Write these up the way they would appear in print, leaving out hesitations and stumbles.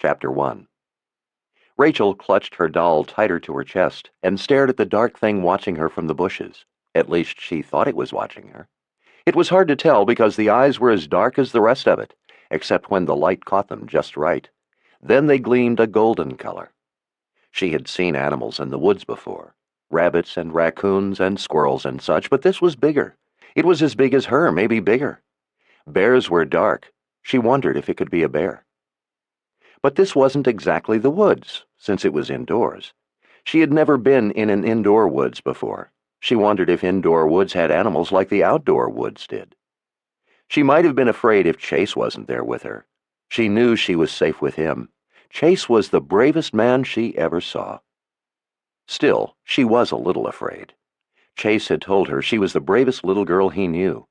Chapter 1. Rachel clutched her doll tighter to her chest and stared at the dark thing watching her from the bushes. At least she thought it was watching her. It was hard to tell because the eyes were as dark as the rest of it, except when the light caught them just right. Then they gleamed a golden color. She had seen animals in the woods before, rabbits and raccoons and squirrels and such, but this was bigger. It was as big as her, maybe bigger. Bears were dark. She wondered if it could be a bear. But this wasn't exactly the woods, since it was indoors. She had never been in an indoor woods before. She wondered if indoor woods had animals like the outdoor woods did. She might have been afraid if Chase wasn't there with her. She knew she was safe with him. Chase was the bravest man she ever saw. Still, she was a little afraid. Chase had told her she was the bravest little girl he knew.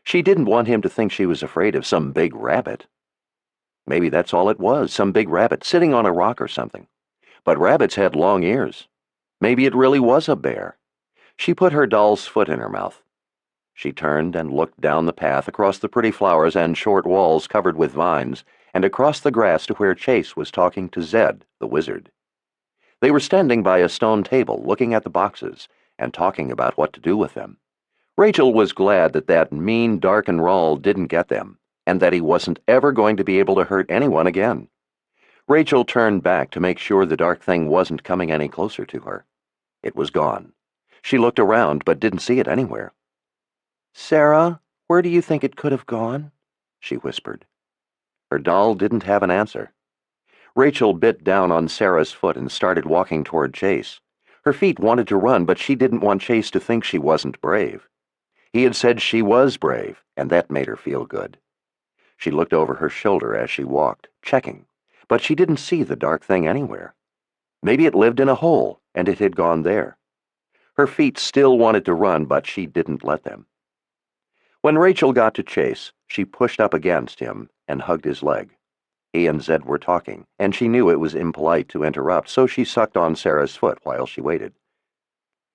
She didn't want him to think she was afraid of some big rabbit. Maybe that's all it was, some big rabbit sitting on a rock or something. But rabbits had long ears. Maybe it really was a bear. She put her doll's foot in her mouth. She turned and looked down the path across the pretty flowers and short walls covered with vines, and across the grass to where Chase was talking to Zed, the wizard. They were standing by a stone table looking at the boxes and talking about what to do with them. Rachel was glad that mean dark and Rawl didn't get them, and that he wasn't ever going to be able to hurt anyone again. Rachel turned back to make sure the dark thing wasn't coming any closer to her. It was gone. She looked around but didn't see it anywhere. "Sarah, where do you think it could have gone?" she whispered. Her doll didn't have an answer. Rachel bit down on Sarah's foot and started walking toward Chase. Her feet wanted to run, but she didn't want Chase to think she wasn't brave. He had said she was brave, and that made her feel good. She looked over her shoulder as she walked, checking, but she didn't see the dark thing anywhere. Maybe it lived in a hole, and it had gone there. Her feet still wanted to run, but she didn't let them. When Rachel got to Chase, she pushed up against him and hugged his leg. He and Zed were talking, and she knew it was impolite to interrupt, so she sucked on Sarah's foot while she waited.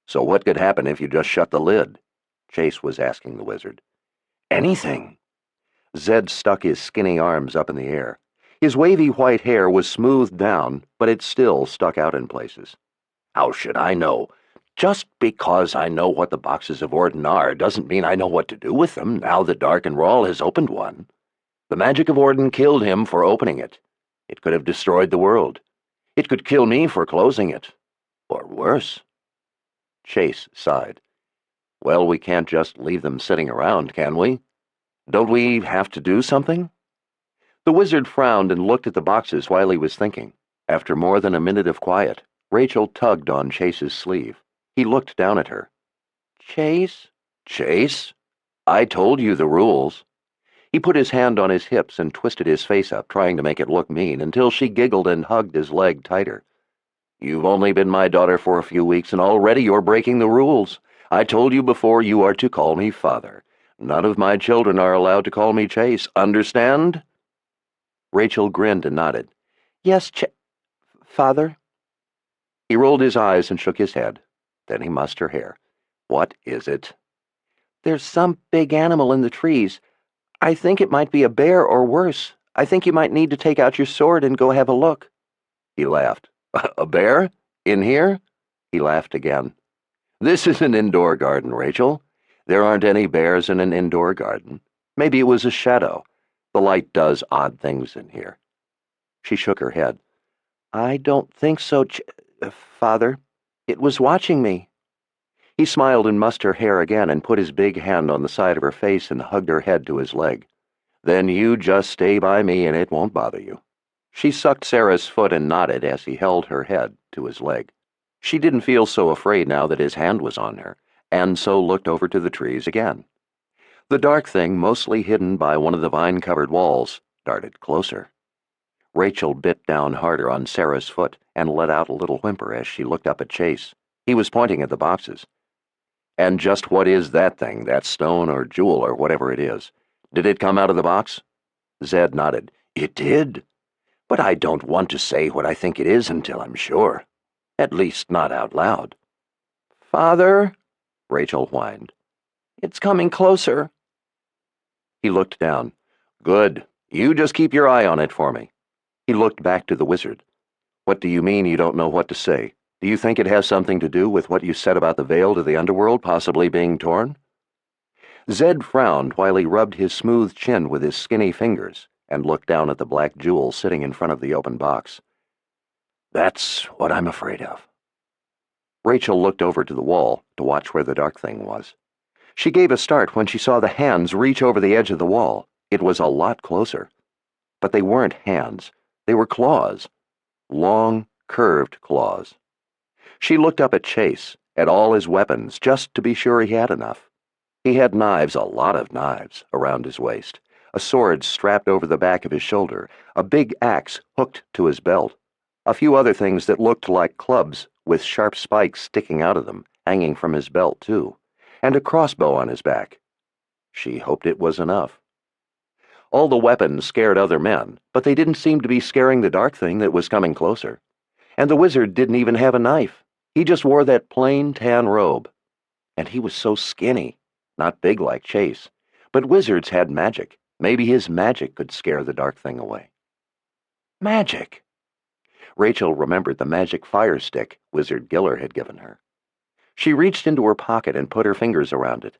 "So what could happen if you just shut the lid?" Chase was asking the wizard. "Anything." Zed stuck his skinny arms up in the air. His wavy white hair was smoothed down, but it still stuck out in places. "How should I know? Just because I know what the boxes of Orden are doesn't mean I know what to do with them now that Dark and Rawl has opened one. The magic of Orden killed him for opening it. It could have destroyed the world. It could kill me for closing it. Or worse." Chase sighed. "Well, we can't just leave them sitting around, can we? Don't we have to do something?" The wizard frowned and looked at the boxes while he was thinking. After more than a minute of quiet, Rachel tugged on Chase's sleeve. He looked down at her. "Chase?" "Chase? I told you the rules." He put his hand on his hips and twisted his face up, trying to make it look mean, until she giggled and hugged his leg tighter. "You've only been my daughter for a few weeks, and already you're breaking the rules. I told you before you are to call me Father. None of my children are allowed to call me Chase. Understand?" Rachel grinned and nodded. "Yes, Father." He rolled his eyes and shook his head. Then he mussed her hair. "What is it?" "There's some big animal in the trees. I think it might be a bear or worse. I think you might need to take out your sword and go have a look." He laughed. "A bear? In here?" He laughed again. "This is an indoor garden, Rachel. There aren't any bears in an indoor garden. Maybe it was a shadow. The light does odd things in here." She shook her head. "I don't think so, Father. It was watching me." He smiled and mussed her hair again and put his big hand on the side of her face and hugged her head to his leg. "Then you just stay by me and it won't bother you." She sucked Sarah's foot and nodded as he held her head to his leg. She didn't feel so afraid now that his hand was on her, and so looked over to the trees again. The dark thing, mostly hidden by one of the vine-covered walls, darted closer. Rachel bit down harder on Sarah's foot and let out a little whimper as she looked up at Chase. He was pointing at the boxes. "And just what is that thing, that stone or jewel or whatever it is? Did it come out of the box?" Zed nodded. "It did. But I don't want to say what I think it is until I'm sure. At least not out loud." "Father," Rachel whined. "It's coming closer." He looked down. "Good. You just keep your eye on it for me." He looked back to the wizard. "What do you mean you don't know what to say? Do you think it has something to do with what you said about the veil to the underworld possibly being torn?" Zed frowned while he rubbed his smooth chin with his skinny fingers and looked down at the black jewel sitting in front of the open box. "That's what I'm afraid of." Rachel looked over to the wall to watch where the dark thing was. She gave a start when she saw the hands reach over the edge of the wall. It was a lot closer. But they weren't hands. They were claws. Long, curved claws. She looked up at Chase, at all his weapons, just to be sure he had enough. He had knives, a lot of knives, around his waist, a sword strapped over the back of his shoulder, a big axe hooked to his belt, a few other things that looked like clubs with sharp spikes sticking out of them, hanging from his belt, too, and a crossbow on his back. She hoped it was enough. All the weapons scared other men, but they didn't seem to be scaring the dark thing that was coming closer. And the wizard didn't even have a knife. He just wore that plain tan robe. And he was so skinny, not big like Chase. But wizards had magic. Maybe his magic could scare the dark thing away. Magic! Rachel remembered the magic fire stick Wizard Giller had given her. She reached into her pocket and put her fingers around it.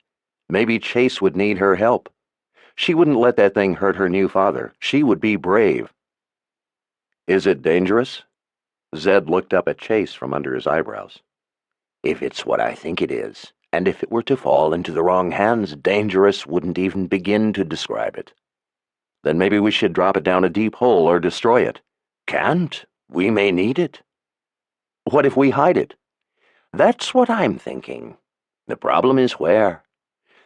Maybe Chase would need her help. She wouldn't let that thing hurt her new father. She would be brave. "Is it dangerous?" Zed looked up at Chase from under his eyebrows. "If it's what I think it is, and if it were to fall into the wrong hands, dangerous wouldn't even begin to describe it." "Then maybe we should drop it down a deep hole or destroy it." "Can't. We may need it." "What if we hide it?" "That's what I'm thinking. The problem is where.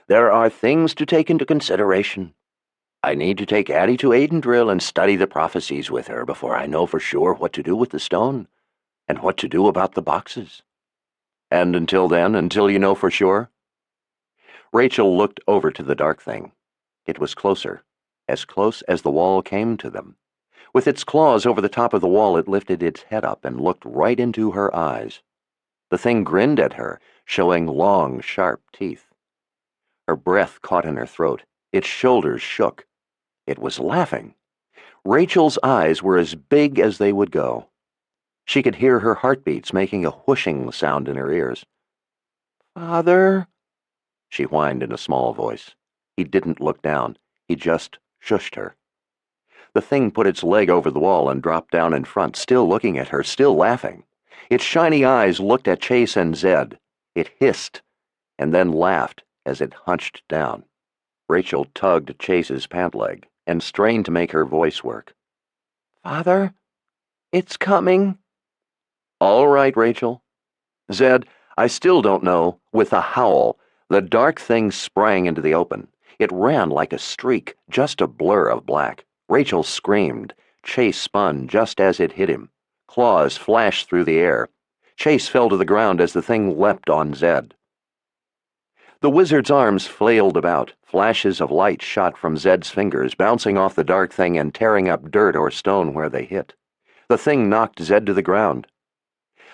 There are things to take into consideration. I need to take Addie to Aidendrill and study the prophecies with her before I know for sure what to do with the stone, and what to do about the boxes." "And until then, until you know for sure?" Rachel looked over to the dark thing. It was closer, as close as the wall came to them. With its claws over the top of the wall, it lifted its head up and looked right into her eyes. The thing grinned at her, showing long, sharp teeth. Her breath caught in her throat. Its shoulders shook. It was laughing. Rachel's eyes were as big as they would go. She could hear her heartbeats making a whooshing sound in her ears. "Father," she whined in a small voice. He didn't look down. He just shushed her. The thing put its leg over the wall and dropped down in front, still looking at her, still laughing. Its shiny eyes looked at Chase and Zed. It hissed, and then laughed as it hunched down. Rachel tugged Chase's pant leg and strained to make her voice work. "Father, it's coming." "All right, Rachel." "Zed, I still don't know." With a howl, the dark thing sprang into the open. It ran like a streak, just a blur of black. Rachel screamed. Chase spun just as it hit him. Claws flashed through the air. Chase fell to the ground as the thing leapt on Zed. The wizard's arms flailed about. Flashes of light shot from Zed's fingers, bouncing off the dark thing and tearing up dirt or stone where they hit. The thing knocked Zed to the ground.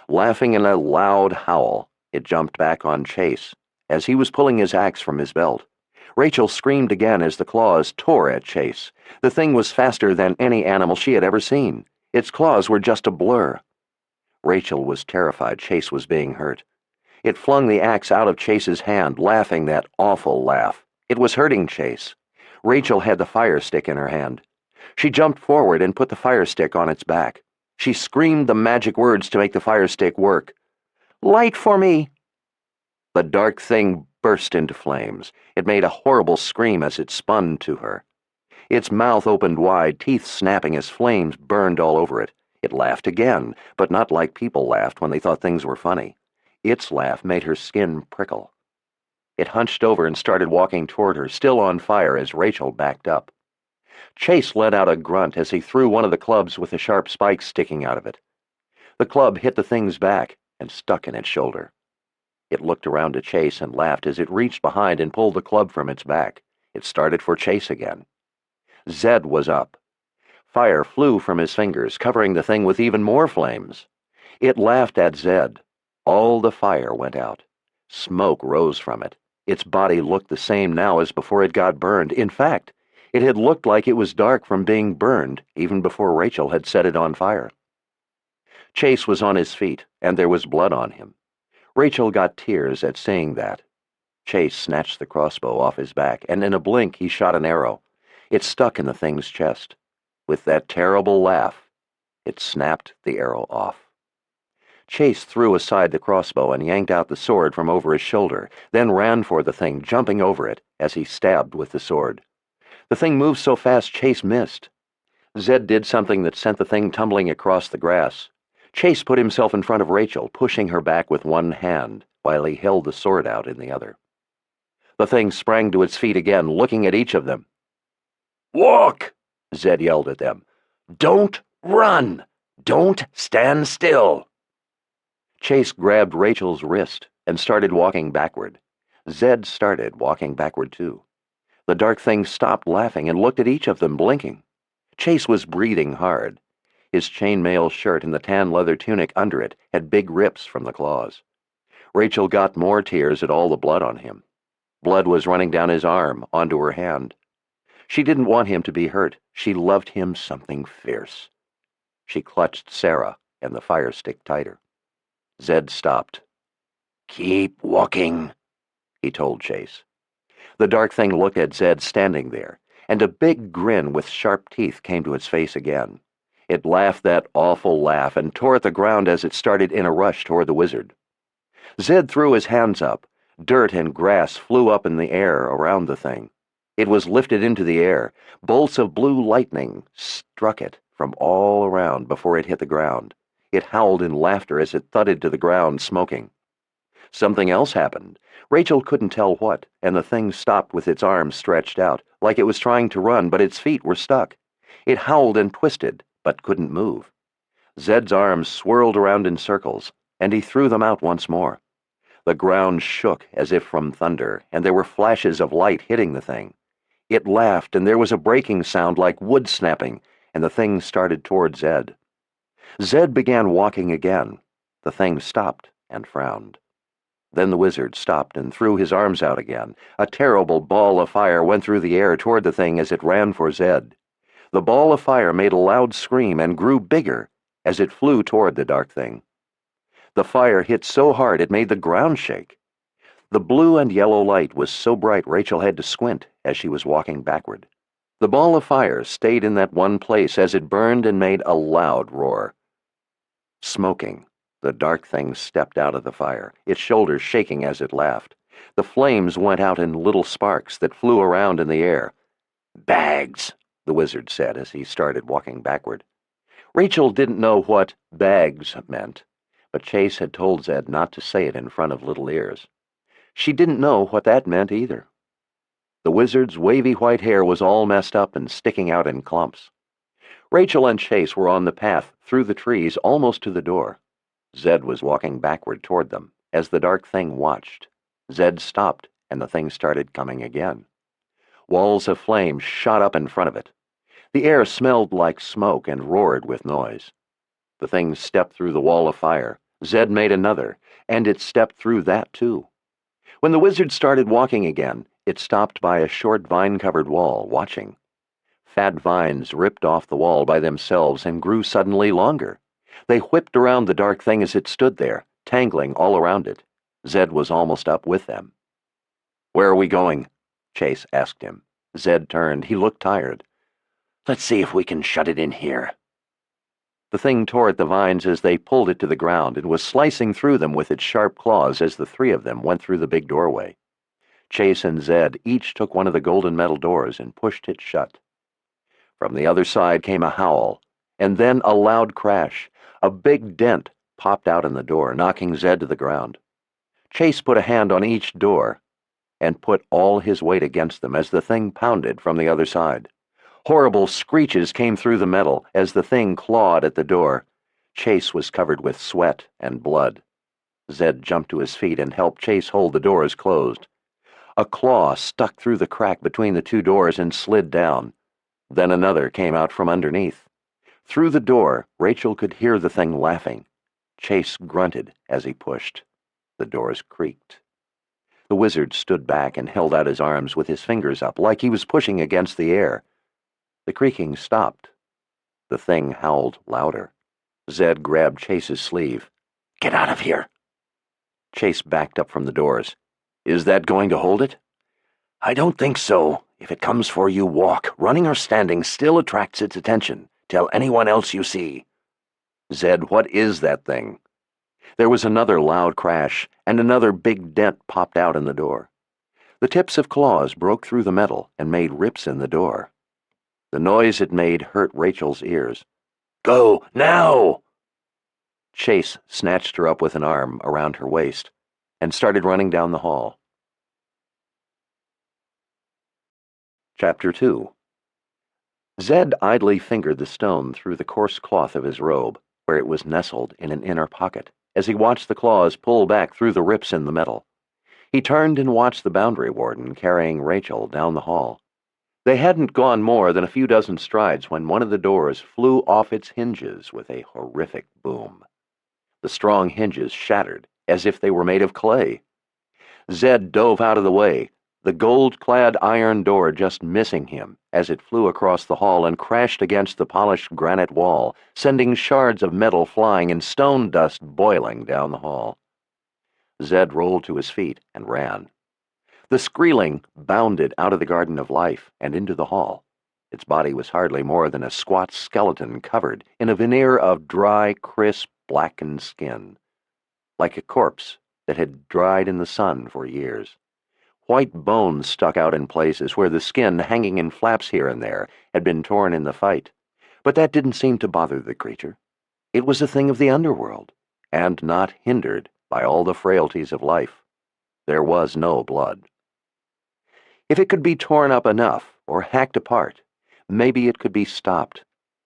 Laughing in a loud howl, it jumped back on Chase as he was pulling his axe from his belt. Rachel screamed again as the claws tore at Chase. The thing was faster than any animal she had ever seen. Its claws were just a blur. Rachel was terrified Chase was being hurt. It flung the axe out of Chase's hand, laughing that awful laugh. It was hurting Chase. Rachel had the fire stick in her hand. She jumped forward and put the fire stick on its back. She screamed the magic words to make the fire stick work. "Light for me!" The dark thing burst into flames. It made a horrible scream as it spun to her. Its mouth opened wide, teeth snapping as flames burned all over it. It laughed again, but not like people laughed when they thought things were funny. Its laugh made her skin prickle. It hunched over and started walking toward her, still on fire, as Rachel backed up. Chase let out a grunt as he threw one of the clubs with the sharp spikes sticking out of it. The club hit the thing's back and stuck in its shoulder. It looked around at Chase and laughed as it reached behind and pulled the club from its back. It started for Chase again. Zed was up. Fire flew from his fingers, covering the thing with even more flames. It laughed at Zed. All the fire went out. Smoke rose from it. Its body looked the same now as before it got burned. In fact, It had looked like it was dark from being burned even before Rachel had set it on fire. Chase was on his feet, and there was blood on him. Rachel got tears at seeing that. Chase snatched the crossbow off his back, and in a blink he shot an arrow. It stuck in the thing's chest. With that terrible laugh, it snapped the arrow off. Chase threw aside the crossbow and yanked out the sword from over his shoulder, then ran for the thing, jumping over it as he stabbed with the sword. The thing moved so fast Chase missed. Zed did something that sent the thing tumbling across the grass. Chase put himself in front of Rachel, pushing her back with one hand, while he held the sword out in the other. The thing sprang to its feet again, looking at each of them. "Walk!" Zed yelled at them. "Don't run! Don't stand still!" Chase grabbed Rachel's wrist and started walking backward. Zed started walking backward too. The dark thing stopped laughing and looked at each of them, blinking. Chase was breathing hard. His chainmail shirt and the tan leather tunic under it had big rips from the claws. Rachel got more tears at all the blood on him. Blood was running down his arm, onto her hand. She didn't want him to be hurt. She loved him something fierce. She clutched Sarah and the fire stick tighter. Zed stopped. "Keep walking," he told Chase. The dark thing looked at Zed standing there, and a big grin with sharp teeth came to its face again. It laughed that awful laugh and tore at the ground as it started in a rush toward the wizard. Zed threw his hands up. Dirt and grass flew up in the air around the thing. It was lifted into the air. Bolts of blue lightning struck it from all around before it hit the ground. It howled in laughter as it thudded to the ground, smoking. Something else happened. Rachel couldn't tell what, and the thing stopped with its arms stretched out, like it was trying to run, but its feet were stuck. It howled and twisted, but couldn't move. Zed's arms swirled around in circles, and he threw them out once more. The ground shook as if from thunder, and there were flashes of light hitting the thing. It laughed, and there was a breaking sound like wood snapping, and the thing started toward Zed. Zed began walking again. The thing stopped and frowned. Then the wizard stopped and threw his arms out again. A terrible ball of fire went through the air toward the thing as it ran for Zed. The ball of fire made a loud scream and grew bigger as it flew toward the dark thing. The fire hit so hard it made the ground shake. The blue and yellow light was so bright Rachel had to squint as she was walking backward. The ball of fire stayed in that one place as it burned and made a loud roar. Smoking, the dark thing stepped out of the fire, its shoulders shaking as it laughed. The flames went out in little sparks that flew around in the air. "Bags," the wizard said as he started walking backward. Rachel didn't know what bags meant, but Chase had told Zed not to say it in front of little ears. She didn't know what that meant either. The wizard's wavy white hair was all messed up and sticking out in clumps. Rachel and Chase were on the path through the trees almost to the door. Zed was walking backward toward them as the dark thing watched. Zed stopped, and the thing started coming again. Walls of flame shot up in front of it. The air smelled like smoke and roared with noise. The thing stepped through the wall of fire. Zed made another, and it stepped through that too. When the wizard started walking again, it stopped by a short vine-covered wall, watching. Fat vines ripped off the wall by themselves and grew suddenly longer. They whipped around the dark thing as it stood there, tangling all around it. Zed was almost up with them. "Where are we going?" Chase asked him. Zed turned. He looked tired. "Let's see if we can shut it in here." The thing tore at the vines as they pulled it to the ground and was slicing through them with its sharp claws as the three of them went through the big doorway. Chase and Zed each took one of the golden metal doors and pushed it shut. From the other side came a howl, and then a loud crash. A big dent popped out in the door, knocking Zed to the ground. Chase put a hand on each door and put all his weight against them as the thing pounded from the other side. Horrible screeches came through the metal as the thing clawed at the door. Chase was covered with sweat and blood. Zed jumped to his feet and helped Chase hold the doors closed. A claw stuck through the crack between the two doors and slid down. Then another came out from underneath. Through the door, Rachel could hear the thing laughing. Chase grunted as he pushed. The doors creaked. The wizard stood back and held out his arms with his fingers up, like he was pushing against the air. The creaking stopped. The thing howled louder. Zed grabbed Chase's sleeve. "Get out of here!" Chase backed up from the doors. "Is that going to hold it?" "I don't think so. If it comes for you, walk. Running or standing still attracts its attention. Tell anyone else you see." "Zed, what is that thing?" There was another loud crash, and another big dent popped out in the door. The tips of claws broke through the metal and made rips in the door. The noise it made hurt Rachel's ears. "Go, now!" Chase snatched her up with an arm around her waist and started running down the hall. Chapter 2. Zed idly fingered the stone through the coarse cloth of his robe, where it was nestled in an inner pocket, as he watched the claws pull back through the rips in the metal. He turned and watched the boundary warden carrying Rachel down the hall. They hadn't gone more than a few dozen strides when one of the doors flew off its hinges with a horrific boom. The strong hinges shattered, as if they were made of clay. Zed dove out of the way, the gold-clad iron door just missing him as it flew across the hall and crashed against the polished granite wall, sending shards of metal flying and stone dust boiling down the hall. Zed rolled to his feet and ran. The Skreeling bounded out of the Garden of Life and into the hall. Its body was hardly more than a squat skeleton covered in a veneer of dry, crisp, blackened skin, like a corpse that had dried in the sun for years. White bones stuck out in places where the skin, hanging in flaps here and there, had been torn in the fight. But that didn't seem to bother the creature. It was a thing of the underworld, and not hindered by all the frailties of life. There was no blood. If it could be torn up enough, or hacked apart, maybe it could be stopped.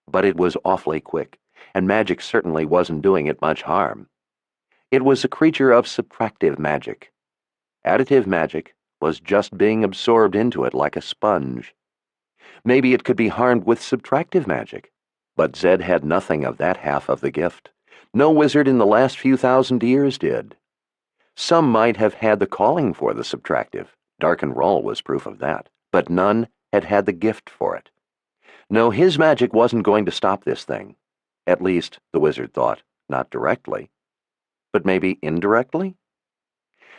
But it was awfully quick, and magic certainly wasn't doing it much harm. It was a creature of subtractive magic. Additive magic was just being absorbed into it like a sponge. Maybe it could be harmed with subtractive magic, but Zed had nothing of that half of the gift. No wizard in the last few thousand years did. Some might have had the calling for the subtractive. Darkenroll was proof of that, but none had had the gift for it. No, his magic wasn't going to stop this thing. At least, the wizard thought, not directly. But maybe indirectly?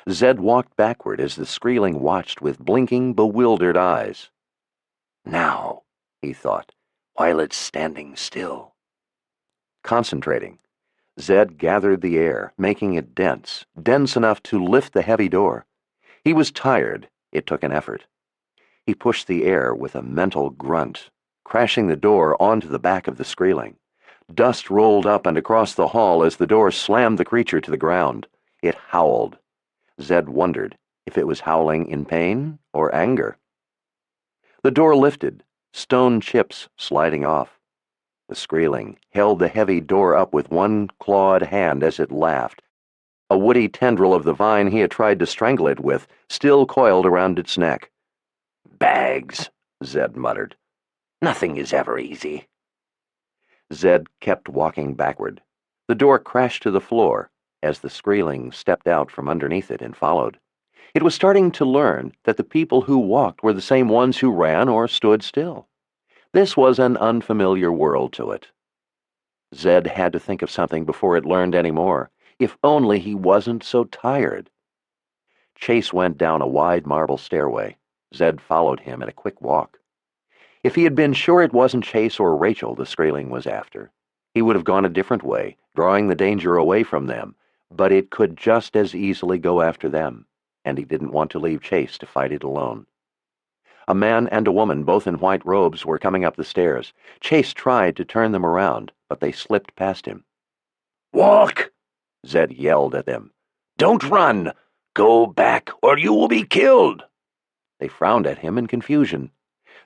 Zed walked backward as the Skreeling watched with blinking, bewildered eyes. "Now," he thought, "while it's standing still." Concentrating, Zed gathered the air, making it dense enough to lift the heavy door. He was tired. It took an effort. He pushed the air with a mental grunt, crashing the door onto the back of the Skreeling. Dust rolled up and across the hall as the door slammed the creature to the ground. It howled. Zed wondered if it was howling in pain or anger. The door lifted, stone chips sliding off. The Skreeling held the heavy door up with one clawed hand as it laughed. A woody tendril of the vine he had tried to strangle it with still coiled around its neck. "Bags," Zed muttered. "Nothing is ever easy." Zed kept walking backward. The door crashed to the floor as the Skreeling stepped out from underneath it and followed. It was starting to learn that the people who walked were the same ones who ran or stood still. This was an unfamiliar world to it. Zed had to think of something before it learned any more. If only he wasn't so tired. Chase went down a wide marble stairway. Zed followed him at a quick walk. If he had been sure it wasn't Chase or Rachel the Skreeling was after, he would have gone a different way, drawing the danger away from them, but it could just as easily go after them, and he didn't want to leave Chase to fight it alone. A man and a woman, both in white robes, were coming up the stairs. Chase tried to turn them around, but they slipped past him. "Walk!" Zed yelled at them. "Don't run! Go back, or you will be killed!" They frowned at him in confusion.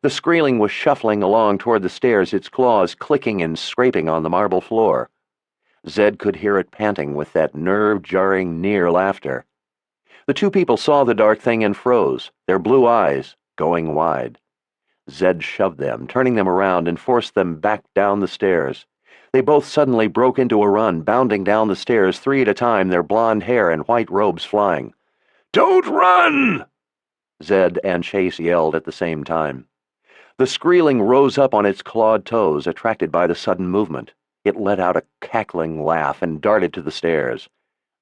The Skreeling was shuffling along toward the stairs, its claws clicking and scraping on the marble floor. Zed could hear it panting with that nerve-jarring near laughter. The two people saw the dark thing and froze, their blue eyes going wide. Zed shoved them, turning them around, and forced them back down the stairs. They both suddenly broke into a run, bounding down the stairs 3 at a time, their blonde hair and white robes flying. "Don't run!" Zed and Chase yelled at the same time. The Skreeling rose up on its clawed toes, attracted by the sudden movement. It let out a cackling laugh and darted to the stairs.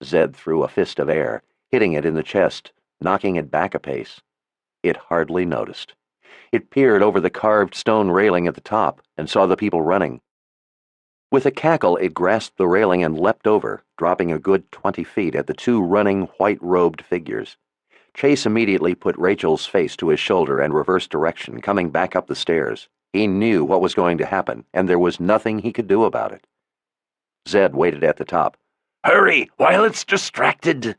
Zed threw a fist of air, hitting it in the chest, knocking it back a pace. It hardly noticed. It peered over the carved stone railing at the top and saw the people running. With a cackle, it grasped the railing and leapt over, dropping a good 20 feet at the two running, white-robed figures. Chase immediately put Rachel's face to his shoulder and reversed direction, coming back up the stairs. He knew what was going to happen, and there was nothing he could do about it. Zed waited at the top. "Hurry, while it's distracted!"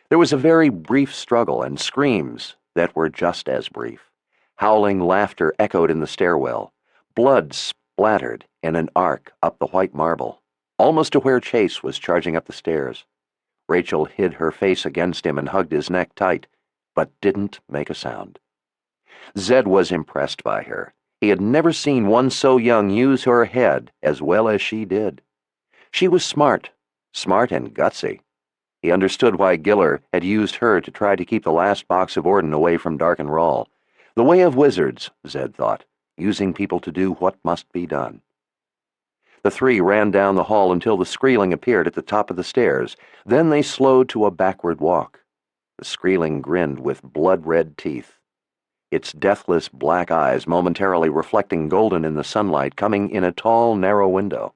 There was a very brief struggle and screams that were just as brief. Howling laughter echoed in the stairwell. Blood splattered in an arc up the white marble, almost to where Chase was charging up the stairs. Rachel hid her face against him and hugged his neck tight, but didn't make a sound. Zed was impressed by her. He had never seen one so young use her head as well as she did. She was smart and gutsy. He understood why Giller had used her to try to keep the last box of Orden away from Dark and Rawl. The way of wizards, Zed thought, using people to do what must be done. The three ran down the hall until the Skreeling appeared at the top of the stairs. Then they slowed to a backward walk. The Skreeling grinned with blood-red teeth, its deathless black eyes momentarily reflecting golden in the sunlight coming in a tall, narrow window.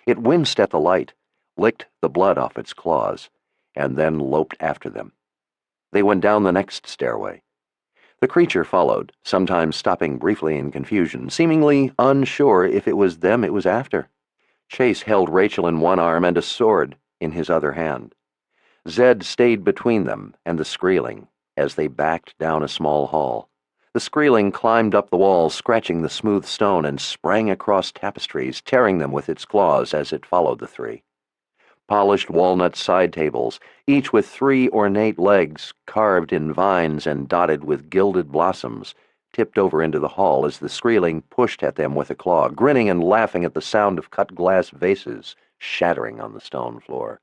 It winced at the light, licked the blood off its claws, and then loped after them. They went down the next stairway. The creature followed, sometimes stopping briefly in confusion, seemingly unsure if it was them it was after. Chase held Rachel in one arm and a sword in his other hand. Zed stayed between them and the Skreeling as they backed down a small hall. The Skreeling climbed up the walls, scratching the smooth stone, and sprang across tapestries, tearing them with its claws as it followed the three. Polished walnut side tables, each with 3 ornate legs carved in vines and dotted with gilded blossoms, tipped over into the hall as the Skreeling pushed at them with a claw, grinning and laughing at the sound of cut glass vases shattering on the stone floor.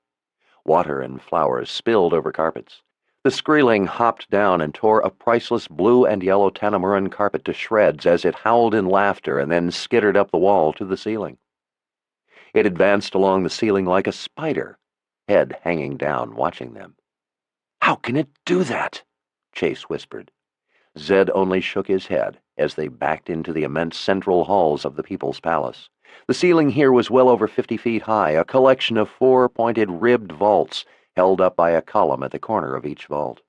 Water and flowers spilled over carpets. The Skreeling hopped down and tore a priceless blue and yellow Tanamuran carpet to shreds as it howled in laughter and then skittered up the wall to the ceiling. It advanced along the ceiling like a spider, head hanging down, watching them. "How can it do that?" Chase whispered. Zed only shook his head as they backed into the immense central halls of the People's Palace. The ceiling here was well over 50 feet high, a collection of 4-pointed ribbed vaults held up by a column at the corner of each vault.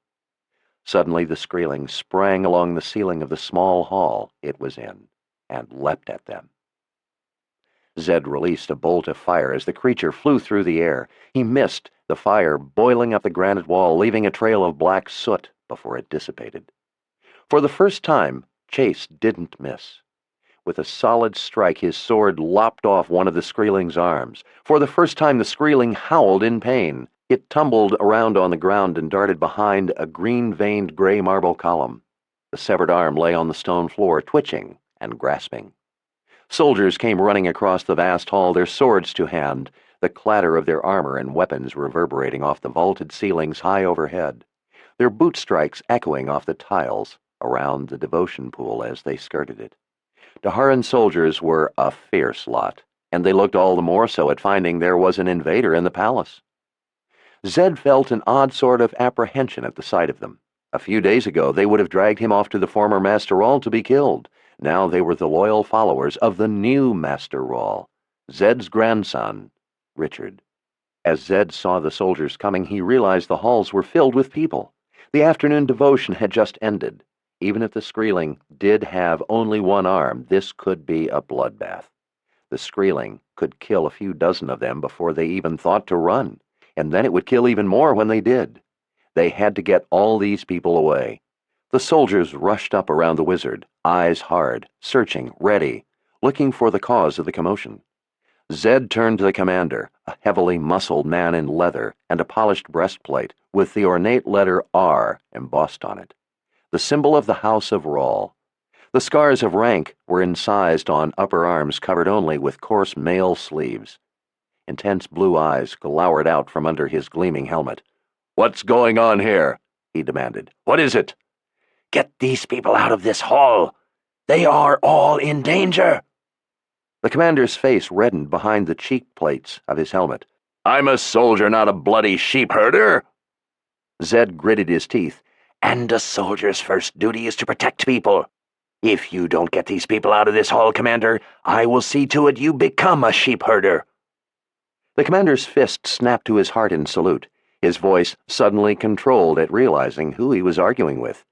Suddenly the Skreeling sprang along the ceiling of the small hall it was in and leapt at them. Zed released a bolt of fire as the creature flew through the air. He missed, the fire boiling up the granite wall, leaving a trail of black soot before it dissipated. For the first time, Chase didn't miss. With a solid strike, his sword lopped off one of the Skreeling's arms. For the first time, the Skreeling howled in pain. It tumbled around on the ground and darted behind a green-veined gray marble column. The severed arm lay on the stone floor, twitching and grasping. Soldiers came running across the vast hall, their swords to hand, the clatter of their armor and weapons reverberating off the vaulted ceilings high overhead, their boot strikes echoing off the tiles around the devotion pool as they skirted it. Daharan soldiers were a fierce lot, and they looked all the more so at finding there was an invader in the palace. Zed felt an odd sort of apprehension at the sight of them. A few days ago they would have dragged him off to the former Master Rawl to be killed. Now they were the loyal followers of the new Master Rawl, Zed's grandson, Richard. As Zed saw the soldiers coming, he realized the halls were filled with people. The afternoon devotion had just ended. Even if the Skreeling did have only one arm, this could be a bloodbath. The Skreeling could kill a few dozen of them before they even thought to run, and then it would kill even more when they did. They had to get all these people away. The soldiers rushed up around the wizard, eyes hard, searching, ready, looking for the cause of the commotion. Zed turned to the commander, a heavily muscled man in leather and a polished breastplate with the ornate letter R embossed on it, the symbol of the House of Rawl. The scars of rank were incised on upper arms covered only with coarse mail sleeves. Intense blue eyes glowered out from under his gleaming helmet. "What's going on here?" he demanded. "What is it?" "Get these people out of this hall. They are all in danger." The commander's face reddened behind the cheek plates of his helmet. "I'm a soldier, not a bloody sheep herder." Zed gritted his teeth. "And a soldier's first duty is to protect people. If you don't get these people out of this hall, Commander, I will see to it you become a sheep herder." The commander's fist snapped to his heart in salute, his voice suddenly controlled at realizing who he was arguing with.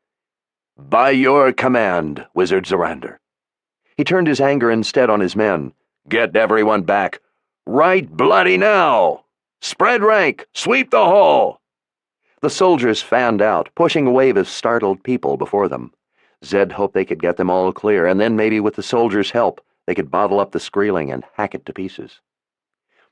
"By your command, Wizard Zorander." He turned his anger instead on his men. "Get everyone back. Right bloody now! Spread rank! Sweep the hall!" The soldiers fanned out, pushing a wave of startled people before them. Zed hoped they could get them all clear, and then maybe with the soldiers' help, they could bottle up the Skreeling and hack it to pieces.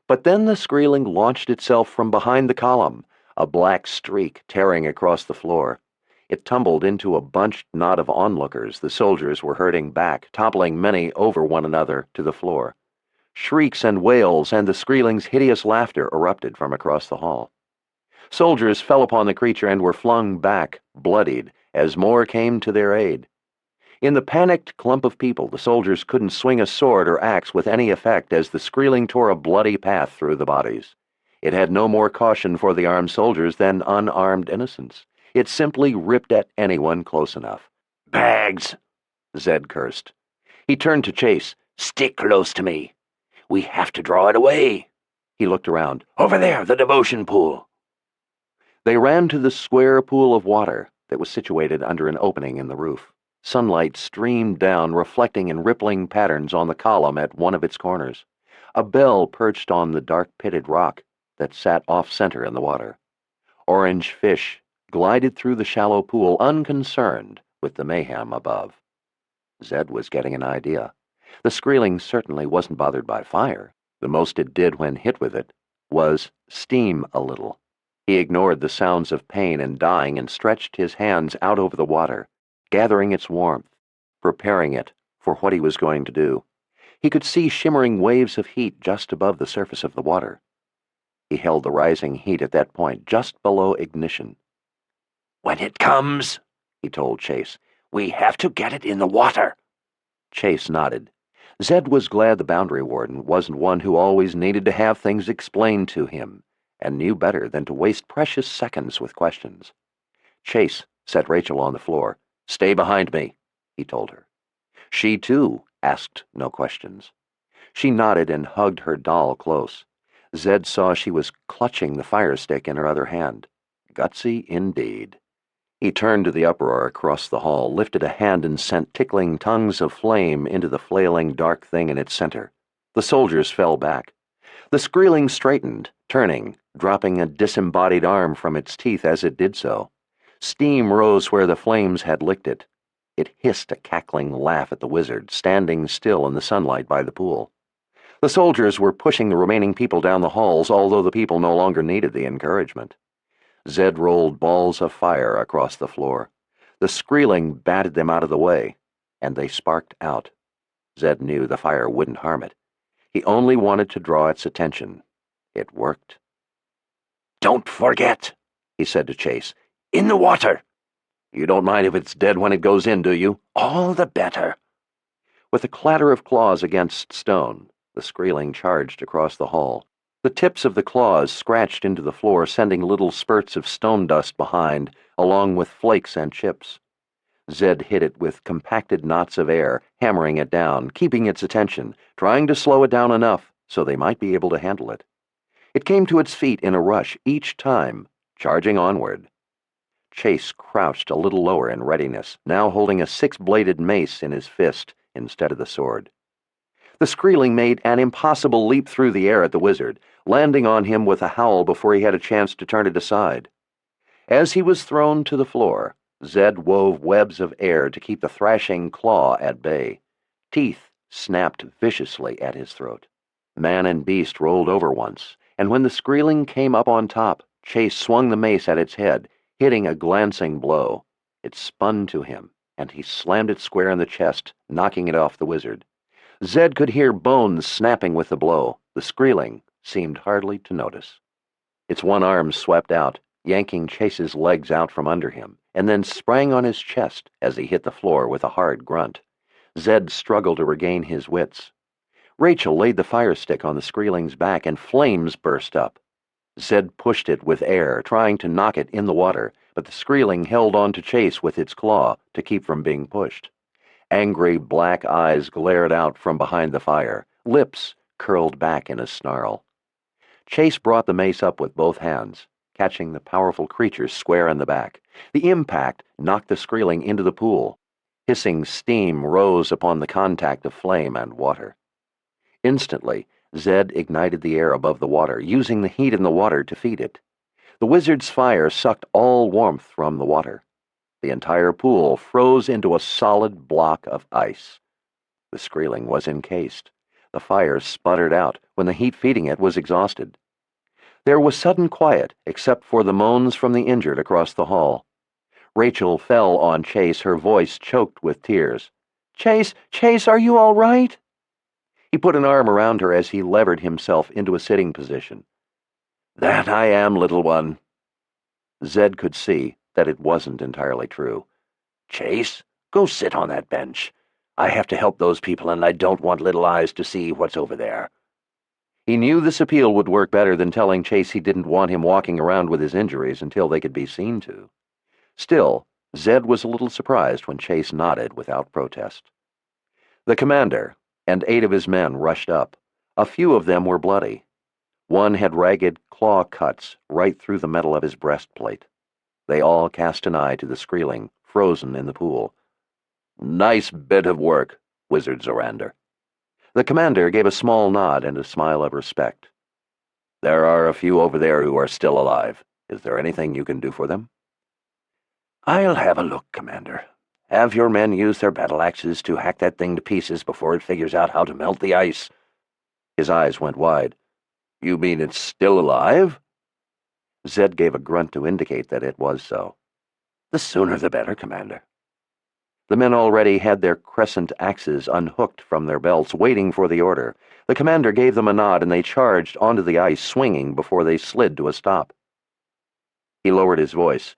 But then the Skreeling launched itself from behind the column, a black streak tearing across the floor. It tumbled into a bunched knot of onlookers the soldiers were herding back, toppling many over one another to the floor. Shrieks and wails and the Skreeling's hideous laughter erupted from across the hall. Soldiers fell upon the creature and were flung back, bloodied, as more came to their aid. In the panicked clump of people, the soldiers couldn't swing a sword or axe with any effect as the Skreeling tore a bloody path through the bodies. It had no more caution for the armed soldiers than unarmed innocents. It simply ripped at anyone close enough. "Bags!" Zed cursed. He turned to Chase. "Stick close to me. We have to draw it away." He looked around. "Over there, the devotion pool." They ran to the square pool of water that was situated under an opening in the roof. Sunlight streamed down, reflecting in rippling patterns on the column at one of its corners. A bell perched on the dark pitted rock that sat off-center in the water. Orange fish glided through the shallow pool, unconcerned with the mayhem above. Zed was getting an idea. The Skreeling certainly wasn't bothered by fire. The most it did when hit with it was steam a little. He ignored the sounds of pain and dying and stretched his hands out over the water, gathering its warmth, preparing it for what he was going to do. He could see shimmering waves of heat just above the surface of the water. He held the rising heat at that point, just below ignition. "When it comes," he told Chase, "we have to get it in the water." Chase nodded. Zed was glad the boundary warden wasn't one who always needed to have things explained to him, and knew better than to waste precious seconds with questions. Chase set Rachel on the floor. "Stay behind me," he told her. She, too, asked no questions. She nodded and hugged her doll close. Zed saw she was clutching the fire stick in her other hand. Gutsy indeed. He turned to the uproar across the hall, lifted a hand and sent tickling tongues of flame into the flailing dark thing in its center. The soldiers fell back. The Skreeling straightened, turning, dropping a disembodied arm from its teeth as it did so. Steam rose where the flames had licked it. It hissed a cackling laugh at the wizard, standing still in the sunlight by the pool. The soldiers were pushing the remaining people down the halls, although the people no longer needed the encouragement. Zed rolled balls of fire across the floor. The Skreeling batted them out of the way, and they sparked out. Zed knew the fire wouldn't harm it. He only wanted to draw its attention. It worked. "Don't forget," he said to Chase. "In the water." "You don't mind if it's dead when it goes in, do you?" "All the better." With a clatter of claws against stone, the Skreeling charged across the hall. The tips of the claws scratched into the floor, sending little spurts of stone dust behind, along with flakes and chips. Zed hit it with compacted knots of air, hammering it down, keeping its attention, trying to slow it down enough so they might be able to handle it. It came to its feet in a rush each time, charging onward. Chase crouched a little lower in readiness, now holding a six-bladed mace in his fist instead of the sword. The Skreeling made an impossible leap through the air at the wizard, landing on him with a howl before he had a chance to turn it aside. As he was thrown to the floor, Zed wove webs of air to keep the thrashing claw at bay. Teeth snapped viciously at his throat. Man and beast rolled over once, and when the Skreeling came up on top, Chase swung the mace at its head, hitting a glancing blow. It spun to him, and he slammed it square in the chest, knocking it off the wizard. Zed could hear bones snapping with the blow. The Skreeling seemed hardly to notice. Its one arm swept out, yanking Chase's legs out from under him, and then sprang on his chest as he hit the floor with a hard grunt. Zed struggled to regain his wits. Rachel laid the fire stick on the Skreeling's back, and flames burst up. Zed pushed it with air, trying to knock it in the water, but the Skreeling held on to Chase with its claw to keep from being pushed. Angry black eyes glared out from behind the fire, lips curled back in a snarl. Chase brought the mace up with both hands, catching the powerful creature square in the back. The impact knocked the Skreeling into the pool. Hissing steam rose upon the contact of flame and water. Instantly, Zed ignited the air above the water, using the heat in the water to feed it. The wizard's fire sucked all warmth from the water. The entire pool froze into a solid block of ice. The Skreeling was encased. The fire sputtered out when the heat feeding it was exhausted. There was sudden quiet except for the moans from the injured across the hall. Rachel fell on Chase, her voice choked with tears. "Chase, Chase, are you all right?" He put an arm around her as he levered himself into a sitting position. "That I am, little one." Zed could see that it wasn't entirely true. "Chase, go sit on that bench. I have to help those people, and I don't want Little Eyes to see what's over there." He knew this appeal would work better than telling Chase he didn't want him walking around with his injuries until they could be seen to. Still, Zed was a little surprised when Chase nodded without protest. The commander and 8 of his men rushed up. A few of them were bloody. One had ragged claw cuts right through the metal of his breastplate. They all cast an eye to the Skreeling, frozen in the pool. "Nice bit of work, Wizard Zorander." The commander gave a small nod and a smile of respect. "There are a few over there who are still alive. Is there anything you can do for them?" "I'll have a look, Commander. Have your men use their battle axes to hack that thing to pieces before it figures out how to melt the ice." His eyes went wide. "You mean it's still alive?" Zed gave a grunt to indicate that it was so. "The sooner the better, Commander." The men already had their crescent axes unhooked from their belts, waiting for the order. The commander gave them a nod, and they charged onto the ice, swinging before they slid to a stop. He lowered his voice.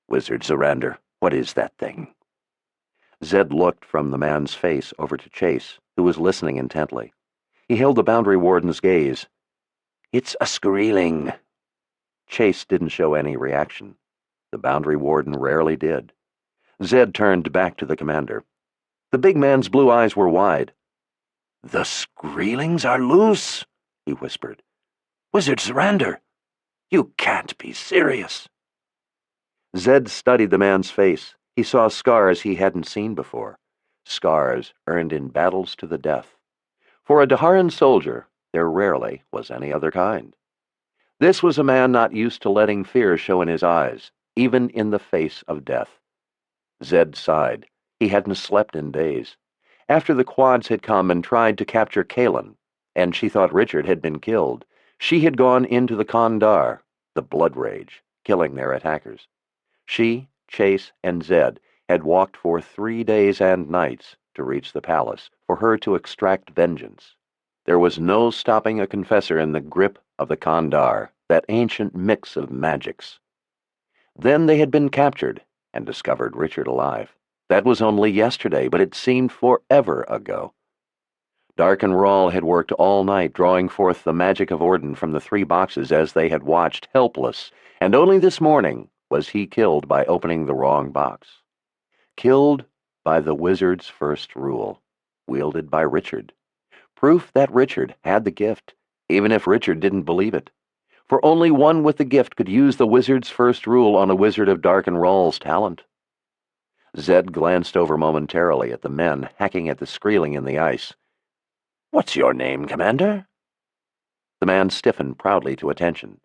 "Wizard Zorander, what is that thing?" Zed looked from the man's face over to Chase, who was listening intently. He held the boundary warden's gaze. "It's a Skreeling." Chase didn't show any reaction. The boundary warden rarely did. Zed turned back to the commander. The big man's blue eyes were wide. "The Skreelings are loose," he whispered. "Wizard Zorander, you can't be serious." Zed studied the man's face. He saw scars he hadn't seen before. Scars earned in battles to the death. For a Daharan soldier, there rarely was any other kind. This was a man not used to letting fear show in his eyes, even in the face of death. Zed sighed. He hadn't slept in days. After the quads had come and tried to capture Kalen, and she thought Richard had been killed, she had gone into the Kandar, the blood rage, killing their attackers. She, Chase, and Zed had walked for 3 days and nights to reach the palace, for her to extract vengeance. There was no stopping a confessor in the grip of the Kandar, that ancient mix of magics. Then they had been captured and discovered Richard alive. That was only yesterday, but it seemed forever ago. Dark and Rawl had worked all night, drawing forth the magic of Orden from the 3 boxes as they had watched, helpless, and only this morning was he killed by opening the wrong box. Killed by the wizard's first rule, wielded by Richard. Proof that Richard had the gift, even if Richard didn't believe it. For only one with the gift could use the wizard's first rule on a wizard of Dark and Rawl's talent. Zed glanced over momentarily at the men hacking at the Skreeling in the ice. "What's your name, Commander?" The man stiffened proudly to attention.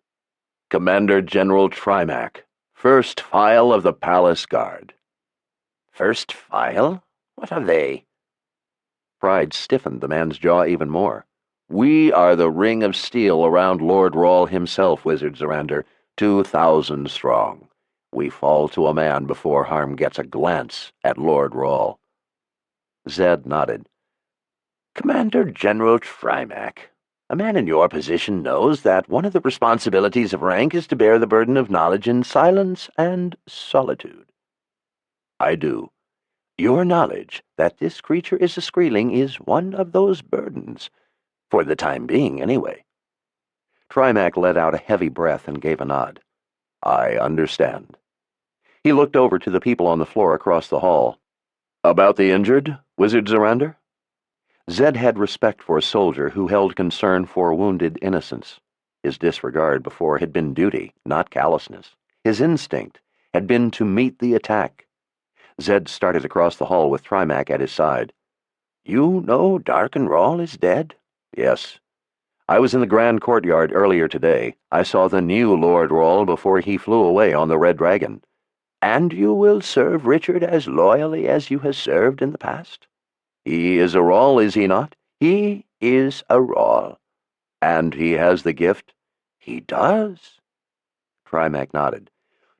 "Commander General Trimac, First File of the Palace Guard." "First File? What are they?" Pride stiffened the man's jaw even more. "We are the ring of steel around Lord Rawl himself, Wizard Zorander, 2,000 strong. We fall to a man before harm gets a glance at Lord Rawl." Zed nodded. "Commander General Trimac, A man in your position knows that one of the responsibilities of rank is to bear the burden of knowledge in silence and solitude. I do. Your knowledge that this creature is a Skreeling is one of those burdens, for the time being, anyway. Trimac let out a heavy breath and gave a nod. I understand. He looked over to the people on the floor across the hall. About the injured, Wizard Zorander? Zed had respect for a soldier who held concern for wounded innocents. His disregard before had been duty, not callousness. His instinct had been to meet the attack. Zed started across the hall with Trimac at his side. You know Darkenrahl is dead? Yes. I was in the Grand Courtyard earlier today. I saw the new Lord Rahl before he flew away on the Red Dragon. And you will serve Richard as loyally as you have served in the past? He is a Rahl, is he not? He is a Rahl. And he has the gift? He does. Trimac nodded.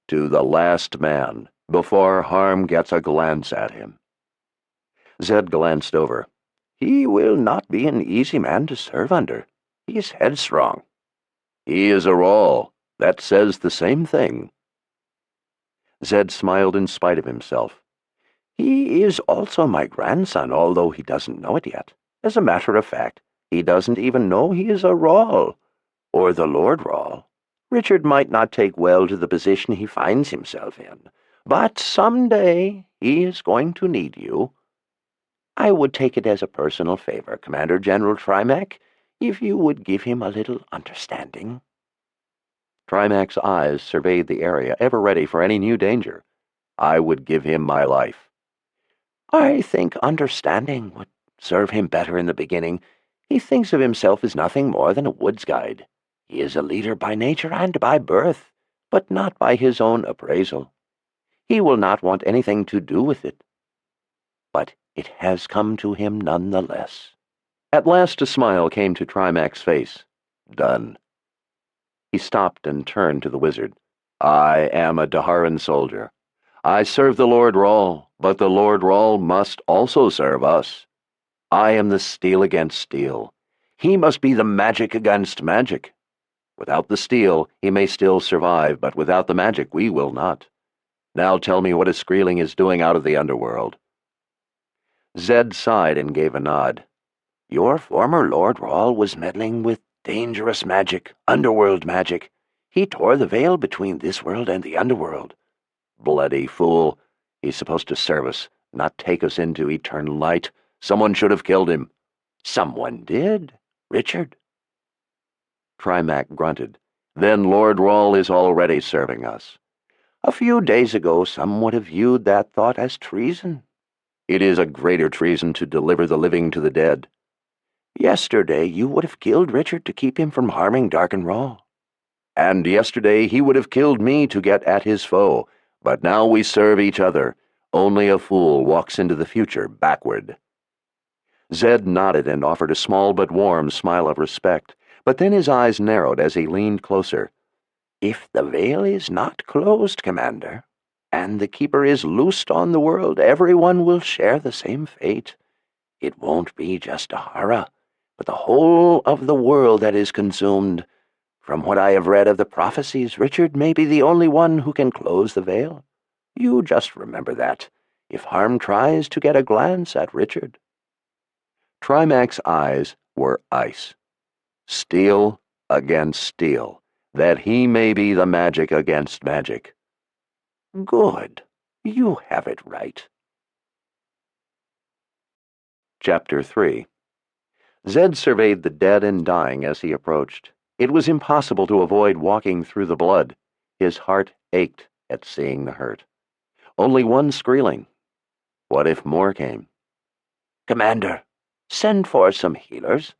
To the last man, before harm gets a glance at him. Zed glanced over. He will not be an easy man to serve under. He is headstrong. He is a Rahl. That says the same thing. Zed smiled in spite of himself. He is also my grandson, although he doesn't know it yet. As a matter of fact, he doesn't even know he is a Rahl, or the Lord Rahl. Richard might not take well to the position he finds himself in, but someday he is going to need you. I would take it as a personal favor, Commander General Trimac, if you would give him a little understanding. Trimac's eyes surveyed the area, ever ready for any new danger. I would give him my life. I think understanding would serve him better in the beginning. He thinks of himself as nothing more than a woods guide. He is a leader by nature and by birth, but not by his own appraisal. He will not want anything to do with it. But it has come to him nonetheless. At last a smile came to Trimac's face. Done. He stopped and turned to the wizard. I am a Daharan soldier. I serve the Lord Rahl, but the Lord Rahl must also serve us. I am the steel against steel. He must be the magic against magic. Without the steel, he may still survive, but without the magic, we will not. Now tell me what a Skreeling is doing out of the underworld. Zed sighed and gave a nod. Your former Lord Rahl was meddling with dangerous magic, underworld magic. He tore the veil between this world and the underworld. Bloody fool. He's supposed to serve us, not take us into eternal light. Someone should have killed him. Someone did. Richard. Trimac grunted. Then Lord Rahl is already serving us. A few days ago, some would have viewed that thought as treason. It is a greater treason to deliver the living to the dead. Yesterday, you would have killed Richard to keep him from harming Darkenrahl. And yesterday, he would have killed me to get at his foe. But now we serve each other. Only a fool walks into the future backward. Zed nodded and offered a small but warm smile of respect, but then his eyes narrowed as he leaned closer. If the veil is not closed, Commander, and the Keeper is loosed on the world, everyone will share the same fate. It won't be just Dahara, but the whole of the world that is consumed. From what I have read of the prophecies, Richard may be the only one who can close the veil. You just remember that, if harm tries to get a glance at Richard. Trimac's eyes were ice. Steel against steel, that he may be the magic against magic. Good. You have it right. Chapter 3. Zed surveyed the dead and dying as he approached. It was impossible to avoid walking through the blood. His heart ached at seeing the hurt. Only one Skreeling. What if more came? Commander, send for some healers.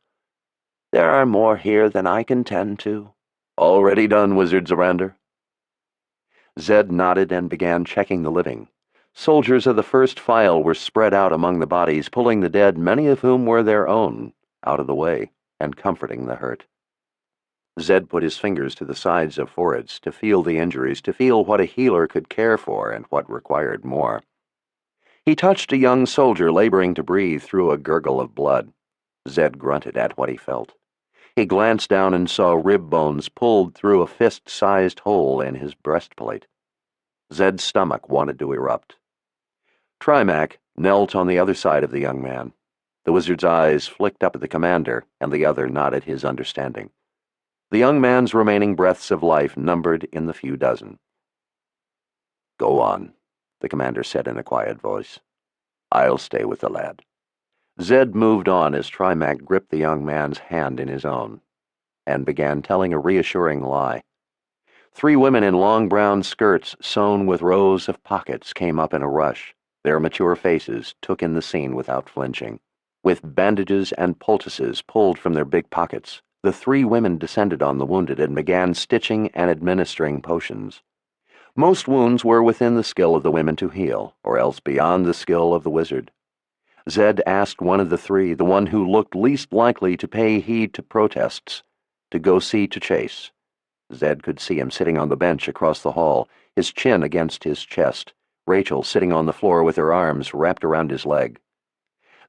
There are more here than I can tend to. Already done, Wizard Zorander. Zed nodded and began checking the living. Soldiers of the first file were spread out among the bodies, pulling the dead, many of whom were their own, out of the way, and comforting the hurt. Zed put his fingers to the sides of foreheads to feel the injuries, to feel what a healer could care for and what required more. He touched a young soldier laboring to breathe through a gurgle of blood. Zed grunted at what he felt. He glanced down and saw rib bones pulled through a fist-sized hole in his breastplate. Zed's stomach wanted to erupt. Trimac knelt on the other side of the young man. The wizard's eyes flicked up at the commander, and the other nodded his understanding. The young man's remaining breaths of life numbered in the few dozen. "Go on," the commander said in a quiet voice. "I'll stay with the lad." Zed moved on as Trimac gripped the young man's hand in his own and began telling a reassuring lie. 3 women in long brown skirts sewn with rows of pockets came up in a rush. Their mature faces took in the scene without flinching. With bandages and poultices pulled from their big pockets, the 3 women descended on the wounded and began stitching and administering potions. Most wounds were within the skill of the women to heal, or else beyond the skill of the wizard. Zed asked one of the 3, the one who looked least likely to pay heed to protests, to go see to Chase. Zed could see him sitting on the bench across the hall, his chin against his chest, Rachel sitting on the floor with her arms wrapped around his leg.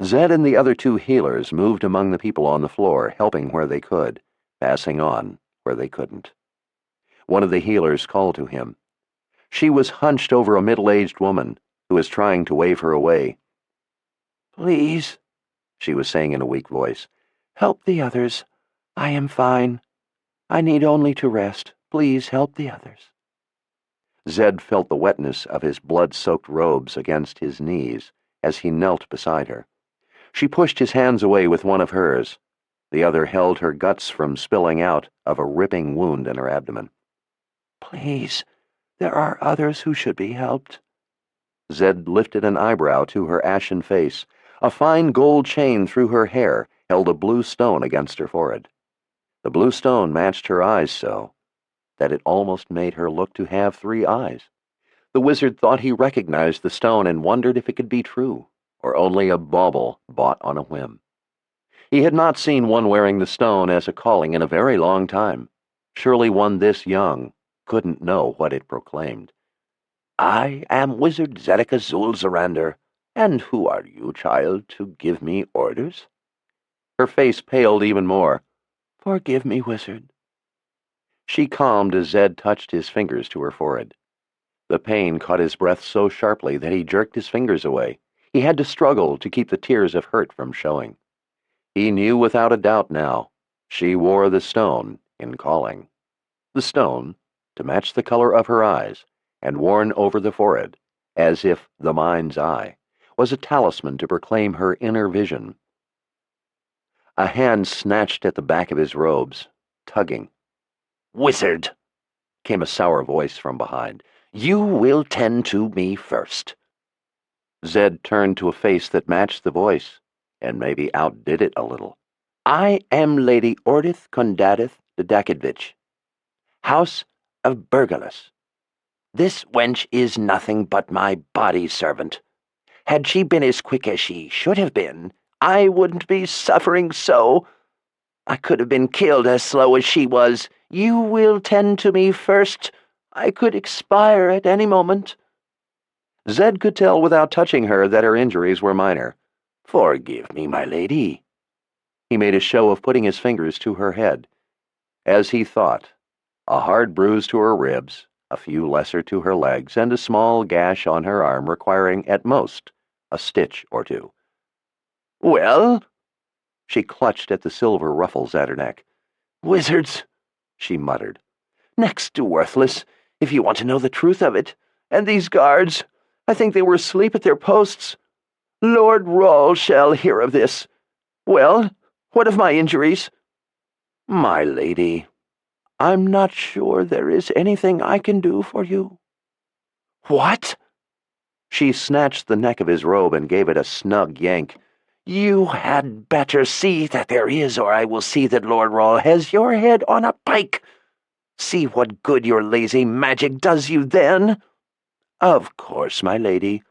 Zed and the other 2 healers moved among the people on the floor, helping where they could, passing on where they couldn't. One of the healers called to him. She was hunched over a middle-aged woman who was trying to wave her away. "Please," she was saying in a weak voice, "help the others. I am fine. I need only to rest. Please help the others." Zed felt the wetness of his blood-soaked robes against his knees as he knelt beside her. She pushed his hands away with one of hers. The other held her guts from spilling out of a ripping wound in her abdomen. "Please, there are others who should be helped." Zed lifted an eyebrow to her ashen face. A fine gold chain through her hair held a blue stone against her forehead. The blue stone matched her eyes so that it almost made her look to have 3 eyes. The wizard thought he recognized the stone and wondered if it could be true, or only a bauble bought on a whim. He had not seen one wearing the stone as a calling in a very long time. Surely one this young couldn't know what it proclaimed. "I am Wizard Zedekiah Zulzarander. And who are you, child, to give me orders?" Her face paled even more. "Forgive me, wizard." She calmed as Zed touched his fingers to her forehead. The pain caught his breath so sharply that he jerked his fingers away. He had to struggle to keep the tears of hurt from showing. He knew without a doubt now. She wore the stone in calling. The stone, to match the color of her eyes, and worn over the forehead, as if the mind's eye, was a talisman to proclaim her inner vision. A hand snatched at the back of his robes, tugging. "Wizard!" came a sour voice from behind. "You will tend to me first." Zed turned to a face that matched the voice, and maybe outdid it a little. "I am Lady Ordith Condatith de Dakidvich, House of Burgolus. This wench is nothing but my body servant. Had she been as quick as she should have been, I wouldn't be suffering so. I could have been killed as slow as she was. You will tend to me first. I could expire at any moment." Zed could tell without touching her that her injuries were minor. "Forgive me, my lady." He made a show of putting his fingers to her head. As he thought, a hard bruise to her ribs, a few lesser to her legs, and a small gash on her arm requiring, at most, a stitch or 2. "Well?" She clutched at the silver ruffles at her neck. "Wizards," she muttered. "Next to worthless, if you want to know the truth of it. And these guards, I think they were asleep at their posts. Lord Rawle shall hear of this. Well, what of my injuries?" "My lady, I'm not sure there is anything I can do for you." "What?" She snatched the neck of his robe and gave it a snug yank. "You had better see that there is, or I will see that Lord Rawle has your head on a pike. See what good your lazy magic does you then." "Of course, my lady.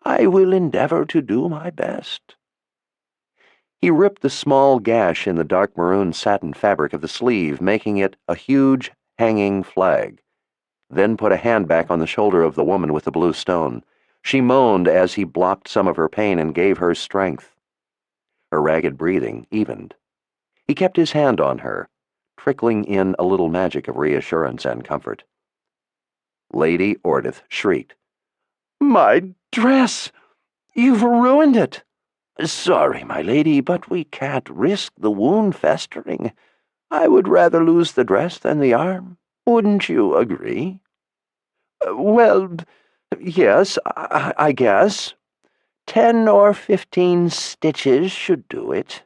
I will endeavor to do my best." He ripped the small gash in the dark maroon satin fabric of the sleeve, making it a huge, hanging flag, then put a hand back on the shoulder of the woman with the blue stone. She moaned as he blocked some of her pain and gave her strength. Her ragged breathing evened. He kept his hand on her, trickling in a little magic of reassurance and comfort. Lady Ordith shrieked. "My dress! You've ruined it!" "Sorry, my lady, but we can't risk the wound festering. I would rather lose the dress than the arm. Wouldn't you agree?" Well, yes, I guess. 10 or 15 stitches should do it,"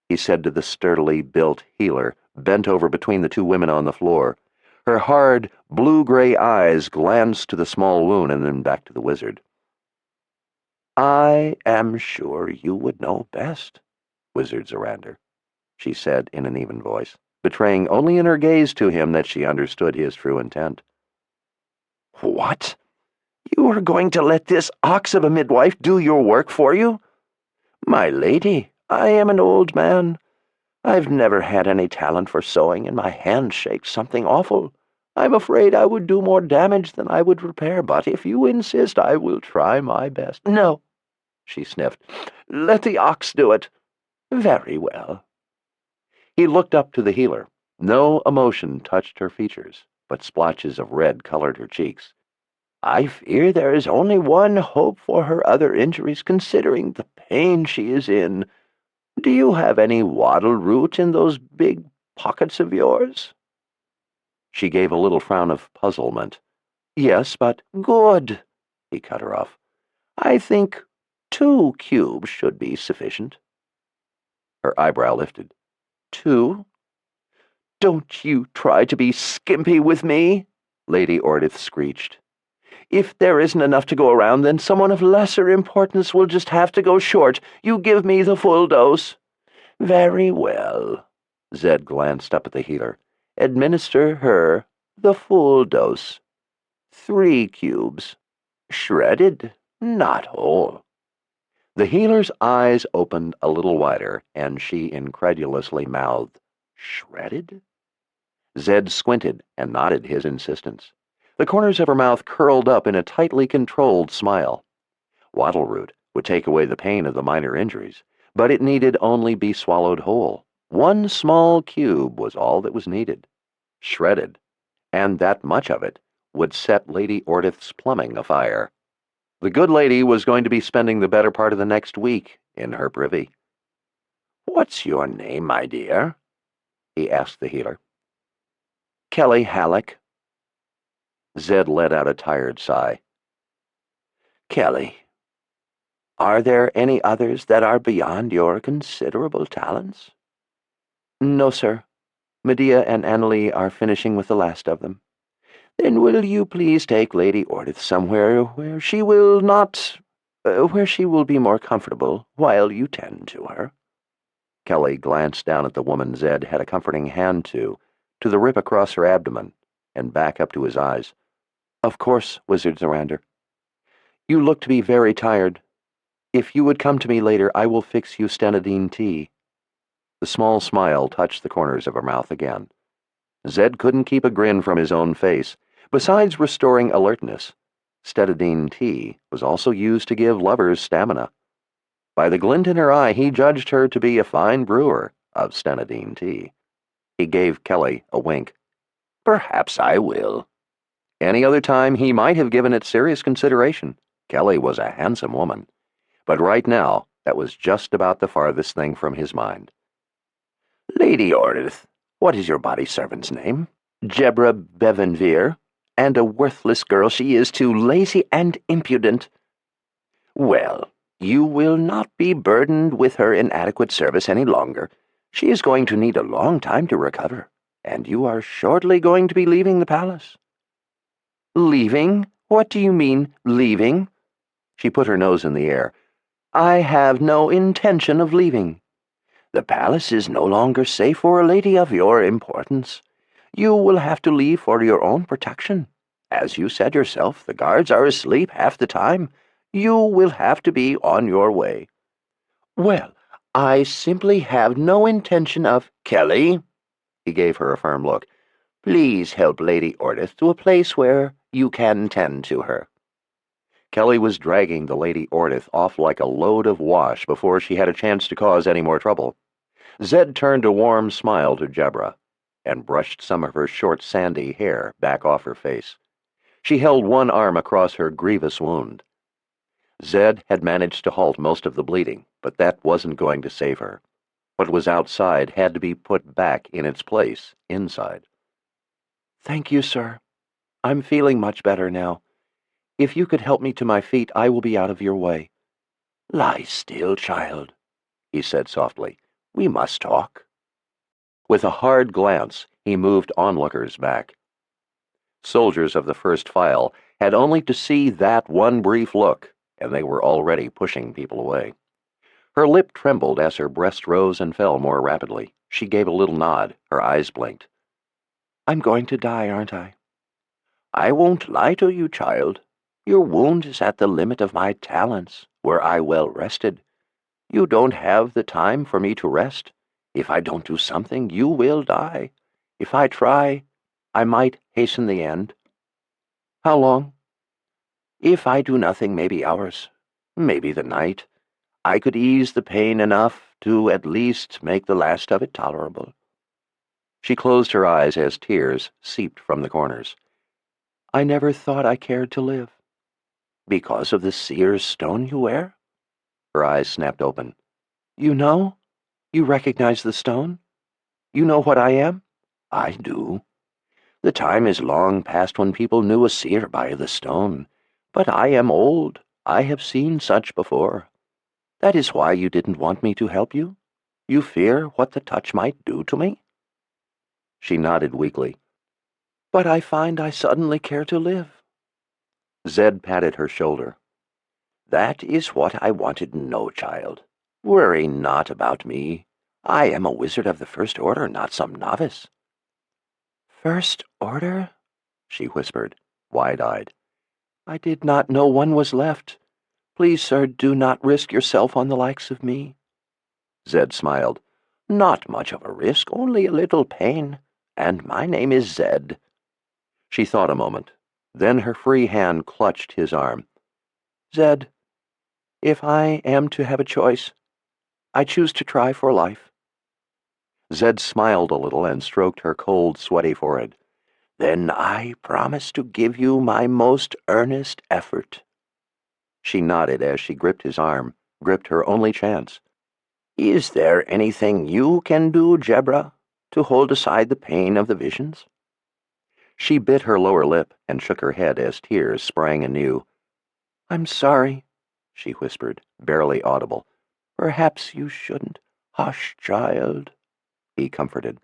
he said to the sturdily built healer, bent over between the two women on the floor. Her hard, blue-gray eyes glanced to the small wound and then back to the wizard. "I am sure you would know best, Wizard Zorander," she said in an even voice, betraying only in her gaze to him that she understood his true intent. "What? You are going to let this ox of a midwife do your work for you? My lady, I am an old man. I've never had any talent for sewing, and my hand shakes something awful. I'm afraid I would do more damage than I would repair, but if you insist, I will try my best." "No," she sniffed. "Let the ox do it." "Very well." He looked up to the healer. No emotion touched her features, but splotches of red colored her cheeks. "I fear there is only one hope for her other injuries, considering the pain she is in. Do you have any wattle root in those big pockets of yours?" She gave a little frown of puzzlement. "Yes, but—" "Good," he cut her off. "I think 2 cubes should be sufficient." Her eyebrow lifted. 2? "Don't you try to be skimpy with me," Lady Ordith screeched. "If there isn't enough to go around, then someone of lesser importance will just have to go short. You give me the full dose." "Very well." Zed glanced up at the healer. "Administer her the full dose. 3 cubes. Shredded, not whole." The healer's eyes opened a little wider, and she incredulously mouthed, "Shredded?" Zed squinted and nodded his insistence. The corners of her mouth curled up in a tightly controlled smile. Wattle root would take away the pain of the minor injuries, but it needed only be swallowed whole. 1 small cube was all that was needed. Shredded, and that much of it would set Lady Ordith's plumbing afire. The good lady was going to be spending the better part of the next week in her privy. "What's your name, my dear?" he asked the healer. "Kelly Halleck." Zed let out a tired sigh. "Kelly, are there any others that are beyond your considerable talents?" "No, sir. Medea and Annalie are finishing with the last of them." "Then will you please take Lady Ordith somewhere where she will be more comfortable while you tend to her?" Kelly glanced down at the woman Zed had a comforting hand to the rip across her abdomen, and back up to his eyes. "Of course, Wizard Zorander. You look to be very tired. If you would come to me later, I will fix you stenadine tea." The small smile touched the corners of her mouth again. Zed couldn't keep a grin from his own face. Besides restoring alertness, stenadine tea was also used to give lovers stamina. By the glint in her eye, he judged her to be a fine brewer of stenadine tea. He gave Kelly a wink. "Perhaps I will." Any other time, he might have given it serious consideration. Kelly was a handsome woman. But right now, that was just about the farthest thing from his mind. "Lady Ordith, what is your body servant's name?" "Jebra Bevanvere, and a worthless girl she is too, lazy and impudent." "Well, you will not be burdened with her inadequate service any longer. She is going to need a long time to recover, and you are shortly going to be leaving the palace." "Leaving? What do you mean, leaving?" She put her nose in the air. "I have no intention of leaving." "The palace is no longer safe for a lady of your importance. You will have to leave for your own protection. As you said yourself, the guards are asleep half the time. You will have to be on your way." "Well, I simply have no intention of—" "Kelly," he gave her a firm look, "please help Lady Ordith to a place where you can tend to her." Kelly was dragging the Lady Ordith off like a load of wash before she had a chance to cause any more trouble. Zed turned a warm smile to Jebra and brushed some of her short sandy hair back off her face. She held one arm across her grievous wound. Zed had managed to halt most of the bleeding, but that wasn't going to save her. What was outside had to be put back in its place, inside. "Thank you, sir. I'm feeling much better now. If you could help me to my feet, I will be out of your way." "Lie still, child," he said softly. "We must talk." With a hard glance, he moved onlookers back. Soldiers of the first file had only to see that one brief look, and they were already pushing people away. Her lip trembled as her breast rose and fell more rapidly. She gave a little nod. Her eyes blinked. "I'm going to die, aren't I?" "I won't lie to you, child. Your wound is at the limit of my talents, were I well rested. You don't have the time for me to rest. If I don't do something, you will die. If I try, I might hasten the end." "How long?" "If I do nothing, maybe hours, maybe the night. I could ease the pain enough to at least make the last of it tolerable." She closed her eyes as tears seeped from the corners. "I never thought I cared to live." "Because of the seer's stone you wear?" Her eyes snapped open. "You know? You recognize the stone? You know what I am?" "I do. The time is long past when people knew a seer by the stone. But I am old. I have seen such before. That is why you didn't want me to help you? You fear what the touch might do to me?" She nodded weakly. "But I find I suddenly care to live." Zed patted her shoulder. "That is what I wanted to know, child. Worry not about me. I am a wizard of the First Order, not some novice." "First Order?" she whispered, wide-eyed. "I did not know one was left. Please, sir, do not risk yourself on the likes of me." Zed smiled. "Not much of a risk, only a little pain. And my name is Zed." She thought a moment. Then her free hand clutched his arm. "Zed, if I am to have a choice, I choose to try for life." Zed smiled a little and stroked her cold, sweaty forehead. "Then I promise to give you my most earnest effort." She nodded as she gripped his arm, gripped her only chance. "Is there anything you can do, Jebra, to hold aside the pain of the visions?" She bit her lower lip and shook her head as tears sprang anew. "I'm sorry," she whispered, barely audible. "Perhaps you shouldn't." "Hush, child," he comforted.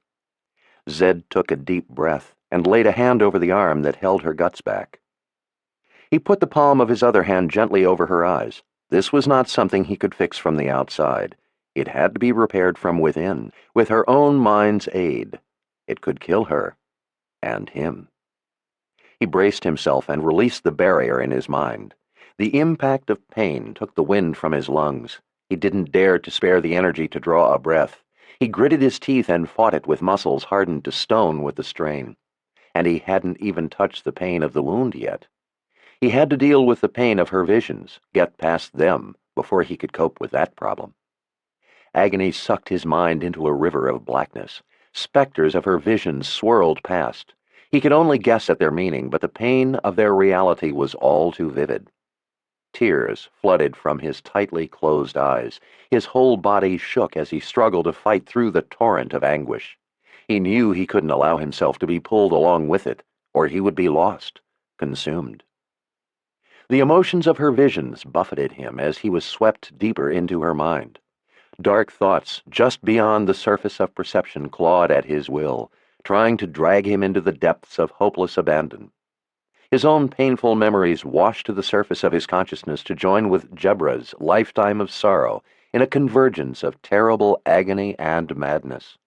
Zed took a deep breath and laid a hand over the arm that held her guts back. He put the palm of his other hand gently over her eyes. This was not something he could fix from the outside. It had to be repaired from within, with her own mind's aid. It could kill her, and him. He braced himself and released the barrier in his mind. The impact of pain took the wind from his lungs. He didn't dare to spare the energy to draw a breath. He gritted his teeth and fought it with muscles hardened to stone with the strain. And he hadn't even touched the pain of the wound yet. He had to deal with the pain of her visions, get past them, before he could cope with that problem. Agony sucked his mind into a river of blackness. Specters of her visions swirled past. He could only guess at their meaning, but the pain of their reality was all too vivid. Tears flooded from his tightly closed eyes. His whole body shook as he struggled to fight through the torrent of anguish. He knew he couldn't allow himself to be pulled along with it, or he would be lost, consumed. The emotions of her visions buffeted him as he was swept deeper into her mind. Dark thoughts just beyond the surface of perception clawed at his will, trying to drag him into the depths of hopeless abandon. His own painful memories washed to the surface of his consciousness to join with Jebra's lifetime of sorrow in a convergence of terrible agony and madness.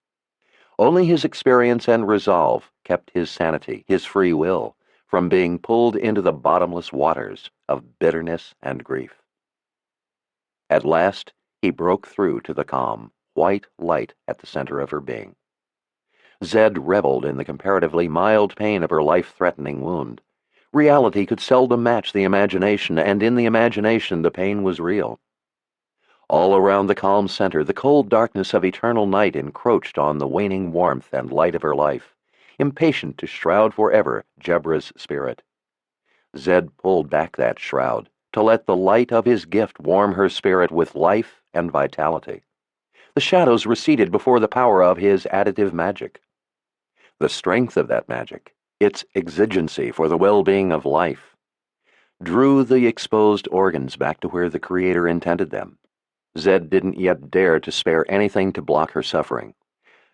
Only his experience and resolve kept his sanity, his free will, from being pulled into the bottomless waters of bitterness and grief. At last, he broke through to the calm, white light at the center of her being. Zed reveled in the comparatively mild pain of her life-threatening wound. Reality could seldom match the imagination, and in the imagination the pain was real. All around the calm center, the cold darkness of eternal night encroached on the waning warmth and light of her life, impatient to shroud forever Jebra's spirit. Zed pulled back that shroud to let the light of his gift warm her spirit with life and vitality. The shadows receded before the power of his additive magic. The strength of that magic, its exigency for the well-being of life, drew the exposed organs back to where the Creator intended them. Zed didn't yet dare to spare anything to block her suffering.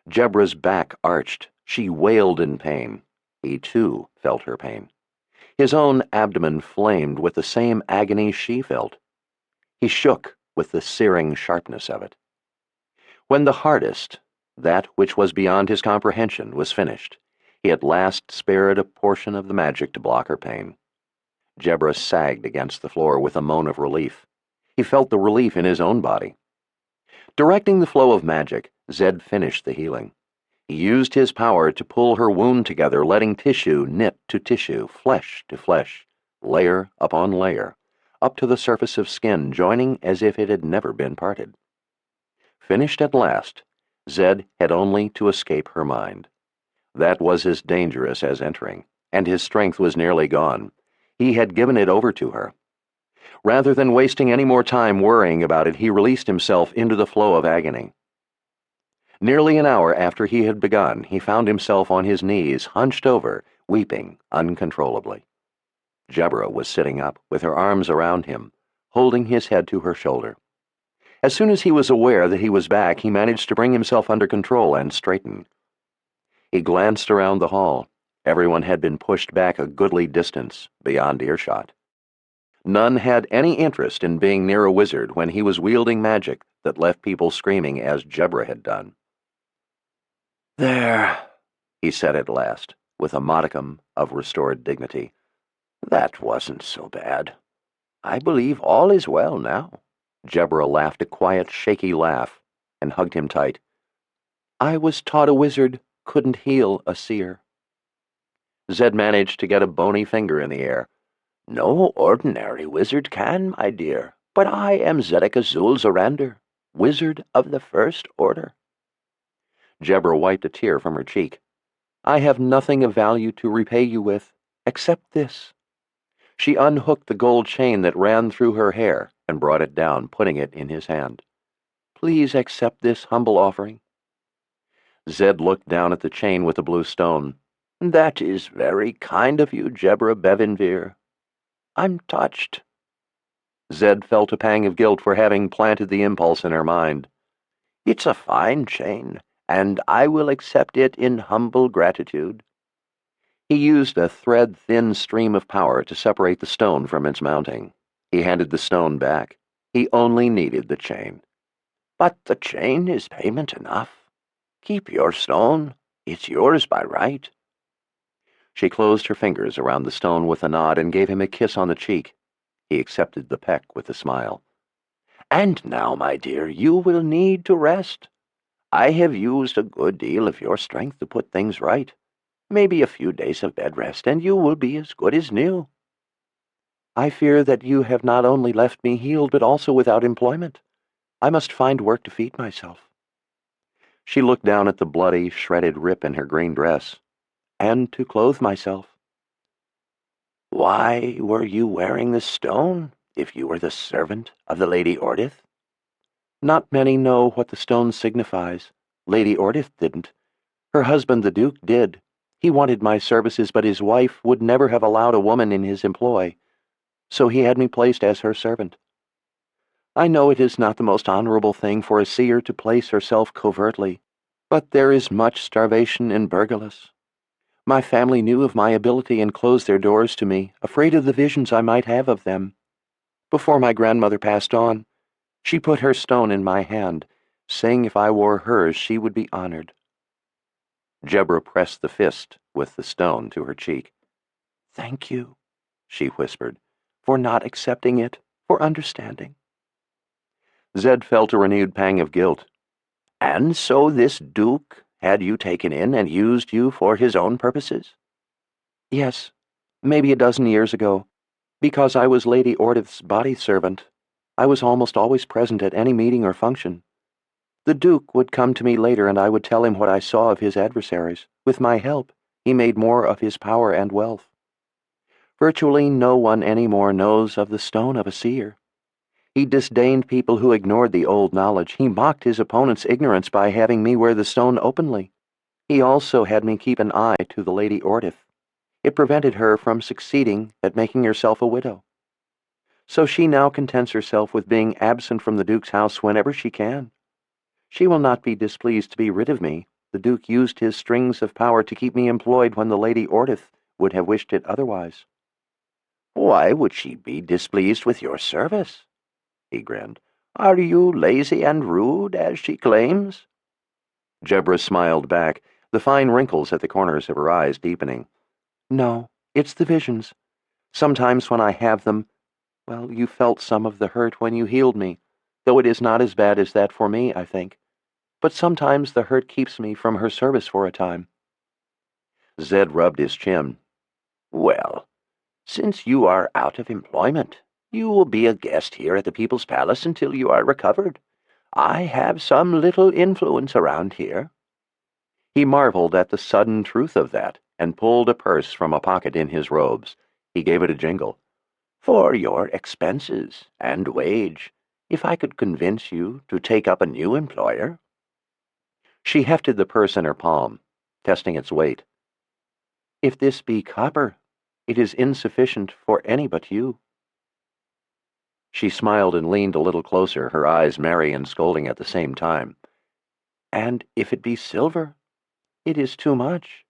Jebra's back arched. She wailed in pain. He, too, felt her pain. His own abdomen flamed with the same agony she felt. He shook with the searing sharpness of it. When the hardest, that which was beyond his comprehension, was finished, he at last spared a portion of the magic to block her pain. Jebra sagged against the floor with a moan of relief. He felt the relief in his own body. Directing the flow of magic, Zed finished the healing. He used his power to pull her wound together, letting tissue knit to tissue, flesh to flesh, layer upon layer, up to the surface of skin, joining as if it had never been parted. Finished at last, Zed had only to escape her mind. That was as dangerous as entering, and his strength was nearly gone. He had given it over to her. Rather than wasting any more time worrying about it, he released himself into the flow of agony. Nearly an hour after he had begun, he found himself on his knees, hunched over, weeping uncontrollably. Jebra was sitting up, with her arms around him, holding his head to her shoulder. As soon as he was aware that he was back, he managed to bring himself under control and straighten. He glanced around the hall. Everyone had been pushed back a goodly distance, beyond earshot. None had any interest in being near a wizard when he was wielding magic that left people screaming as Jebra had done. "There," he said at last, with a modicum of restored dignity. "That wasn't so bad. I believe all is well now." Jebra laughed a quiet, shaky laugh and hugged him tight. "I was taught a wizard couldn't heal a seer." Zed managed to get a bony finger in the air. "No ordinary wizard can, my dear, but I am Zedek Azul Zorander, wizard of the First Order." Jebra wiped a tear from her cheek. "I have nothing of value to repay you with, except this." She unhooked the gold chain that ran through her hair and brought it down, putting it in his hand. "Please accept this humble offering." Zed looked down at the chain with the blue stone. "That is very kind of you, Jebra Bevinvir. I'm touched." Zed felt a pang of guilt for having planted the impulse in her mind. "It's a fine chain, and I will accept it in humble gratitude." He used a thread-thin stream of power to separate the stone from its mounting. He handed the stone back. He only needed the chain. "But the chain is payment enough. Keep your stone. It's yours by right." She closed her fingers around the stone with a nod and gave him a kiss on the cheek. He accepted the peck with a smile. "And now, my dear, you will need to rest. I have used a good deal of your strength to put things right. Maybe a few days of bed rest, and you will be as good as new." "I fear that you have not only left me healed, but also without employment. I must find work to feed myself." She looked down at the bloody, shredded rip in her green dress. "And to clothe myself." "Why were you wearing the stone, if you were the servant of the Lady Ordith?" "Not many know what the stone signifies. Lady Ordith didn't. Her husband, the Duke, did. He wanted my services, but his wife would never have allowed a woman in his employ, so he had me placed as her servant. I know it is not the most honorable thing for a seer to place herself covertly, but there is much starvation in Bergolas. My family knew of my ability and closed their doors to me, afraid of the visions I might have of them. Before my grandmother passed on, she put her stone in my hand, saying if I wore hers she would be honored." Jebra pressed the fist with the stone to her cheek. "Thank you," she whispered, "for not accepting it, for understanding." Zed felt a renewed pang of guilt. "And so this Duke had you taken in and used you for his own purposes?" "Yes, maybe a dozen years ago, because I was Lady Ordith's body servant. I was almost always present at any meeting or function. The Duke would come to me later and I would tell him what I saw of his adversaries. With my help, he made more of his power and wealth. Virtually no one anymore knows of the stone of a seer. He disdained people who ignored the old knowledge. He mocked his opponent's ignorance by having me wear the stone openly. He also had me keep an eye to the Lady Ordith. It prevented her from succeeding at making herself a widow. So she now contents herself with being absent from the Duke's house whenever she can. She will not be displeased to be rid of me. The Duke used his strings of power to keep me employed when the Lady Ordith would have wished it otherwise. Why would she be displeased with your service? He grinned. Are you lazy and rude, as she claims? Jebra smiled back, the fine wrinkles at the corners of her eyes deepening. No, it's the visions. Sometimes when I have them, well, you felt some of the hurt when you healed me, though it is not as bad as that for me, I think. But sometimes the hurt keeps me from her service for a time. Zed rubbed his chin. Well, since you are out of employment, you will be a guest here at the People's Palace until you are recovered. I have some little influence around here. He marveled at the sudden truth of that, and pulled a purse from a pocket in his robes. He gave it a jingle. For your expenses and wage, if I could convince you to take up a new employer. She hefted the purse in her palm, testing its weight. If this be copper, it is insufficient for any but you. She smiled and leaned a little closer, her eyes merry and scolding at the same time. And if it be silver, it is too much.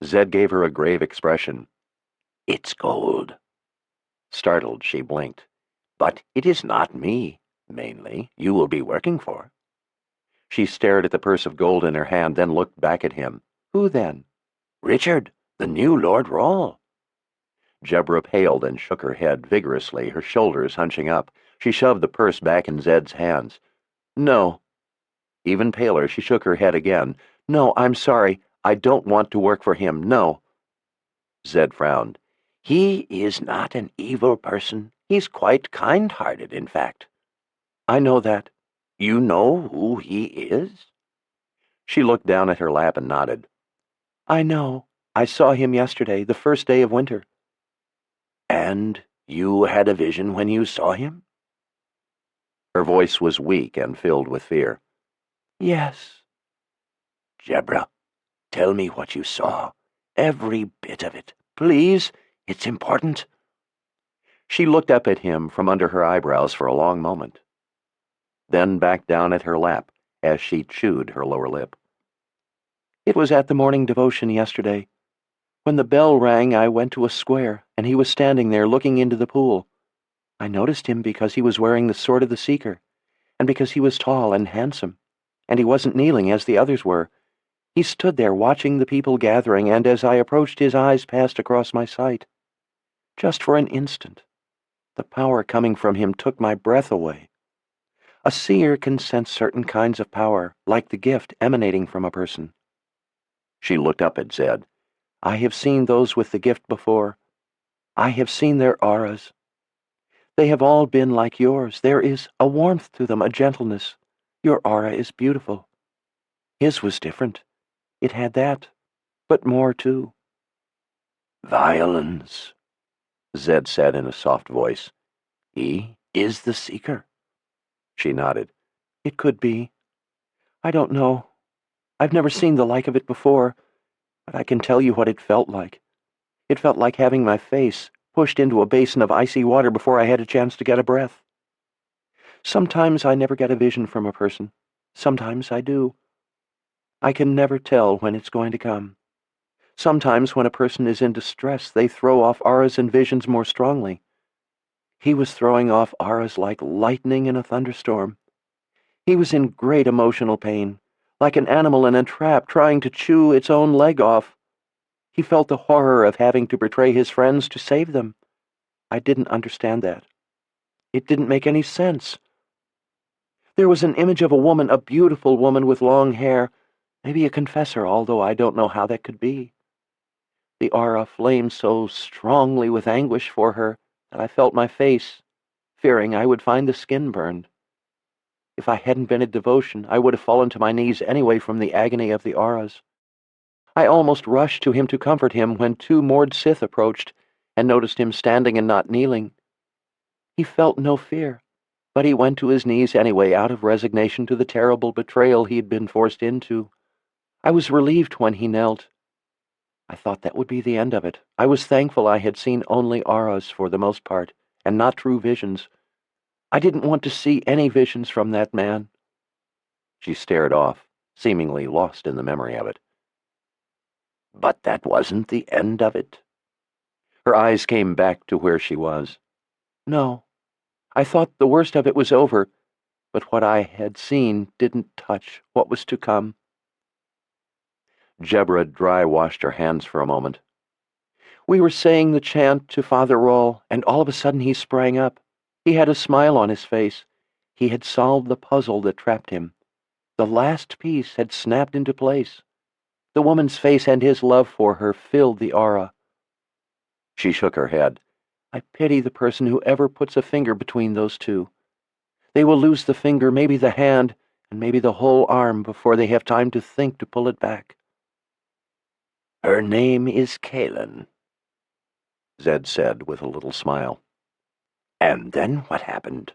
Zed gave her a grave expression. It's gold. Startled, she blinked. But it is not me, mainly, you will be working for. She stared at the purse of gold in her hand, then looked back at him. Who then? Richard, the new Lord Rawle. Jebra paled and shook her head vigorously, her shoulders hunching up. She shoved the purse back in Zed's hands. No. Even paler, she shook her head again. No, I'm sorry. I don't want to work for him, no. Zed frowned. He is not an evil person. He's quite kind-hearted, in fact. I know that. You know who he is? She looked down at her lap and nodded. I know. I saw him yesterday, the first day of winter. And you had a vision when you saw him? Her voice was weak and filled with fear. Yes. Jebra, tell me what you saw. Every bit of it. Please, it's important. She looked up at him from under her eyebrows for a long moment, then back down at her lap as she chewed her lower lip. It was at the morning devotion yesterday. When the bell rang, I went to a square, and he was standing there looking into the pool. I noticed him because he was wearing the sword of the Seeker, and because he was tall and handsome, and he wasn't kneeling as the others were. He stood there watching the people gathering, and as I approached, his eyes passed across my sight. Just for an instant, the power coming from him took my breath away. A seer can sense certain kinds of power, like the gift emanating from a person. She looked up at Zed. I have seen those with the gift before. I have seen their auras. They have all been like yours. There is a warmth to them, a gentleness. Your aura is beautiful. His was different. It had that, but more too. Violence, Zed said in a soft voice. He is the Seeker. She nodded. It could be. I don't know. I've never seen the like of it before, but I can tell you what it felt like. It felt like having my face pushed into a basin of icy water before I had a chance to get a breath. Sometimes I never get a vision from a person. Sometimes I do. I can never tell when it's going to come. Sometimes when a person is in distress, they throw off auras and visions more strongly. He was throwing off auras like lightning in a thunderstorm. He was in great emotional pain, like an animal in a trap trying to chew its own leg off. He felt the horror of having to betray his friends to save them. I didn't understand that. It didn't make any sense. There was an image of a woman, a beautiful woman with long hair, maybe a confessor, although I don't know how that could be. The aura flamed so strongly with anguish for her that I felt my face fearing I would find the skin burned. If I hadn't been at devotion, I would have fallen to my knees anyway from the agony of the auras. I almost rushed to him to comfort him when two moored Sith approached and noticed him standing and not kneeling. He felt no fear, but he went to his knees anyway out of resignation to the terrible betrayal he had been forced into. I was relieved when he knelt. I thought that would be the end of it. I was thankful I had seen only auras for the most part, and not true visions. I didn't want to see any visions from that man. She stared off, seemingly lost in the memory of it. But that wasn't the end of it. Her eyes came back to where she was. No, I thought the worst of it was over, but what I had seen didn't touch what was to come. Jebra dry-washed her hands for a moment. We were saying the chant to Father Roll, and all of a sudden he sprang up. He had a smile on his face. He had solved the puzzle that trapped him. The last piece had snapped into place. The woman's face and his love for her filled the aura. She shook her head. I pity the person who ever puts a finger between those two. They will lose the finger, maybe the hand, and maybe the whole arm before they have time to think to pull it back. Her name is Kaelin, Zed said with a little smile. And then what happened?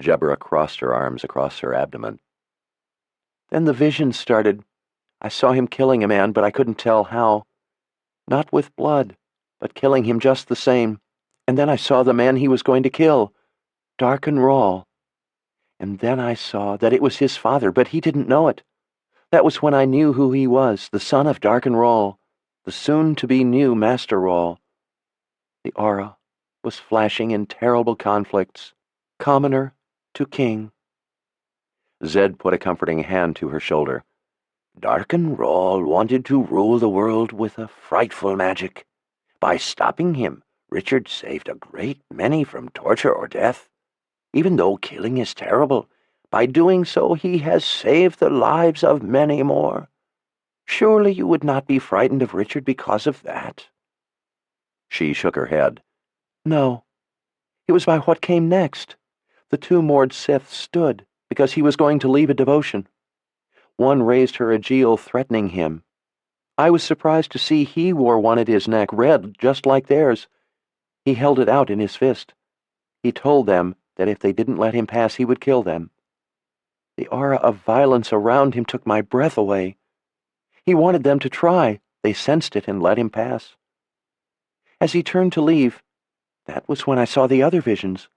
Jebra crossed her arms across her abdomen. Then the vision started. I saw him killing a man, but I couldn't tell how. Not with blood, but killing him just the same. And then I saw the man he was going to kill, Darken Rawl. And then I saw that it was his father, but he didn't know it. That was when I knew who he was, the son of Darken Rawl, the soon-to-be new Master Rawl. The aura was flashing in terrible conflicts, commoner to king. Zed put a comforting hand to her shoulder. Darken Rawl wanted to rule the world with a frightful magic. By stopping him, Richard saved a great many from torture or death. Even though killing is terrible, by doing so he has saved the lives of many more. Surely you would not be frightened of Richard because of that? She shook her head. No. It was by what came next. The two moored Siths stood, because he was going to leave a devotion. One raised her aegil threatening him. I was surprised to see he wore one at his neck, red, just like theirs. He held it out in his fist. He told them that if they didn't let him pass, he would kill them. The aura of violence around him took my breath away. He wanted them to try. They sensed it and let him pass. As he turned to leave, that was when I saw the other visions.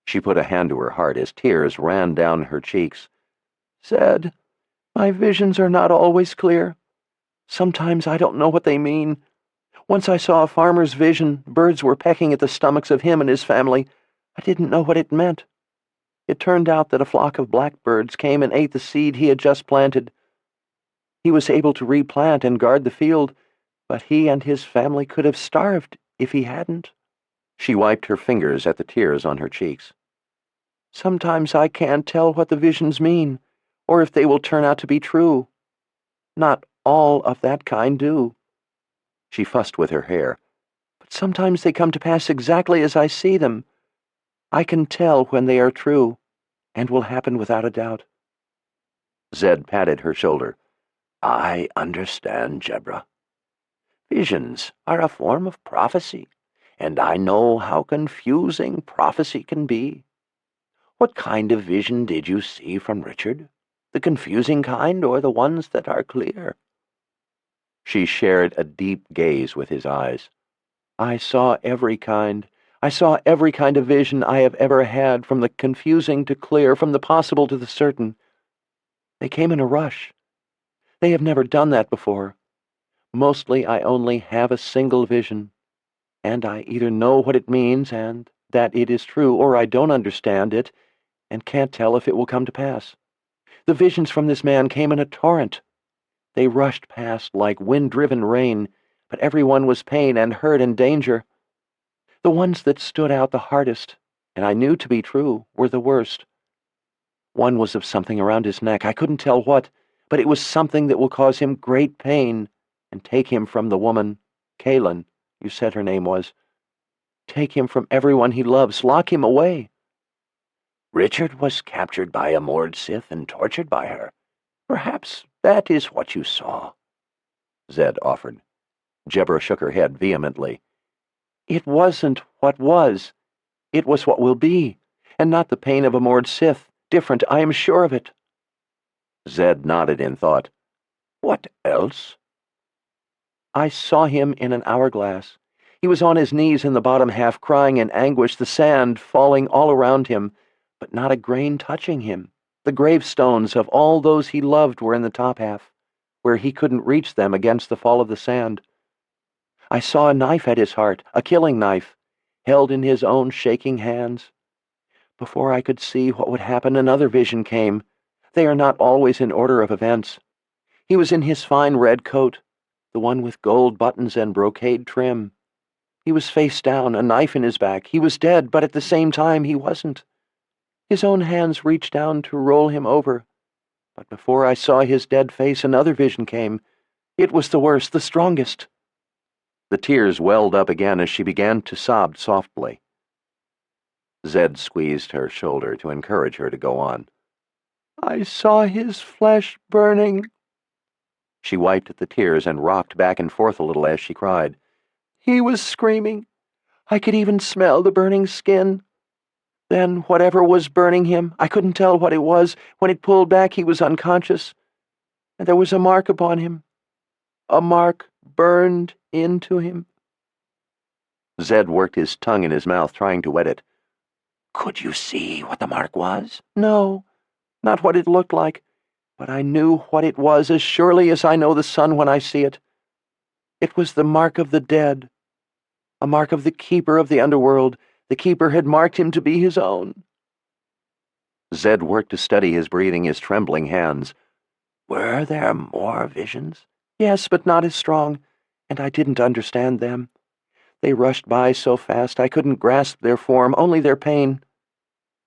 She put a hand to her heart as tears ran down her cheeks. Said, my visions are not always clear. Sometimes I don't know what they mean. Once I saw a farmer's vision. Birds were pecking at the stomachs of him and his family. I didn't know what it meant. It turned out that a flock of blackbirds came and ate the seed he had just planted. He was able to replant and guard the field, but he and his family could have starved if he hadn't. She wiped her fingers at the tears on her cheeks. Sometimes I can't tell what the visions mean, or if they will turn out to be true. Not all of that kind do. She fussed with her hair. But sometimes they come to pass exactly as I see them. I can tell when they are true, and will happen without a doubt. Zed patted her shoulder. I understand, Jebra. Visions are a form of prophecy, and I know how confusing prophecy can be. What kind of vision did you see from Richard? The confusing kind or the ones that are clear? She shared a deep gaze with his eyes. I saw every kind. I saw every kind of vision I have ever had, from the confusing to clear, from the possible to the certain. They came in a rush. They have never done that before. Mostly I only have a single vision, and I either know what it means and that it is true, or I don't understand it and can't tell if it will come to pass. The visions from this man came in a torrent. They rushed past like wind-driven rain, but everyone was pain and hurt and danger. The ones that stood out the hardest, and I knew to be true, were the worst. One was of something around his neck. I couldn't tell what, but it was something that will cause him great pain and take him from the woman, Kaelin, you said her name was. Take him from everyone he loves. Lock him away. Richard was captured by a Mord Sith and tortured by her. Perhaps that is what you saw, Zed offered. Jebra shook her head vehemently. It wasn't what was. It was what will be, and not the pain of a Mord Sith. Different, I am sure of it. Zed nodded in thought. What else? I saw him in an hourglass. He was on his knees in the bottom half, crying in anguish, the sand falling all around him, but not a grain touching him. The gravestones of all those he loved were in the top half, where he couldn't reach them against the fall of the sand. I saw a knife at his heart, a killing knife, held in his own shaking hands. Before I could see what would happen, another vision came. They are not always in order of events. He was in his fine red coat, the one with gold buttons and brocade trim. He was face down, a knife in his back. He was dead, but at the same time he wasn't. His own hands reached down to roll him over. But before I saw his dead face, another vision came. It was the worst, the strongest. The tears welled up again as she began to sob softly. Zed squeezed her shoulder to encourage her to go on. I saw his flesh burning. She wiped at the tears and rocked back and forth a little as she cried. He was screaming. I could even smell the burning skin. Then whatever was burning him, I couldn't tell what it was. When it pulled back, he was unconscious. And there was a mark upon him. A mark burned into him. Zed worked his tongue in his mouth, trying to wet it. Could you see what the mark was? No, not what it looked like, but I knew what it was as surely as I know the sun when I see it. It was the mark of the dead, a mark of the keeper of the underworld. The keeper had marked him to be his own. Zed worked to steady his breathing, his trembling hands. Were there more visions? Yes, but not as strong, and I didn't understand them. They rushed by so fast I couldn't grasp their form, only their pain.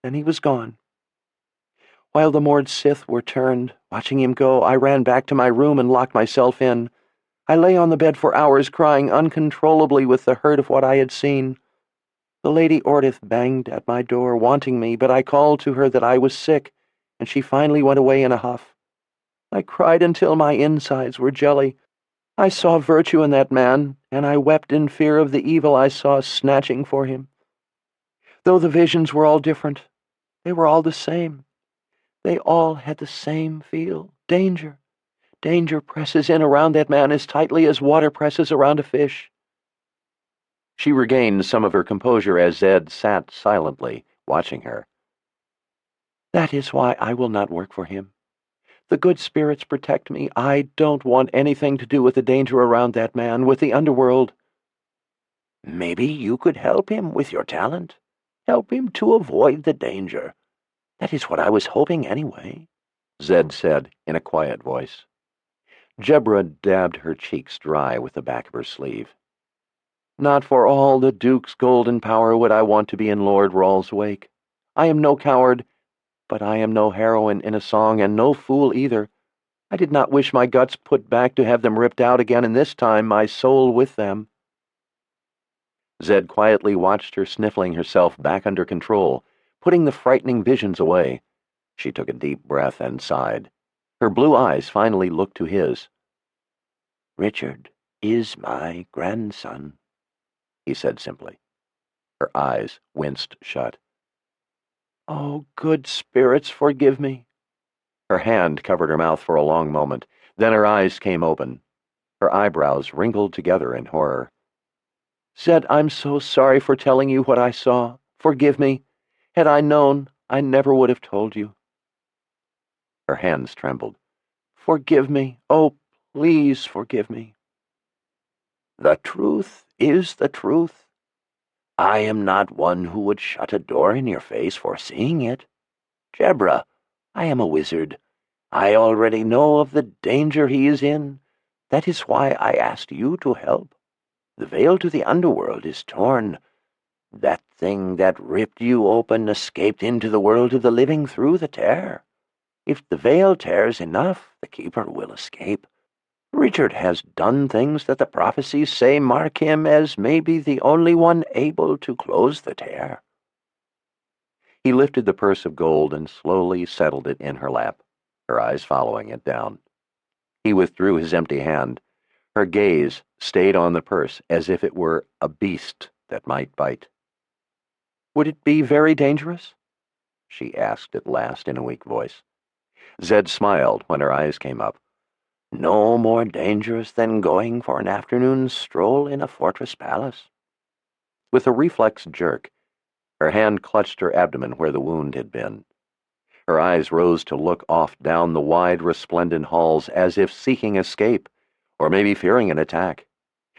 Then he was gone. While the Mord Sith were turned, watching him go, I ran back to my room and locked myself in. I lay on the bed for hours, crying uncontrollably with the hurt of what I had seen. The Lady Ordith banged at my door, wanting me, but I called to her that I was sick, and she finally went away in a huff. I cried until my insides were jelly. I saw virtue in that man, and I wept in fear of the evil I saw snatching for him. Though the visions were all different, they were all the same. They all had the same feel, danger. Danger presses in around that man as tightly as water presses around a fish. She regained some of her composure as Zed sat silently, watching her. That is why I will not work for him. The good spirits protect me. I don't want anything to do with the danger around that man, with the underworld. Maybe you could help him with your talent. Help him to avoid the danger. That is what I was hoping anyway, Zed said in a quiet voice. Jebra dabbed her cheeks dry with the back of her sleeve. Not for all the Duke's golden power would I want to be in Lord Rawl's wake. I am no coward, but I am no heroine in a song, and no fool either. I did not wish my guts put back to have them ripped out again, and this time my soul with them. Zed quietly watched her sniffling herself back under control, putting the frightening visions away. She took a deep breath and sighed. Her blue eyes finally looked to his. Richard is my grandson, he said simply. Her eyes winced shut. Oh, good spirits, forgive me. Her hand covered her mouth for a long moment. Then her eyes came open. Her eyebrows wrinkled together in horror. Zed, I'm so sorry for telling you what I saw. Forgive me. Had I known, I never would have told you. Her hands trembled. Forgive me. Oh, please forgive me. The truth is the truth. I am not one who would shut a door in your face for seeing it. Jebra, I am a wizard. I already know of the danger he is in. That is why I asked you to help. The veil to the underworld is torn. That thing that ripped you open escaped into the world of the living through the tear. If the veil tears enough, the keeper will escape. Richard has done things that the prophecies say mark him as maybe the only one able to close the tear." He lifted the purse of gold and slowly settled it in her lap, her eyes following it down. He withdrew his empty hand. Her gaze stayed on the purse as if it were a beast that might bite. "Would it be very dangerous?" she asked at last in a weak voice. Zed smiled when her eyes came up. "No more dangerous than going for an afternoon stroll in a fortress palace." With a reflex jerk, her hand clutched her abdomen where the wound had been. Her eyes rose to look off down the wide, resplendent halls as if seeking escape, or maybe fearing an attack.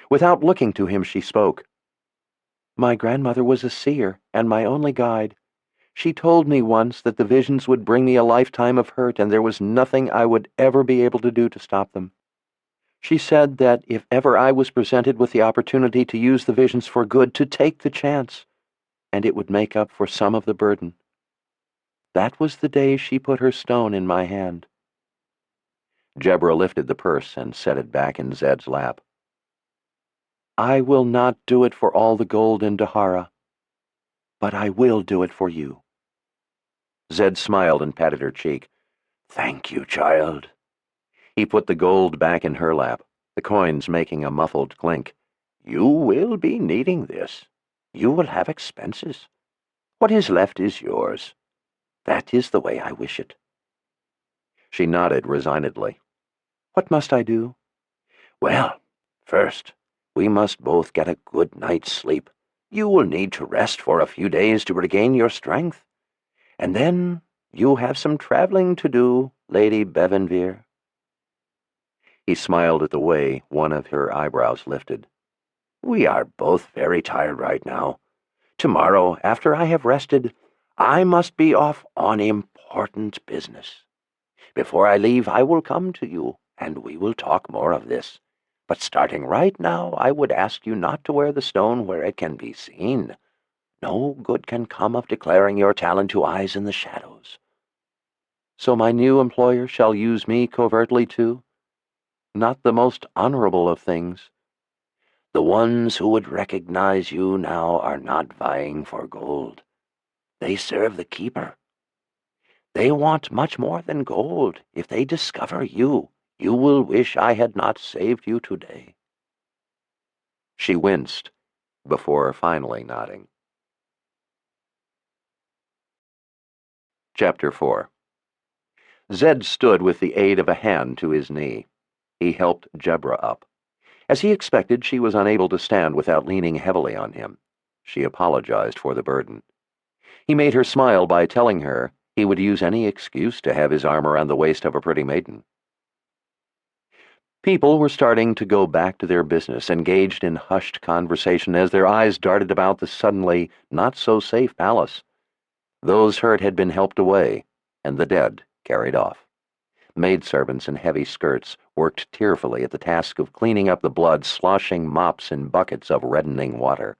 Without looking to him, she spoke. "My grandmother was a seer and my only guide. She told me once that the visions would bring me a lifetime of hurt and there was nothing I would ever be able to do to stop them. She said that if ever I was presented with the opportunity to use the visions for good, to take the chance, and it would make up for some of the burden. That was the day she put her stone in my hand." Jebra lifted the purse and set it back in Zed's lap. "I will not do it for all the gold in Dahara, but I will do it for you." Zed smiled and patted her cheek. "Thank you, child." He put the gold back in her lap, the coins making a muffled clink. "You will be needing this. You will have expenses. What is left is yours. That is the way I wish it." She nodded resignedly. "What must I do?" "Well, first, we must both get a good night's sleep. You will need to rest for a few days to regain your strength. And then you have some traveling to do, Lady Bevanvere." He smiled at the way one of her eyebrows lifted. "We are both very tired right now. Tomorrow, after I have rested, I must be off on important business. Before I leave, I will come to you, and we will talk more of this. But starting right now, I would ask you not to wear the stone where it can be seen. No good can come of declaring your talent to eyes in the shadows." "So my new employer shall use me covertly too? Not the most honorable of things." "The ones who would recognize you now are not vying for gold. They serve the keeper. They want much more than gold. If they discover you, you will wish I had not saved you today." She winced, before finally nodding. Chapter 4. Zed stood with the aid of a hand to his knee. He helped Jebra up. As he expected, she was unable to stand without leaning heavily on him. She apologized for the burden. He made her smile by telling her he would use any excuse to have his arm around the waist of a pretty maiden. People were starting to go back to their business, engaged in hushed conversation as their eyes darted about the suddenly not-so-safe palace. Those hurt had been helped away, and the dead carried off. Maidservants in heavy skirts worked tearfully at the task of cleaning up the blood, sloshing mops in buckets of reddening water.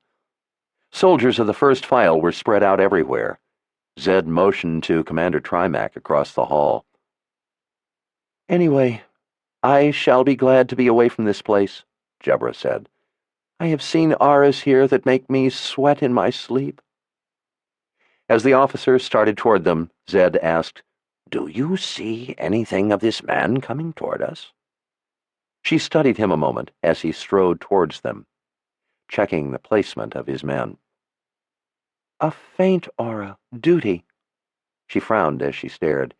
Soldiers of the first file were spread out everywhere. Zed motioned to Commander Trimac across the hall. "Anyway, I shall be glad to be away from this place," Jebra said. "I have seen auras here that make me sweat in my sleep." As the officers started toward them, Zed asked, "Do you see anything of this man coming toward us?" She studied him a moment as he strode towards them, checking the placement of his men. "A faint aura, duty." She frowned as she stared.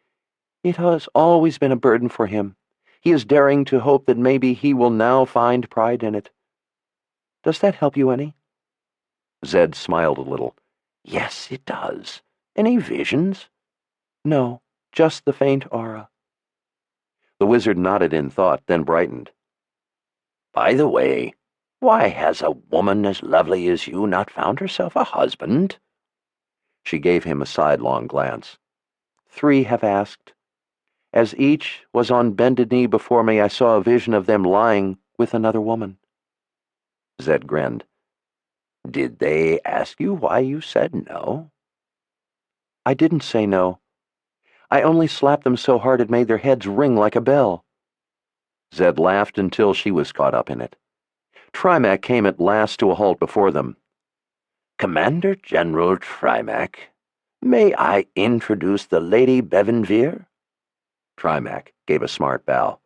"It has always been a burden for him. He is daring to hope that maybe he will now find pride in it. Does that help you any?" Zed smiled a little. "Yes, it does. Any visions?" "No, just the faint aura." The wizard nodded in thought, then brightened. "By the way, why has a woman as lovely as you not found herself a husband?" She gave him a sidelong glance. "3 have asked. As each was on bended knee before me, I saw a vision of them lying with another woman." Zed grinned. "Did they ask you why you said no?" "I didn't say no. I only slapped them so hard it made their heads ring like a bell." Zed laughed until she was caught up in it. Trimac came at last to a halt before them. Commander General Trimac, may I introduce the Lady Bevanvere? Trimac gave a smart bow.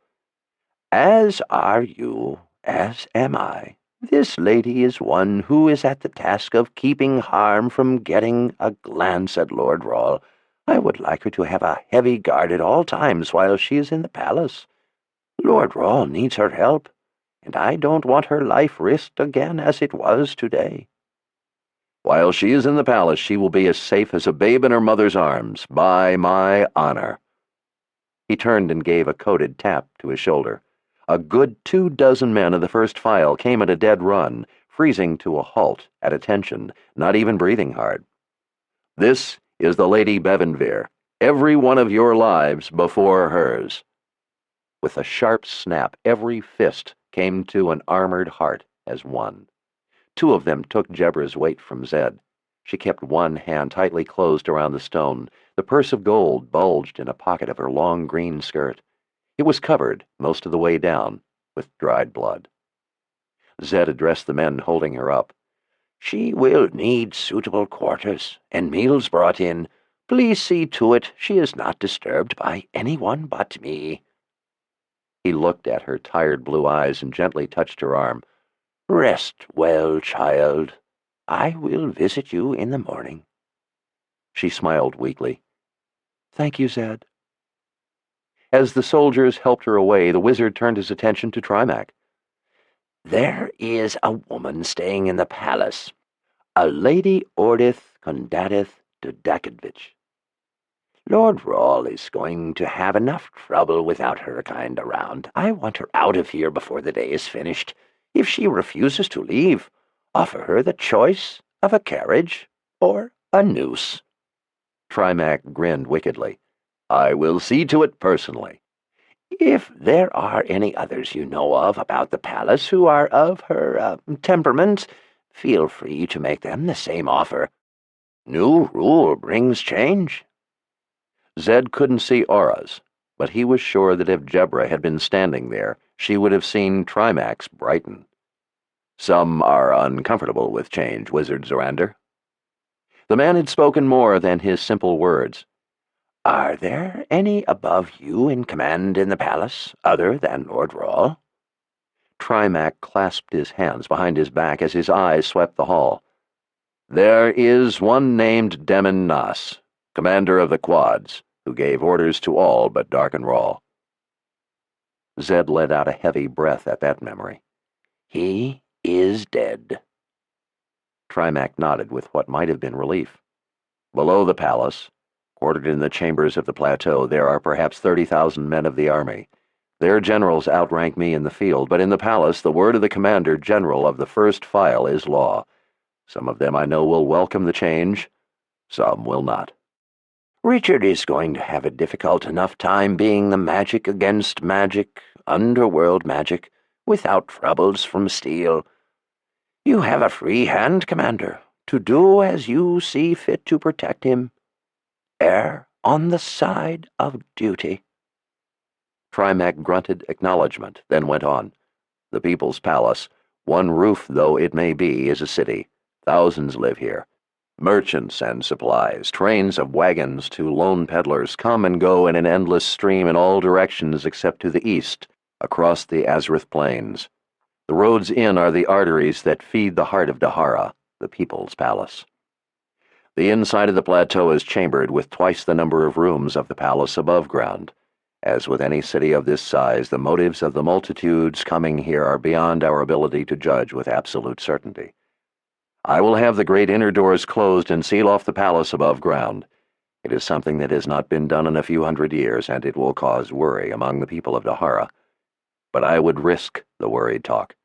As are you, as am I. This lady is one who is at the task of keeping harm from getting a glance at Lord Rawle. I would like her to have a heavy guard at all times while she is in the palace. Lord Rawle needs her help, and I don't want her life risked again as it was today. While she is in the palace, she will be as safe as a babe in her mother's arms, by my honor. He turned and gave a coated tap to his shoulder. A good 24 men of the first file came at a dead run, freezing to a halt, at attention, not even breathing hard. This is the Lady Bevanvere, every one of your lives before hers. With a sharp snap, every fist came to an armored heart as one. 2 of them took Jebra's weight from Zed. She kept one hand tightly closed around the stone. The purse of gold bulged in a pocket of her long green skirt. It was covered, most of the way down, with dried blood. Zed addressed the men holding her up. She will need suitable quarters and meals brought in. Please see to it she is not disturbed by anyone but me. He looked at her tired blue eyes and gently touched her arm. Rest well, child. I will visit you in the morning. She smiled weakly. Thank you, Zed. As the soldiers helped her away, the wizard turned his attention to Trimac. There is a woman staying in the palace, a Lady Ordith Condatith Dudakadvich. Lord Rawle is going to have enough trouble without her kind around. I want her out of here before the day is finished. If she refuses to leave, offer her the choice of a carriage or a noose. Trimac grinned wickedly. I will see to it personally. If there are any others you know of about the palace who are of her temperament, feel free to make them the same offer. New rule brings change. Zed couldn't see auras, but he was sure that if Jebra had been standing there, she would have seen Trimac's brighten. Some are uncomfortable with change, Wizard Zorander. The man had spoken more than his simple words. Are there any above you in command in the palace, other than Lord Rawle? Trimac clasped his hands behind his back as his eyes swept the hall. There is one named Demon Nas, commander of the Quads, who gave orders to all but Darken Rawle. Zed let out a heavy breath at that memory. He is dead. Trimac nodded with what might have been relief. Below the palace, quartered in the chambers of the plateau, there are perhaps 30,000 men of the army. Their generals outrank me in the field, but in the palace the word of the commander-general of the first file is law. Some of them I know will welcome the change, some will not. Richard is going to have a difficult enough time being the magic against magic, underworld magic, without troubles from steel. You have a free hand, Commander, to do as you see fit to protect him. Err on the side of duty. Trimac grunted acknowledgment, then went on. The People's Palace, one roof though it may be, is a city. Thousands live here. Merchants and supplies, trains of wagons to lone peddlers come and go in an endless stream in all directions except to the east, across the Azrith Plains. The roads in are the arteries that feed the heart of Dahara, the People's Palace. The inside of the plateau is chambered with twice the number of rooms of the palace above ground. As with any city of this size, the motives of the multitudes coming here are beyond our ability to judge with absolute certainty. I will have the great inner doors closed and seal off the palace above ground. It is something that has not been done in a few hundred years, and it will cause worry among the people of Dahara. But I would risk the worried talk.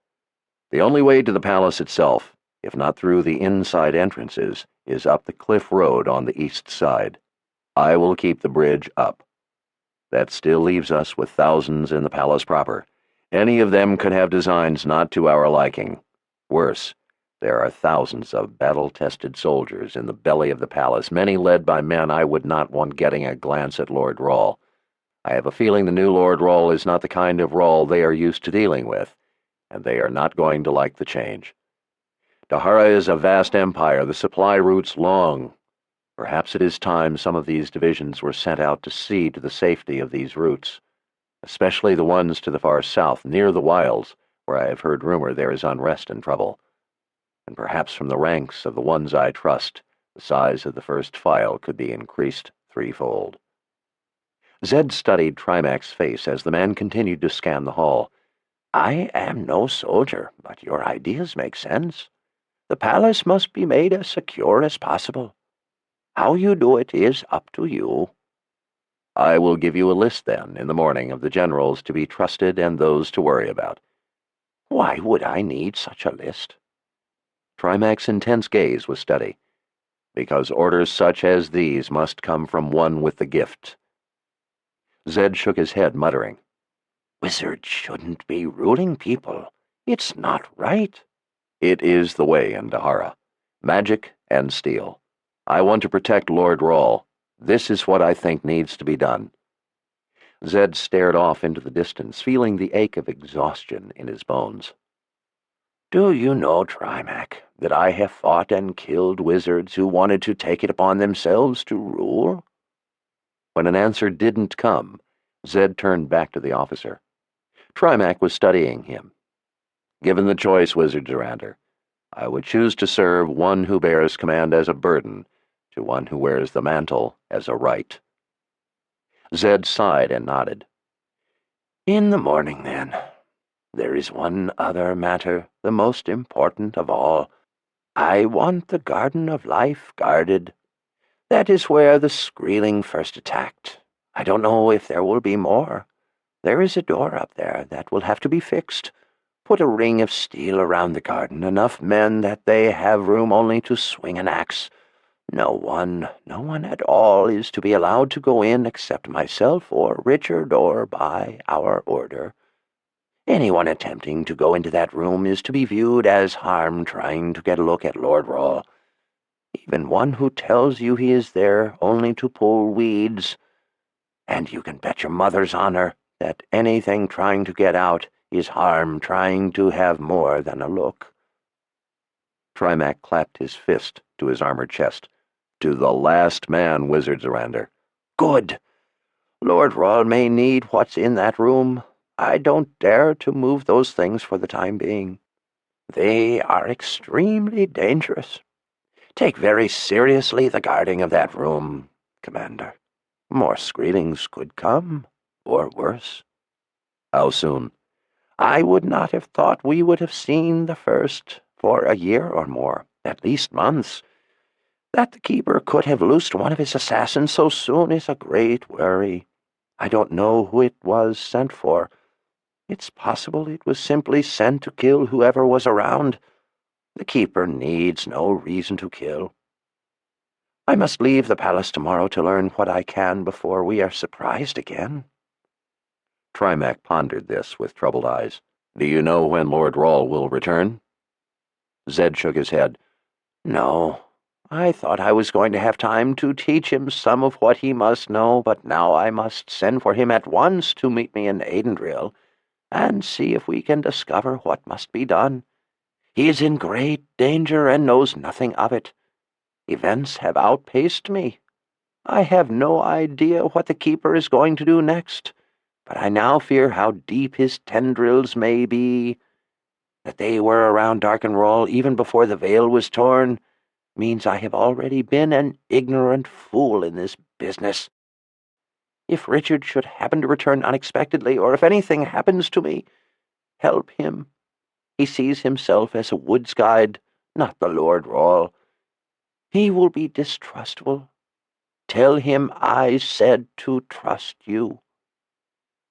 The only way to the palace itself, if not through the inside entrances, is up the cliff road on the east side. I will keep the bridge up. That still leaves us with thousands in the palace proper. Any of them could have designs not to our liking. Worse, there are thousands of battle-tested soldiers in the belly of the palace, many led by men I would not want getting a glance at Lord Rawle. I have a feeling the new Lord Rawl is not the kind of Rawl they are used to dealing with, and they are not going to like the change. Dahara is a vast empire, the supply routes long. Perhaps it is time some of these divisions were sent out to see to the safety of these routes, especially the ones to the far south, near the wilds, where I have heard rumor there is unrest and trouble. And perhaps from the ranks of the ones I trust, the size of the first file could be increased threefold. Zed studied Trimac's face as the man continued to scan the hall. I am no soldier, but your ideas make sense. The palace must be made as secure as possible. How you do it is up to you. I will give you a list, then, in the morning of the generals to be trusted and those to worry about. Why would I need such a list? Trimac's intense gaze was steady. Because orders such as these must come from one with the gift. Zed shook his head, muttering. Wizards shouldn't be ruling people. It's not right. It is the way in Dahara. Magic and steel. I want to protect Lord Rawl. This is what I think needs to be done. Zed stared off into the distance, feeling the ache of exhaustion in his bones. Do you know, Trimac, that I have fought and killed wizards who wanted to take it upon themselves to rule? When an answer didn't come, Zed turned back to the officer. Trimac was studying him. Given the choice, Wizard Zorander, I would choose to serve one who bears command as a burden to one who wears the mantle as a right. Zed sighed and nodded. In the morning, then. There is one other matter, the most important of all. I want the Garden of Life guarded. That is where the Skreeling first attacked. I don't know if there will be more. There is a door up there that will have to be fixed. Put a ring of steel around the garden, enough men that they have room only to swing an axe. No one at all is to be allowed to go in except myself or Richard or by our order. Anyone attempting to go into that room is to be viewed as harm trying to get a look at Lord Rawl. Even one who tells you he is there only to pull weeds. And you can bet your mother's honor that anything trying to get out is harm trying to have more than a look. Trimac clapped his fist to his armored chest. To the last man, Wizard Zorander. Good. Lord Rawl may need what's in that room. I don't dare to move those things for the time being. They are extremely dangerous. Take very seriously the guarding of that room, Commander. More Skreelings could come, or worse. How soon? I would not have thought we would have seen the first for a year or more, at least months. That the Keeper could have loosed one of his assassins so soon is a great worry. I don't know who it was sent for. It's possible it was simply sent to kill whoever was around. The Keeper needs no reason to kill. I must leave the palace tomorrow to learn what I can before we are surprised again. Trimac pondered this with troubled eyes. Do you know when Lord Rawl will return? Zed shook his head. No. I thought I was going to have time to teach him some of what he must know, but now I must send for him at once to meet me in Aidendrill, and see if we can discover what must be done. He is in great danger and knows nothing of it. Events have outpaced me. I have no idea what the Keeper is going to do next, but I now fear how deep his tendrils may be. That they were around Darkenrawl even before the veil was torn means I have already been an ignorant fool in this business. If Richard should happen to return unexpectedly, or if anything happens to me, help him. He sees himself as a woods guide, not the Lord Rawl. He will be distrustful. Tell him I said to trust you.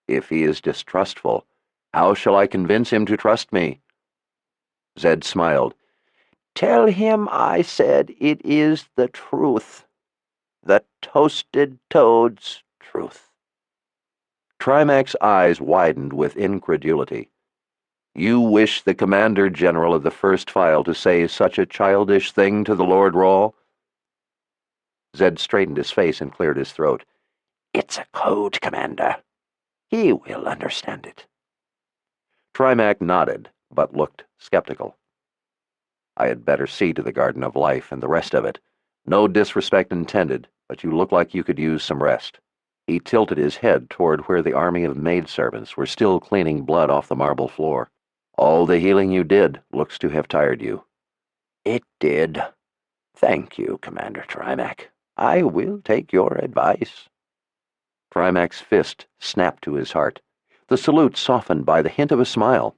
If he is distrustful, how shall I convince him to trust me? Zed smiled. Tell him I said it is the truth. The toasted toad's truth. Trimac's eyes widened with incredulity. You wish the Commander-General of the First File to say such a childish thing to the Lord Rawl? Zed straightened his face and cleared his throat. It's a code, Commander. He will understand it. Trimac nodded, but looked skeptical. I had better see to the Garden of Life and the rest of it. No disrespect intended, but you look like you could use some rest. He tilted his head toward where the army of maidservants were still cleaning blood off the marble floor. All the healing you did looks to have tired you. It did. Thank you, Commander Trimac. I will take your advice. Trimac's fist snapped to his heart. The salute softened by the hint of a smile.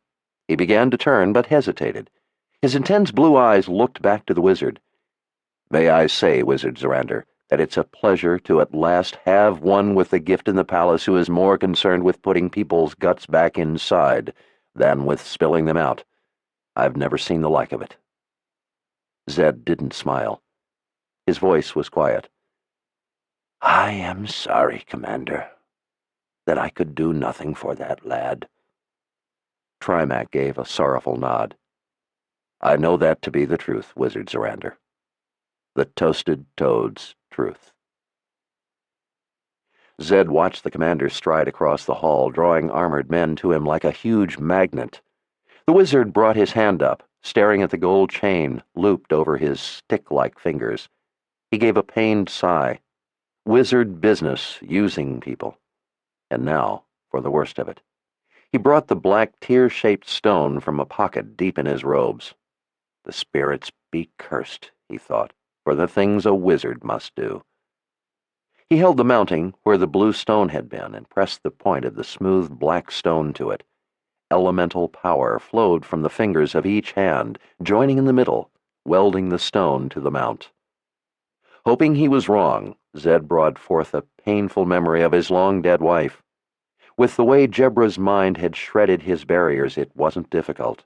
He began to turn, but hesitated. His intense blue eyes looked back to the wizard. May I say, Wizard Zorander, that it's a pleasure to at last have one with the gift in the palace who is more concerned with putting people's guts back inside than with spilling them out. I've never seen the like of it. Zed didn't smile. His voice was quiet. I am sorry, Commander, that I could do nothing for that lad. Trimac gave a sorrowful nod. I know that to be the truth, Wizard Zorander. The toasted toad's truth. Zed watched the commander stride across the hall, drawing armored men to him like a huge magnet. The wizard brought his hand up, staring at the gold chain looped over his stick-like fingers. He gave a pained sigh. Wizard business, using people. And now, for the worst of it. He brought the black tear-shaped stone from a pocket deep in his robes. The spirits be cursed, he thought, for the things a wizard must do. He held the mounting where the blue stone had been and pressed the point of the smooth black stone to it. Elemental power flowed from the fingers of each hand, joining in the middle, welding the stone to the mount. Hoping he was wrong, Zed brought forth a painful memory of his long-dead wife. With the way Jebra's mind had shredded his barriers, it wasn't difficult.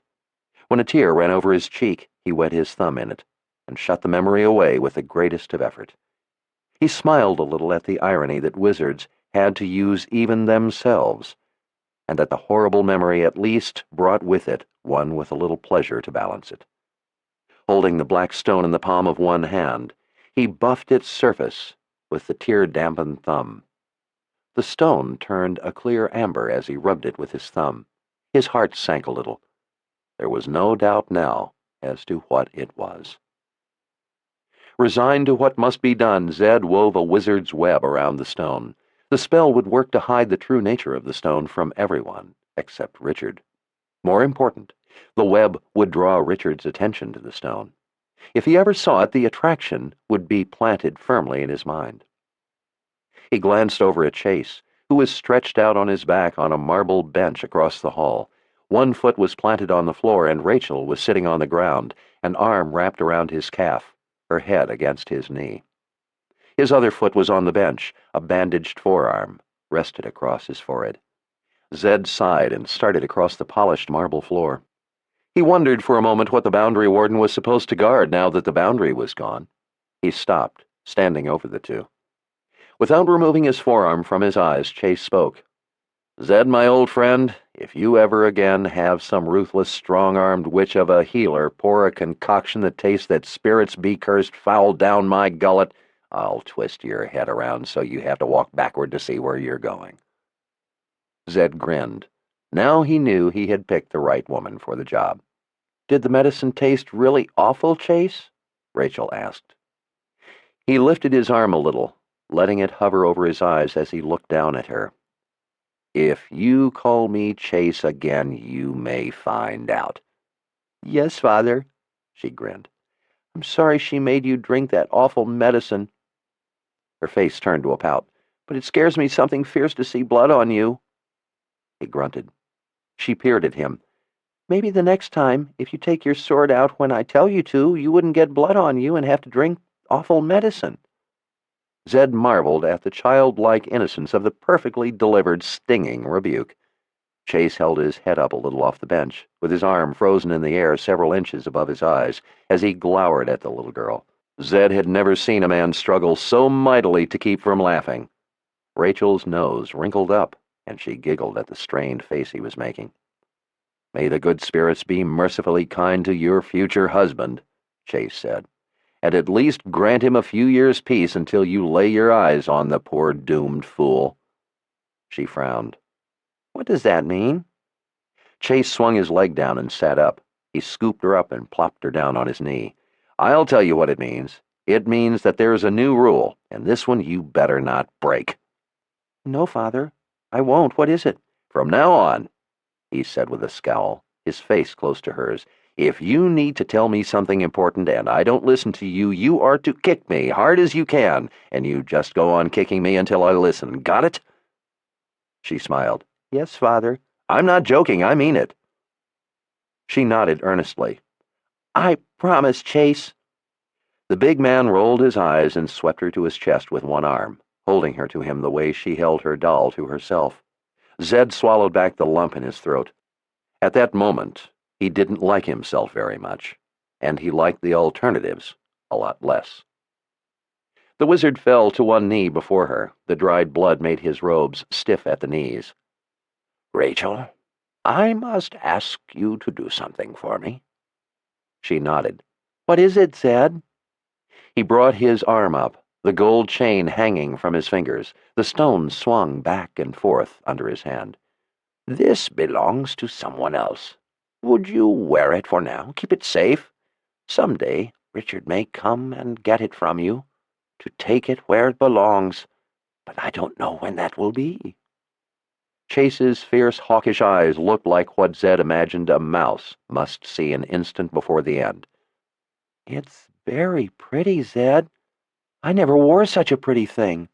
When a tear ran over his cheek, he wet his thumb in it, and shut the memory away with the greatest of effort. He smiled a little at the irony that wizards had to use even themselves, and that the horrible memory at least brought with it one with a little pleasure to balance it. Holding the black stone in the palm of one hand, he buffed its surface with the tear-dampened thumb. The stone turned a clear amber as he rubbed it with his thumb. His heart sank a little. There was no doubt now as to what it was. Resigned to what must be done, Zed wove a wizard's web around the stone. The spell would work to hide the true nature of the stone from everyone, except Richard. More important, the web would draw Richard's attention to the stone. If he ever saw it, the attraction would be planted firmly in his mind. He glanced over at Chase, who was stretched out on his back on a marble bench across the hall. One foot was planted on the floor, and Rachel was sitting on the ground, an arm wrapped around his calf, her head against his knee. His other foot was on the bench, a bandaged forearm rested across his forehead. Zed sighed and started across the polished marble floor. He wondered for a moment what the boundary warden was supposed to guard now that the boundary was gone. He stopped, standing over the two. Without removing his forearm from his eyes, Chase spoke. Zed, my old friend, if you ever again have some ruthless, strong-armed witch of a healer pour a concoction that tastes that spirits be cursed foul down my gullet, I'll twist your head around so you have to walk backward to see where you're going. Zed grinned. Now he knew he had picked the right woman for the job. Did the medicine taste really awful, Chase? Rachel asked. He lifted his arm a little, letting it hover over his eyes as he looked down at her. If you call me Chase again, you may find out. Yes, Father, she grinned. I'm sorry she made you drink that awful medicine. Her face turned to a pout. But it scares me something fierce to see blood on you. He grunted. She peered at him. Maybe the next time, if you take your sword out when I tell you to, you wouldn't get blood on you and have to drink awful medicine. Zed marveled at the childlike innocence of the perfectly delivered, stinging rebuke. Chase held his head up a little off the bench, with his arm frozen in the air several inches above his eyes, as he glowered at the little girl. Zed had never seen a man struggle so mightily to keep from laughing. Rachel's nose wrinkled up, and she giggled at the strained face he was making. May the good spirits be mercifully kind to your future husband, Chase said, and at least grant him a few years' peace until you lay your eyes on the poor doomed fool. She frowned. What does that mean?" Chase swung his leg down and sat up. He scooped her up and plopped her down on his knee. "I'll tell you what it means. It means that there's a new rule, and this one you better not break." "No, Father, I won't. What is it?" "From now on," he said with a scowl, his face close to hers, "if you need to tell me something important and I don't listen to you, you are to kick me hard as you can, and you just go on kicking me until I listen. Got it?" She smiled. "Yes, Father." "I'm not joking, I mean it." She nodded earnestly. "I promise, Chase." The big man rolled his eyes and swept her to his chest with one arm, holding her to him the way she held her doll to herself. Zed swallowed back the lump in his throat. At that moment, he didn't like himself very much, and he liked the alternatives a lot less. The wizard fell to one knee before her. The dried blood made his robes stiff at the knees. "Rachel, I must ask you to do something for me." She nodded. "What is it, Zed?" He brought his arm up, the gold chain hanging from his fingers. The stones swung back and forth under his hand. "This belongs to someone else. Would you wear it for now? Keep it safe. Someday Richard may come and get it from you, to take it where it belongs, but I don't know when that will be." Chase's fierce, hawkish eyes looked like what Zed imagined a mouse must see an instant before the end. "It's very pretty, Zed. I never wore such a pretty thing."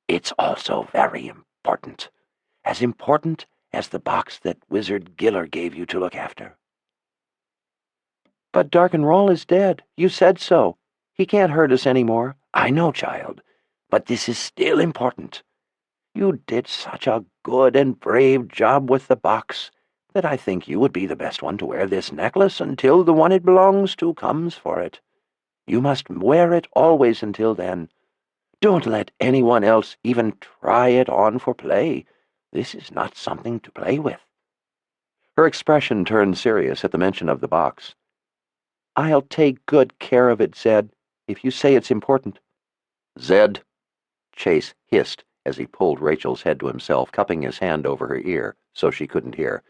"It's also very important. As important as the box that Wizard Giller gave you to look after." "But Darkenroll is dead. You said so. He can't hurt us any more." "I know, child, but this is still important. You did such a good and brave job with the box that I think you would be the best one to wear this necklace until the one it belongs to comes for it. You must wear it always until then. Don't let anyone else even try it on for play. This is not something to play with." Her expression turned serious at the mention of the box. "I'll take good care of it, Zed, if you say it's important." "Zed," Chase hissed as he pulled Rachel's head to himself, cupping his hand over her ear so she couldn't hear.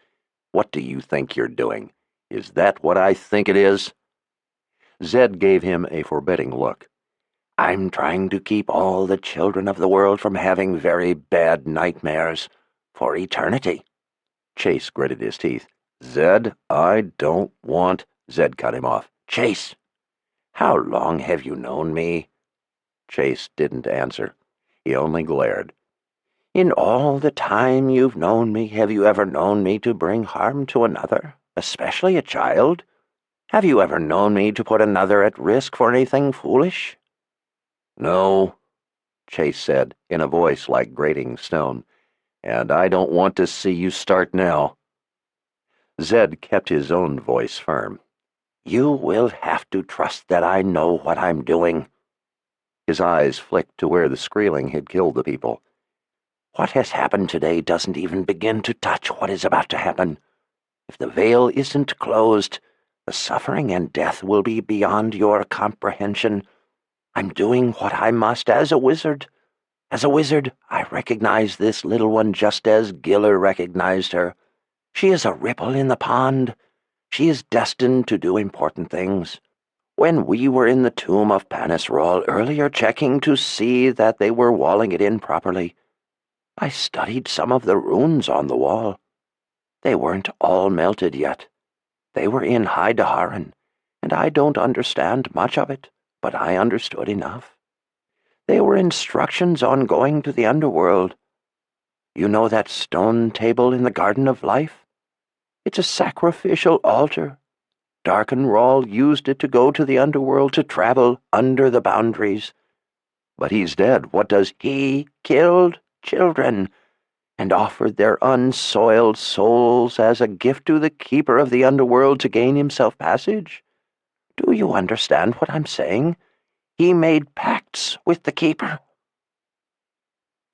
"What do you think you're doing? Is that what I think it is?" Zed gave him a forbidding look. "I'm trying to keep all the children of the world from having very bad nightmares for eternity." Chase gritted his teeth. "Zed, I don't want—" Zed cut him off. "Chase, how long have you known me?" Chase didn't answer. He only glared. "In all the time you've known me, have you ever known me to bring harm to another, especially a child? Have you ever known me to put another at risk for anything foolish?" "No," Chase said, in a voice like grating stone, "and I don't want to see you start now." Zed kept his own voice firm. "You will have to trust that I know what I'm doing." His eyes flicked to where the squealing had killed the people. "What has happened today doesn't even begin to touch what is about to happen. If the veil isn't closed, the suffering and death will be beyond your comprehension. I'm doing what I must as a wizard. As a wizard, I recognize this little one just as Giller recognized her. She is a ripple in the pond. She is destined to do important things. When we were in the tomb of Panisrol earlier checking to see that they were walling it in properly, I studied some of the runes on the wall. They weren't all melted yet. They were in High Daharan, and I don't understand much of it, but I understood enough. They were instructions on going to the underworld. You know that stone table in the Garden of Life? It's a sacrificial altar. Darkenroll used it to go to the underworld, to travel under the boundaries. But he's dead. What does— He killed children and offered their unsoiled souls as a gift to the keeper of the underworld to gain himself passage. Do you understand what I'm saying? He made pacts with the keeper.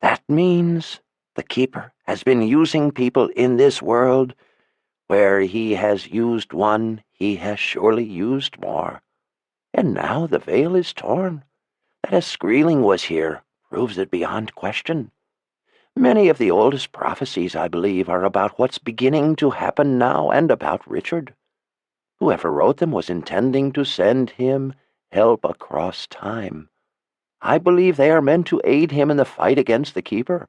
That means the keeper has been using people in this world. Where he has used one, he has surely used more. And now the veil is torn. That a Skreeling was here proves it beyond question. Many of the oldest prophecies, I believe, are about what's beginning to happen now and about Richard. Whoever wrote them was intending to send him help across time. I believe they are meant to aid him in the fight against the Keeper,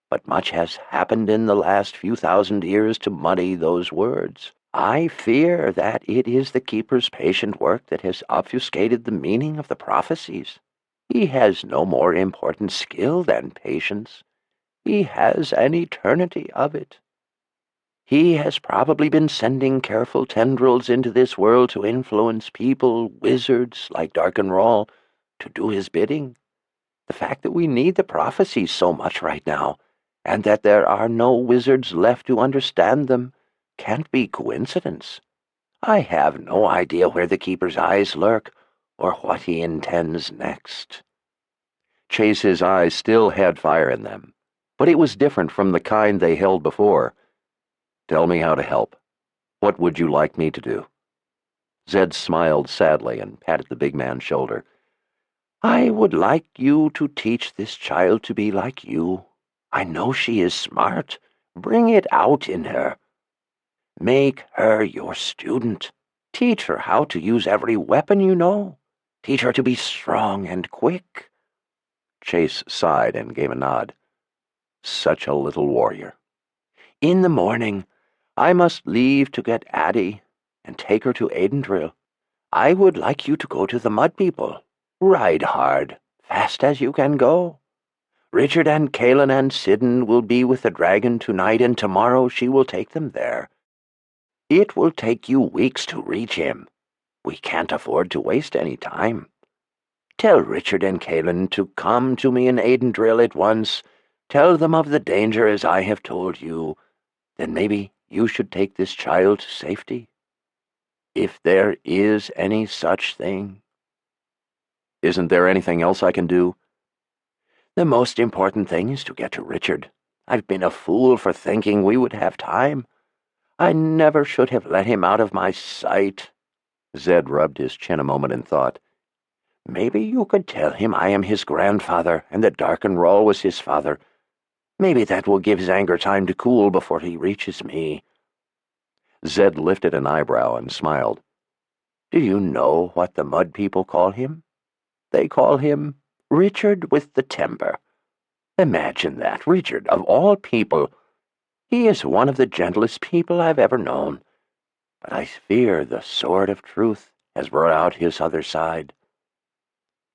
but much has happened in the last few thousand years to muddy those words. I fear that it is the Keeper's patient work that has obfuscated the meaning of the prophecies. He has no more important skill than patience. He has an eternity of it. He has probably been sending careful tendrils into this world to influence people, wizards like Darkenrawl, to do his bidding. The fact that we need the prophecies so much right now, and that there are no wizards left to understand them, can't be coincidence. I have no idea where the Keeper's eyes lurk, or what he intends next. Chase's eyes still had fire in them, but it was different from the kind they held before. Tell me how to help. What would you like me to do? Zed smiled sadly and patted the big man's shoulder. I would like you to teach this child to be like you. I know she is smart. Bring it out in her. Make her your student. Teach her how to use every weapon you know. Teach her to be strong and quick. Chase sighed and gave a nod. Such a little warrior. In the morning, I must leave to get Addie and take her to Aidendrill. I would like you to go to the Mud People. Ride hard, fast as you can go. Richard and Kaelin and Sidon will be with the dragon tonight, and tomorrow she will take them there. It will take you weeks to reach him. We can't afford to waste any time. Tell Richard and Kaelin to come to me in Aidendrill at once. Tell them of the danger as I have told you. Then maybe you should take this child to safety. If there is any such thing. Isn't there anything else I can do? The most important thing is to get to Richard. I've been a fool for thinking we would have time. I never should have let him out of my sight. Zed rubbed his chin a moment in thought. Maybe you could tell him I am his grandfather and that Darkenrawl was his father. Maybe that will give his anger time to cool before he reaches me. Zed lifted an eyebrow and smiled. Do you know what the Mud People call him? They call him Richard with the Temper. Imagine that, Richard, of all people. He is one of the gentlest people I've ever known. But I fear the sword of truth has brought out his other side.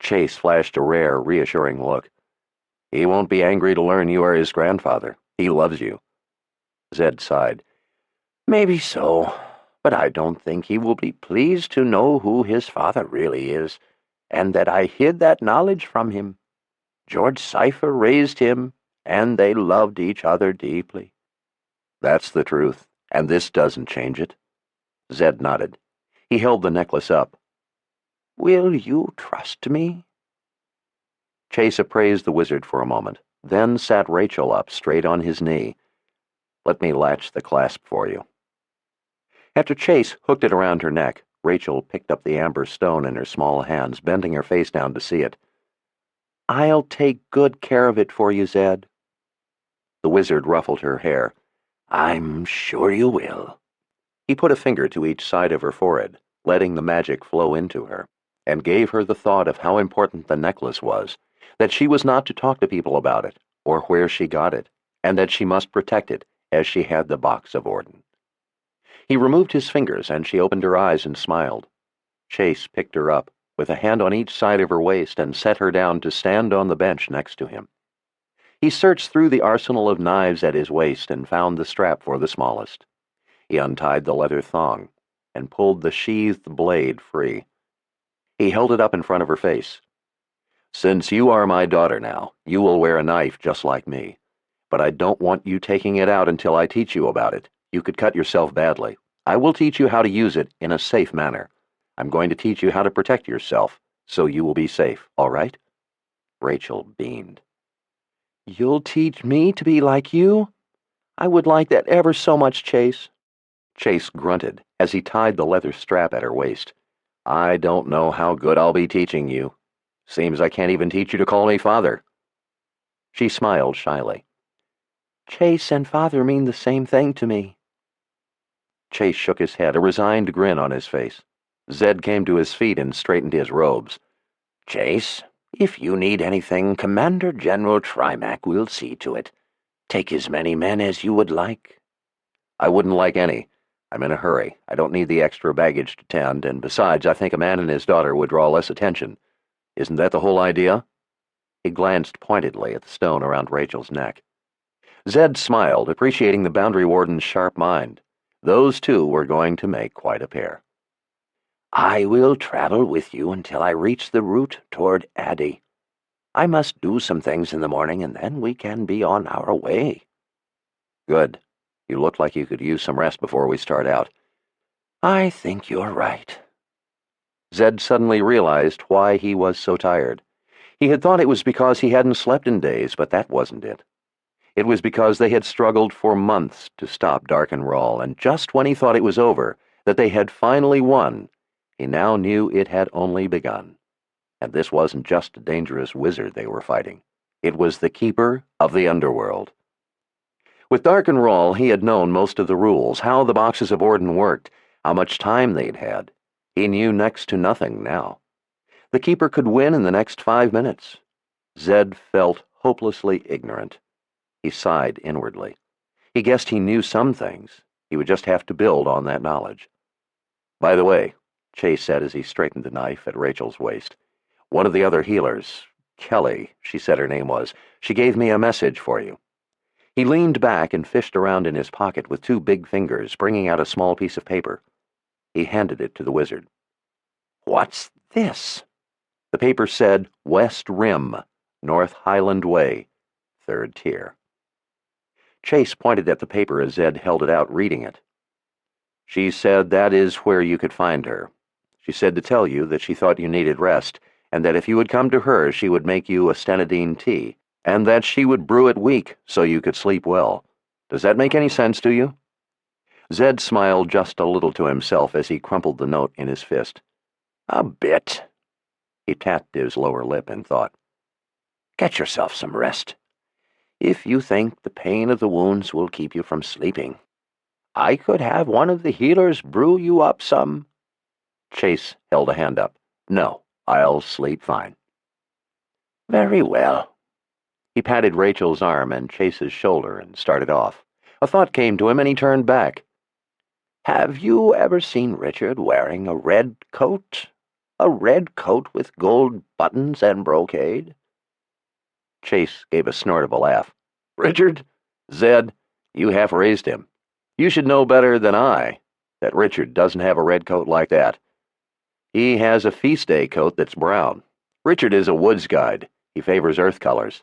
Chase flashed a rare, reassuring look. He won't be angry to learn you are his grandfather. He loves you. Zed sighed. Maybe so, but I don't think he will be pleased to know who his father really is, and that I hid that knowledge from him. George Cypher raised him, and they loved each other deeply. That's the truth, and this doesn't change it. Zed nodded. He held the necklace up. Will you trust me? Chase appraised the wizard for a moment, then sat Rachel up straight on his knee. Let me latch the clasp for you. After Chase hooked it around her neck, Rachel picked up the amber stone in her small hands, bending her face down to see it. I'll take good care of it for you, Zed. The wizard ruffled her hair. I'm sure you will. He put a finger to each side of her forehead, letting the magic flow into her, and gave her the thought of how important the necklace was, that she was not to talk to people about it, or where she got it, and that she must protect it, as she had the box of Orden. He removed his fingers, and she opened her eyes and smiled. Chase picked her up, with a hand on each side of her waist, and set her down to stand on the bench next to him. He searched through the arsenal of knives at his waist and found the strap for the smallest. He untied the leather thong and pulled the sheathed blade free. He held it up in front of her face. Since you are my daughter now, you will wear a knife just like me. But I don't want you taking it out until I teach you about it. You could cut yourself badly. I will teach you how to use it in a safe manner. I'm going to teach you how to protect yourself, so you will be safe, all right? Rachel beamed. You'll teach me to be like you? I would like that ever so much, Chase. Chase grunted as he tied the leather strap at her waist. I don't know how good I'll be teaching you. Seems I can't even teach you to call me father. She smiled shyly. Chase and Father mean the same thing to me. Chase shook his head, a resigned grin on his face. Zed came to his feet and straightened his robes. Chase, if you need anything, Commander General Trimac will see to it. Take as many men as you would like. I wouldn't like any. I'm in a hurry. I don't need the extra baggage to tend, and besides, I think a man and his daughter would draw less attention. Isn't that the whole idea? He glanced pointedly at the stone around Rachel's neck. Zed smiled, appreciating the boundary warden's sharp mind. Those two were going to make quite a pair. I will travel with you until I reach the route toward Addy. I must do some things in the morning, and then we can be on our way. Good. You look like you could use some rest before we start out. I think you're right. Zed suddenly realized why he was so tired. He had thought it was because he hadn't slept in days, but that wasn't it. It was because they had struggled for months to stop Dark and Rawl, and just when he thought it was over, that they had finally won, he now knew it had only begun. And this wasn't just a dangerous wizard they were fighting. It was the keeper of the underworld. With Dark and Rawl, he had known most of the rules, how the boxes of Orden worked, how much time they'd had. He knew next to nothing now. The keeper could win in the next 5 minutes. Zed felt hopelessly ignorant. He sighed inwardly. He guessed he knew some things. He would just have to build on that knowledge. By the way, Chase said as he straightened the knife at Rachel's waist, one of the other healers, Kelly, she said her name was, she gave me a message for you. He leaned back and fished around in his pocket with 2 big fingers, bringing out a small piece of paper. He handed it to the wizard. What's this? The paper said, West Rim, North Highland Way, 3rd tier. Chase pointed at the paper as Zed held it out, reading it. She said that is where you could find her. She said to tell you that she thought you needed rest, and that if you would come to her, she would make you a stenadine tea, and that she would brew it weak so you could sleep well. Does that make any sense to you? Zed smiled just a little to himself as he crumpled the note in his fist. A bit. He tapped his lower lip in thought. Get yourself some rest. If you think the pain of the wounds will keep you from sleeping, I could have one of the healers brew you up some. Chase held a hand up. No, I'll sleep fine. Very well. He patted Rachel's arm and Chase's shoulder and started off. A thought came to him and he turned back. Have you ever seen Richard wearing a red coat? A red coat with gold buttons and brocade? Chase gave a snort of a laugh. Richard? Zed, you half-raised him. You should know better than I that Richard doesn't have a red coat like that. He has a feast day coat that's brown. Richard is a woods guide. He favors earth colors.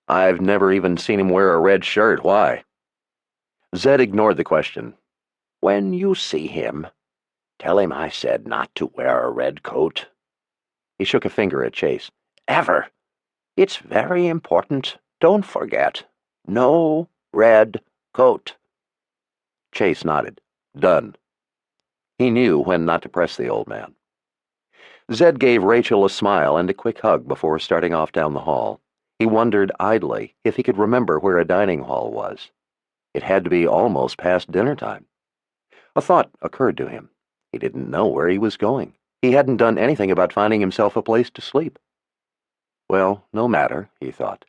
I've never even seen him wear a red shirt. Why? Zed ignored the question. When you see him, tell him I said not to wear a red coat. He shook a finger at Chase. Ever. It's very important. Don't forget. No red coat. Chase nodded. Done. He knew when not to press the old man. Zed gave Rachel a smile and a quick hug before starting off down the hall. He wondered idly if he could remember where a dining hall was. It had to be almost past dinner time. A thought occurred to him. He didn't know where he was going. He hadn't done anything about finding himself a place to sleep. Well, no matter, he thought.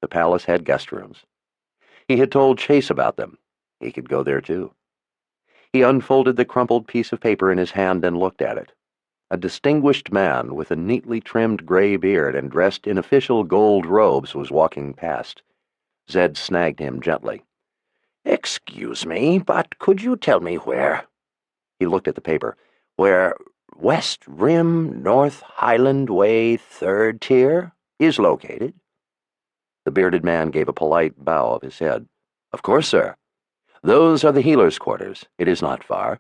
The palace had guest rooms. He had told Chase about them. He could go there too. He unfolded the crumpled piece of paper in his hand and looked at it. A distinguished man with a neatly trimmed gray beard and dressed in official gold robes was walking past. Zed snagged him gently. Excuse me, but could you tell me where? He looked at the paper. Where West Rim, North Highland Way, 3rd tier is located? The bearded man gave a polite bow of his head. Of course, sir. Those are the healers' quarters. It is not far.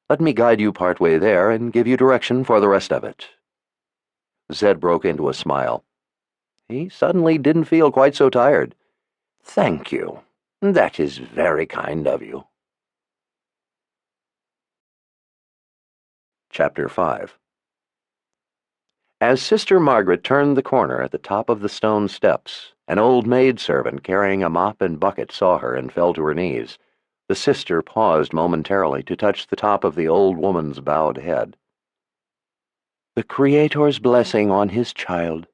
Let me guide you part way there and give you direction for the rest of it. Zed broke into a smile. He suddenly didn't feel quite so tired. Thank you. That is very kind of you. Chapter 5. As Sister Margaret turned the corner at the top of the stone steps, an old maidservant carrying a mop and bucket saw her and fell to her knees. The sister paused momentarily to touch the top of the old woman's bowed head. "The Creator's blessing on his child."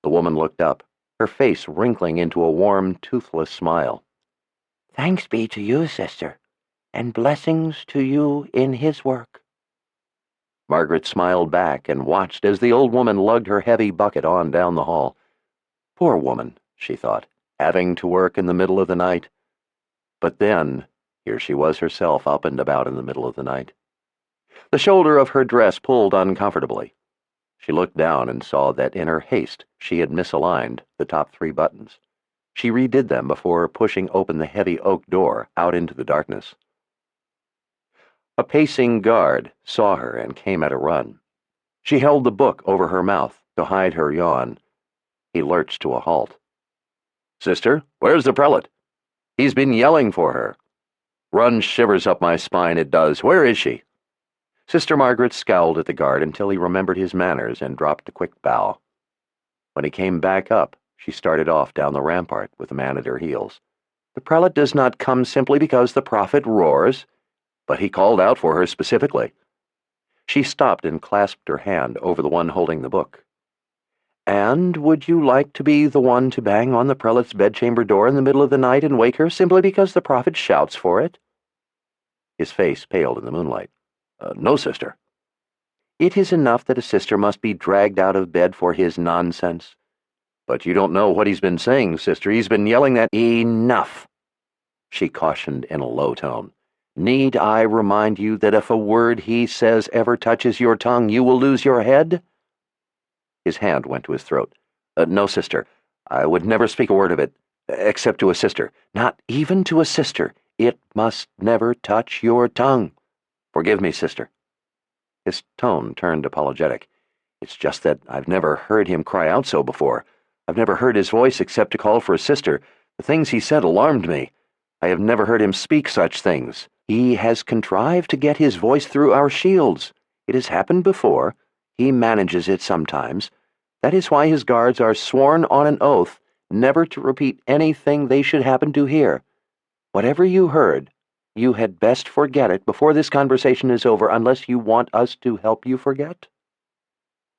The woman looked up, her face wrinkling into a warm, toothless smile. "Thanks be to you, sister, and blessings to you in his work." Margaret smiled back and watched as the old woman lugged her heavy bucket on down the hall. Poor woman, she thought, having to work in the middle of the night. But then, here she was herself up and about in the middle of the night. The shoulder of her dress pulled uncomfortably. She looked down and saw that in her haste she had misaligned the top 3 buttons. She redid them before pushing open the heavy oak door out into the darkness. A pacing guard saw her and came at a run. She held the book over her mouth to hide her yawn. He lurched to a halt. "Sister, where's the prelate? He's been yelling for her. Runs shivers up my spine, it does. Where is she?" Sister Margaret scowled at the guard until he remembered his manners and dropped a quick bow. When he came back up, she started off down the rampart with the man at her heels. "The prelate does not come simply because the prophet roars, but he called out for her specifically." She stopped and clasped her hand over the one holding the book. "And would you like to be the one to bang on the prelate's bedchamber door in the middle of the night and wake her simply because the prophet shouts for it?" His face paled in the moonlight. "No, sister." "It is enough that a sister must be dragged out of bed for his nonsense." "But you don't know what he's been saying, sister. He's been yelling that—" "Enough," she cautioned in a low tone. "Need I remind you that if a word he says ever touches your tongue, you will lose your head?" His hand went to his throat. "No, sister. I would never speak a word of it, except to a sister. Not even to a sister. It must never touch your tongue. Forgive me, sister." His tone turned apologetic. "It's just that I've never heard him cry out so before. I've never heard his voice except to call for a sister. The things he said alarmed me. I have never heard him speak such things. He has contrived to get his voice through our shields. It has happened before. He manages it sometimes. That is why his guards are sworn on an oath never to repeat anything they should happen to hear. Whatever you heard, you had best forget it before this conversation is over, unless you want us to help you forget."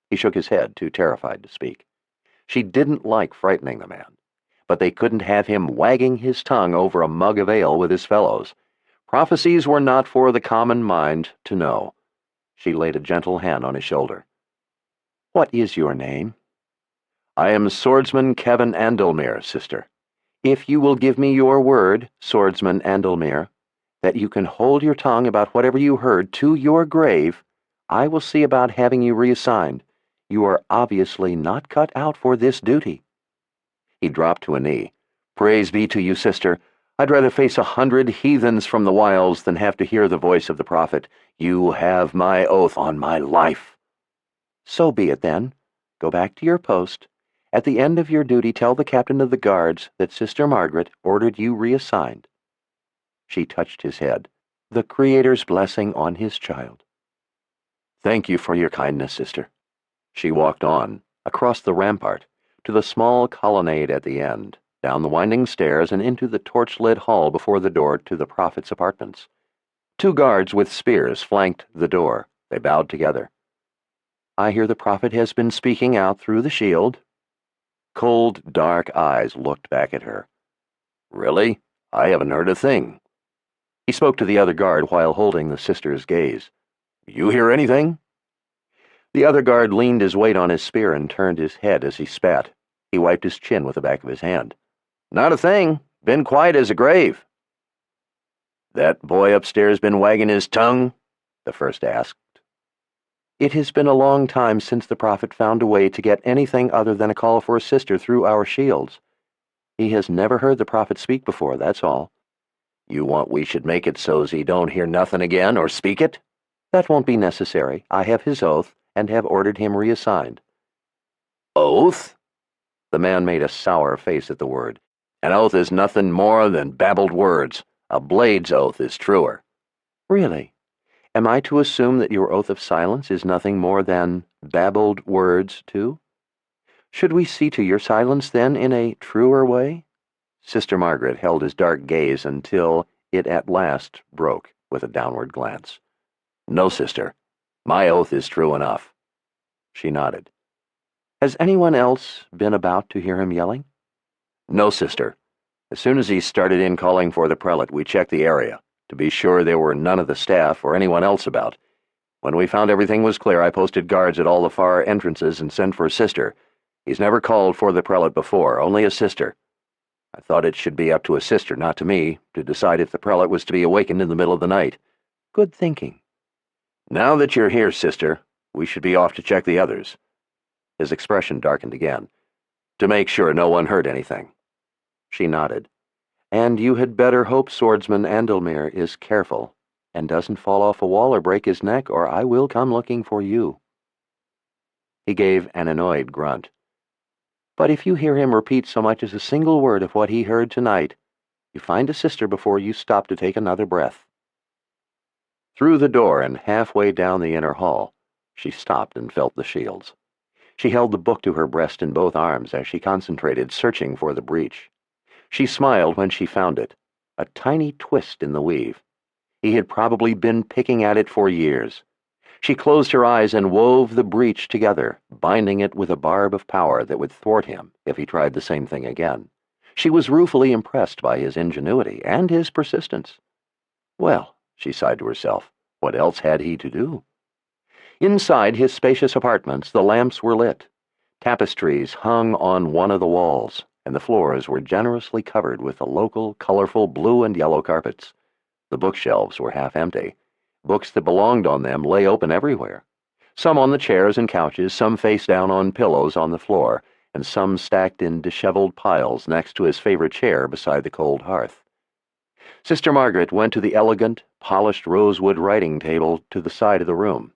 He shook his head, too terrified to speak. She didn't like frightening the man, but they couldn't have him wagging his tongue over a mug of ale with his fellows. Prophecies were not for the common mind to know. She laid a gentle hand on his shoulder. "What is your name?" "I am Swordsman Kevin Andelmere, sister." "If you will give me your word, Swordsman Andelmere, that you can hold your tongue about whatever you heard to your grave, I will see about having you reassigned. You are obviously not cut out for this duty." He dropped to a knee. "Praise be to you, sister. I'd rather face 100 heathens from the wilds than have to hear the voice of the prophet. You have my oath on my life." "So be it, then. Go back to your post. At the end of your duty, tell the captain of the guards that Sister Margaret ordered you reassigned." She touched his head. "The Creator's blessing on his child." "Thank you for your kindness, sister." She walked on, across the rampart, to the small colonnade at the end, down the winding stairs and into the torch-lit hall before the door to the prophet's apartments. 2 guards with spears flanked the door. They bowed together. "I hear the prophet has been speaking out through the shield." Cold, dark eyes looked back at her. "Really? I haven't heard a thing." He spoke to the other guard while holding the sister's gaze. "You hear anything?" The other guard leaned his weight on his spear and turned his head as he spat. He wiped his chin with the back of his hand. "Not a thing. Been quiet as a grave." "That boy upstairs been wagging his tongue?" the first asked. "It has been a long time since the prophet found a way to get anything other than a call for a sister through our shields. He has never heard the prophet speak before, that's all." "You want we should make it so's he don't hear nothing again or speak it?" "That won't be necessary. I have his oath and have ordered him reassigned." "Oath?" The man made a sour face at the word. "An oath is nothing more than babbled words. A blade's oath is truer." "Really? Am I to assume that your oath of silence is nothing more than babbled words, too? Should we see to your silence, then, in a truer way? Sister Margaret held his dark gaze until it at last broke with a downward glance. No, sister. My oath is true enough. She nodded. Has anyone else been about to hear him yelling? No, sister. As soon as he started in calling for the prelate, we checked the area, to be sure there were none of the staff or anyone else about. When we found everything was clear, I posted guards at all the far entrances and sent for a sister. He's never called for the prelate before, only a sister. I thought it should be up to a sister, not to me, to decide if the prelate was to be awakened in the middle of the night. Good thinking. Now that you're here, sister, we should be off to check the others. His expression darkened again. To make sure no one heard anything. She nodded. And you had better hope Swordsman Andelmere is careful and doesn't fall off a wall or break his neck, or I will come looking for you. He gave an annoyed grunt. But if you hear him repeat so much as a single word of what he heard tonight, you find a sister before you stop to take another breath. Through the door and halfway down the inner hall, she stopped and felt the shields. She held the book to her breast in both arms as she concentrated, searching for the breach. She smiled when she found it, a tiny twist in the weave. He had probably been picking at it for years. She closed her eyes and wove the breach together, binding it with a barb of power that would thwart him if he tried the same thing again. She was ruefully impressed by his ingenuity and his persistence. Well, she sighed to herself, what else had he to do? Inside his spacious apartments, the lamps were lit. Tapestries hung on one of the walls, and the floors were generously covered with the local, colorful blue and yellow carpets. The bookshelves were half empty. Books that belonged on them lay open everywhere. Some on the chairs and couches, some face down on pillows on the floor, and some stacked in disheveled piles next to his favorite chair beside the cold hearth. Sister Margaret went to the elegant, polished rosewood writing table to the side of the room.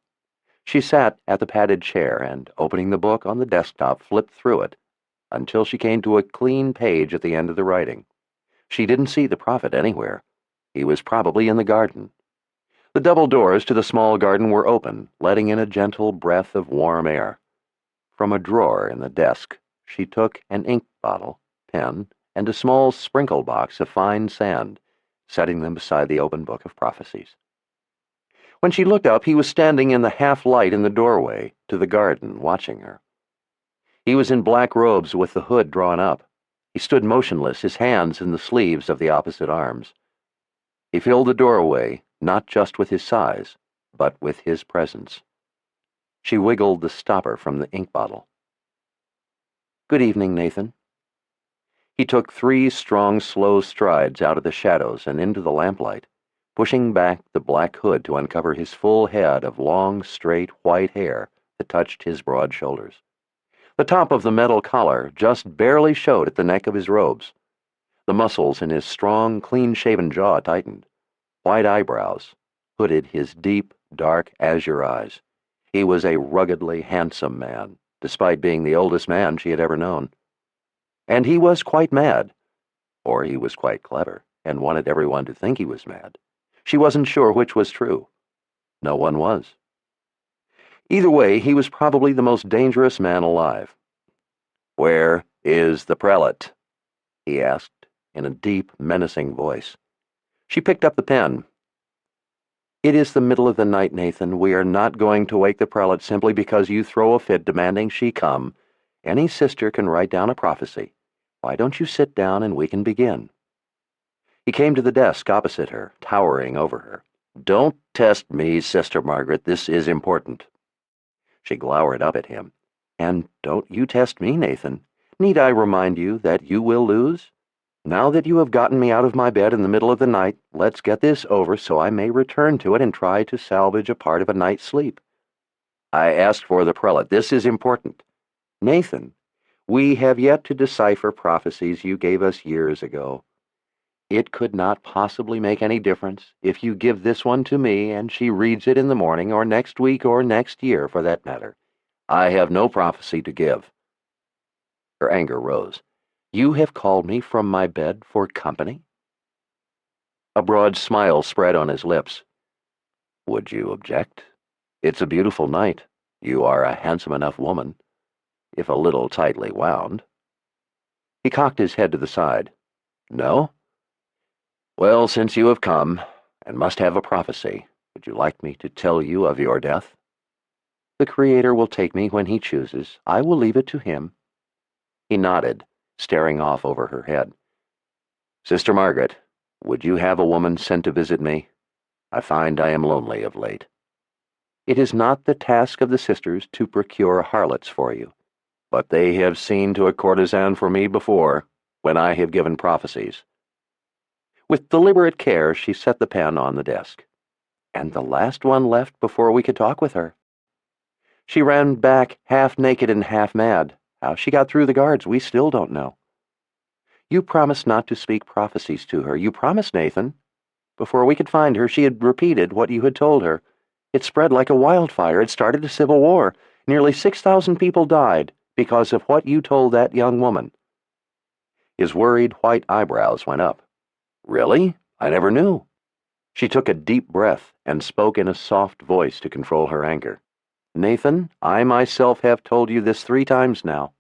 She sat at the padded chair and, opening the book on the desktop, flipped through it until she came to a clean page at the end of the writing. She didn't see the prophet anywhere. He was probably in the garden. The double doors to the small garden were open, letting in a gentle breath of warm air. From a drawer in the desk, she took an ink bottle, pen, and a small sprinkle box of fine sand, setting them beside the open book of prophecies. When she looked up, he was standing in the half-light in the doorway to the garden, watching her. He was in black robes with the hood drawn up. He stood motionless, his hands in the sleeves of the opposite arms. He filled the doorway, not just with his size, but with his presence. She wiggled the stopper from the ink bottle. Good evening, Nathan. He took 3 strong, slow strides out of the shadows and into the lamplight, pushing back the black hood to uncover his full head of long, straight, white hair that touched his broad shoulders. The top of the metal collar just barely showed at the neck of his robes. The muscles in his strong, clean-shaven jaw tightened. White eyebrows hooded his deep, dark azure eyes. He was a ruggedly handsome man, despite being the oldest man she had ever known. And he was quite mad. Or he was quite clever, and wanted everyone to think he was mad. She wasn't sure which was true. No one was. Either way, he was probably the most dangerous man alive. "Where is the prelate?" he asked, in a deep, menacing voice. She picked up the pen. "It is the middle of the night, Nathan. We are not going to wake the prelate simply because you throw a fit demanding she come. Any sister can write down a prophecy. Why don't you sit down and we can begin?" He came to the desk opposite her, towering over her. "Don't test me, Sister Margaret. This is important." She glowered up at him. "And don't you test me, Nathan. Need I remind you that you will lose? Now that you have gotten me out of my bed in the middle of the night, let's get this over so I may return to it and try to salvage a part of a night's sleep." "I asked for the prelate. This is important." "Nathan, we have yet to decipher prophecies you gave us years ago. It could not possibly make any difference if you give this one to me and she reads it in the morning or next week or next year, for that matter. I have no prophecy to give." Her anger rose. "You have called me from my bed for company?" A broad smile spread on his lips. Would you object? It's a beautiful night. You are a handsome enough woman, if a little tightly wound. He cocked his head to the side. No? Well, since you have come, and must have a prophecy, would you like me to tell you of your death? The Creator will take me when he chooses. I will leave it to him. He nodded, staring off over her head. Sister Margaret, would you have a woman sent to visit me? I find I am lonely of late. It is not the task of the sisters to procure harlots for you, but they have seen to a courtesan for me before, when I have given prophecies. With deliberate care, she set the pen on the desk. And the last one left before we could talk with her. She ran back half naked and half mad. How she got through the guards, we still don't know. You promised not to speak prophecies to her. You promised, Nathan. Before we could find her, she had repeated what you had told her. It spread like a wildfire. It started a civil war. Nearly 6,000 people died because of what you told that young woman. His worried white eyebrows went up. Really? I never knew. She took a deep breath and spoke in a soft voice to control her anger. Nathan, I myself have told you this 3 times now.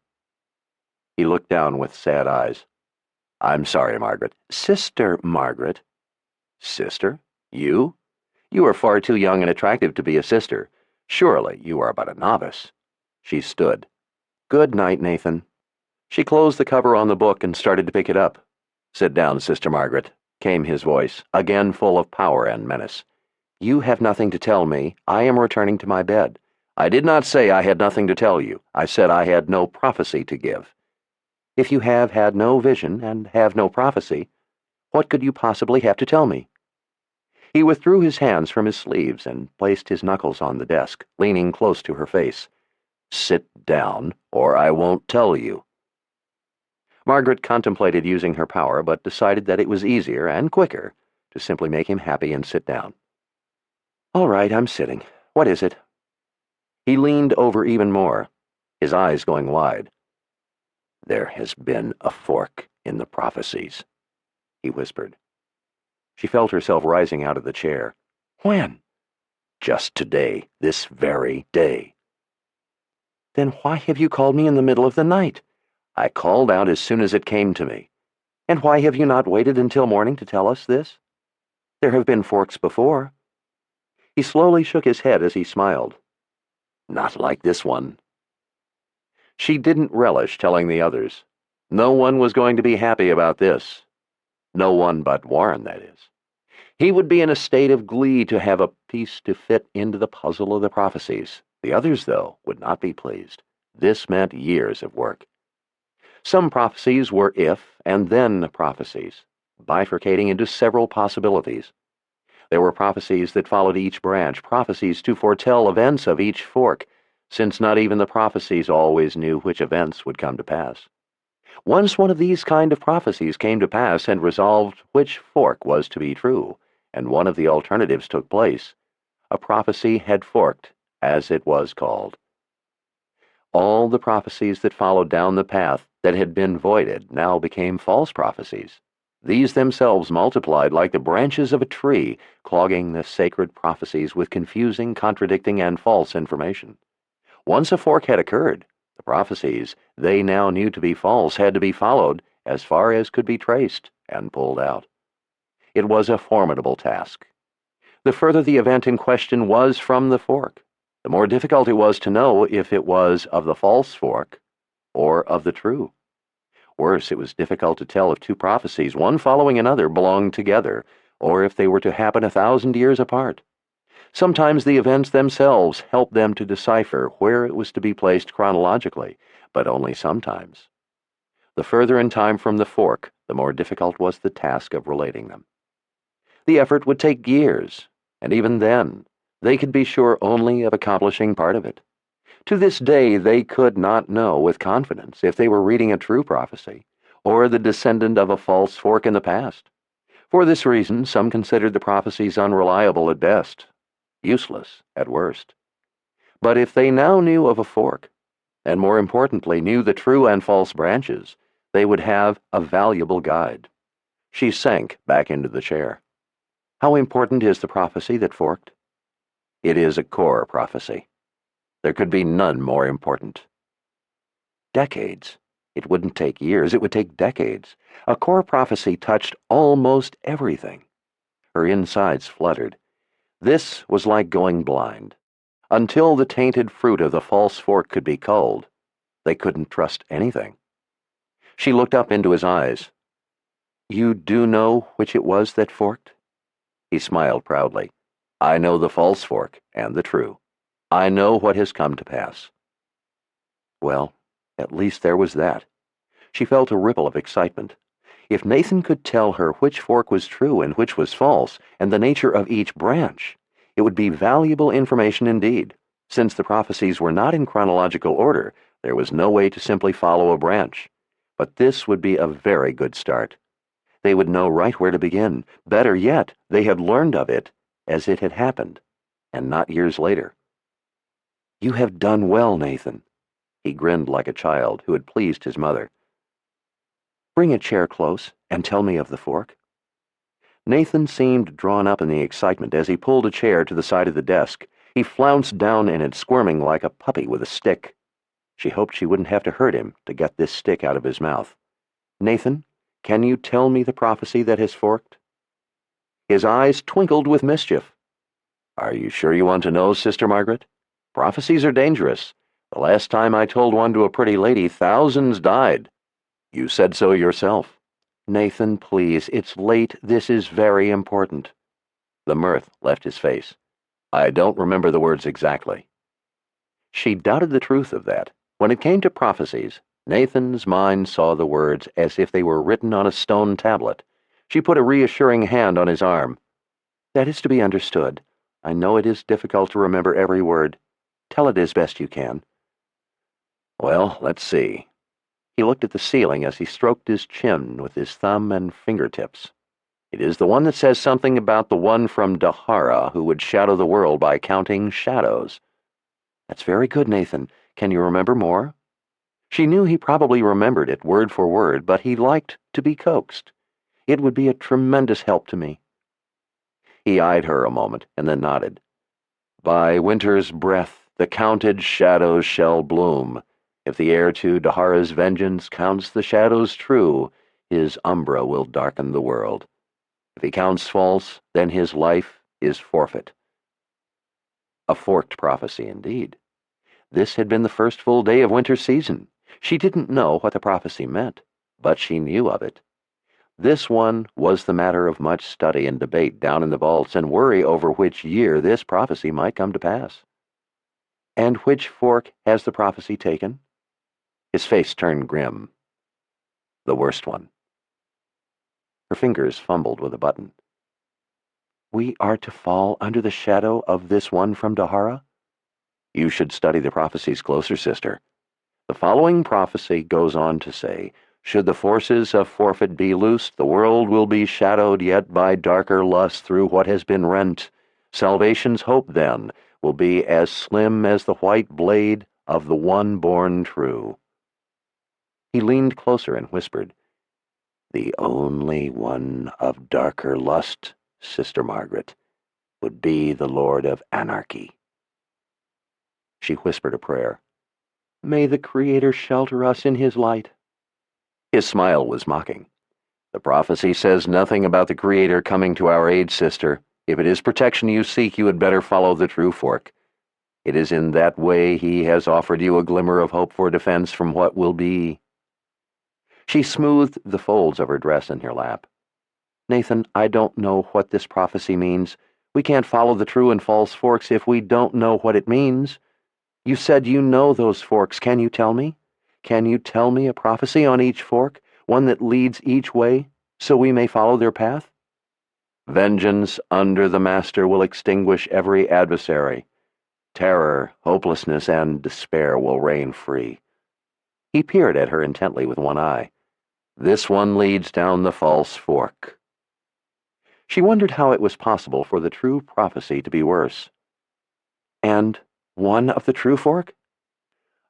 He looked down with sad eyes. I'm sorry, Margaret. Sister Margaret. Sister? You? You are far too young and attractive to be a sister. Surely you are but a novice. She stood. Good night, Nathan. She closed the cover on the book and started to pick it up. Sit down, Sister Margaret, came his voice, again full of power and menace. You have nothing to tell me. I am returning to my bed. I did not say I had nothing to tell you. I said I had no prophecy to give. If you have had no vision and have no prophecy, what could you possibly have to tell me? He withdrew his hands from his sleeves and placed his knuckles on the desk, leaning close to her face. Sit down, or I won't tell you. Margaret contemplated using her power, but decided that it was easier and quicker to simply make him happy and sit down. All right, I'm sitting. What is it? He leaned over even more, his eyes going wide. There has been a fork in the prophecies, he whispered. She felt herself rising out of the chair. When? Just today, this very day. Then why have you called me in the middle of the night? I called out as soon as it came to me. And why have you not waited until morning to tell us this? There have been forks before. He slowly shook his head as he smiled. Not like this one. She didn't relish telling the others. No one was going to be happy about this. No one but Warren, that is. He would be in a state of glee to have a piece to fit into the puzzle of the prophecies. The others, though, would not be pleased. This meant years of work. Some prophecies were if and then prophecies, bifurcating into several possibilities. There were prophecies that followed each branch, prophecies to foretell events of each fork, since not even the prophecies always knew which events would come to pass. Once one of these kind of prophecies came to pass and resolved which fork was to be true, and one of the alternatives took place, a prophecy had forked, as it was called. All the prophecies that followed down the path that had been voided now became false prophecies. These themselves multiplied like the branches of a tree, clogging the sacred prophecies with confusing, contradicting, and false information. Once a fork had occurred, the prophecies they now knew to be false had to be followed as far as could be traced and pulled out. It was a formidable task. The further the event in question was from the fork, the more difficult it was to know if it was of the false fork or of the true. Worse, it was difficult to tell if 2 prophecies, one following another, belonged together, or if they were to happen 1,000 years apart. Sometimes the events themselves helped them to decipher where it was to be placed chronologically, but only sometimes. The further in time from the fork, the more difficult was the task of relating them. The effort would take years, and even then, they could be sure only of accomplishing part of it. To this day, they could not know with confidence if they were reading a true prophecy, or the descendant of a false fork in the past. For this reason, some considered the prophecies unreliable at best, useless at worst. But if they now knew of a fork, and more importantly knew the true and false branches, they would have a valuable guide. She sank back into the chair. How important is the prophecy that forked? It is a core prophecy. There could be none more important. Decades. It wouldn't take years, it would take decades. A core prophecy touched almost everything. Her insides fluttered. This was like going blind. Until the tainted fruit of the false fork could be culled, they couldn't trust anything. She looked up into his eyes. You do know which it was that forked? He smiled proudly. I know the false fork and the true. I know what has come to pass. Well, at least there was that. She felt a ripple of excitement. If Nathan could tell her which fork was true and which was false, and the nature of each branch, it would be valuable information indeed. Since the prophecies were not in chronological order, there was no way to simply follow a branch. But this would be a very good start. They would know right where to begin. Better yet, they had learned of it as it had happened, and not years later. You have done well, Nathan. He grinned like a child who had pleased his mother. Bring a chair close and tell me of the fork. Nathan seemed drawn up in the excitement as he pulled a chair to the side of the desk. He flounced down in it, squirming like a puppy with a stick. She hoped she wouldn't have to hurt him to get this stick out of his mouth. Nathan, can you tell me the prophecy that has forked? His eyes twinkled with mischief. Are you sure you want to know, Sister Margaret? Prophecies are dangerous. The last time I told one to a pretty lady, thousands died. You said so yourself. Nathan, please, it's late. This is very important. The mirth left his face. I don't remember the words exactly. She doubted the truth of that. When it came to prophecies, Nathan's mind saw the words as if they were written on a stone tablet. She put a reassuring hand on his arm. That is to be understood. I know it is difficult to remember every word. Tell it as best you can. Well, let's see. He looked at the ceiling as he stroked his chin with his thumb and fingertips. It is the one that says something about the one from Dahara who would shadow the world by counting shadows. That's very good, Nathan. Can you remember more? She knew he probably remembered it word for word, but he liked to be coaxed. It would be a tremendous help to me. He eyed her a moment and then nodded. By winter's breath the counted shadows shall bloom. If the heir to Dahara's vengeance counts the shadows true, his umbra will darken the world. If he counts false, then his life is forfeit. A forked prophecy indeed. This had been the first full day of winter season. She didn't know what the prophecy meant, but she knew of it. This one was the matter of much study and debate down in the vaults and worry over which year this prophecy might come to pass. And which fork has the prophecy taken? His face turned grim. The worst one. Her fingers fumbled with a button. We are to fall under the shadow of this one from Dahara? You should study the prophecies closer, sister. The following prophecy goes on to say, should the forces of forfeit be loosed, the world will be shadowed yet by darker lust through what has been rent. Salvation's hope, then, will be as slim as the white blade of the one born true. He leaned closer and whispered, The only one of darker lust, Sister Margaret, would be the Lord of Anarchy. She whispered a prayer. May the Creator shelter us in his light. His smile was mocking. The prophecy says nothing about the Creator coming to our aid, sister. If it is protection you seek, you had better follow the true fork. It is in that way he has offered you a glimmer of hope for defense from what will be. She smoothed the folds of her dress in her lap. Nathan, I don't know what this prophecy means. We can't follow the true and false forks if we don't know what it means. You said you know those forks. Can you tell me? Can you tell me a prophecy on each fork, one that leads each way, so we may follow their path? Vengeance under the Master will extinguish every adversary. Terror, hopelessness, and despair will reign free. He peered at her intently with one eye. This one leads down the false fork. She wondered how it was possible for the true prophecy to be worse. And one of the true fork?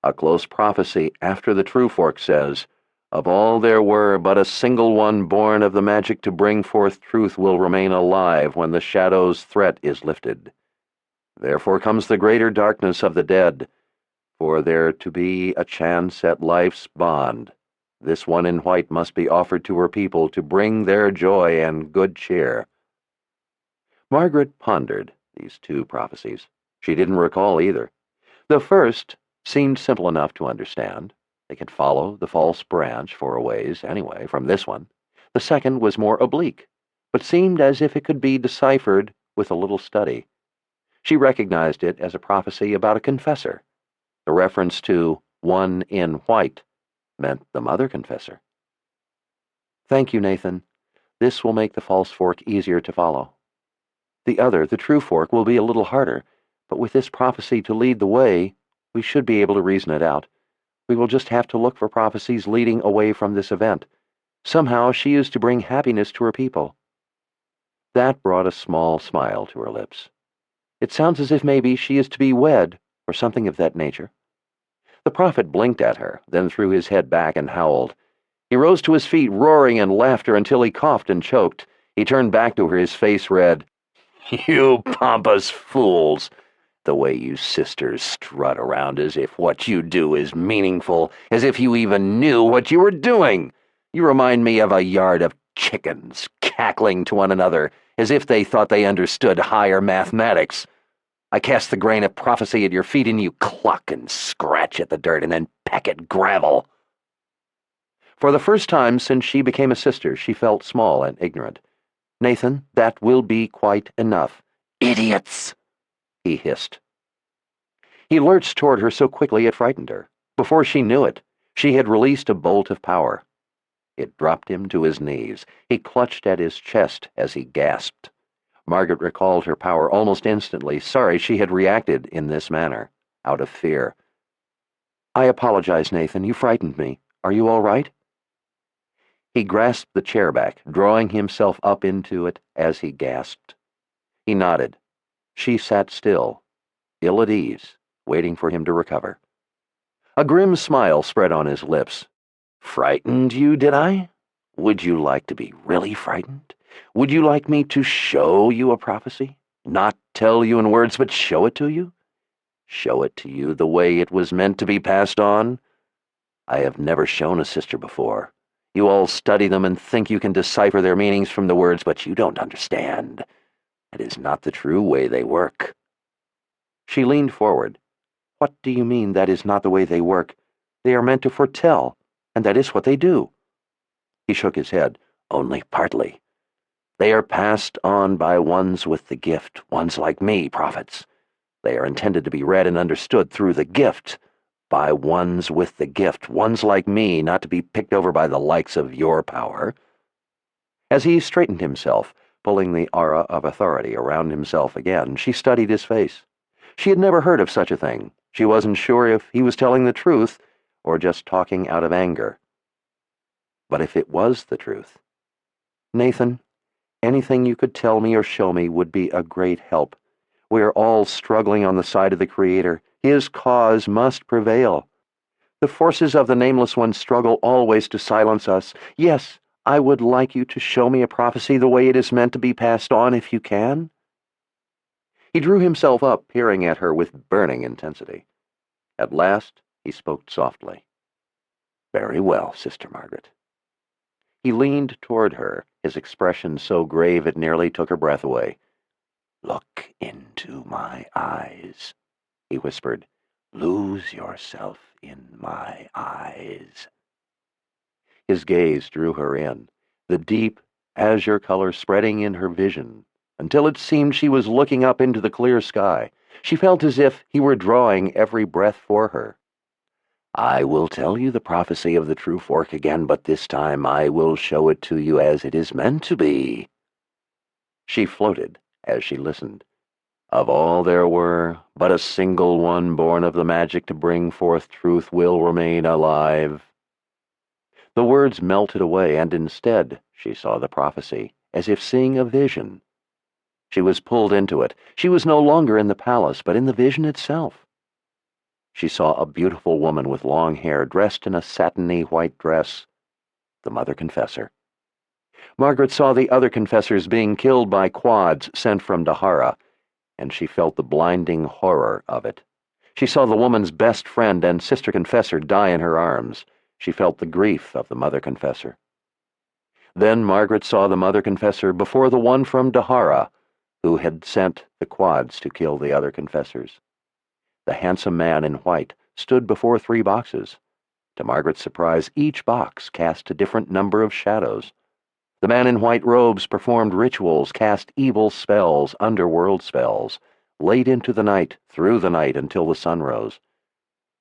A close prophecy after the true fork says, Of all there were, but a single one born of the magic to bring forth truth will remain alive when the shadow's threat is lifted. Therefore comes the greater darkness of the dead. For there to be a chance at life's bond, this one in white must be offered to her people to bring their joy and good cheer. Margaret pondered these two prophecies. She didn't recall either. The first seemed simple enough to understand. They could follow the false branch for a ways, anyway, from this one. The second was more oblique, but seemed as if it could be deciphered with a little study. She recognized it as a prophecy about a confessor. The reference to one in white meant the mother confessor. Thank you, Nathan. This will make the false fork easier to follow. The other, the true fork, will be a little harder, but with this prophecy to lead the way, we should be able to reason it out. We will just have to look for prophecies leading away from this event. Somehow she is to bring happiness to her people. That brought a small smile to her lips. It sounds as if maybe she is to be wed, or something of that nature. The prophet blinked at her, then threw his head back and howled. He rose to his feet, roaring in laughter until he coughed and choked. He turned back to her, his face red. "You pompous fools! The way you sisters strut around as if what you do is meaningful, as if you even knew what you were doing. You remind me of a yard of chickens cackling to one another, as if they thought they understood higher mathematics. I cast the grain of prophecy at your feet, and you cluck and scratch at the dirt and then peck at gravel." For the first time since she became a sister, she felt small and ignorant. "Nathan, that will be quite enough." "Idiots!" he hissed. He lurched toward her so quickly it frightened her. Before she knew it, she had released a bolt of power. It dropped him to his knees. He clutched at his chest as he gasped. Margaret recalled her power almost instantly, sorry she had reacted in this manner, out of fear. "I apologize, Nathan. You frightened me. Are you all right?" He grasped the chair back, drawing himself up into it as he gasped. He nodded. She sat still, ill at ease, waiting for him to recover. A grim smile spread on his lips. "Frightened you, did I? Would you like to be really frightened? Would you like me to show you a prophecy? Not tell you in words, but show it to you? Show it to you the way it was meant to be passed on? I have never shown a sister before. You all study them and think you can decipher their meanings from the words, but you don't understand. It is not the true way they work." She leaned forward. "What do you mean that is not the way they work? They are meant to foretell, and that is what they do." He shook his head. "Only partly. They are passed on by ones with the gift, ones like me, prophets. They are intended to be read and understood through the gift, by ones with the gift, ones like me, not to be picked over by the likes of your power." As he straightened himself, pulling the aura of authority around himself again, she studied his face. She had never heard of such a thing. She wasn't sure if he was telling the truth or just talking out of anger. But if it was the truth, "Nathan, anything you could tell me or show me would be a great help. We are all struggling on the side of the Creator. His cause must prevail. The forces of the Nameless One struggle always to silence us. Yes, I would like you to show me a prophecy the way it is meant to be passed on, if you can." He drew himself up, peering at her with burning intensity. At last, he spoke softly. "Very well, Sister Margaret." He leaned toward her, his expression so grave it nearly took her breath away. "Look into my eyes," he whispered. "Lose yourself in my eyes." His gaze drew her in, the deep azure color spreading in her vision, until it seemed she was looking up into the clear sky. She felt as if he were drawing every breath for her. "I will tell you the prophecy of the true fork again, but this time I will show it to you as it is meant to be." She floated as she listened. "Of all there were, but a single one born of the magic to bring forth truth will remain alive." The words melted away, and instead she saw the prophecy, as if seeing a vision. She was pulled into it. She was no longer in the palace, but in the vision itself. She saw a beautiful woman with long hair, dressed in a satiny white dress, the Mother Confessor. Margaret saw the other confessors being killed by quads sent from Dahara, and she felt the blinding horror of it. She saw the woman's best friend and sister confessor die in her arms. She felt the grief of the mother confessor. Then Margaret saw the mother confessor before the one from Dahara, who had sent the quads to kill the other confessors. The handsome man in white stood before 3 boxes. To Margaret's surprise, each box cast a different number of shadows. The man in white robes performed rituals, cast evil spells, underworld spells, late into the night, through the night until the sun rose.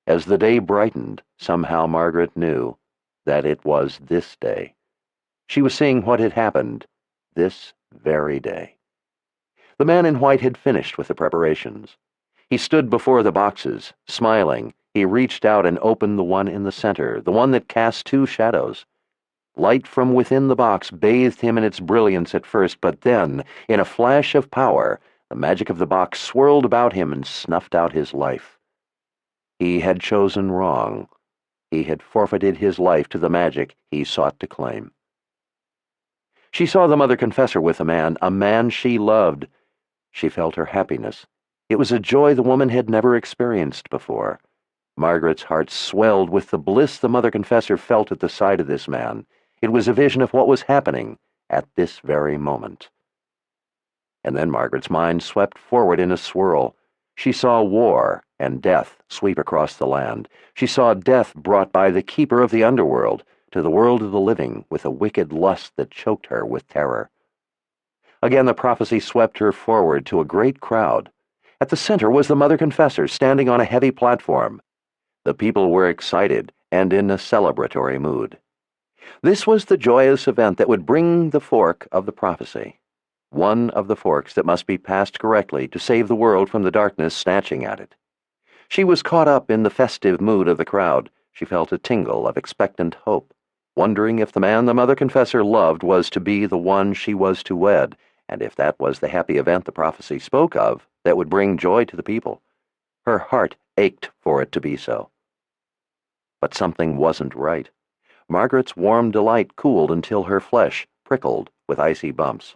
As the day brightened, somehow Margaret knew that it was this day. She was seeing what had happened this very day. The man in white had finished with the preparations. He stood before the boxes, smiling. He reached out and opened the one in the center, the one that cast 2 shadows. Light from within the box bathed him in its brilliance at first, but then, in a flash of power, the magic of the box swirled about him and snuffed out his life. He had chosen wrong. He had forfeited his life to the magic he sought to claim. She saw the mother confessor with a man she loved. She felt her happiness. It was a joy the woman had never experienced before. Margaret's heart swelled with the bliss the mother confessor felt at the sight of this man. It was a vision of what was happening at this very moment. And then Margaret's mind swept forward in a swirl. She saw war and death sweep across the land. She saw death brought by the keeper of the underworld to the world of the living with a wicked lust that choked her with terror. Again the prophecy swept her forward to a great crowd. At the center was the mother confessor standing on a heavy platform. The people were excited and in a celebratory mood. This was the joyous event that would bring the fork of the prophecy. One of the forks that must be passed correctly to save the world from the darkness snatching at it. She was caught up in the festive mood of the crowd. She felt a tingle of expectant hope, wondering if the man the mother confessor loved was to be the one she was to wed, and if that was the happy event the prophecy spoke of that would bring joy to the people. Her heart ached for it to be so. But something wasn't right. Margaret's warm delight cooled until her flesh prickled with icy bumps.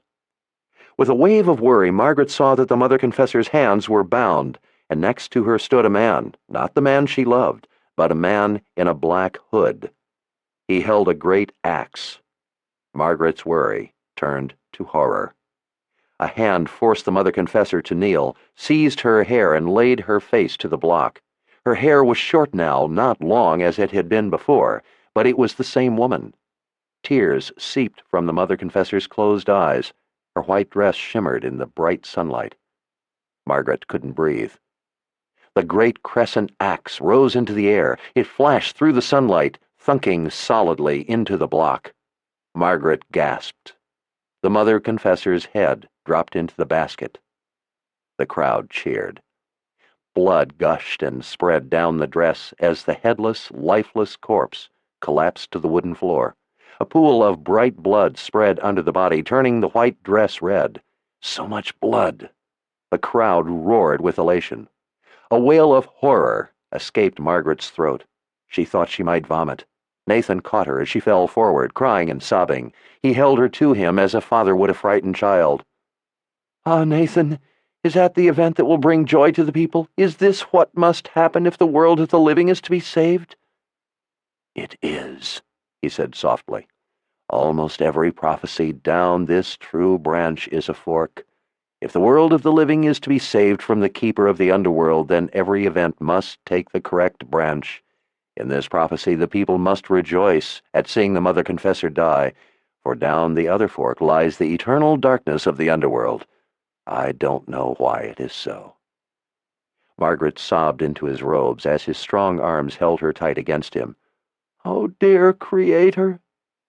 With a wave of worry, Margaret saw that the mother confessor's hands were bound, and next to her stood a man, not the man she loved, but a man in a black hood. He held a great axe. Margaret's worry turned to horror. A hand forced the mother confessor to kneel, seized her hair, and laid her face to the block. Her hair was short now, not long as it had been before, but it was the same woman. Tears seeped from the mother confessor's closed eyes. Her white dress shimmered in the bright sunlight. Margaret couldn't breathe. The great crescent axe rose into the air. It flashed through the sunlight, thunking solidly into the block. Margaret gasped. The mother confessor's head dropped into the basket. The crowd cheered. Blood gushed and spread down the dress as the headless, lifeless corpse collapsed to the wooden floor. A pool of bright blood spread under the body, turning the white dress red. So much blood! The crowd roared with elation. A wail of horror escaped Margaret's throat. She thought she might vomit. Nathan caught her as she fell forward, crying and sobbing. He held her to him as a father would a frightened child. "Ah, Nathan, is that the event that will bring joy to the people? Is this what must happen if the world of the living is to be saved?" "It is," he said softly. "Almost every prophecy down this true branch is a fork. If the world of the living is to be saved from the keeper of the underworld, then every event must take the correct branch. In this prophecy, the people must rejoice at seeing the mother confessor die, for down the other fork lies the eternal darkness of the underworld. I don't know why it is so." Margaret sobbed into his robes as his strong arms held her tight against him. "Oh, dear Creator,"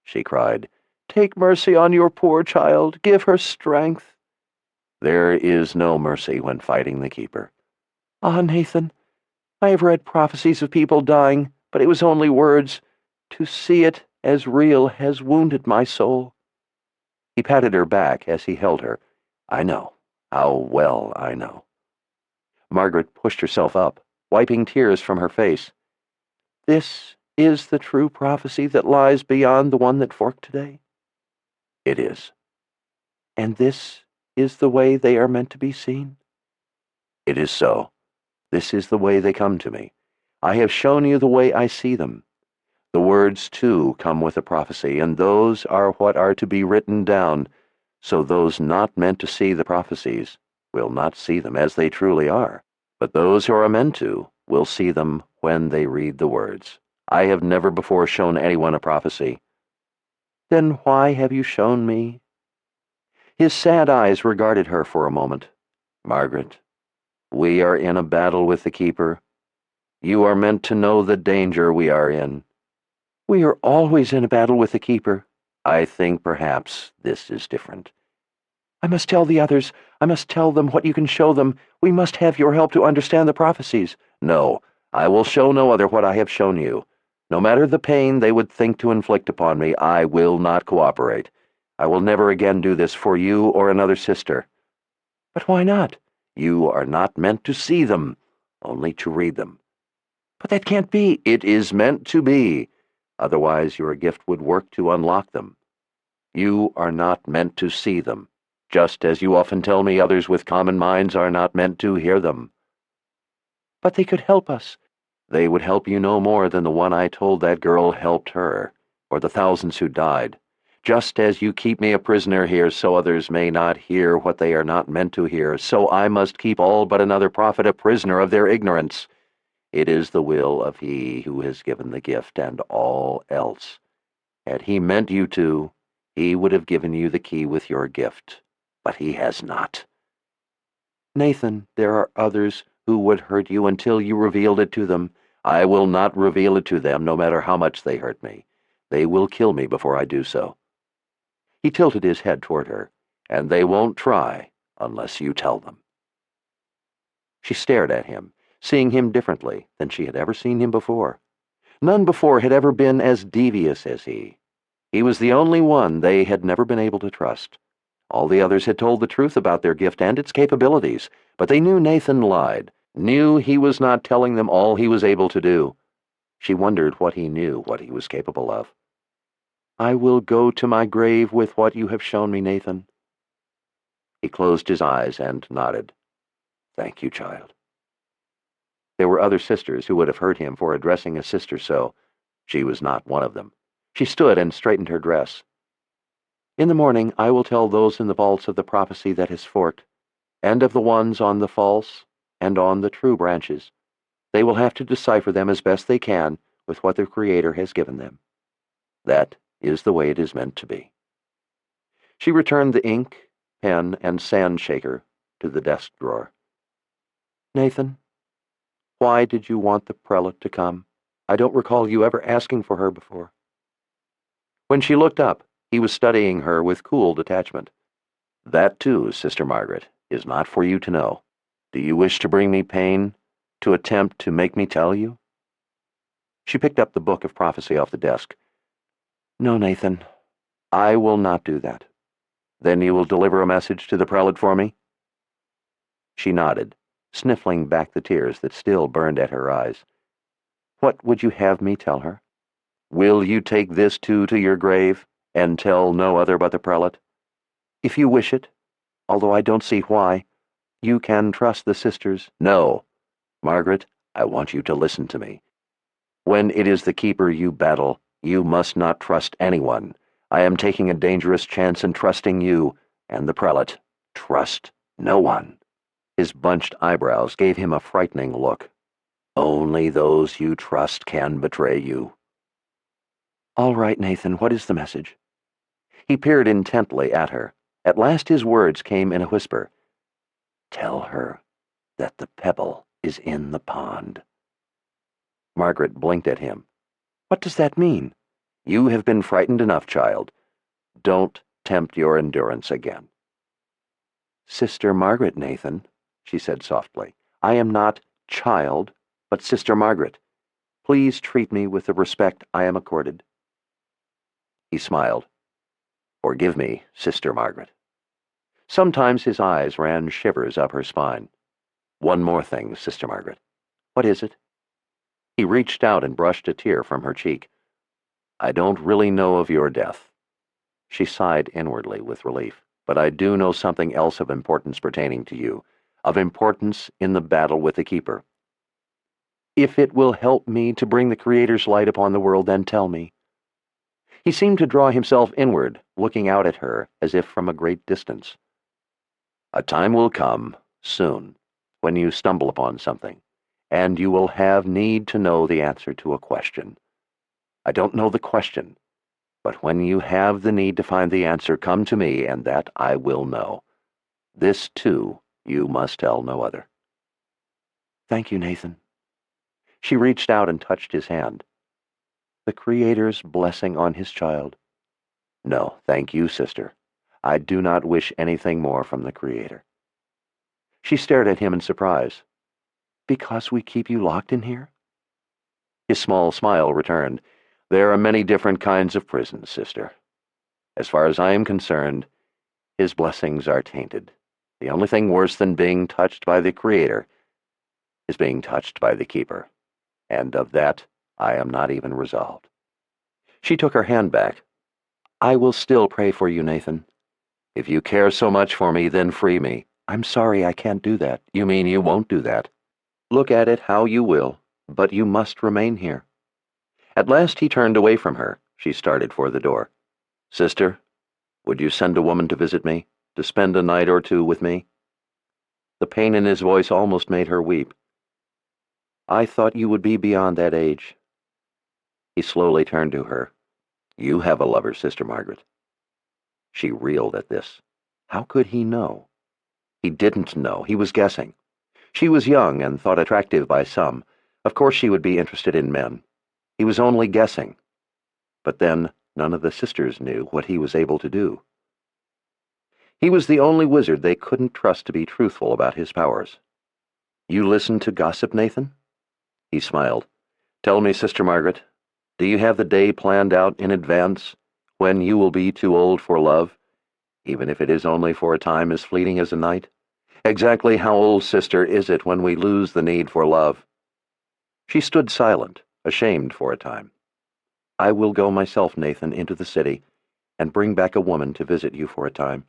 she cried, "take mercy on your poor child. Give her strength." "There is no mercy when fighting the keeper." "Ah, Nathan, I have read prophecies of people dying, but it was only words. To see it as real has wounded my soul." He patted her back as he held her. "I know. How well I know." Margaret pushed herself up, wiping tears from her face. "This is the true prophecy that lies beyond the one that forked today?" "It is." "And this is the way they are meant to be seen?" It is so. This is the way they come to me. I have shown you the way I see them. The words, too, come with a prophecy, and those are what are to be written down, so those not meant to see the prophecies will not see them as they truly are, but those who are meant to will see them when they read the words. I have never before shown anyone a prophecy. Then why have you shown me? His sad eyes regarded her for a moment. Margaret, we are in a battle with the Keeper. You are meant to know the danger we are in. We are always in a battle with the Keeper. I think perhaps this is different. I must tell the others. I must tell them what you can show them. We must have your help to understand the prophecies. No, I will show no other what I have shown you. No matter the pain they would think to inflict upon me, I will not cooperate. I will never again do this for you or another sister. But why not? You are not meant to see them, only to read them. But that can't be. It is meant to be. Otherwise your gift would work to unlock them. You are not meant to see them, just as you often tell me others with common minds are not meant to hear them. But they could help us. They would help you no more than the one I told that girl helped her, or the thousands who died. Just as you keep me a prisoner here so others may not hear what they are not meant to hear, so I must keep all but another prophet a prisoner of their ignorance. It is the will of He who has given the gift and all else. Had He meant you to, He would have given you the key with your gift, but He has not. Nathan, there are others who would hurt you until you revealed it to them. I will not reveal it to them, no matter how much they hurt me. They will kill me before I do so. He tilted his head toward her, and they won't try unless you tell them. She stared at him, seeing him differently than she had ever seen him before. None before had ever been as devious as he. He was the only one they had never been able to trust. All the others had told the truth about their gift and its capabilities, but they knew Nathan lied, knew he was not telling them all he was able to do. She wondered what he knew, what he was capable of. I will go to my grave with what you have shown me, Nathan. He closed his eyes and nodded. Thank you, child. There were other sisters who would have hurt him for addressing a sister so. She was not one of them. She stood and straightened her dress. In the morning I will tell those in the vaults of the prophecy that has forked, and of the ones on the false and on the true branches. They will have to decipher them as best they can with what their Creator has given them. That is the way it is meant to be. She returned the ink, pen, and sand shaker to the desk drawer. Nathan, why did you want the prelate to come? I don't recall you ever asking for her before. When she looked up, he was studying her with cool detachment. That, too, Sister Margaret, is not for you to know. Do you wish to bring me pain, to attempt to make me tell you? She picked up the book of prophecy off the desk. No, Nathan, I will not do that. Then you will deliver a message to the prelate for me? She nodded, sniffling back the tears that still burned at her eyes. What would you have me tell her? Will you take this too to your grave, and tell no other but the prelate? If you wish it, although I don't see why, you can trust the sisters. No. Margaret, I want you to listen to me. When it is the Keeper you battle, you must not trust anyone. I am taking a dangerous chance in trusting you, and the prelate. Trust no one. His bunched eyebrows gave him a frightening look. Only those you trust can betray you. All right, Nathan, what is the message? He peered intently at her. At last his words came in a whisper. Tell her that the pebble is in the pond. Margaret blinked at him. What does that mean? You have been frightened enough, child. Don't tempt your endurance again. Sister Margaret, Nathan, she said softly. I am not child, but Sister Margaret. Please treat me with the respect I am accorded. He smiled. Forgive me, Sister Margaret. Sometimes his eyes ran shivers up her spine. One more thing, Sister Margaret. What is it? He reached out and brushed a tear from her cheek. I don't really know of your death. She sighed inwardly with relief. But I do know something else of importance pertaining to you. of importance in the battle with the Keeper. If it will help me to bring the Creator's light upon the world, then tell me. He seemed to draw himself inward, looking out at her as if from a great distance. A time will come, soon, when you stumble upon something, and you will have need to know the answer to a question. I don't know the question, but when you have the need to find the answer, come to me, and that I will know. This, too, you must tell no other. Thank you, Nathan. She reached out and touched his hand. The Creator's blessing on his child. No, thank you, sister. I do not wish anything more from the Creator. She stared at him in surprise. Because we keep you locked in here? His small smile returned. There are many different kinds of prisons, sister. As far as I am concerned, his blessings are tainted. The only thing worse than being touched by the Creator is being touched by the Keeper. And of that, I am not even resolved. She took her hand back. I will still pray for you, Nathan. If you care so much for me, then free me. I'm sorry I can't do that. You mean you won't do that? Look at it how you will, but you must remain here. At last he turned away from her. She started for the door. Sister, would you send a woman to visit me, to spend a night or two with me? The pain in his voice almost made her weep. I thought you would be beyond that age. He slowly turned to her. You have a lover, Sister Margaret. She reeled at this. How could he know? He didn't know. He was guessing. She was young and thought attractive by some. Of course she would be interested in men. He was only guessing. But then none of the sisters knew what he was able to do. He was the only wizard they couldn't trust to be truthful about his powers. You listen to gossip, Nathan? He smiled. Tell me, Sister Margaret, do you have the day planned out in advance when you will be too old for love, even if it is only for a time as fleeting as a night? Exactly how old, sister, is it when we lose the need for love? She stood silent, ashamed for a time. I will go myself, Nathan, into the city, and bring back a woman to visit you for a time.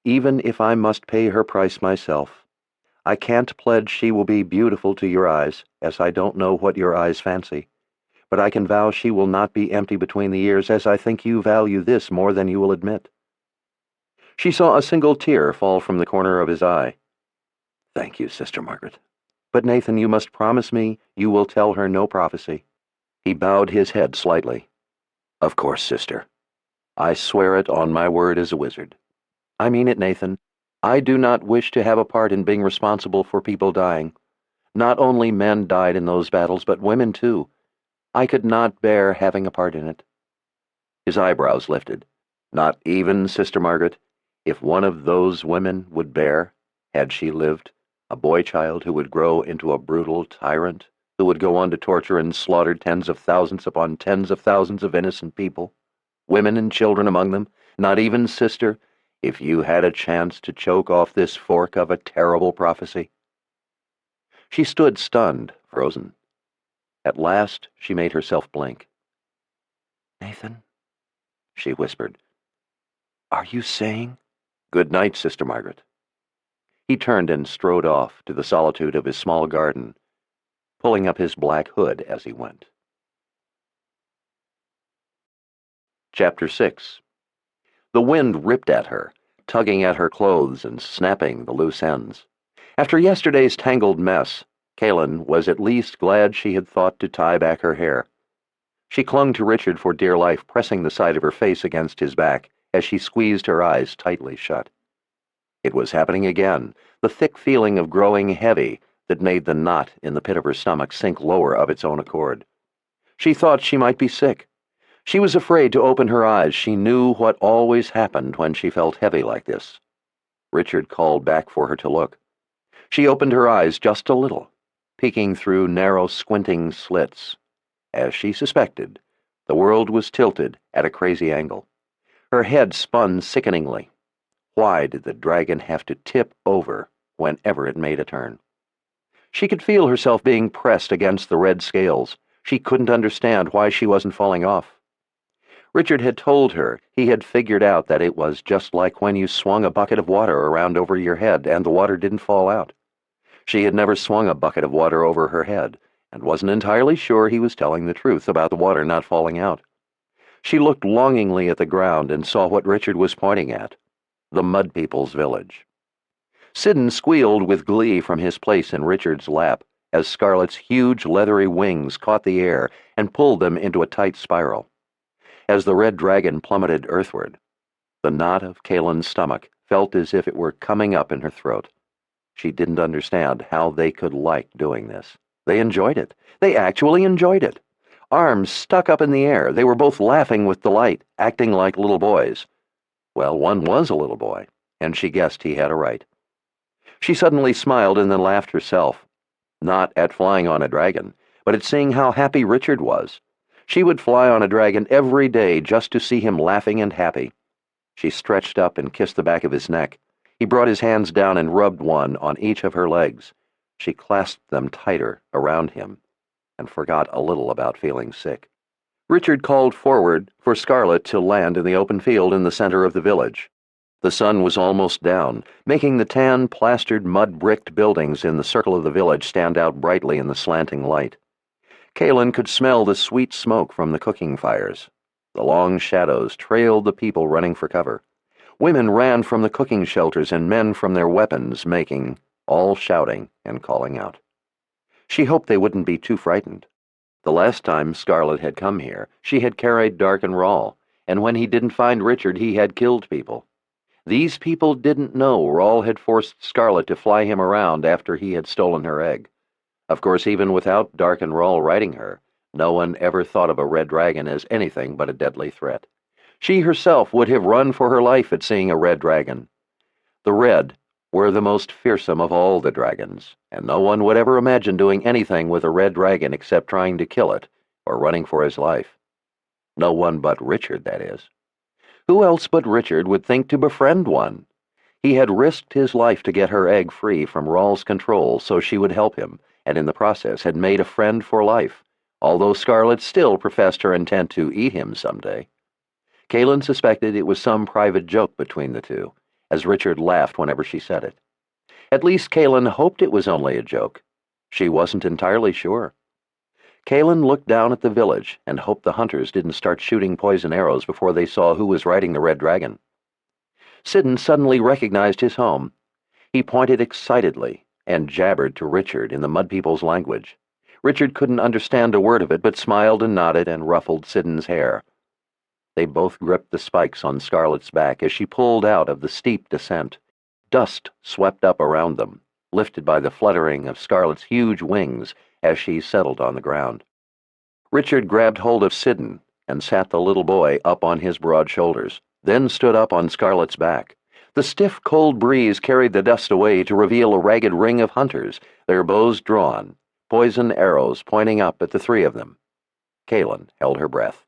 Even if I must pay her price myself, I can't pledge she will be beautiful to your eyes, as I don't know what your eyes fancy, but I can vow she will not be empty between the ears, as I think you value this more than you will admit. She saw a single tear fall from the corner of his eye. Thank you, Sister Margaret. But Nathan, you must promise me you will tell her no prophecy. He bowed his head slightly. Of course, sister. I swear it on my word as a wizard. I mean it, Nathan. I do not wish to have a part in being responsible for people dying. Not only men died in those battles, but women too. I could not bear having a part in it. His eyebrows lifted. Not even, Sister Margaret, if one of those women would bear, had she lived, a boy child who would grow into a brutal tyrant, who would go on to torture and slaughter tens of thousands upon tens of thousands of innocent people, women and children among them, not even, sister, if you had a chance to choke off this fork of a terrible prophecy. She stood stunned, frozen. At last she made herself blink. Nathan, she whispered, are you saying? Good night, Sister Margaret. He turned and strode off to the solitude of his small garden, pulling up his black hood as he went. Chapter 6. The wind ripped at her, tugging at her clothes and snapping the loose ends. After yesterday's tangled mess, Kaylin was at least glad she had thought to tie back her hair. She clung to Richard for dear life, pressing the side of her face against his back as she squeezed her eyes tightly shut. It was happening again, the thick feeling of growing heavy that made the knot in the pit of her stomach sink lower of its own accord. She thought she might be sick. She was afraid to open her eyes. She knew what always happened when she felt heavy like this. Richard called back for her to look. She opened her eyes just a little, peeking through narrow, squinting slits. As she suspected, the world was tilted at a crazy angle. Her head spun sickeningly. Why did the dragon have to tip over whenever it made a turn? She could feel herself being pressed against the red scales. She couldn't understand why she wasn't falling off. Richard had told her he had figured out that it was just like when you swung a bucket of water around over your head and the water didn't fall out. She had never swung a bucket of water over her head and wasn't entirely sure he was telling the truth about the water not falling out. She looked longingly at the ground and saw what Richard was pointing at, the Mud People's village. Siddon squealed with glee from his place in Richard's lap as Scarlet's huge leathery wings caught the air and pulled them into a tight spiral. As the red dragon plummeted earthward, the knot of Kalen's stomach felt as if it were coming up in her throat. She didn't understand how they could like doing this. They enjoyed it. They actually enjoyed it. Arms stuck up in the air, they were both laughing with delight, acting like little boys. Well, one was a little boy, and she guessed he had a right. She suddenly smiled and then laughed herself, not at flying on a dragon, but at seeing how happy Richard was. She would fly on a dragon every day just to see him laughing and happy. She stretched up and kissed the back of his neck. He brought his hands down and rubbed one on each of her legs. She clasped them tighter around him and forgot a little about feeling sick. Richard called forward for Scarlet to land in the open field in the center of the village. The sun was almost down, making the tan, plastered, mud-bricked buildings in the circle of the village stand out brightly in the slanting light. Kalen could smell the sweet smoke from the cooking fires. The long shadows trailed the people running for cover. Women ran from the cooking shelters and men from their weapons making, all shouting and calling out. She hoped they wouldn't be too frightened. The last time Scarlet had come here, she had carried Darken Rawl, and when he didn't find Richard, he had killed people. These people didn't know Rawl had forced Scarlet to fly him around after he had stolen her egg. Of course, even without Darken Rawl riding her, no one ever thought of a red dragon as anything but a deadly threat. She herself would have run for her life at seeing a red dragon. The red were the most fearsome of all the dragons, and no one would ever imagine doing anything with a red dragon except trying to kill it or running for his life. No one but Richard, that is. Who else but Richard would think to befriend one? He had risked his life to get her egg free from Rawl's control so she would help him, and in the process had made a friend for life, although Scarlet still professed her intent to eat him someday. Kalen suspected it was some private joke between the two, as Richard laughed whenever she said it. At least Kalen hoped it was only a joke. She wasn't entirely sure. Kalen looked down at the village and hoped the hunters didn't start shooting poison arrows before they saw who was riding the red dragon. Siddon suddenly recognized his home. He pointed excitedly and jabbered to Richard in the Mud People's language. Richard couldn't understand a word of it, but smiled and nodded and ruffled Siddon's hair. They both gripped the spikes on Scarlet's back as she pulled out of the steep descent. Dust swept up around them, lifted by the fluttering of Scarlet's huge wings as she settled on the ground. Richard grabbed hold of Siddon and sat the little boy up on his broad shoulders, then stood up on Scarlet's back. The stiff, cold breeze carried the dust away to reveal a ragged ring of hunters, their bows drawn, poison arrows pointing up at the three of them. Kalen held her breath.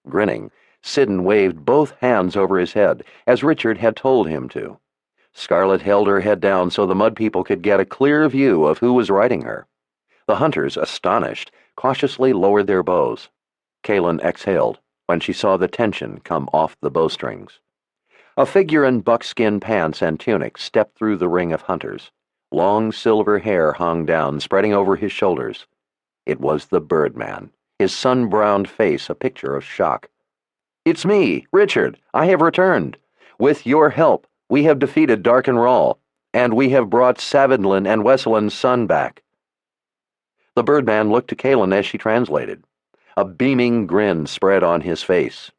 Grinning, Siddon waved both hands over his head, as Richard had told him to. Scarlet held her head down so the Mud People could get a clear view of who was riding her. The hunters, astonished, cautiously lowered their bows. Kalen exhaled when she saw the tension come off the bowstrings. A figure in buckskin pants and tunic stepped through the ring of hunters. Long silver hair hung down, spreading over his shoulders. It was the Birdman, his sun-browned face a picture of shock. "It's me, Richard. I have returned. With your help, we have defeated Darken Rawl, and we have brought Savendlin and Wesselin's son back." The Birdman looked to Kalen as she translated. A beaming grin spread on his face.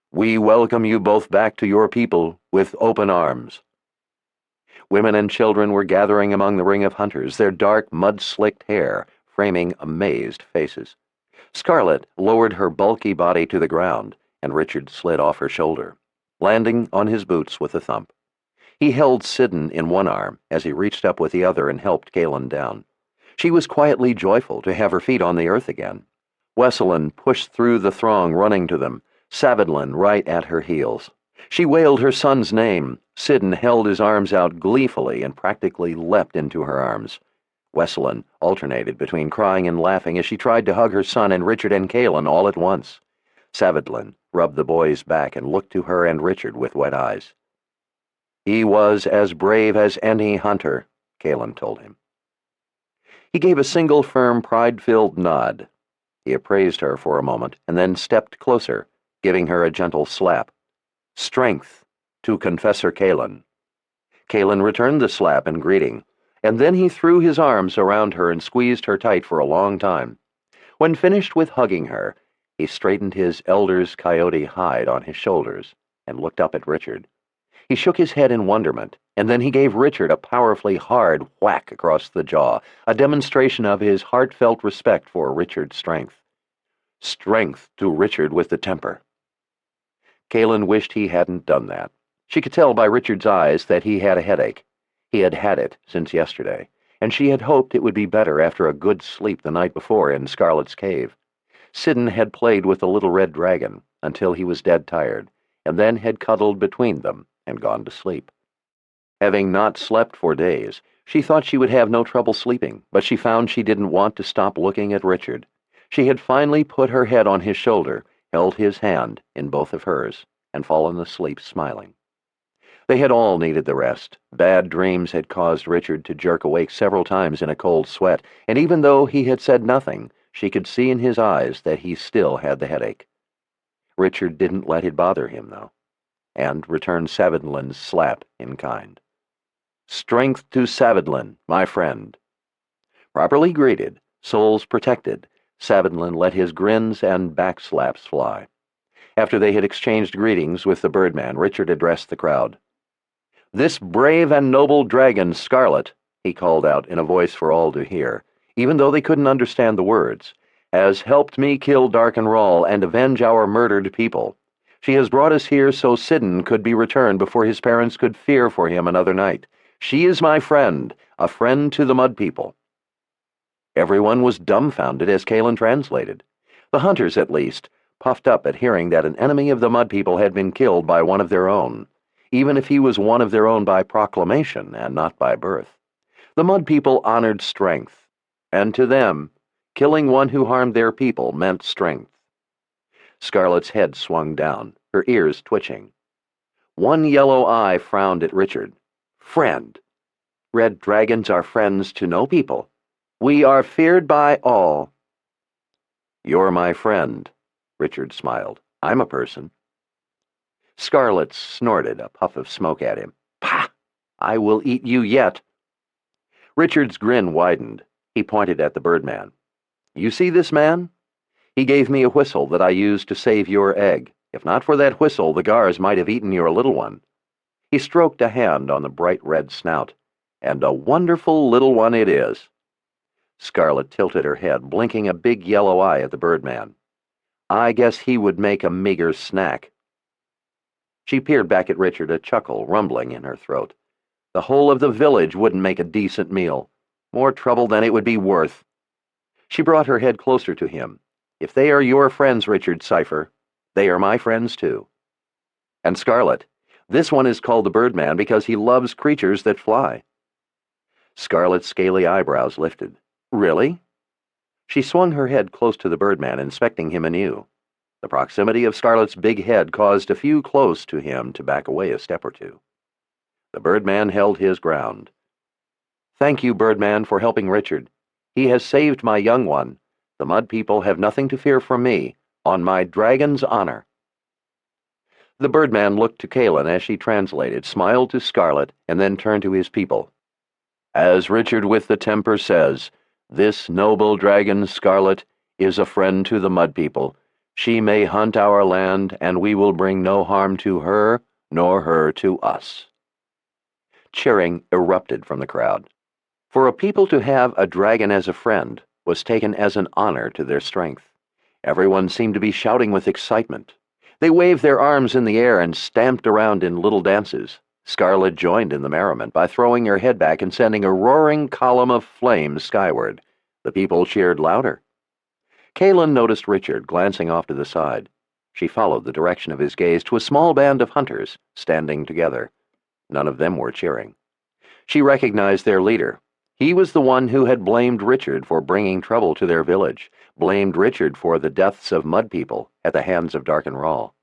"We welcome you both back to your people with open arms." Women and children were gathering among the ring of hunters, their dark, mud-slicked hair framing amazed faces. Scarlet lowered her bulky body to the ground, and Richard slid off her shoulder, landing on his boots with a thump. He held Siddon in one arm as he reached up with the other and helped Kalen down. She was quietly joyful to have her feet on the earth again. Wesselin pushed through the throng running to them, Savendlin right at her heels. She wailed her son's name. Siddon held his arms out gleefully and practically leapt into her arms. Wesselin alternated between crying and laughing as she tried to hug her son and Richard and Kalen all at once. Savadlin rubbed the boy's back and looked to her and Richard with wet eyes. "He was as brave as any hunter," Kalen told him. He gave a single firm, pride-filled nod. He appraised her for a moment and then stepped closer, giving her a gentle slap. "Strength to Confessor Kalen." Kalen returned the slap in greeting, and then he threw his arms around her and squeezed her tight for a long time. When finished with hugging her, he straightened his elder's coyote hide on his shoulders and looked up at Richard. He shook his head in wonderment, and then he gave Richard a powerfully hard whack across the jaw, a demonstration of his heartfelt respect for Richard's strength. Strength to Richard with the temper. Kalen wished he hadn't done that. She could tell by Richard's eyes that he had a headache. He had had it since yesterday, and she had hoped it would be better after a good sleep the night before in Scarlet's cave. Sidon had played with the little red dragon until he was dead tired, and then had cuddled between them and gone to sleep. Having not slept for days, she thought she would have no trouble sleeping, but she found she didn't want to stop looking at Richard. She had finally put her head on his shoulder, held his hand in both of hers, and fallen asleep smiling. They had all needed the rest. Bad dreams had caused Richard to jerk awake several times in a cold sweat, and even though he had said nothing, she could see in his eyes that he still had the headache. Richard didn't let it bother him, though, and returned Savadlin's slap in kind. "Strength to Savadlin, my friend." Properly greeted, souls protected, Savadlin let his grins and backslaps fly. After they had exchanged greetings with the Birdman, Richard addressed the crowd. "This brave and noble dragon, Scarlet," he called out in a voice for all to hear, even though they couldn't understand the words, "has helped me kill Darkenrall and avenge our murdered people. She has brought us here so Sidon could be returned before his parents could fear for him another night. She is my friend, a friend to the Mud People." Everyone was dumbfounded as Kalen translated. The hunters, at least, puffed up at hearing that an enemy of the Mud People had been killed by one of their own, even if he was one of their own by proclamation and not by birth. The Mud People honored strength, and to them, killing one who harmed their people meant strength. Scarlet's head swung down, her ears twitching. One yellow eye frowned at Richard. "Friend. Red dragons are friends to no people. We are feared by all." "You're my friend," Richard smiled. "I'm a person." Scarlet snorted a puff of smoke at him. "Pah! I will eat you yet." Richard's grin widened. He pointed at the Birdman. "You see this man? He gave me a whistle that I used to save your egg. If not for that whistle, the Gars might have eaten your little one." He stroked a hand on the bright red snout. "And a wonderful little one it is." Scarlet tilted her head, blinking a big yellow eye at the Birdman. "I guess he would make a meager snack." She peered back at Richard, a chuckle rumbling in her throat. "The whole of the village wouldn't make a decent meal. More trouble than it would be worth." She brought her head closer to him. "If they are your friends, Richard Cipher, they are my friends too. And Scarlet, this one is called the Birdman because he loves creatures that fly." Scarlet's scaly eyebrows lifted. "Really?" She swung her head close to the Birdman, inspecting him anew. The proximity of Scarlet's big head caused a few close to him to back away a step or two. The Birdman held his ground. "Thank you, Birdman, for helping Richard. He has saved my young one. The Mud People have nothing to fear from me, on my dragon's honor." The Birdman looked to Kalen as she translated, smiled to Scarlet, and then turned to his people. "As Richard with the Temper says, this noble dragon, Scarlet, is a friend to the Mud People. She may hunt our land, and we will bring no harm to her, nor her to us." Cheering erupted from the crowd. For a people to have a dragon as a friend was taken as an honor to their strength. Everyone seemed to be shouting with excitement. They waved their arms in the air and stamped around in little dances. Scarlet joined in the merriment by throwing her head back and sending a roaring column of flames skyward. The people cheered louder. Kalen noticed Richard glancing off to the side. She followed the direction of his gaze to a small band of hunters standing together. None of them were cheering. She recognized their leader. He was the one who had blamed Richard for bringing trouble to their village, blamed Richard for the deaths of mud people at the hands of Dark and Rawl.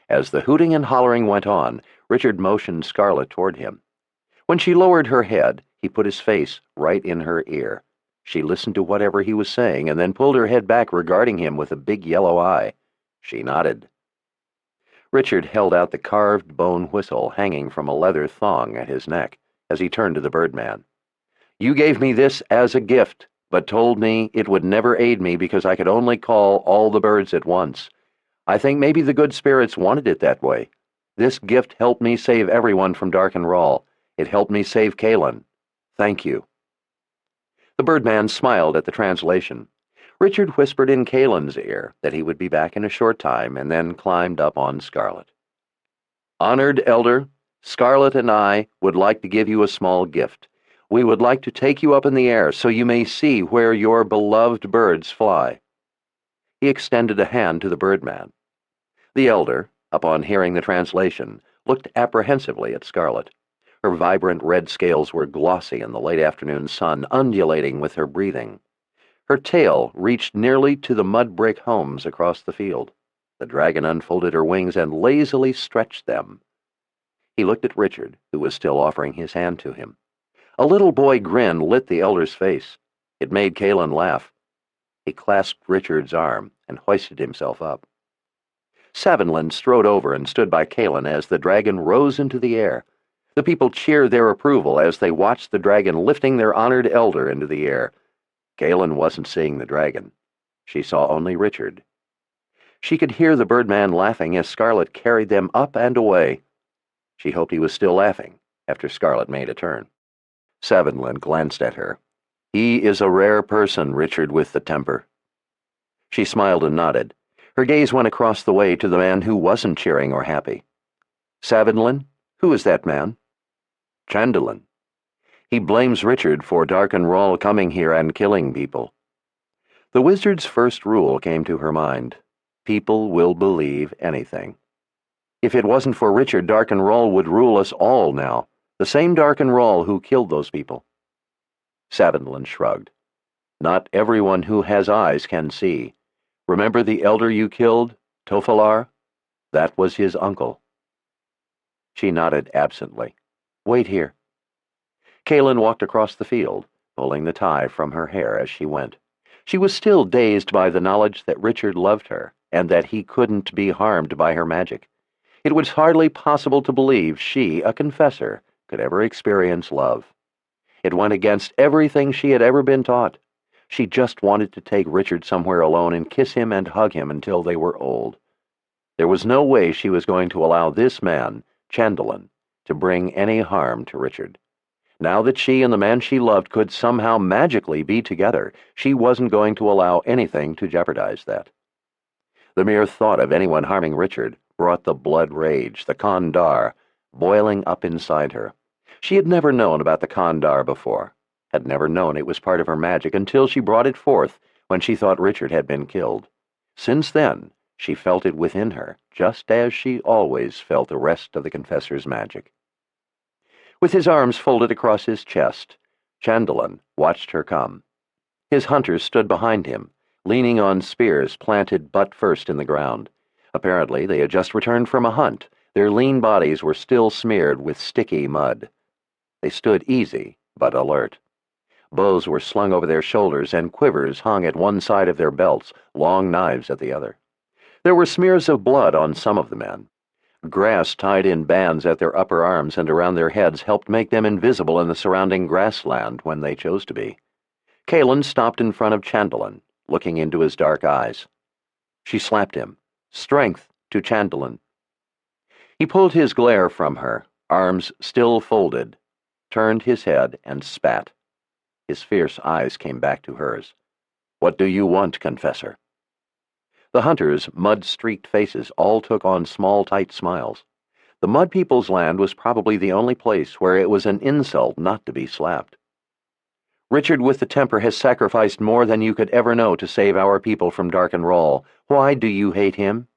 As the hooting and hollering went on, Richard motioned Scarlet toward him. When she lowered her head, he put his face right in her ear. She listened to whatever he was saying and then pulled her head back, regarding him with a big yellow eye. She nodded. Richard held out the carved bone whistle hanging from a leather thong at his neck as he turned to the birdman. "You gave me this as a gift, but told me it would never aid me because I could only call all the birds at once. I think maybe the good spirits wanted it that way. This gift helped me save everyone from Dark and Rawl. It helped me save Kaelin. Thank you." The birdman smiled at the translation. Richard whispered in Kaelin's ear that he would be back in a short time, and then climbed up on Scarlet. "Honored Elder, Scarlet and I would like to give you a small gift. We would like to take you up in the air so you may see where your beloved birds fly." He extended a hand to the birdman. The elder, upon hearing the translation, looked apprehensively at Scarlet. Her vibrant red scales were glossy in the late afternoon sun, undulating with her breathing. Her tail reached nearly to the mud brick homes across the field. The dragon unfolded her wings and lazily stretched them. He looked at Richard, who was still offering his hand to him. A little boy grin lit the elder's face. It made Kaelin laugh. He clasped Richard's arm and hoisted himself up. Savinland strode over and stood by Kaelin as the dragon rose into the air. The people cheered their approval as they watched the dragon lifting their honored elder into the air. Kaelin wasn't seeing the dragon. She saw only Richard. She could hear the birdman laughing as Scarlet carried them up and away. She hoped he was still laughing after Scarlet made a turn. Savinland glanced at her. "He is a rare person, Richard with the temper." She smiled and nodded. Her gaze went across the way to the man who wasn't cheering or happy. "Savinland, who is that man?" "Chandelin. He blames Richard for Dark and Rawl coming here and killing people." The wizard's first rule came to her mind. People will believe anything. If it wasn't for Richard, Dark and Rawl would rule us all now. The same Dark and Rawl who killed those people. Savinland shrugged. "Not everyone who has eyes can see. Remember the elder you killed, Tofalar? That was his uncle." She nodded absently. "Wait here." Kaelin walked across the field, pulling the tie from her hair as she went. She was still dazed by the knowledge that Richard loved her, and that he couldn't be harmed by her magic. It was hardly possible to believe she, a confessor, could ever experience love. It went against everything she had ever been taught. She just wanted to take Richard somewhere alone and kiss him and hug him until they were old. There was no way she was going to allow this man, Chandelin, to bring any harm to Richard. Now that she and the man she loved could somehow magically be together, she wasn't going to allow anything to jeopardize that. The mere thought of anyone harming Richard brought the blood rage, the Kandar, boiling up inside her. She had never known about the Kandar before, had never known it was part of her magic until she brought it forth when she thought Richard had been killed. Since then, she felt it within her, just as she always felt the rest of the confessor's magic. With his arms folded across his chest, Chandelin watched her come. His hunters stood behind him, leaning on spears planted butt first in the ground. Apparently, they had just returned from a hunt. Their lean bodies were still smeared with sticky mud. They stood easy, but alert. Bows were slung over their shoulders, and quivers hung at one side of their belts, long knives at the other. There were smears of blood on some of the men. Grass tied in bands at their upper arms and around their heads helped make them invisible in the surrounding grassland when they chose to be. Kaelin stopped in front of Chandelin, looking into his dark eyes. She slapped him. "Strength to Chandelin." He pulled his glare from her, arms still folded, turned his head, and spat. His fierce eyes came back to hers. "What do you want, confessor?" The hunters' mud-streaked faces all took on small, tight smiles. The Mud People's land was probably the only place where it was an insult not to be slapped. "Richard with the temper has sacrificed more than you could ever know to save our people from Dark and Rawl. Why do you hate him?"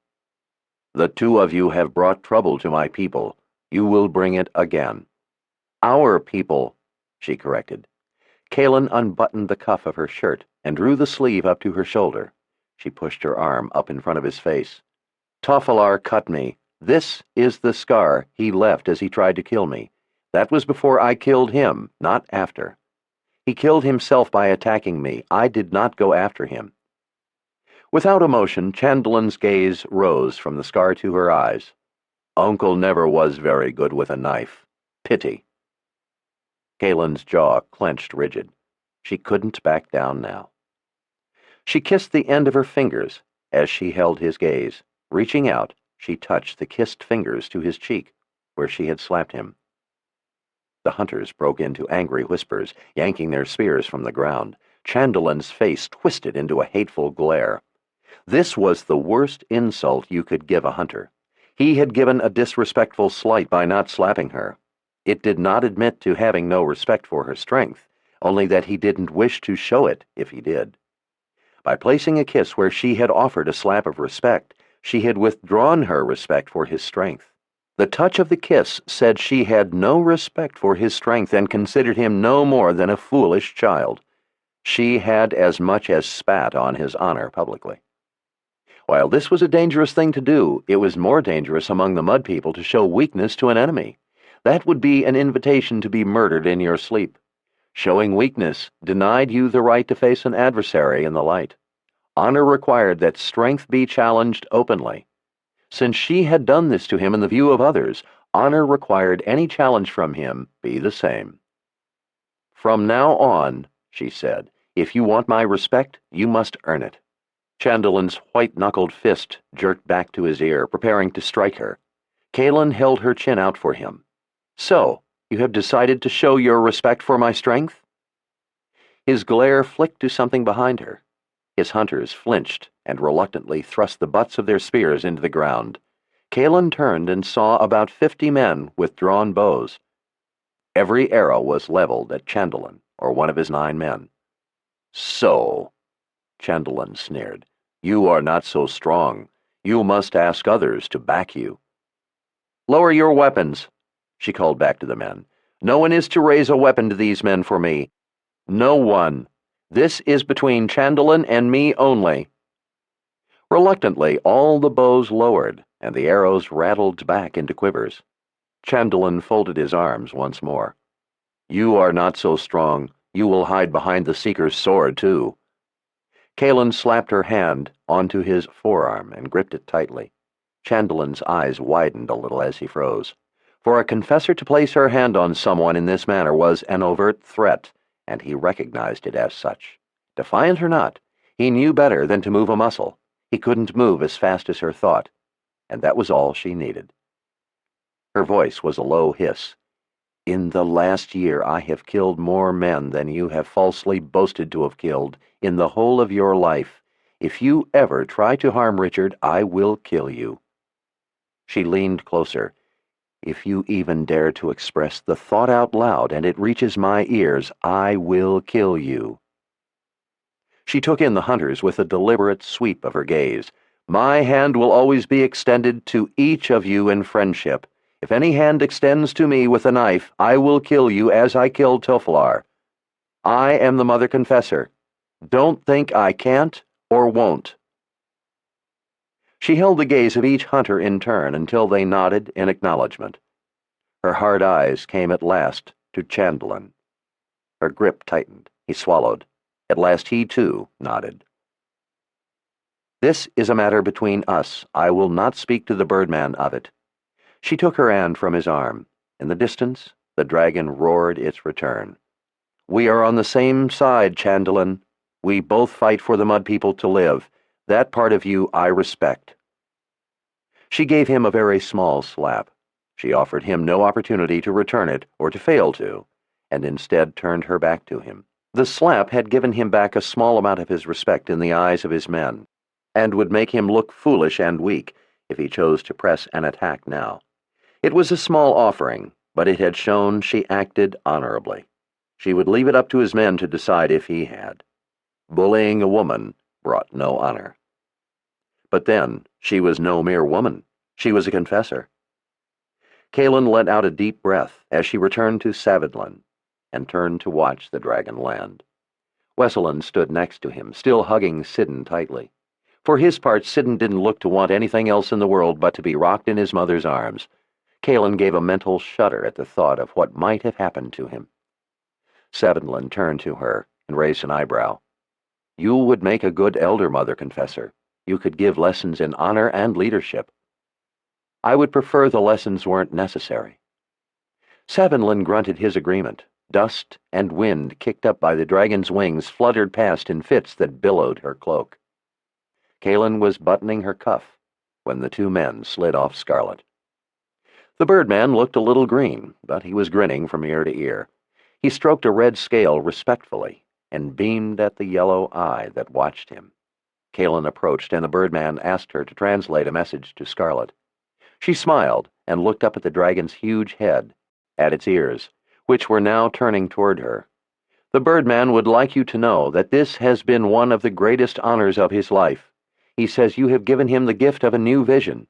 "The two of you have brought trouble to my people. You will bring it again." "Our people," she corrected. Kaelin unbuttoned the cuff of her shirt and drew the sleeve up to her shoulder. She pushed her arm up in front of his face. Tofalar cut me. This is the scar he left as he tried to kill me. That was before I killed him, not after. He killed himself by attacking me. I did not go after him. Without emotion, Chandalin's gaze rose from the scar to her eyes. Uncle never was very good with a knife. Pity. Kaelin's jaw clenched rigid. She couldn't back down now. She kissed the end of her fingers as she held his gaze. Reaching out, she touched the kissed fingers to his cheek, where she had slapped him. The hunters broke into angry whispers, yanking their spears from the ground. Chandalin's face twisted into a hateful glare. This was the worst insult you could give a hunter. He had given a disrespectful slight by not slapping her. It did not admit to having no respect for her strength, only that he didn't wish to show it if he did. By placing a kiss where she had offered a slap of respect, she had withdrawn her respect for his strength. The touch of the kiss said she had no respect for his strength and considered him no more than a foolish child. She had as much as spat on his honor publicly. While this was a dangerous thing to do, it was more dangerous among the mud people to show weakness to an enemy. That would be an invitation to be murdered in your sleep. Showing weakness denied you the right to face an adversary in the light. Honor required that strength be challenged openly. Since she had done this to him in the view of others, honor required any challenge from him be the same. "From now on," she said, "if you want my respect, you must earn it." Chandalin's white-knuckled fist jerked back to his ear, preparing to strike her. Kaelin held her chin out for him. "So, you have decided to show your respect for my strength?" His glare flicked to something behind her. His hunters flinched and reluctantly thrust the butts of their spears into the ground. Kaelin turned and saw about 50 men with drawn bows. Every arrow was leveled at Chandalin, or one of his 9 men. "So," Chandalin sneered, "you are not so strong. You must ask others to back you." "Lower your weapons," she called back to the men. "No one is to raise a weapon to these men for me. No one. This is between Chandalin and me only." Reluctantly, all the bows lowered, and the arrows rattled back into quivers. Chandalin folded his arms once more. "You are not so strong. You will hide behind the Seeker's sword, too." Kaelin slapped her hand onto his forearm and gripped it tightly. Chandalin's eyes widened a little as he froze. For a confessor to place her hand on someone in this manner was an overt threat, and he recognized it as such. Defiant or not, he knew better than to move a muscle. He couldn't move as fast as her thought, and that was all she needed. Her voice was a low hiss. "In the last year I have killed more men than you have falsely boasted to have killed in the whole of your life. If you ever try to harm Richard, I will kill you." She leaned closer. "If you even dare to express the thought out loud and it reaches my ears, I will kill you." She took in the hunters with a deliberate sweep of her gaze. "My hand will always be extended to each of you in friendship. If any hand extends to me with a knife, I will kill you as I killed Tofalar. I am the Mother Confessor. Don't think I can't or won't." She held the gaze of each hunter in turn until they nodded in acknowledgement. Her hard eyes came at last to Chandalin. Her grip tightened. He swallowed. At last he, too, nodded. "This is a matter between us. I will not speak to the birdman of it." She took her hand from his arm. In the distance, the dragon roared its return. "We are on the same side, Chandalin. We both fight for the Mud People to live. That part of you I respect." She gave him a very small slap. She offered him no opportunity to return it or to fail to, and instead turned her back to him. The slap had given him back a small amount of his respect in the eyes of his men, and would make him look foolish and weak if he chose to press an attack now. It was a small offering, but it had shown she acted honorably. She would leave it up to his men to decide if he had. Bullying a woman brought no honor. But then, she was no mere woman. She was a confessor. Kaelin let out a deep breath as she returned to Savadlan. and turned to watch the dragon land. Wesleyan stood next to him, still hugging Sidon tightly. For his part, Sidon didn't look to want anything else in the world but to be rocked in his mother's arms. Callan gave a mental shudder at the thought of what might have happened to him. Sevenlin turned to her and raised an eyebrow. "You would make a good elder, Mother Confessor. You could give lessons in honor and leadership." "I would prefer the lessons weren't necessary." Sevenlin grunted his agreement. Dust and wind kicked up by the dragon's wings fluttered past in fits that billowed her cloak. Callan was buttoning her cuff when the two men slid off Scarlet. The birdman looked a little green, but he was grinning from ear to ear. He stroked a red scale respectfully and beamed at the yellow eye that watched him. Callan approached, and the birdman asked her to translate a message to Scarlet. She smiled and looked up at the dragon's huge head, at its ears, which were now turning toward her. "The birdman would like you to know that this has been one of the greatest honors of his life. He says you have given him the gift of a new vision.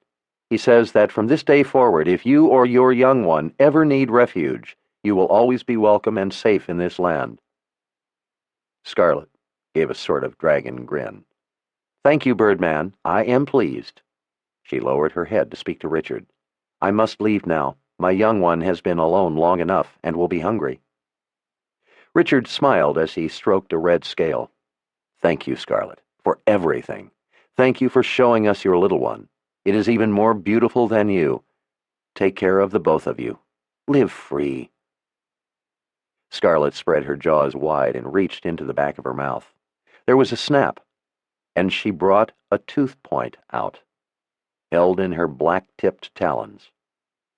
He says that from this day forward, if you or your young one ever need refuge, you will always be welcome and safe in this land." Scarlet gave a sort of dragon grin. "Thank you, birdman. I am pleased." She lowered her head to speak to Richard. "I must leave now. My young one has been alone long enough and will be hungry." Richard smiled as he stroked a red scale. "Thank you, Scarlet, for everything. Thank you for showing us your little one. It is even more beautiful than you. Take care of the both of you. Live free." Scarlet spread her jaws wide and reached into the back of her mouth. There was a snap, and she brought a tooth point out, held in her black-tipped talons.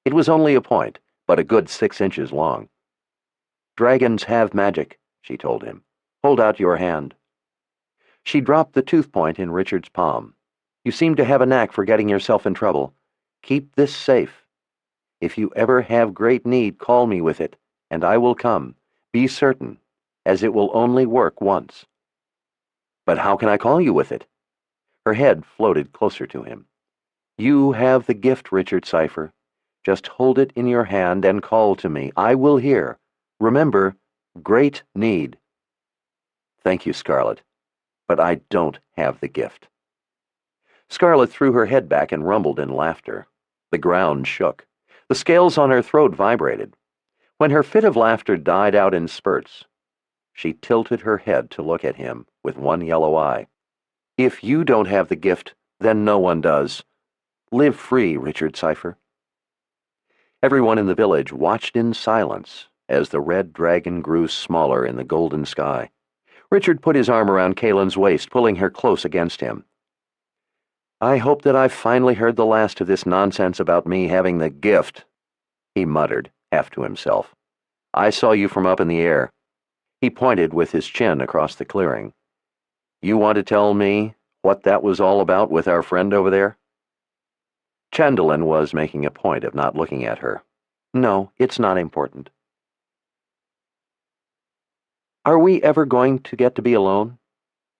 It was only a point, but a good 6 inches long. "Dragons have magic," she told him. "Hold out your hand." She dropped the tooth point in Richard's palm. "You seem to have a knack for getting yourself in trouble. Keep this safe. If you ever have great need, call me with it, and I will come. Be certain, as it will only work once." "But how can I call you with it?" Her head floated closer to him. "You have the gift, Richard Cipher. Just hold it in your hand and call to me. I will hear. Remember, great need." "Thank you, Scarlet, but I don't have the gift." Scarlet threw her head back and rumbled in laughter. The ground shook. The scales on her throat vibrated. When her fit of laughter died out in spurts, she tilted her head to look at him with one yellow eye. "If you don't have the gift, then no one does. Live free, Richard Cipher." Everyone in the village watched in silence as the red dragon grew smaller in the golden sky. Richard put his arm around Callan's waist, pulling her close against him. "I hope that I've finally heard the last of this nonsense about me having the gift," he muttered, half to himself. "I saw you from up in the air." He pointed with his chin across the clearing. "You want to tell me what that was all about with our friend over there?" Chandelin was making a point of not looking at her. "No, it's not important." "Are we ever going to get to be alone?"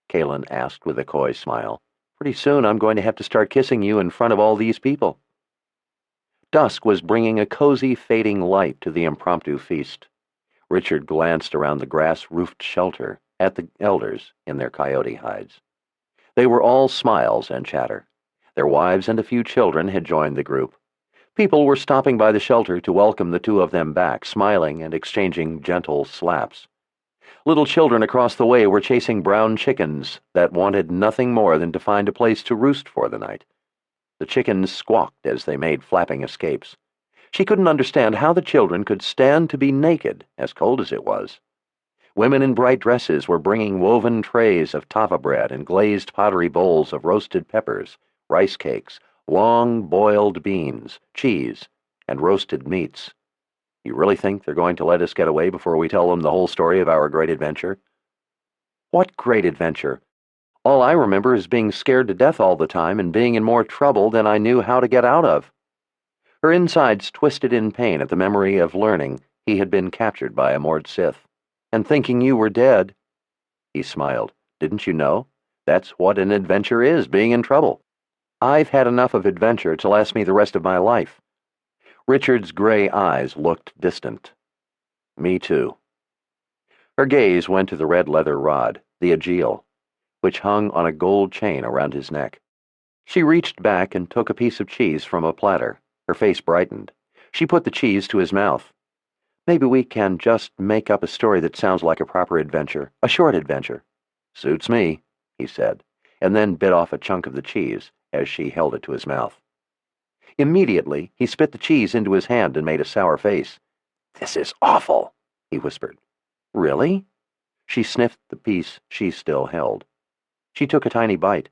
Callan asked with a coy smile. "Pretty soon I'm going to have to start kissing you in front of all these people." Dusk was bringing a cozy, fading light to the impromptu feast. Richard glanced around the grass-roofed shelter at the elders in their coyote hides. They were all smiles and chatter. Their wives and a few children had joined the group. People were stopping by the shelter to welcome the two of them back, smiling and exchanging gentle slaps. Little children across the way were chasing brown chickens that wanted nothing more than to find a place to roost for the night. The chickens squawked as they made flapping escapes. She couldn't understand how the children could stand to be naked, as cold as it was. Women in bright dresses were bringing woven trays of tava bread and glazed pottery bowls of roasted peppers, rice cakes, long boiled beans, cheese, and roasted meats. "You really think they're going to let us get away before we tell them the whole story of our great adventure?" "What great adventure? All I remember is being scared to death all the time and being in more trouble than I knew how to get out of." Her insides twisted in pain at the memory of learning he had been captured by a Mord Sith, and thinking you were dead. He smiled. "Didn't you know? That's what an adventure is, being in trouble. I've had enough of adventure to last me the rest of my life." Richard's gray eyes looked distant. "Me too. Her gaze went to the red leather rod, the agile, which hung on a gold chain around his neck. She reached back and took a piece of cheese from a platter. Her face brightened. She put the cheese to his mouth. Maybe we can just make up a story that sounds like a proper adventure, a short adventure. Suits me, he said, and then bit off a chunk of the cheese as she held it to his mouth. Immediately, he spit the cheese into his hand and made a sour face. This is awful, he whispered. Really? She sniffed the piece she still held. She took a tiny bite.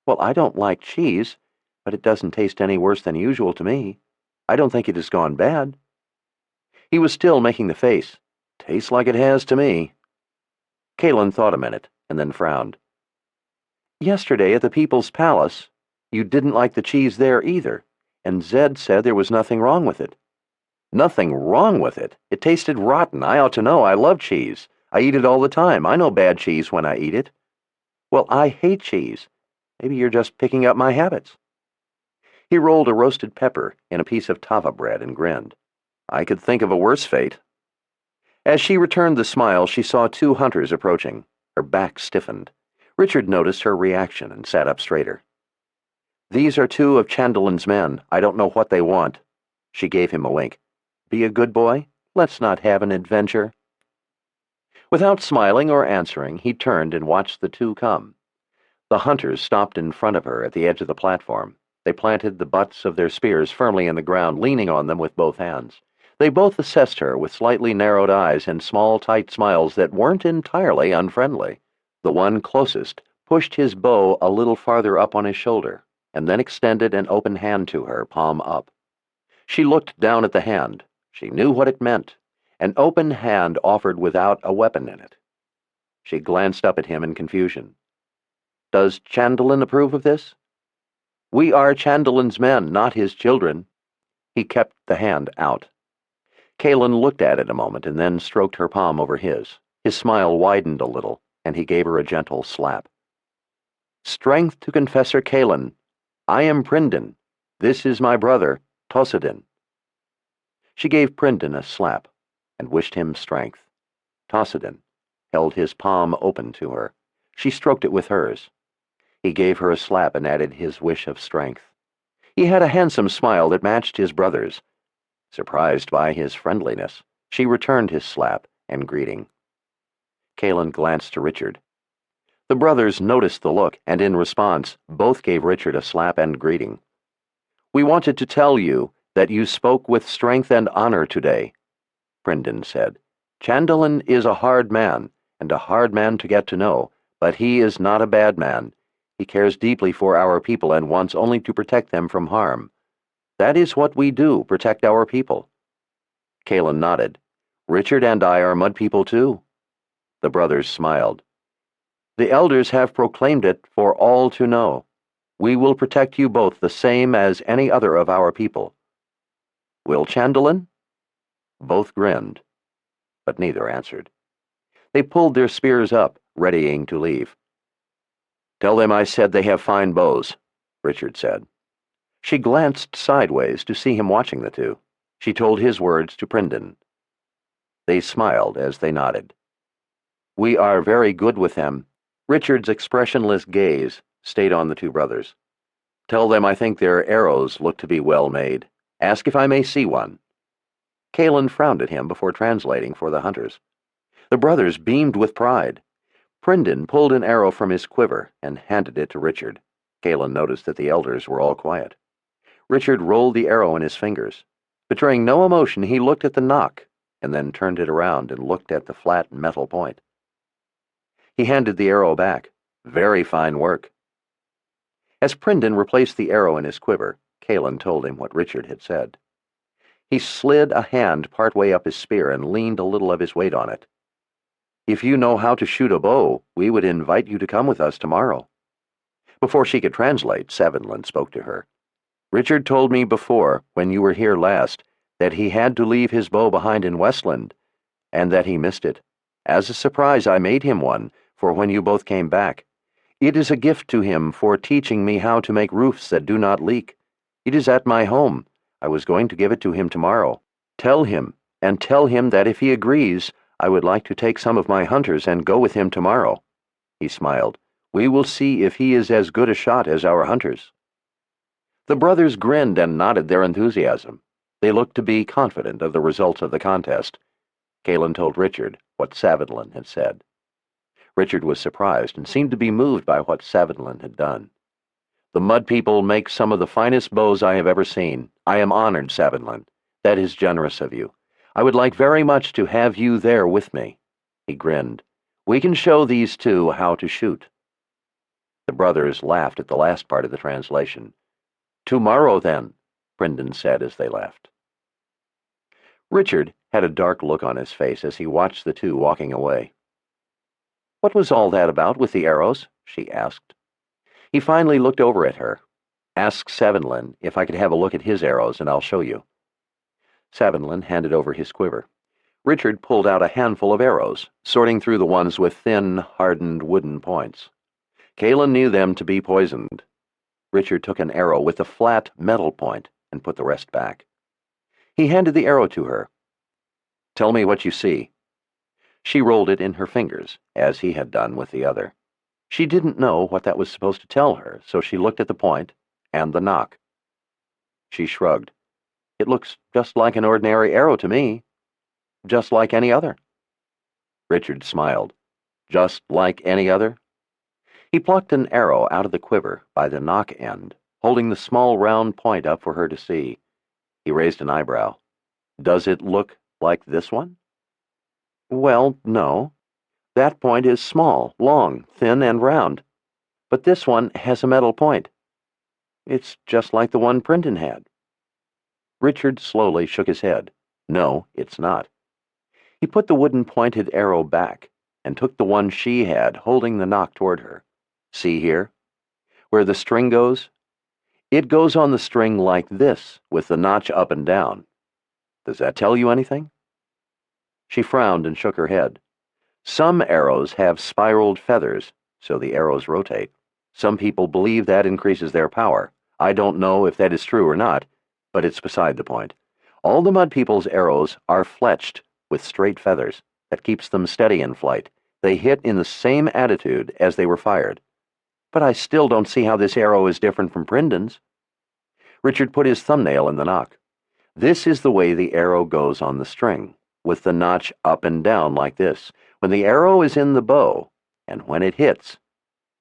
Well, I don't like cheese, but it doesn't taste any worse than usual to me. I don't think it has gone bad. He was still making the face. Tastes like it has to me. Calen thought a minute, and then frowned. Yesterday at the People's Palace, you didn't like the cheese there either, and Zed said there was nothing wrong with it. Nothing wrong with it? It tasted rotten. I ought to know. I love cheese. I eat it all the time. I know bad cheese when I eat it. Well, I hate cheese. Maybe you're just picking up my habits. He rolled a roasted pepper in a piece of tava bread and grinned. I could think of a worse fate. As she returned the smile, she saw two hunters approaching. Her back stiffened. Richard noticed her reaction and sat up straighter. These are two of Chandelin's men. I don't know what they want. She gave him a wink. Be a good boy. Let's not have an adventure. Without smiling or answering, he turned and watched the two come. The hunters stopped in front of her at the edge of the platform. They planted the butts of their spears firmly in the ground, leaning on them with both hands. They both assessed her with slightly narrowed eyes and small, tight smiles that weren't entirely unfriendly. The one closest pushed his bow a little farther up on his shoulder, and then extended an open hand to her, palm up. She looked down at the hand. She knew what it meant. An open hand offered without a weapon in it. She glanced up at him in confusion. Does Chandelin approve of this? We are Chandelin's men, not his children. He kept the hand out. Calen looked at it a moment and then stroked her palm over his. His smile widened a little, and he gave her a gentle slap. Strength to Confessor Calen. I am Prindin. This is my brother, Tossidin. She gave Prindin a slap and wished him strength. Tossidin held his palm open to her. She stroked it with hers. He gave her a slap and added his wish of strength. He had a handsome smile that matched his brother's. Surprised by his friendliness, she returned his slap and greeting. Calen glanced to Richard. The brothers noticed the look, and in response, both gave Richard a slap and greeting. We wanted to tell you that you spoke with strength and honor today, Prindin said. Chandelin is a hard man, and a hard man to get to know, but he is not a bad man. He cares deeply for our people and wants only to protect them from harm. That is what we do, protect our people. Calen nodded. Richard and I are mud people too. The brothers smiled. The elders have proclaimed it for all to know. We will protect you both the same as any other of our people. Will Chandelin? Both grinned, but neither answered. They pulled their spears up, readying to leave. Tell them I said they have fine bows, Richard said. She glanced sideways to see him watching the two. She told his words to Prindin. They smiled as they nodded. We are very good with them. Richard's expressionless gaze stayed on the two brothers. Tell them I think their arrows look to be well made. Ask if I may see one. Calen frowned at him before translating for the hunters. The brothers beamed with pride. Prindin pulled an arrow from his quiver and handed it to Richard. Calen noticed that the elders were all quiet. Richard rolled the arrow in his fingers. Betraying no emotion, he looked at the nock, and then turned it around and looked at the flat metal point. He handed the arrow back. Very fine work. As Prindin replaced the arrow in his quiver, Calen told him what Richard had said. He slid a hand partway up his spear and leaned a little of his weight on it. If you know how to shoot a bow, we would invite you to come with us tomorrow. Before she could translate, Sevenland spoke to her. Richard told me before, when you were here last, that he had to leave his bow behind in Westland, and that he missed it. As a surprise, I made him one, for when you both came back. It is a gift to him for teaching me how to make roofs that do not leak. It is at my home. I was going to give it to him tomorrow. Tell him, and tell him that if he agrees, I would like to take some of my hunters and go with him tomorrow." He smiled. "We will see if he is as good a shot as our hunters." The brothers grinned and nodded their enthusiasm. They looked to be confident of the results of the contest. Galen told Richard what Savadlin had said. Richard was surprised and seemed to be moved by what Savadlin had done. "The Mud People make some of the finest bows I have ever seen. I am honored, Savadlin. That is generous of you. I would like very much to have you there with me." He grinned. "We can show these two how to shoot." The brothers laughed at the last part of the translation. "Tomorrow, then," Pryndon said as they left. Richard had a dark look on his face as he watched the two walking away. "What was all that about with the arrows?" she asked. He finally looked over at her. "Ask Savadlin if I could have a look at his arrows, and I'll show you." Savadlin handed over his quiver. Richard pulled out a handful of arrows, sorting through the ones with thin, hardened wooden points. Galen knew them to be poisoned. Richard took an arrow with a flat metal point and put the rest back. He handed the arrow to her. "Tell me what you see." She rolled it in her fingers, as he had done with the other. She didn't know what that was supposed to tell her, so she looked at the point and the knock. She shrugged. "It looks just like an ordinary arrow to me. Just like any other." Richard smiled. "Just like any other?" He plucked an arrow out of the quiver by the knock end, holding the small round point up for her to see. He raised an eyebrow. "Does it look like this one?" "Well, no. That point is small, long, thin, and round. But this one has a metal point. It's just like the one Pryndon had." Richard slowly shook his head. "No, it's not." He put the wooden-pointed arrow back and took the one she had, holding the knock toward her. "See here? Where the string goes? It goes on the string like this, with the notch up and down. Does that tell you anything?" She frowned and shook her head. "Some arrows have spiraled feathers, so the arrows rotate. Some people believe that increases their power. I don't know if that is true or not, but it's beside the point. All the Mud People's arrows are fletched with straight feathers. That keeps them steady in flight. They hit in the same attitude as they were fired. But I still don't see how this arrow is different from Pryndon's." Richard put his thumbnail in the knock. "This is the way the arrow goes on the string, with the notch up and down like this. When the arrow is in the bow, and when it hits,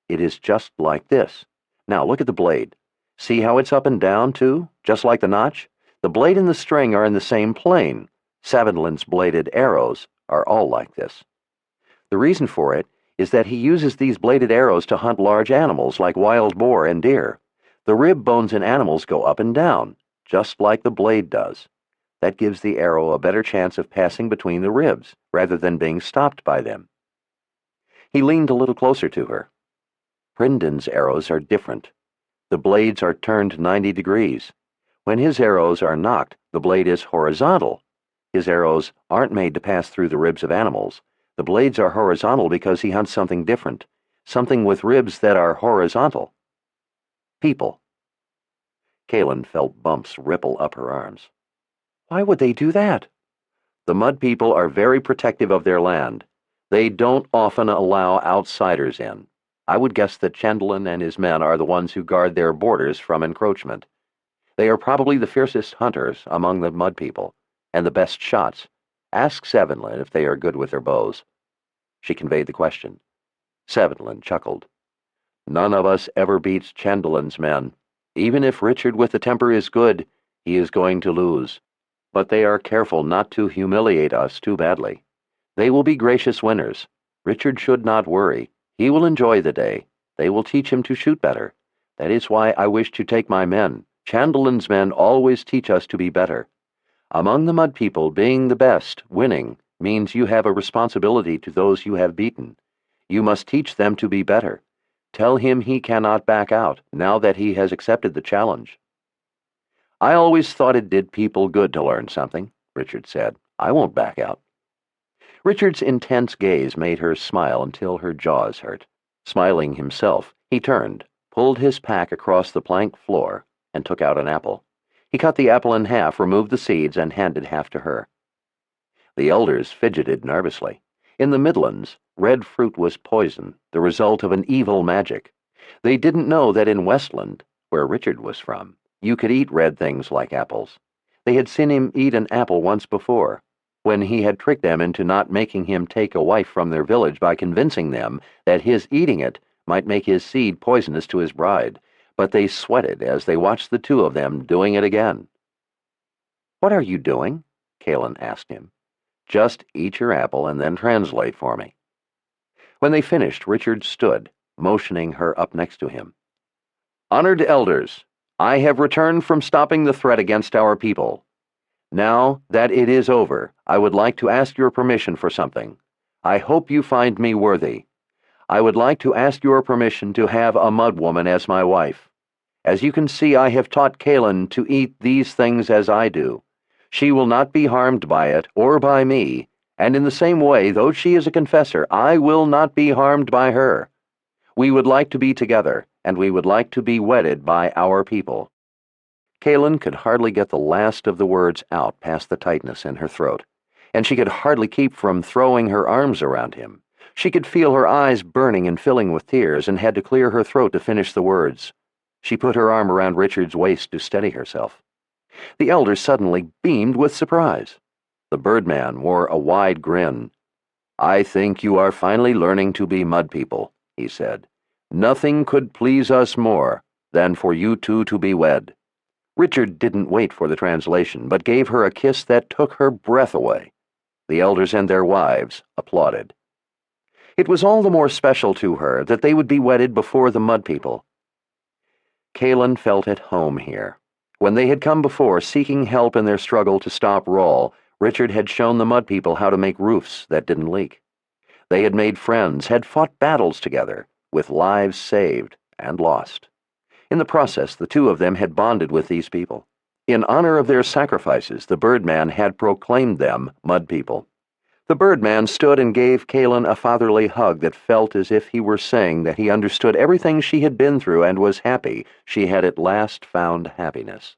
it is just like this. Now look at the blade. See how it's up and down, too, just like the notch? The blade and the string are in the same plane. Savadlin's bladed arrows are all like this. The reason for it is that he uses these bladed arrows to hunt large animals like wild boar and deer. The rib bones in animals go up and down, just like the blade does. That gives the arrow a better chance of passing between the ribs, rather than being stopped by them." He leaned a little closer to her. "Pryndon's arrows are different. The blades are turned 90 degrees. When his arrows are knocked, the blade is horizontal. His arrows aren't made to pass through the ribs of animals. The blades are horizontal because he hunts something different, something with ribs that are horizontal. People." Galen felt bumps ripple up her arms. "Why would they do that?" "The Mud People are very protective of their land. They don't often allow outsiders in. I would guess that Chandlin and his men are the ones who guard their borders from encroachment. They are probably the fiercest hunters among the Mud People, and the best shots. Ask Savadlin if they are good with their bows." She conveyed the question. Savadlin chuckled. "None of us ever beats Chandlin's men. Even if Richard with the temper is good, he is going to lose. But they are careful not to humiliate us too badly. They will be gracious winners. Richard should not worry. He will enjoy the day. They will teach him to shoot better. That is why I wish to take my men. Chandlin's men always teach us to be better. Among the Mud People, being the best, winning, means you have a responsibility to those you have beaten. You must teach them to be better. Tell him he cannot back out, now that he has accepted the challenge." "I always thought it did people good to learn something," Richard said. "I won't back out." Richard's intense gaze made her smile until her jaws hurt. Smiling himself, he turned, pulled his pack across the plank floor, and took out an apple. He cut the apple in half, removed the seeds, and handed half to her. The elders fidgeted nervously. In the Midlands, red fruit was poison, the result of an evil magic. They didn't know that in Westland, where Richard was from, you could eat red things like apples. They had seen him eat an apple once before, when he had tricked them into not making him take a wife from their village by convincing them that his eating it might make his seed poisonous to his bride. But they sweated as they watched the two of them doing it again. "What are you doing?" Kaelin asked him. "Just eat your apple and then translate for me." When they finished, Richard stood, motioning her up next to him. "Honored elders, I have returned from stopping the threat against our people. Now that it is over, I would like to ask your permission for something. I hope you find me worthy. I would like to ask your permission to have a mudwoman as my wife. As you can see, I have taught Kaelin to eat these things as I do. She will not be harmed by it or by me, and in the same way, though she is a confessor, I will not be harmed by her. We would like to be together, and we would like to be wedded by our people." Kaelin could hardly get the last of the words out past the tightness in her throat, and she could hardly keep from throwing her arms around him. She could feel her eyes burning and filling with tears, and had to clear her throat to finish the words. She put her arm around Richard's waist to steady herself. The elder suddenly beamed with surprise. The Birdman wore a wide grin. "I think you are finally learning to be mud people," he said. "Nothing could please us more than for you two to be wed." Richard didn't wait for the translation, but gave her a kiss that took her breath away. The elders and their wives applauded. It was all the more special to her that they would be wedded before the mud people. Kaelin felt at home here. When they had come before, seeking help in their struggle to stop Rawl, Richard had shown the mud people how to make roofs that didn't leak. They had made friends, had fought battles together, with lives saved and lost. In the process, the two of them had bonded with these people. In honor of their sacrifices, the Birdman had proclaimed them mud people. The Birdman stood and gave Kaelin a fatherly hug that felt as if he were saying that he understood everything she had been through and was happy she had at last found happiness.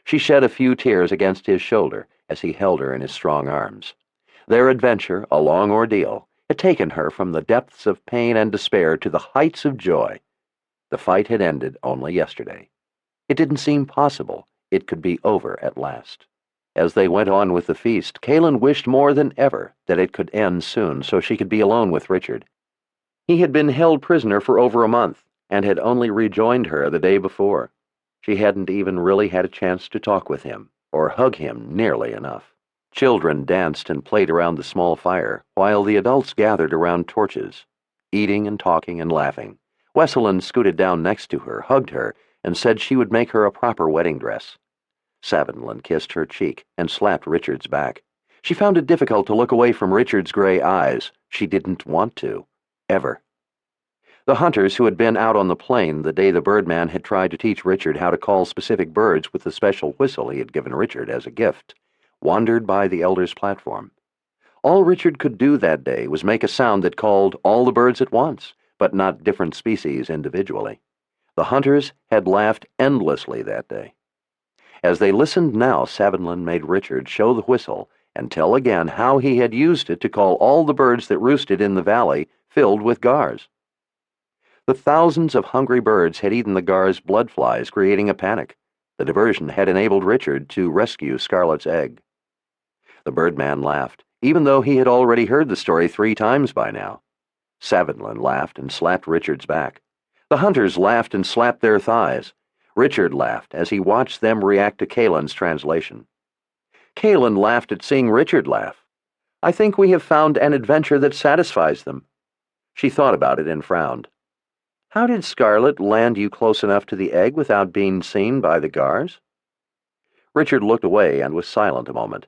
She shed a few tears against his shoulder as he held her in his strong arms. Their adventure, a long ordeal, had taken her from the depths of pain and despair to the heights of joy. The fight had ended only yesterday. It didn't seem possible it could be over at last. As they went on with the feast, Kaelin wished more than ever that it could end soon so she could be alone with Richard. He had been held prisoner for over a month and had only rejoined her the day before. She hadn't even really had a chance to talk with him or hug him nearly enough. Children danced and played around the small fire, while the adults gathered around torches, eating and talking and laughing. Wesselin scooted down next to her, hugged her, and said she would make her a proper wedding dress. Savonlin kissed her cheek and slapped Richard's back. She found it difficult to look away from Richard's gray eyes. She didn't want to, ever. The hunters who had been out on the plain the day the Birdman had tried to teach Richard how to call specific birds with the special whistle he had given Richard as a gift, wandered by the elder's platform. All Richard could do that day was make a sound that called all the birds at once, but not different species individually. The hunters had laughed endlessly that day. As they listened now, Savonlin made Richard show the whistle and tell again how he had used it to call all the birds that roosted in the valley filled with gars. The thousands of hungry birds had eaten the gars' blood flies, creating a panic. The diversion had enabled Richard to rescue Scarlet's egg. The Birdman laughed, even though he had already heard the story 3 times by now. Savonlin laughed and slapped Richard's back. The hunters laughed and slapped their thighs. Richard laughed as he watched them react to Kaelin's translation. Kaelin laughed at seeing Richard laugh. "I think we have found an adventure that satisfies them." She thought about it and frowned. "How did Scarlet land you close enough to the egg without being seen by the gars?" Richard looked away and was silent a moment.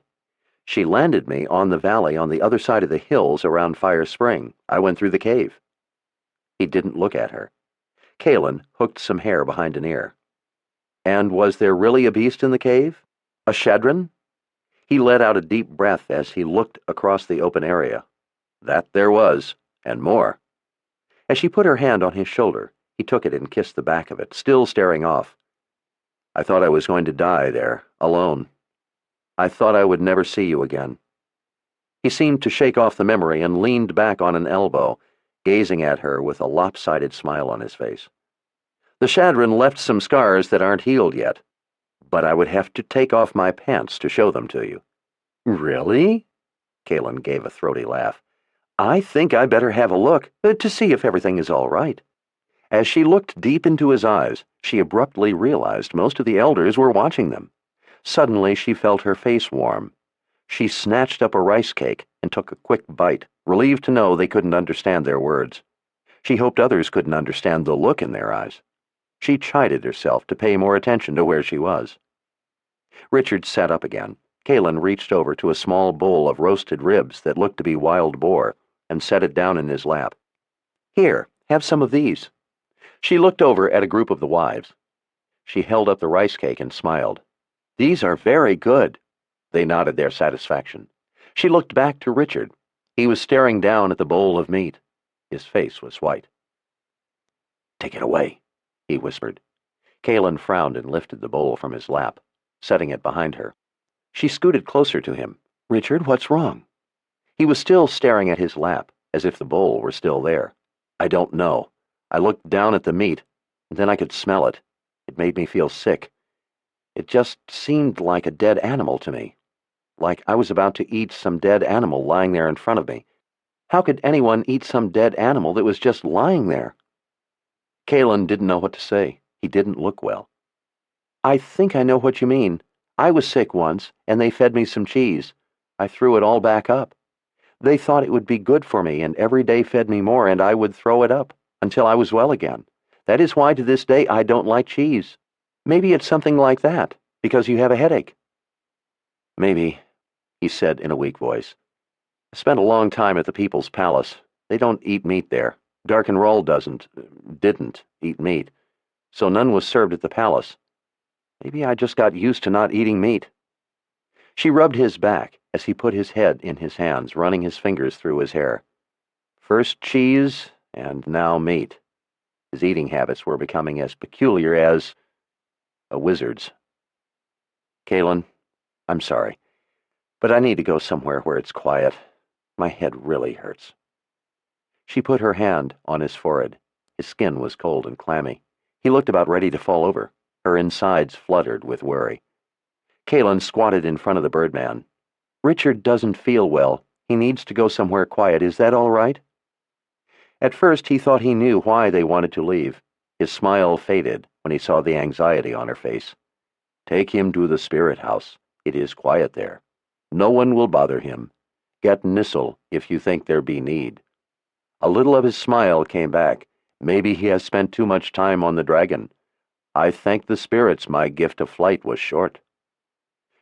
"She landed me on the valley on the other side of the hills around Fire Spring. I went through the cave." He didn't look at her. Kaelin hooked some hair behind an ear. "And was there really a beast in the cave? A shadran?" He let out a deep breath as he looked across the open area. "That there was, and more." As she put her hand on his shoulder, he took it and kissed the back of it, still staring off. "I thought I was going to die there, alone. I thought I would never see you again." He seemed to shake off the memory and leaned back on an elbow, gazing at her with a lopsided smile on his face. "The chagrin left some scars that aren't healed yet, but I would have to take off my pants to show them to you." "Really?" Kalen gave a throaty laugh. "I think I better have a look to see if everything is all right." As she looked deep into his eyes, she abruptly realized most of the elders were watching them. Suddenly she felt her face warm. She snatched up a rice cake and took a quick bite, relieved to know they couldn't understand their words. She hoped others couldn't understand the look in their eyes. She chided herself to pay more attention to where she was. Richard sat up again. Kalen reached over to a small bowl of roasted ribs that looked to be wild boar and set it down in his lap. "Here, have some of these." She looked over at a group of the wives. She held up the rice cake and smiled. "These are very good." They nodded their satisfaction. She looked back to Richard. He was staring down at the bowl of meat. His face was white. "Take it away," he whispered. Kalen frowned and lifted the bowl from his lap, setting it behind her. She scooted closer to him. "Richard, what's wrong?" He was still staring at his lap, as if the bowl were still there. "I don't know. I looked down at the meat, and then I could smell it. It made me feel sick. It just seemed like a dead animal to me, like I was about to eat some dead animal lying there in front of me. How could anyone eat some dead animal that was just lying there?" Kalen didn't know what to say. He didn't look well. "I think I know what you mean. I was sick once, and they fed me some cheese. I threw it all back up. They thought it would be good for me, and every day fed me more, and I would throw it up until I was well again. That is why to this day I don't like cheese. Maybe it's something like that, because you have a headache." "Maybe," he said in a weak voice. "I spent a long time at the People's Palace. They don't eat meat there. Darkenroll didn't eat meat, so none was served at the palace. Maybe I just got used to not eating meat." She rubbed his back as he put his head in his hands, running his fingers through his hair. First cheese, and now meat. His eating habits were becoming as peculiar as a wizard's. "Kalen, I'm sorry, but I need to go somewhere where it's quiet. My head really hurts." She put her hand on his forehead. His skin was cold and clammy. He looked about ready to fall over. Her insides fluttered with worry. Kalen squatted in front of the Birdman. "Richard doesn't feel well. He needs to go somewhere quiet. Is that all right?" At first he thought he knew why they wanted to leave. His smile faded when he saw the anxiety on her face. "Take him to the spirit house. It is quiet there. No one will bother him. Get Nissel if you think there be need." A little of his smile came back. "Maybe he has spent too much time on the dragon. I thank the spirits my gift of flight was short."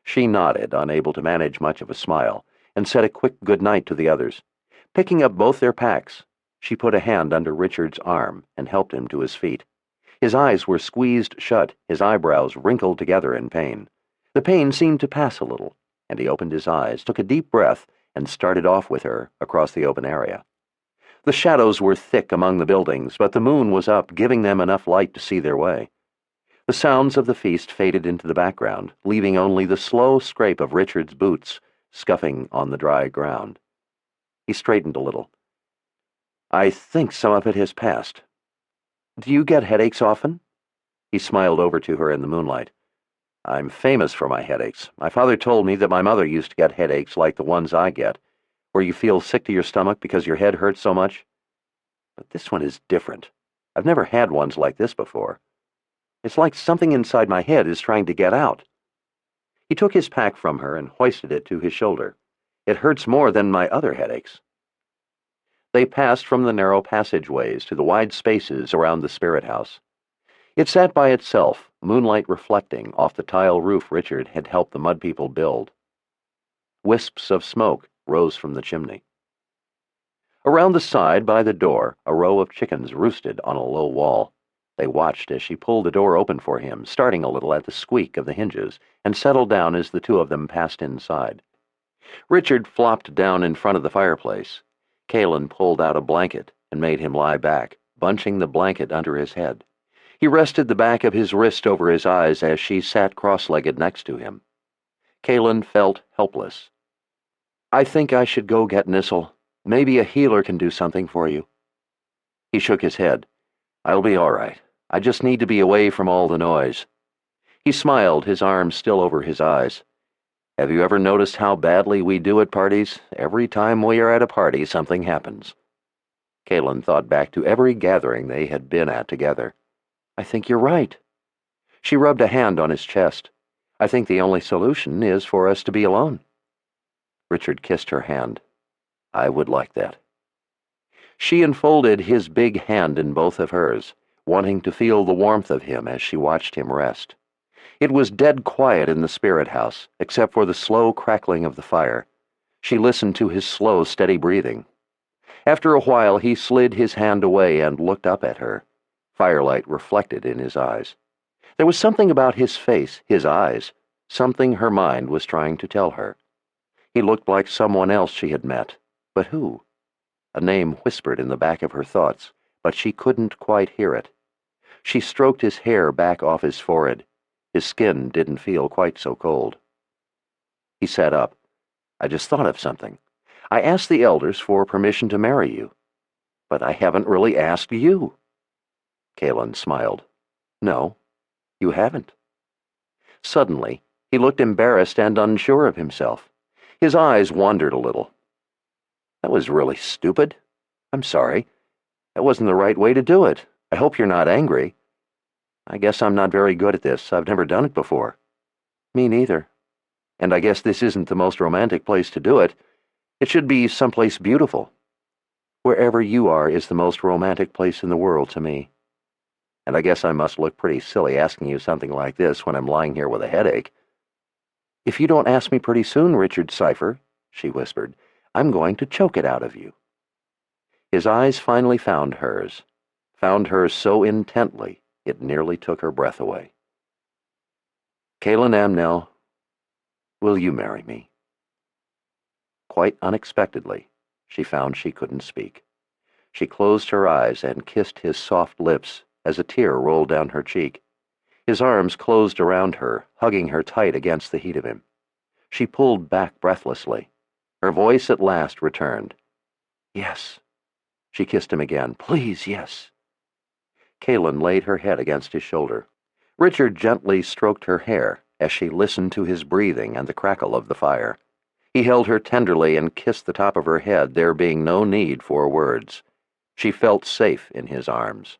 She nodded, unable to manage much of a smile, and said a quick good night to the others. Picking up both their packs, she put a hand under Richard's arm and helped him to his feet. His eyes were squeezed shut, his eyebrows wrinkled together in pain. The pain seemed to pass a little, and he opened his eyes, took a deep breath, and started off with her across the open area. The shadows were thick among the buildings, but the moon was up, giving them enough light to see their way. The sounds of the feast faded into the background, leaving only the slow scrape of Richard's boots scuffing on the dry ground. He straightened a little. "I think some of it has passed. Do you get headaches often?" He smiled over to her in the moonlight. "I'm famous for my headaches. My father told me that my mother used to get headaches like the ones I get, where you feel sick to your stomach because your head hurts so much. But this one is different. I've never had ones like this before. It's like something inside my head is trying to get out." He took his pack from her and hoisted it to his shoulder. "It hurts more than my other headaches." They passed from the narrow passageways to the wide spaces around the spirit house. It sat by itself, moonlight reflecting off the tile roof Richard had helped the mud people build. Wisps of smoke rose from the chimney. Around the side, by the door, a row of chickens roosted on a low wall. They watched as she pulled the door open for him, starting a little at the squeak of the hinges, and settled down as the two of them passed inside. Richard flopped down in front of the fireplace. Kalen pulled out a blanket and made him lie back, bunching the blanket under his head. He rested the back of his wrist over his eyes as she sat cross-legged next to him. Kalen felt helpless. I think I should go get Nissel. Maybe a healer can do something for you. He shook his head. I'll be all right. I just need to be away from all the noise. He smiled, his arms still over his eyes. Have you ever noticed how badly we do at parties? Every time we are at a party, something happens. Caitlin thought back to every gathering they had been at together. I think you're right. She rubbed a hand on his chest. I think the only solution is for us to be alone. Richard kissed her hand. I would like that. She enfolded his big hand in both of hers, wanting to feel the warmth of him as she watched him rest. It was dead quiet in the spirit house, except for the slow crackling of the fire. She listened to his slow, steady breathing. After a while, he slid his hand away and looked up at her. Firelight reflected in his eyes. There was something about his face, his eyes, something her mind was trying to tell her. He looked like someone else she had met, but who? A name whispered in the back of her thoughts, but she couldn't quite hear it. She stroked his hair back off his forehead. His skin didn't feel quite so cold. He sat up. I just thought of something. I asked the elders for permission to marry you, but I haven't really asked you. Caitlin smiled. No, you haven't. Suddenly, he looked embarrassed and unsure of himself. His eyes wandered a little. That was really stupid. I'm sorry. That wasn't the right way to do it. I hope you're not angry. I guess I'm not very good at this. I've never done it before. Me neither. And I guess this isn't the most romantic place to do it. It should be someplace beautiful. Wherever you are is the most romantic place in the world to me. And I guess I must look pretty silly asking you something like this when I'm lying here with a headache. If you don't ask me pretty soon, Richard Cipher, she whispered, I'm going to choke it out of you. His eyes finally found hers so intently it nearly took her breath away. Caitlin Amnell, will you marry me? Quite unexpectedly, she found she couldn't speak. She closed her eyes and kissed his soft lips as a tear rolled down her cheek. His arms closed around her, hugging her tight against the heat of him. She pulled back breathlessly. Her voice at last returned. Yes. She kissed him again. Please, yes. Caitlin laid her head against his shoulder. Richard gently stroked her hair as she listened to his breathing and the crackle of the fire. He held her tenderly and kissed the top of her head, there being no need for words. She felt safe in his arms.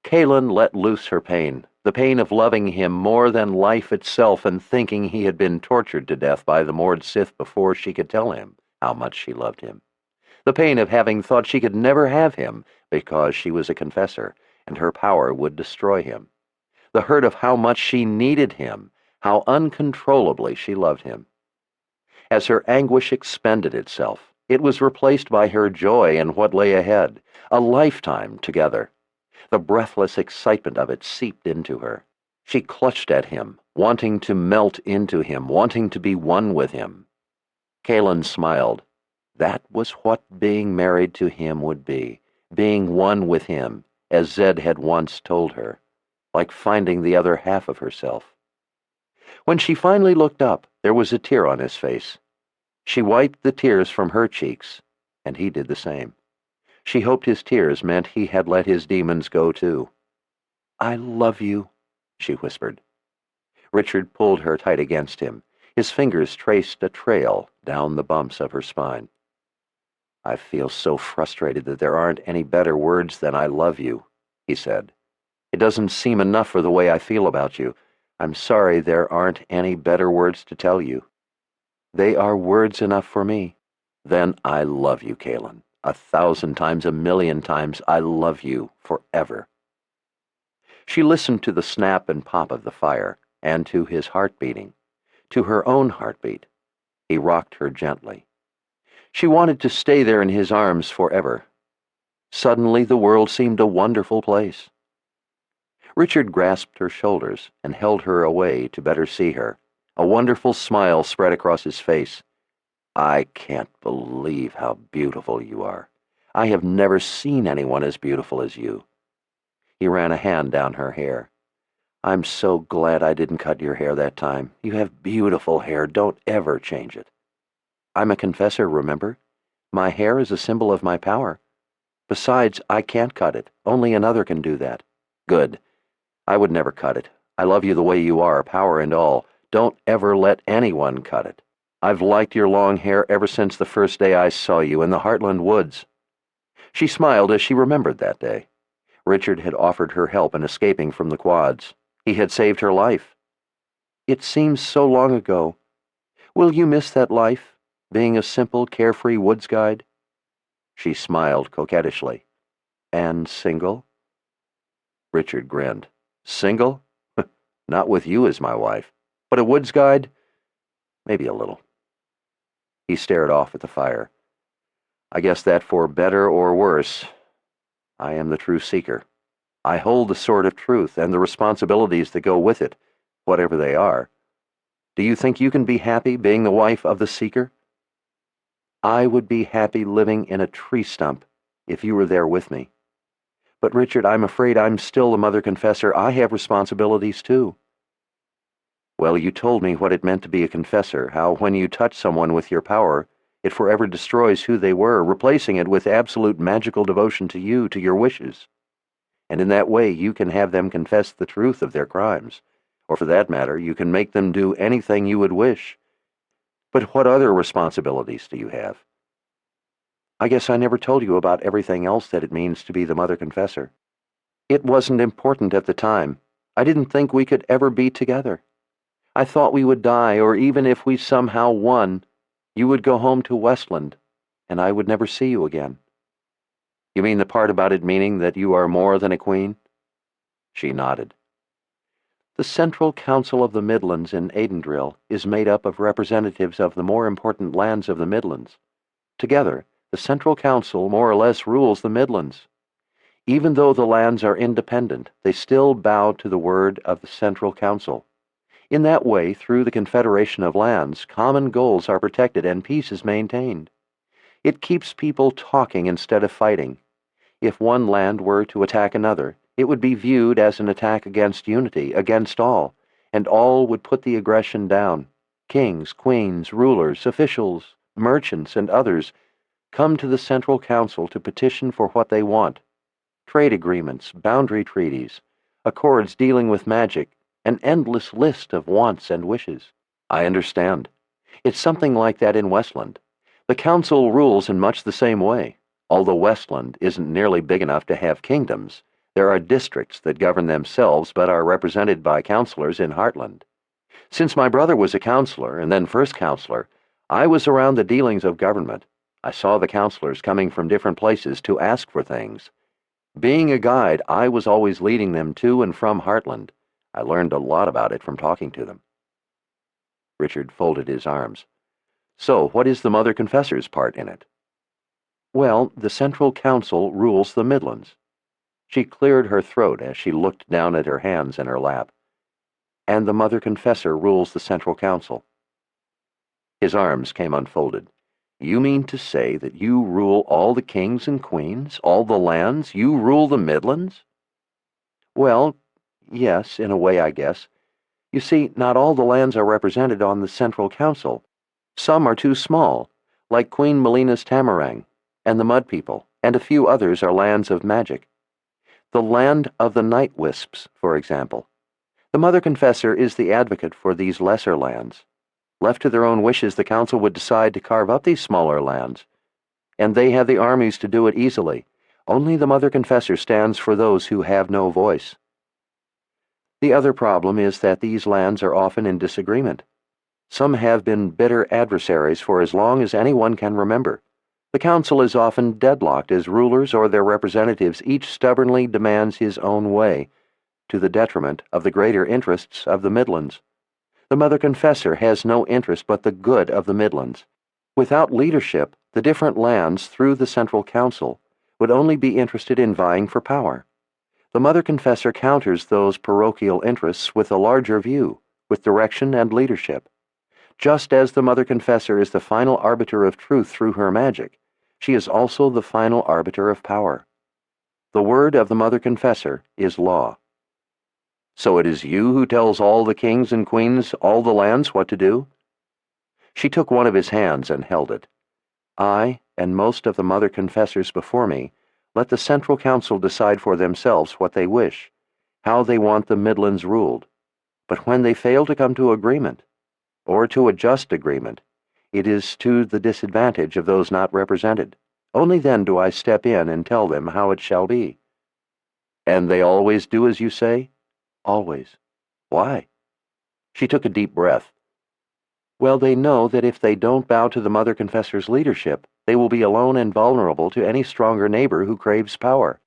Caitlin let loose her pain, the pain of loving him more than life itself and thinking he had been tortured to death by the Mord Sith before she could tell him how much she loved him. The pain of having thought she could never have him because she was a confessor, and her power would destroy him. The hurt of how much she needed him, how uncontrollably she loved him. As her anguish expended itself, it was replaced by her joy in what lay ahead, a lifetime together. The breathless excitement of it seeped into her. She clutched at him, wanting to melt into him, wanting to be one with him. Caitlin smiled. That was what being married to him would be, being one with him, as Zed had once told her, like finding the other half of herself. When she finally looked up, there was a tear on his face. She wiped the tears from her cheeks, and he did the same. She hoped his tears meant he had let his demons go too. I love you, she whispered. Richard pulled her tight against him. His fingers traced a trail down the bumps of her spine. I feel so frustrated that there aren't any better words than I love you, he said. It doesn't seem enough for the way I feel about you. I'm sorry there aren't any better words to tell you. They are words enough for me. Then I love you, Caitlin. 1,000 times, 1,000,000 times, I love you forever. She listened to the snap and pop of the fire, and to his heart beating, to her own heartbeat. He rocked her gently. She wanted to stay there in his arms forever. Suddenly the world seemed a wonderful place. Richard grasped her shoulders and held her away to better see her. A wonderful smile spread across his face. I can't believe how beautiful you are. I have never seen anyone as beautiful as you. He ran a hand down her hair. I'm so glad I didn't cut your hair that time. You have beautiful hair. Don't ever change it. I'm a confessor, remember? My hair is a symbol of my power. Besides, I can't cut it. Only another can do that. Good. I would never cut it. I love you the way you are, power and all. Don't ever let anyone cut it. I've liked your long hair ever since the first day I saw you in the Heartland Woods." She smiled as she remembered that day. Richard had offered her help in escaping from the quads. He had saved her life. It seems so long ago. Will you miss that life, being a simple, carefree woods guide? She smiled coquettishly. And single? Richard grinned. Single? Not with you as my wife. But a woods guide? Maybe a little. He stared off at the fire. I guess that for better or worse, I am the true seeker. I hold the sword of truth and the responsibilities that go with it, whatever they are. Do you think you can be happy being the wife of the seeker? I would be happy living in a tree stump if you were there with me. But Richard, I'm afraid I'm still the mother confessor. I have responsibilities too. Well, you told me what it meant to be a confessor, how when you touch someone with your power, it forever destroys who they were, replacing it with absolute magical devotion to you, to your wishes. And in that way, you can have them confess the truth of their crimes. Or for that matter, you can make them do anything you would wish. But what other responsibilities do you have? I guess I never told you about everything else that it means to be the mother confessor. It wasn't important at the time. I didn't think we could ever be together. I thought we would die, or even if we somehow won, you would go home to Westland, and I would never see you again. You mean the part about it meaning that you are more than a queen? She nodded. The Central Council of the Midlands in Aidendrill is made up of representatives of the more important lands of the Midlands. Together, the Central Council more or less rules the Midlands. Even though the lands are independent, they still bow to the word of the Central Council. In that way, through the Confederation of Lands, common goals are protected and peace is maintained. It keeps people talking instead of fighting. If one land were to attack another, it would be viewed as an attack against unity, against all, and all would put the aggression down. Kings, queens, rulers, officials, merchants, and others come to the Central Council to petition for what they want. Trade agreements, boundary treaties, accords dealing with magic, an endless list of wants and wishes. I understand. It's something like that in Westland. The Council rules in much the same way. Although Westland isn't nearly big enough to have kingdoms, there are districts that govern themselves but are represented by councillors in Heartland. Since my brother was a councillor and then first councillor, I was around the dealings of government. I saw the councillors coming from different places to ask for things. Being a guide, I was always leading them to and from Heartland. I learned a lot about it from talking to them. Richard folded his arms. So, what is the Mother Confessor's part in it? Well, the Central Council rules the Midlands. She cleared her throat as she looked down at her hands in her lap. And the Mother Confessor rules the Central Council. His arms came unfolded. You mean to say that you rule all the kings and queens, all the lands? You rule the Midlands? Well, yes, in a way, I guess. You see, not all the lands are represented on the Central Council. Some are too small, like Queen Melina's Tamarang, and the Mud People, and a few others are lands of magic. The land of the Night Wisps, for example. The Mother Confessor is the advocate for these lesser lands. Left to their own wishes, the Council would decide to carve up these smaller lands. And they have the armies to do it easily. Only the Mother Confessor stands for those who have no voice. The other problem is that these lands are often in disagreement. Some have been bitter adversaries for as long as anyone can remember. The Council is often deadlocked as rulers or their representatives each stubbornly demands his own way, to the detriment of the greater interests of the Midlands. The Mother Confessor has no interest but the good of the Midlands. Without leadership, the different lands, through the Central Council, would only be interested in vying for power. The Mother Confessor counters those parochial interests with a larger view, with direction and leadership. Just as the Mother Confessor is the final arbiter of truth through her magic, she is also the final arbiter of power. The word of the Mother Confessor is law. So it is you who tells all the kings and queens, all the lands, what to do? She took one of his hands and held it. I, and most of the mother confessors before me, let the Central Council decide for themselves what they wish, how they want the Midlands ruled. But when they fail to come to agreement, or to a just agreement, it is to the disadvantage of those not represented. Only then do I step in and tell them how it shall be. And they always do as you say? Always. Why? She took a deep breath. Well, they know that if they don't bow to the Mother Confessor's leadership, they will be alone and vulnerable to any stronger neighbor who craves power.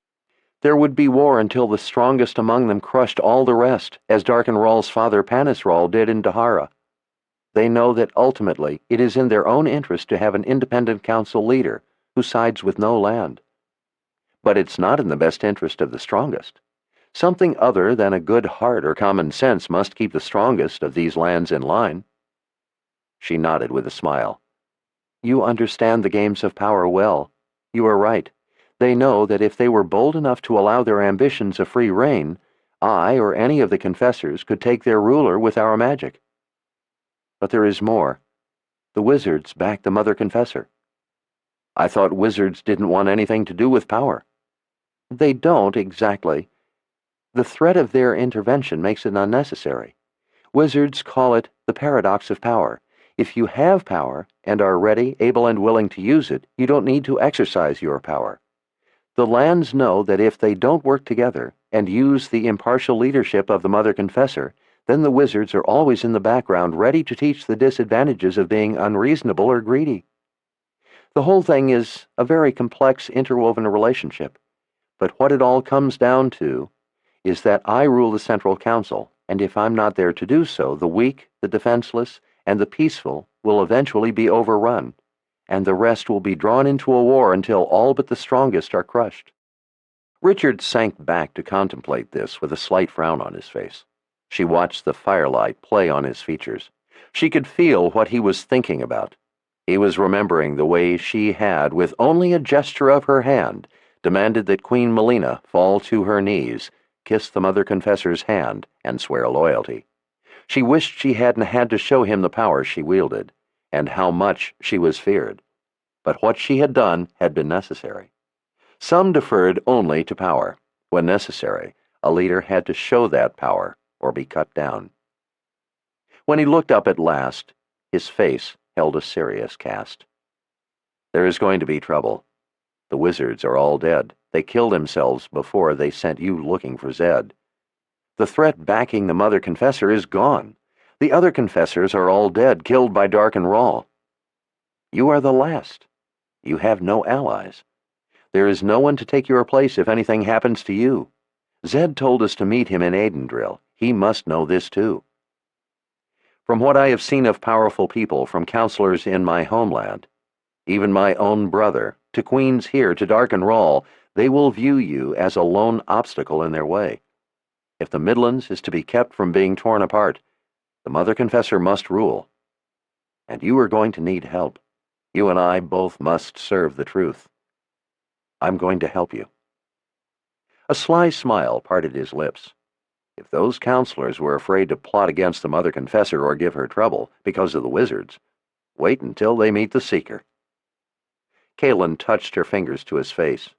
There would be war until the strongest among them crushed all the rest, as Darken Rall's father Panis Rall did in Dahara. They know that ultimately it is in their own interest to have an independent council leader who sides with no land. But it's not in the best interest of the strongest. Something other than a good heart or common sense must keep the strongest of these lands in line. She nodded with a smile. You understand the games of power well. You are right. They know that if they were bold enough to allow their ambitions a free rein, I or any of the confessors could take their ruler with our magic. But there is more. The wizards back the Mother Confessor. I thought wizards didn't want anything to do with power. They don't exactly. The threat of their intervention makes it unnecessary. Wizards call it the paradox of power. If you have power and are ready, able, and willing to use it, you don't need to exercise your power. The lands know that if they don't work together and use the impartial leadership of the Mother Confessor, then the wizards are always in the background ready to teach the disadvantages of being unreasonable or greedy. The whole thing is a very complex, interwoven relationship. But what it all comes down to is that I rule the Central Council, and if I'm not there to do so, the weak, the defenseless, and the peaceful will eventually be overrun, and the rest will be drawn into a war until all but the strongest are crushed. Richard sank back to contemplate this with a slight frown on his face. She watched the firelight play on his features. She could feel what he was thinking about. He was remembering the way she had, with only a gesture of her hand, demanded that Queen Melina fall to her knees, kiss the Mother Confessor's hand, and swear loyalty. She wished she hadn't had to show him the power she wielded, and how much she was feared. But what she had done had been necessary. Some deferred only to power. When necessary, a leader had to show that power or be cut down. When he looked up at last, his face held a serious cast. There is going to be trouble. The wizards are all dead. They killed themselves before they sent you looking for Zed. The threat backing the Mother Confessor is gone. The other confessors are all dead, killed by Darken Rall. You are the last. You have no allies. There is no one to take your place if anything happens to you. Zed told us to meet him in Aidendrill. He must know this too. From what I have seen of powerful people, from counselors in my homeland, even my own brother, to queens here, to Darken Rall, they will view you as a lone obstacle in their way. If the Midlands is to be kept from being torn apart, the Mother Confessor must rule. And you are going to need help. You and I both must serve the truth. I'm going to help you. A sly smile parted his lips. If those counselors were afraid to plot against the Mother Confessor or give her trouble because of the wizards, wait until they meet the Seeker. Caitlin touched her fingers to his face.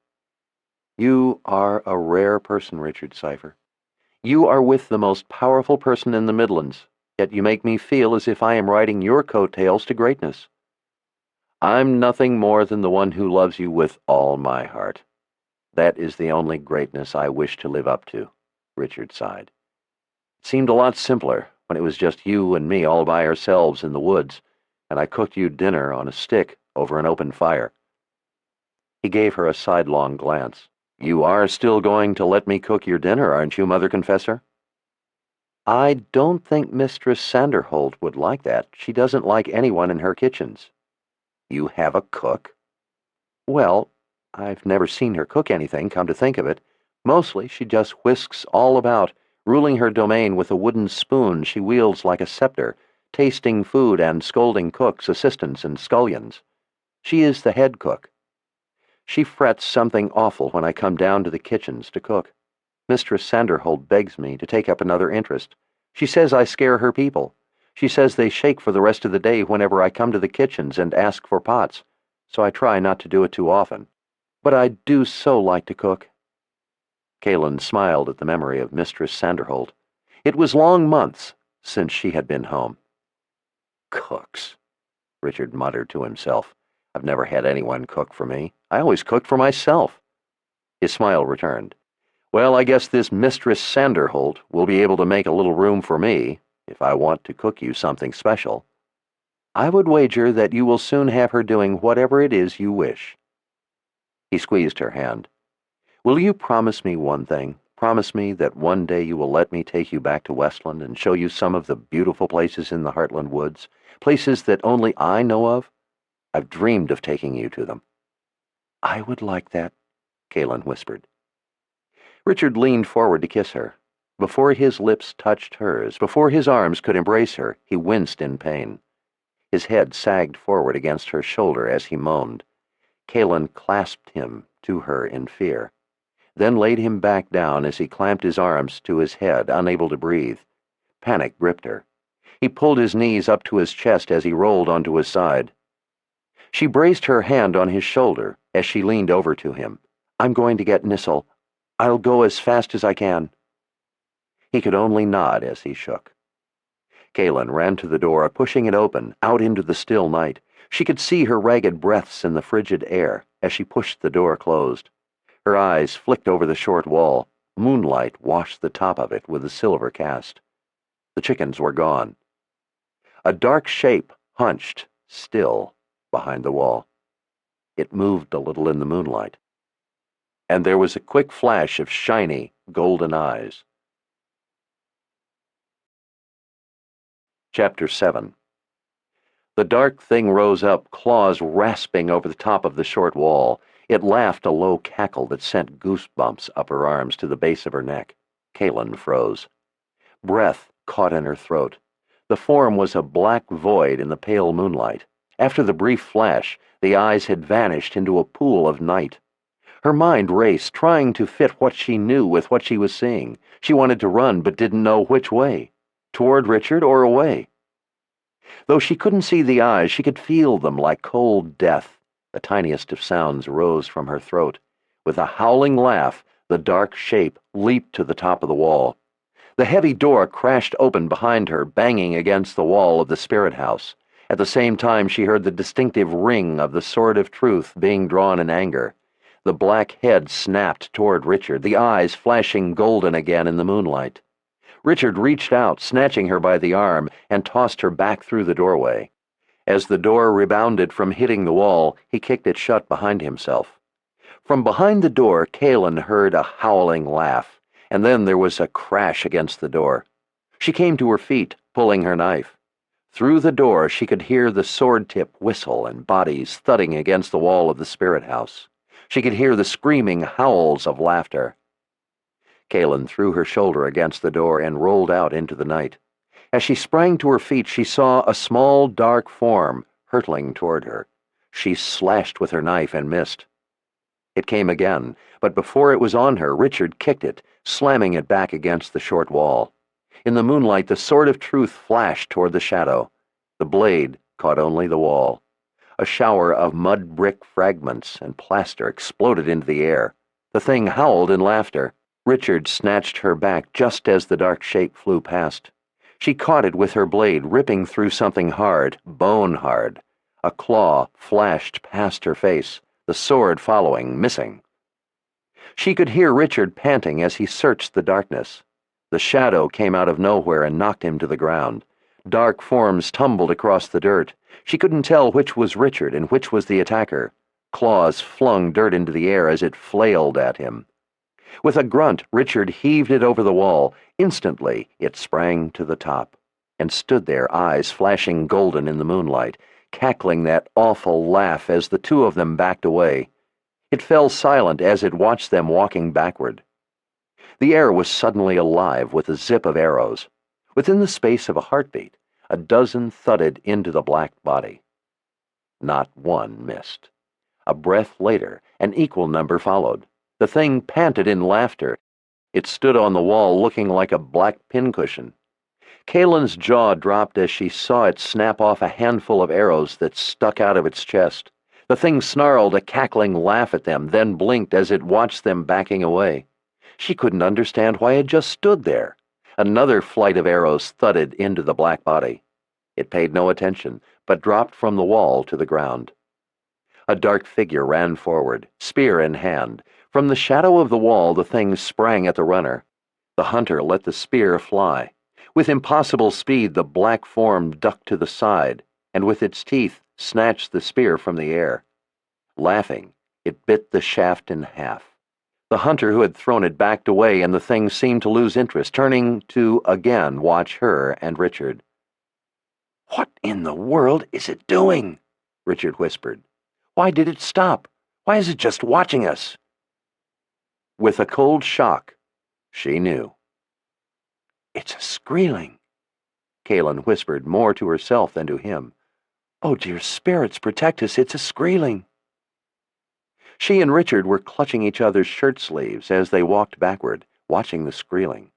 You are a rare person, Richard Cipher. You are with the most powerful person in the Midlands, yet you make me feel as if I am riding your coattails to greatness. I'm nothing more than the one who loves you with all my heart. That is the only greatness I wish to live up to, Richard sighed. It seemed a lot simpler when it was just you and me all by ourselves in the woods, and I cooked you dinner on a stick over an open fire. He gave her a sidelong glance. You are still going to let me cook your dinner, aren't you, Mother Confessor? I don't think Mistress Sanderholt would like that. She doesn't like anyone in her kitchens. You have a cook? Well, I've never seen her cook anything, come to think of it. Mostly she just whisks all about, ruling her domain with a wooden spoon she wields like a scepter, tasting food and scolding cooks, assistants, and scullions. She is the head cook. She frets something awful when I come down to the kitchens to cook. Mistress Sanderholt begs me to take up another interest. She says I scare her people. She says they shake for the rest of the day whenever I come to the kitchens and ask for pots, so I try not to do it too often. But I do so like to cook." Kaelin smiled at the memory of Mistress Sanderholt. It was long months since she had been home. "Cooks," Richard muttered to himself. "I've never had anyone cook for me. I always cooked for myself." His smile returned. "Well, I guess this Mistress Sanderholt will be able to make a little room for me if I want to cook you something special. I would wager that you will soon have her doing whatever it is you wish." He squeezed her hand. "Will you promise me one thing? Promise me that one day you will let me take you back to Westland and show you some of the beautiful places in the Heartland Woods, places that only I know of? I've dreamed of taking you to them." "I would like that," Kaelin whispered. Richard leaned forward to kiss her. Before his lips touched hers, before his arms could embrace her, he winced in pain. His head sagged forward against her shoulder as he moaned. Kaelin clasped him to her in fear, then laid him back down as he clamped his arms to his head, unable to breathe. Panic gripped her. He pulled his knees up to his chest as he rolled onto his side. She braced her hand on his shoulder as she leaned over to him. "I'm going to get Nissel. I'll go as fast as I can." He could only nod as he shook. Kaelin ran to the door, pushing it open, out into the still night. She could see her ragged breaths in the frigid air as she pushed the door closed. Her eyes flicked over the short wall. Moonlight washed the top of it with a silver cast. The chickens were gone. A dark shape hunched, still, behind the wall. It moved a little in the moonlight, and there was a quick flash of shiny, golden eyes. Chapter 7. The dark thing rose up, claws rasping over the top of the short wall. It laughed a low cackle that sent goosebumps up her arms to the base of her neck. Kaelin froze. Breath caught in her throat. The form was a black void in the pale moonlight. After the brief flash, the eyes had vanished into a pool of night. Her mind raced, trying to fit what she knew with what she was seeing. She wanted to run, but didn't know which way. Toward Richard or away? Though she couldn't see the eyes, she could feel them like cold death. The tiniest of sounds rose from her throat. With a howling laugh, the dark shape leaped to the top of the wall. The heavy door crashed open behind her, banging against the wall of the spirit house. At the same time, she heard the distinctive ring of the sword of truth being drawn in anger. The black head snapped toward Richard, the eyes flashing golden again in the moonlight. Richard reached out, snatching her by the arm, and tossed her back through the doorway. As the door rebounded from hitting the wall, he kicked it shut behind himself. From behind the door, Kaelin heard a howling laugh, and then there was a crash against the door. She came to her feet, pulling her knife. Through the door, she could hear the sword-tip whistle and bodies thudding against the wall of the spirit house. She could hear the screaming howls of laughter. Kaelin threw her shoulder against the door and rolled out into the night. As she sprang to her feet, she saw a small, dark form hurtling toward her. She slashed with her knife and missed. It came again, but before it was on her, Richard kicked it, slamming it back against the short wall. In the moonlight, the sword of truth flashed toward the shadow. The blade caught only the wall. A shower of mud brick fragments and plaster exploded into the air. The thing howled in laughter. Richard snatched her back just as the dark shape flew past. She caught it with her blade, ripping through something hard, bone hard. A claw flashed past her face, the sword following, missing. She could hear Richard panting as he searched the darkness. The shadow came out of nowhere and knocked him to the ground. Dark forms tumbled across the dirt. She couldn't tell which was Richard and which was the attacker. Claws flung dirt into the air as it flailed at him. With a grunt, Richard heaved it over the wall. Instantly, it sprang to the top, and stood there, eyes flashing golden in the moonlight, cackling that awful laugh as the two of them backed away. It fell silent as it watched them walking backward. The air was suddenly alive with the zip of arrows. Within the space of a heartbeat, a dozen thudded into the black body. Not one missed. A breath later, an equal number followed. The thing panted in laughter. It stood on the wall looking like a black pincushion. Kaylin's jaw dropped as she saw it snap off a handful of arrows that stuck out of its chest. The thing snarled a cackling laugh at them, then blinked as it watched them backing away. She couldn't understand why it just stood there. Another flight of arrows thudded into the black body. It paid no attention, but dropped from the wall to the ground. A dark figure ran forward, spear in hand. From the shadow of the wall, the thing sprang at the runner. The hunter let the spear fly. With impossible speed, the black form ducked to the side, and with its teeth snatched the spear from the air. Laughing, it bit the shaft in half. The hunter who had thrown it backed away, and the thing seemed to lose interest, turning to again watch her and Richard. "What in the world is it doing?" Richard whispered. "Why did it stop? Why is it just watching us?" With a cold shock, she knew. "It's a Skreeling," Kaylin whispered more to herself than to him. "Oh, dear spirits, protect us, it's a Skreeling." She and Richard were clutching each other's shirt sleeves as they walked backward, watching the Skreeling.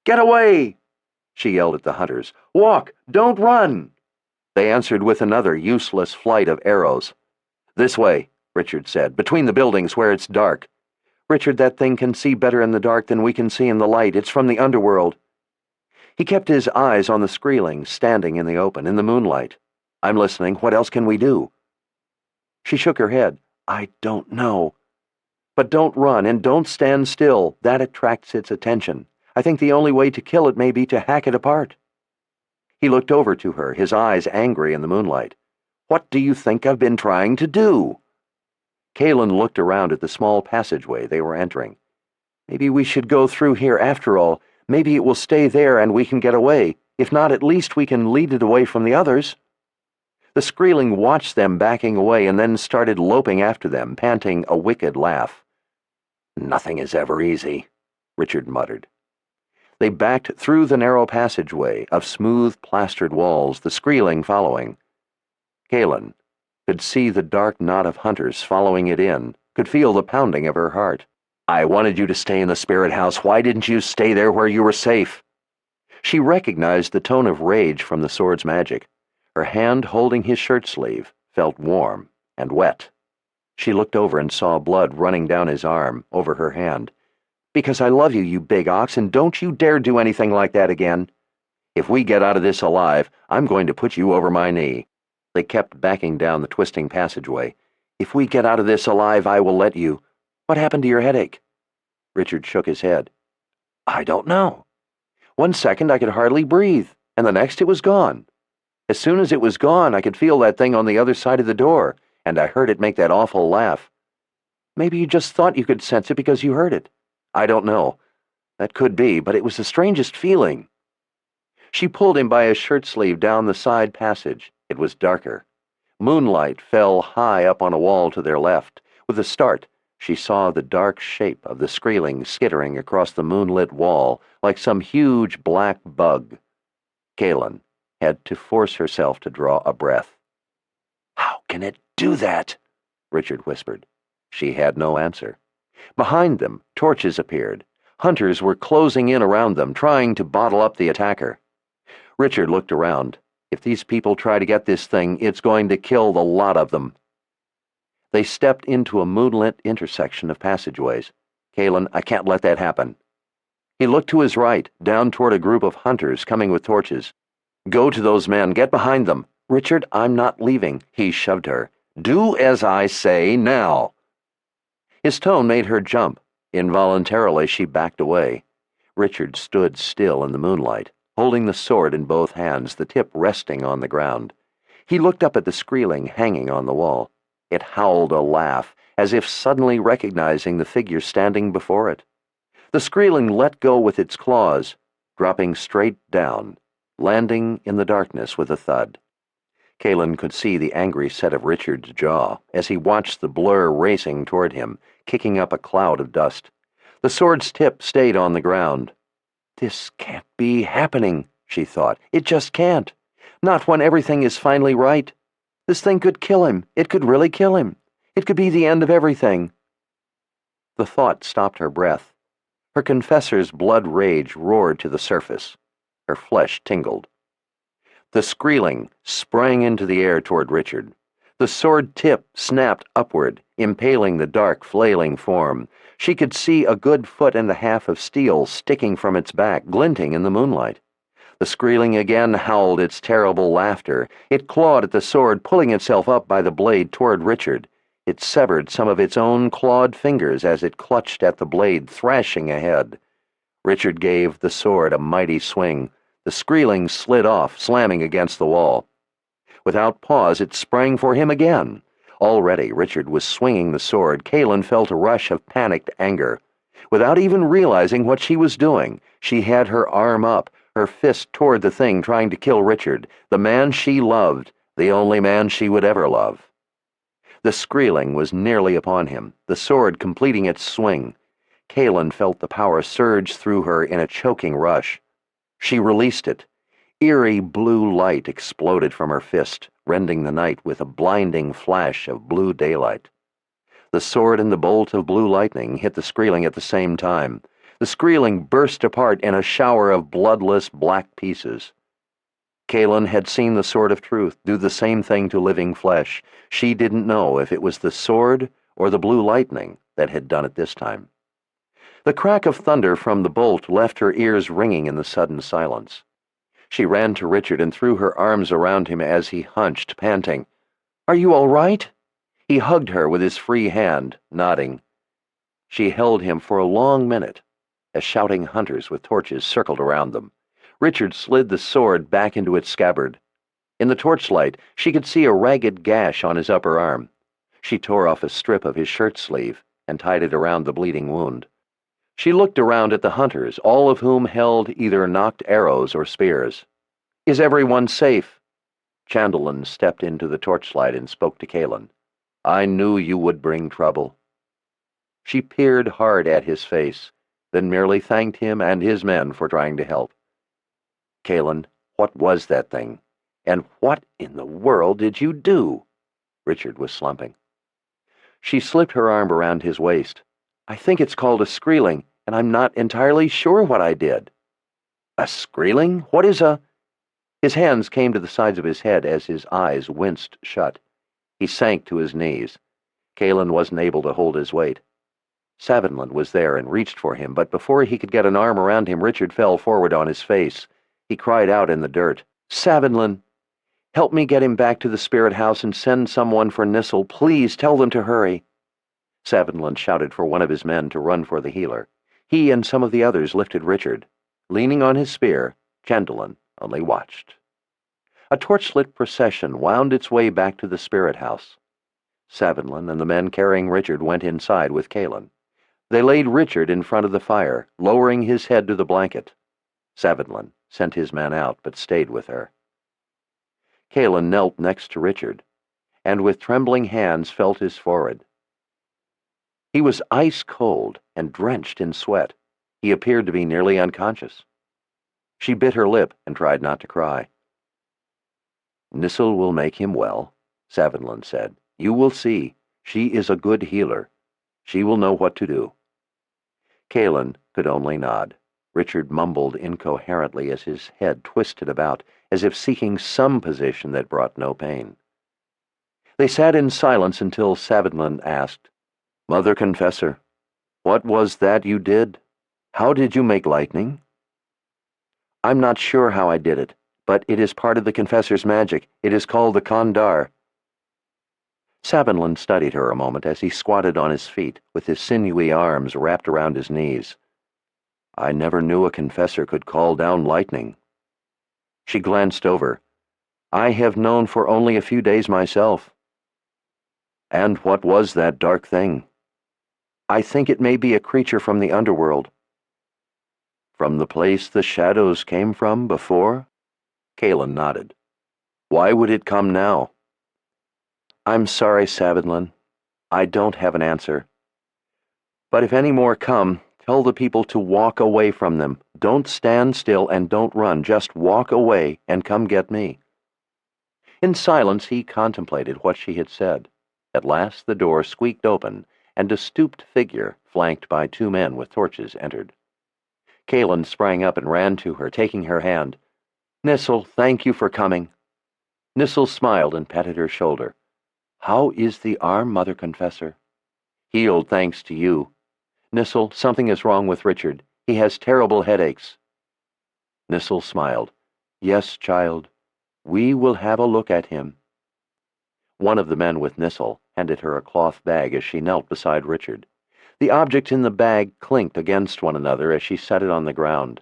"Get away!" she yelled at the hunters. "Walk! Don't run!" They answered with another useless flight of arrows. "This way," Richard said, "between the buildings where it's dark. Richard, that thing can see better in the dark than we can see in the light. It's from the underworld." He kept his eyes on the Skreeling, standing in the open, in the moonlight. "I'm listening. What else can we do?" She shook her head. "I don't know. But don't run, and don't stand still. That attracts its attention. I think the only way to kill it may be to hack it apart." He looked over to her, his eyes angry in the moonlight. "What do you think I've been trying to do?" Kaylin looked around at the small passageway they were entering. "Maybe we should go through here after all. Maybe it will stay there and we can get away. If not, at least we can lead it away from the others." The Skreeling watched them backing away and then started loping after them, panting a wicked laugh. "Nothing is ever easy," Richard muttered. They backed through the narrow passageway of smooth plastered walls, the Skreeling following. Kaylin could see the dark knot of hunters following it in, could feel the pounding of her heart. "I wanted you to stay in the spirit house. Why didn't you stay there where you were safe?" She recognized the tone of rage from the sword's magic. Her hand holding his shirt sleeve felt warm and wet. She looked over and saw blood running down his arm, over her hand. "Because I love you, you big ox, and don't you dare do anything like that again. If we get out of this alive, I'm going to put you over my knee." They kept backing down the twisting passageway. "If we get out of this alive, I will let you. What happened to your headache?" Richard shook his head. "I don't know. One second I could hardly breathe, and the next it was gone. As soon as it was gone, I could feel that thing on the other side of the door, and I heard it make that awful laugh. Maybe you just thought you could sense it because you heard it. I don't know. That could be, but it was the strangest feeling." She pulled him by his shirt sleeve down the side passage. It was darker. Moonlight fell high up on a wall to their left. With a start, she saw the dark shape of the Skreeling skittering across the moonlit wall like some huge black bug. Kaylin had to force herself to draw a breath. "How can it do that?" Richard whispered. She had no answer. Behind them, torches appeared. Hunters were closing in around them, trying to bottle up the attacker. Richard looked around. If these people try to get this thing, it's going to kill the lot of them. They stepped into a moonlit intersection of passageways. "Kaylin, I can't let that happen." He looked to his right, down toward a group of hunters coming with torches. "Go to those men. Get behind them." "Richard, I'm not leaving." He shoved her. "Do as I say now." His tone made her jump. Involuntarily, she backed away. Richard stood still in the moonlight, holding the sword in both hands, the tip resting on the ground. He looked up at the Skreeling hanging on the wall. It howled a laugh, as if suddenly recognizing the figure standing before it. The Skreeling let go with its claws, dropping straight down, landing in the darkness with a thud. Kaylin could see the angry set of Richard's jaw as he watched the blur racing toward him, kicking up a cloud of dust. The sword's tip stayed on the ground. "This can't be happening," she thought. "It just can't. Not when everything is finally right. This thing could kill him. It could really kill him. It could be the end of everything." The thought stopped her breath. Her confessor's blood rage roared to the surface. Her flesh tingled. The Skreeling sprang into the air toward Richard. The sword tip snapped upward, impaling the dark, flailing form. She could see a good foot and a half of steel sticking from its back, glinting in the moonlight. The Skreeling again howled its terrible laughter. It clawed at the sword, pulling itself up by the blade toward Richard. It severed some of its own clawed fingers as it clutched at the blade, thrashing ahead. Richard gave the sword a mighty swing. The Skreeling slid off, slamming against the wall. Without pause, it sprang for him again. Already, Richard was swinging the sword. Kaelin felt a rush of panicked anger. Without even realizing what she was doing, she had her arm up, her fist toward the thing trying to kill Richard, the man she loved, the only man she would ever love. The Skreeling was nearly upon him, the sword completing its swing. Kaelin felt the power surge through her in a choking rush. She released it. Eerie blue light exploded from her fist, rending the night with a blinding flash of blue daylight. The sword and the bolt of blue lightning hit the Skreeling at the same time. The Skreeling burst apart in a shower of bloodless black pieces. Kaelin had seen the Sword of Truth do the same thing to living flesh. She didn't know if it was the sword or the blue lightning that had done it this time. The crack of thunder from the bolt left her ears ringing in the sudden silence. She ran to Richard and threw her arms around him as he hunched, panting. "Are you all right?" He hugged her with his free hand, nodding. She held him for a long minute, as shouting hunters with torches circled around them. Richard slid the sword back into its scabbard. In the torchlight, she could see a ragged gash on his upper arm. She tore off a strip of his shirt sleeve and tied it around the bleeding wound. She looked around at the hunters, all of whom held either nocked arrows or spears. "Is everyone safe?" Chandlelan stepped into the torchlight and spoke to Kaelin. "I knew you would bring trouble." She peered hard at his face, then merely thanked him and his men for trying to help. "Kaelin, what was that thing? And what in the world did you do?" Richard was slumping. She slipped her arm around his waist. "I think it's called a Skreeling, and I'm not entirely sure what I did." "A Skreeling? What is a—" His hands came to the sides of his head as his eyes winced shut. He sank to his knees. Kaelin wasn't able to hold his weight. Savinland was there and reached for him, but before he could get an arm around him, Richard fell forward on his face. He cried out in the dirt, "Savinland! Help me get him back to the spirit house and send someone for Nissel. Please tell them to hurry." Savinland shouted for one of his men to run for the healer. He and some of the others lifted Richard. Leaning on his spear, Chandlelan only watched. A torchlit procession wound its way back to the spirit house. Savinland and the men carrying Richard went inside with Kaelin. They laid Richard in front of the fire, lowering his head to the blanket. Savinland sent his men out, but stayed with her. Kaelin knelt next to Richard, and with trembling hands felt his forehead. He was ice-cold and drenched in sweat. He appeared to be nearly unconscious. She bit her lip and tried not to cry. "Nissel will make him well," Savinland said. "You will see. She is a good healer. She will know what to do." Kaelin could only nod. Richard mumbled incoherently as his head twisted about, as if seeking some position that brought no pain. They sat in silence until Savinland asked, "Mother Confessor, what was that you did? How did you make lightning?" "I'm not sure how I did it, but it is part of the Confessor's magic. It is called the Kandar." Savinland studied her a moment as he squatted on his feet, with his sinewy arms wrapped around his knees. "I never knew a confessor could call down lightning." She glanced over. "I have known for only a few days myself." "And what was that dark thing?" "I think it may be a creature from the underworld." "From the place the shadows came from before?" Kaelin nodded. "Why would it come now?" "I'm sorry, Savinland. I don't have an answer. But if any more come, tell the people to walk away from them. Don't stand still and don't run. Just walk away and come get me." In silence he contemplated what she had said. At last the door squeaked open, and a stooped figure, flanked by two men with torches, entered. Kaelin sprang up and ran to her, taking her hand. "Nissel, thank you for coming." Nissel smiled and patted her shoulder. "How is the arm, Mother Confessor?" "Healed, thanks to you. Nissel, something is wrong with Richard. He has terrible headaches." Nissel smiled. "Yes, child. We will have a look at him." One of the men with Nissel handed her a cloth bag as she knelt beside Richard. The objects in the bag clinked against one another as she set it on the ground.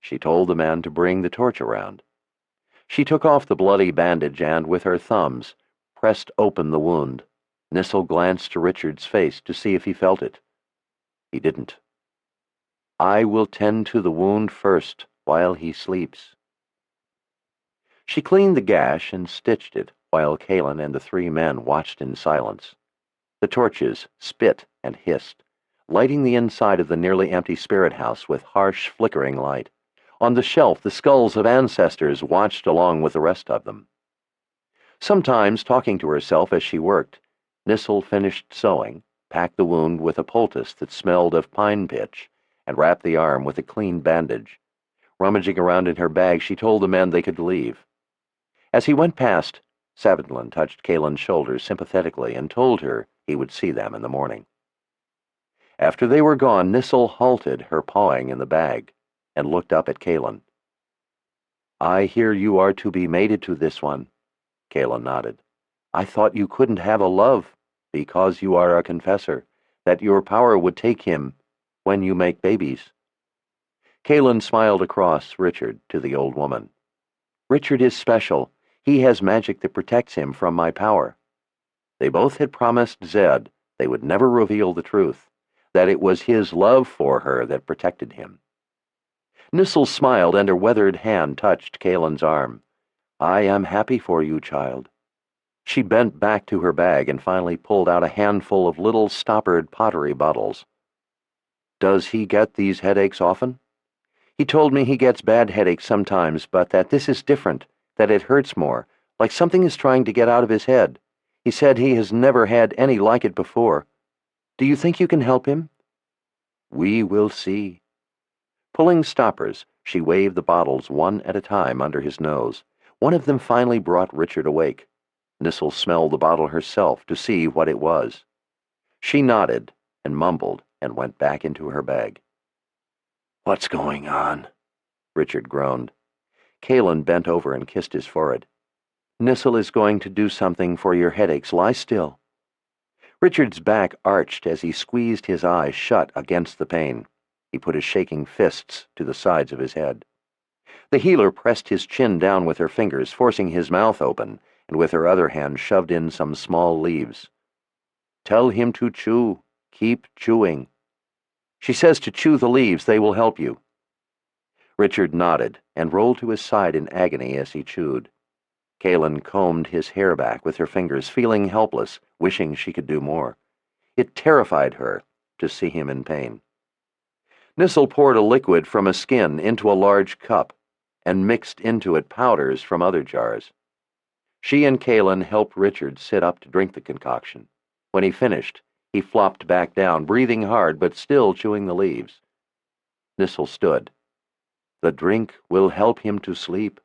She told the man to bring the torch around. She took off the bloody bandage and, with her thumbs, pressed open the wound. Nissel glanced to Richard's face to see if he felt it. He didn't. "I will tend to the wound first, while he sleeps." She cleaned the gash and stitched it, while Kaelin and the three men watched in silence. The torches spit and hissed, lighting the inside of the nearly empty spirit house with harsh, flickering light. On the shelf, the skulls of ancestors watched along with the rest of them. Sometimes, talking to herself as she worked, Nissel finished sewing, packed the wound with a poultice that smelled of pine pitch, and wrapped the arm with a clean bandage. Rummaging around in her bag, she told the men they could leave. As he went past, Savendlin touched Kaelin's shoulder sympathetically and told her he would see them in the morning. After they were gone, Nissel halted her pawing in the bag and looked up at Kaelin. "I hear you are to be mated to this one." Kaelin nodded. "I thought you couldn't have a love, because you are a confessor, that your power would take him when you make babies." Kaelin smiled across Richard to the old woman. "Richard is special. He has magic that protects him from my power." They both had promised Zed they would never reveal the truth, that it was his love for her that protected him. Nissel smiled, and her weathered hand touched Kaelin's arm. "I am happy for you, child." She bent back to her bag and finally pulled out a handful of little stoppered pottery bottles. "Does he get these headaches often?" "He told me he gets bad headaches sometimes, but that this is different, that it hurts more, like something is trying to get out of his head. He said he has never had any like it before. Do you think you can help him?" "We will see." Pulling stoppers, she waved the bottles one at a time under his nose. One of them finally brought Richard awake. Nissel smelled the bottle herself to see what it was. She nodded and mumbled and went back into her bag. "What's going on?" Richard groaned. Kaelin bent over and kissed his forehead. "Nissel is going to do something for your headaches. Lie still." Richard's back arched as he squeezed his eyes shut against the pain. He put his shaking fists to the sides of his head. The healer pressed his chin down with her fingers, forcing his mouth open, and with her other hand shoved in some small leaves. "Tell him to chew. Keep chewing. She says to chew the leaves. They will help you." Richard nodded and rolled to his side in agony as he chewed. Kaelin combed his hair back with her fingers, feeling helpless, wishing she could do more. It terrified her to see him in pain. Nissel poured a liquid from a skin into a large cup and mixed into it powders from other jars. She and Kaelin helped Richard sit up to drink the concoction. When he finished, he flopped back down, breathing hard but still chewing the leaves. Nissel stood. "The drink will help him to sleep."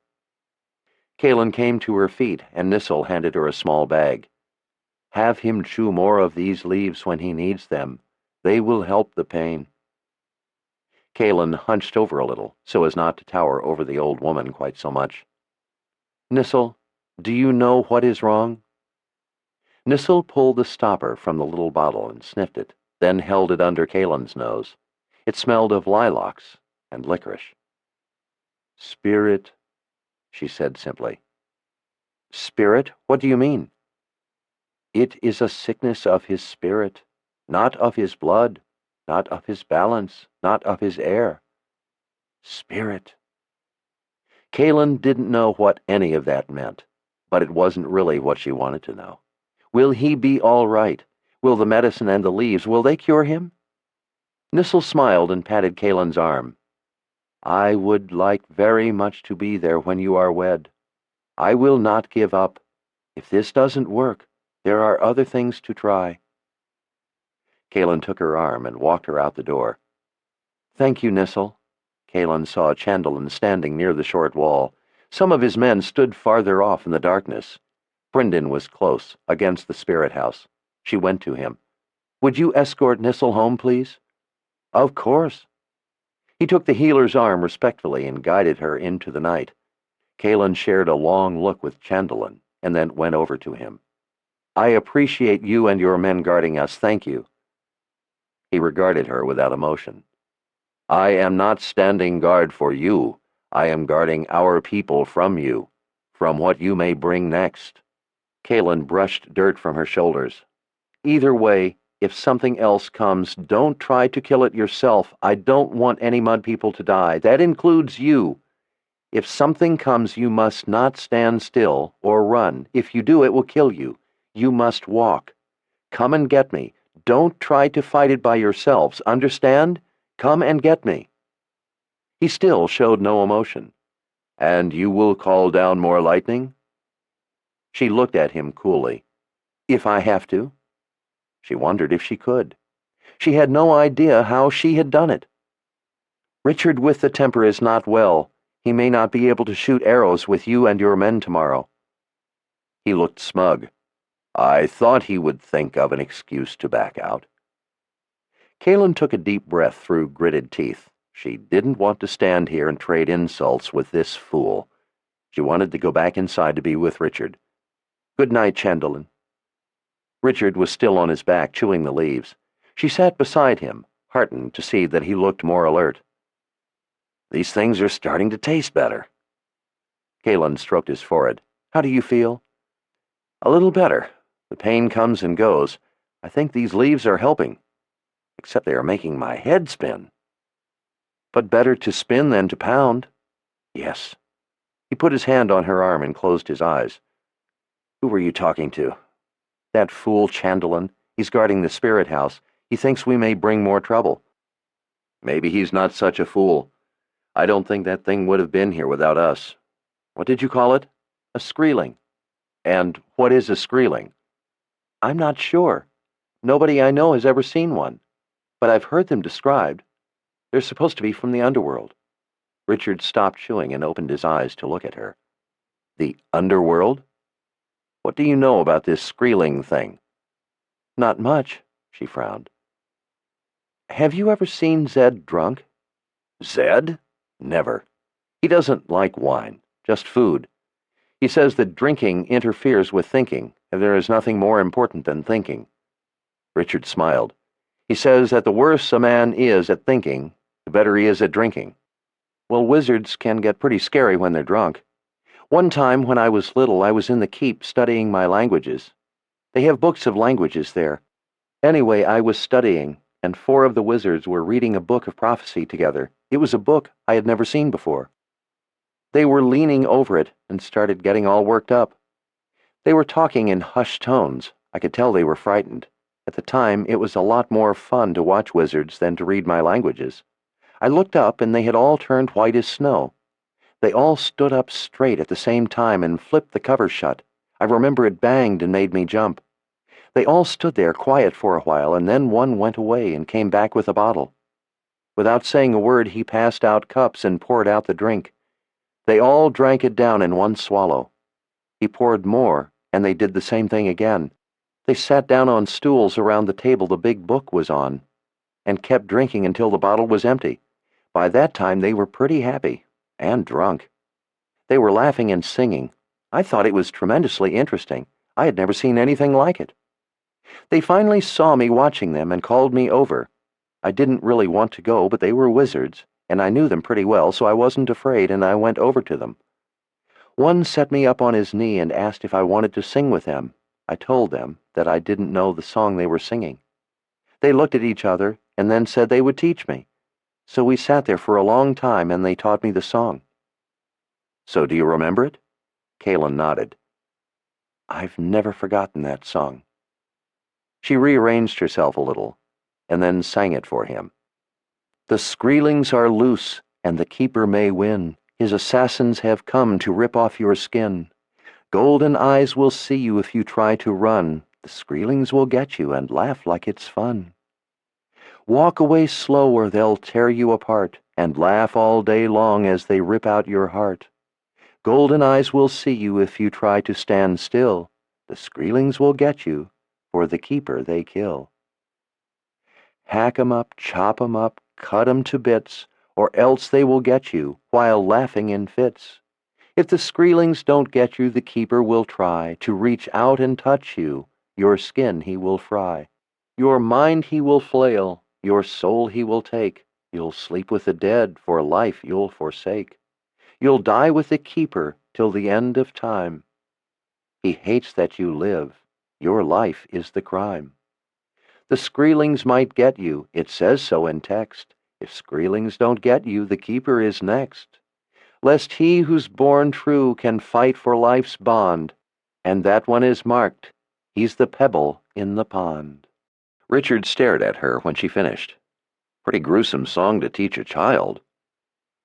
Kaelin came to her feet, and Nissel handed her a small bag. "Have him chew more of these leaves when he needs them. They will help the pain." Kaelin hunched over a little, so as not to tower over the old woman quite so much. "Nissel, do you know what is wrong?" Nissel pulled the stopper from the little bottle and sniffed it, then held it under Kaelin's nose. It smelled of lilacs and licorice. "Spirit," she said simply. "Spirit? What do you mean?" "It is a sickness of his spirit, not of his blood, not of his balance, not of his air. Spirit." Kaelin didn't know what any of that meant, but it wasn't really what she wanted to know. Will he be all right? Will the medicine and the leaves, will they cure him? Nissel smiled and patted Kaelin's arm. "I would like very much to be there when you are wed. I will not give up. If this doesn't work, there are other things to try." Kaelin took her arm and walked her out the door. "Thank you, Nissel." Kalen saw Chandelin standing near the short wall. Some of his men stood farther off in the darkness. Bryndin was close, against the spirit house. She went to him. "Would you escort Nissel home, please?" "Of course." He took the healer's arm respectfully and guided her into the night. Kalen shared a long look with Chandelin and then went over to him. "I appreciate you and your men guarding us, thank you." He regarded her without emotion. "I am not standing guard for you. I am guarding our people from you, from what you may bring next." Kalen brushed dirt from her shoulders. "Either way, if something else comes, don't try to kill it yourself. I don't want any mud people to die. That includes you. If something comes, you must not stand still or run. If you do, it will kill you. You must walk. Come and get me. Don't try to fight it by yourselves. Understand? Come and get me." He still showed no emotion. "And you will call down more lightning?" She looked at him coolly. "If I have to." She wondered if she could. She had no idea how she had done it. "Richard with the temper is not well. He may not be able to shoot arrows with you and your men tomorrow." He looked smug. I thought he would think of an excuse to back out. Kalen took a deep breath through gritted teeth. She didn't want to stand here and trade insults with this fool. She wanted to go back inside to be with Richard. "Good night, Chandelin." Richard was still on his back, chewing the leaves. She sat beside him, heartened to see that he looked more alert. "These things are starting to taste better." Kalen stroked his forehead. "How do you feel?" "A little better. The pain comes and goes. I think these leaves are helping. Except they are making my head spin." "But better to spin than to pound." "Yes." He put his hand on her arm and closed his eyes. "Who were you talking to?" "That fool Chandelin. He's guarding the spirit house. He thinks we may bring more trouble." "Maybe he's not such a fool. I don't think that thing would have been here without us. What did you call it?" "A screeling." "And what is a screeling?" "I'm not sure. Nobody I know has ever seen one. But I've heard them described. They're supposed to be from the underworld." Richard stopped chewing and opened his eyes to look at her. "The underworld? What do you know about this screeling thing?" "Not much," she frowned. "Have you ever seen Zed drunk?" "Zed? Never. He doesn't like wine, just food. He says that drinking interferes with thinking, and there is nothing more important than thinking." Richard smiled. "He says that the worse a man is at thinking, the better he is at drinking." "Well, wizards can get pretty scary when they're drunk. One time when I was little, I was in the keep studying my languages. They have books of languages there. Anyway, I was studying, and 4 of the wizards were reading a book of prophecy together. It was a book I had never seen before. They were leaning over it and started getting all worked up. They were talking in hushed tones. I could tell they were frightened. At the time, it was a lot more fun to watch wizards than to read my languages. I looked up, and they had all turned white as snow. They all stood up straight at the same time and flipped the cover shut. I remember it banged and made me jump. They all stood there quiet for a while, and then one went away and came back with a bottle. Without saying a word, he passed out cups and poured out the drink. They all drank it down in one swallow. He poured more, and they did the same thing again. They sat down on stools around the table the big book was on, and kept drinking until the bottle was empty. By that time they were pretty happy, and drunk. They were laughing and singing. I thought it was tremendously interesting. I had never seen anything like it. They finally saw me watching them and called me over. I didn't really want to go, but they were wizards, and I knew them pretty well, so I wasn't afraid, and I went over to them. One set me up on his knee and asked if I wanted to sing with them. I told them that I didn't know the song they were singing. They looked at each other and then said they would teach me. So we sat there for a long time, and they taught me the song." "So do you remember it?" Kalen nodded. "I've never forgotten that song." She rearranged herself a little, and then sang it for him. "The screelings are loose, and the keeper may win. His assassins have come to rip off your skin. Golden eyes will see you if you try to run. The screelings will get you and laugh like it's fun. Walk away slow or they'll tear you apart, and laugh all day long as they rip out your heart. Golden eyes will see you if you try to stand still. The Skrellings will get you, for the keeper they kill. Hack 'em up, chop 'em up, cut 'em to bits, or else they will get you, while laughing in fits. If the Skrellings don't get you, the keeper will try to reach out and touch you. Your skin he will fry. Your mind he will flail, your soul he will take. You'll sleep with the dead, for life you'll forsake. You'll die with the keeper till the end of time. He hates that you live. Your life is the crime. The Skrellings might get you, it says so in text. If Skrellings don't get you, the keeper is next. Lest he who's born true can fight for life's bond, and that one is marked. He's the pebble in the pond. Richard stared at her when she finished. Pretty gruesome song to teach a child.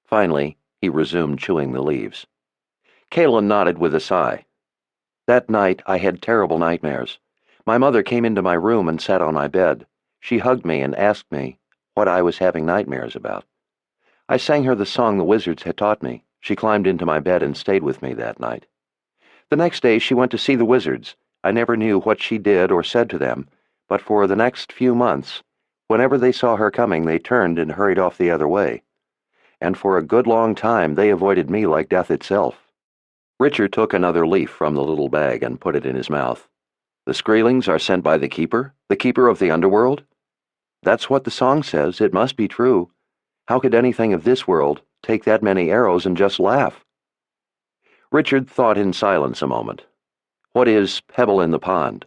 Finally, he resumed chewing the leaves. Caitlin nodded with a sigh. That night, I had terrible nightmares. My mother came into my room and sat on my bed. She hugged me and asked me what I was having nightmares about. I sang her the song the wizards had taught me. She climbed into my bed and stayed with me that night. The next day, she went to see the wizards. I never knew what she did or said to them, but for the next few months, whenever they saw her coming, they turned and hurried off the other way. And for a good long time, they avoided me like death itself. Richard took another leaf from the little bag and put it in his mouth. The Skrellings are sent by the keeper of the underworld? That's what the song says. It must be true. How could anything of this world take that many arrows and just laugh? Richard thought in silence a moment. What is Pebble in the Pond?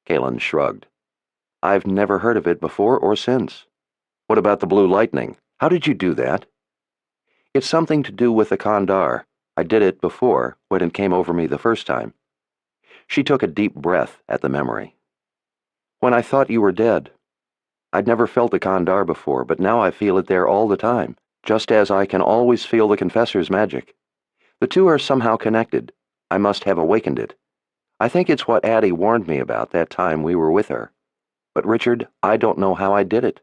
Caitlin shrugged. I've never heard of it before or since. What about the blue lightning? How did you do that? It's something to do with the Kandar. I did it before, when it came over me the first time. She took a deep breath at the memory. When I thought you were dead. I'd never felt the Kandar before, but now I feel it there all the time, just as I can always feel the Confessor's magic. The two are somehow connected. I must have awakened it. I think it's what Addie warned me about that time we were with her. But Richard, I don't know how I did it.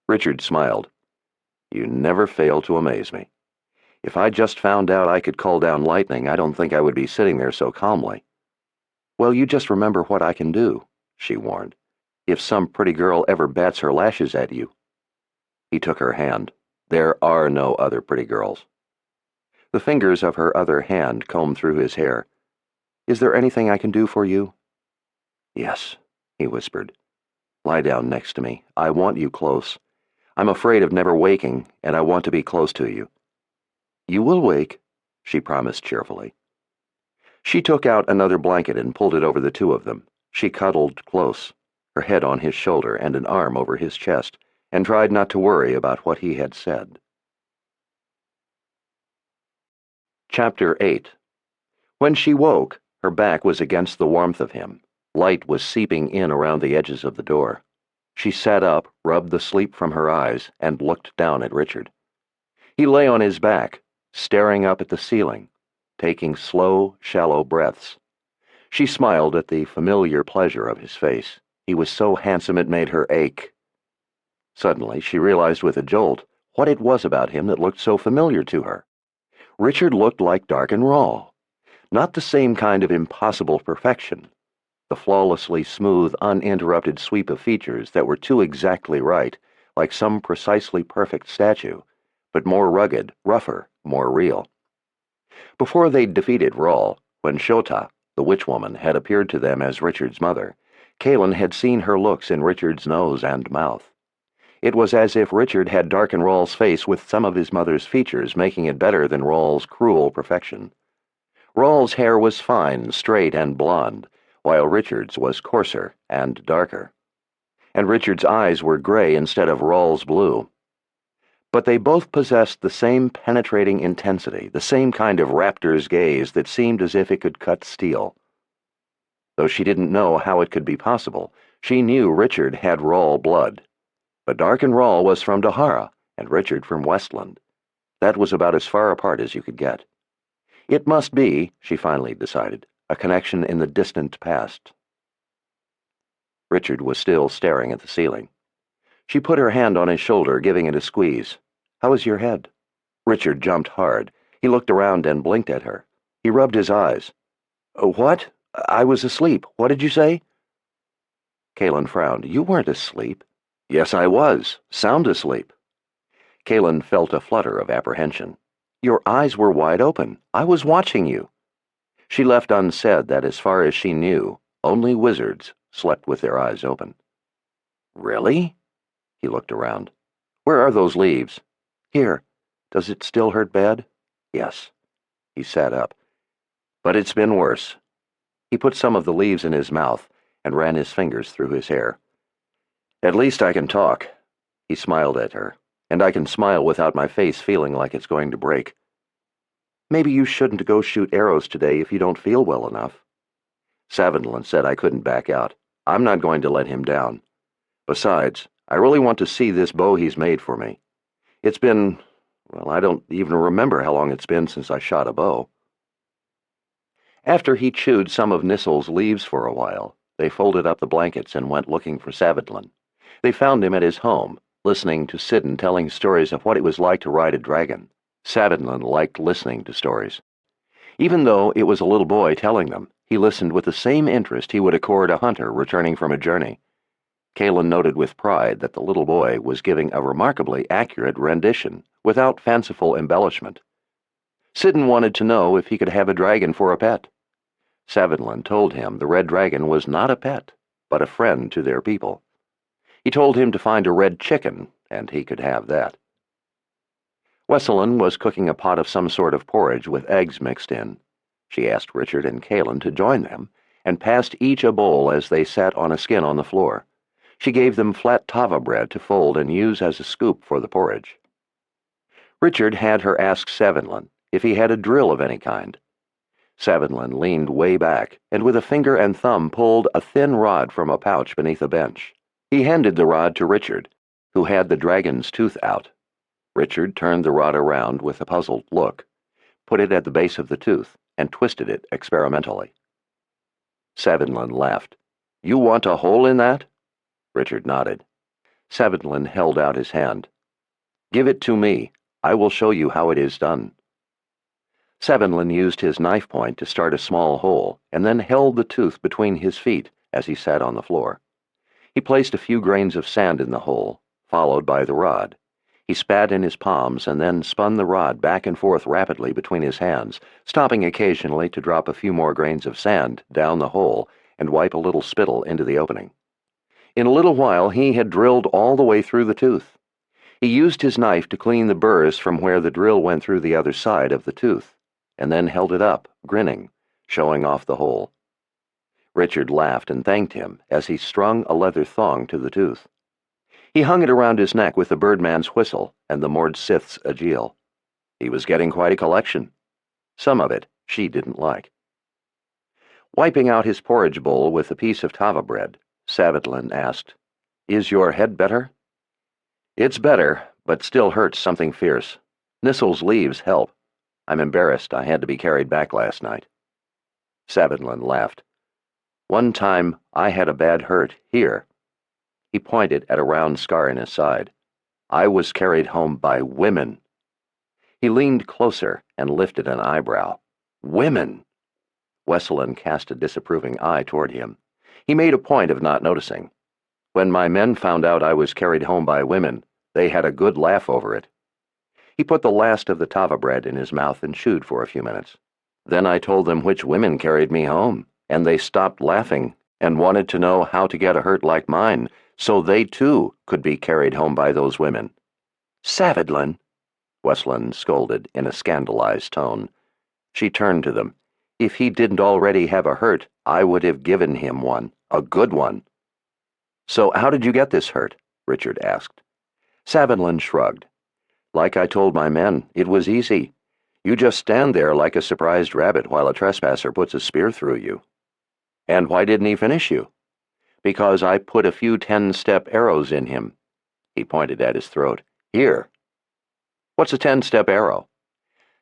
Richard smiled. You never fail to amaze me. If I just found out I could call down lightning, I don't think I would be sitting there so calmly. Well, you just remember what I can do, she warned, if some pretty girl ever bats her lashes at you. He took her hand. There are no other pretty girls. The fingers of her other hand combed through his hair. Is there anything I can do for you? Yes, he whispered. Lie down next to me. I want you close. I'm afraid of never waking, and I want to be close to you. You will wake, she promised cheerfully. She took out another blanket and pulled it over the two of them. She cuddled close, her head on his shoulder and an arm over his chest, and tried not to worry about what he had said. Chapter 8. When she woke, her back was against the warmth of him. Light was seeping in around the edges of the door. She sat up, rubbed the sleep from her eyes, and looked down at Richard. He lay on his back, staring up at the ceiling, taking slow, shallow breaths. She smiled at the familiar pleasure of his face. He was so handsome it made her ache. Suddenly, she realized with a jolt what it was about him that looked so familiar to her. Richard looked like Darken Rahl. Not the same kind of impossible perfection. The flawlessly smooth, uninterrupted sweep of features that were too exactly right, like some precisely perfect statue, but more rugged, rougher, more real. Before they'd defeated Rahl, when Shota, the witch-woman, had appeared to them as Richard's mother, Caitlin had seen her looks in Richard's nose and mouth. It was as if Richard had darkened Rahl's face with some of his mother's features, making it better than Rahl's cruel perfection. Rahl's hair was fine, straight, and blonde, while Richard's was coarser and darker. And Richard's eyes were gray instead of Rahl's blue. But they both possessed the same penetrating intensity, the same kind of raptor's gaze that seemed as if it could cut steel. Though she didn't know how it could be possible, she knew Richard had Rahl blood. But Darken Rahl was from Dahara, and Richard from Westland. That was about as far apart as you could get. It must be, she finally decided, a connection in the distant past. Richard was still staring at the ceiling. She put her hand on his shoulder, giving it a squeeze. How is your head?" Richard jumped hard. He looked around and blinked at her. He rubbed his eyes. "What? I was asleep. What did you say?" Kalen frowned. "You weren't asleep." "Yes, I was. Sound asleep." Kalen felt a flutter of apprehension. "Your eyes were wide open. I was watching you." She left unsaid that as far as she knew, only wizards slept with their eyes open. "Really?" He looked around. "Where are those leaves?" "Here. Does it still hurt bad?" "Yes." He sat up. "But it's been worse." He put some of the leaves in his mouth and ran his fingers through his hair. "At least I can talk." He smiled at her. "And I can smile without my face feeling like it's going to break." "Maybe you shouldn't go shoot arrows today if you don't feel well enough." Savendlin said I couldn't back out. I'm not going to let him down. Besides, I really want to see this bow he's made for me. It's been, well, I don't even remember how long it's been since I shot a bow. After he chewed some of Nissel's leaves for a while, they folded up the blankets and went looking for Savendlin. They found him at his home, listening to Sidon telling stories of what it was like to ride a dragon. Savendlin liked listening to stories. Even though it was a little boy telling them, he listened with the same interest he would accord a hunter returning from a journey. Kalen noted with pride that the little boy was giving a remarkably accurate rendition, without fanciful embellishment. Sidon wanted to know if he could have a dragon for a pet. Savendlin told him the red dragon was not a pet, but a friend to their people. He told him to find a red chicken, and he could have that. Wesselin was cooking a pot of some sort of porridge with eggs mixed in. She asked Richard and Kalen to join them, and passed each a bowl as they sat on a skin on the floor. She gave them flat tava bread to fold and use as a scoop for the porridge. Richard had her ask Savendlin if he had a drill of any kind. Savendlin leaned way back, and with a finger and thumb pulled a thin rod from a pouch beneath a bench. He handed the rod to Richard, who had the dragon's tooth out. Richard turned the rod around with a puzzled look, put it at the base of the tooth, and twisted it experimentally. Savendlin laughed. "You want a hole in that?" Richard nodded. Savendlin held out his hand. "Give it to me. I will show you how it is done." Savendlin used his knife point to start a small hole, and then held the tooth between his feet as he sat on the floor. He placed a few grains of sand in the hole, followed by the rod. He spat in his palms and then spun the rod back and forth rapidly between his hands, stopping occasionally to drop a few more grains of sand down the hole and wipe a little spittle into the opening. In a little while he had drilled all the way through the tooth. He used his knife to clean the burrs from where the drill went through the other side of the tooth, and then held it up, grinning, showing off the hole. Richard laughed and thanked him as he strung a leather thong to the tooth. He hung it around his neck with the birdman's whistle and the Mord Sith's agiel. He was getting quite a collection. Some of it she didn't like. Wiping out his porridge bowl with a piece of tava bread, Savendlin asked, "Is your head better?" "It's better, but still hurts something fierce. Nissel's leaves help. I'm embarrassed I had to be carried back last night." Savendlin laughed. "One time I had a bad hurt here." He pointed at a round scar in his side. "I was carried home by women." He leaned closer and lifted an eyebrow. "Women!" Wesselin cast a disapproving eye toward him. He made a point of not noticing. "When my men found out I was carried home by women, they had a good laugh over it." He put the last of the tava bread in his mouth and chewed for a few minutes. "Then I told them which women carried me home, and they stopped laughing and wanted to know how to get a hurt like mine, so they, too, could be carried home by those women." "Savendlin!" Wesselin scolded in a scandalized tone. She turned to them. "If he didn't already have a hurt, I would have given him one, a good one." "So how did you get this hurt?" Richard asked. Savendlin shrugged. "Like I told my men, it was easy. You just stand there like a surprised rabbit while a trespasser puts a spear through you." "And why didn't he finish you?" "Because I put a few 10-step arrows in him." He pointed at his throat. "Here." "What's a 10-step arrow?"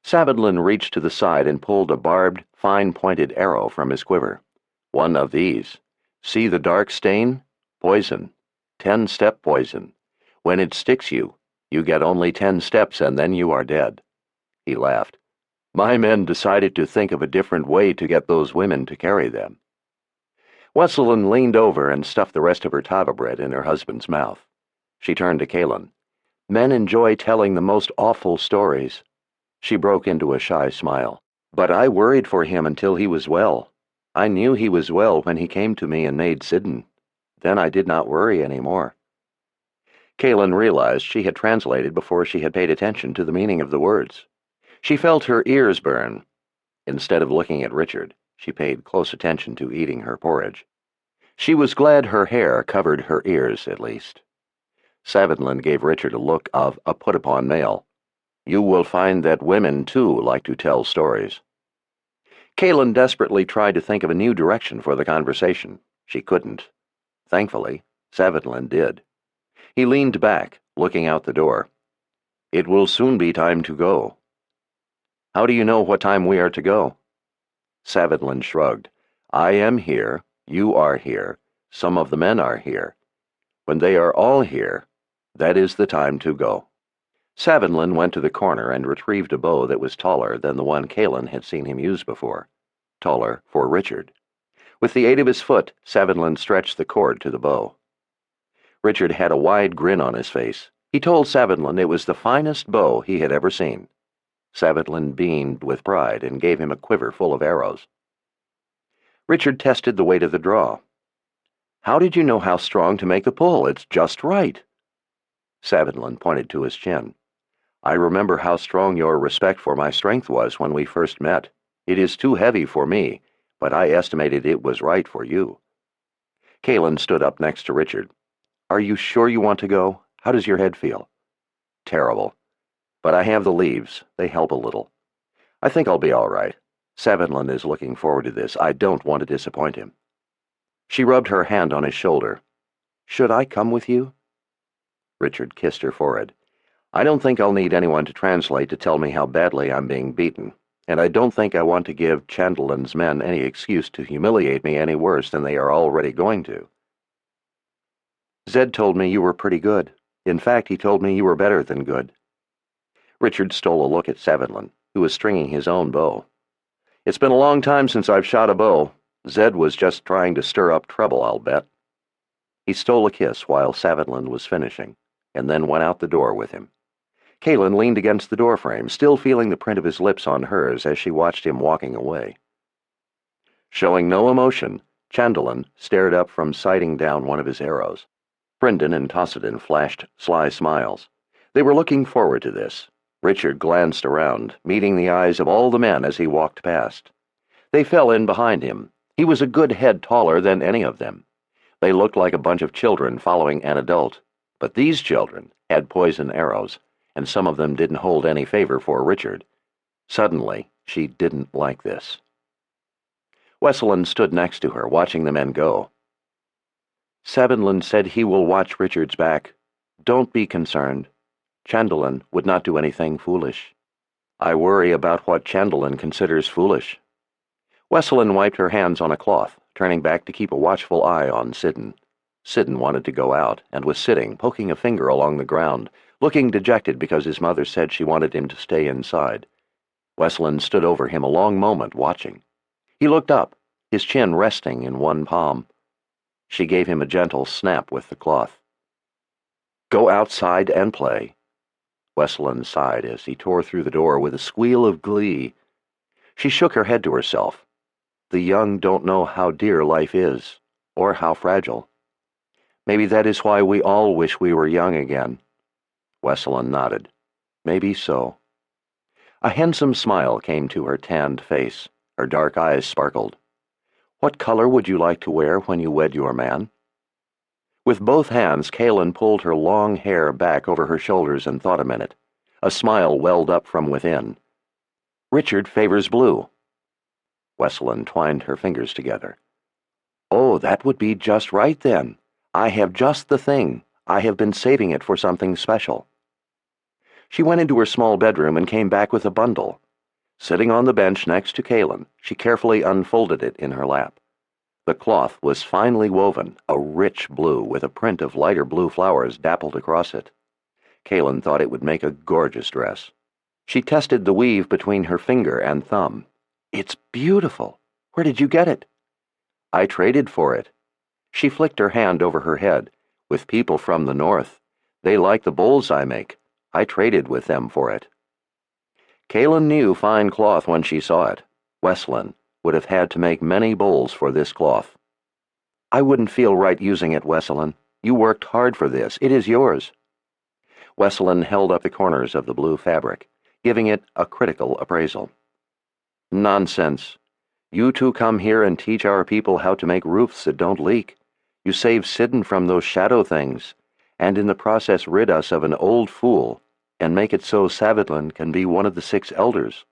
Savendlin reached to the side and pulled a barbed, fine-pointed arrow from his quiver. "One of these. See the dark stain? Poison. 10-step poison. When it sticks you, You get only 10 steps and then you are dead." He laughed. "My men decided to think of a different way to get those women to carry them." Wesleyan leaned over and stuffed the rest of her tava bread in her husband's mouth. She turned to Callan. "Men enjoy telling the most awful stories." She broke into a shy smile. "But I worried for him until he was well. I knew he was well when he came to me and made Sidon. Then I did not worry any more." Callan realized she had translated before she had paid attention to the meaning of the words. She felt her ears burn. Instead of looking at Richard, she paid close attention to eating her porridge. She was glad her hair covered her ears, at least. Savitland gave Richard a look of a put-upon male. "You will find that women, too, like to tell stories." Callan desperately tried to think of a new direction for the conversation. She couldn't. Thankfully, Savitland did. He leaned back, looking out the door. "It will soon be time to go." "How do you know what time we are to go?" Savitland shrugged. "I am here, you are here, some of the men are here. When they are all here, that is the time to go." Savitland went to the corner and retrieved a bow that was taller than the one Callan had seen him use before. Taller for Richard. With the aid of his foot, Savitland stretched the cord to the bow. Richard had a wide grin on his face. He told Savitland it was the finest bow he had ever seen. Savitland beamed with pride and gave him a quiver full of arrows. Richard tested the weight of the draw. "How did you know how strong to make the pull? It's just right." Savitland pointed to his chin. "I remember how strong your respect for my strength was when we first met. It is too heavy for me, but I estimated it was right for you." Callan stood up next to Richard. "Are you sure you want to go? How does your head feel?" "Terrible. But I have the leaves. They help a little. I think I'll be all right. Savitland is looking forward to this. I don't want to disappoint him." She rubbed her hand on his shoulder. "Should I come with you?" Richard kissed her forehead. "I don't think I'll need anyone to translate to tell me how badly I'm being beaten, and I don't think I want to give Chandelin's men any excuse to humiliate me any worse than they are already going to." "Zed told me you were pretty good. In fact, he told me you were better than good." Richard stole a look at Savitland, who was stringing his own bow. "It's been a long time since I've shot a bow. Zed was just trying to stir up trouble, I'll bet." He stole a kiss while Savitland was finishing, and then went out the door with him. Callan leaned against the doorframe, still feeling the print of his lips on hers as she watched him walking away. Showing no emotion, Chandelin stared up from sighting down one of his arrows. Brendan and Tossidon flashed sly smiles. They were looking forward to this. Richard glanced around, meeting the eyes of all the men as he walked past. They fell in behind him. He was a good head taller than any of them. They looked like a bunch of children following an adult. But these children had poison arrows, and some of them didn't hold any favor for Richard. Suddenly, she didn't like this. Wesleyan stood next to her, watching the men go. "Savitland said he will watch Richard's back. Don't be concerned. Chandelin would not do anything foolish." "I worry about what Chandelin considers foolish." Wesleyan wiped her hands on a cloth, turning back to keep a watchful eye on Sidon. Sidon wanted to go out, and was sitting, poking a finger along the ground, looking dejected because his mother said she wanted him to stay inside. Wesleyan stood over him a long moment, watching. He looked up, his chin resting in one palm. She gave him a gentle snap with the cloth. "Go outside and play." Wesleyan sighed as he tore through the door with a squeal of glee. She shook her head to herself. The young don't know how dear life is, or how fragile. Maybe that is why we all wish we were young again. Wesleyan nodded. Maybe so. A handsome smile came to her tanned face. Her dark eyes sparkled. "What color would you like to wear when you wed your man?" With both hands, Callan pulled her long hair back over her shoulders and thought a minute. A smile welled up from within. "Richard favors blue." Wesleyan twined her fingers together. "Oh, that would be just right then. I have just the thing. I have been saving it for something special." She went into her small bedroom and came back with a bundle. Sitting on the bench next to Callan, she carefully unfolded it in her lap. The cloth was finely woven, a rich blue with a print of lighter blue flowers dappled across it. Kaylin thought it would make a gorgeous dress. She tested the weave between her finger and thumb. "It's beautiful. Where did you get it?" "I traded for it." She flicked her hand over her head. "With people from the north. They like the bowls I make. I traded with them for it." Kaylin knew fine cloth when she saw it. Wesleyan would have had to make many bowls for this cloth. "I wouldn't feel right using it, Wesleyan. You worked hard for this. It is yours." Wesleyan held up the corners of the blue fabric, giving it a critical appraisal. "Nonsense. You two come here and teach our people how to make roofs that don't leak. You save Sidon from those shadow things, and in the process rid us of an old fool, and make it so Savidlin can be one of the 6 elders.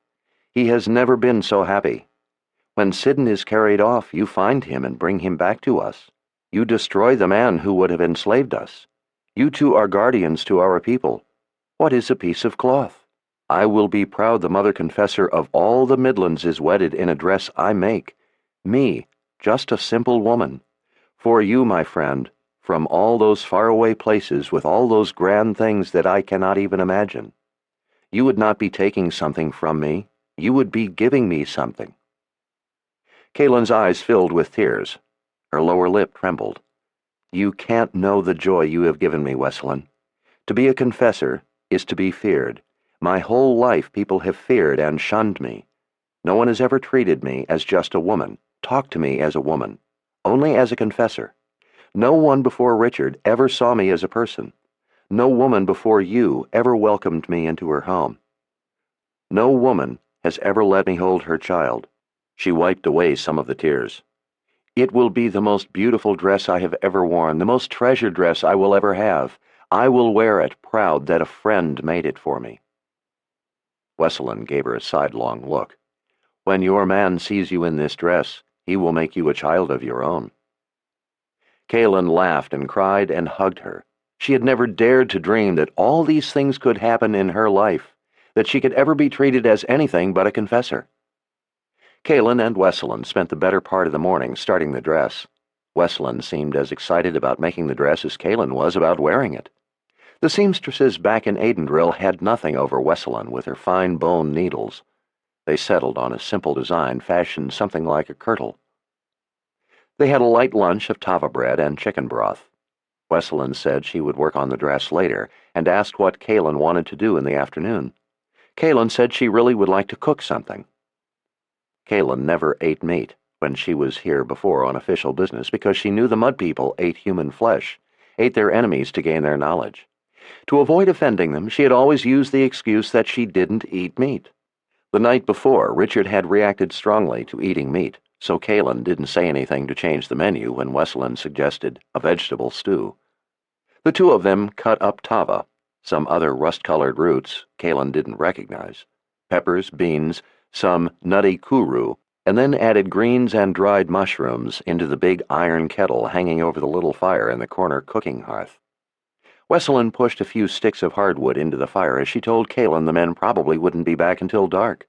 He has never been so happy. When Sidon is carried off, you find him and bring him back to us. You destroy the man who would have enslaved us. You two are guardians to our people. What is a piece of cloth? I will be proud the mother confessor of all the Midlands is wedded in a dress I make. Me, just a simple woman. For you, my friend, from all those faraway places with all those grand things that I cannot even imagine. You would not be taking something from me. You would be giving me something." Kaylin's eyes filled with tears. Her lower lip trembled. "You can't know the joy you have given me, Wesleyan. To be a confessor is to be feared. My whole life people have feared and shunned me. No one has ever treated me as just a woman, talked to me as a woman, only as a confessor. No one before Richard ever saw me as a person. No woman before you ever welcomed me into her home. No woman has ever let me hold her child." She wiped away some of the tears. "It will be the most beautiful dress I have ever worn, the most treasured dress I will ever have. I will wear it, proud that a friend made it for me." Wesleyan gave her a sidelong look. "When your man sees you in this dress, he will make you a child of your own." Kaylin laughed and cried and hugged her. She had never dared to dream that all these things could happen in her life, that she could ever be treated as anything but a confessor. Kaylin and Wesleyan spent the better part of the morning starting the dress. Wesleyan seemed as excited about making the dress as Kaylin was about wearing it. The seamstresses back in Aidendrill had nothing over Wesleyan with her fine bone needles. They settled on a simple design fashioned something like a kirtle. They had a light lunch of tava bread and chicken broth. Wesleyan said she would work on the dress later and asked what Kaylin wanted to do in the afternoon. Kaylin said she really would like to cook something. Kaylin never ate meat when she was here before on official business because she knew the mud people ate human flesh, ate their enemies to gain their knowledge. To avoid offending them, she had always used the excuse that she didn't eat meat. The night before, Richard had reacted strongly to eating meat, so Kaylin didn't say anything to change the menu when Wesleyan suggested a vegetable stew. The two of them cut up tava, some other rust-colored roots Kaylin didn't recognize, peppers, beans, some nutty kuru, and then added greens and dried mushrooms into the big iron kettle hanging over the little fire in the corner cooking hearth. Wesleyan pushed a few sticks of hardwood into the fire as she told Kaylin the men probably wouldn't be back until dark.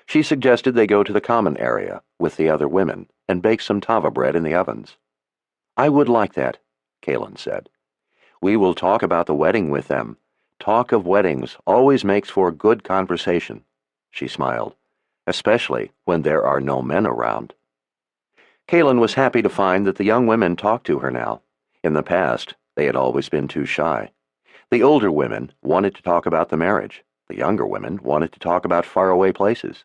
She suggested they go to the common area with the other women and bake some tava bread in the ovens. "I would like that," Kaylin said. "We will talk about the wedding with them. Talk of weddings always makes for good conversation," she smiled, "especially when there are no men around." Kaylin was happy to find that the young women talked to her now. In the past, they had always been too shy. The older women wanted to talk about the marriage. The younger women wanted to talk about faraway places.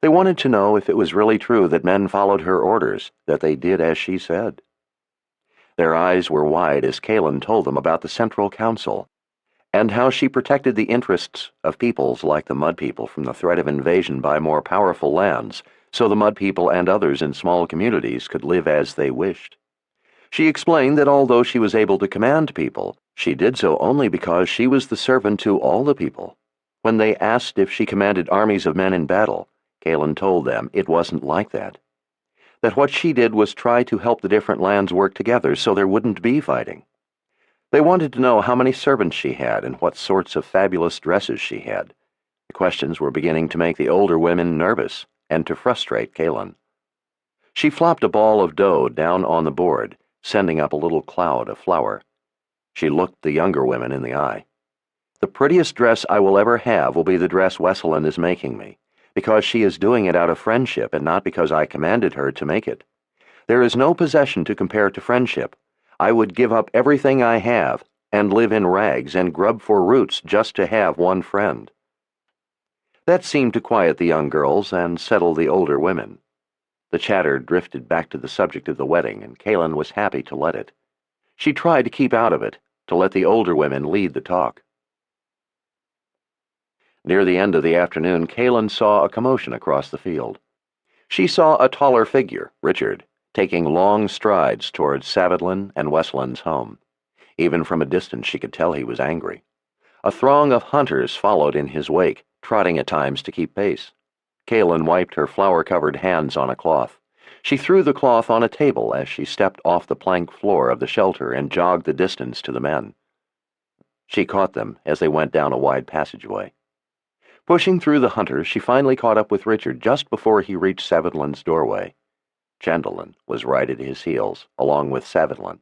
They wanted to know if it was really true that men followed her orders, that they did as she said. Their eyes were wide as Kaylin told them about the Central Council, and how she protected the interests of peoples like the Mud People from the threat of invasion by more powerful lands, so the Mud People and others in small communities could live as they wished. She explained that although she was able to command people, she did so only because she was the servant to all the people. When they asked if she commanded armies of men in battle, Kaylin told them it wasn't like that. That what she did was try to help the different lands work together so there wouldn't be fighting. They wanted to know how many servants she had and what sorts of fabulous dresses she had. The questions were beginning to make the older women nervous and to frustrate Kaylin. She flopped a ball of dough down on the board, sending up a little cloud of flour. She looked the younger women in the eye. The prettiest dress I will ever have will be the dress Wesselin is making me, because she is doing it out of friendship and not because I commanded her to make it. There is no possession to compare to friendship. I would give up everything I have and live in rags and grub for roots just to have one friend." That seemed to quiet the young girls and settle the older women. The chatter drifted back to the subject of the wedding, and Kaylin was happy to let it. She tried to keep out of it, to let the older women lead the talk. Near the end of the afternoon, Kaylin saw a commotion across the field. She saw a taller figure, Richard, taking long strides towards Savadlin and Westland's home. Even from a distance she could tell he was angry. A throng of hunters followed in his wake, trotting at times to keep pace. Kaylin wiped her flour-covered hands on a cloth. She threw the cloth on a table as she stepped off the plank floor of the shelter and jogged the distance to the men. She caught them as they went down a wide passageway. Pushing through the hunters, she finally caught up with Richard just before he reached Savadlin's doorway. Chandelin was right at his heels, along with Savadlin.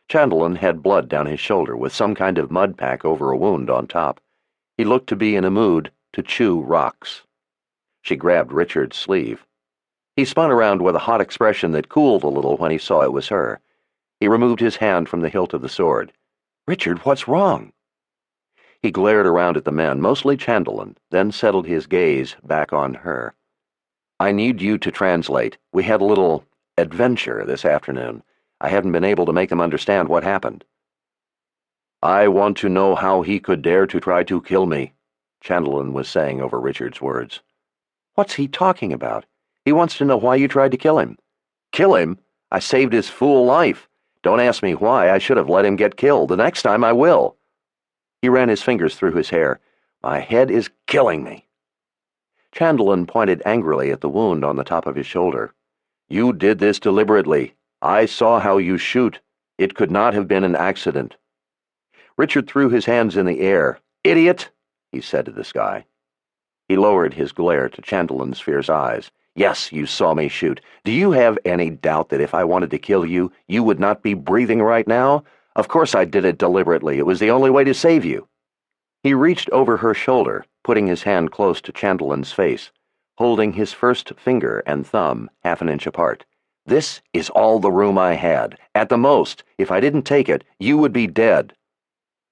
Chandelin had blood down his shoulder with some kind of mud pack over a wound on top. He looked to be in a mood to chew rocks. She grabbed Richard's sleeve. He spun around with a hot expression that cooled a little when he saw it was her. He removed his hand from the hilt of the sword. "Richard, what's wrong?" He glared around at the men, mostly Chandelin, then settled his gaze back on her. "I need you to translate. We had a little adventure this afternoon. I haven't been able to make them understand what happened." "I want to know how he could dare to try to kill me," Chandelin was saying over Richard's words. "What's he talking about? He wants to know why you tried to kill him." "Kill him? I saved his fool life. Don't ask me why. I should have let him get killed. The next time I will." He ran his fingers through his hair. "My head is killing me." Chandelin pointed angrily at the wound on the top of his shoulder. "You did this deliberately. I saw how you shoot. It could not have been an accident." Richard threw his hands in the air. "Idiot!" he said to the sky. He lowered his glare to Chandelin's fierce eyes. "Yes, you saw me shoot. Do you have any doubt that if I wanted to kill you, you would not be breathing right now? Of course I did it deliberately. It was the only way to save you." He reached over her shoulder, putting his hand close to Chandelin's face, holding his first finger and thumb half an inch apart. "This is all the room I had. At the most, if I didn't take it, you would be dead."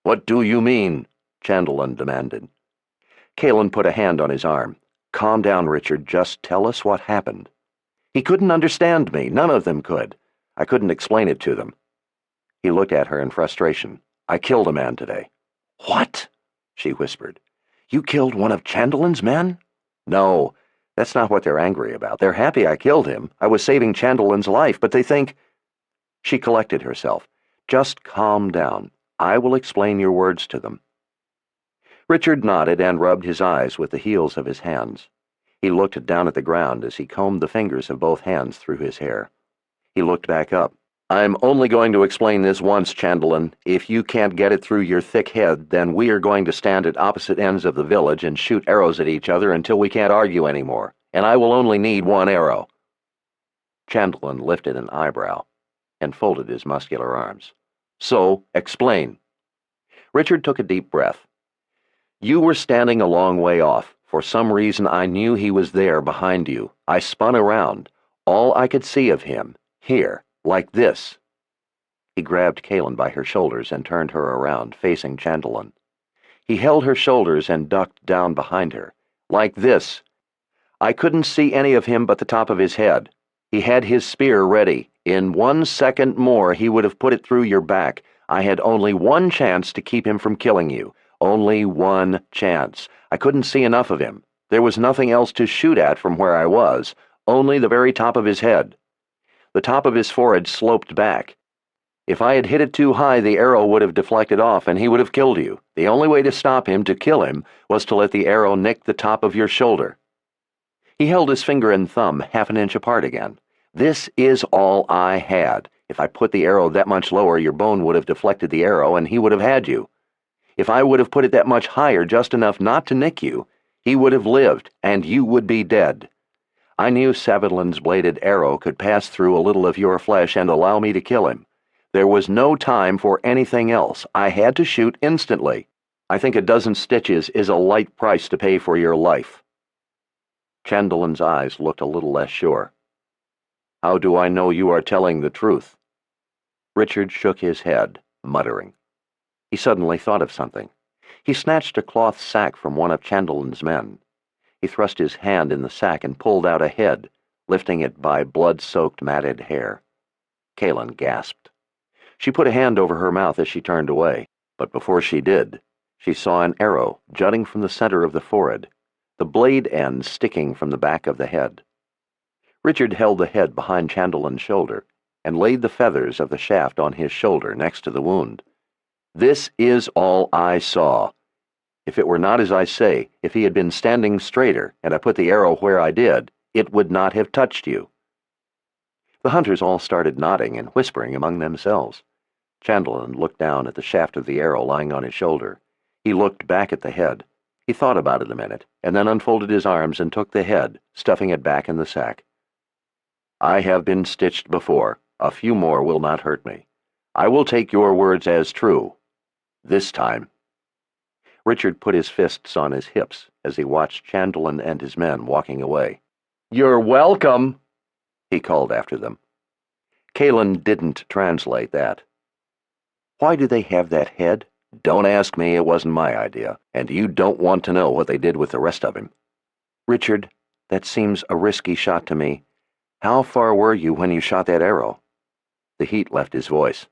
"What do you mean?" Chandelin demanded. Kaylin put a hand on his arm. "Calm down, Richard. Just tell us what happened." "He couldn't understand me. None of them could. I couldn't explain it to them." He looked at her in frustration. "I killed a man today." "What?" she whispered. "You killed one of Chandelin's men?" "No, that's not what they're angry about. They're happy I killed him. I was saving Chandelin's life, but they think—" She collected herself. "Just calm down. I will explain your words to them." Richard nodded and rubbed his eyes with the heels of his hands. He looked down at the ground as he combed the fingers of both hands through his hair. He looked back up. "I'm only going to explain this once, Chandelin. If you can't get it through your thick head, then we are going to stand at opposite ends of the village and shoot arrows at each other until we can't argue anymore, and I will only need one arrow." Chandelin lifted an eyebrow and folded his muscular arms. "So, explain." Richard took a deep breath. "You were standing a long way off. For some reason I knew he was there behind you. I spun around. All I could see of him, here, like this." He grabbed Kaylin by her shoulders and turned her around, facing Chandelin. He held her shoulders and ducked down behind her. "Like this. I couldn't see any of him but the top of his head. He had his spear ready. In 1 second more he would have put it through your back. I had only one chance to keep him from killing you. Only one chance. I couldn't see enough of him. There was nothing else to shoot at from where I was, only the very top of his head. The top of his forehead sloped back. If I had hit it too high, the arrow would have deflected off and he would have killed you. The only way to stop him, to kill him, was to let the arrow nick the top of your shoulder." He held his finger and thumb half an inch apart again. "This is all I had. If I put the arrow that much lower, your bone would have deflected the arrow and he would have had you. If I would have put it that much higher, just enough not to nick you, he would have lived and you would be dead. I knew Savadlin's bladed arrow could pass through a little of your flesh and allow me to kill him. There was no time for anything else. I had to shoot instantly." I think a dozen stitches is a light price to pay for your life." Chandelin's eyes looked a little less sure. "How do I know you are telling the truth?" Richard shook his head, muttering. He suddenly thought of something. He snatched a cloth sack from one of Chandelin's men. He thrust his hand in the sack and pulled out a head, lifting it by blood-soaked matted hair. Kaelin gasped. She put a hand over her mouth as she turned away, but before she did, she saw an arrow jutting from the center of the forehead, the blade end sticking from the back of the head. Richard held the head behind Chandelin's shoulder and laid the feathers of the shaft on his shoulder next to the wound. "This is all I saw. If it were not as I say, if he had been standing straighter and I put the arrow where I did, it would not have touched you." The hunters all started nodding and whispering among themselves. Chandelin looked down at the shaft of the arrow lying on his shoulder. He looked back at the head. He thought about it a minute, and then unfolded his arms and took the head, stuffing it back in the sack. "I have been stitched before. A few more will not hurt me. I will take your words as true. This time." Richard put his fists on his hips as he watched Chandelin and his men walking away. "You're welcome," he called after them. Kaelin didn't translate that. "Why do they have that head?" "Don't ask me, it wasn't my idea, and you don't want to know what they did with the rest of him." "Richard, that seems a risky shot to me. How far were you when you shot that arrow?" The heat left his voice.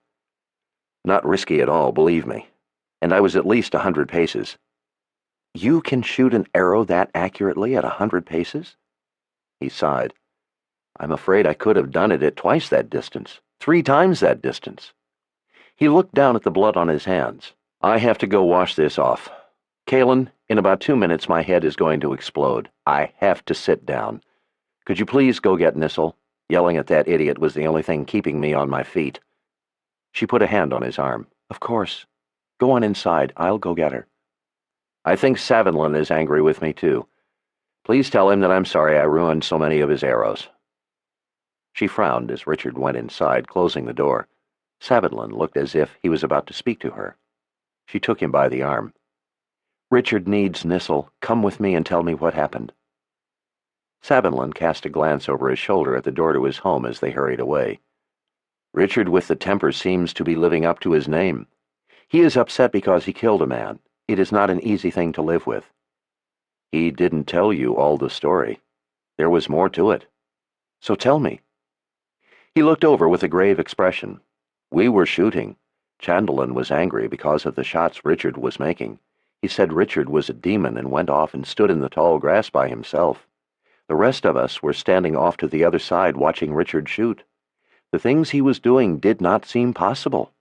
"Not risky at all, believe me. And I was at least 100 paces. "You can shoot an arrow that accurately at 100 paces? He sighed. "I'm afraid I could have done it at twice that distance, 3 times that distance." He looked down at the blood on his hands. "I have to go wash this off. Kaelin, in about 2 minutes my head is going to explode. I have to sit down. Could you please go get Nissel? Yelling at that idiot was the only thing keeping me on my feet." She put a hand on his arm. "Of course. Go on inside. I'll go get her." "I think Savinlan is angry with me, too. Please tell him that I'm sorry I ruined so many of his arrows." She frowned as Richard went inside, closing the door. Savinlan looked as if he was about to speak to her. She took him by the arm. "Richard needs Nissel. Come with me and tell me what happened." Savinlan cast a glance over his shoulder at the door to his home as they hurried away. "Richard with the temper seems to be living up to his name. He is upset because he killed a man. It is not an easy thing to live with." "He didn't tell you all the story. There was more to it. So tell me." He looked over with a grave expression. "We were shooting. Chandelin was angry because of the shots Richard was making. He said Richard was a demon and went off and stood in the tall grass by himself. The rest of us were standing off to the other side watching Richard shoot. The things he was doing did not seem possible.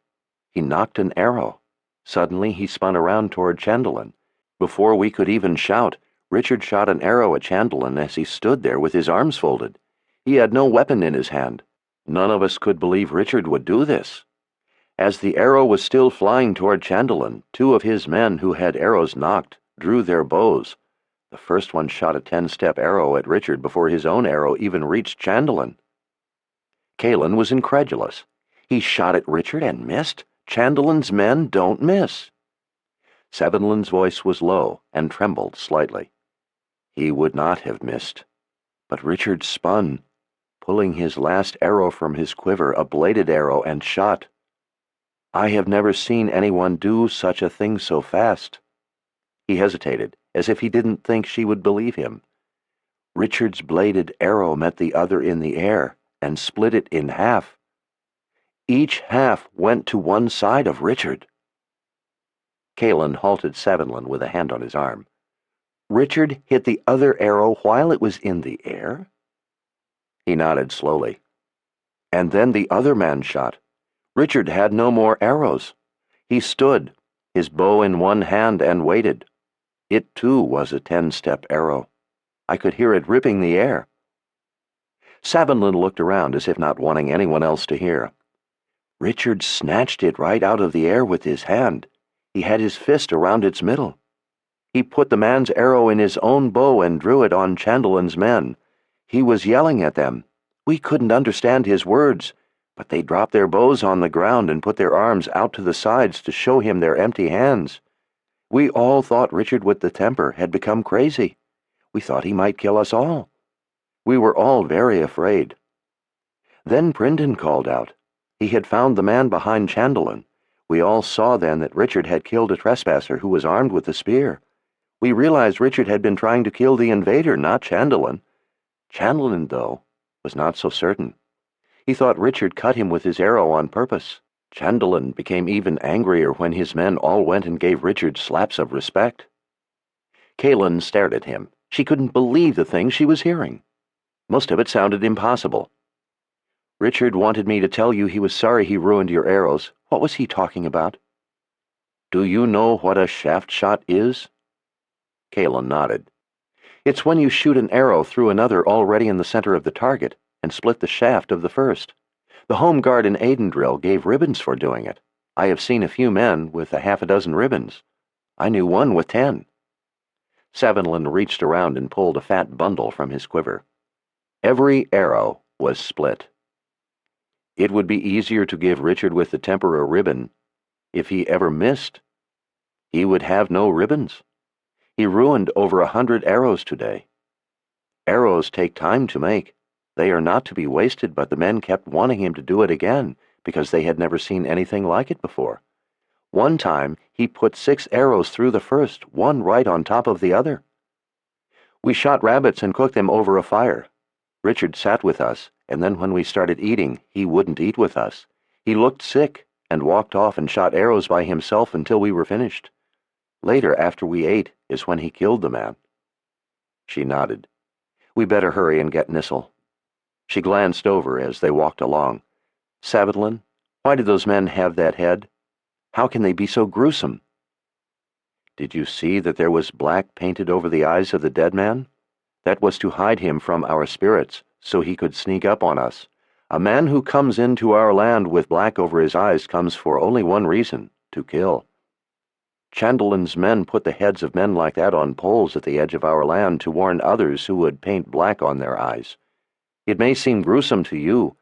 He knocked an arrow. Suddenly he spun around toward Chandelin. Before we could even shout, Richard shot an arrow at Chandelin as he stood there with his arms folded. He had no weapon in his hand. None of us could believe Richard would do this. As the arrow was still flying toward Chandelin, 2 of his men who had arrows nocked drew their bows. The first one shot a 10-step arrow at Richard before his own arrow even reached Chandelin." Kaelin was incredulous. "He shot at Richard and missed? Chandelin's men don't miss." Savinlan's voice was low and trembled slightly. "He would not have missed. But Richard spun, pulling his last arrow from his quiver, a bladed arrow, and shot. I have never seen anyone do such a thing so fast." He hesitated, as if he didn't think she would believe him. "Richard's bladed arrow met the other in the air and split it in half. Each half went to one side of Richard." Kaelin halted Savinlan with a hand on his arm. "Richard hit the other arrow while it was in the air?" He nodded slowly. "And then the other man shot. Richard had no more arrows. He stood, his bow in one hand, and waited. It, too, was a 10-step arrow. I could hear it ripping the air." Savinlan looked around as if not wanting anyone else to hear. "Richard snatched it right out of the air with his hand. He had his fist around its middle. He put the man's arrow in his own bow and drew it on Chandelin's men. He was yelling at them. We couldn't understand his words, but they dropped their bows on the ground and put their arms out to the sides to show him their empty hands. We all thought Richard with the temper had become crazy. We thought he might kill us all. We were all very afraid. Then Printon called out. He had found the man behind Chandelin. We all saw then that Richard had killed a trespasser who was armed with a spear. We realized Richard had been trying to kill the invader, not Chandelin. Chandelin, though, was not so certain. He thought Richard cut him with his arrow on purpose. Chandelin became even angrier when his men all went and gave Richard slaps of respect. Kaelin stared at him. She couldn't believe the things she was hearing. Most of it sounded impossible. Richard wanted me to tell you he was sorry he ruined your arrows. What was he talking about? Do you know what a shaft shot is? Kaelin nodded. It's when you shoot an arrow through another already in the center of the target and split the shaft of the first. The home guard in Aidendrill gave ribbons for doing it. I have seen a few men with a half a dozen ribbons. I knew one with 10. Savinlan reached around and pulled a fat bundle from his quiver. Every arrow was split. It would be easier to give Richard with the temper a ribbon. If he ever missed, he would have no ribbons. He ruined over 100 arrows today. Arrows take time to make. They are not to be wasted, but the men kept wanting him to do it again because they had never seen anything like it before. One time, he put 6 arrows through the first, one right on top of the other. We shot rabbits and cooked them over a fire. Richard sat with us, and then when we started eating, he wouldn't eat with us. He looked sick and walked off and shot arrows by himself until we were finished. Later, after we ate, is when he killed the man. She nodded. We better hurry and get Nissel. She glanced over as they walked along. Savinlan, why did those men have that head? How can they be so gruesome? Did you see that there was black painted over the eyes of the dead man? That was to hide him from our spirits, so he could sneak up on us. A man who comes into our land with black over his eyes comes for only one reason, to kill. Chandelin's men put the heads of men like that on poles at the edge of our land to warn others who would paint black on their eyes. It may seem gruesome to you,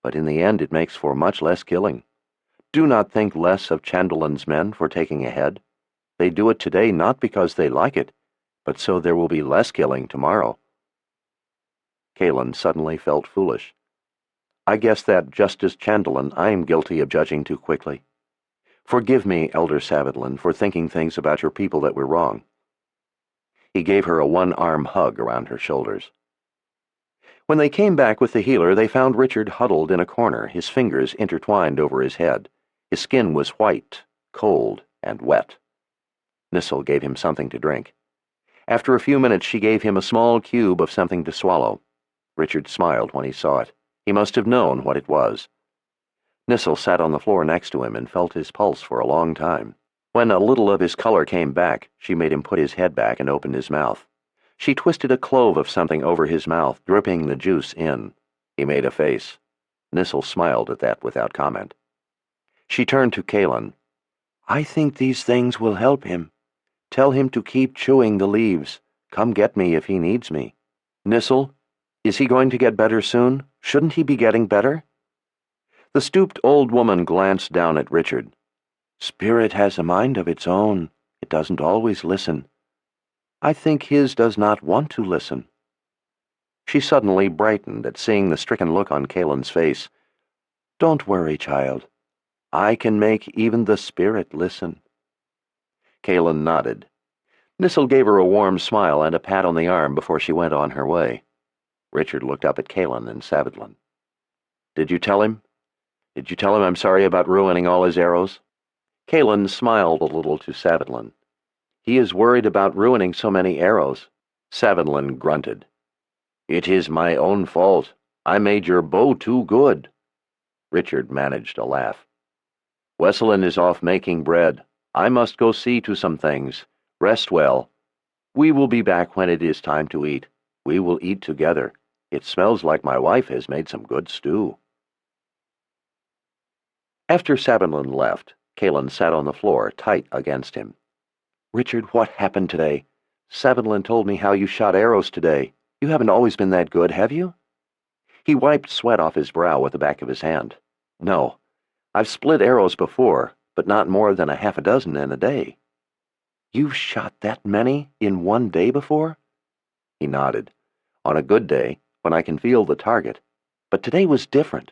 but in the end it makes for much less killing. Do not think less of Chandelin's men for taking a head. They do it today not because they like it, but so there will be less killing tomorrow. Kaelin suddenly felt foolish. I guess that, just as Chandelin, I am guilty of judging too quickly. Forgive me, Elder Savinlan, for thinking things about your people that were wrong. He gave her a one-arm hug around her shoulders. When they came back with the healer, they found Richard huddled in a corner, his fingers intertwined over his head. His skin was white, cold, and wet. Nissel gave him something to drink. After a few minutes, she gave him a small cube of something to swallow. Richard smiled when he saw it. He must have known what it was. Nissel sat on the floor next to him and felt his pulse for a long time. When a little of his color came back, she made him put his head back and open his mouth. She twisted a clove of something over his mouth, dripping the juice in. He made a face. Nissel smiled at that without comment. She turned to Kaelin. I think these things will help him. Tell him to keep chewing the leaves. Come get me if he needs me. Nissel, is he going to get better soon? Shouldn't he be getting better? The stooped old woman glanced down at Richard. Spirit has a mind of its own. It doesn't always listen. I think his does not want to listen. She suddenly brightened at seeing the stricken look on Kaelin's face. Don't worry, child. I can make even the spirit listen. Kaelin nodded. Nissel gave her a warm smile and a pat on the arm before she went on her way. Richard looked up at Kaelin and Savinlan. Did you tell him? Did you tell him I'm sorry about ruining all his arrows? Kaelin smiled a little to Savinlan. He is worried about ruining so many arrows. Savinlan grunted. It is my own fault. I made your bow too good. Richard managed a laugh. Wesselin is off making bread. I must go see to some things. Rest well. We will be back when it is time to eat. We will eat together. It smells like my wife has made some good stew. After Savinlan left, Kaelin sat on the floor, tight against him. Richard, what happened today? Savinlan told me how you shot arrows today. You haven't always been that good, have you? He wiped sweat off his brow with the back of his hand. No. I've split arrows before, but not more than a half a dozen in a day. You've shot that many in one day before? He nodded. On a good day, when I can feel the target. But today was different.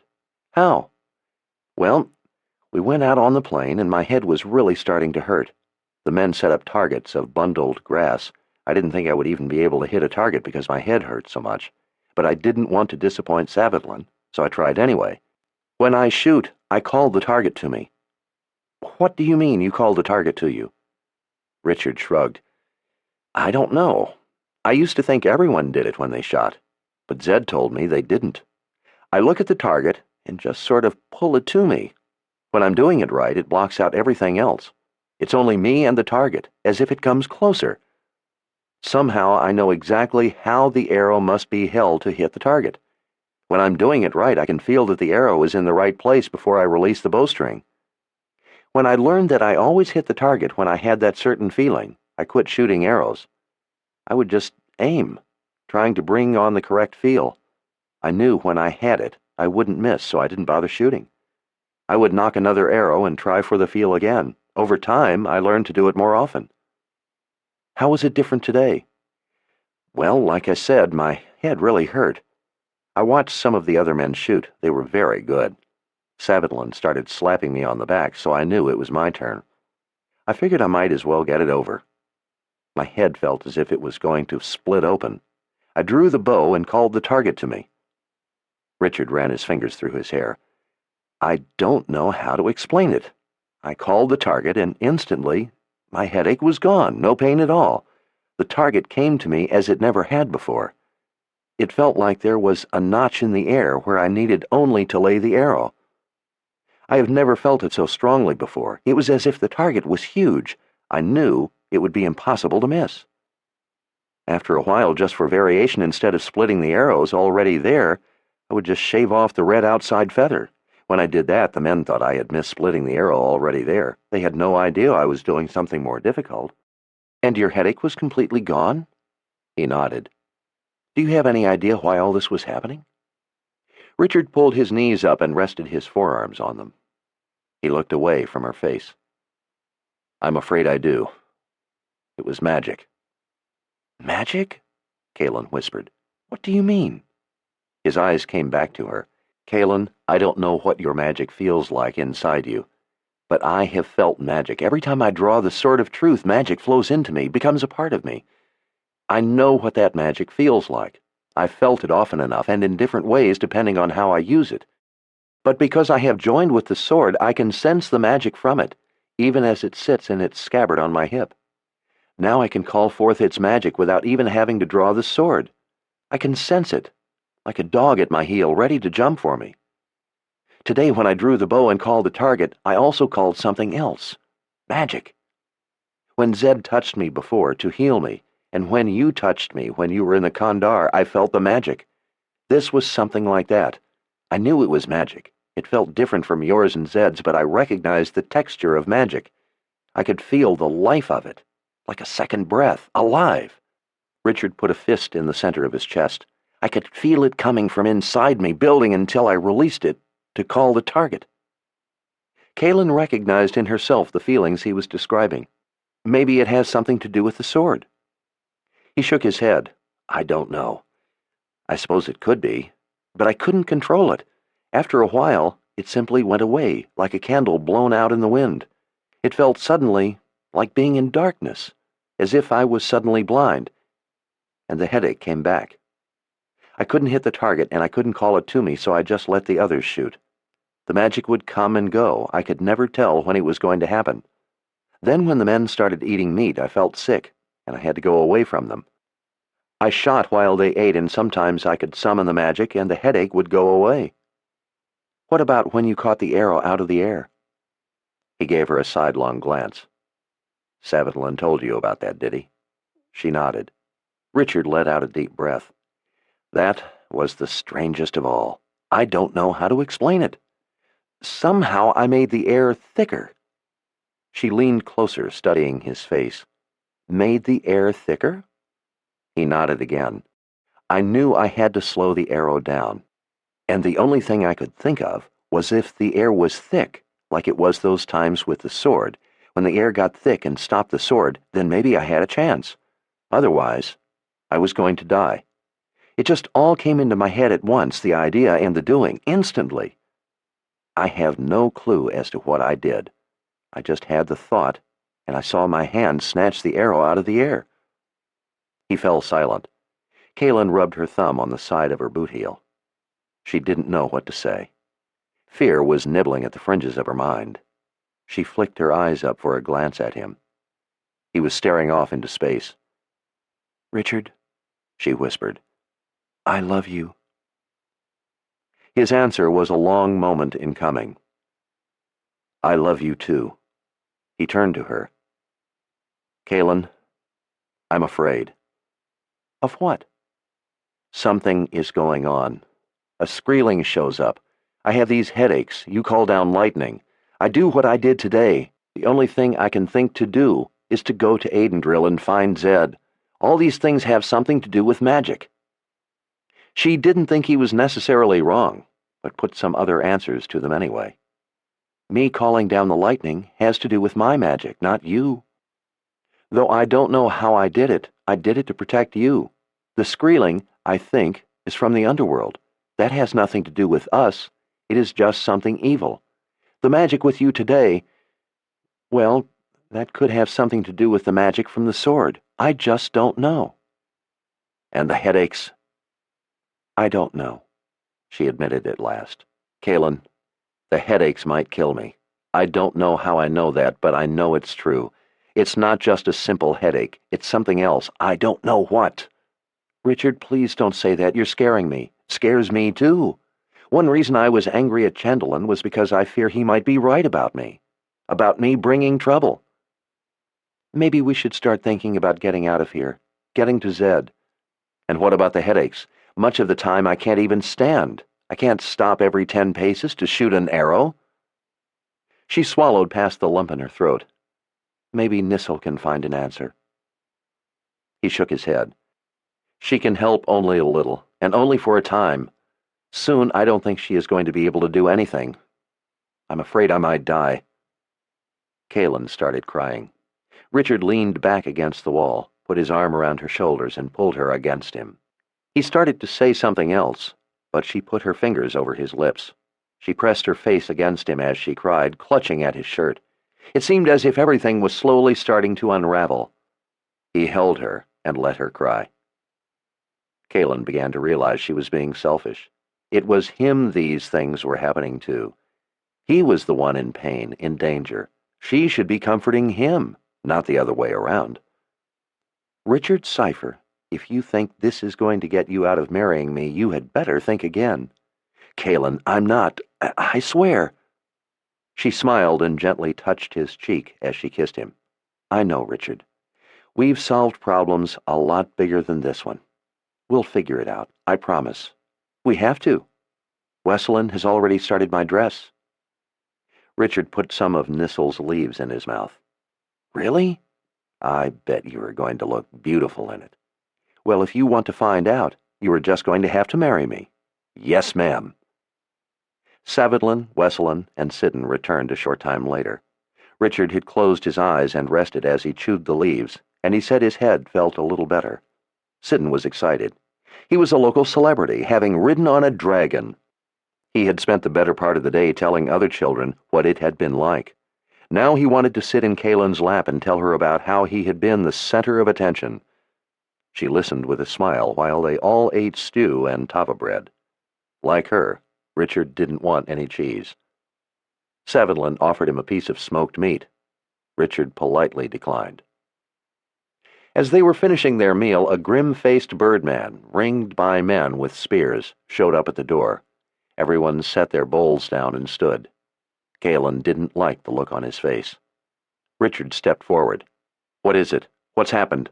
How? Well, we went out on the plain and my head was really starting to hurt. The men set up targets of bundled grass. I didn't think I would even be able to hit a target because my head hurt so much. But I didn't want to disappoint Savitlan, so I tried anyway. When I shoot, I call the target to me. What do you mean you called the target to you? Richard shrugged. I don't know. I used to think everyone did it when they shot, but Zed told me they didn't. I look at the target and just sort of pull it to me. When I'm doing it right, it blocks out everything else. It's only me and the target, as if it comes closer. Somehow I know exactly how the arrow must be held to hit the target. When I'm doing it right, I can feel that the arrow is in the right place before I release the bowstring. When I learned that I always hit the target when I had that certain feeling, I quit shooting arrows. I would just aim, trying to bring on the correct feel. I knew when I had it, I wouldn't miss, so I didn't bother shooting. I would knock another arrow and try for the feel again. Over time, I learned to do it more often. How was it different today? Well, like I said, my head really hurt. I watched some of the other men shoot. They were very good. Savitlan started slapping me on the back, so I knew it was my turn. I figured I might as well get it over. My head felt as if it was going to split open. I drew the bow and called the target to me. Richard ran his fingers through his hair. I don't know how to explain it. I called the target, and instantly, my headache was gone, no pain at all. The target came to me as it never had before. It felt like there was a notch in the air where I needed only to lay the arrow. I have never felt it so strongly before. It was as if the target was huge. I knew it would be impossible to miss. After a while, just for variation, instead of splitting the arrows already there, I would just shave off the red outside feather. When I did that, the men thought I had missed splitting the arrow already there. They had no idea I was doing something more difficult. And your headache was completely gone? He nodded. Do you have any idea why all this was happening? Richard pulled his knees up and rested his forearms on them. He looked away from her face. I'm afraid I do. It was magic. Magic? Kaelin whispered. What do you mean? His eyes came back to her. Kaelin, I don't know what your magic feels like inside you, but I have felt magic. Every time I draw the sword of truth, magic flows into me, becomes a part of me. I know what that magic feels like. I've felt it often enough and in different ways depending on how I use it. But because I have joined with the sword, I can sense the magic from it, even as it sits in its scabbard on my hip. Now I can call forth its magic without even having to draw the sword. I can sense it, like a dog at my heel, ready to jump for me. Today, when I drew the bow and called the target, I also called something else. Magic. When Zed touched me before to heal me, and when you touched me when you were in the Kandar, I felt the magic. This was something like that. I knew it was magic. It felt different from yours and Zed's, but I recognized the texture of magic. I could feel the life of it, like a second breath, alive. Richard put a fist in the center of his chest. I could feel it coming from inside me, building until I released it to call the target. Kaelin recognized in herself the feelings he was describing. Maybe it has something to do with the sword. He shook his head. I don't know. I suppose it could be, but I couldn't control it. After a while, it simply went away, like a candle blown out in the wind. It felt suddenly like being in darkness, as if I was suddenly blind, and the headache came back. I couldn't hit the target, and I couldn't call it to me, so I just let the others shoot. The magic would come and go. I could never tell when it was going to happen. Then when the men started eating meat, I felt sick, and I had to go away from them. I shot while they ate, and sometimes I could summon the magic, and the headache would go away. What about when you caught the arrow out of the air? He gave her a sidelong glance. Savitlan told you about that, did he? She nodded. Richard let out a deep breath. That was the strangest of all. I don't know how to explain it. Somehow I made the air thicker. She leaned closer, studying his face. Made the air thicker? He nodded again. I knew I had to slow the arrow down, and the only thing I could think of was if the air was thick, like it was those times with the sword, When the air got thick and stopped the sword, then maybe I had a chance. Otherwise, I was going to die. It just all came into my head at once, the idea and the doing, instantly. I have no clue as to what I did. I just had the thought, and I saw my hand snatch the arrow out of the air. He fell silent. Kaylin rubbed her thumb on the side of her boot heel. She didn't know what to say. Fear was nibbling at the fringes of her mind. She flicked her eyes up for a glance at him. He was staring off into space. "Richard," she whispered, "I love you." His answer was a long moment in coming. "I love you too." He turned to her. "Kaylin, I'm afraid." "Of what?" "Something is going on. A Skreeling shows up. I have these headaches. You call down lightning. I do what I did today. The only thing I can think to do is to go to Aidendrill and find Zed. All these things have something to do with magic." She didn't think he was necessarily wrong, but put some other answers to them anyway. "Me calling down the lightning has to do with my magic, not you. Though I don't know how I did it to protect you. The Skreeling, I think, is from the underworld. That has nothing to do with us. It is just something evil. The magic with you today, well, that could have something to do with the magic from the sword. I just don't know." "And the headaches?" "I don't know," she admitted at last. "Kaylin, the headaches might kill me. I don't know how I know that, but I know it's true. It's not just a simple headache. It's something else. I don't know what." "Richard, please don't say that. You're scaring me." "Scares me, too. One reason I was angry at Chendelin was because I fear he might be right about me. About me bringing trouble. Maybe we should start thinking about getting out of here. Getting to Zed." "And what about the headaches? Much of the time I can't even stand. I can't stop every 10 paces to shoot an arrow." She swallowed past the lump in her throat. "Maybe Nissel can find an answer." He shook his head. "She can help only a little, and only for a time. Soon I don't think she is going to be able to do anything. I'm afraid I might die." Kaylin started crying. Richard leaned back against the wall, put his arm around her shoulders, and pulled her against him. He started to say something else, but she put her fingers over his lips. She pressed her face against him as she cried, clutching at his shirt. It seemed as if everything was slowly starting to unravel. He held her and let her cry. Kaylin began to realize she was being selfish. It was him these things were happening to. He was the one in pain, in danger. She should be comforting him, not the other way around. "Richard Cypher, if you think this is going to get you out of marrying me, you had better think again." "Kaylin, I'm not. I swear." She smiled and gently touched his cheek as she kissed him. "I know, Richard. We've solved problems a lot bigger than this one. We'll figure it out, I promise. We have to. Wesleyan has already started my dress." Richard put some of Nissel's leaves in his mouth. "Really? I bet you are going to look beautiful in it." "Well, if you want to find out, you are just going to have to marry me." "Yes, ma'am." Savadlin, Wesleyan, and Sidon returned a short time later. Richard had closed his eyes and rested as he chewed the leaves, and he said his head felt a little better. Sidon was excited. He was a local celebrity, having ridden on a dragon. He had spent the better part of the day telling other children what it had been like. Now he wanted to sit in Kaylin's lap and tell her about how he had been the center of attention. She listened with a smile while they all ate stew and tava bread. Like her, Richard didn't want any cheese. Savadlin offered him a piece of smoked meat. Richard politely declined. As they were finishing their meal, a grim-faced birdman, ringed by men with spears, showed up at the door. Everyone set their bowls down and stood. Kaylin didn't like the look on his face. Richard stepped forward. "What is it? What's happened?"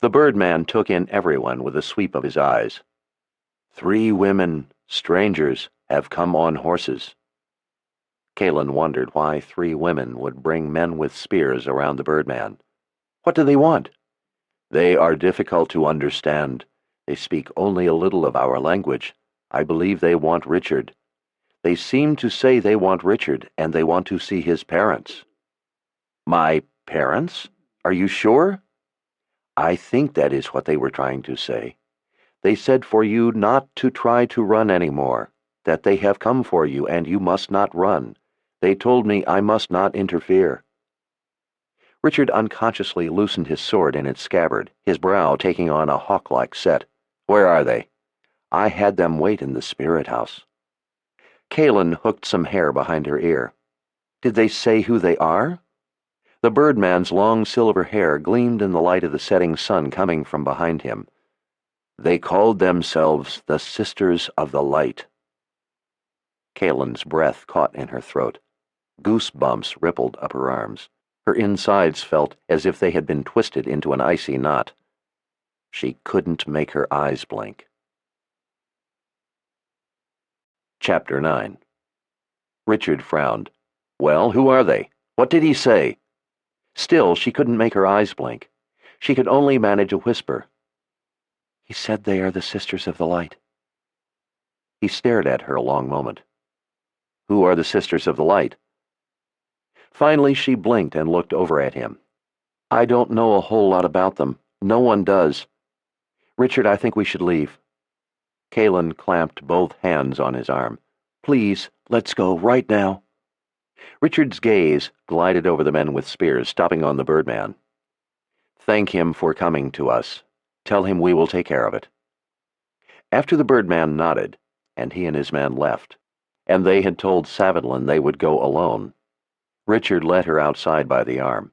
The birdman took in everyone with a sweep of his eyes. "3 women, strangers, have come on horses." Kaylin wondered why 3 women would bring men with spears around the birdman. "What do they want?" "They are difficult to understand. They speak only a little of our language. I believe they want Richard. They seem to say they want Richard, and they want to see his parents." My parents? Are you sure? I think that is what they were trying to say. They said for you not to try to run anymore, that they have come for you and you must not run. They told me I must not interfere. Richard unconsciously loosened his sword in its scabbard, his brow taking on a hawk-like set. Where are they? I had them wait in the spirit house. Kaelin hooked some hair behind her ear. Did they say who they are? The birdman's long silver hair gleamed in the light of the setting sun coming from behind him. They called themselves the Sisters of the Light. Kaelin's breath caught in her throat. Goosebumps rippled up her arms. Her insides felt as if they had been twisted into an icy knot. She couldn't make her eyes blink. Chapter 9. Richard frowned. Well, who are they? What did he say? Still, she couldn't make her eyes blink. She could only manage a whisper. He said they are the Sisters of the Light. He stared at her a long moment. Who are the Sisters of the Light? Finally, she blinked and looked over at him. I don't know a whole lot about them. No one does. Richard, I think we should leave. Kaelin clamped both hands on his arm. Please, let's go, right now. Richard's gaze glided over the men with spears, stopping on the birdman. Thank him for coming to us. Tell him we will take care of it. After the birdman nodded, and he and his men left, and they had told Savadlin they would go alone, Richard led her outside by the arm.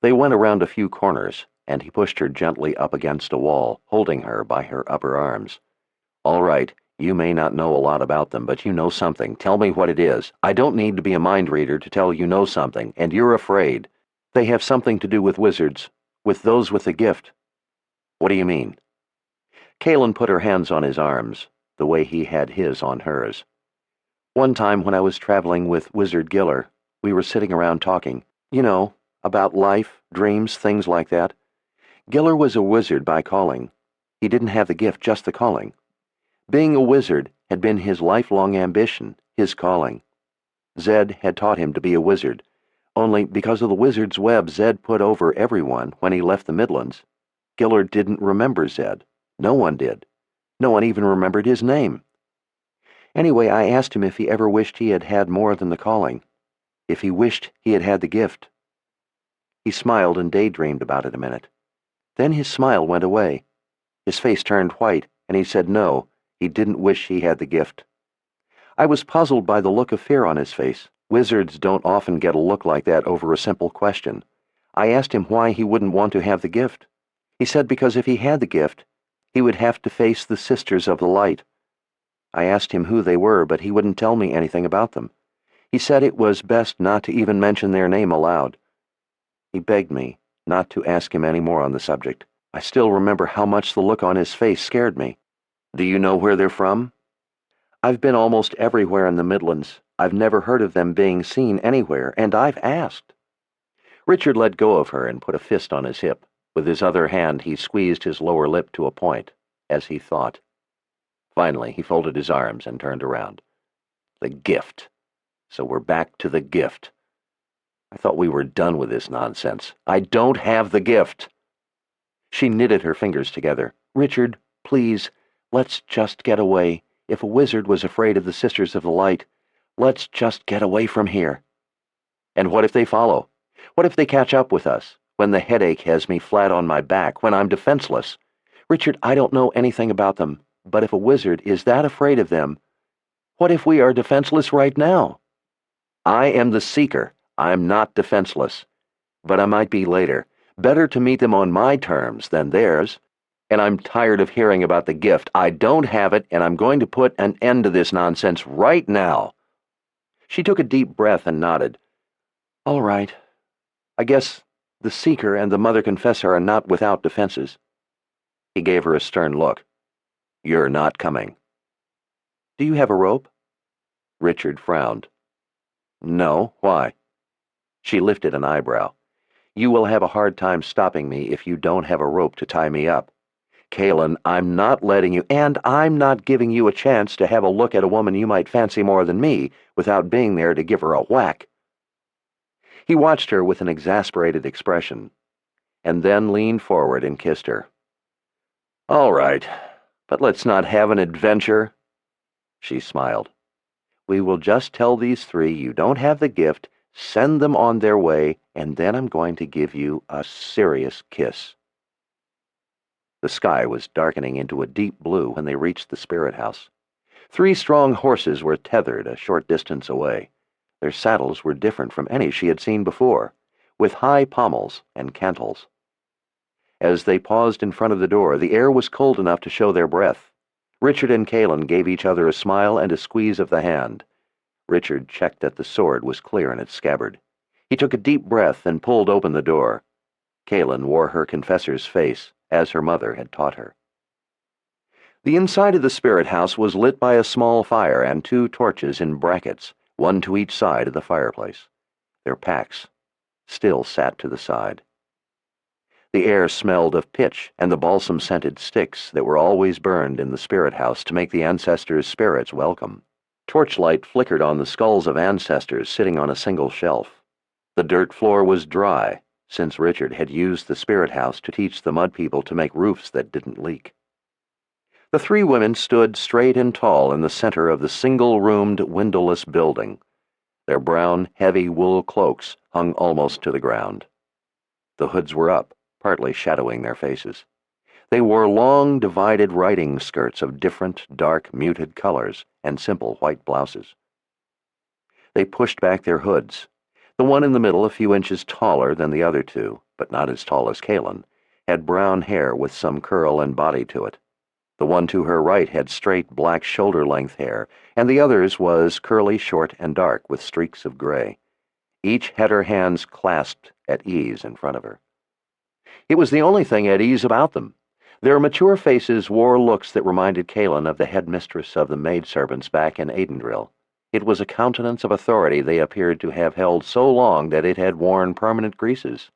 They went around a few corners, and he pushed her gently up against a wall, holding her by her upper arms. All right, you may not know a lot about them, but you know something. Tell me what it is. I don't need to be a mind reader to tell you know something, and you're afraid. They have something to do with wizards, with those with the gift. What do you mean? Kaelin put her hands on his arms, the way he had his on hers. One time when I was traveling with Wizard Giller, we were sitting around talking, about life, dreams, things like that. Giller was a wizard by calling. He didn't have the gift, just the calling. Being a wizard had been his lifelong ambition, his calling. Zed had taught him to be a wizard, only because of the wizard's web Zed put over everyone when he left the Midlands. Giller didn't remember Zed. No one did. No one even remembered his name. Anyway, I asked him if he ever wished he had had more than the calling, if he wished he had had the gift. He smiled and daydreamed about it a minute. Then his smile went away. His face turned white, and he said no, he didn't wish he had the gift. I was puzzled by the look of fear on his face. Wizards don't often get a look like that over a simple question. I asked him why he wouldn't want to have the gift. He said because if he had the gift, he would have to face the Sisters of the Light. I asked him who they were, but he wouldn't tell me anything about them. He said it was best not to even mention their name aloud. He begged me not to ask him any more on the subject. I still remember how much the look on his face scared me. Do you know where they're from? I've been almost everywhere in the Midlands. I've never heard of them being seen anywhere, and I've asked. Richard let go of her and put a fist on his hip. With his other hand, he squeezed his lower lip to a point, as he thought. Finally, he folded his arms and turned around. The gift. So we're back to the gift. I thought we were done with this nonsense. I don't have the gift. She knitted her fingers together. Richard, please, let's just get away. If a wizard was afraid of the Sisters of the Light, let's just get away from here. And what if they follow? What if they catch up with us, when the headache has me flat on my back, when I'm defenseless? Richard, I don't know anything about them, but if a wizard is that afraid of them, what if we are defenseless right now? I am the seeker. I'm not defenseless. But I might be later. Better to meet them on my terms than theirs. And I'm tired of hearing about the gift. I don't have it, and I'm going to put an end to this nonsense right now. She took a deep breath and nodded. All right. I guess the seeker and the mother confessor are not without defenses. He gave her a stern look. You're not coming. Do you have a rope? Richard frowned. No, why? She lifted an eyebrow. You will have a hard time stopping me if you don't have a rope to tie me up. Kaelin, I'm not letting you, and I'm not giving you a chance to have a look at a woman you might fancy more than me without being there to give her a whack. He watched her with an exasperated expression, and then leaned forward and kissed her. "All right, but let's not have an adventure." She smiled. "We will just tell these three you don't have the gift, send them on their way, and then I'm going to give you a serious kiss." The sky was darkening into a deep blue when they reached the spirit house. 3 strong horses were tethered a short distance away. Their saddles were different from any she had seen before, with high pommels and cantles. As they paused in front of the door, the air was cold enough to show their breath. Richard and Callan gave each other a smile and a squeeze of the hand. Richard checked that the sword was clear in its scabbard. He took a deep breath and pulled open the door. Callan wore her confessor's face, as her mother had taught her. The inside of the spirit house was lit by a small fire and 2 torches in brackets, one to each side of the fireplace. Their packs still sat to the side. The air smelled of pitch and the balsam-scented sticks that were always burned in the spirit house to make the ancestors' spirits welcome. Torchlight flickered on the skulls of ancestors sitting on a single shelf. The dirt floor was dry, since Richard had used the spirit house to teach the mud people to make roofs that didn't leak. The 3 women stood straight and tall in the center of the single-roomed, windowless building. Their brown, heavy wool cloaks hung almost to the ground. The hoods were up, partly shadowing their faces. They wore long, divided riding skirts of different, dark, muted colors and simple white blouses. They pushed back their hoods. The one in the middle, a few inches taller than the other 2, but not as tall as Callan, had brown hair with some curl and body to it. The one to her right had straight black shoulder-length hair, and the other's was curly, short, and dark with streaks of gray. Each had her hands clasped at ease in front of her. It was the only thing at ease about them. Their mature faces wore looks that reminded Callan of the headmistress of the maidservants back in Aidendrill. It was a countenance of authority they appeared to have held so long that it had worn permanent creases.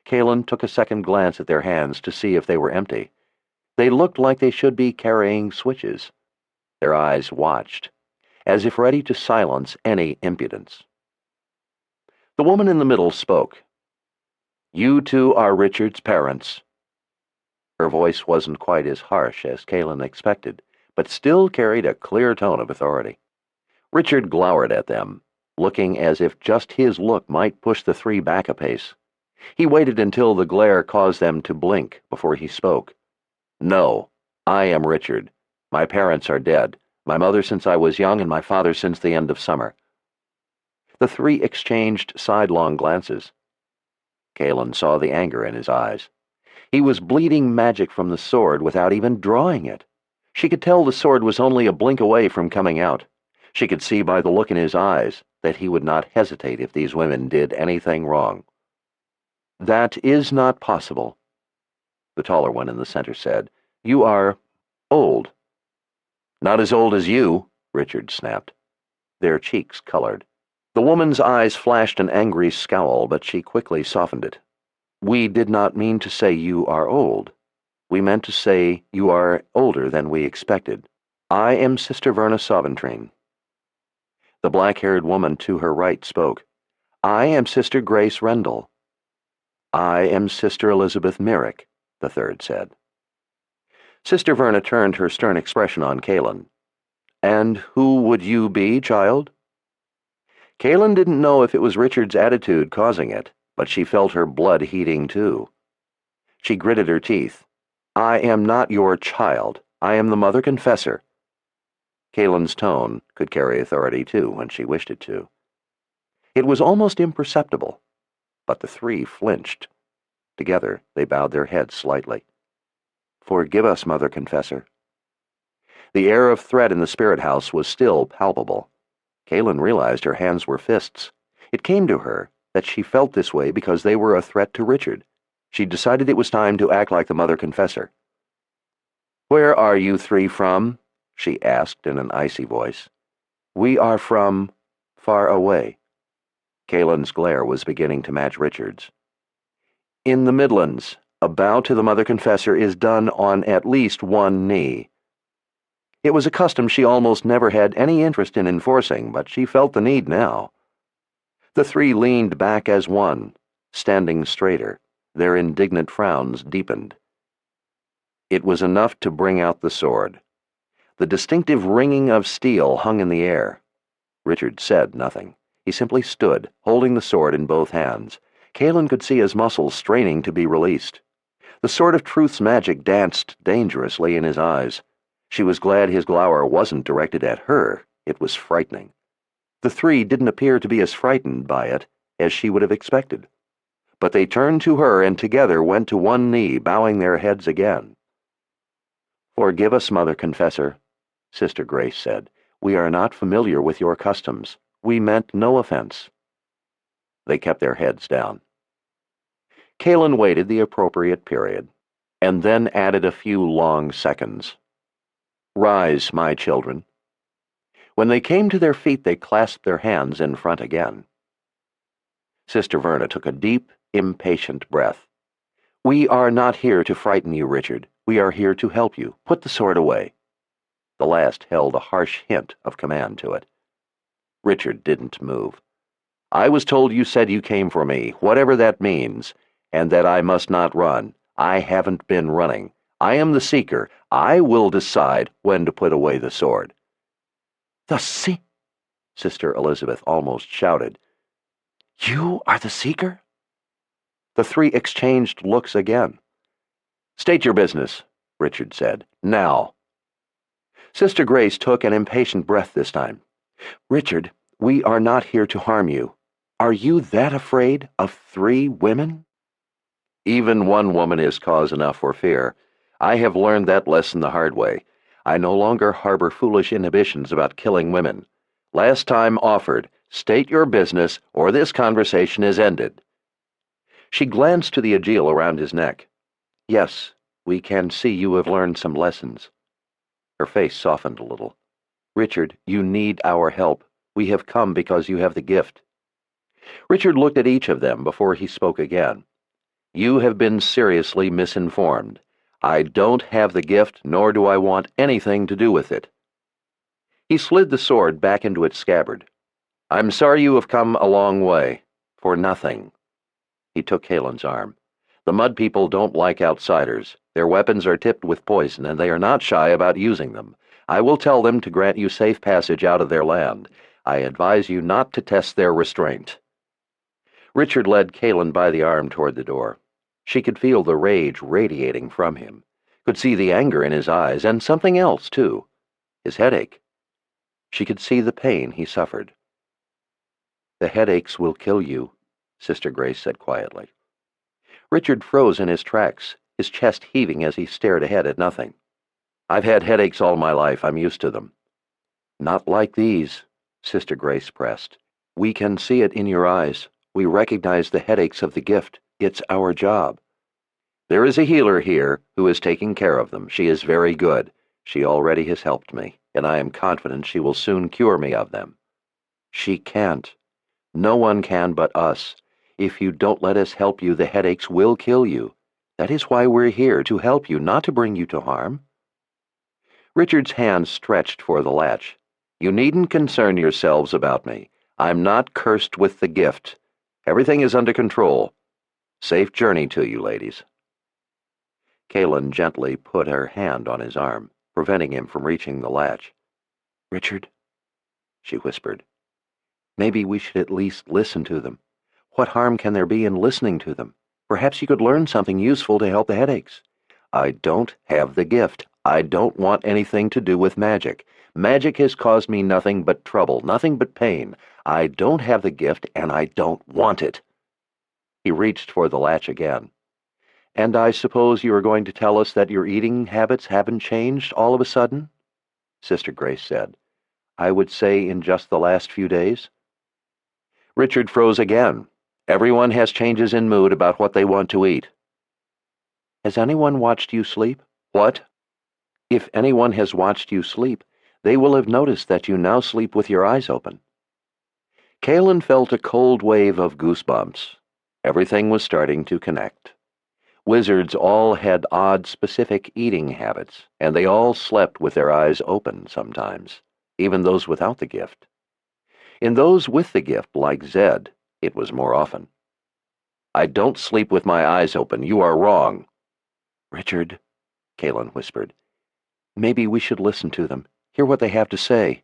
Callan took a second glance at their hands to see if they were empty. They looked like they should be carrying switches. Their eyes watched, as if ready to silence any impudence. The woman in the middle spoke. "You 2 are Richard's parents." Her voice wasn't quite as harsh as Callan expected, but still carried a clear tone of authority. Richard glowered at them, looking as if just his look might push the 3 back a pace. He waited until the glare caused them to blink before he spoke. "No, I am Richard. My parents are dead, my mother since I was young and my father since the end of summer." The 3 exchanged sidelong glances. Callan saw the anger in his eyes. He was bleeding magic from the sword without even drawing it. She could tell the sword was only a blink away from coming out. She could see by the look in his eyes that he would not hesitate if these women did anything wrong. "That is not possible," the taller one in the center said. "You are old." "Not as old as you," Richard snapped. Their cheeks colored. The woman's eyes flashed an angry scowl, but she quickly softened it. "We did not mean to say you are old. We meant to say you are older than we expected. I am Sister Verna Soventrine." The black-haired woman to her right spoke. "I am Sister Grace Rendell." "I am Sister Elizabeth Merrick," the third said. Sister Verna turned her stern expression on Callan. "And who would you be, child?" Callan didn't know if it was Richard's attitude causing it, but she felt her blood heating too. She gritted her teeth. "I am not your child. I am the Mother Confessor." Callan's tone could carry authority too when she wished it to. It was almost imperceptible, but the 3 flinched. Together they bowed their heads slightly. "Forgive us, Mother Confessor." The air of threat in the spirit house was still palpable. Callan realized her hands were fists. It came to her that she felt this way because they were a threat to Richard. She decided it was time to act like the Mother Confessor. "Where are you 3 from?" she asked in an icy voice. "We are from far away." Callan's glare was beginning to match Richard's. "In the Midlands, a bow to the Mother Confessor is done on at least one knee." It was a custom she almost never had any interest in enforcing, but she felt the need now. The three leaned back as one, standing straighter. Their indignant frowns deepened. It was enough to bring out the sword. The distinctive ringing of steel hung in the air. Richard said nothing. He simply stood, holding the sword in both hands. Calen could see his muscles straining to be released. The sword of truth's magic danced dangerously in his eyes. She was glad his glower wasn't directed at her. It was frightening. The three didn't appear to be as frightened by it as she would have expected. But they turned to her and together went to one knee, bowing their heads again. "Forgive us, Mother Confessor," Sister Grace said. "We are not familiar with your customs. We meant no offense." They kept their heads down. Calen waited the appropriate period, and then added a few long seconds. "Rise, my children." When they came to their feet, they clasped their hands in front again. Sister Verna took a deep, impatient breath. "We are not here to frighten you, Richard. We are here to help you. Put the sword away." The last held a harsh hint of command to it. Richard didn't move. "I was told you said you came for me, whatever that means, and that I must not run. I haven't been running. I am the Seeker. I will decide when to put away the sword." Sister Elizabeth almost shouted. "You are the Seeker?" The three exchanged looks again. "State your business," Richard said. "Now." Sister Grace took an impatient breath this time. "Richard, we are not here to harm you. Are you that afraid of 3 women?" "Even one woman is cause enough for fear. I have learned that lesson the hard way. I no longer harbor foolish inhibitions about killing women. Last time offered, state your business or this conversation is ended." She glanced to the aegil around his neck. "Yes, we can see you have learned some lessons." Her face softened a little. "Richard, you need our help. We have come because you have the gift." Richard looked at each of them before he spoke again. "You have been seriously misinformed. I don't have the gift, nor do I want anything to do with it." He slid the sword back into its scabbard. "I'm sorry you have come a long way. For nothing." He took Calen's arm. "The Mud People don't like outsiders. Their weapons are tipped with poison, and they are not shy about using them. I will tell them to grant you safe passage out of their land. I advise you not to test their restraint." Richard led Calen by the arm toward the door. She could feel the rage radiating from him, could see the anger in his eyes, and something else, too. His headache. She could see the pain he suffered. "The headaches will kill you," Sister Grace said quietly. Richard froze in his tracks, his chest heaving as he stared ahead at nothing. "I've had headaches all my life. I'm used to them." "Not like these," Sister Grace pressed. "We can see it in your eyes. We recognize the headaches of the gift. It's our job." "There is a healer here who is taking care of them. She is very good. She already has helped me, and I am confident she will soon cure me of them." "She can't. No one can but us. If you don't let us help you, the headaches will kill you. That is why we're here, to help you, not to bring you to harm." Richard's hand stretched for the latch. "You needn't concern yourselves about me. I'm not cursed with the gift. Everything is under control. Safe journey to you, ladies." Calen gently put her hand on his arm, preventing him from reaching the latch. "Richard," she whispered, "maybe we should at least listen to them. What harm can there be in listening to them? Perhaps you could learn something useful to help the headaches." "I don't have the gift. I don't want anything to do with magic. Magic has caused me nothing but trouble, nothing but pain. I don't have the gift, and I don't want it." He reached for the latch again. "And I suppose you are going to tell us that your eating habits haven't changed all of a sudden?" Sister Grace said. "I would say in just the last few days." Richard froze again. Everyone has changes in mood about what they want to eat. "Has anyone watched you sleep?" "What?" "If anyone has watched you sleep, they will have noticed that you now sleep with your eyes open." Calen felt a cold wave of goosebumps. Everything was starting to connect. Wizards all had odd, specific eating habits, and they all slept with their eyes open sometimes, even those without the gift. In those with the gift, like Zed, It was more often. "I don't sleep with my eyes open. You are wrong." "Richard," Kaelin whispered, "maybe we should listen to them, hear what they have to say."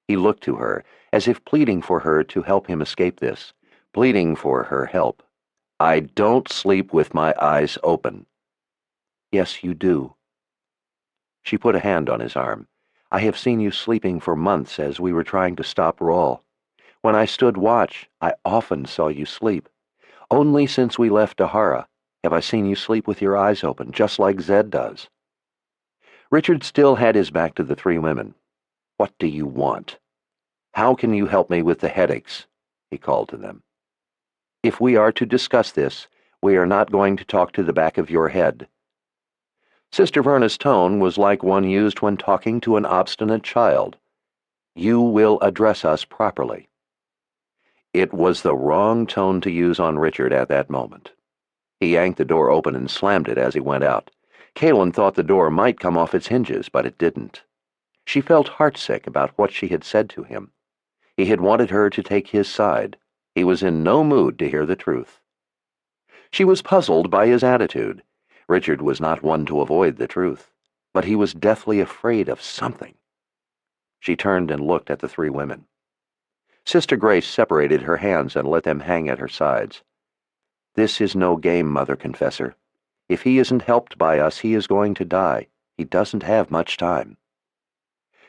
He looked to her, as if pleading for her to help him escape this, pleading for her help. "I don't sleep with my eyes open." "Yes, you do." She put a hand on his arm. "I have seen you sleeping for months as we were trying to stop Rawl. When I stood watch, I often saw you sleep. Only since we left Dahara have I seen you sleep with your eyes open, just like Zed does." Richard still had his back to the three women. "What do you want? How can you help me with the headaches?" he called to them. "If we are to discuss this, we are not going to talk to the back of your head." Sister Verna's tone was like one used when talking to an obstinate child. "You will address us properly." It was the wrong tone to use on Richard at that moment. He yanked the door open and slammed it as he went out. Kaelin thought the door might come off its hinges, but it didn't. She felt heartsick about what she had said to him. He had wanted her to take his side. He was in no mood to hear the truth. She was puzzled by his attitude. Richard was not one to avoid the truth, but he was deathly afraid of something. She turned and looked at the three women. Sister Grace separated her hands and let them hang at her sides. "This is no game, Mother Confessor. If he isn't helped by us, he is going to die. He doesn't have much time."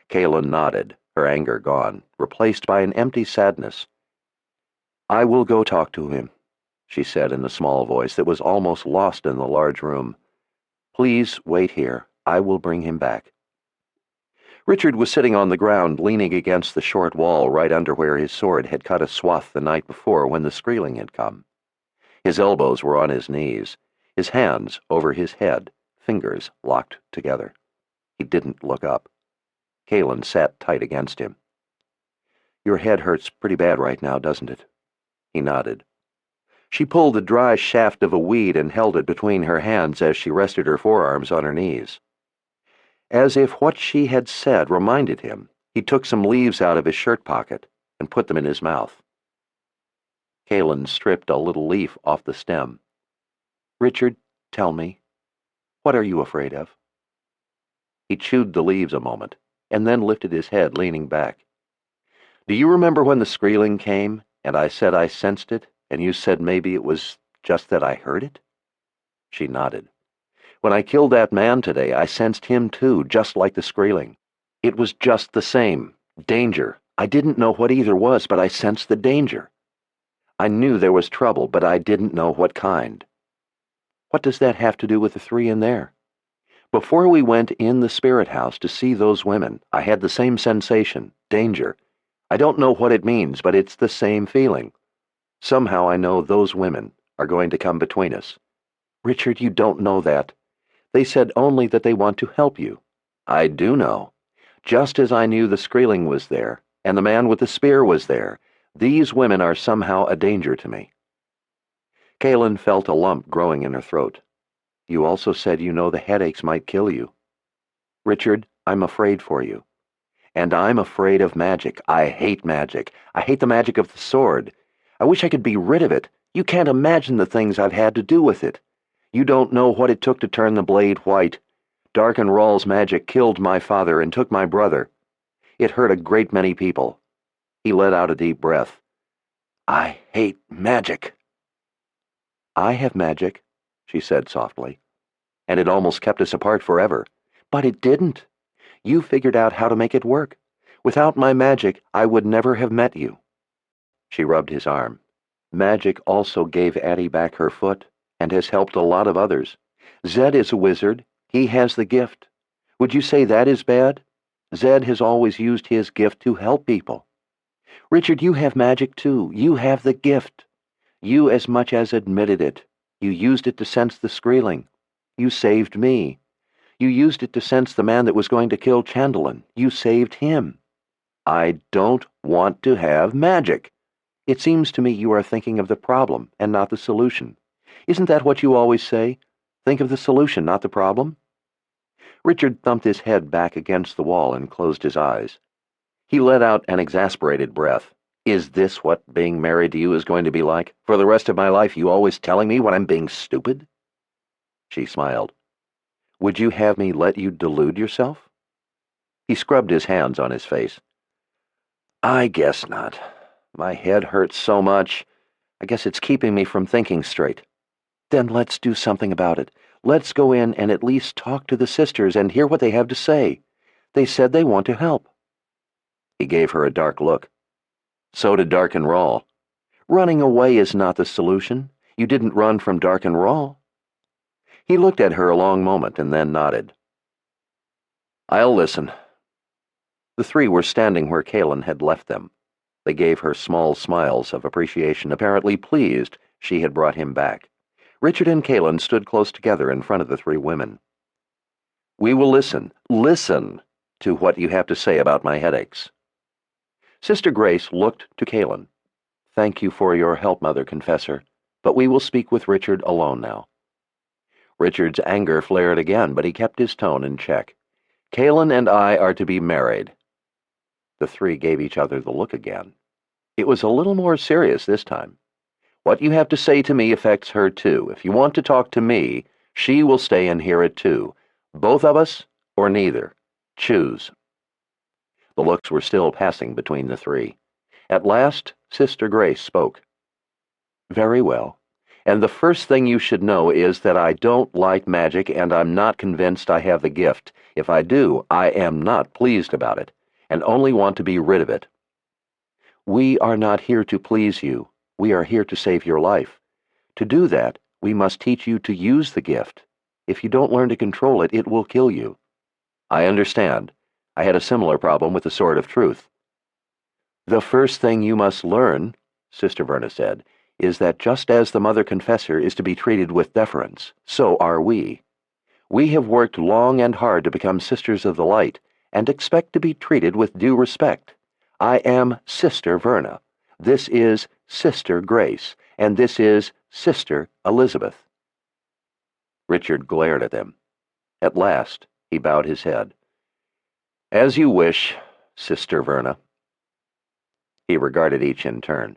Kaelin nodded, her anger gone, replaced by an empty sadness. "I will go talk to him," she said in a small voice that was almost lost in the large room. "Please wait here. I will bring him back." Richard was sitting on the ground, leaning against the short wall right under where his sword had cut a swath the night before when the Skreeling had come. His elbows were on his knees, his hands over his head, fingers locked together. He didn't look up. Kaelin sat tight against him. "Your head hurts pretty bad right now, doesn't it?" He nodded. She pulled the dry shaft of a weed and held it between her hands as she rested her forearms on her knees. As if what she had said reminded him, he took some leaves out of his shirt pocket and put them in his mouth. Kaelin stripped a little leaf off the stem. "Richard, tell me, what are you afraid of?" He chewed the leaves a moment, and then lifted his head, leaning back. "Do you remember when the Skreeling came, and I said I sensed it, and you said maybe it was just that I heard it?" She nodded. "When I killed that man today, I sensed him too, just like the Skreeling. It was just the same. Danger. I didn't know what either was, but I sensed the danger. I knew there was trouble, but I didn't know what kind." "What does that have to do with the three in there?" "Before we went in the spirit house to see those women, I had the same sensation, danger. I don't know what it means, but it's the same feeling. Somehow I know those women are going to come between us." "Richard, you don't know that. They said only that they want to help you." "I do know. Just as I knew the Skreeling was there, and the man with the spear was there, these women are somehow a danger to me." Kaelin felt a lump growing in her throat. "You also said you know the headaches might kill you." "Richard, I'm afraid for you. And I'm afraid of magic. I hate magic. I hate the magic of the sword. I wish I could be rid of it. You can't imagine the things I've had to do with it. You don't know what it took to turn the blade white. Dark and Rawl's magic killed my father and took my brother. It hurt a great many people." He let out a deep breath. "I hate magic." "I have magic," she said softly. "And it almost kept us apart forever. But it didn't. You figured out how to make it work. Without my magic, I would never have met you." She rubbed his arm. "Magic also gave Addie back her foot, and has helped a lot of others. Zed is a wizard. He has the gift. Would you say that is bad? Zed has always used his gift to help people. Richard, you have magic too. You have the gift. You as much as admitted it. You used it to sense the Skreeling. You saved me. You used it to sense the man that was going to kill Chandelin. You saved him. I don't want to have magic. It seems to me you are thinking of the problem and not the solution. Isn't that what you always say? Think of the solution, not the problem?" Richard thumped his head back against the wall and closed his eyes. He let out an exasperated breath. Is this what being married to you is going to be like? For the rest of my life, you always telling me when I'm being stupid?" She smiled. "Would you have me let you delude yourself?" He scrubbed his hands on his face. "I guess not. My head hurts so much. I guess it's keeping me from thinking straight." "Then let's do something about it. Let's go in and at least talk to the sisters and hear what they have to say. They said they want to help." He gave her a dark look. "So did Dark and Rawl. Running away is not the solution. You didn't run from Dark and Rawl." He looked at her a long moment and then nodded. "I'll listen." The three were standing where Kaelin had left them. They gave her small smiles of appreciation, apparently pleased she had brought him back. Richard and Kaelin stood close together in front of the three women. "We will listen to what you have to say about my headaches." Sister Grace looked to Kaelin. "Thank you for your help, Mother Confessor, but we will speak with Richard alone now." Richard's anger flared again, but he kept his tone in check. "Kaelin and I are to be married." The three gave each other the look again. It was a little more serious this time. "What you have to say to me affects her too. If you want to talk to me, she will stay and hear it too. Both of us, or neither. Choose." The looks were still passing between the three. At last, Sister Grace spoke. "Very well. And the first thing you should know is that I don't like magic, and I'm not convinced I have the gift. If I do, I am not pleased about it, and only want to be rid of it. We are not here to please you. We are here to save your life. To do that, we must teach you to use the gift. If you don't learn to control it, it will kill you." "I understand. I had a similar problem with the Sword of Truth." "The first thing you must learn," Sister Verna said, "is that just as the Mother Confessor is to be treated with deference, so are we. We have worked long and hard to become Sisters of the Light, and expect to be treated with due respect. I am Sister Verna. This is Sister Grace, and this is Sister Elizabeth." Richard glared at them. At last, he bowed his head. "As you wish, Sister Verna." He regarded each in turn.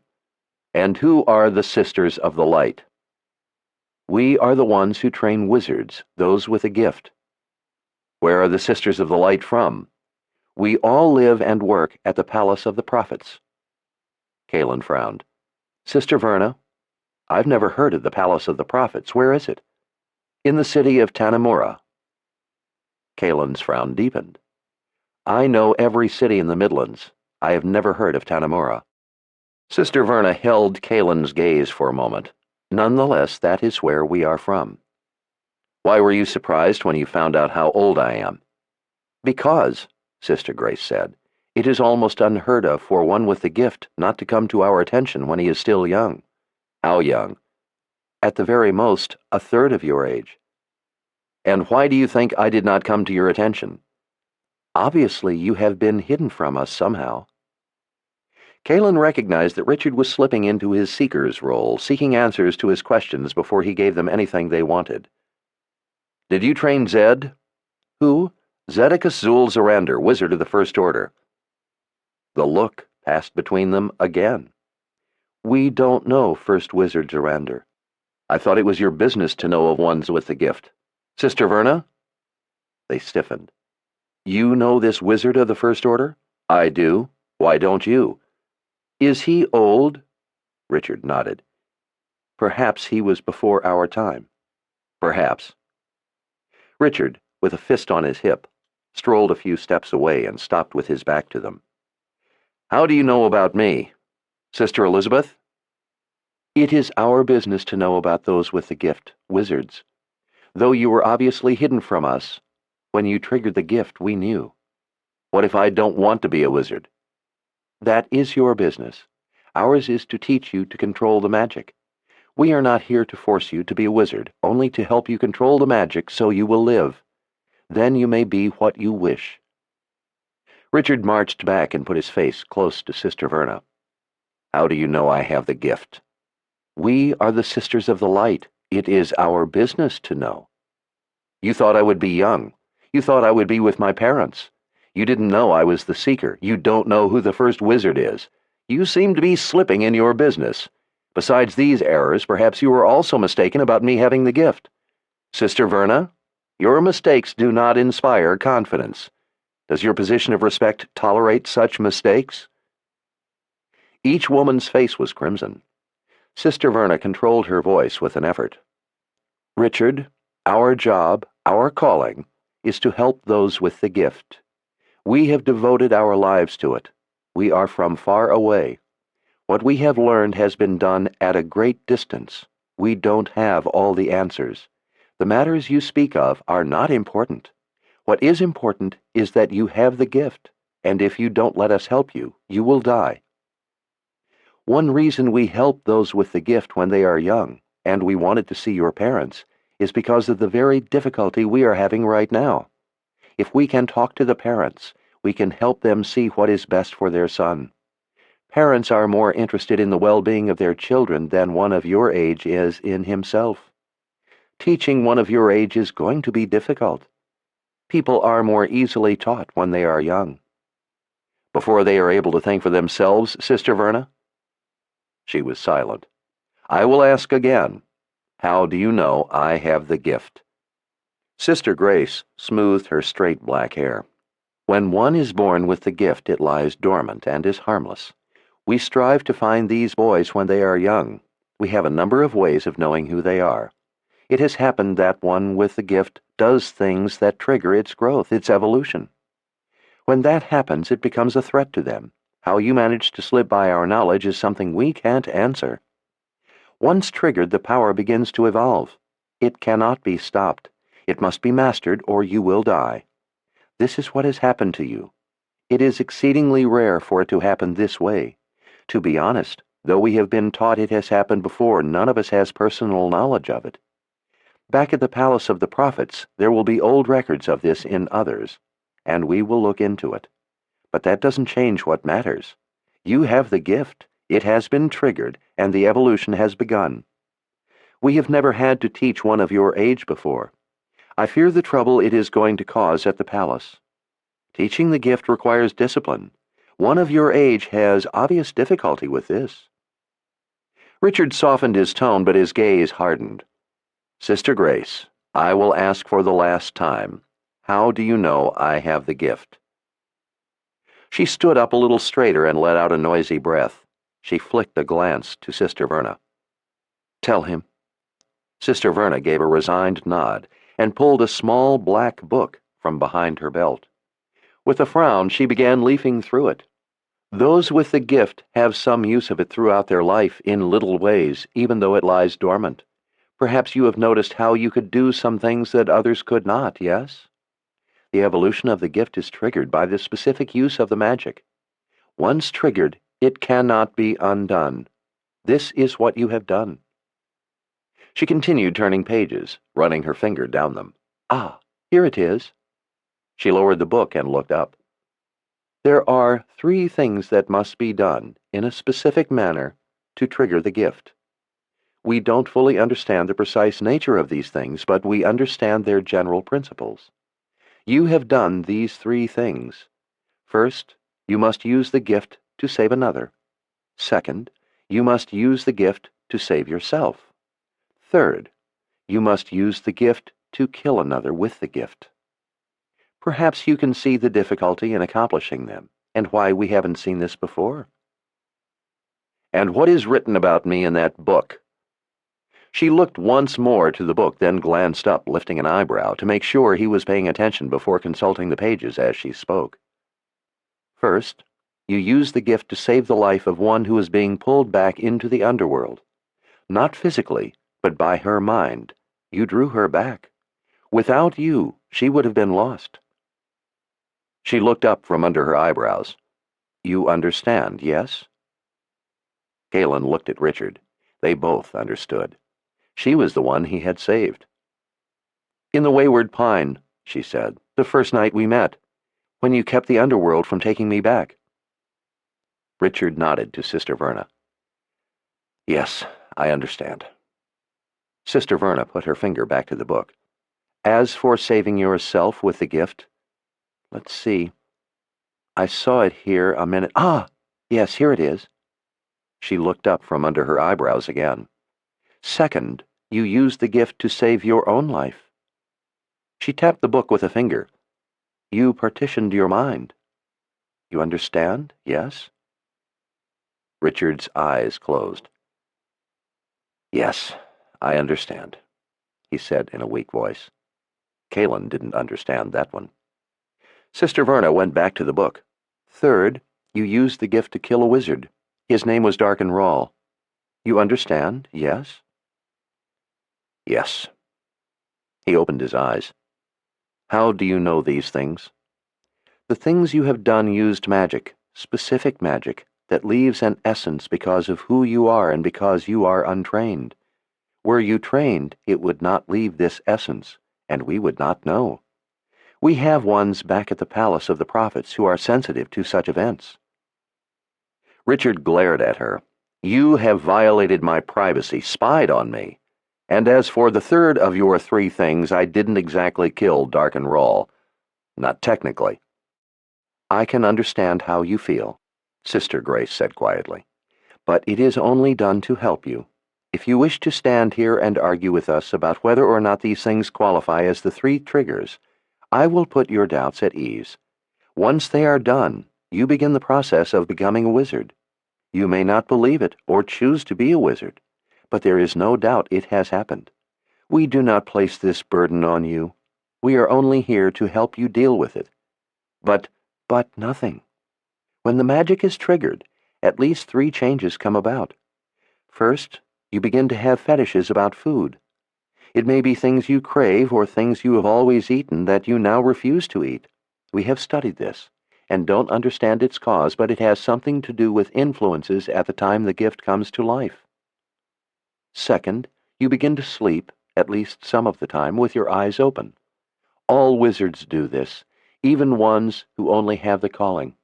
"And who are the Sisters of the Light?" "We are the ones who train wizards, those with a gift." "Where are the Sisters of the Light from?" "We all live and work at the Palace of the Prophets." Kaelin frowned. "Sister Verna, I've never heard of the Palace of the Prophets. Where is it?" "In the city of Tanamura." Kaelin's frown deepened. "I know every city in the Midlands. I have never heard of Tanamura." Sister Verna held Kaelin's gaze for a moment. "Nonetheless, that is where we are from." "Why were you surprised when you found out how old I am?" "Because," Sister Grace said, "it is almost unheard of for one with the gift not to come to our attention when he is still young." "How young?" "At the very most, a third of your age." "And why do you think I did not come to your attention?" "Obviously, you have been hidden from us somehow." Kaelin recognized that Richard was slipping into his seeker's role, seeking answers to his questions before he gave them anything they wanted. "Did you train Zed?" "Who?" "Zedicus Zul'Zorander, Wizard of the First Order." The look passed between them again. "We don't know First Wizard Zorander." "I thought it was your business to know of ones with the gift." "Sister Verna?" They stiffened. "You know this Wizard of the First Order?" "I do. Why don't you?" "Is he old?" Richard nodded. "Perhaps he was before our time." "Perhaps." Richard, with a fist on his hip, strolled a few steps away and stopped with his back to them. "How do you know about me? Sister Elizabeth?" "It is our business to know about those with the gift, wizards. Though you were obviously hidden from us, when you triggered the gift, we knew." "What if I don't want to be a wizard?" "That is your business. Ours is to teach you to control the magic. We are not here to force you to be a wizard, only to help you control the magic so you will live. Then you may be what you wish." Richard marched back and put his face close to Sister Verna. "How do you know I have the gift?" "We are the Sisters of the Light. It is our business to know." "You thought I would be young. You thought I would be with my parents. You didn't know I was the Seeker. You don't know who the first wizard is. You seem to be slipping in your business. Besides these errors, perhaps you were also mistaken about me having the gift. Sister Verna, your mistakes do not inspire confidence. Does your position of respect tolerate such mistakes?" Each woman's face was crimson. Sister Verna controlled her voice with an effort. "Richard, our job, our calling, is to help those with the gift. We have devoted our lives to it. We are from far away. What we have learned has been done at a great distance. We don't have all the answers. The matters you speak of are not important. What is important is that you have the gift, and if you don't let us help you, you will die. One reason we help those with the gift when they are young, and we wanted to see your parents, is because of the very difficulty we are having right now. If we can talk to the parents, we can help them see what is best for their son. Parents are more interested in the well-being of their children than one of your age is in himself. Teaching one of your age is going to be difficult. People are more easily taught when they are young." "Before they are able to think for themselves, Sister Verna?" She was silent. "I will ask again. How do you know I have the gift?" Sister Grace smoothed her straight black hair. "When one is born with the gift, it lies dormant and is harmless. We strive to find these boys when they are young. We have a number of ways of knowing who they are. It has happened that one with the gift does things that trigger its growth, its evolution. When that happens, it becomes a threat to them. How you manage to slip by our knowledge is something we can't answer. Once triggered, the power begins to evolve. It cannot be stopped. It must be mastered, or you will die. This is what has happened to you. It is exceedingly rare for it to happen this way. To be honest, though we have been taught it has happened before, none of us has personal knowledge of it. Back at the Palace of the Prophets, there will be old records of this in others, and we will look into it. But that doesn't change what matters. You have the gift. It has been triggered, and the evolution has begun. We have never had to teach one of your age before. I fear the trouble it is going to cause at the palace. Teaching the gift requires discipline. One of your age has obvious difficulty with this." Richard softened his tone, but his gaze hardened. "Sister Grace, I will ask for the last time. How do you know I have the gift?" She stood up a little straighter and let out a noisy breath. She flicked a glance to Sister Verna. "Tell him." Sister Verna gave a resigned nod and pulled a small black book from behind her belt. With a frown, she began leafing through it. Those with the gift have some use of it throughout their life in little ways, even though it lies dormant. Perhaps you have noticed how you could do some things that others could not, yes? The evolution of the gift is triggered by the specific use of the magic. Once triggered, it cannot be undone. This is what you have done." She continued turning pages, running her finger down them. "Ah, here it is." She lowered the book and looked up. "There are 3 things that must be done in a specific manner to trigger the gift. We don't fully understand the precise nature of these things, but we understand their general principles. You have done these 3 things. First, you must use the gift to save another. Second, you must use the gift to save yourself. Third, you must use the gift to kill another with the gift. Perhaps you can see the difficulty in accomplishing them, and why we haven't seen this before." "And what is written about me in that book?" She looked once more to the book, then glanced up, lifting an eyebrow, to make sure he was paying attention before consulting the pages as she spoke. "First, you use the gift to save the life of one who is being pulled back into the underworld. Not physically, but by her mind. You drew her back. Without you, she would have been lost." She looked up from under her eyebrows. "You understand, yes?" Galen looked at Richard. They both understood. She was the one he had saved. "In the Wayward Pine," she said, "the first night we met, when you kept the underworld from taking me back." Richard nodded to Sister Verna. "Yes, I understand." Sister Verna put her finger back to the book. "As for saving yourself with the gift, let's see. I saw it here a minute. Ah, yes, here it is." She looked up from under her eyebrows again. Second, you used the gift to save your own life. She tapped the book with a finger. You partitioned your mind. You understand, yes? Richard's eyes closed. Yes, I understand, he said in a weak voice. Kalen didn't understand that one. Sister Verna went back to the book. Third, you used the gift to kill a wizard. His name was Dark and Rawl. You understand, yes? Yes. He opened his eyes. How do you know these things? The things you have done used magic, specific magic, that leaves an essence because of who you are and because you are untrained. Were you trained, it would not leave this essence, and we would not know. We have ones back at the palace of the prophets who are sensitive to such events. Richard glared at her. You have violated my privacy, spied on me. And as for the third of your three things, I didn't exactly kill Dark and Rawl. Not technically. I can understand how you feel, Sister Grace said quietly. But it is only done to help you. If you wish to stand here and argue with us about whether or not these things qualify as the three triggers, I will put your doubts at ease. Once they are done, you begin the process of becoming a wizard. You may not believe it or choose to be a wizard, but there is no doubt it has happened. We do not place this burden on you. We are only here to help you deal with it. But nothing. When the magic is triggered, at least three changes come about. First, you begin to have fetishes about food. It may be things you crave or things you have always eaten that you now refuse to eat. We have studied this, and don't understand its cause, but it has something to do with influences at the time the gift comes to life. Second, you begin to sleep, at least some of the time, with your eyes open. All wizards do this, even ones who only have the calling.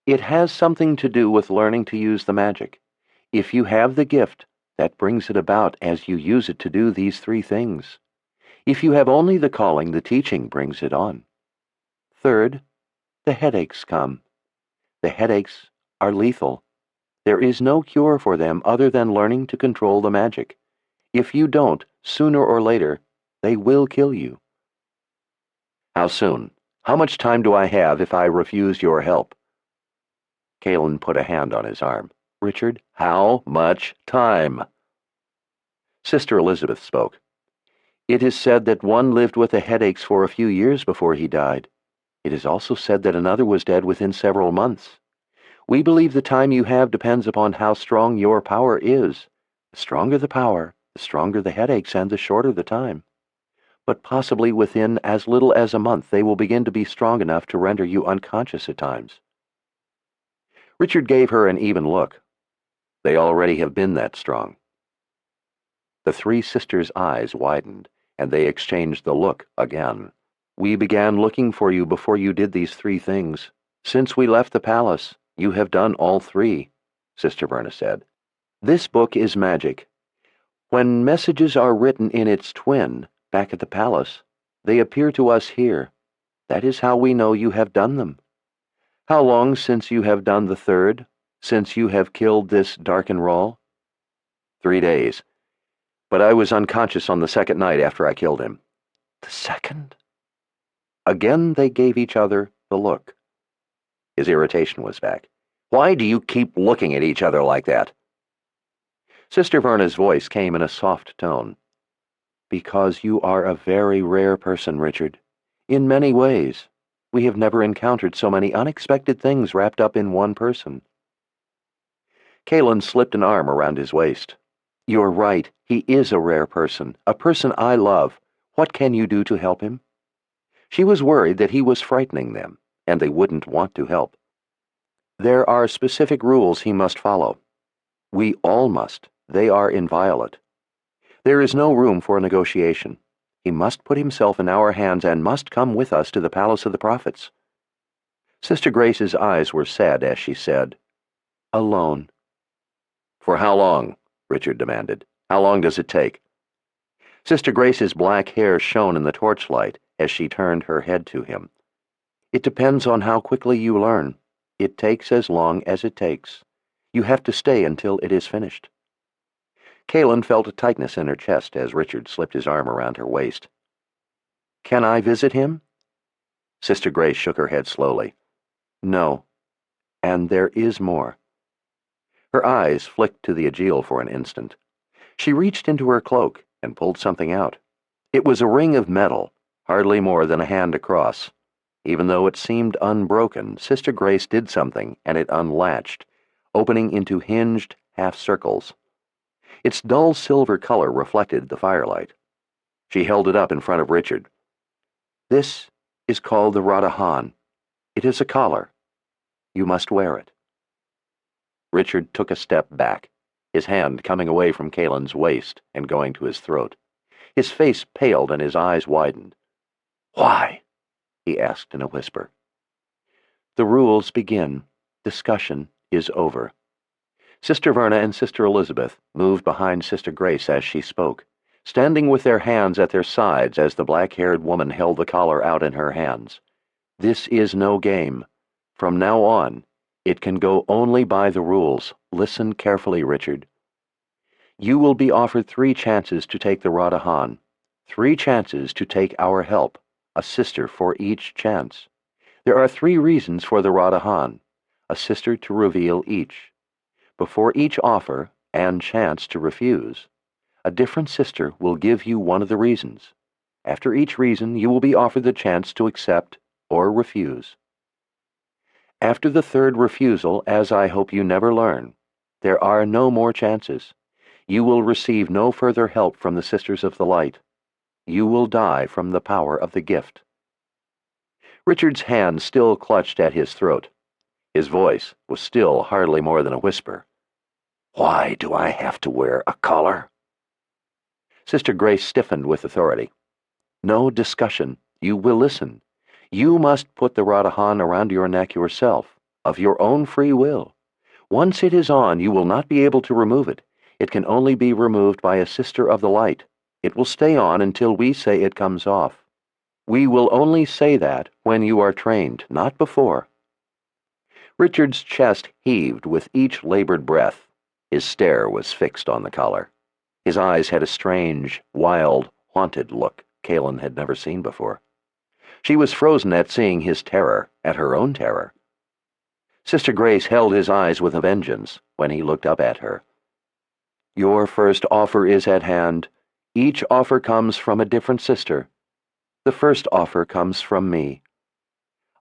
It has something to do with learning to use the magic. If you have the gift, that brings it about as you use it to do these three things. If you have only the calling, the teaching brings it on. Third, the headaches come. The headaches are lethal. There is no cure for them other than learning to control the magic. If you don't, sooner or later, they will kill you. How soon? How much time do I have if I refuse your help? Kalen put a hand on his arm. Richard, how much time? Sister Elizabeth spoke. It is said that one lived with the headaches for a few years before he died. It is also said that another was dead within several months. We believe the time you have depends upon how strong your power is. The stronger the power, the stronger the headaches and the shorter the time. But possibly within as little as a month they will begin to be strong enough to render you unconscious at times. Richard gave her an even look. They already have been that strong. The three sisters' eyes widened, and they exchanged the look again. We began looking for you before you did these three things. Since we left the palace, you have done all three, Sister Verna said. This book is magic. When messages are written in its twin, back at the palace, they appear to us here. That is how we know you have done them. How long since you have done the third, since you have killed this Dark and Rawl? 3 days. But I was unconscious on the second night after I killed him. The second? Again they gave each other the look. His irritation was back. Why do you keep looking at each other like that? Sister Verna's voice came in a soft tone. Because you are a very rare person, Richard. In many ways. We have never encountered so many unexpected things wrapped up in one person. Kalen slipped an arm around his waist. You're right. He is a rare person, a person I love. What can you do to help him? She was worried that he was frightening them, and they wouldn't want to help. There are specific rules he must follow. We all must. They are inviolate. There is no room for negotiation. He must put himself in our hands and must come with us to the palace of the prophets. Sister Grace's eyes were sad as she said, Alone. For how long? Richard demanded. How long does it take? Sister Grace's black hair shone in the torchlight as she turned her head to him. It depends on how quickly you learn. It takes as long as it takes. You have to stay until it is finished." Kaelin felt a tightness in her chest as Richard slipped his arm around her waist. "Can I visit him?" Sister Grace shook her head slowly. "No. And there is more." Her eyes flicked to the Aegeal for an instant. She reached into her cloak and pulled something out. It was a ring of metal, hardly more than a hand across. Even though it seemed unbroken, Sister Grace did something, and it unlatched, opening into hinged half-circles. Its dull silver color reflected the firelight. She held it up in front of Richard. "This is called the Radahan. It is a collar. You must wear it." Richard took a step back, his hand coming away from Kaelin's waist and going to his throat. His face paled and his eyes widened. "Why?" he asked in a whisper. "The rules begin. Discussion is over." Sister Verna and Sister Elizabeth moved behind Sister Grace as she spoke, standing with their hands at their sides as the black-haired woman held the collar out in her hands. "This is no game. From now on, it can go only by the rules. Listen carefully, Richard. You will be offered 3 chances to take the Radahan, 3 chances to take our help, a sister for each chance. There are 3 reasons for the Radahan, a sister to reveal each. Before each offer and chance to refuse, a different sister will give you one of the reasons. After each reason, you will be offered the chance to accept or refuse. After the 3rd refusal, as I hope you never learn, there are no more chances. You will receive no further help from the Sisters of the Light. You will die from the power of the gift." Richard's hand still clutched at his throat. His voice was still hardly more than a whisper. "Why do I have to wear a collar?" Sister Grace stiffened with authority. "No discussion. You will listen. You must put the Radahan around your neck yourself, of your own free will. Once it is on, you will not be able to remove it. It can only be removed by a Sister of the Light. It will stay on until we say it comes off. We will only say that when you are trained, not before." Richard's chest heaved with each labored breath. His stare was fixed on the collar. His eyes had a strange, wild, haunted look Kaelin had never seen before. She was frozen at seeing his terror, at her own terror. Sister Grace held his eyes with a vengeance when he looked up at her. "Your first offer is at hand. Each offer comes from a different sister. The first offer comes from me.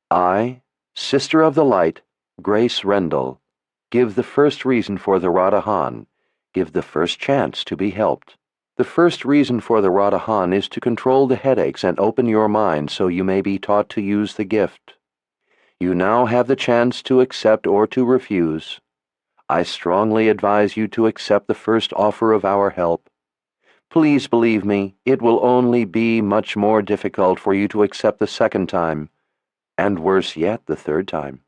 I, Sister of the Light, Grace Rendell, give the first reason for the Radahan, give the first chance to be helped. The first reason for the Radahan is to control the headaches and open your mind so you may be taught to use the gift. You now have the chance to accept or to refuse. I strongly advise you to accept the first offer of our help. Please believe me, it will only be much more difficult for you to accept the 2nd time, and worse yet, the 3rd time.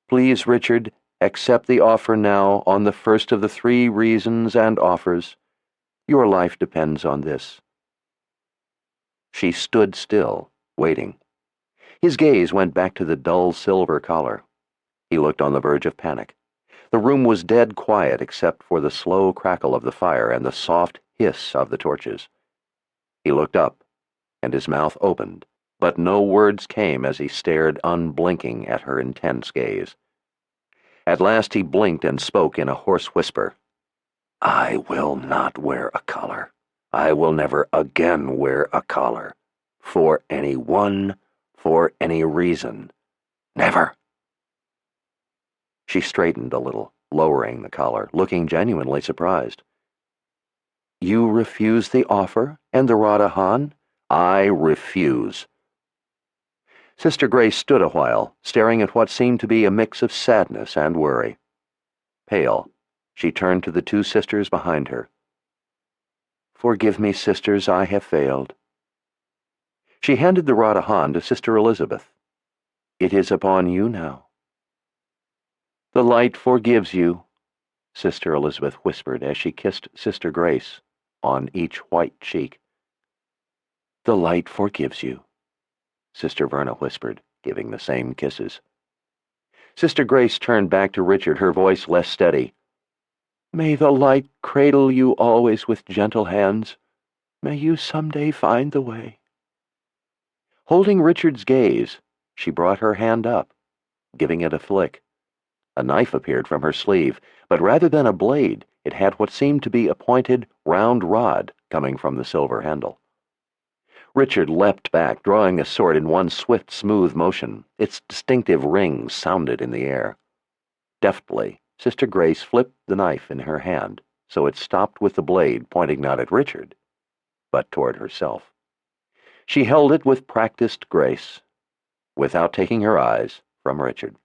Please, Richard, accept the offer now on the first of the 3 reasons and offers. Your life depends on this." She stood still, waiting. His gaze went back to the dull silver collar. He looked on the verge of panic. The room was dead quiet except for the slow crackle of the fire and the soft hiss of the torches. He looked up, and his mouth opened, but no words came as he stared unblinking at her intense gaze. At last he blinked and spoke in a hoarse whisper. "I will not wear a collar. I will never again wear a collar. For anyone, for any reason. Never." She straightened a little, lowering the collar, looking genuinely surprised. "You refuse the offer and the Radahan?" "I refuse." Sister Grace stood a while, staring at what seemed to be a mix of sadness and worry. Pale, she turned to the 2 sisters behind her. "Forgive me, sisters, I have failed." She handed the Radahan to Sister Elizabeth. "It is upon you now." "The light forgives you," Sister Elizabeth whispered as she kissed Sister Grace on each white cheek. "The light forgives you," Sister Verna whispered, giving the same kisses. Sister Grace turned back to Richard, her voice less steady. "May the light cradle you always with gentle hands. May you someday find the way." Holding Richard's gaze, she brought her hand up, giving it a flick. A knife appeared from her sleeve, but rather than a blade, it had what seemed to be a pointed, round rod coming from the silver handle. Richard leapt back, drawing the sword in one swift, smooth motion. Its distinctive ring sounded in the air. Deftly, Sister Grace flipped the knife in her hand, so it stopped with the blade pointing not at Richard, but toward herself. She held it with practiced grace, without taking her eyes from Richard,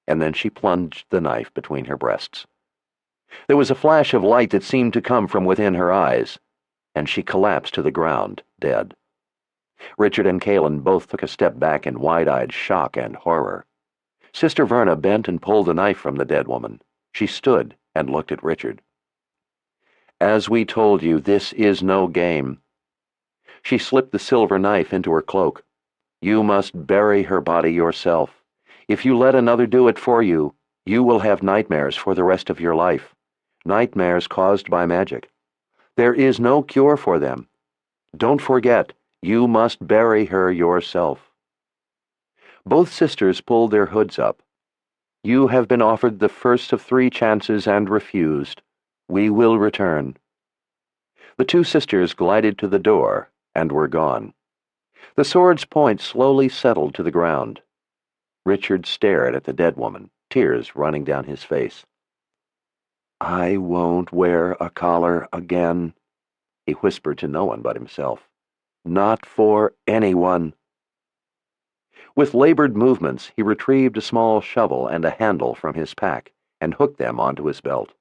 and then she plunged the knife between her breasts. There was a flash of light that seemed to come from within her eyes, and she collapsed to the ground, dead. Richard and Callan both took a step back in wide-eyed shock and horror. Sister Verna bent and pulled the knife from the dead woman. She stood and looked at Richard. "As we told you, this is no game." She slipped the silver knife into her cloak. "You must bury her body yourself. If you let another do it for you, you will have nightmares for the rest of your life. Nightmares caused by magic. There is no cure for them. Don't forget, you must bury her yourself." Both sisters pulled their hoods up. "You have been offered the first of 3 chances and refused. We will return." The 2 sisters glided to the door and were gone. The sword's point slowly settled to the ground. Richard stared at the dead woman, tears running down his face. "I won't wear a collar again," he whispered to no one but himself. "Not for anyone." With labored movements, he retrieved a small shovel and a handle from his pack and hooked them onto his belt.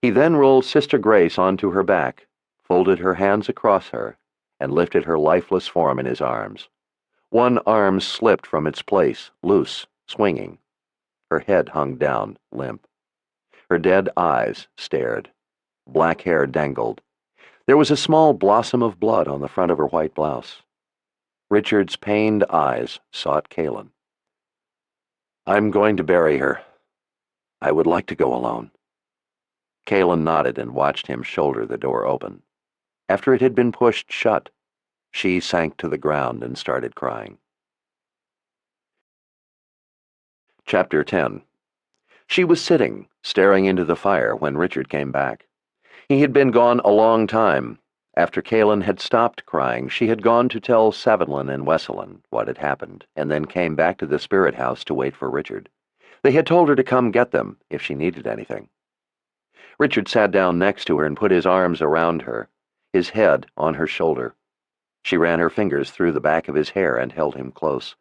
He then rolled Sister Grace onto her back, folded her hands across her, and lifted her lifeless form in his arms. One arm slipped from its place, loose, swinging. Her head hung down, limp. Her dead eyes stared. Black hair dangled. There was a small blossom of blood on the front of her white blouse. Richard's pained eyes sought Callan. "I'm going to bury her. I would like to go alone." Callan nodded and watched him shoulder the door open. After it had been pushed shut, she sank to the ground and started crying. Chapter 10. She was sitting, staring into the fire when Richard came back. He had been gone a long time. After Callan had stopped crying, she had gone to tell Savinlan and Wesselin what had happened, and then came back to the spirit house to wait for Richard. They had told her to come get them if she needed anything. Richard sat down next to her and put his arms around her, his head on her shoulder. She ran her fingers through the back of his hair and held him close.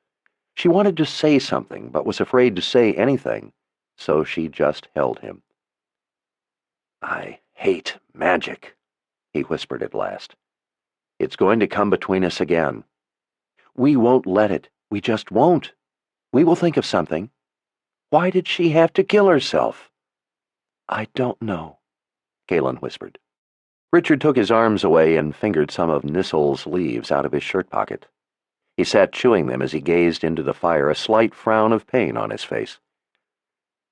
She wanted to say something, but was afraid to say anything, so she just held him. "I hate magic," he whispered at last. "It's going to come between us again. We won't let it. We just won't. We will think of something. Why did she have to kill herself?" "I don't know," Callan whispered. Richard took his arms away and fingered some of Nissel's leaves out of his shirt pocket. He sat chewing them as he gazed into the fire, a slight frown of pain on his face.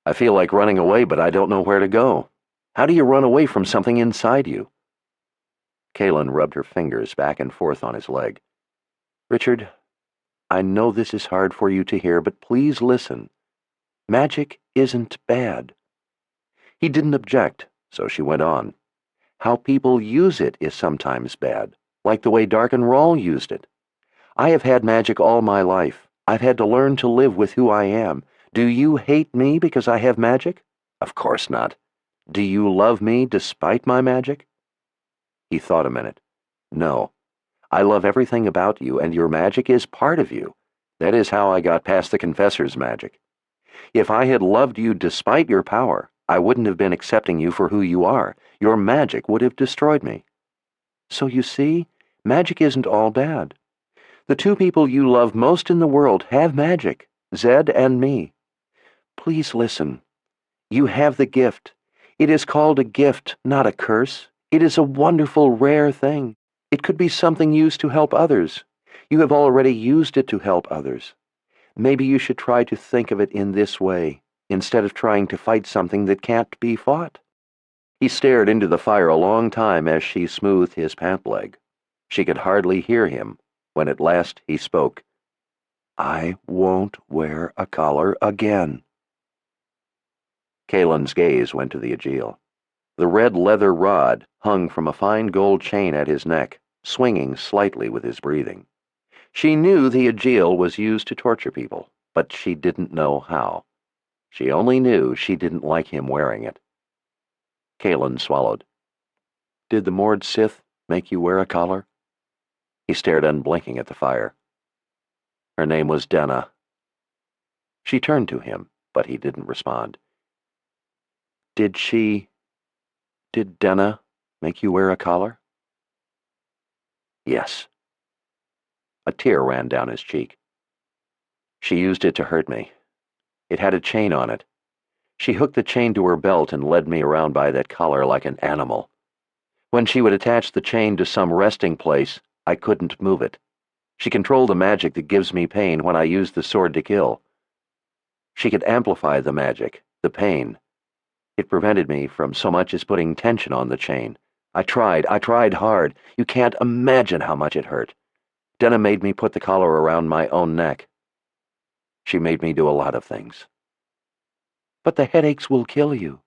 "I feel like running away, but I don't know where to go. How do you run away from something inside you?" Callan rubbed her fingers back and forth on his leg. "Richard, I know this is hard for you to hear, but please listen. Magic isn't bad." He didn't object, so she went on. "How people use it is sometimes bad, like the way Dark and Rawl used it. I have had magic all my life. I've had to learn to live with who I am. Do you hate me because I have magic? Of course not. Do you love me despite my magic?" He thought a minute. "No. I love everything about you, and your magic is part of you. That is how I got past the confessor's magic. If I had loved you despite your power, I wouldn't have been accepting you for who you are. Your magic would have destroyed me. So you see, magic isn't all bad. The 2 people you love most in the world have magic, Zed and me. Please listen. You have the gift. It is called a gift, not a curse. It is a wonderful, rare thing. It could be something used to help others. You have already used it to help others. Maybe you should try to think of it in this way, instead of trying to fight something that can't be fought." He stared into the fire a long time as she smoothed his pant leg. She could hardly hear him when at last he spoke. "I won't wear a collar again." Kalen's gaze went to the Ageal. The red leather rod hung from a fine gold chain at his neck, swinging slightly with his breathing. She knew the Ageal was used to torture people, but she didn't know how. She only knew she didn't like him wearing it. Kalen swallowed. "Did the Mord Sith make you wear a collar?" He stared unblinking at the fire. "Her name was Denna." She turned to him, but he didn't respond. Did Denna make you wear a collar?" "Yes." A tear ran down his cheek. "She used it to hurt me. It had a chain on it. She hooked the chain to her belt and led me around by that collar like an animal. When she would attach the chain to some resting place, I couldn't move it. She controlled the magic that gives me pain when I use the sword to kill. She could amplify the magic, the pain. It prevented me from so much as putting tension on the chain. I tried hard. You can't imagine how much it hurt. Denna made me put the collar around my own neck. She made me do a lot of things." "But the headaches will kill you.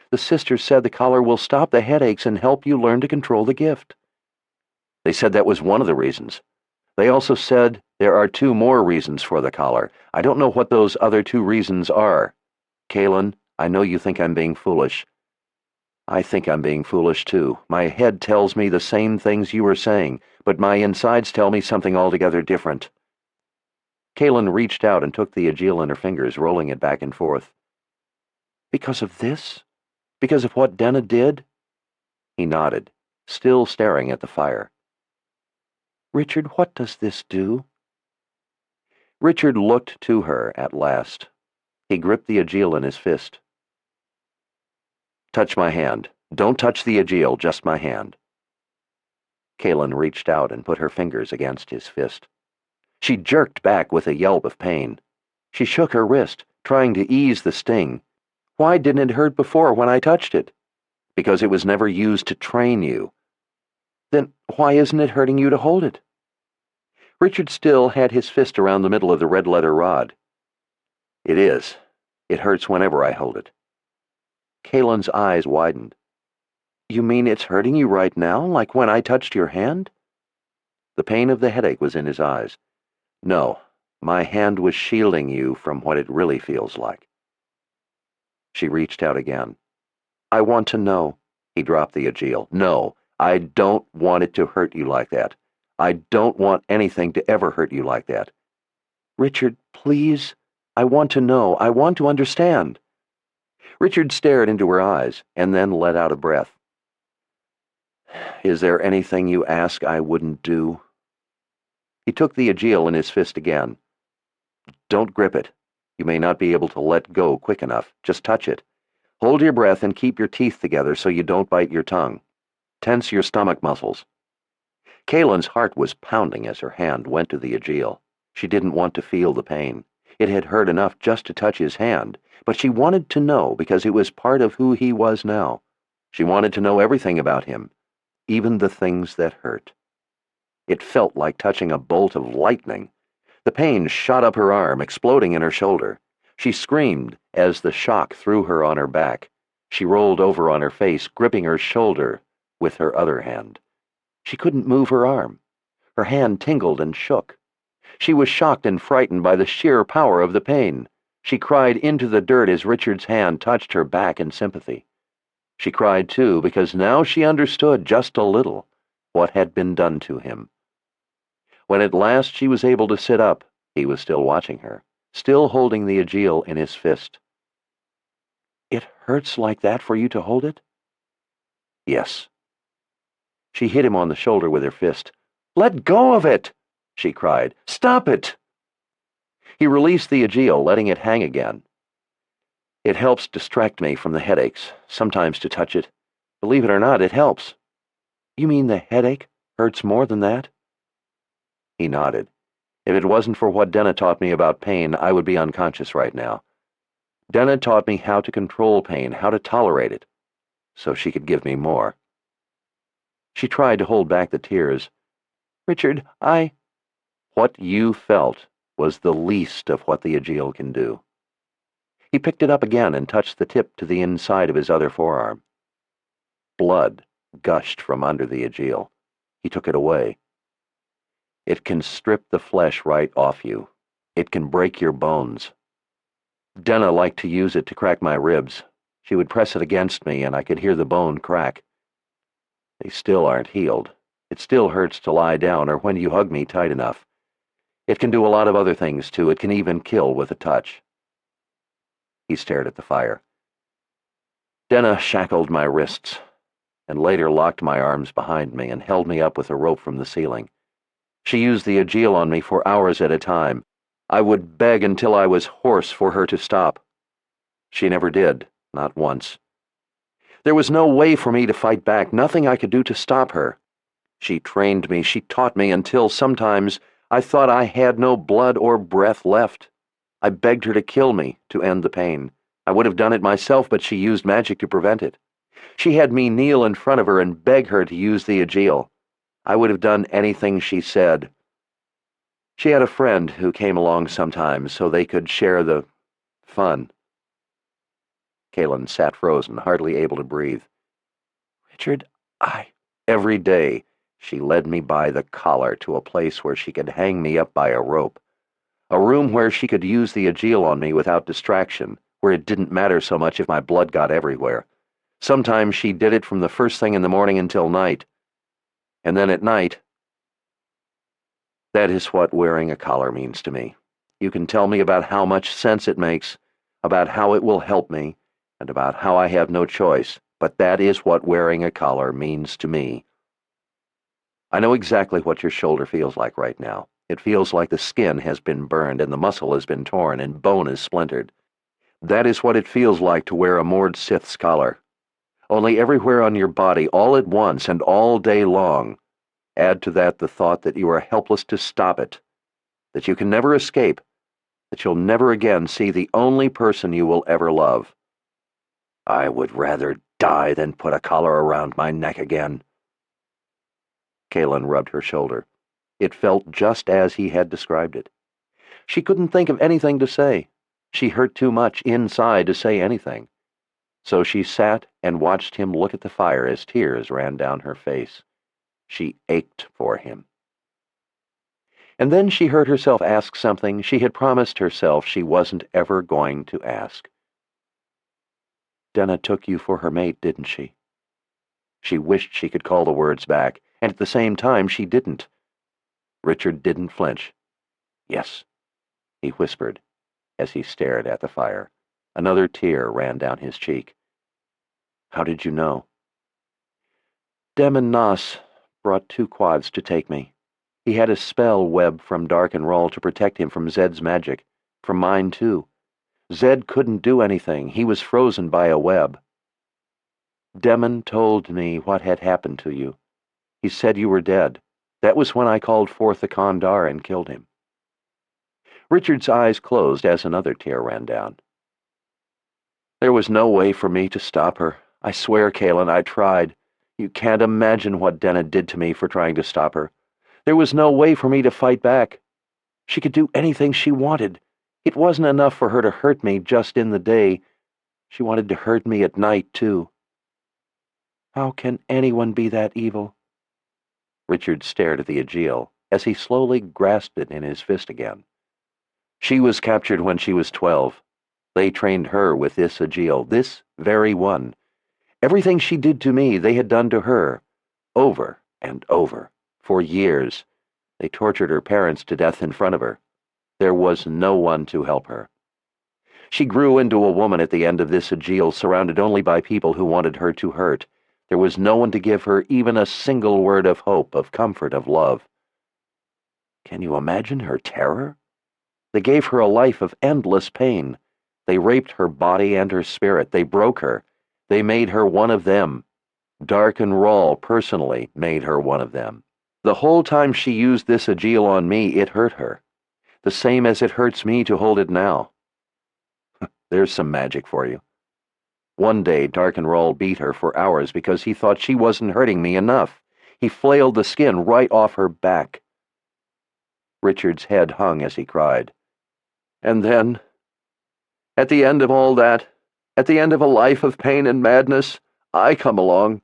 The sisters said the collar will stop the headaches and help you learn to control the gift." "They said that was one of the reasons. They also said there are 2 more reasons for the collar. I don't know what those other 2 reasons are. Kalen, I know you think I'm being foolish. I think I'm being foolish, too. My head tells me the same things you were saying, but my insides tell me something altogether different." Kalen reached out and took the Ageal in her fingers, rolling it back and forth. "Because of this? Because of what Denna did?" He nodded, still staring at the fire. "Richard, what does this do?" Richard looked to her at last. He gripped the Ageal in his fist. "Touch my hand. Don't touch the Ageal, just my hand." Kalen reached out and put her fingers against his fist. She jerked back with a yelp of pain. She shook her wrist, trying to ease the sting. "Why didn't it hurt before when I touched it?" "Because it was never used to train you." "Then why isn't it hurting you to hold it?" Richard still had his fist around the middle of the red leather rod. "It is. It hurts whenever I hold it." Kalen's eyes widened. "You mean it's hurting you right now, like when I touched your hand?" The pain of the headache was in his eyes. "No, my hand was shielding you from what it really feels like." She reached out again. "I want to know." He dropped the Ageal. "No, I don't want it to hurt you like that. I don't want anything to ever hurt you like that." "Richard, please. I want to know. I want to understand." Richard stared into her eyes and then let out a breath. "Is there anything you ask I wouldn't do?" He took the Ageal in his fist again. "Don't grip it. You may not be able to let go quick enough. Just touch it. Hold your breath and keep your teeth together so you don't bite your tongue. Tense your stomach muscles." Kalen's heart was pounding as her hand went to the Ageal. She didn't want to feel the pain. It had hurt enough just to touch his hand, but she wanted to know because it was part of who he was now. She wanted to know everything about him, even the things that hurt. It felt like touching a bolt of lightning. The pain shot up her arm, exploding in her shoulder. She screamed as the shock threw her on her back. She rolled over on her face, gripping her shoulder with her other hand. She couldn't move her arm. Her hand tingled and shook. She was shocked and frightened by the sheer power of the pain. She cried into the dirt as Richard's hand touched her back in sympathy. She cried, too, because now she understood just a little what had been done to him. When at last she was able to sit up, he was still watching her, still holding the Ageal in his fist. "It hurts like that for you to hold it?" "Yes." She hit him on the shoulder with her fist. "Let go of it!" she cried. "Stop it!" He released the Ageal, letting it hang again. "It helps distract me from the headaches, sometimes to touch it. Believe it or not, it helps." "You mean the headache hurts more than that?" He nodded. If it wasn't for what Denna taught me about pain, I would be unconscious right now. Denna taught me how to control pain, how to tolerate it, so she could give me more. She tried to hold back the tears. Richard, What you felt was the least of what the Aegeal can do. He picked it up again and touched the tip to the inside of his other forearm. Blood gushed from under the Aegeal. He took it away. It can strip the flesh right off you. It can break your bones. Denna liked to use it to crack my ribs. She would press it against me, and I could hear the bone crack. They still aren't healed. It still hurts to lie down or when you hug me tight enough. It can do a lot of other things, too. It can even kill with a touch. He stared at the fire. Denna shackled my wrists, and later locked my arms behind me and held me up with a rope from the ceiling. She used the Aegeal on me for hours at a time. I would beg until I was hoarse for her to stop. She never did, not once. There was no way for me to fight back, nothing I could do to stop her. She trained me, she taught me, until sometimes I thought I had no blood or breath left. I begged her to kill me to end the pain. I would have done it myself, but she used magic to prevent it. She had me kneel in front of her and beg her to use the Aegeal. I would have done anything she said. She had a friend who came along sometimes so they could share the fun. Kaelin sat frozen, hardly able to breathe. Richard, Every day, she led me by the collar to a place where she could hang me up by a rope. A room where she could use the Aegeal on me without distraction, where it didn't matter so much if my blood got everywhere. Sometimes she did it from the first thing in the morning until night. And then at night... That is what wearing a collar means to me. You can tell me about how much sense it makes, about how it will help me, and about how I have no choice, but that is what wearing a collar means to me. I know exactly what your shoulder feels like right now. It feels like the skin has been burned and the muscle has been torn and bone is splintered. That is what it feels like to wear a moored Sith's collar. Only everywhere on your body, all at once and all day long. Add to that the thought that you are helpless to stop it, that you can never escape, that you'll never again see the only person you will ever love. I would rather die than put a collar around my neck again. Kaelin rubbed her shoulder. It felt just as he had described it. She couldn't think of anything to say. She hurt too much inside to say anything. So she sat and watched him look at the fire as tears ran down her face. She ached for him. And then she heard herself ask something she had promised herself she wasn't ever going to ask. Denna took you for her mate, didn't she? She wished she could call the words back, and at the same time she didn't. Richard didn't flinch. Yes, he whispered, as he stared at the fire. Another tear ran down his cheek. How did you know? Demon Nas brought 2 quads to take me. He had a spell web from Dark and Rawl to protect him from Zed's magic, from mine too. Zed couldn't do anything. He was frozen by a web. Demon told me what had happened to you. He said you were dead. That was when I called forth the Kandar and killed him. Richard's eyes closed as another tear ran down. There was no way for me to stop her. I swear, Kaelin, I tried. You can't imagine what Denna did to me for trying to stop her. There was no way for me to fight back. She could do anything she wanted. It wasn't enough for her to hurt me just in the day. She wanted to hurt me at night, too. How can anyone be that evil? Richard stared at the Aegeal as he slowly grasped it in his fist again. She was captured when she was 12. They trained her with this Aegeal, this very one. Everything she did to me, they had done to her, over and over, for years. They tortured her parents to death in front of her. There was no one to help her. She grew into a woman at the end of this Aegeal, surrounded only by people who wanted her to hurt. There was no one to give her even a single word of hope, of comfort, of love. Can you imagine her terror? They gave her a life of endless pain. They raped her body and her spirit. They broke her. They made her one of them. Dark and Rawl personally made her one of them. The whole time she used this Aegeal on me, it hurt her. the same as it hurts me to hold it now. There's some magic for you. One day, Darkenroll beat her for hours because he thought she wasn't hurting me enough. He flailed the skin right off her back. Richard's head hung as he cried. And then, at the end of all that, at the end of a life of pain and madness, I come along,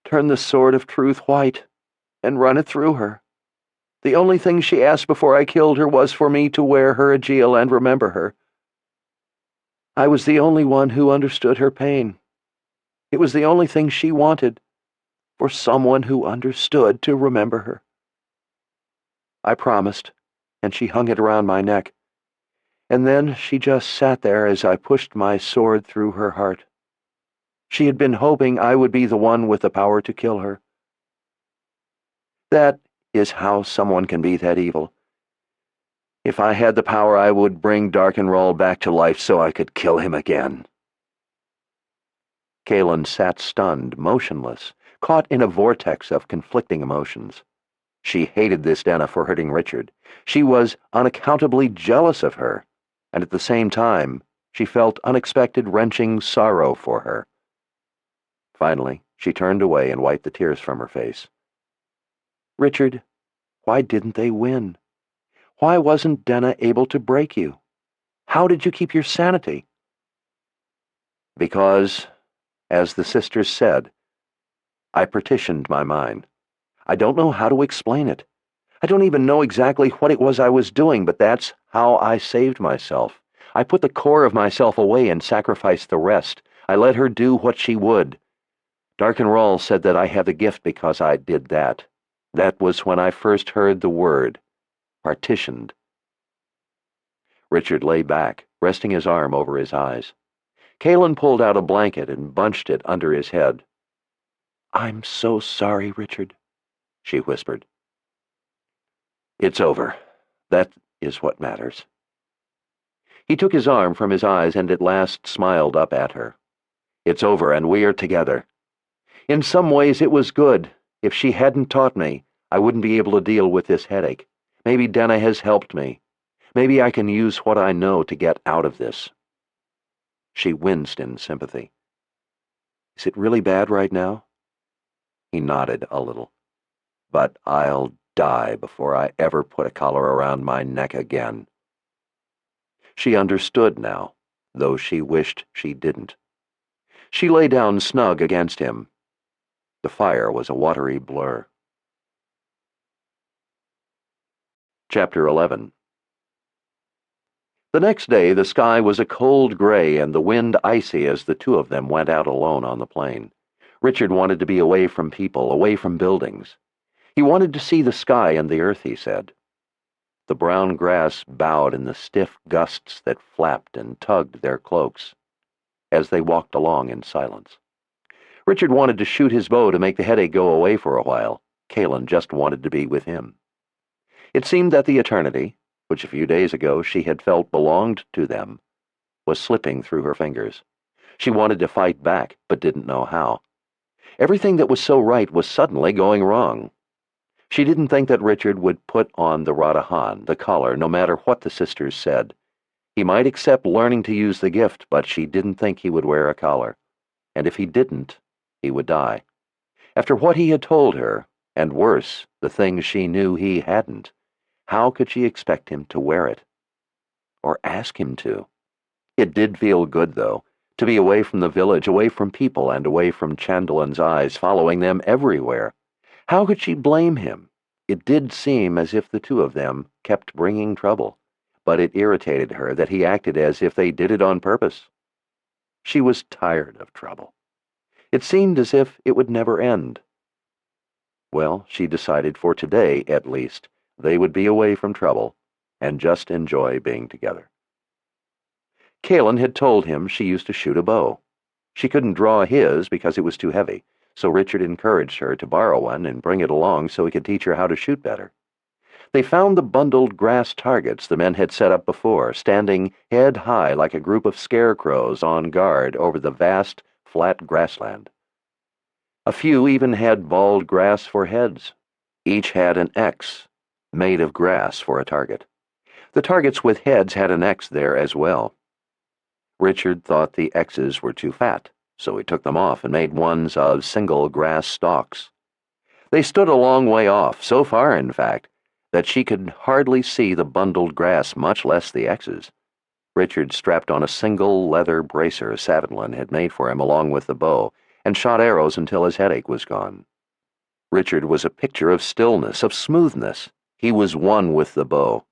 turn the sword of truth white, and run it through her. The only thing she asked before I killed her was for me to wear her aegil and remember her. I was the only one who understood her pain. It was the only thing she wanted, for someone who understood to remember her. I promised, and she hung it around my neck. And then she just sat there as I pushed my sword through her heart. She had been hoping I would be the one with the power to kill her. That is how someone can be that evil. If I had the power, I would bring Darkenroll back to life so I could kill him again. Kaelin sat stunned, motionless, caught in a vortex of conflicting emotions. She hated this Denna for hurting Richard. She was unaccountably jealous of her, and at the same time, she felt unexpected, wrenching sorrow for her. Finally, she turned away and wiped the tears from her face. Richard, why didn't they win? Why wasn't Denna able to break you? How did you keep your sanity? Because, as the sisters said, I partitioned my mind. I don't know how to explain it. I don't even know exactly what it was I was doing, but that's how I saved myself. I put the core of myself away and sacrificed the rest. I let her do what she would. Darkenroll said that I have the gift because I did that. That was when I first heard the word. Partitioned. Richard lay back, resting his arm over his eyes. Kaelin pulled out a blanket and bunched it under his head. I'm so sorry, Richard, she whispered. It's over. That is what matters. He took his arm from his eyes and at last smiled up at her. It's over, and we are together. In some ways it was good. If she hadn't taught me, I wouldn't be able to deal with this headache. Maybe Denna has helped me. Maybe I can use what I know to get out of this. She winced in sympathy. Is it really bad right now? He nodded a little. But I'll die before I ever put a collar around my neck again. She understood now, though she wished she didn't. She lay down snug against him. The fire was a watery blur. Chapter 11. The next day the sky was a cold gray and the wind icy as the two of them went out alone on the plain. Richard wanted to be away from people, away from buildings. He wanted to see the sky and the earth, he said. The brown grass bowed in the stiff gusts that flapped and tugged their cloaks as they walked along in silence. Richard wanted to shoot his bow to make the headache go away for a while. Kaelin just wanted to be with him. It seemed that the eternity, which a few days ago she had felt belonged to them, was slipping through her fingers. She wanted to fight back, but didn't know how. Everything that was so right was suddenly going wrong. She didn't think that Richard would put on the Radahan, the collar, no matter what the sisters said. He might accept learning to use the gift, but she didn't think he would wear a collar. And if he didn't, he would die. After what he had told her, and worse, the things she knew he hadn't, how could she expect him to wear it? Or ask him to? It did feel good, though, to be away from the village, away from people, and away from Chandalin's eyes following them everywhere. How could she blame him? It did seem as if the two of them kept bringing trouble, but it irritated her that he acted as if they did it on purpose. She was tired of trouble. It seemed as if it would never end. Well, she decided for today, at least, they would be away from trouble and just enjoy being together. Kaelin had told him she used to shoot a bow. She couldn't draw his because it was too heavy, so Richard encouraged her to borrow one and bring it along so he could teach her how to shoot better. They found the bundled grass targets the men had set up before, standing head high like a group of scarecrows on guard over the vast, flat grassland. A few even had bald grass for heads. Each had an X, made of grass, for a target. The targets with heads had an X there as well. Richard thought the X's were too fat, so he took them off and made ones of single grass stalks. They stood a long way off, so far, in fact, that she could hardly see the bundled grass, much less the X's. Richard strapped on a single leather bracer Savadlin had made for him along with the bow, and shot arrows until his headache was gone. Richard was a picture of stillness, of smoothness. He was one with the bow.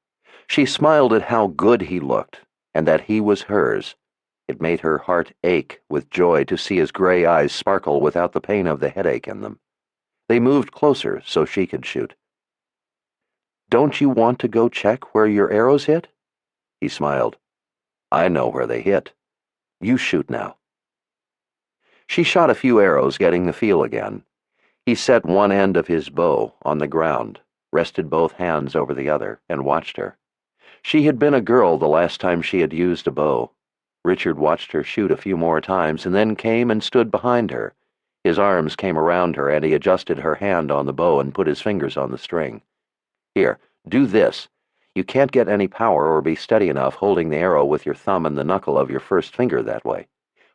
She smiled at how good he looked, and that he was hers. It made her heart ache with joy to see his gray eyes sparkle without the pain of the headache in them. They moved closer so she could shoot. "Don't you want to go check where your arrows hit?" He smiled. "I know where they hit. You shoot now." She shot a few arrows, getting the feel again. He set one end of his bow on the ground, rested both hands over the other, and watched her. She had been a girl the last time she had used a bow. Richard watched her shoot a few more times and then came and stood behind her. His arms came around her and he adjusted her hand on the bow and put his fingers on the string. "Here, do this. You can't get any power or be steady enough holding the arrow with your thumb and the knuckle of your first finger that way.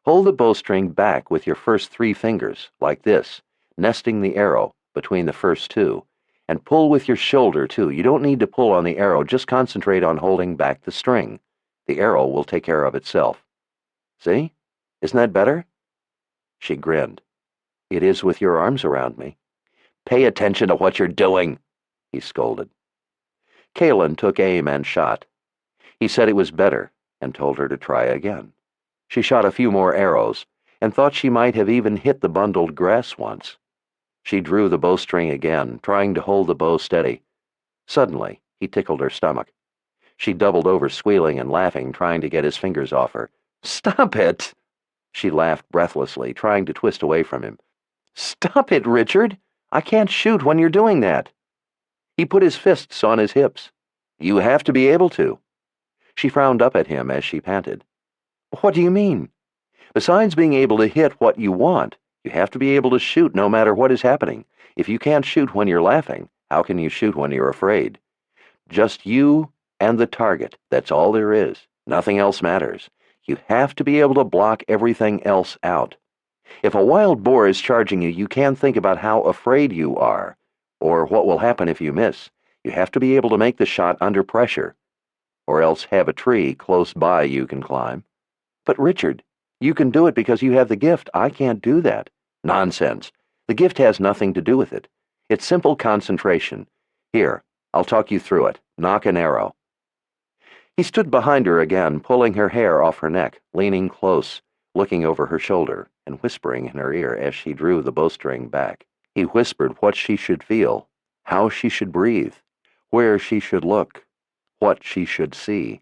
Hold the bowstring back with your first 3 fingers, like this, nesting the arrow between the first 2, and pull with your shoulder, too. You don't need to pull on the arrow, just concentrate on holding back the string. The arrow will take care of itself. See? Isn't that better?" She grinned. "It is with your arms around me." "Pay attention to what you're doing," he scolded. Kalen took aim and shot. He said it was better and told her to try again. She shot a few more arrows and thought she might have even hit the bundled grass once. She drew the bowstring again, trying to hold the bow steady. Suddenly, he tickled her stomach. She doubled over, squealing and laughing, trying to get his fingers off her. "Stop it!" She laughed breathlessly, trying to twist away from him. "Stop it, Richard! I can't shoot when you're doing that." He put his fists on his hips. "You have to be able to." She frowned up at him as she panted. "What do you mean? Besides being able to hit what you want, you have to be able to shoot no matter what is happening. If you can't shoot when you're laughing, how can you shoot when you're afraid? Just you and the target, that's all there is. Nothing else matters. You have to be able to block everything else out. If a wild boar is charging you, you can't think about how afraid you are, or what will happen if you miss. You have to be able to make the shot under pressure, or else have a tree close by you can climb." "But Richard, you can do it because you have the gift. I can't do that." "Nonsense. The gift has nothing to do with it. It's simple concentration. Here, I'll talk you through it. Knock an arrow." He stood behind her again, pulling her hair off her neck, leaning close, looking over her shoulder, and whispering in her ear as she drew the bowstring back. He whispered what she should feel, how she should breathe, where she should look, what she should see.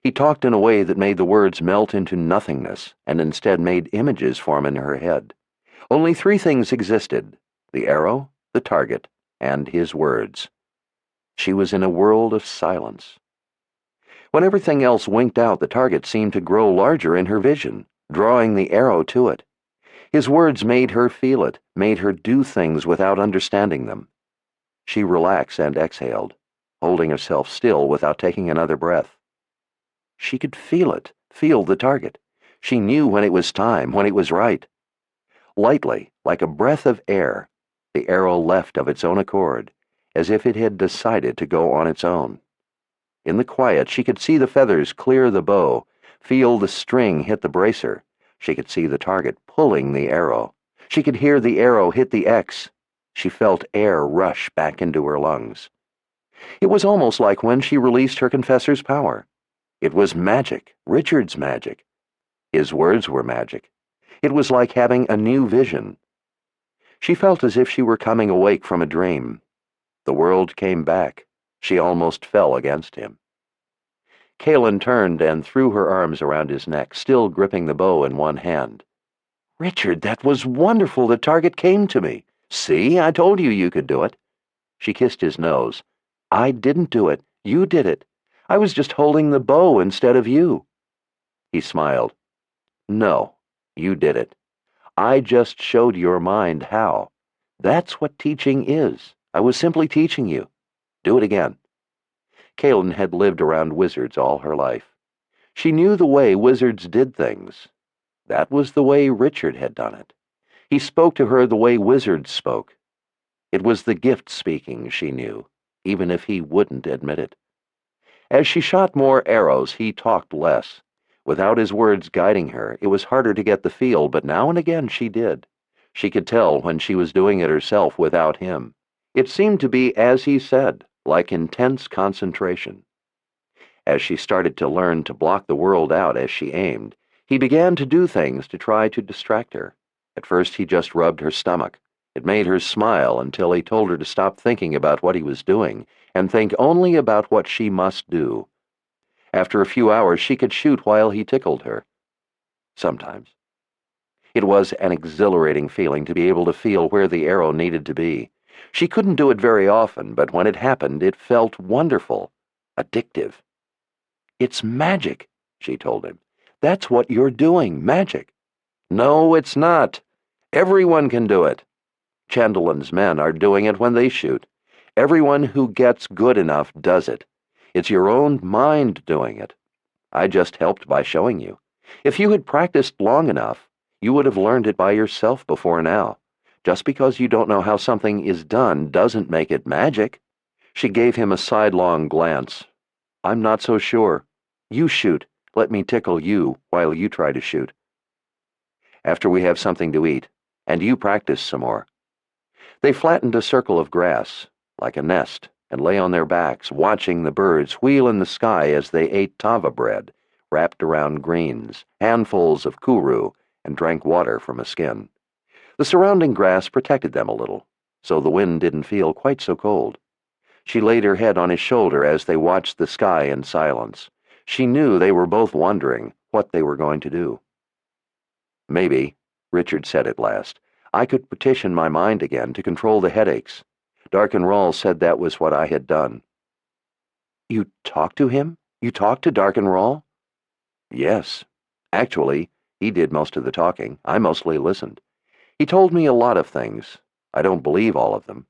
He talked in a way that made the words melt into nothingness and instead made images form in her head. Only 3 things existed: the arrow, the target, and his words. She was in a world of silence. When everything else winked out, the target seemed to grow larger in her vision, drawing the arrow to it. His words made her feel it, made her do things without understanding them. She relaxed and exhaled, holding herself still without taking another breath. She could feel it, feel the target. She knew when it was time, when it was right. Lightly, like a breath of air, the arrow left of its own accord, as if it had decided to go on its own. In the quiet, she could see the feathers clear the bow, feel the string hit the bracer. She could see the target pulling the arrow. She could hear the arrow hit the X. She felt air rush back into her lungs. It was almost like when she released her confessor's power. It was magic, Richard's magic. His words were magic. It was like having a new vision. She felt as if she were coming awake from a dream. The world came back. She almost fell against him. Kalen turned and threw her arms around his neck, still gripping the bow in one hand. "Richard, that was wonderful. The target came to me. See, I told you you could do it." She kissed his nose. "I didn't do it. You did it. I was just holding the bow instead of you." He smiled. "No, you did it. I just showed your mind how. That's what teaching is. I was simply teaching you. Do it again." Kaylin had lived around wizards all her life. She knew the way wizards did things. That was the way Richard had done it. He spoke to her the way wizards spoke. It was the gift speaking, she knew, even if he wouldn't admit it. As she shot more arrows, he talked less. Without his words guiding her, it was harder to get the feel, but now and again she did. She could tell when she was doing it herself without him. It seemed to be as he said, like intense concentration. As she started to learn to block the world out as she aimed, he began to do things to try to distract her. At first he just rubbed her stomach. It made her smile until he told her to stop thinking about what he was doing and think only about what she must do. After a few hours, she could shoot while he tickled her. Sometimes. It was an exhilarating feeling to be able to feel where the arrow needed to be. She couldn't do it very often, but when it happened, it felt wonderful, addictive. "It's magic," she told him. "That's what you're doing, magic." "No, it's not. Everyone can do it. Chandelin's men are doing it when they shoot. Everyone who gets good enough does it. It's your own mind doing it. I just helped by showing you. If you had practiced long enough, you would have learned it by yourself before now. Just because you don't know how something is done doesn't make it magic." She gave him a sidelong glance. "I'm not so sure. You shoot. Let me tickle you while you try to shoot. After we have something to eat, and you practice some more." They flattened a circle of grass, like a nest, and lay on their backs, watching the birds wheel in the sky as they ate tava bread, wrapped around greens, handfuls of kuru, and drank water from a skin. The surrounding grass protected them a little, so the wind didn't feel quite so cold. She laid her head on his shoulder as they watched the sky in silence. She knew they were both wondering what they were going to do. "Maybe," Richard said at last, "I could petition my mind again to control the headaches. Darkenrall said that was what I had done." "You talked to him? You talked to Darkenrall?" "Yes. Actually, he did most of the talking. I mostly listened. He told me a lot of things. I don't believe all of them.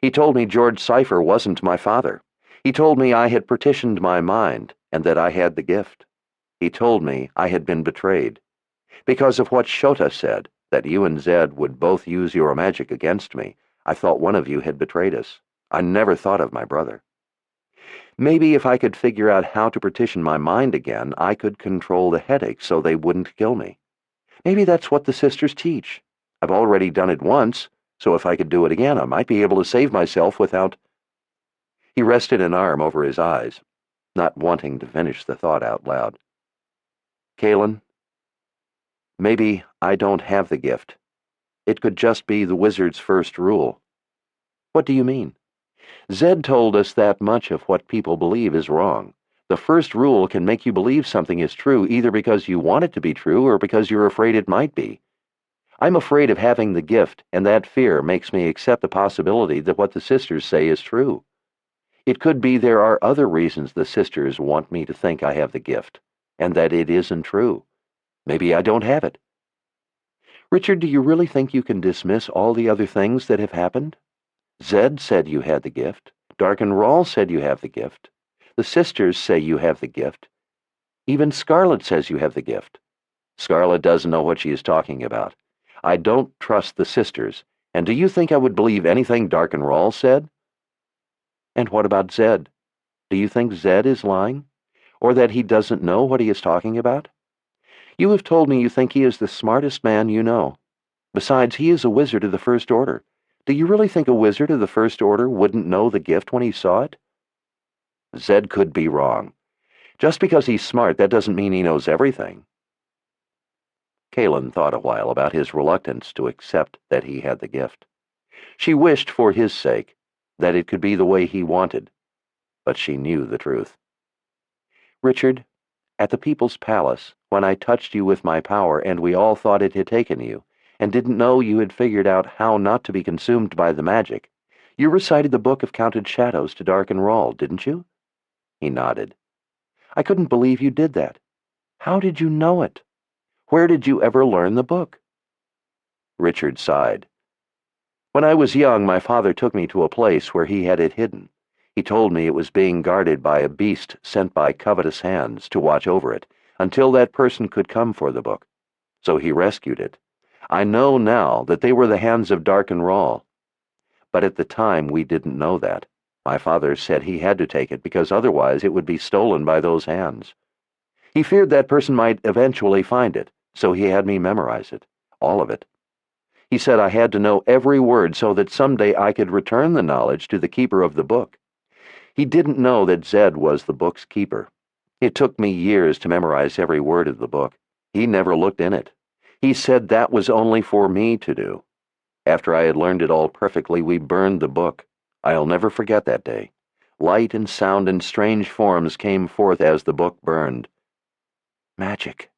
He told me George Cypher wasn't my father. He told me I had petitioned my mind, and that I had the gift. He told me I had been betrayed. Because of what Shota said, that you and Zed would both use your magic against me, I thought one of you had betrayed us. I never thought of my brother. Maybe if I could figure out how to petition my mind again, I could control the headaches so they wouldn't kill me. Maybe that's what the sisters teach. I've already done it once, so if I could do it again, I might be able to save myself without—" He rested an arm over his eyes, not wanting to finish the thought out loud. "Kaylin, maybe I don't have the gift. It could just be the wizard's first rule." "What do you mean?" "Zed told us that much of what people believe is wrong. The first rule can make you believe something is true either because you want it to be true or because you're afraid it might be. I'm afraid of having the gift, and that fear makes me accept the possibility that what the sisters say is true. It could be there are other reasons the sisters want me to think I have the gift, and that it isn't true. Maybe I don't have it." "Richard, do you really think you can dismiss all the other things that have happened? Zed said you had the gift. Darkenrall said you have the gift. The sisters say you have the gift. Even Scarlet says you have the gift. Scarlet doesn't know what she is talking about. I don't trust the sisters, and do you think I would believe anything Darkenrall said?" "And what about Zed? Do you think Zed is lying? Or that he doesn't know what he is talking about? You have told me you think he is the smartest man you know. Besides, he is a wizard of the First Order. Do you really think a wizard of the First Order wouldn't know the gift when he saw it?" "Zed could be wrong. Just because he's smart, that doesn't mean he knows everything." Kaylin thought a while about his reluctance to accept that he had the gift. She wished, for his sake, that it could be the way he wanted, but she knew the truth. "Richard, at the People's Palace, when I touched you with my power and we all thought it had taken you, and didn't know you had figured out how not to be consumed by the magic, you recited the Book of Counted Shadows to Darkenrall, didn't you?" He nodded. "I couldn't believe you did that. How did you know it? Where did you ever learn the book?" Richard sighed. "When I was young, my father took me to a place where he had it hidden. He told me it was being guarded by a beast sent by covetous hands to watch over it until that person could come for the book. So he rescued it. I know now that they were the hands of Dark and Rawl. But at the time we didn't know that. My father said he had to take it because otherwise it would be stolen by those hands. He feared that person might eventually find it, so he had me memorize it, all of it. He said I had to know every word so that someday I could return the knowledge to the keeper of the book. He didn't know that Zed was the book's keeper. It took me years to memorize every word of the book. He never looked in it. He said that was only for me to do. After I had learned it all perfectly, we burned the book. I'll never forget that day. Light and sound and strange forms came forth as the book burned. "Magic,"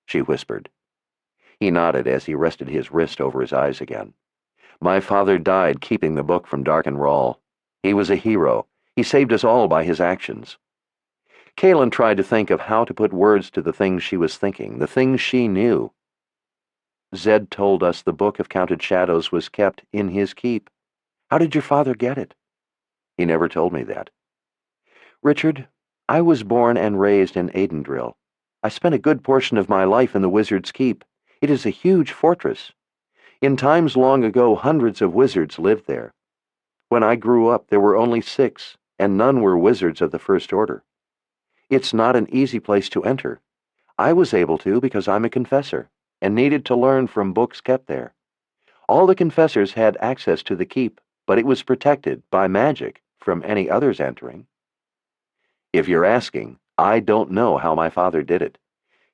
she whispered. He nodded as he rested his wrist over his eyes again. My father died keeping the book from Dark and Rawl. He was a hero. He saved us all by his actions. Kaelin tried to think of how to put words to the things she was thinking, the things she knew. Zed told us the Book of Counted Shadows was kept in his keep. How did your father get it? He never told me that. Richard, I was born and raised in Aidendrill. I spent a good portion of my life in the Wizard's Keep. It is a huge fortress. In times long ago, hundreds of wizards lived there. When I grew up, there were only 6, and none were wizards of the First Order. It's not an easy place to enter. I was able to because I'm a confessor, and needed to learn from books kept there. All the confessors had access to the keep, but it was protected by magic from any others entering. If you're asking, I don't know how my father did it.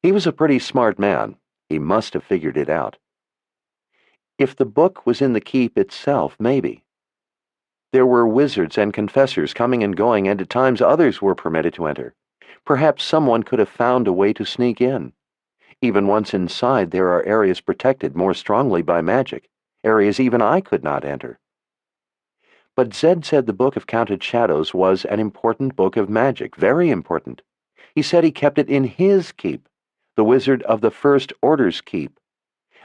He was a pretty smart man. He must have figured it out. If the book was in the keep itself, maybe. There were wizards and confessors coming and going, and at times others were permitted to enter. Perhaps someone could have found a way to sneak in. Even once inside, there are areas protected more strongly by magic, areas even I could not enter. But Zed said the Book of Counted Shadows was an important book of magic, very important. He said he kept it in his keep, the Wizard of the First Order's keep.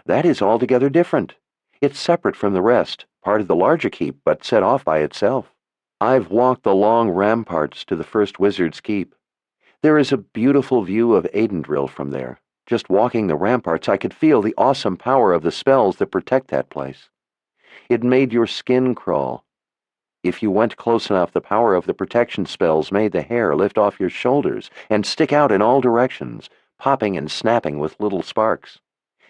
That is altogether different. It's separate from the rest, part of the larger keep, but set off by itself. I've walked the long ramparts to the First Wizard's Keep. There is a beautiful view of Aidendrill from there. Just walking the ramparts, I could feel the awesome power of the spells that protect that place. It made your skin crawl. If you went close enough, the power of the protection spells made the hair lift off your shoulders and stick out in all directions, popping and snapping with little sparks.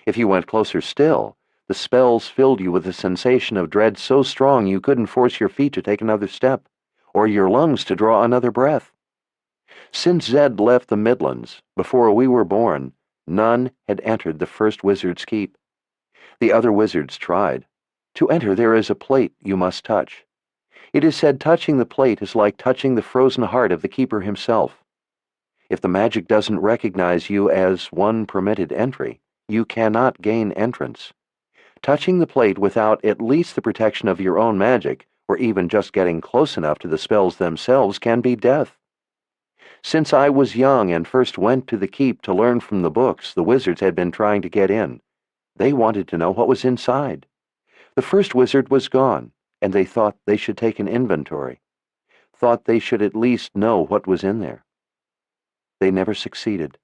If you went closer still, the spells filled you with a sensation of dread so strong you couldn't force your feet to take another step, or your lungs to draw another breath. Since Zed left the Midlands, before we were born, none had entered the First Wizard's Keep. The other wizards tried. To enter, there is a plate you must touch. It is said touching the plate is like touching the frozen heart of the keeper himself. If the magic doesn't recognize you as one permitted entry, you cannot gain entrance. Touching the plate without at least the protection of your own magic, or even just getting close enough to the spells themselves, can be death. Since I was young and first went to the keep to learn from the books, the wizards had been trying to get in. They wanted to know what was inside. The first wizard was gone, and they thought they should take an inventory. Thought they should at least know what was in there. They never succeeded.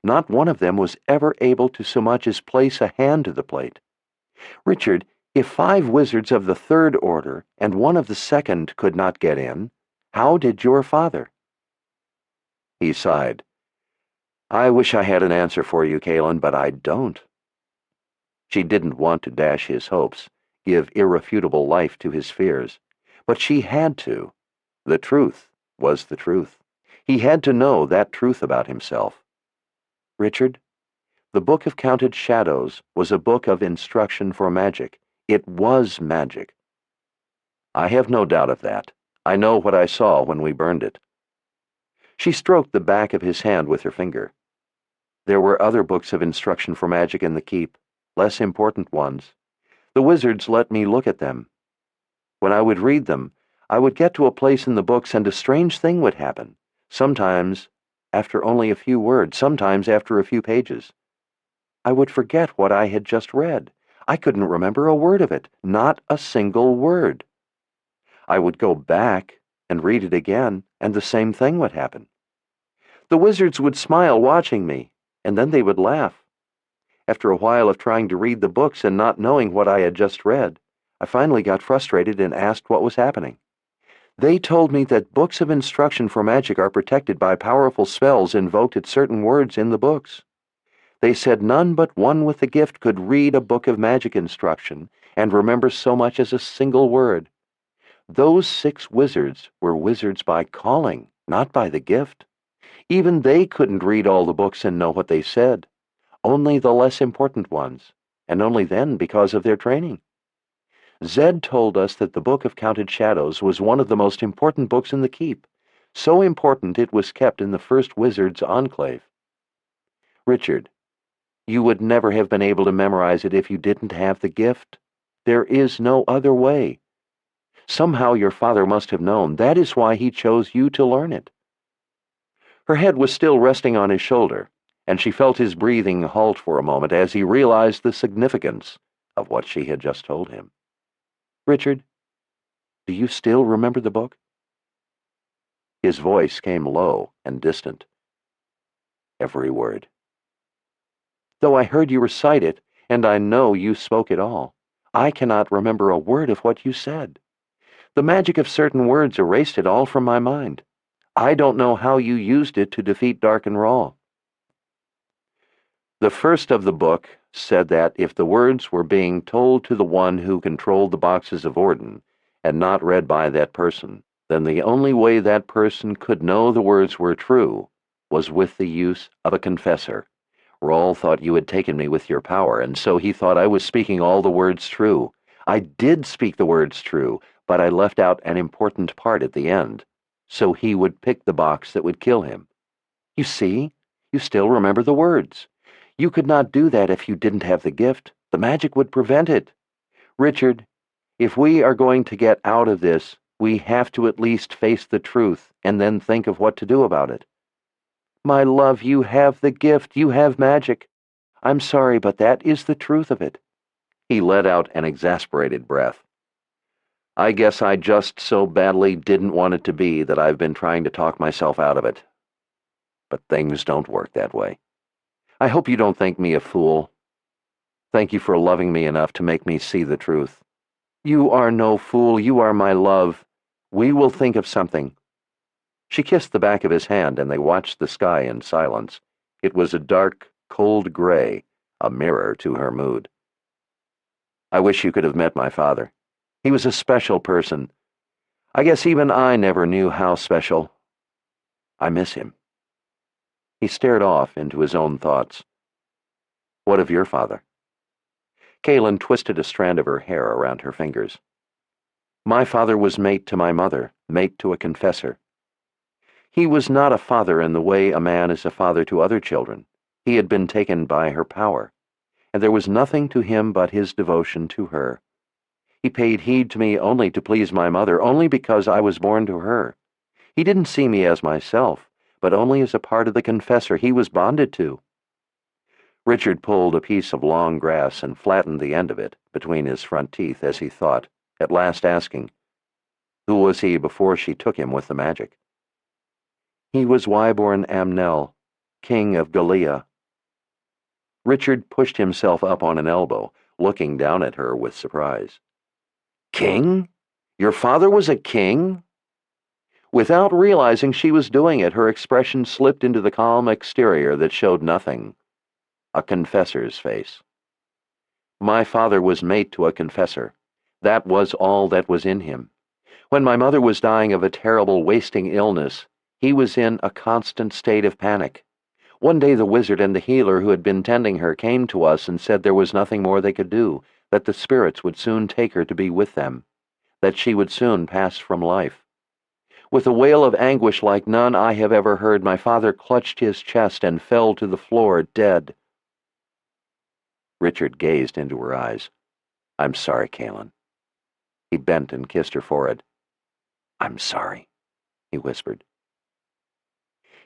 Not one of them was ever able to so much as place a hand to the plate. Richard, if 5 wizards of the Third Order and 1 of the Second could not get in, how did your father? He sighed. I wish I had an answer for you, Kaelin, but I don't. She didn't want to dash his hopes, give irrefutable life to his fears, but she had to. The truth was the truth. He had to know that truth about himself. Richard, the Book of Counted Shadows was a book of instruction for magic. It was magic. I have no doubt of that. I know what I saw when we burned it. She stroked the back of his hand with her finger. There were other books of instruction for magic in the keep, less important ones. The wizards let me look at them. When I would read them, I would get to a place in the books and a strange thing would happen, sometimes after only a few words, sometimes after a few pages. I would forget what I had just read. I couldn't remember a word of it, not a single word. I would go back and read it again, and the same thing would happen. The wizards would smile watching me, and then they would laugh. After a while of trying to read the books and not knowing what I had just read, I finally got frustrated and asked what was happening. They told me that books of instruction for magic are protected by powerful spells invoked at certain words in the books. They said none but one with the gift could read a book of magic instruction and remember so much as a single word. Those 6 wizards were wizards by calling, not by the gift. Even they couldn't read all the books and know what they said, only the less important ones, and only then because of their training. Zed told us that the Book of Counted Shadows was one of the most important books in the keep, so important it was kept in the first wizard's enclave. Richard, you would never have been able to memorize it if you didn't have the gift. There is no other way. Somehow your father must have known. That is why he chose you to learn it. Her head was still resting on his shoulder, and she felt his breathing halt for a moment as he realized the significance of what she had just told him. Richard, do you still remember the book? His voice came low and distant. Every word. Though I heard you recite it, and I know you spoke it all, I cannot remember a word of what you said. The magic of certain words erased it all from my mind. I don't know how you used it to defeat Dark and Raw. The first of the book said that if the words were being told to the one who controlled the boxes of Orden, and not read by that person, then the only way that person could know the words were true was with the use of a confessor. Rawl thought you had taken me with your power, and so he thought I was speaking all the words true. I did speak the words true, but I left out an important part at the end, so he would pick the box that would kill him. You see, you still remember the words. You could not do that if you didn't have the gift. The magic would prevent it. Richard, if we are going to get out of this, we have to at least face the truth and then think of what to do about it. My love, you have the gift. You have magic. I'm sorry, but that is the truth of it. He let out an exasperated breath. I guess I just so badly didn't want it to be that I've been trying to talk myself out of it. But things don't work that way. I hope you don't think me a fool. Thank you for loving me enough to make me see the truth. You are no fool. You are my love. We will think of something. She kissed the back of his hand, and they watched the sky in silence. It was a dark, cold gray, a mirror to her mood. I wish you could have met my father. He was a special person. I guess even I never knew how special. I miss him. He stared off into his own thoughts. What of your father? Kaelin twisted a strand of her hair around her fingers. My father was mate to my mother, mate to a confessor. He was not a father in the way a man is a father to other children. He had been taken by her power, and there was nothing to him but his devotion to her. He paid heed to me only to please my mother, only because I was born to her. He didn't see me as myself, but only as a part of the confessor he was bonded to. Richard pulled a piece of long grass and flattened the end of it between his front teeth as he thought, at last asking, who was he before she took him with the magic? He was Wyborn Amnel, king of Galea. Richard pushed himself up on an elbow, looking down at her with surprise. King? Your father was a king? Without realizing she was doing it, her expression slipped into the calm exterior that showed nothing. A confessor's face. My father was mate to a confessor. That was all that was in him. When my mother was dying of a terrible wasting illness, he was in a constant state of panic. One day the wizard and the healer who had been tending her came to us and said there was nothing more they could do, that the spirits would soon take her to be with them, that she would soon pass from life. With a wail of anguish like none I have ever heard, my father clutched his chest and fell to the floor dead. Richard gazed into her eyes. I'm sorry, Kaelin. He bent and kissed her forehead. I'm sorry, he whispered.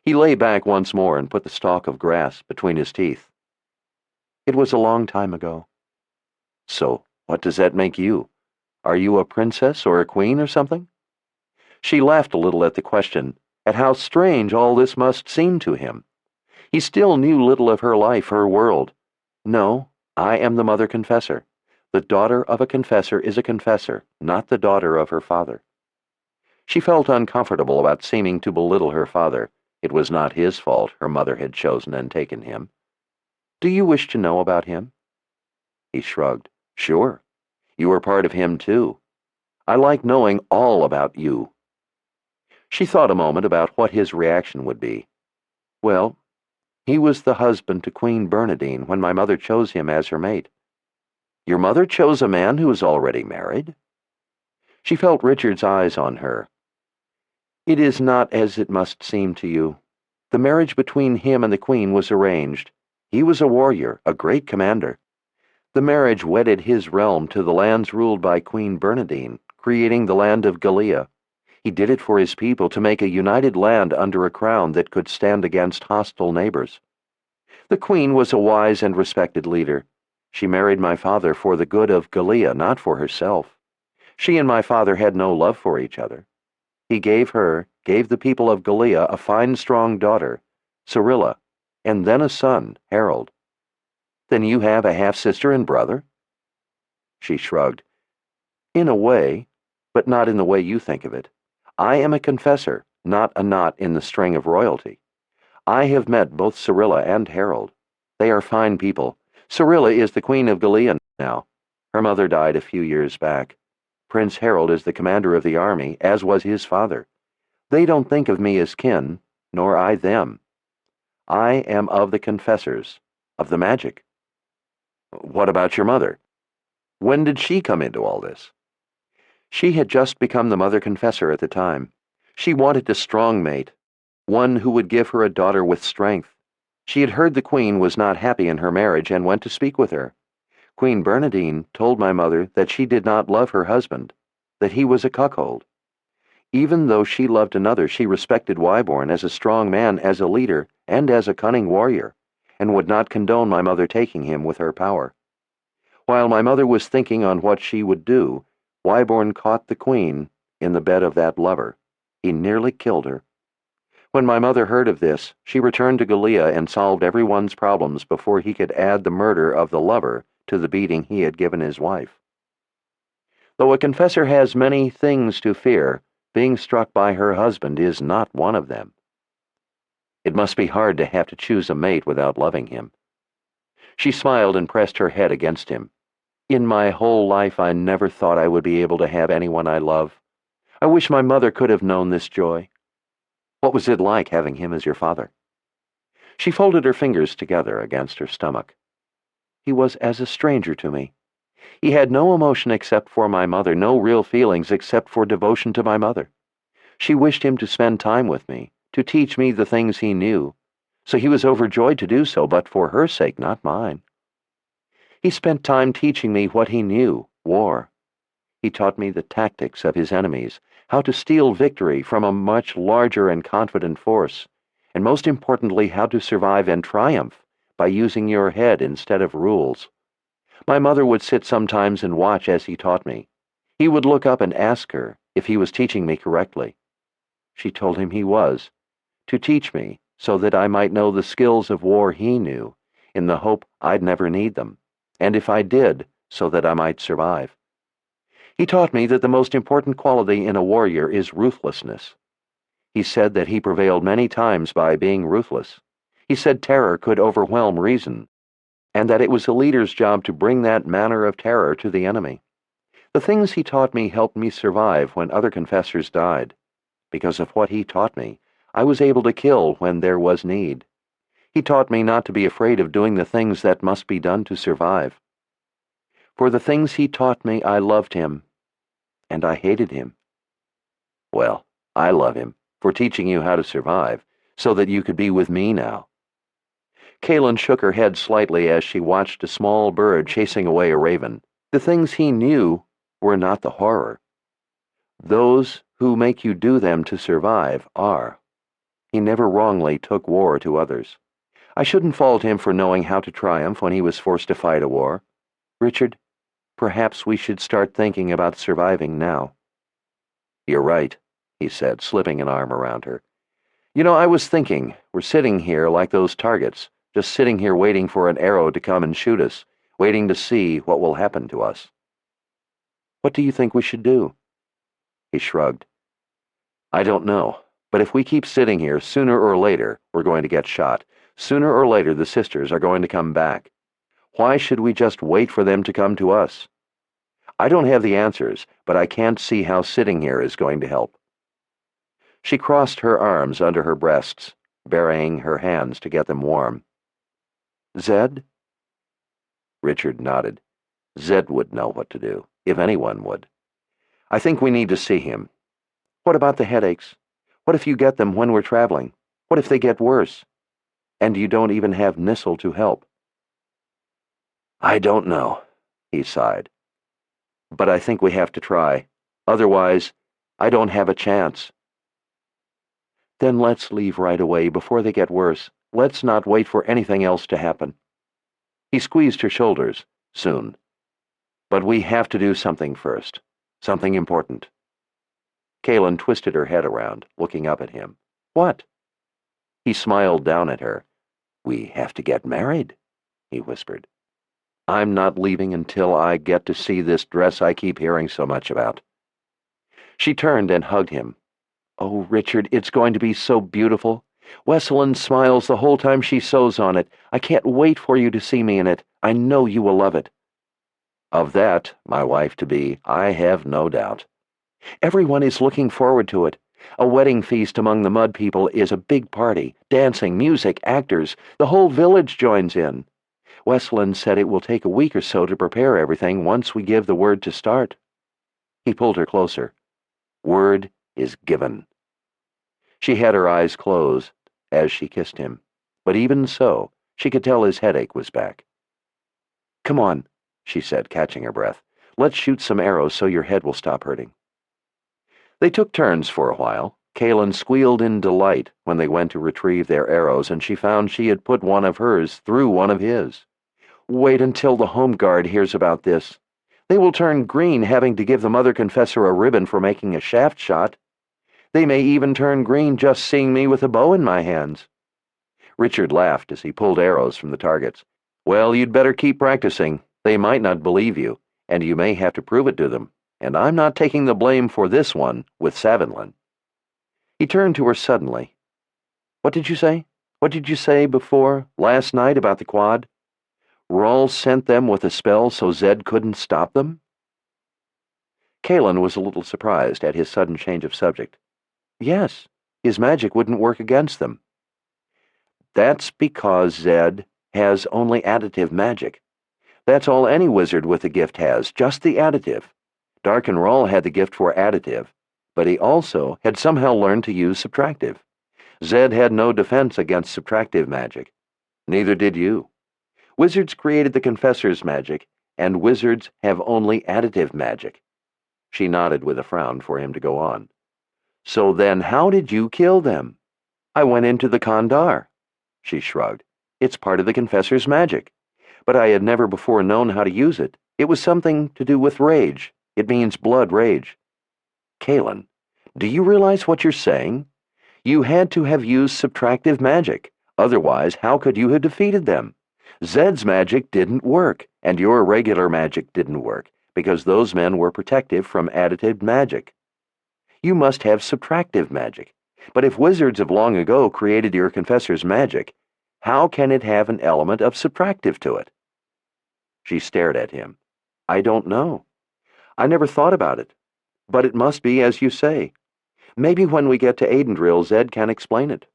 He lay back once more and put the stalk of grass between his teeth. It was a long time ago. So, what does that make you? Are you a princess or a queen or something? She laughed a little at the question, at how strange all this must seem to him. He still knew little of her life, her world. No, I am the mother confessor. The daughter of a confessor is a confessor, not the daughter of her father. She felt uncomfortable about seeming to belittle her father. It was not his fault her mother had chosen and taken him. Do you wish to know about him? He shrugged. Sure. You are part of him, too. I like knowing all about you. She thought a moment about what his reaction would be. Well, he was the husband to Queen Bernadine when my mother chose him as her mate. Your mother chose a man who is already married? She felt Richard's eyes on her. It is not as it must seem to you. The marriage between him and the Queen was arranged. He was a warrior, a great commander. The marriage wedded his realm to the lands ruled by Queen Bernadine, creating the land of Gallia. He did it for his people to make a united land under a crown that could stand against hostile neighbors. The Queen was a wise and respected leader. She married my father for the good of Gallia, not for herself. She and my father had no love for each other. He gave the people of Gallia a fine, strong daughter, Cyrilla, and then a son, Harold. Then you have a half-sister and brother? She shrugged. In a way, but not in the way you think of it. I am a confessor, not a knot in the string of royalty. I have met both Cyrilla and Harold. They are fine people. Cyrilla is the Queen of Gallia now. Her mother died a few years back. Prince Harold is the commander of the army, as was his father. They don't think of me as kin, nor I them. I am of the confessors, of the magic. What about your mother? When did she come into all this? She had just become the mother confessor at the time. She wanted a strong mate, one who would give her a daughter with strength. She had heard the Queen was not happy in her marriage and went to speak with her. Queen Bernadine told my mother that she did not love her husband, that he was a cuckold. Even though she loved another, she respected Wyborn as a strong man, as a leader, and as a cunning warrior, and would not condone my mother taking him with her power. While my mother was thinking on what she would do, Wyborn caught the Queen in the bed of that lover. He nearly killed her. When my mother heard of this, she returned to Gallia and solved everyone's problems before he could add the murder of the lover to the beating he had given his wife. Though a confessor has many things to fear, being struck by her husband is not one of them. It must be hard to have to choose a mate without loving him. She smiled and pressed her head against him. In my whole life I never thought I would be able to have anyone I love. I wish my mother could have known this joy. What was it like having him as your father? She folded her fingers together against her stomach. He was as a stranger to me. He had no emotion except for my mother, no real feelings except for devotion to my mother. She wished him to spend time with me, to teach me the things he knew, so he was overjoyed to do so, but for her sake, not mine. He spent time teaching me what he knew, war. He taught me the tactics of his enemies, how to steal victory from a much larger and confident force, and most importantly, how to survive and triumph by using your head instead of rules. My mother would sit sometimes and watch as he taught me. He would look up and ask her if he was teaching me correctly. She told him he was, to teach me so that I might know the skills of war he knew, in the hope I'd never need them, and if I did, so that I might survive. He taught me that the most important quality in a warrior is ruthlessness. He said that he prevailed many times by being ruthless. He said terror could overwhelm reason, and that it was a leader's job to bring that manner of terror to the enemy. The things he taught me helped me survive when other confessors died. Because of what he taught me, I was able to kill when there was need. He taught me not to be afraid of doing the things that must be done to survive. For the things he taught me, I loved him, and I hated him. Well, I love him for teaching you how to survive, so that you could be with me now. Kaylin shook her head slightly as she watched a small bird chasing away a raven. The things he knew were not the horror. Those who make you do them to survive are. He never wrongly took war to others. I shouldn't fault him for knowing how to triumph when he was forced to fight a war. Richard, perhaps we should start thinking about surviving now. You're right, he said, slipping an arm around her. You know, I was thinking, we're sitting here like those targets, just sitting here waiting for an arrow to come and shoot us, waiting to see what will happen to us. What do you think we should do? He shrugged. I don't know, but if we keep sitting here, sooner or later, we're going to get shot. Sooner or later, the sisters are going to come back. Why should we just wait for them to come to us? I don't have the answers, but I can't see how sitting here is going to help. She crossed her arms under her breasts, burying her hands to get them warm. Zed? Richard nodded. Zed would know what to do, if anyone would. I think we need to see him. What about the headaches? What if you get them when we're traveling? What if they get worse? And you don't even have Nissel to help? I don't know, he sighed. But I think we have to try. Otherwise, I don't have a chance. Then let's leave right away before they get worse. Let's not wait for anything else to happen. He squeezed her shoulders. Soon. But we have to do something first. Something important. Kaelin twisted her head around, looking up at him. What? He smiled down at her. We have to get married, he whispered. I'm not leaving until I get to see this dress I keep hearing so much about. She turned and hugged him. Oh, Richard, it's going to be so beautiful. Wesleyan smiles the whole time she sews on it. I can't wait for you to see me in it. I know you will love it. Of that, my wife-to-be, I have no doubt. Everyone is looking forward to it. A wedding feast among the mud people is a big party. Dancing, music, actors. The whole village joins in. Wesleyan said it will take a week or so to prepare everything once we give the word to start. He pulled her closer. Word is given. She had her eyes closed as she kissed him, but even so, she could tell his headache was back. Come on, she said, catching her breath. Let's shoot some arrows so your head will stop hurting. They took turns for a while. Kaelin squealed in delight when they went to retrieve their arrows, and she found she had put one of hers through one of his. Wait until the home guard hears about this. They will turn green, having to give the mother confessor a ribbon for making a shaft shot. They may even turn green just seeing me with a bow in my hands. Richard laughed as he pulled arrows from the targets. Well, you'd better keep practicing. They might not believe you, and you may have to prove it to them. And I'm not taking the blame for this one with Savinlan. He turned to her suddenly. What did you say? What did you say before, last night, about the quad? Rawl sent them with a spell so Zed couldn't stop them? Kaelin was a little surprised at his sudden change of subject. Yes, his magic wouldn't work against them. That's because Zed has only additive magic. That's all any wizard with a gift has, just the additive. Darken Rawl had the gift for additive, but he also had somehow learned to use subtractive. Zed had no defense against subtractive magic. Neither did you. Wizards created the Confessor's magic, and wizards have only additive magic. She nodded with a frown for him to go on. So then how did you kill them? I went into the Kandar. She shrugged. It's part of the Confessor's magic. But I had never before known how to use it. It was something to do with rage. It means blood rage. Kaelin, do you realize what you're saying? You had to have used subtractive magic. Otherwise, how could you have defeated them? Zed's magic didn't work, and your regular magic didn't work, because those men were protective from additive magic. You must have subtractive magic. But if wizards of long ago created your Confessor's magic, how can it have an element of subtractive to it? She stared at him. I don't know. I never thought about it. But it must be as you say. Maybe when we get to Aidendrill, Zed can explain it.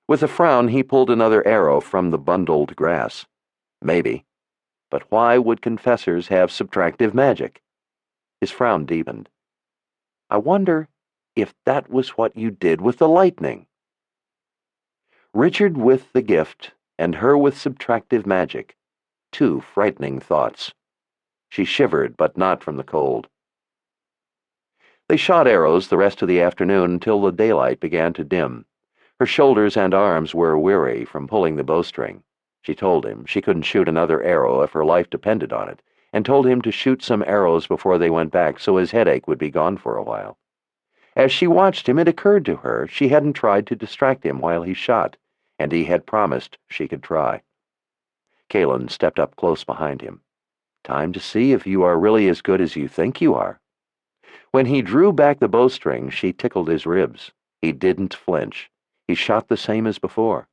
With a frown, he pulled another arrow from the bundled grass. Maybe. But why would confessors have subtractive magic? His frown deepened. I wonder if that was what you did with the lightning. Richard with the gift, and her with subtractive magic. Two frightening thoughts. She shivered, but not from the cold. They shot arrows the rest of the afternoon until the daylight began to dim. Her shoulders and arms were weary from pulling the bowstring. She told him she couldn't shoot another arrow if her life depended on it, and told him to shoot some arrows before they went back so his headache would be gone for a while. As she watched him, it occurred to her she hadn't tried to distract him while he shot, and he had promised she could try. Kalen stepped up close behind him. Time to see if you are really as good as you think you are. When he drew back the bowstring, she tickled his ribs. He didn't flinch. He shot the same as before.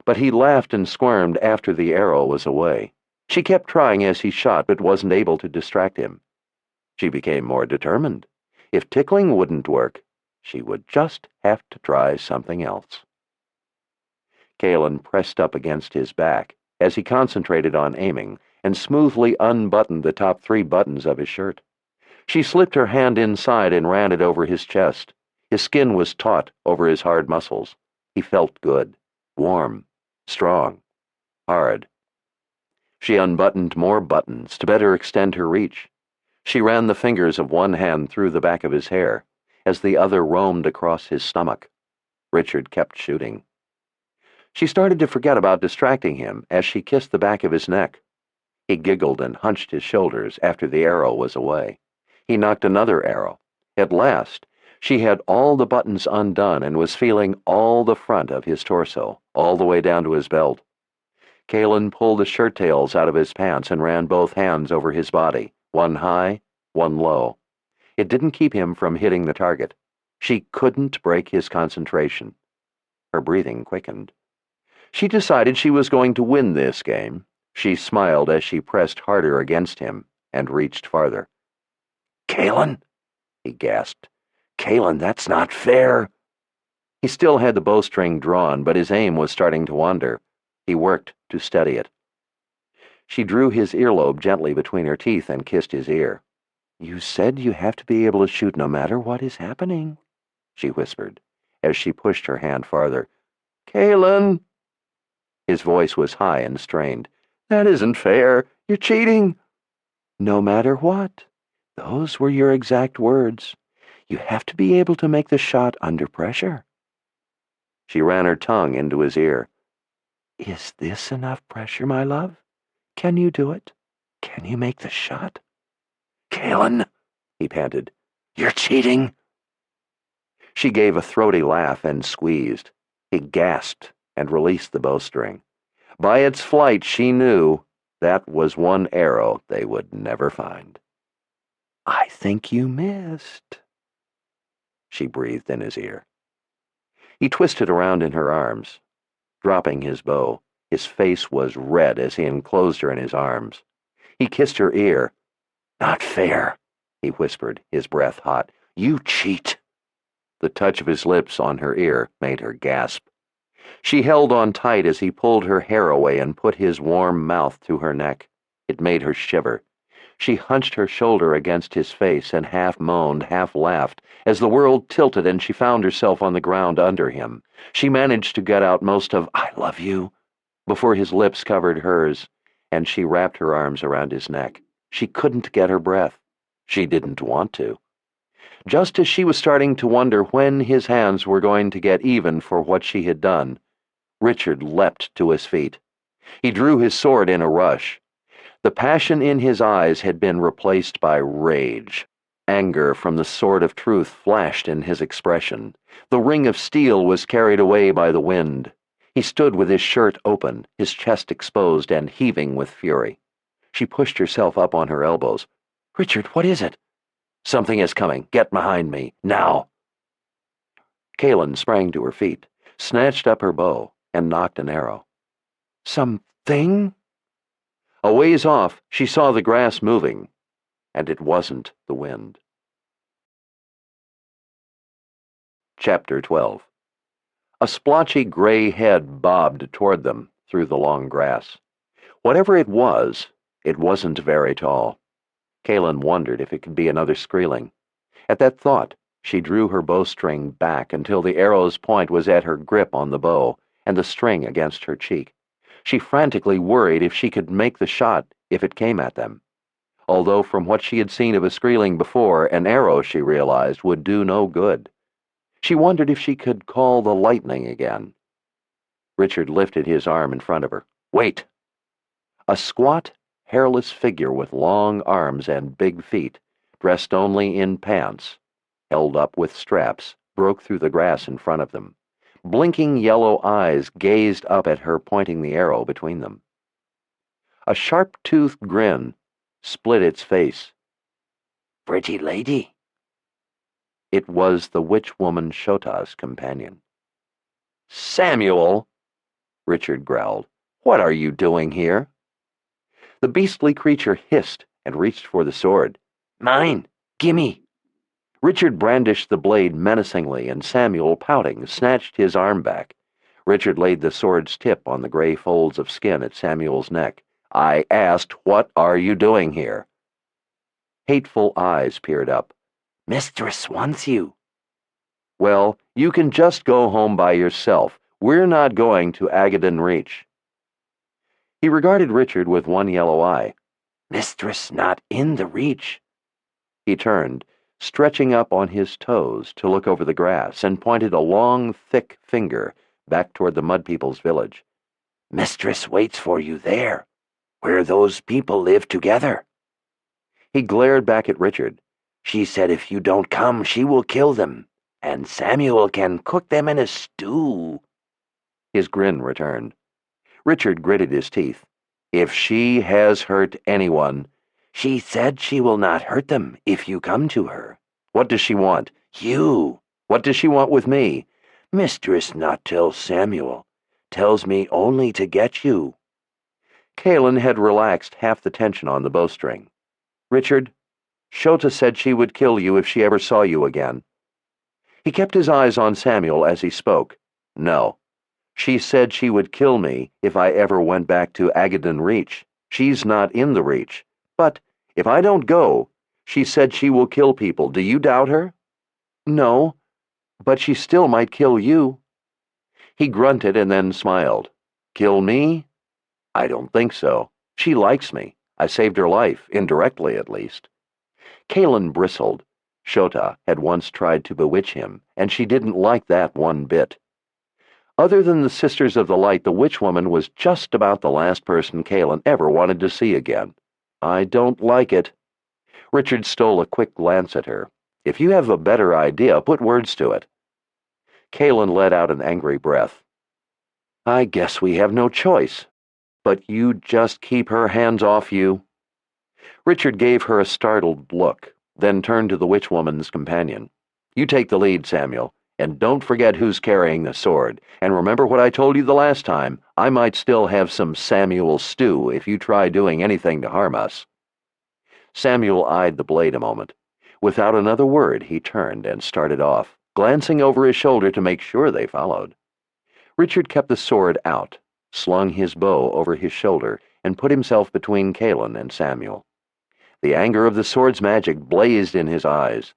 But he laughed and squirmed after the arrow was away. She kept trying as he shot, but wasn't able to distract him. She became more determined. If tickling wouldn't work, she would just have to try something else. Kalen pressed up against his back as he concentrated on aiming and smoothly unbuttoned the top 3 buttons of his shirt. She slipped her hand inside and ran it over his chest. His skin was taut over his hard muscles. He felt good, warm, strong, hard. She unbuttoned more buttons to better extend her reach. She ran the fingers of one hand through the back of his hair as the other roamed across his stomach. Richard kept shooting. She started to forget about distracting him as she kissed the back of his neck. He giggled and hunched his shoulders after the arrow was away. He knocked another arrow. At last, she had all the buttons undone and was feeling all the front of his torso, all the way down to his belt. Kalen pulled the shirt tails out of his pants and ran both hands over his body, one high, one low. It didn't keep him from hitting the target. She couldn't break his concentration. Her breathing quickened. She decided she was going to win this game. She smiled as she pressed harder against him and reached farther. "Kalen," he gasped. "Kalen, that's not fair." He still had the bowstring drawn, but his aim was starting to wander. He worked to steady it. She drew his earlobe gently between her teeth and kissed his ear. "You said you have to be able to shoot no matter what is happening," she whispered, as she pushed her hand farther. "Kalen!" His voice was high and strained. "That isn't fair. You're cheating." "No matter what. Those were your exact words. You have to be able to make the shot under pressure." She ran her tongue into his ear. "Is this enough pressure, my love? Can you do it? Can you make the shot?" "Kalen," he panted, "you're cheating." She gave a throaty laugh and squeezed. He gasped and released the bowstring. By its flight, she knew that was one arrow they would never find. "I think you missed," she breathed in his ear. He twisted around in her arms, dropping his bow. His face was red as he enclosed her in his arms. He kissed her ear. "Not fair," he whispered, his breath hot. "You cheat." The touch of his lips on her ear made her gasp. She held on tight as he pulled her hair away and put his warm mouth to her neck. It made her shiver. She hunched her shoulder against his face and half moaned, half laughed, as the world tilted and she found herself on the ground under him. She managed to get out most of "I love you" before his lips covered hers, and she wrapped her arms around his neck. She couldn't get her breath. She didn't want to. Just as she was starting to wonder when his hands were going to get even for what she had done, Richard leapt to his feet. He drew his sword in a rush. The passion in his eyes had been replaced by rage. Anger from the sword of truth flashed in his expression. The ring of steel was carried away by the wind. He stood with his shirt open, his chest exposed and heaving with fury. She pushed herself up on her elbows. "Richard, what is it?" "Something is coming. Get behind me. Now." Kalen sprang to her feet, snatched up her bow, and nocked an arrow. "Something?" A ways off, she saw the grass moving, and it wasn't the wind. Chapter 12. A splotchy gray head bobbed toward them through the long grass. Whatever it wasn't very tall. Kalen wondered if it could be another Skreeling. At that thought, she drew her bowstring back until the arrow's point was at her grip on the bow and the string against her cheek. She frantically worried if she could make the shot if it came at them. Although from what she had seen of a Skreeling before, an arrow, she realized, would do no good. She wondered if she could call the lightning again. Richard lifted his arm in front of her. "Wait!" A squat, hairless figure with long arms and big feet, dressed only in pants, held up with straps, broke through the grass in front of them. Blinking yellow eyes gazed up at her, pointing the arrow between them. A sharp-toothed grin split its face. "Pretty lady." It was the witch-woman Shota's companion. "Samuel!" Richard growled. "What are you doing here?" The beastly creature hissed and reached for the sword. "Mine! Gimme!" Richard brandished the blade menacingly, and Samuel, pouting, snatched his arm back. Richard laid the sword's tip on the gray folds of skin at Samuel's neck. "I asked, what are you doing here?" Hateful eyes peered up. "Mistress wants you." "Well, you can just go home by yourself. We're not going to Agaden Reach." He regarded Richard with one yellow eye. "Mistress not in the reach." He turned, stretching up on his toes to look over the grass, and pointed a long, thick finger back toward the Mud People's village. "Mistress waits for you there, where those people live together." He glared back at Richard. "She said if you don't come, she will kill them, and Samuel can cook them in a stew." His grin returned. Richard gritted his teeth. "If she has hurt anyone—" "She said she will not hurt them if you come to her." "What does she want?" "You." "What does she want with me?" "Mistress not tell Samuel. Tells me only to get you." Kalen had relaxed half the tension on the bowstring. "Richard, Shota said she would kill you if she ever saw you again." He kept his eyes on Samuel as he spoke. "No. She said she would kill me if I ever went back to Agaden Reach. She's not in the Reach. But if I don't go, she said she will kill people. Do you doubt her?" "No, but she still might kill you." He grunted and then smiled. "Kill me? I don't think so. She likes me. I saved her life, indirectly at least." Kalen bristled. Shota had once tried to bewitch him, and she didn't like that one bit. Other than the Sisters of the Light, the witch-woman was just about the last person Kalen ever wanted to see again. "I don't like it." Richard stole a quick glance at her. "If you have a better idea, put words to it." Kalen let out an angry breath. "I guess we have no choice. But you just keep her hands off you." Richard gave her a startled look, then turned to the witch-woman's companion. "You take the lead, Samuel, and don't forget who's carrying the sword. And remember what I told you the last time. I might still have some Samuel stew if you try doing anything to harm us." Samuel eyed the blade a moment. Without another word, he turned and started off, glancing over his shoulder to make sure they followed. Richard kept the sword out, slung his bow over his shoulder, and put himself between Kalen and Samuel. The anger of the sword's magic blazed in his eyes.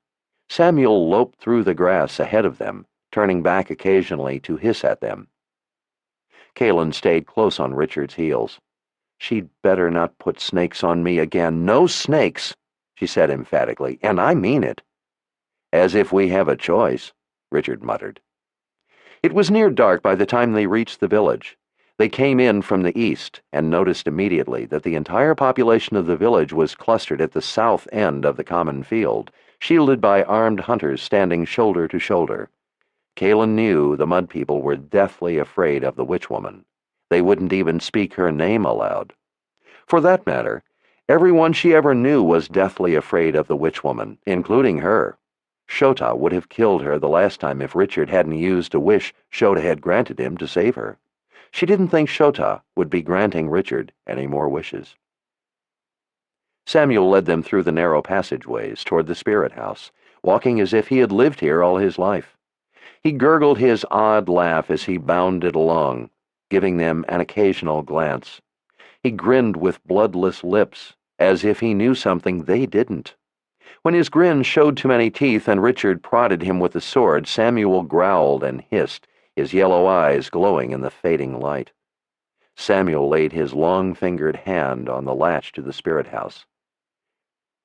Samuel loped through the grass ahead of them, turning back occasionally to hiss at them. Kalen stayed close on Richard's heels. "She'd better not put snakes on me again. No snakes," she said emphatically, "and I mean it." "As if we have a choice," Richard muttered. It was near dark by the time they reached the village. They came in from the east and noticed immediately that the entire population of the village was clustered at the south end of the common field, shielded by armed hunters standing shoulder to shoulder. Kalen knew the Mud People were deathly afraid of the witch-woman. They wouldn't even speak her name aloud. For that matter, everyone she ever knew was deathly afraid of the witch-woman, including her. Shota would have killed her the last time if Richard hadn't used a wish Shota had granted him to save her. She didn't think Shota would be granting Richard any more wishes. Samuel led them through the narrow passageways toward the spirit house, walking as if he had lived here all his life. He gurgled his odd laugh as he bounded along, giving them an occasional glance. He grinned with bloodless lips, as if he knew something they didn't. When his grin showed too many teeth and Richard prodded him with the sword, Samuel growled and hissed, his yellow eyes glowing in the fading light. Samuel laid his long-fingered hand on the latch to the spirit house.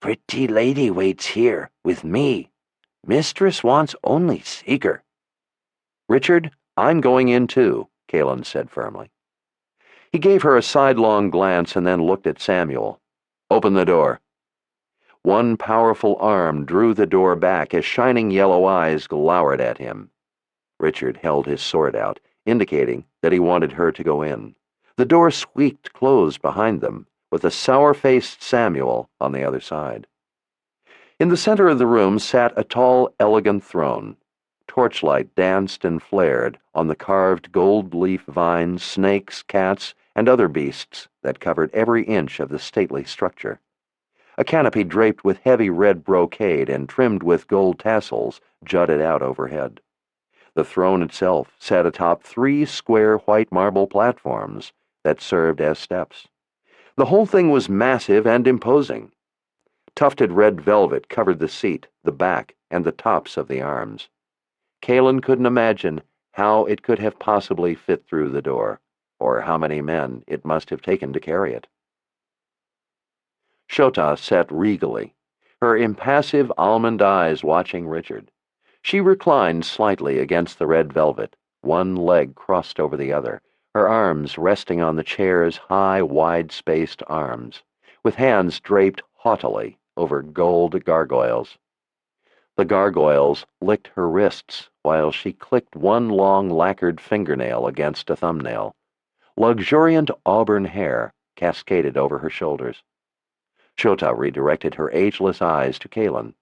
"Pretty lady waits here, with me. Mistress wants only seeker." "Richard, I'm going in too," Kalen said firmly. He gave her a sidelong glance and then looked at Samuel. "Open the door." One powerful arm drew the door back as shining yellow eyes glowered at him. Richard held his sword out, indicating that he wanted her to go in. The door squeaked closed behind them, with a sour-faced Samuel on the other side. In the center of the room sat a tall, elegant throne. Torchlight danced and flared on the carved gold-leaf vines, snakes, cats, and other beasts that covered every inch of the stately structure. A canopy draped with heavy red brocade and trimmed with gold tassels jutted out overhead. The throne itself sat atop 3 square white marble platforms that served as steps. The whole thing was massive and imposing. Tufted red velvet covered the seat, the back, and the tops of the arms. Kaelin couldn't imagine how it could have possibly fit through the door, or how many men it must have taken to carry it. Shota sat regally, her impassive almond eyes watching Richard. She reclined slightly against the red velvet, one leg crossed over the other, her arms resting on the chair's high, wide-spaced arms, with hands draped haughtily over gold gargoyles. The gargoyles licked her wrists while she clicked one long lacquered fingernail against a thumbnail. Luxuriant auburn hair cascaded over her shoulders. Shota redirected her ageless eyes to Kaelin.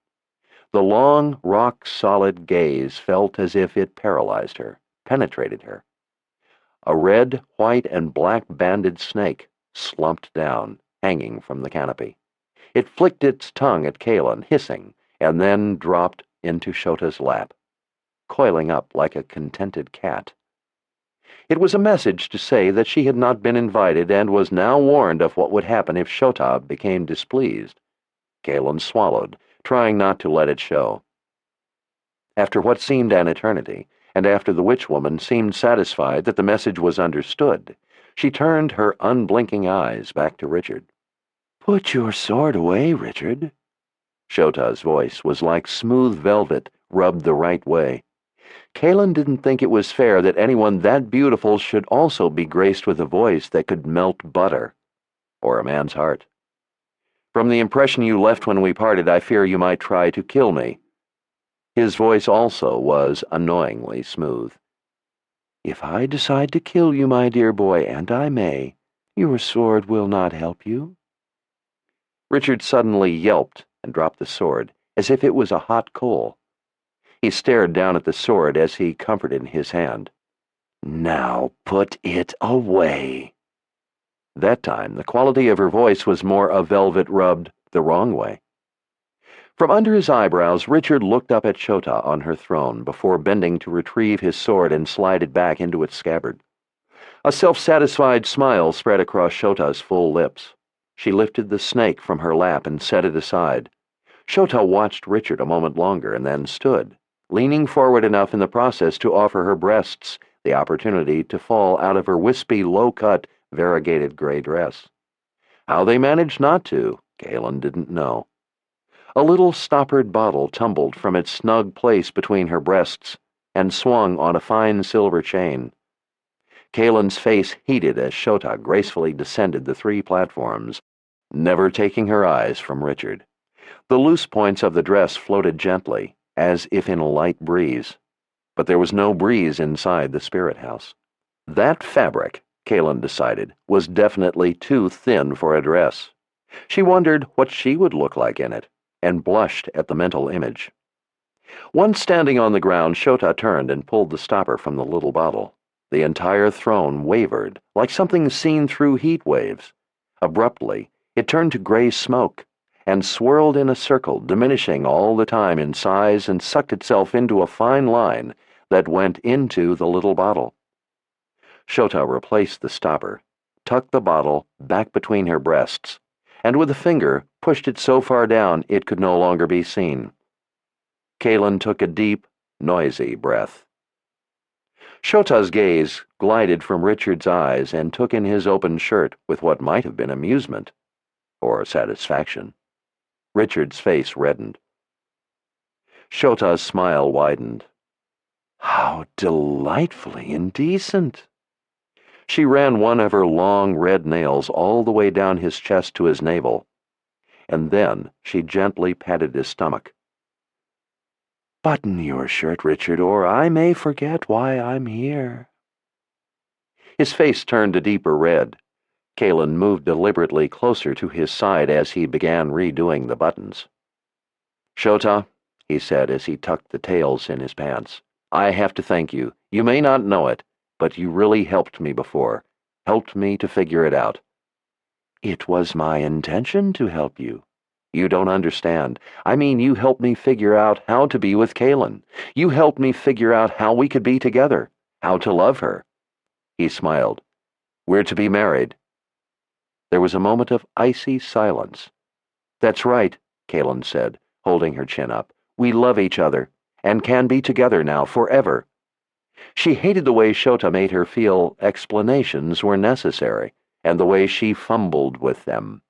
The long, rock-solid gaze felt as if it paralyzed her, penetrated her. A red, white, and black-banded snake slumped down, hanging from the canopy. It flicked its tongue at Kaelin, hissing, and then dropped into Shota's lap, coiling up like a contented cat. It was a message to say that she had not been invited and was now warned of what would happen if Shota became displeased. Kaelin swallowed, trying not to let it show. After what seemed an eternity, and after the witch-woman seemed satisfied that the message was understood, she turned her unblinking eyes back to Richard. "Put your sword away, Richard." Shota's voice was like smooth velvet rubbed the right way. Kaelin didn't think it was fair that anyone that beautiful should also be graced with a voice that could melt butter, or a man's heart. "From the impression you left when we parted, I fear you might try to kill me." His voice also was annoyingly smooth. "If I decide to kill you, my dear boy, and I may, your sword will not help you." Richard suddenly yelped and dropped the sword, as if it was a hot coal. He stared down at the sword as he comforted his hand. "Now put it away." That time, the quality of her voice was more a velvet rubbed the wrong way. From under his eyebrows, Richard looked up at Shota on her throne before bending to retrieve his sword and slide it back into its scabbard. A self-satisfied smile spread across Shota's full lips. She lifted the snake from her lap and set it aside. Shota watched Richard a moment longer and then stood, leaning forward enough in the process to offer her breasts the opportunity to fall out of her wispy, low-cut, variegated gray dress. How they managed not to, Kaelin didn't know. A little stoppered bottle tumbled from its snug place between her breasts and swung on a fine silver chain. Kaelin's face heated as Shota gracefully descended the 3 platforms, never taking her eyes from Richard. The loose points of the dress floated gently, as if in a light breeze, but there was no breeze inside the spirit house. That fabric, Kaelin decided, was definitely too thin for a dress. She wondered what she would look like in it, and blushed at the mental image. Once standing on the ground, Shota turned and pulled the stopper from the little bottle. The entire throne wavered, like something seen through heat waves. Abruptly, it turned to gray smoke, and swirled in a circle, diminishing all the time in size and sucked itself into a fine line that went into the little bottle. Shota replaced the stopper, tucked the bottle back between her breasts, and with a finger pushed it so far down it could no longer be seen. Kaelin took a deep, noisy breath. Shota's gaze glided from Richard's eyes and took in his open shirt with what might have been amusement, or satisfaction. Richard's face reddened. Shota's smile widened. "How delightfully indecent!" She ran one of her long red nails all the way down his chest to his navel. and then she gently patted his stomach. "Button your shirt, Richard, or I may forget why I'm here." His face turned a deeper red. Kalen moved deliberately closer to his side as he began redoing the buttons. "Shota," he said as he tucked the tails in his pants, "I have to thank you. You may not know it, but you really helped me before. Helped me to figure it out." "It was my intention to help you." "You don't understand. I mean, you helped me figure out how to be with Kalen. You helped me figure out how we could be together, how to love her." He smiled. "We're to be married." There was a moment of icy silence. "That's right," Kalen said, holding her chin up. "We love each other, and can be together now forever." She hated the way Shota made her feel explanations were necessary, and the way she fumbled with them.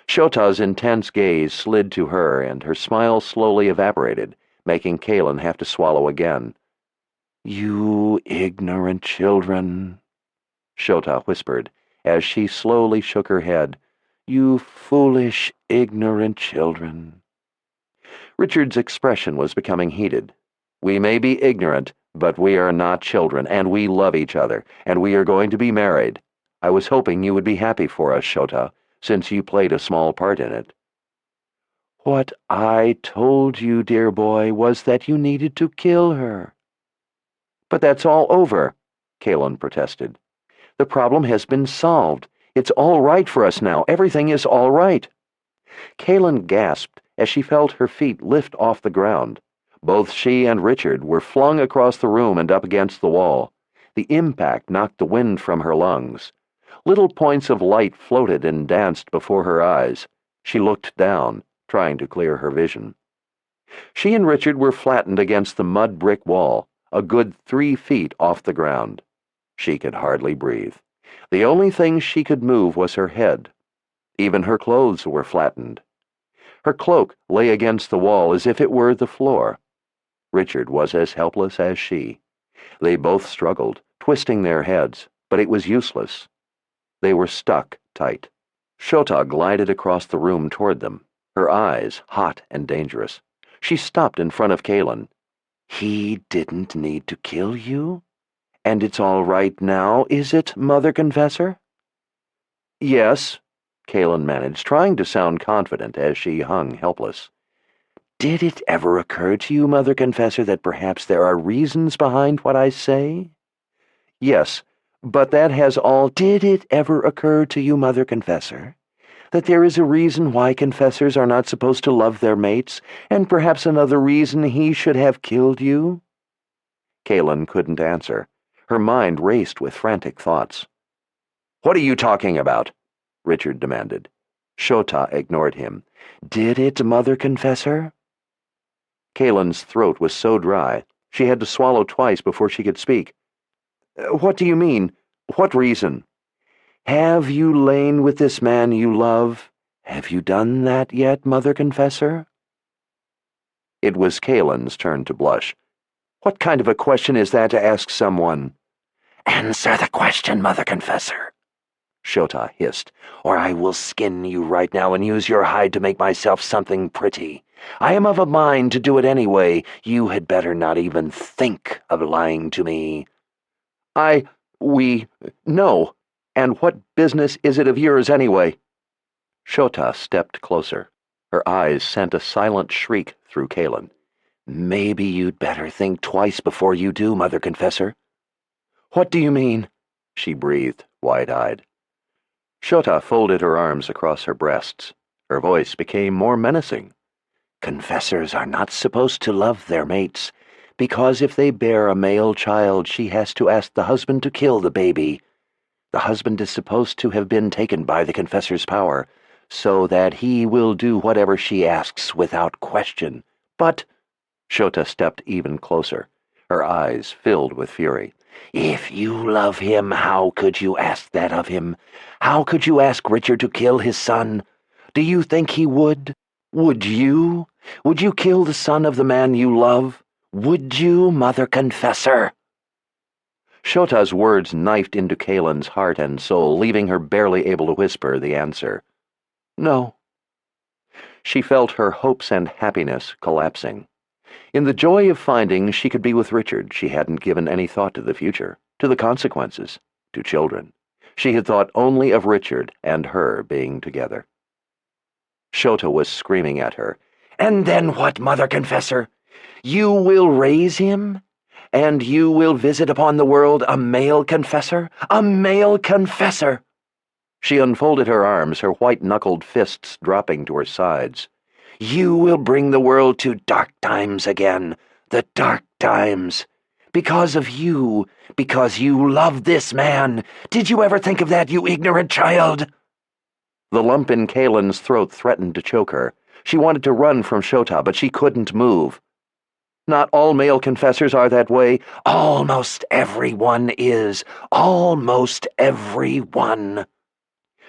Shota's intense gaze slid to her, and her smile slowly evaporated, making Kalen have to swallow again. "You ignorant children," Shota whispered, as she slowly shook her head. "You foolish, ignorant children." Richard's expression was becoming heated. "We may be ignorant, but we are not children, and we love each other, and we are going to be married. I was hoping you would be happy for us, Shota, since you played a small part in it." "What I told you, dear boy, was that you needed to kill her." "But that's all over," Kalen protested. "The problem has been solved. It's all right for us now. Everything is all right." Kalen gasped as she felt her feet lift off the ground. Both she and Richard were flung across the room and up against the wall. The impact knocked the wind from her lungs. Little points of light floated and danced before her eyes. She looked down, trying to clear her vision. She and Richard were flattened against the mud brick wall, a good 3 feet off the ground. She could hardly breathe. The only thing she could move was her head. Even her clothes were flattened. Her cloak lay against the wall as if it were the floor. Richard was as helpless as she. They both struggled, twisting their heads, but it was useless. They were stuck tight. Shota glided across the room toward them, her eyes hot and dangerous. She stopped in front of Kalen. "He didn't need to kill you? And it's all right now, is it, Mother Confessor?" "Yes," Kalen managed, trying to sound confident as she hung helpless. "Did it ever occur to you, Mother Confessor, that perhaps there are reasons behind what I say?" "Yes, but that has all—" "Did it ever occur to you, Mother Confessor, that there is a reason why confessors are not supposed to love their mates, and perhaps another reason he should have killed you?" Kalen couldn't answer. Her mind raced with frantic thoughts. "What are you talking about?" Richard demanded. Shota ignored him. "Did it, Mother Confessor?" Kalen's throat was so dry, she had to swallow twice before she could speak. "What do you mean? What reason?" "Have you lain with this man you love? Have you done that yet, Mother Confessor?" It was Kalen's turn to blush. "What kind of a question is that to ask someone?" "Answer the question, Mother Confessor," Shota hissed, "or I will skin you right now and use your hide to make myself something pretty. I am of a mind to do it anyway. You had better not even think of lying to me." No. And what business is it of yours anyway?" Shota stepped closer. Her eyes sent a silent shriek through Kalen. "Maybe you'd better think twice before you do, Mother Confessor." "What do you mean?" she breathed, wide-eyed. Shota folded her arms across her breasts. Her voice became more menacing. "Confessors are not supposed to love their mates, because if they bear a male child, she has to ask the husband to kill the baby. The husband is supposed to have been taken by the confessor's power, so that he will do whatever she asks without question. But—" Shota stepped even closer, her eyes filled with fury. "If you love him, how could you ask that of him? How could you ask Richard to kill his son? Do you think he would? Would you? Would you kill the son of the man you love? Would you, Mother Confessor?" Shota's words knifed into Kalen's heart and soul, leaving her barely able to whisper the answer. "No." She felt her hopes and happiness collapsing. In the joy of finding she could be with Richard, she hadn't given any thought to the future, to the consequences, to children. She had thought only of Richard and her being together. Shota was screaming at her. "And then what, Mother Confessor? You will raise him? And you will visit upon the world a male confessor? A male confessor!" She unfolded her arms, her white-knuckled fists dropping to her sides. "You will bring the world to dark times again, the dark times. Because of you, because you love this man. Did you ever think of that, you ignorant child?" The lump in Kalen's throat threatened to choke her. She wanted to run from Shota, but she couldn't move. "Not all male confessors are that way." "Almost everyone is. Almost everyone."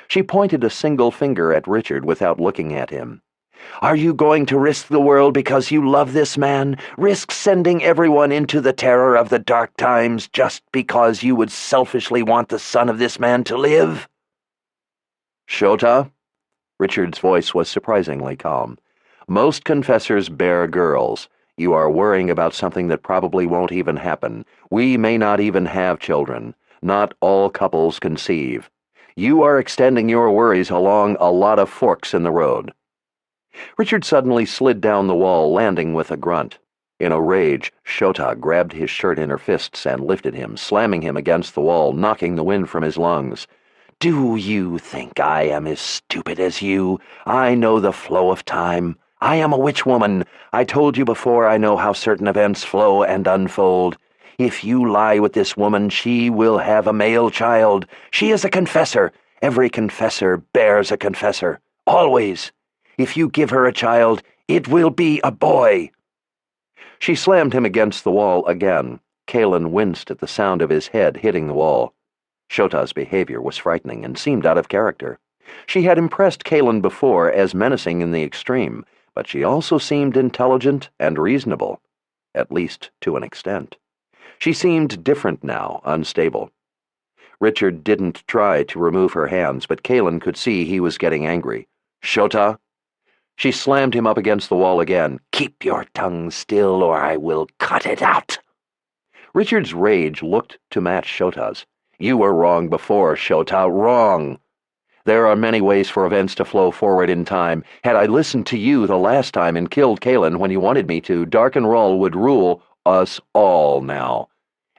She pointed a single finger at Richard without looking at him. "Are you going to risk the world because you love this man? Risk sending everyone into the terror of the dark times just because you would selfishly want the son of this man to live?" "Shota?" Richard's voice was surprisingly calm. "Most confessors bear girls. You are worrying about something that probably won't even happen. We may not even have children. Not all couples conceive. You are extending your worries along a lot of forks in the road." Richard suddenly slid down the wall, landing with a grunt. In a rage, Shota grabbed his shirt in her fists and lifted him, slamming him against the wall, knocking the wind from his lungs. "Do you think I am as stupid as you? I know the flow of time. I am a witch woman. I told you before, I know how certain events flow and unfold. If you lie with this woman, she will have a male child. She is a confessor. Every confessor bears a confessor. Always. If you give her a child, it will be a boy." She slammed him against the wall again. Kalen winced at the sound of his head hitting the wall. Shota's behavior was frightening and seemed out of character. She had impressed Kalen before as menacing in the extreme, but she also seemed intelligent and reasonable, at least to an extent. She seemed different now, unstable. Richard didn't try to remove her hands, but Kalen could see he was getting angry. "Shota?" She slammed him up against the wall again. "Keep your tongue still, or I will cut it out." Richard's rage looked to match Shota's. "You were wrong before, Shota, wrong. There are many ways for events to flow forward in time. Had I listened to you the last time and killed Kalen when you wanted me to, Darkenrall would rule us all now.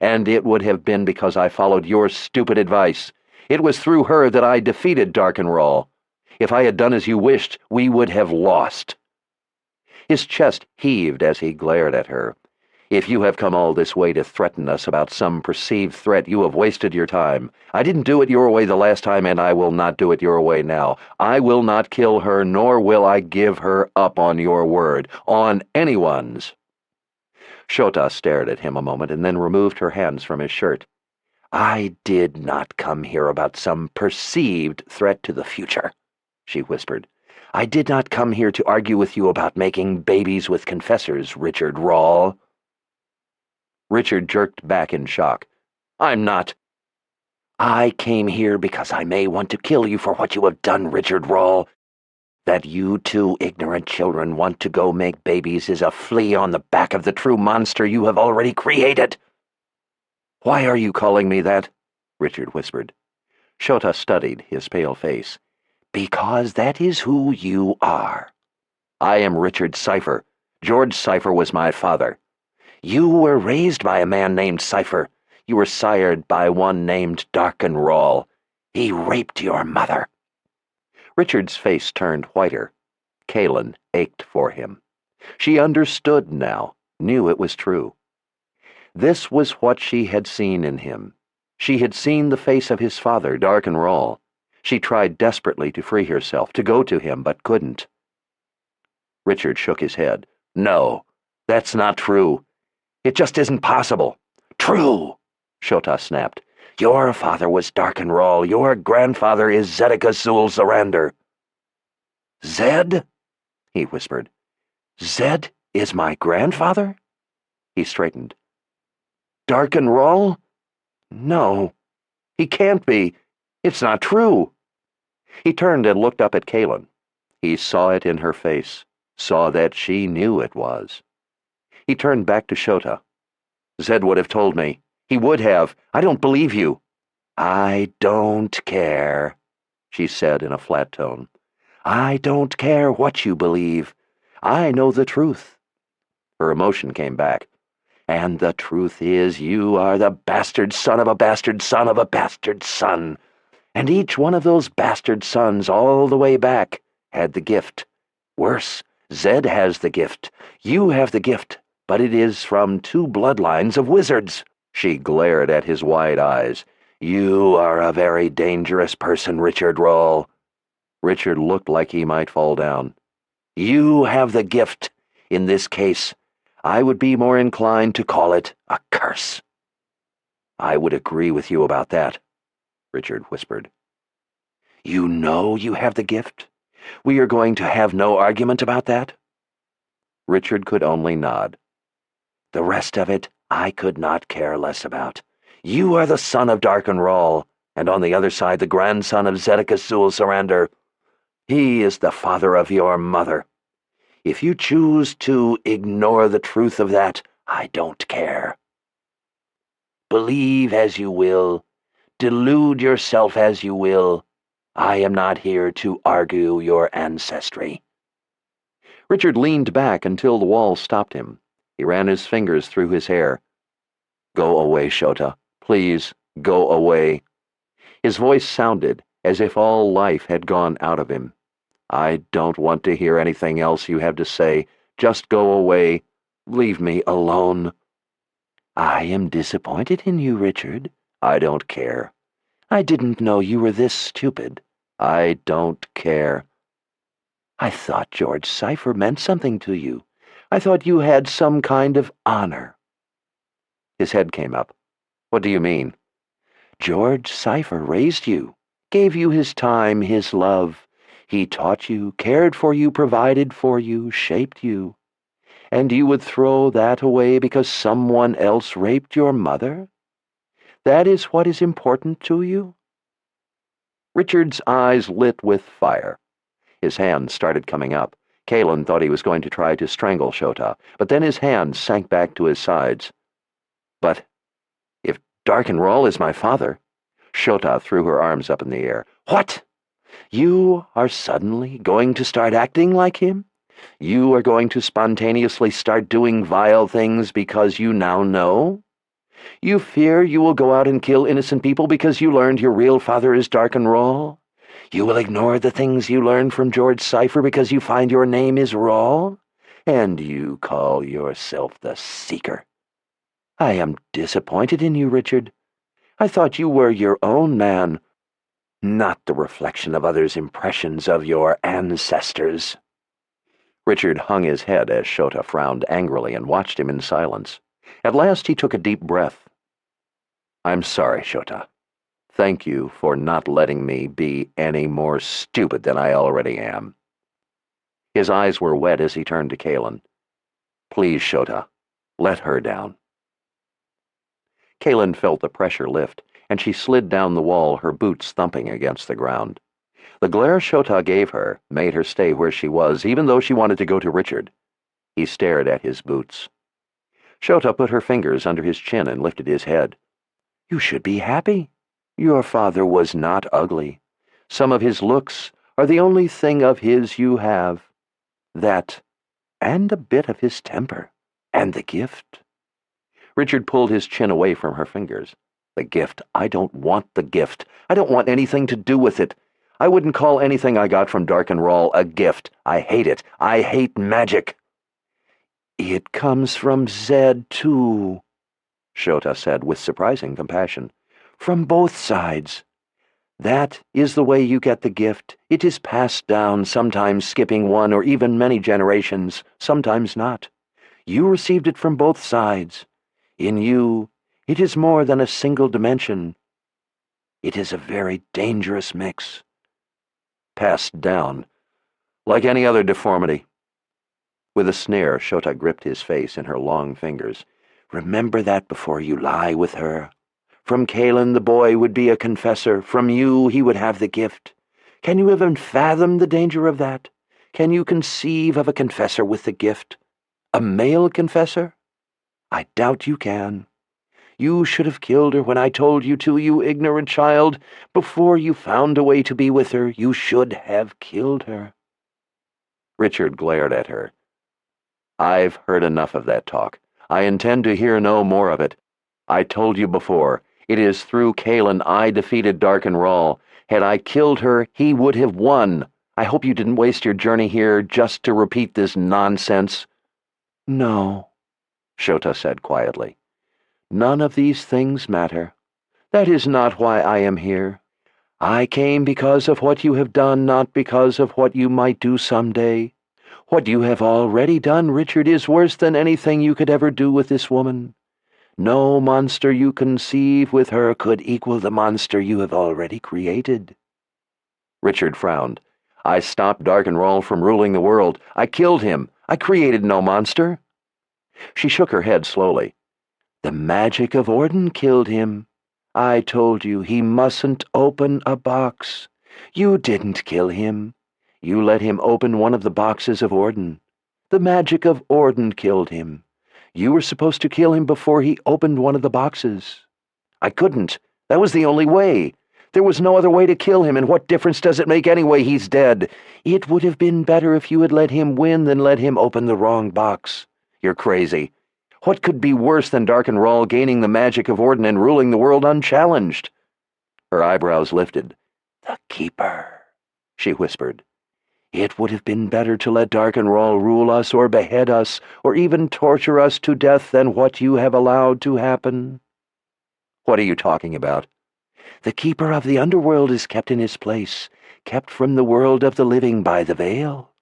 And it would have been because I followed your stupid advice. It was through her that I defeated Darkenrall. If I had done as you wished, we would have lost." His chest heaved as he glared at her. "If you have come all this way to threaten us about some perceived threat, you have wasted your time. I didn't do it your way the last time, and I will not do it your way now. I will not kill her, nor will I give her up on your word, on anyone's." Shota stared at him a moment and then removed her hands from his shirt. "I did not come here about some perceived threat to the future," she whispered. "I did not come here to argue with you about making babies with confessors, Richard Rawle." Richard jerked back in shock. "I'm not." "I came here because I may want to kill you for what you have done, Richard Rawle. That you two ignorant children want to go make babies is a flea on the back of the true monster you have already created." "Why are you calling me that?" Richard whispered. Shota studied his pale face. "Because that is who you are. I am Richard Cypher. George Cypher was my father. You were raised by a man named Cypher. You were sired by one named Darkenrall. He raped your mother." Richard's face turned whiter. Kalen ached for him. She understood now, knew it was true. This was what she had seen in him. She had seen the face of his father, Darkenrall. She tried desperately to free herself, to go to him, but couldn't. Richard shook his head. "No, that's not true. It just isn't possible." "True," Shota snapped. "Your father was Darkenrall. Your grandfather is Zedeca Zul'Zorander." "Zed?" he whispered. "Zed is my grandfather?" He straightened. "Darkenrall? No, he can't be. It's not true." He turned and looked up at Kalen. He saw it in her face, saw that she knew it was. He turned back to Shota. Zed would have told me. He would have. I don't believe you. I don't care, she said in a flat tone. I don't care what you believe. I know the truth. Her emotion came back. And the truth is, you are the bastard son of a bastard son of a bastard son. And each one of those bastard sons all the way back had the gift. Worse, Zed has the gift. You have the gift, but it is from 2 bloodlines of wizards. She glared at his wide eyes. You are a very dangerous person, Richard Rawle. Richard looked like he might fall down. You have the gift. In this case, I would be more inclined to call it a curse. I would agree with you about that, Richard whispered. You know you have the gift? We are going to have no argument about that? Richard could only nod. The rest of it I could not care less about. You are the son of Darken Rawle, and on the other side the grandson of Zedekiah Zulsarander. He is the father of your mother. If you choose to ignore the truth of that, I don't care. Believe as you will, delude yourself as you will. I am not here to argue your ancestry. Richard leaned back until the wall stopped him. He ran his fingers through his hair. Go away, Shota. Please, go away. His voice sounded as if all life had gone out of him. I don't want to hear anything else you have to say. Just go away. Leave me alone. I am disappointed in you, Richard. I don't care. I didn't know you were this stupid. I don't care. I thought George Cypher meant something to you. I thought you had some kind of honor. His head came up. What do you mean? George Cypher raised you, gave you his time, his love. He taught you, cared for you, provided for you, shaped you. And you would throw that away because someone else raped your mother? That is what is important to you? Richard's eyes lit with fire. His hands started coming up. Kaelin thought he was going to try to strangle Shota, but then his hands sank back to his sides. But if Darken Rawle is my father... Shota threw her arms up in the air. What? You are suddenly going to start acting like him? You are going to spontaneously start doing vile things because you now know? You fear you will go out and kill innocent people because you learned your real father is Darken Rawle? You will ignore the things you learned from George Cypher because you find your name is Rawle? And you call yourself the Seeker. I am disappointed in you, Richard. I thought you were your own man, not the reflection of others' impressions of your ancestors. Richard hung his head as Shota frowned angrily and watched him in silence. At last he took a deep breath. I'm sorry, Shota. Thank you for not letting me be any more stupid than I already am. His eyes were wet as he turned to Kaelin. Please, Shota, let her down. Kaelin felt the pressure lift, and she slid down the wall, her boots thumping against the ground. The glare Shota gave her made her stay where she was, even though she wanted to go to Richard. He stared at his boots. Shota put her fingers under his chin and lifted his head. You should be happy. Your father was not ugly. Some of his looks are the only thing of his you have. That, and a bit of his temper, and the gift. Richard pulled his chin away from her fingers. The gift. I don't want the gift. I don't want anything to do with it. I wouldn't call anything I got from Darken Rawle a gift. I hate it. I hate magic. It comes from Zed, too, Shota said with surprising compassion. From both sides. That is the way you get the gift. It is passed down, sometimes skipping one or even many generations, sometimes not. You received it from both sides. In you, it is more than a single dimension. It is a very dangerous mix. Passed down, like any other deformity. With a sneer, Shota gripped his face in her long fingers. Remember that before you lie with her. From Kaelin the boy would be a confessor. From you he would have the gift. Can you even fathom the danger of that? Can you conceive of a confessor with the gift? A male confessor? I doubt you can. You should have killed her when I told you to, you ignorant child. Before you found a way to be with her, you should have killed her." Richard glared at her. "I've heard enough of that talk. I intend to hear no more of it. I told you before, it is through Kalen I defeated Darken Rahl. Had I killed her, he would have won. I hope you didn't waste your journey here just to repeat this nonsense." "No," Shota said quietly. "None of these things matter. That is not why I am here. I came because of what you have done, not because of what you might do someday. What you have already done, Richard, is worse than anything you could ever do with this woman. No monster you conceive with her could equal the monster you have already created." Richard frowned. "I stopped Darken Rahl from ruling the world. I killed him. I created no monster." She shook her head slowly. "The magic of Orden killed him. I told you he mustn't open a box. You didn't kill him. You let him open one of the boxes of Orden. The magic of Orden killed him. You were supposed to kill him before he opened one of the boxes." "I couldn't. That was the only way. There was no other way to kill him, and what difference does it make anyway? He's dead." "It would have been better if you had let him win than let him open the wrong box." "You're crazy. What could be worse than Darken Rahl gaining the magic of Orden and ruling the world unchallenged?" Her eyebrows lifted. "The Keeper," she whispered. "It would have been better to let Darken Rahl rule us or behead us or even torture us to death than what you have allowed to happen." "What are you talking about?" "The Keeper of the Underworld is kept in his place, kept from the world of the living by the veil.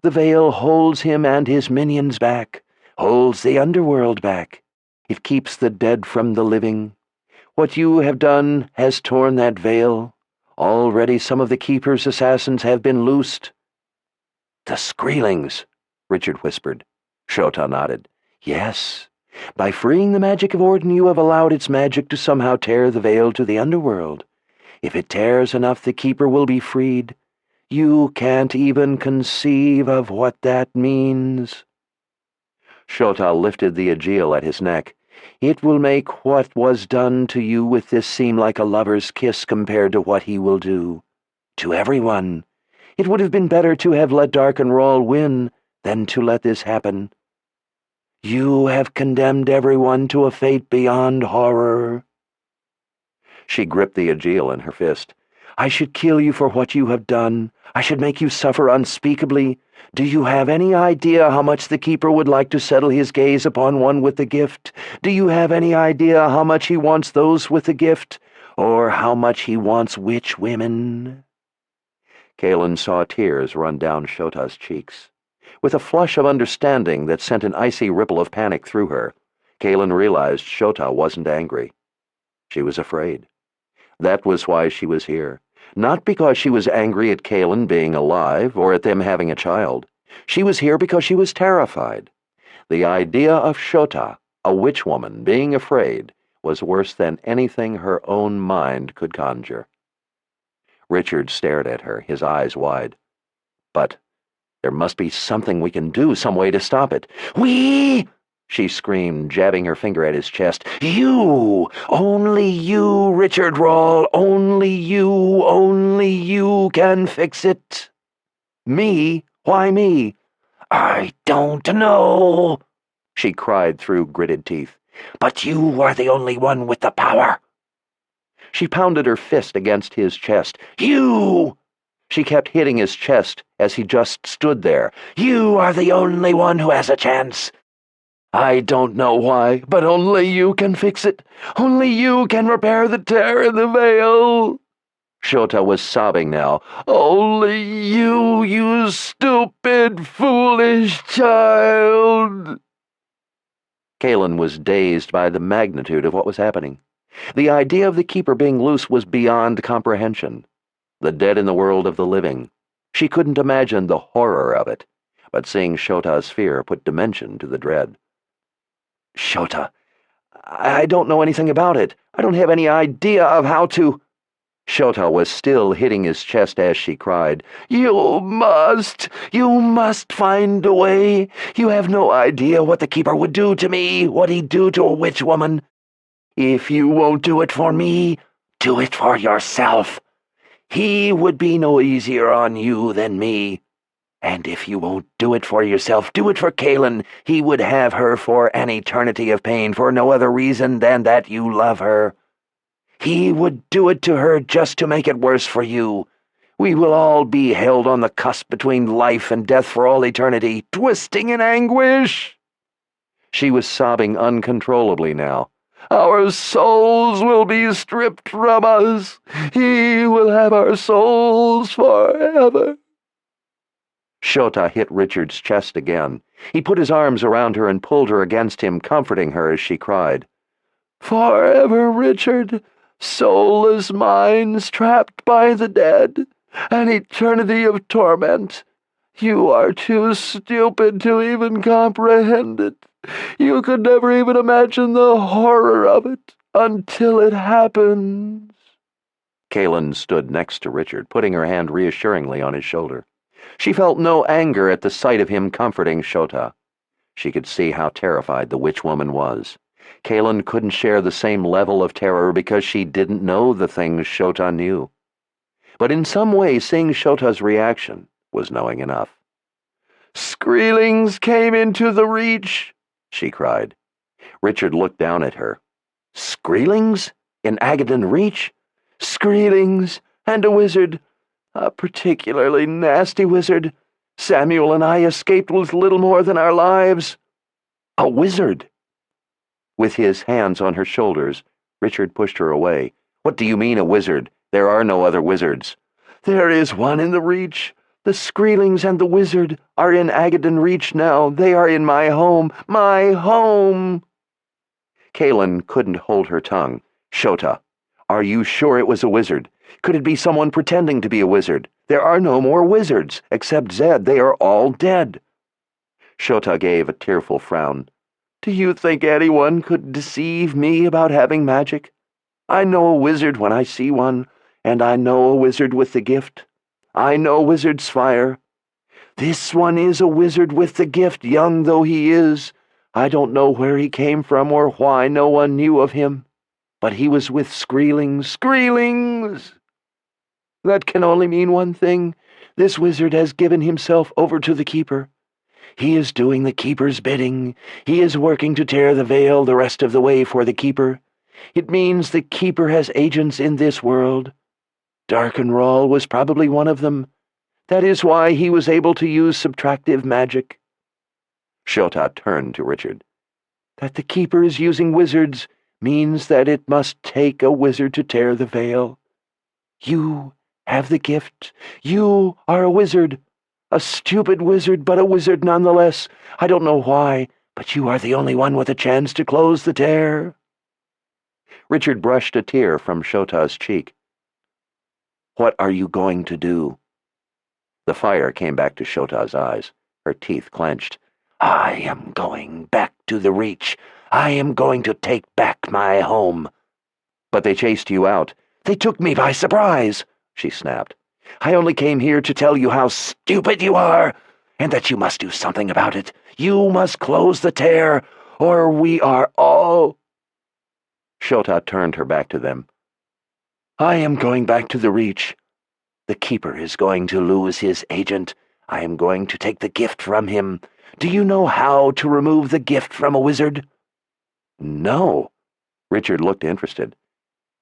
The veil holds him and his minions back, holds the underworld back. It keeps the dead from the living. What you have done has torn that veil. Already some of the Keeper's assassins have been loosed." "The Screelings," Richard whispered. Shota nodded. "Yes. By freeing the magic of Orden, you have allowed its magic to somehow tear the veil to the underworld. If it tears enough, the Keeper will be freed. You can't even conceive of what that means." Shota lifted the Aegil at his neck. "It will make what was done to you with this seem like a lover's kiss compared to what he will do. To everyone. It would have been better to have let Darken Rahl win than to let this happen. You have condemned everyone to a fate beyond horror." She gripped the Aegil in her fist. "I should kill you for what you have done. I should make you suffer unspeakably. Do you have any idea how much the Keeper would like to settle his gaze upon one with the gift? Do you have any idea how much he wants those with the gift? Or how much he wants witch women?" Kalen saw tears run down Shota's cheeks. With a flush of understanding that sent an icy ripple of panic through her, Kalen realized Shota wasn't angry. She was afraid. That was why she was here. Not because she was angry at Kalen being alive or at them having a child. She was here because she was terrified. The idea of Shota, a witch woman, being afraid was worse than anything her own mind could conjure. Richard stared at her, his eyes wide. "But there must be something we can do, some way to stop it." "We!" she screamed, jabbing her finger at his chest. "You! Only you, Richard Rahl! Only you can fix it!" "Me? Why me?" "I don't know," she cried through gritted teeth. "But you are the only one with the power." She pounded her fist against his chest. "You!" She kept hitting his chest as he just stood there. "You are the only one who has a chance. I don't know why, but only you can fix it. Only you can repair the tear in the veil." Shota was sobbing now. "Only you, you stupid, foolish child." Kalen was dazed by the magnitude of what was happening. The idea of the Keeper being loose was beyond comprehension. The dead in the world of the living. She couldn't imagine the horror of it, but seeing Shota's fear put dimension to the dread. "Shota, I don't know anything about it. I don't have any idea of how to—" Shota was still hitting his chest as she cried, You must find a way. You have no idea what the keeper would do to me, what he'd do to a witch woman. If you won't do it for me, do it for yourself. He would be no easier on you than me. And if you won't do it for yourself, do it for Kaelin. He would have her for an eternity of pain for no other reason than that you love her. He would do it to her just to make it worse for you. We will all be held on the cusp between life and death for all eternity, twisting in anguish. She was sobbing uncontrollably now. Our souls will be stripped from us. He will have our souls forever. Shota hit Richard's chest again. He put his arms around her and pulled her against him, comforting her as she cried. Forever, Richard. Soulless minds trapped by the dead. An eternity of torment. You are too stupid to even comprehend it. You could never even imagine the horror of it until it happens. Kaelin stood next to Richard, putting her hand reassuringly on his shoulder. She felt no anger at the sight of him comforting Shota. She could see how terrified the witch woman was. Kaelin couldn't share the same level of terror because she didn't know the things Shota knew. But in some way, seeing Shota's reaction was knowing enough. Skreelings came into the Reach, she cried. Richard looked down at her. Skreelings? In Agaddon Reach? Skreelings, and a wizard. A particularly nasty wizard. Samuel and I escaped with little more than our lives. A wizard? With his hands on her shoulders, Richard pushed her away. What do you mean, a wizard? There are no other wizards. There is one in the Reach. The Skreelings and the wizard are in Agaddon Reach now. They are in my home. My home! Kaelin couldn't hold her tongue. Shota, are you sure it was a wizard? Could it be someone pretending to be a wizard? There are no more wizards, except Zed. They are all dead. Shota gave a tearful frown. Do you think anyone could deceive me about having magic? I know a wizard when I see one, and I know a wizard with the gift. I know a wizard's fire. This one is a wizard with the gift, young though he is. I don't know where he came from or why no one knew of him. But he was with Skreelings. Skreelings! That can only mean one thing. This wizard has given himself over to the Keeper. He is doing the Keeper's bidding. He is working to tear the veil the rest of the way for the Keeper. It means the Keeper has agents in this world. Darkenrahl was probably one of them. That is why he was able to use subtractive magic. Shota turned to Richard. That the Keeper is using wizards means that it must take a wizard to tear the veil. You have the gift. You are a wizard. A stupid wizard, but a wizard nonetheless. I don't know why, but you are the only one with a chance to close the tear. Richard brushed a tear from Shota's cheek. What are you going to do? The fire came back to Shota's eyes. Her teeth clenched. I am going back to the Reach. I am going to take back my home. But they chased you out. They took me by surprise, she snapped. I only came here to tell you how stupid you are, and that you must do something about it. You must close the tear, or we are all... Shota turned her back to them. I am going back to the Reach. The Keeper is going to lose his agent. I am going to take the gift from him. Do you know how to remove the gift from a wizard? No. Richard looked interested.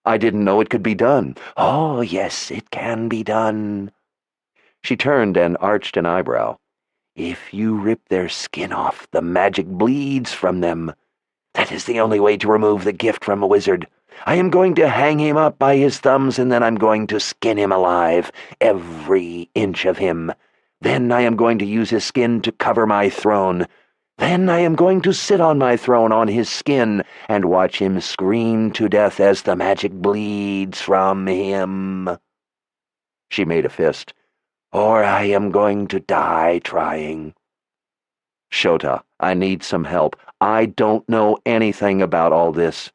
I didn't know it could be done. Oh, yes, it can be done. She turned and arched an eyebrow. If you rip their skin off, the magic bleeds from them. That is the only way to remove the gift from a wizard. I am going to hang him up by his thumbs, and then I'm going to skin him alive, every inch of him. Then I am going to use his skin to cover my throne. Then I am going to sit on my throne on his skin and watch him scream to death as the magic bleeds from him. She made a fist. Or I am going to die trying. Shota, I need some help. I don't know anything about all this.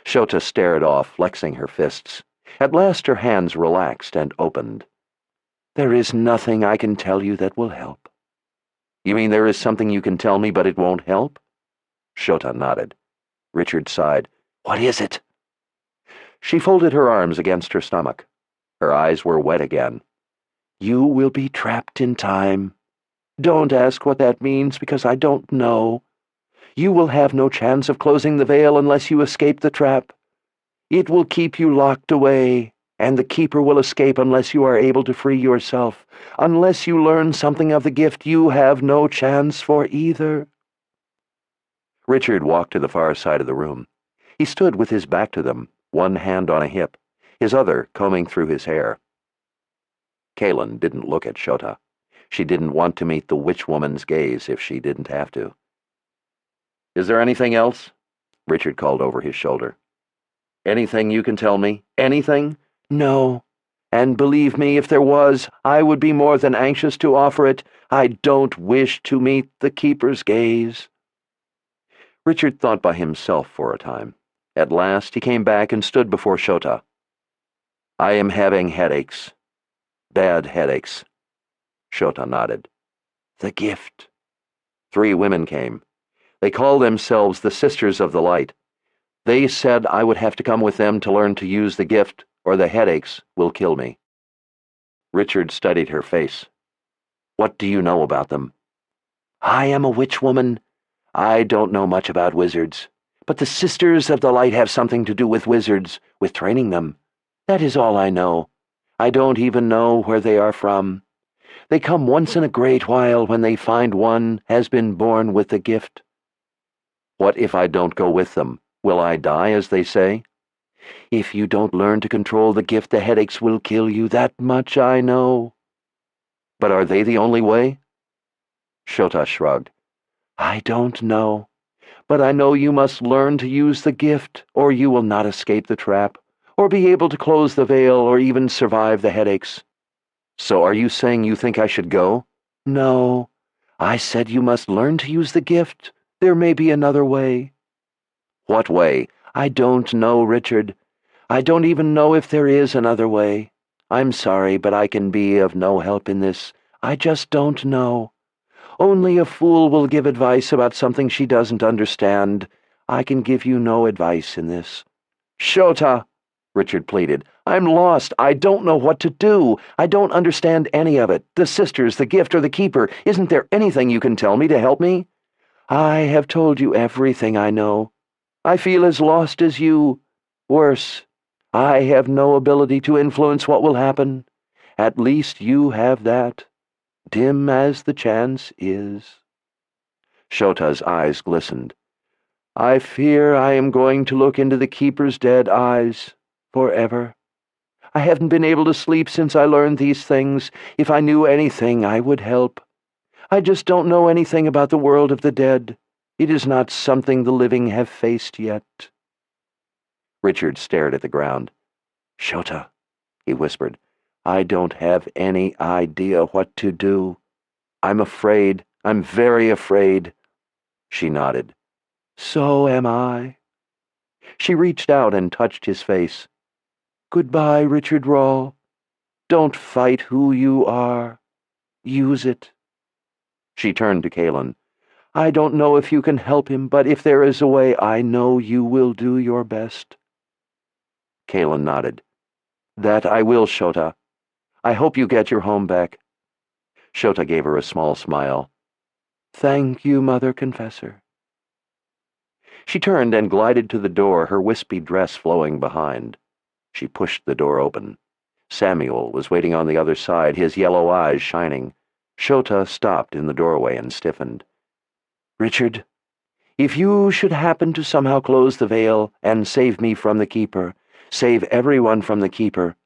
Shota stared off, flexing her fists. At last her hands relaxed and opened. "There is nothing I can tell you that will help." You mean there is something you can tell me, but it won't help? Shota nodded. Richard sighed. "What is it?" She folded her arms against her stomach. Her eyes were wet again. "You will be trapped in time. Don't ask what that means, because I don't know. You will have no chance of closing the veil unless you escape the trap. It will keep you locked away, and the keeper will escape unless you are able to free yourself. Unless you learn something of the gift, you have no chance for either." Richard walked to the far side of the room. He stood with his back to them, one hand on a hip, his other combing through his hair. Kaelin didn't look at Shota. She didn't want to meet the witch woman's gaze if she didn't have to. "Is there anything else?" Richard called over his shoulder. "Anything you can tell me? Anything?" "No. And believe me, if there was, I would be more than anxious to offer it. I don't wish to meet the keeper's gaze." Richard thought by himself for a time. At last he came back and stood before Shota. "I am having headaches. Bad headaches." Shota nodded. "The gift." 3 women came. They called themselves the Sisters of the Light. They said I would have to come with them to learn to use the gift, or the headaches will kill me. Richard studied her face. "What do you know about them?" "I am a witch woman. I don't know much about wizards, but the Sisters of the Light have something to do with wizards, with training them. That is all I know. I don't even know where they are from. They come once in a great while when they find one has been born with the gift." "What if I don't go with them? Will I die, as they say?" "If you don't learn to control the gift, the headaches will kill you. That much I know." "But are they the only way?" Shota shrugged. "I don't know. But I know you must learn to use the gift, or you will not escape the trap, or be able to close the veil, or even survive the headaches." "So are you saying you think I should go?" "No. I said you must learn to use the gift. There may be another way." "What way?" "I don't know, Richard. I don't even know if there is another way. I'm sorry, but I can be of no help in this. I just don't know. Only a fool will give advice about something she doesn't understand. I can give you no advice in this." "Shota!" Richard pleaded. "I'm lost. I don't know what to do. I don't understand any of it. The sisters, the gift, or the keeper. Isn't there anything you can tell me to help me?" "I have told you everything I know. I feel as lost as you. Worse, I have no ability to influence what will happen. At least you have that, dim as the chance is." Shota's eyes glistened. "I fear I am going to look into the keeper's dead eyes forever. I haven't been able to sleep since I learned these things. If I knew anything, I would help. I just don't know anything about the world of the dead. It is not something the living have faced yet." Richard stared at the ground. "Shota," he whispered, "I don't have any idea what to do. I'm afraid. I'm very afraid." She nodded. "So am I." She reached out and touched his face. "Goodbye, Richard Rawle. Don't fight who you are. Use it." She turned to Kaelin. "I don't know if you can help him, but if there is a way, I know you will do your best." Kaelin nodded. "That I will, Shota. I hope you get your home back." Shota gave her a small smile. "Thank you, Mother Confessor." She turned and glided to the door, her wispy dress flowing behind. She pushed the door open. Samuel was waiting on the other side, his yellow eyes shining. Shota stopped in the doorway and stiffened. "Richard, if you should happen to somehow close the veil and save me from the keeper, save everyone from the keeper,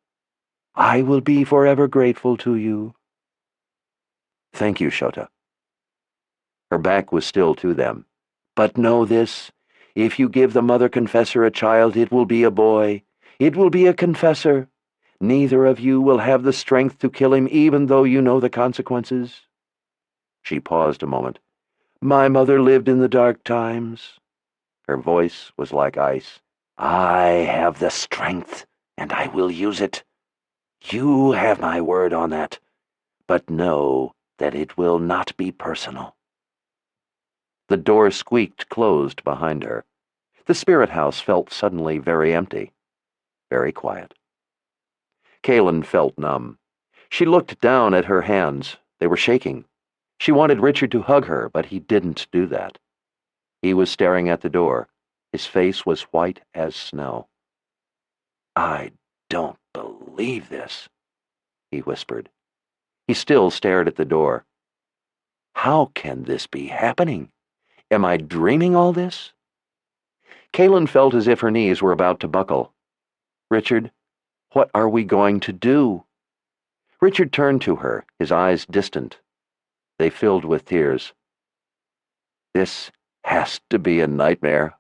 I will be forever grateful to you." "Thank you, Shota." Her back was still to them. "But know this, if you give the Mother Confessor a child, it will be a boy. It will be a confessor. Neither of you will have the strength to kill him, even though you know the consequences." She paused a moment. "My mother lived in the dark times." Her voice was like ice. "I have the strength," and I will use it. You have my word on that, but know that it will not be personal." The door squeaked closed behind her. The spirit house felt suddenly very empty, very quiet. Kaylin felt numb. She looked down at her hands. They were shaking. She wanted Richard to hug her, but he didn't do that. He was staring at the door. His face was white as snow. "I don't believe this," he whispered. He still stared at the door. "How can this be happening? Am I dreaming all this?" Kaylin felt as if her knees were about to buckle. "Richard, what are we going to do?" Richard turned to her, his eyes distant. They filled with tears. "This has to be a nightmare."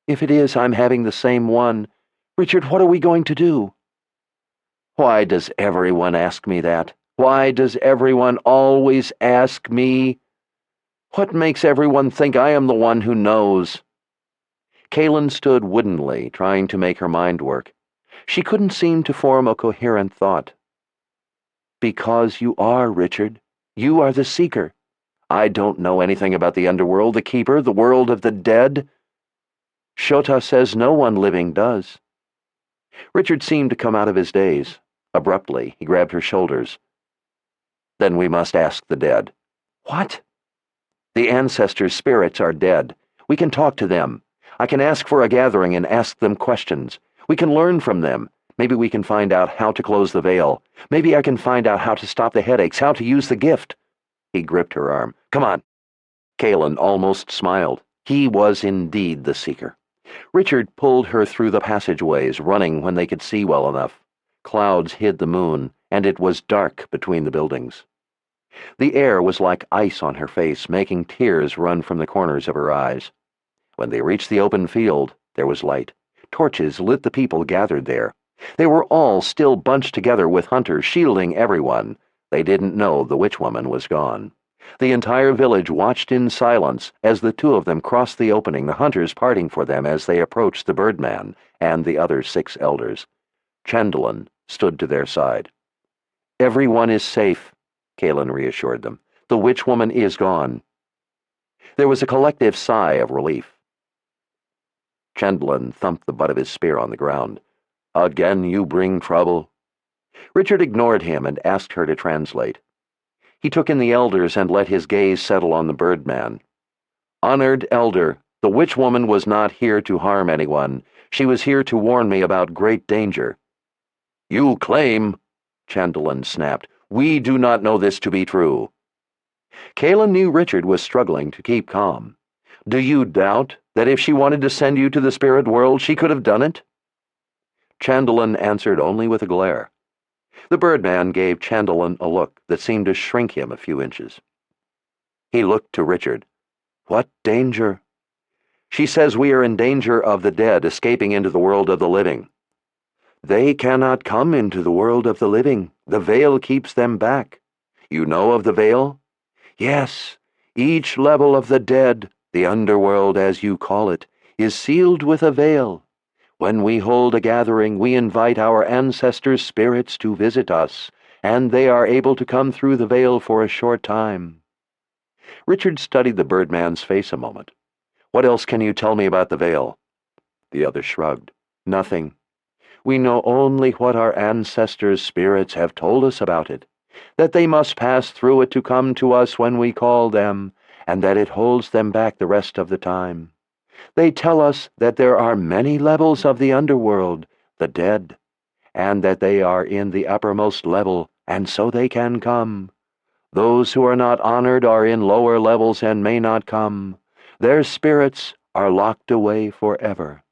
"If it is, I'm having the same one. Richard, what are we going to do?" "Why does everyone ask me that? Why does everyone always ask me? What makes everyone think I am the one who knows?" Kaylin stood woodenly, trying to make her mind work. She couldn't seem to form a coherent thought. "Because you are, Richard. You are the seeker. I don't know anything about the underworld, the keeper, the world of the dead. Shota says no one living does." Richard seemed to come out of his daze. Abruptly, he grabbed her shoulders. "Then we must ask the dead." "What?" "The ancestors' spirits are dead. We can talk to them. I can ask for a gathering and ask them questions. We can learn from them. Maybe we can find out how to close the veil. Maybe I can find out how to stop the headaches, how to use the gift." He gripped her arm. "Come on." Kaylin almost smiled. He was indeed the seeker. Richard pulled her through the passageways, running when they could see well enough. Clouds hid the moon, and it was dark between the buildings. The air was like ice on her face, making tears run from the corners of her eyes. When they reached the open field, there was light. Torches lit the people gathered there. They were all still bunched together with hunters shielding everyone. They didn't know the witch woman was gone. The entire village watched in silence as the two of them crossed the opening, the hunters parting for them as they approached the Birdman and the other 6 elders. Chandlan stood to their side. "Everyone is safe," Kaylin reassured them. "The witch woman is gone." There was a collective sigh of relief. Chandlan thumped the butt of his spear on the ground. "Again you bring trouble." Richard ignored him and asked her to translate. He took in the elders and let his gaze settle on the Birdman. "Honored elder, the witch woman was not here to harm anyone. She was here to warn me about great danger." "You claim," Chandlan snapped. "We do not know this to be true." Kaylin knew Richard was struggling to keep calm. "Do you doubt that if she wanted to send you to the spirit world, she could have done it?" Chandlan answered only with a glare. The Birdman gave Chandlan a look that seemed to shrink him a few inches. He looked to Richard. "What danger?" "She says we are in danger of the dead escaping into the world of the living." "They cannot come into the world of the living. The veil keeps them back." "You know of the veil?" "Yes. Each level of the dead, the underworld as you call it, is sealed with a veil. When we hold a gathering, we invite our ancestors' spirits to visit us, and they are able to come through the veil for a short time." Richard studied the Birdman's face a moment. "What else can you tell me about the veil?" The other shrugged. "Nothing. We know only what our ancestors' spirits have told us about it, that they must pass through it to come to us when we call them, and that it holds them back the rest of the time. They tell us that there are many levels of the underworld, the dead, and that they are in the uppermost level, and so they can come. Those who are not honored are in lower levels and may not come. Their spirits are locked away forever."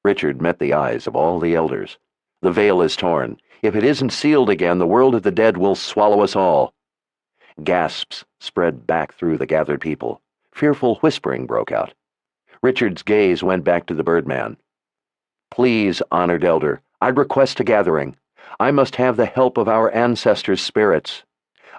Richard met the eyes of all the elders. "The veil is torn. If it isn't sealed again, the world of the dead will swallow us all." Gasps spread back through the gathered people. Fearful whispering broke out. Richard's gaze went back to the Birdman. "Please, honored elder, I request a gathering. I must have the help of our ancestors' spirits.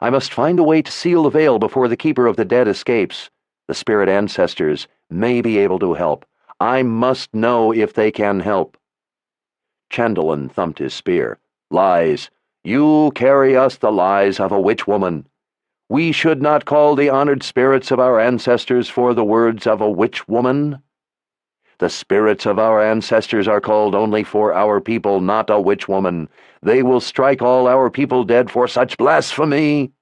I must find a way to seal the veil before the keeper of the dead escapes. The spirit ancestors may be able to help. I must know if they can help." Chandelin thumped his spear. Lies. You carry us the lies of a witch-woman. We should not call the honored spirits of our ancestors for the words of a witch-woman. The spirits of our ancestors are called only for our people, not a witch-woman. They will strike all our people dead for such blasphemy.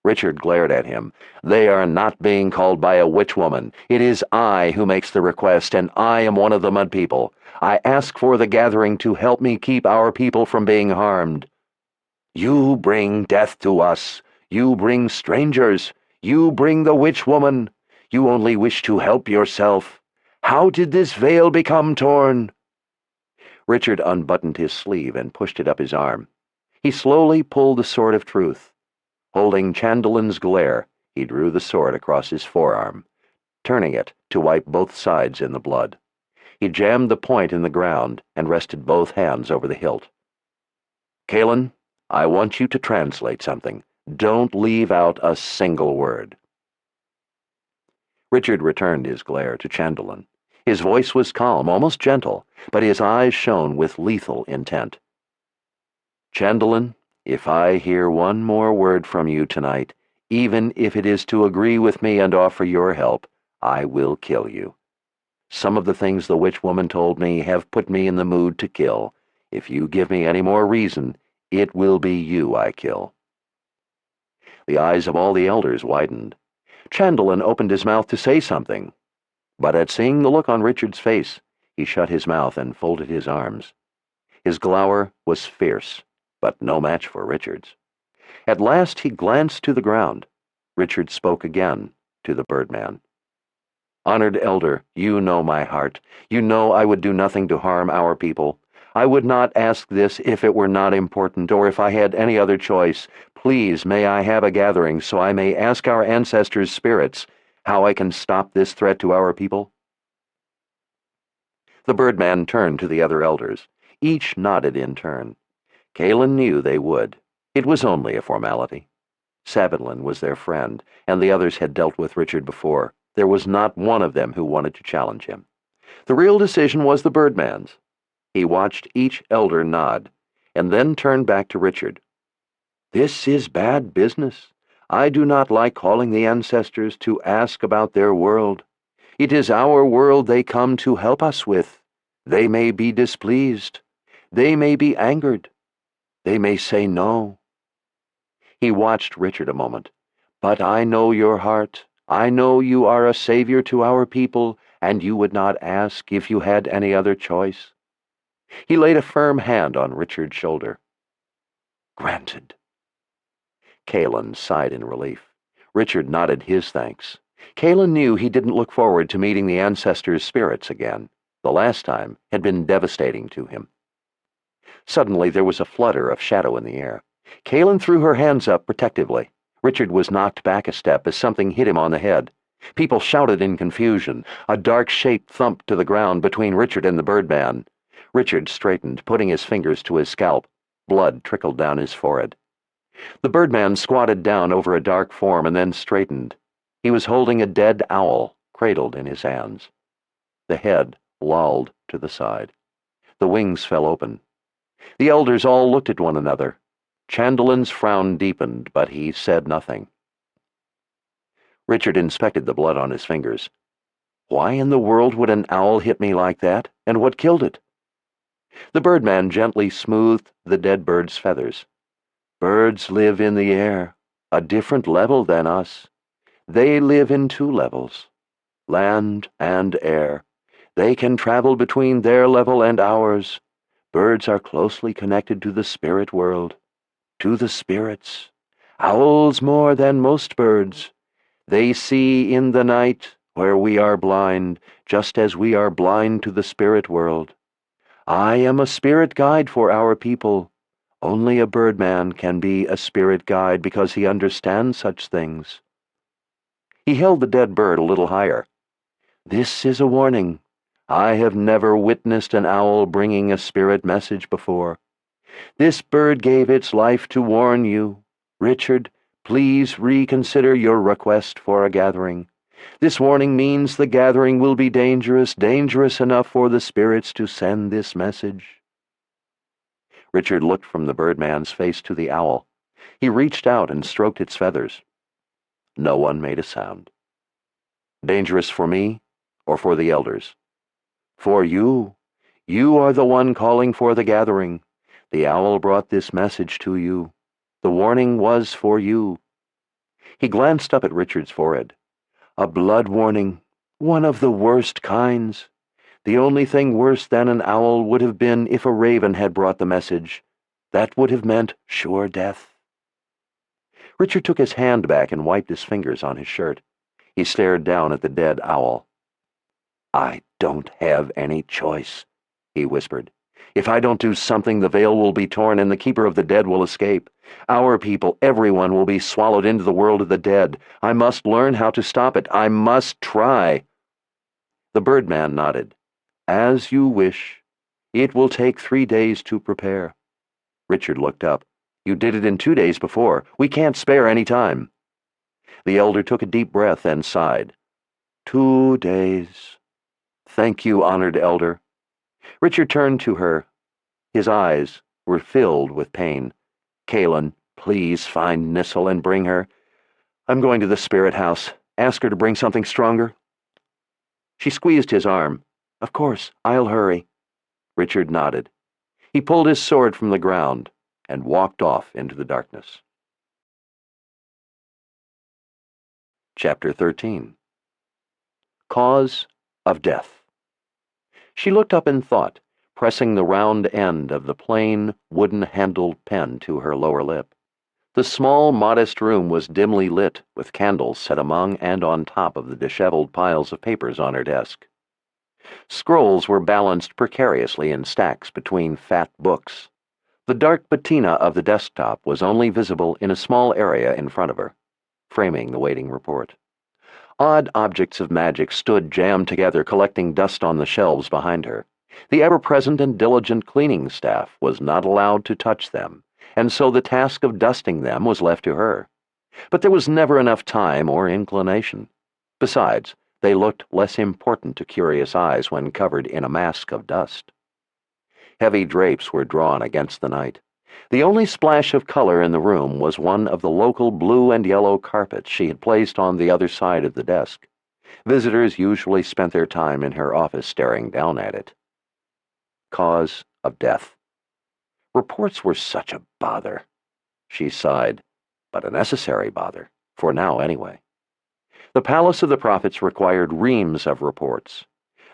Richard glared at him. They are not being called by a witch-woman. It is I who makes the request, and I am one of the Mud People. I ask for the gathering to help me keep our people from being harmed. You bring death to us. You bring strangers. You bring the witch-woman. You only wish to help yourself. How did this veil become torn? Richard unbuttoned his sleeve and pushed it up his arm. He slowly pulled the Sword of Truth. Holding Chandelin's glare, he drew the sword across his forearm, turning it to wipe both sides in the blood. He jammed the point in the ground and rested both hands over the hilt. Kalen, I want you to translate something. Don't leave out a single word. Richard returned his glare to Chandelin. His voice was calm, almost gentle, but his eyes shone with lethal intent. Chandelin, if I hear one more word from you tonight, even if it is to agree with me and offer your help, I will kill you. Some of the things the witch-woman told me have put me in the mood to kill. If you give me any more reason, it will be you I kill. The eyes of all the elders widened. Chandelin opened his mouth to say something, but at seeing the look on Richard's face, he shut his mouth and folded his arms. His glower was fierce, but no match for Richard's. At last he glanced to the ground. Richard spoke again to the Birdman. Honored Elder, you know my heart. You know I would do nothing to harm our people. I would not ask this if it were not important, or if I had any other choice. Please, may I have a gathering so I may ask our ancestors' spirits how I can stop this threat to our people? The Birdman turned to the other elders. Each nodded in turn. Kalen knew they would. It was only a formality. Sabinlin was their friend, and the others had dealt with Richard before. There was not one of them who wanted to challenge him. The real decision was the Birdman's. He watched each elder nod, and then turned back to Richard. This is bad business. I do not like calling the ancestors to ask about their world. It is our world they come to help us with. They may be displeased. They may be angered. They may say no. He watched Richard a moment. But I know your heart. I know you are a savior to our people, and you would not ask if you had any other choice. He laid a firm hand on Richard's shoulder. Granted. Kalen sighed in relief. Richard nodded his thanks. Kalen knew he didn't look forward to meeting the ancestors' spirits again. The last time had been devastating to him. Suddenly there was a flutter of shadow in the air. Kalen threw her hands up protectively. Richard was knocked back a step as something hit him on the head. People shouted in confusion. A dark shape thumped to the ground between Richard and the Birdman. Richard straightened, putting his fingers to his scalp. Blood trickled down his forehead. The Birdman squatted down over a dark form and then straightened. He was holding a dead owl, cradled in his hands. The head lolled to the side. The wings fell open. The elders all looked at one another. Chandelin's frown deepened, but he said nothing. Richard inspected the blood on his fingers. Why in the world would an owl hit me like that, and what killed it? The Birdman gently smoothed the dead bird's feathers. Birds live in the air, a different level than us. They live in two levels, land and air. They can travel between their level and ours. Birds are closely connected to the spirit world, to the spirits. Owls more than most birds. They see in the night where we are blind, just as we are blind to the spirit world. I am a spirit guide for our people. Only a Birdman can be a spirit guide because he understands such things. He held the dead bird a little higher. This is a warning. I have never witnessed an owl bringing a spirit message before. This bird gave its life to warn you. Richard, please reconsider your request for a gathering. This warning means the gathering will be dangerous, dangerous enough for the spirits to send this message. Richard looked from the birdman's face to the owl. He reached out and stroked its feathers. No one made a sound. Dangerous for me or for the elders? For you. You are the one calling for the gathering. The owl brought this message to you. The warning was for you. He glanced up at Richard's forehead. A blood warning, one of the worst kinds. The only thing worse than an owl would have been if a raven had brought the message. That would have meant sure death. Richard took his hand back and wiped his fingers on his shirt. He stared down at the dead owl. I don't have any choice, he whispered. If I don't do something, the veil will be torn and the keeper of the dead will escape. Our people, everyone, will be swallowed into the world of the dead. I must learn how to stop it. I must try. The birdman nodded. As you wish. It will take 3 days to prepare. Richard looked up. You did it in 2 days before. We can't spare any time. The elder took a deep breath and sighed. 2 days. Thank you, honored elder. Richard turned to her. His eyes were filled with pain. Kaelin, please find Nissel and bring her. I'm going to the spirit house. Ask her to bring something stronger. She squeezed his arm. Of course, I'll hurry. Richard nodded. He pulled his sword from the ground and walked off into the darkness. Chapter 13. Cause of Death. She looked up in thought, pressing the round end of the plain, wooden-handled pen to her lower lip. The small, modest room was dimly lit, with candles set among and on top of the disheveled piles of papers on her desk. Scrolls were balanced precariously in stacks between fat books. The dark patina of the desktop was only visible in a small area in front of her, framing the waiting report. Odd objects of magic stood jammed together, collecting dust on the shelves behind her. The ever-present and diligent cleaning staff was not allowed to touch them, and so the task of dusting them was left to her. But there was never enough time or inclination. Besides, they looked less important to curious eyes when covered in a mask of dust. Heavy drapes were drawn against the night. The only splash of color in the room was one of the local blue and yellow carpets she had placed on the other side of the desk. Visitors usually spent their time in her office staring down at it. Cause of death. Reports were such a bother. She sighed, but a necessary bother, for now anyway. The Palace of the Prophets required reams of reports.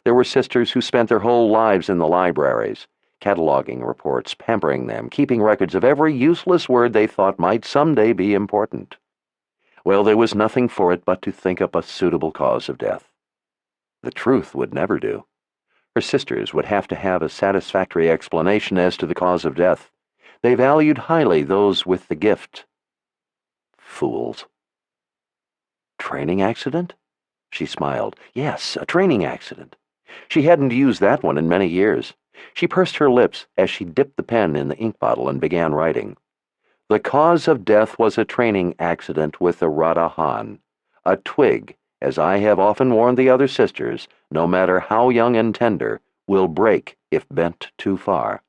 There were sisters who spent their whole lives in the libraries, cataloging reports, pampering them, keeping records of every useless word they thought might someday be important. Well, there was nothing for it but to think up a suitable cause of death. The truth would never do. Her sisters would have to have a satisfactory explanation as to the cause of death. They valued highly those with the gift. Fools. Training accident? She smiled. Yes, a training accident. She hadn't used that one in many years. She pursed her lips as she dipped the pen in the ink bottle and began writing. The cause of death was a training accident with the Radahan, a twig, as I have often warned the other sisters, no matter how young and tender, will break if bent too far.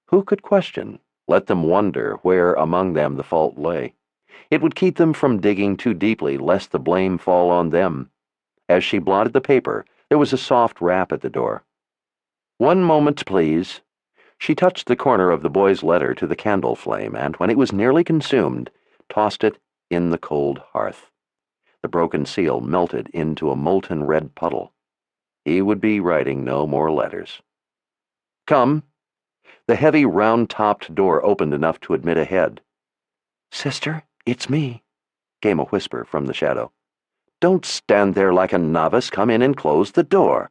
Who could question? Let them wonder where among them the fault lay. It would keep them from digging too deeply, lest the blame fall on them. As she blotted the paper, there was a soft rap at the door. "One moment, please." She touched the corner of the boy's letter to the candle flame, and when it was nearly consumed, tossed it in the cold hearth. The broken seal melted into a molten red puddle. He would be writing no more letters. "Come." The heavy, round-topped door opened enough to admit a head. "Sister, it's me," came a whisper from the shadow. "Don't stand there like a novice. Come in and close the door."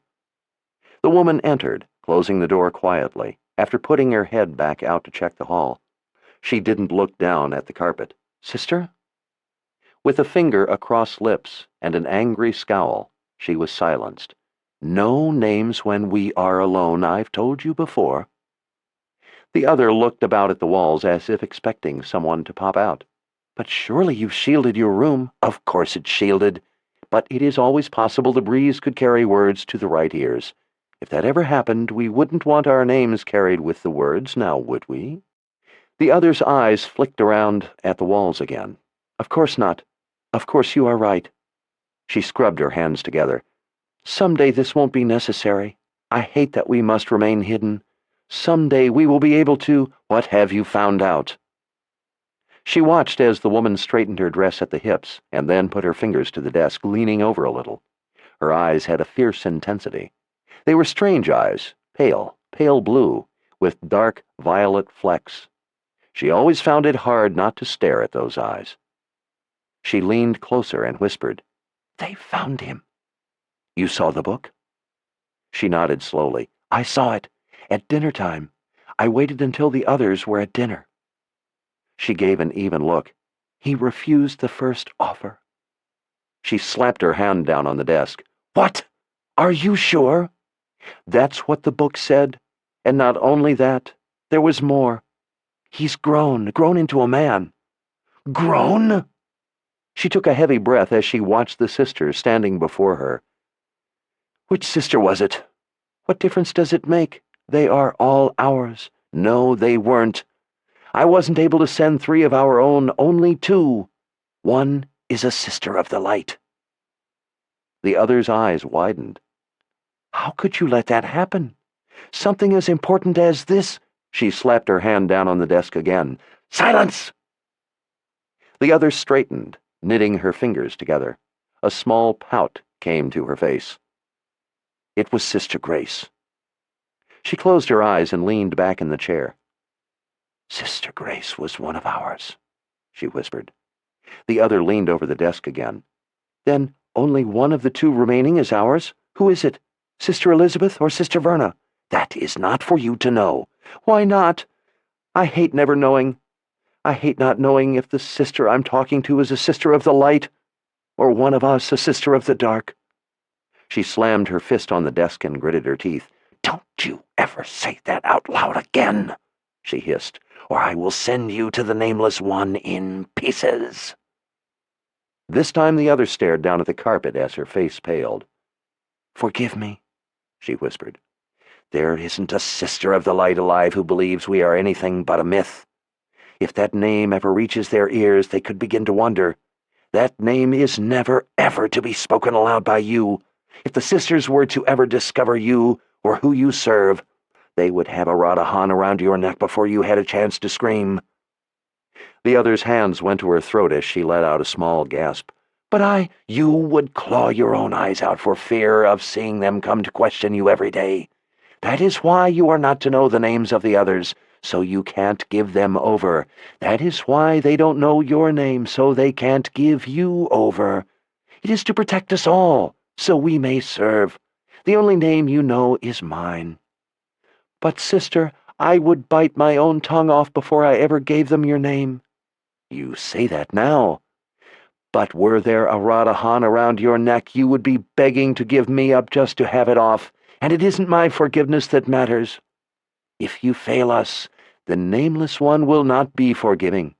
The woman entered, closing the door quietly, after putting her head back out to check the hall. She didn't look down at the carpet. "Sister?" With a finger across lips and an angry scowl, she was silenced. "No names when we are alone, I've told you before." The other looked about at the walls as if expecting someone to pop out. "But surely you've shielded your room." "Of course it's shielded, but it is always possible the breeze could carry words to the right ears. If that ever happened, we wouldn't want our names carried with the words, now would we? The other's eyes flicked around at the walls again. Of course not. Of course you are right. She scrubbed her hands together. Someday this won't be necessary. I hate that we must remain hidden. Someday we will be able to— What have you found out? She watched as the woman straightened her dress at the hips and then put her fingers to the desk, leaning over a little. Her eyes had a fierce intensity. They were strange eyes, pale blue, with dark violet flecks. She always found it hard not to stare at those eyes. She leaned closer and whispered, "They found him." "You saw the book?" She nodded slowly. "I saw it. At dinner time. I waited until the others were at dinner." She gave an even look. "He refused the first offer." She slapped her hand down on the desk. "What? Are you sure?" "That's what the book said. And not only that, there was more. He's grown into a man." "Grown?" She took a heavy breath as she watched the sisters standing before her. "Which sister was it? What difference does it make? They are all ours." "No, they weren't. I wasn't able to send 3 of our own, only 2. One is a sister of the light." The other's eyes widened. "How could you let that happen? Something as important as this—" She slapped her hand down on the desk again. "Silence!" The other straightened, knitting her fingers together. A small pout came to her face. "It was Sister Grace." She closed her eyes and leaned back in the chair. "Sister Grace was one of ours," she whispered. The other leaned over the desk again. "Then only one of the 2 remaining is ours? Who is it? Sister Elizabeth or Sister Verna?" "That is not for you to know." "Why not? I hate never knowing. I hate not knowing if the sister I'm talking to is a sister of the light, or one of us a sister of the dark." She slammed her fist on the desk and gritted her teeth. "Don't you ever say that out loud again," she hissed, "or I will send you to the Nameless One in pieces." This time the other stared down at the carpet as her face paled. "Forgive me," she whispered. "There isn't a sister of the light alive who believes we are anything but a myth. If that name ever reaches their ears, they could begin to wonder. That name is never, ever to be spoken aloud by you. If the sisters were to ever discover you or who you serve, they would have a rod of Han around your neck before you had a chance to scream." The other's hands went to her throat as she let out a small gasp. "But you would claw your own eyes out for fear of seeing them come to question you every day. That is why you are not to know the names of the others, so you can't give them over. That is why they don't know your name, so they can't give you over. It is to protect us all, so we may serve. The only name you know is mine." "But, sister, I would bite my own tongue off before I ever gave them your name." "You say that now. But were there a rod of Han around your neck, you would be begging to give me up just to have it off, and it isn't my forgiveness that matters. If you fail us, the Nameless One will not be forgiving.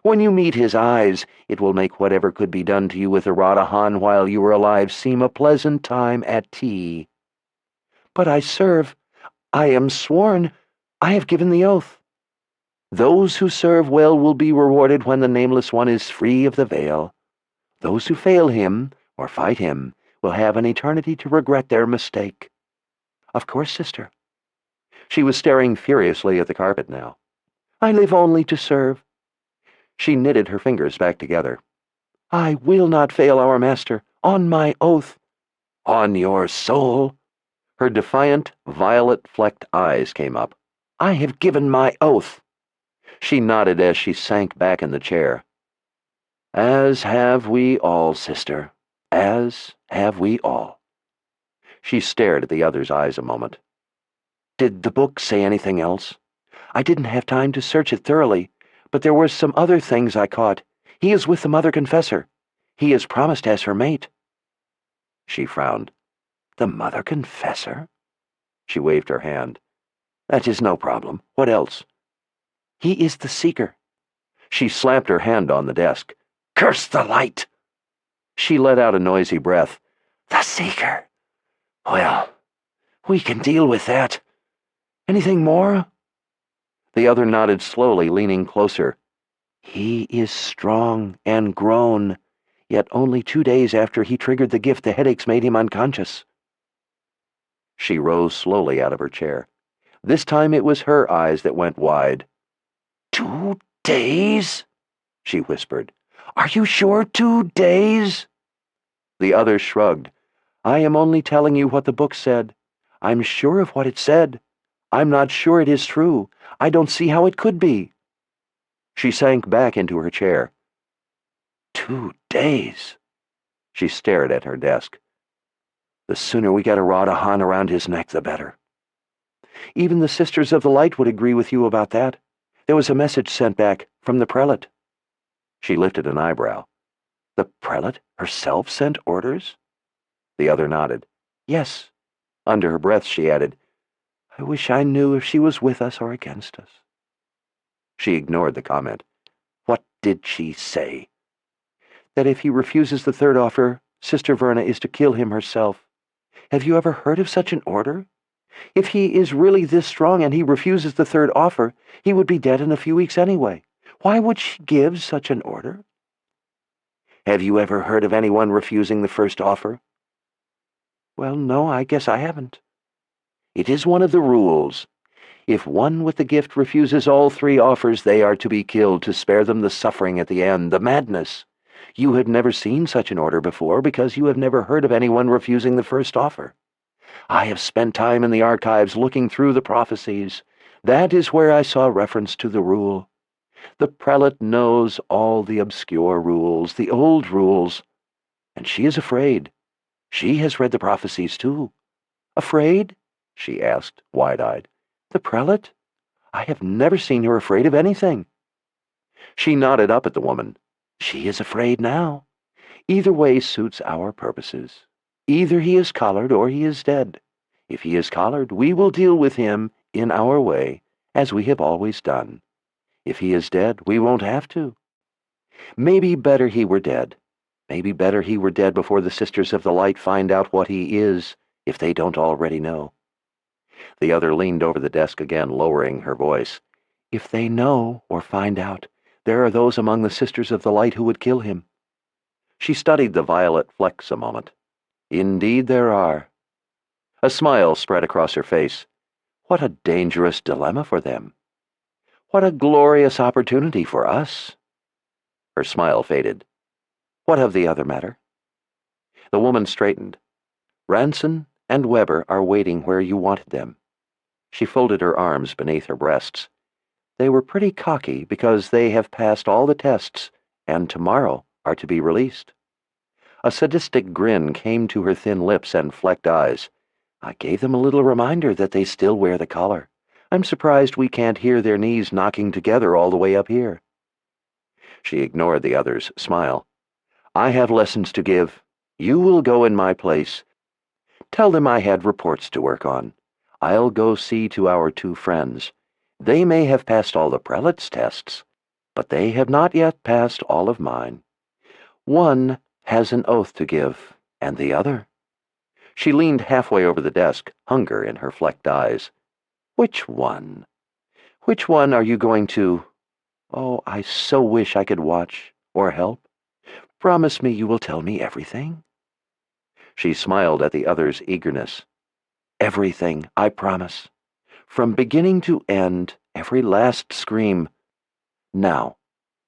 When you meet his eyes, it will make whatever could be done to you with a rod of Han while you were alive seem a pleasant time at tea." "But I serve. I am sworn. I have given the oath." "Those who serve well will be rewarded when the Nameless One is free of the veil. Those who fail him, or fight him, will have an eternity to regret their mistake." "Of course, sister." She was staring furiously at the carpet now. "I live only to serve." She knitted her fingers back together. "I will not fail our master, on my oath." "On your soul?" Her defiant, violet-flecked eyes came up. "I have given my oath." She nodded as she sank back in the chair. "As have we all, sister. As have we all." She stared at the other's eyes a moment. "Did the book say anything else? I didn't have time to search it thoroughly, but there were some other things I caught. He is with the Mother Confessor. He is promised as her mate." She frowned. "The Mother Confessor?" She waved her hand. "That is no problem. What else?" "He is the Seeker." She slapped her hand on the desk. "Curse the light!" She let out a noisy breath. "The Seeker! Well, We can deal with that. Anything more?" The other nodded slowly, leaning closer. "He is strong and grown, yet only 2 days after he triggered the gift, the headaches made him unconscious." She rose slowly out of her chair. This time it was her eyes that went wide. 2 days?" she whispered. "Are you sure 2 days?" The other shrugged. "I am only telling you what the book said. I'm sure of what it said. I'm not sure it is true. I don't see how it could be." She sank back into her chair. 2 days? She stared at her desk. "The sooner we get a rod of Han around his neck, the better." "Even the Sisters of the Light would agree with you about that. There was a message sent back from the prelate." She lifted an eyebrow. "The prelate herself sent orders?" The other nodded. "Yes." Under her breath she added, "I wish I knew if she was with us or against us." She ignored the comment. "What did she say?" "That if he refuses the third offer, Sister Verna is to kill him herself. Have you ever heard of such an order? If he is really this strong and he refuses the third offer, he would be dead in a few weeks anyway. Why would she give such an order?" "Have you ever heard of anyone refusing the first offer?" "Well, no, I guess I haven't." "It is one of the rules. If one with the gift refuses all 3 offers, they are to be killed to spare them the suffering at the end, the madness. You have never seen such an order before because you have never heard of anyone refusing the first offer. I have spent time in the archives looking through the prophecies. That is where I saw reference to the rule. The prelate knows all the obscure rules, the old rules, and she is afraid. She has read the prophecies too." "Afraid?" she asked, wide-eyed. "The prelate? I have never seen her afraid of anything." She nodded up at the woman. "She is afraid now. Either way suits our purposes. Either he is collared or he is dead. If he is collared, we will deal with him in our way, as we have always done. If he is dead, we won't have to. Maybe better he were dead. Maybe better he were dead before the Sisters of the Light find out what he is, if they don't already know." The other leaned over the desk again, lowering her voice. "If they know or find out, there are those among the Sisters of the Light who would kill him." She studied the violet flecks a moment. "Indeed there are." A smile spread across her face. "What a dangerous dilemma for them. What a glorious opportunity for us." Her smile faded. "What of the other matter?" The woman straightened. "Ranson and Weber are waiting where you wanted them." She folded her arms beneath her breasts. "They were pretty cocky because they have passed all the tests and tomorrow are to be released." A sadistic grin came to her thin lips and flecked eyes. "I gave them a little reminder that they still wear the collar. I'm surprised we can't hear their knees knocking together all the way up here." She ignored the other's smile. "I have lessons to give. You will go in my place. Tell them I had reports to work on. I'll go see to our 2 friends. They may have passed all the prelate's tests, but they have not yet passed all of mine. One has an oath to give, and the other—" She leaned halfway over the desk, hunger in her flecked eyes. "Which one? Which one are you going to— Oh, I so wish I could watch or help. Promise me you will tell me everything." She smiled at the other's eagerness. "Everything, I promise. From beginning to end, every last scream. Now,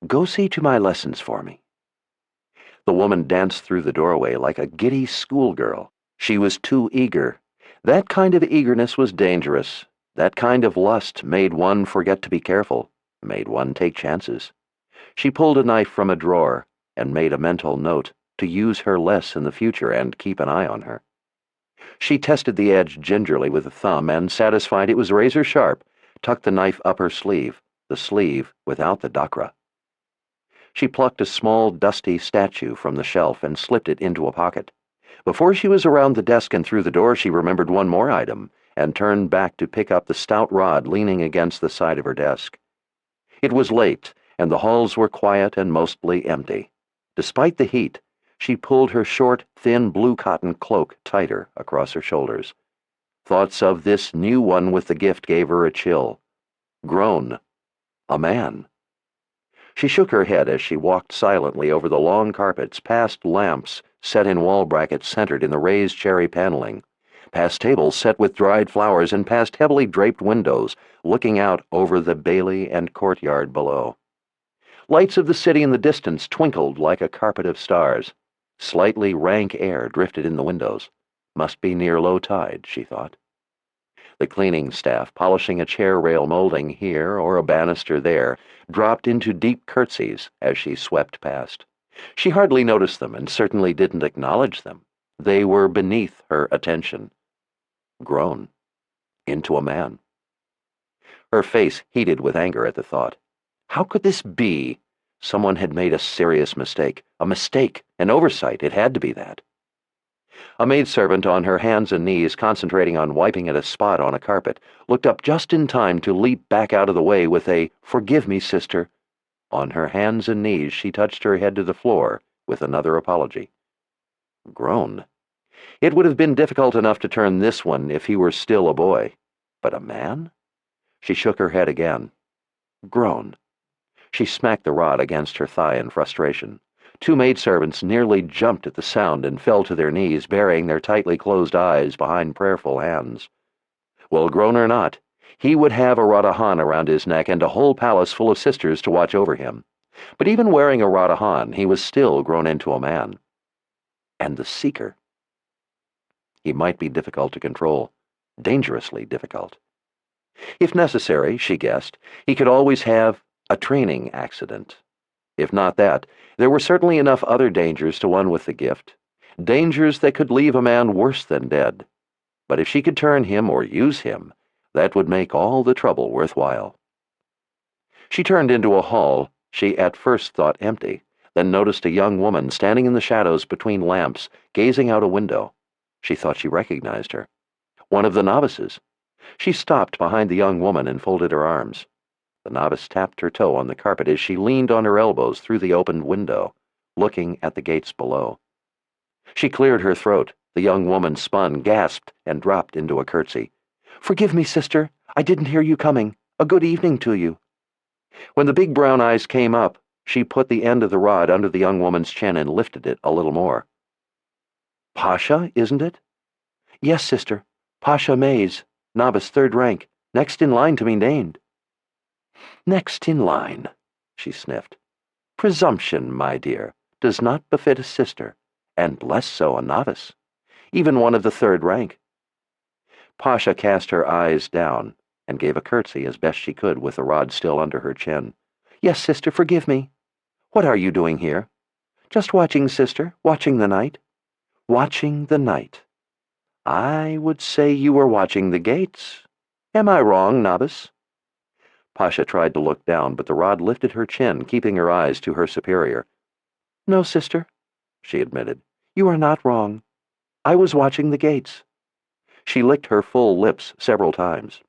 go see to my lessons for me." The woman danced through the doorway like a giddy schoolgirl. She was too eager. That kind of eagerness was dangerous. That kind of lust made one forget to be careful, made one take chances. She pulled a knife from a drawer and made a mental note to use her less in the future and keep an eye on her. She tested the edge gingerly with a thumb and, satisfied it was razor sharp, tucked the knife up her sleeve, the sleeve without the dakra. She plucked a small, dusty statue from the shelf and slipped it into a pocket. Before she was around the desk and through the door, she remembered one more item and turned back to pick up the stout rod leaning against the side of her desk. It was late, and the halls were quiet and mostly empty. Despite the heat, she pulled her short, thin blue cotton cloak tighter across her shoulders. Thoughts of this new one with the gift gave her a chill. Grown. A man. She shook her head as she walked silently over the long carpets, past lamps set in wall brackets centered in the raised cherry paneling, past tables set with dried flowers, and past heavily draped windows looking out over the bailey and courtyard below. Lights of the city in the distance twinkled like a carpet of stars. Slightly rank air drifted in the windows. Must be near low tide, she thought. The cleaning staff, polishing a chair rail molding here or a banister there, dropped into deep curtsies as she swept past. She hardly noticed them and certainly didn't acknowledge them. They were beneath her attention. Grown. Into a man. Her face heated with anger at the thought. How could this be? Someone had made a serious mistake. A mistake. An oversight. It had to be that. A maidservant on her hands and knees, concentrating on wiping at a spot on a carpet, looked up just in time to leap back out of the way with a "Forgive me, sister." On her hands and knees, she touched her head to the floor with another apology. Grown. It would have been difficult enough to turn this one if he were still a boy. But a man? She shook her head again. Grown. She smacked the rod against her thigh in frustration. Two maidservants nearly jumped at the sound and fell to their knees, burying their tightly closed eyes behind prayerful hands. Well, grown or not, he would have a Radahan around his neck and a whole palace full of sisters to watch over him. But even wearing a Radahan, he was still grown into a man. And the Seeker. He might be difficult to control, dangerously difficult. If necessary, she guessed, he could always have a training accident. If not that, there were certainly enough other dangers to one with the gift, dangers that could leave a man worse than dead. But if she could turn him or use him, that would make all the trouble worthwhile. She turned into a hall she at first thought empty, then noticed a young woman standing in the shadows between lamps, gazing out a window. She thought she recognized her. One of the novices. She stopped behind the young woman and folded her arms. The novice tapped her toe on the carpet as she leaned on her elbows through the opened window, looking at the gates below. She cleared her throat. The young woman spun, gasped, and dropped into a curtsy. "Forgive me, sister. I didn't hear you coming. A good evening to you." When the big brown eyes came up, she put the end of the rod under the young woman's chin and lifted it a little more. "Pasha, isn't it?" "Yes, sister. Pasha Mays, novice 3rd rank, next in line to be named." "Next in line," she sniffed. "Presumption, my dear, does not befit a sister, and less so a novice, even one of the 3rd rank." Pasha cast her eyes down and gave a curtsy as best she could with the rod still under her chin. "Yes, sister, forgive me. What are you doing here?" "Just watching, sister, watching the night." "Watching the night. I would say you were watching the gates. Am I wrong, novice?" Pasha tried to look down, but the rod lifted her chin, keeping her eyes to her superior. "No, sister," she admitted. "You are not wrong. I was watching the gates." She licked her full lips several times.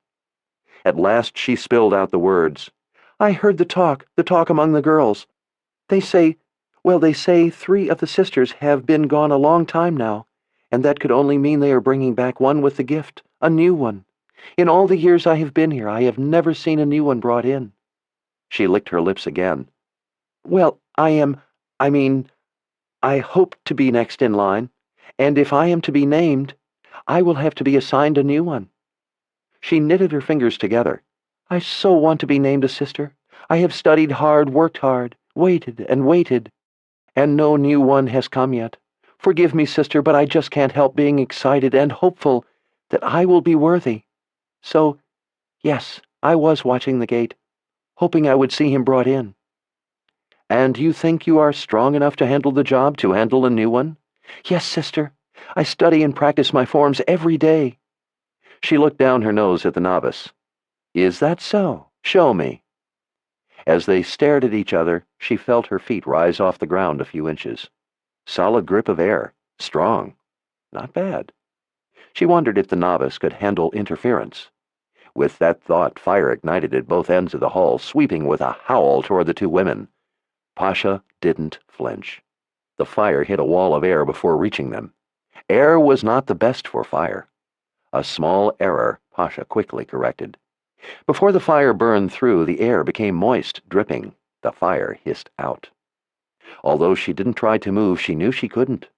At last she spilled out the words. "I heard the talk among the girls. They say 3 of the sisters have been gone a long time now, and that could only mean they are bringing back one with the gift, a new one. In all the years I have been here, I have never seen a new one brought in." She licked her lips again. "Well, I hope to be next in line, and if I am to be named, I will have to be assigned a new one." She knitted her fingers together. "I so want to be named a sister. I have studied hard, worked hard, waited and waited, and no new one has come yet. Forgive me, sister, but I just can't help being excited and hopeful that I will be worthy. So, yes, I was watching the gate, hoping I would see him brought in." "And you think you are strong enough to handle the job, to handle a new one?" "Yes, sister. I study and practice my forms every day." She looked down her nose at the novice. "Is that so? Show me." As they stared at each other, she felt her feet rise off the ground a few inches. Solid grip of air. Strong. Not bad. She wondered if the novice could handle interference. With that thought, fire ignited at both ends of the hall, sweeping with a howl toward the two women. Pasha didn't flinch. The fire hit a wall of air before reaching them. Air was not the best for fire. A small error Pasha quickly corrected. Before the fire burned through, the air became moist, dripping. The fire hissed out. Although she didn't try to move, she knew she couldn't.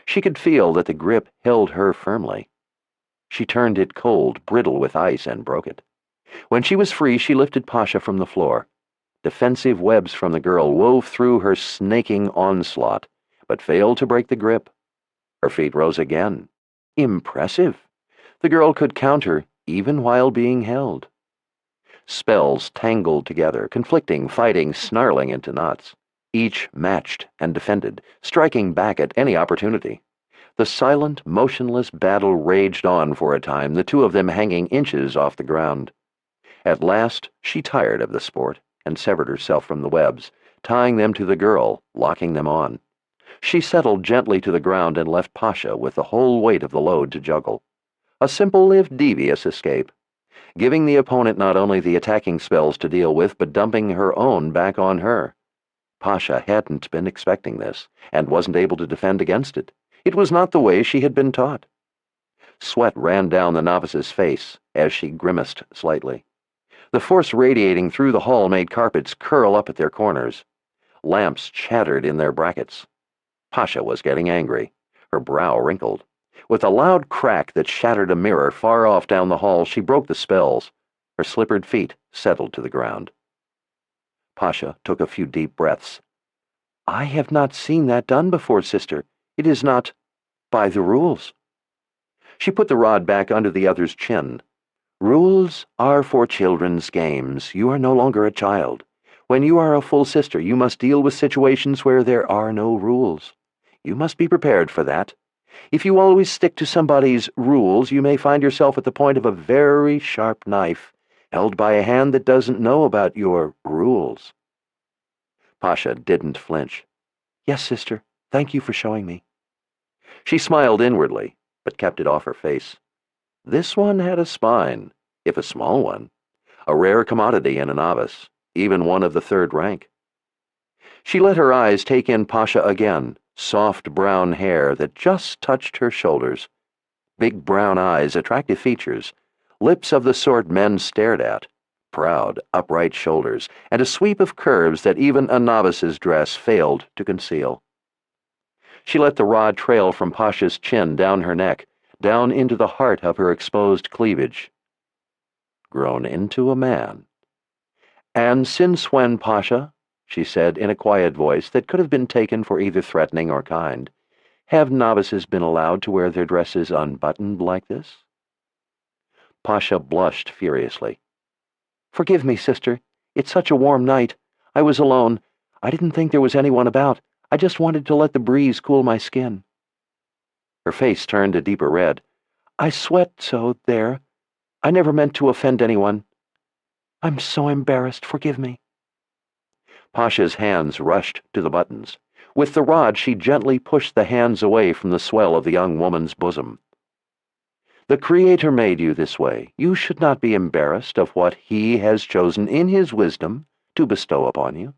She could feel that the grip held her firmly. She turned it cold, brittle with ice, and broke it. When she was free, she lifted Pasha from the floor. Defensive webs from the girl wove through her snaking onslaught, but failed to break the grip. Her feet rose again. Impressive. The girl could counter even while being held. Spells tangled together, conflicting, fighting, snarling into knots. Each matched and defended, striking back at any opportunity. The silent, motionless battle raged on for a time, the two of them hanging inches off the ground. At last, she tired of the sport and severed herself from the webs, tying them to the girl, locking them on. She settled gently to the ground and left Pasha with the whole weight of the load to juggle. A simple if devious escape, giving the opponent not only the attacking spells to deal with, but dumping her own back on her. Pasha hadn't been expecting this, and wasn't able to defend against it. It was not the way she had been taught. Sweat ran down the novice's face as she grimaced slightly. The force radiating through the hall made carpets curl up at their corners. Lamps chattered in their brackets. Pasha was getting angry. Her brow wrinkled. With a loud crack that shattered a mirror far off down the hall, she broke the spells. Her slippered feet settled to the ground. Pasha took a few deep breaths. "I have not seen that done before, sister. It is not by the rules." She put the rod back under the other's chin. "Rules are for children's games. You are no longer a child. When you are a full sister, you must deal with situations where there are no rules. You must be prepared for that. If you always stick to somebody's rules, you may find yourself at the point of a very sharp knife, held by a hand that doesn't know about your rules." Pasha didn't flinch. "Yes, sister. Thank you for showing me." She smiled inwardly, but kept it off her face. This one had a spine, if a small one, a rare commodity in a novice, even one of the third rank. She let her eyes take in Pasha again, soft brown hair that just touched her shoulders, big brown eyes, attractive features, lips of the sort men stared at, proud, upright shoulders, and a sweep of curves that even a novice's dress failed to conceal. She let the rod trail from Pasha's chin down her neck, down into the heart of her exposed cleavage. Grown into a man. "And since when, Pasha," she said in a quiet voice that could have been taken for either threatening or kind, "have novices been allowed to wear their dresses unbuttoned like this?" Pasha blushed furiously. "Forgive me, sister. It's such a warm night. I was alone. I didn't think there was anyone about. I just wanted to let the breeze cool my skin." Her face turned a deeper red. "I sweat so there. I never meant to offend anyone. I'm so embarrassed. Forgive me." Pasha's hands rushed to the buttons. With the rod, she gently pushed the hands away from the swell of the young woman's bosom. "The Creator made you this way. You should not be embarrassed of what He has chosen in His wisdom to bestow upon you.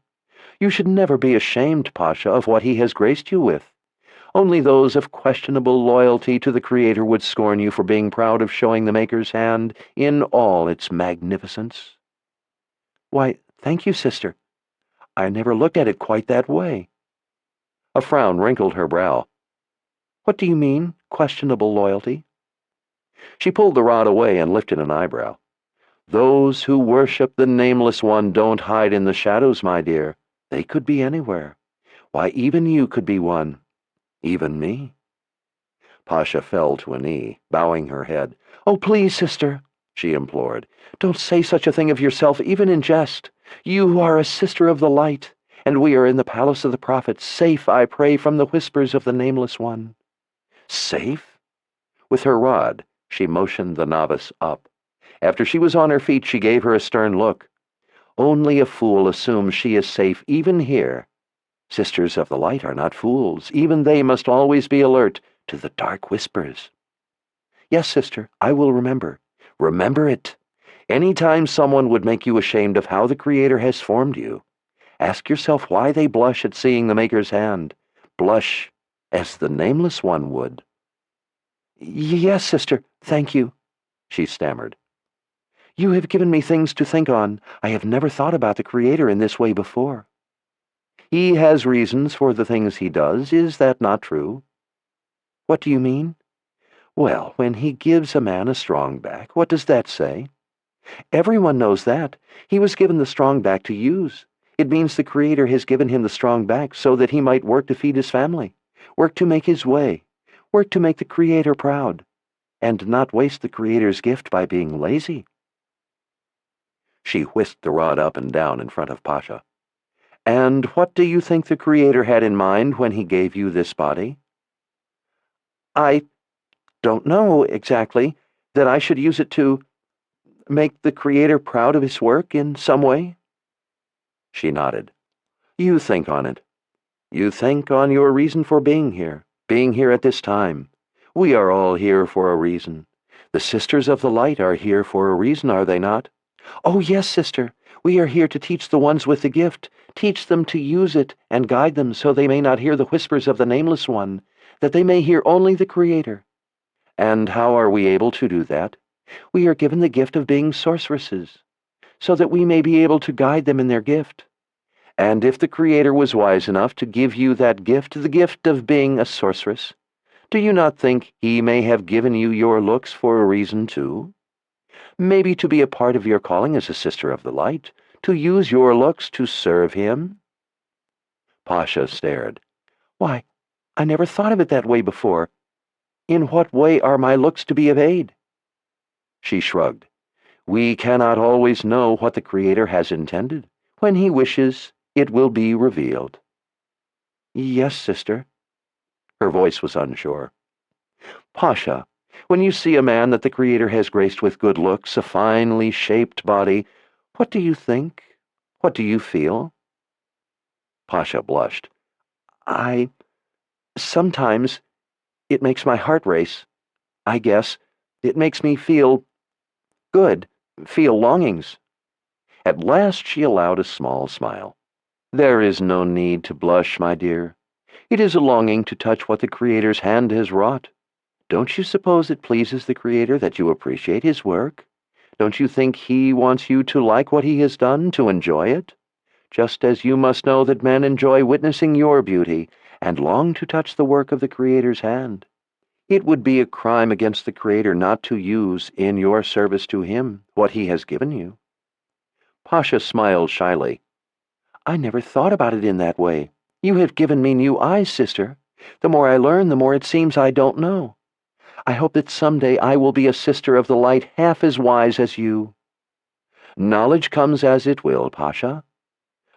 You should never be ashamed, Pasha, of what He has graced you with. Only those of questionable loyalty to the Creator would scorn you for being proud of showing the Maker's hand in all its magnificence." "Why, thank you, sister. I never looked at it quite that way." A frown wrinkled her brow. "What do you mean, questionable loyalty?" She pulled the rod away and lifted an eyebrow. "Those who worship the Nameless One don't hide in the shadows, my dear. They could be anywhere. Why, even you could be one. Even me." Pasha fell to a knee, bowing her head. "Oh, please, sister," she implored, "don't say such a thing of yourself, even in jest. You are a sister of the light, and we are in the palace of the prophets, safe, I pray, from the whispers of the Nameless One." "Safe?" With her rod, she motioned the novice up. After she was on her feet, she gave her a stern look. "Only a fool assumes she is safe even here. Sisters of the light are not fools. Even they must always be alert to the dark whispers." "Yes, sister, I will remember." "Remember it. Any time someone would make you ashamed of how the Creator has formed you, ask yourself why they blush at seeing the Maker's hand. Blush as the Nameless One would." "Yes, sister, thank you." she stammered. "You have given me things to think on. I have never thought about the Creator in this way before." "He has reasons for the things he does. Is that not true?" "What do you mean?" "Well, when he gives a man a strong back, what does that say?" "Everyone knows that. He was given the strong back to use. It means the Creator has given him the strong back so that he might work to feed his family, work to make his way, work to make the Creator proud, and not waste the Creator's gift by being lazy." She whisked the rod up and down in front of Pasha. "And what do you think the Creator had in mind when he gave you this body?" "I don't know exactly. That I should use it to make the Creator proud of his work in some way?" She nodded. "You think on it. You think on your reason for being here at this time. We are all here for a reason. The Sisters of the Light are here for a reason, are they not?" "Oh, yes, sister. We are here to teach the ones with the gift, teach them to use it and guide them so they may not hear the whispers of the Nameless One, that they may hear only the Creator." "And how are we able to do that?" "We are given the gift of being sorceresses, so that we may be able to guide them in their gift." "And if the Creator was wise enough to give you that gift, the gift of being a sorceress, do you not think he may have given you your looks for a reason too? Maybe to be a part of your calling as a Sister of the Light, to use your looks to serve him?" Pasha stared. "Why, I never thought of it that way before. In what way are my looks to be of aid?" She shrugged. "We cannot always know what the Creator has intended. When he wishes, it will be revealed." "Yes, sister." Her voice was unsure. "Pasha, when you see a man that the Creator has graced with good looks, a finely shaped body, what do you think? What do you feel?" Pasha blushed. Sometimes it makes my heart race. I guess it makes me feel good, feel longings." At last she allowed a small smile. "There is no need to blush, my dear. It is a longing to touch what the Creator's hand has wrought. Don't you suppose it pleases the Creator that you appreciate his work? Don't you think he wants you to like what he has done, to enjoy it? Just as you must know that men enjoy witnessing your beauty and long to touch the work of the Creator's hand. It would be a crime against the Creator not to use, in your service to him, what he has given you." Pasha smiled shyly. "I never thought about it in that way. You have given me new eyes, sister. The more I learn, the more it seems I don't know. I hope that someday I will be a Sister of the Light half as wise as you." "Knowledge comes as it will, Pasha.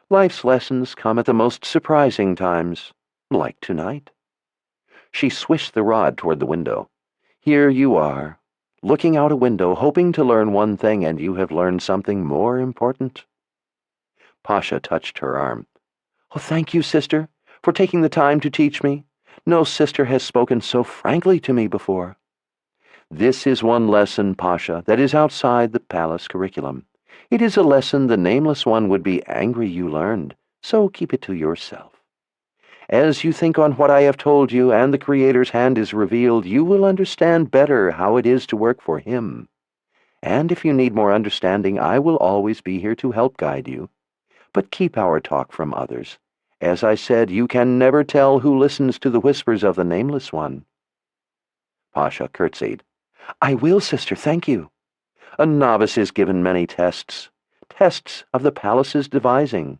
Life's lessons come at the most surprising times, like tonight." She swished the rod toward the window. "Here you are, looking out a window, hoping to learn one thing, and you have learned something more important." Pasha touched her arm. "Oh, thank you, sister, for taking the time to teach me. No sister has spoken so frankly to me before." "This is one lesson, Pasha, that is outside the palace curriculum. It is a lesson the Nameless One would be angry you learned, so keep it to yourself. As you think on what I have told you and the Creator's hand is revealed, you will understand better how it is to work for him. And if you need more understanding, I will always be here to help guide you. But keep our talk from others. As I said, you can never tell who listens to the whispers of the Nameless One." Pasha curtsied. "I will, sister, thank you." "A novice is given many tests of the palace's devising.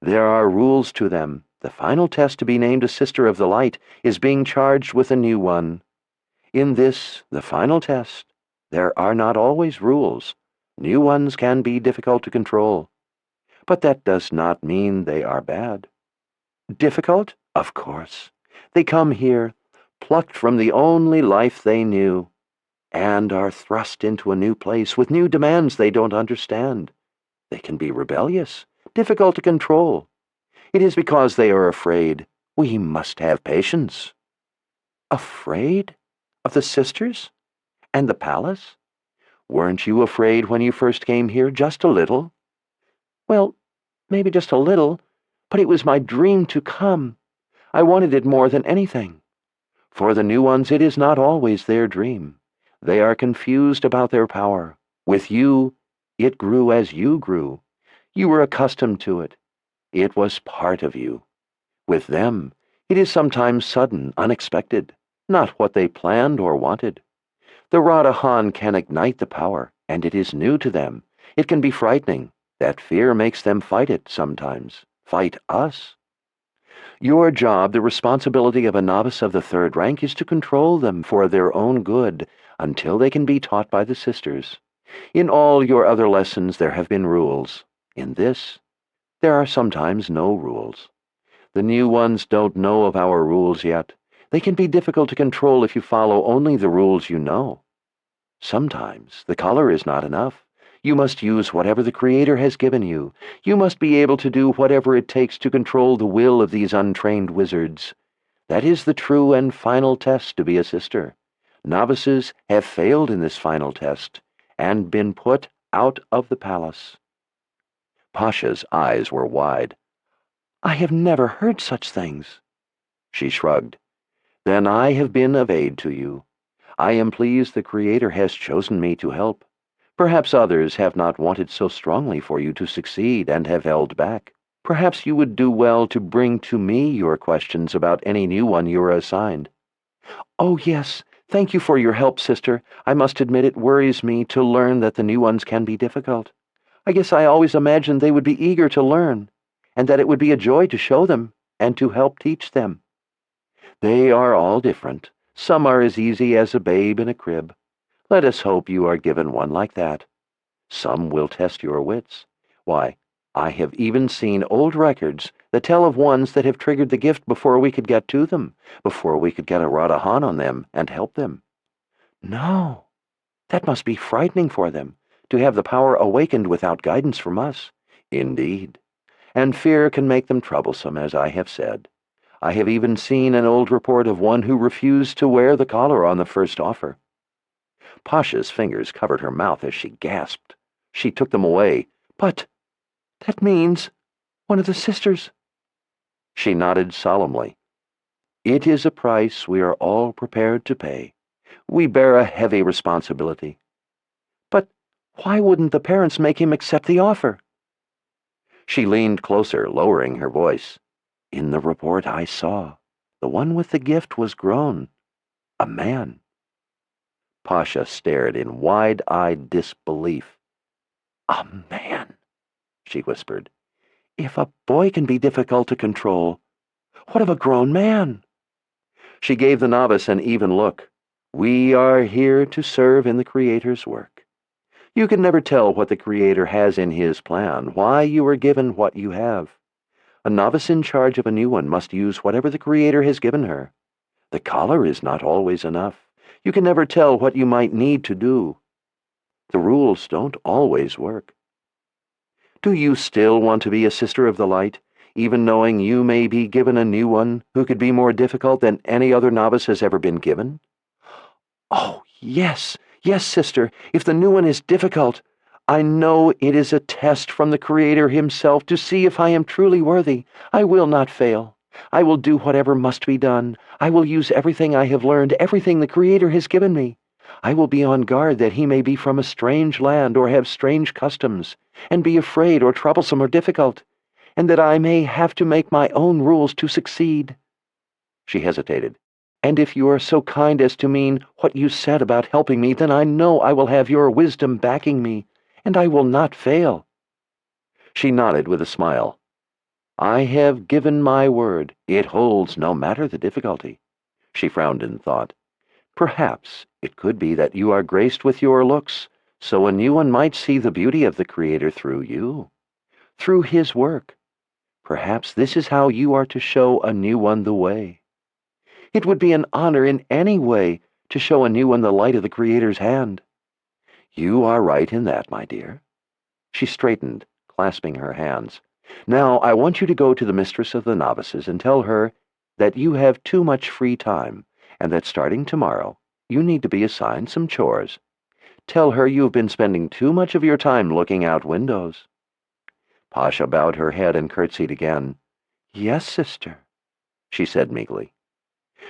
There are rules to them. The final test to be named a Sister of the Light is being charged with a new one. In this, the final test, there are not always rules. New ones can be difficult to control. But that does not mean they are bad." "Difficult? Of course. They come here, plucked from the only life they knew, and are thrust into a new place with new demands they don't understand. They can be rebellious, difficult to control. It is because they are afraid. We must have patience." "Afraid? Of the sisters? And the palace? Weren't you afraid when you first came here, just a little?" "Well, maybe just a little, but it was my dream to come. I wanted it more than anything. For the new ones, it is not always their dream. They are confused about their power. With you, it grew as you grew. You were accustomed to it. It was part of you. With them, it is sometimes sudden, unexpected, not what they planned or wanted. The Radahan can ignite the power, and it is new to them. It can be frightening. That fear makes them fight it sometimes. Fight us. Your job, the responsibility of a novice of the third rank, is to control them for their own good until they can be taught by the sisters. In all your other lessons there have been rules. In this, there are sometimes no rules. The new ones don't know of our rules yet. They can be difficult to control if you follow only the rules you know. Sometimes the color is not enough. You must use whatever the Creator has given you. You must be able to do whatever it takes to control the will of these untrained wizards. That is the true and final test to be a sister. Novices have failed in this final test and been put out of the palace. Pasha's eyes were wide. I have never heard such things. She shrugged. Then I have been of aid to you. I am pleased the Creator has chosen me to help. Perhaps others have not wanted so strongly for you to succeed and have held back. Perhaps you would do well to bring to me your questions about any new one you are assigned. Oh, yes. Thank you for your help, sister. I must admit it worries me to learn that the new ones can be difficult. I guess I always imagined they would be eager to learn, and that it would be a joy to show them and to help teach them. They are all different. Some are as easy as a babe in a crib. Let us hope you are given one like that. Some will test your wits. Why, I have even seen old records that tell of ones that have triggered the gift before we could get to them, before we could get a Radahan on them and help them. No, that must be frightening for them, to have the power awakened without guidance from us. Indeed. And fear can make them troublesome, as I have said. I have even seen an old report of one who refused to wear the collar on the first offer. Pasha's fingers covered her mouth as she gasped. She took them away. But that means one of the sisters. She nodded solemnly. It is a price we are all prepared to pay. We bear a heavy responsibility. But why wouldn't the parents make him accept the offer? She leaned closer, lowering her voice. In the report I saw, the one with the gift was grown. A man. Pasha stared in wide-eyed disbelief. A man, she whispered. If a boy can be difficult to control, what of a grown man? She gave the novice an even look. We are here to serve in the Creator's work. You can never tell what the Creator has in his plan, why you are given what you have. A novice in charge of a new one must use whatever the Creator has given her. The collar is not always enough. You can never tell what you might need to do. The rules don't always work. Do you still want to be a Sister of the Light, even knowing you may be given a new one who could be more difficult than any other novice has ever been given? Oh, yes, yes, sister, if the new one is difficult, I know it is a test from the Creator himself to see if I am truly worthy. I will not fail. I will do whatever must be done. I will use everything I have learned, everything the Creator has given me. I will be on guard that he may be from a strange land or have strange customs, and be afraid or troublesome or difficult, and that I may have to make my own rules to succeed. She hesitated. And if you are so kind as to mean what you said about helping me, then I know I will have your wisdom backing me, and I will not fail. She nodded with a smile. I have given my word. It holds no matter the difficulty. She frowned in thought. Perhaps it could be that you are graced with your looks, so a new one might see the beauty of the Creator through you, through his work. Perhaps this is how you are to show a new one the way. It would be an honor in any way to show a new one the light of the Creator's hand. You are right in that, my dear. She straightened, clasping her hands. Now I want you to go to the mistress of the novices and tell her that you have too much free time, and that starting tomorrow you need to be assigned some chores. Tell her you have been spending too much of your time looking out windows. Pasha bowed her head and curtsied again. Yes, sister, she said meekly.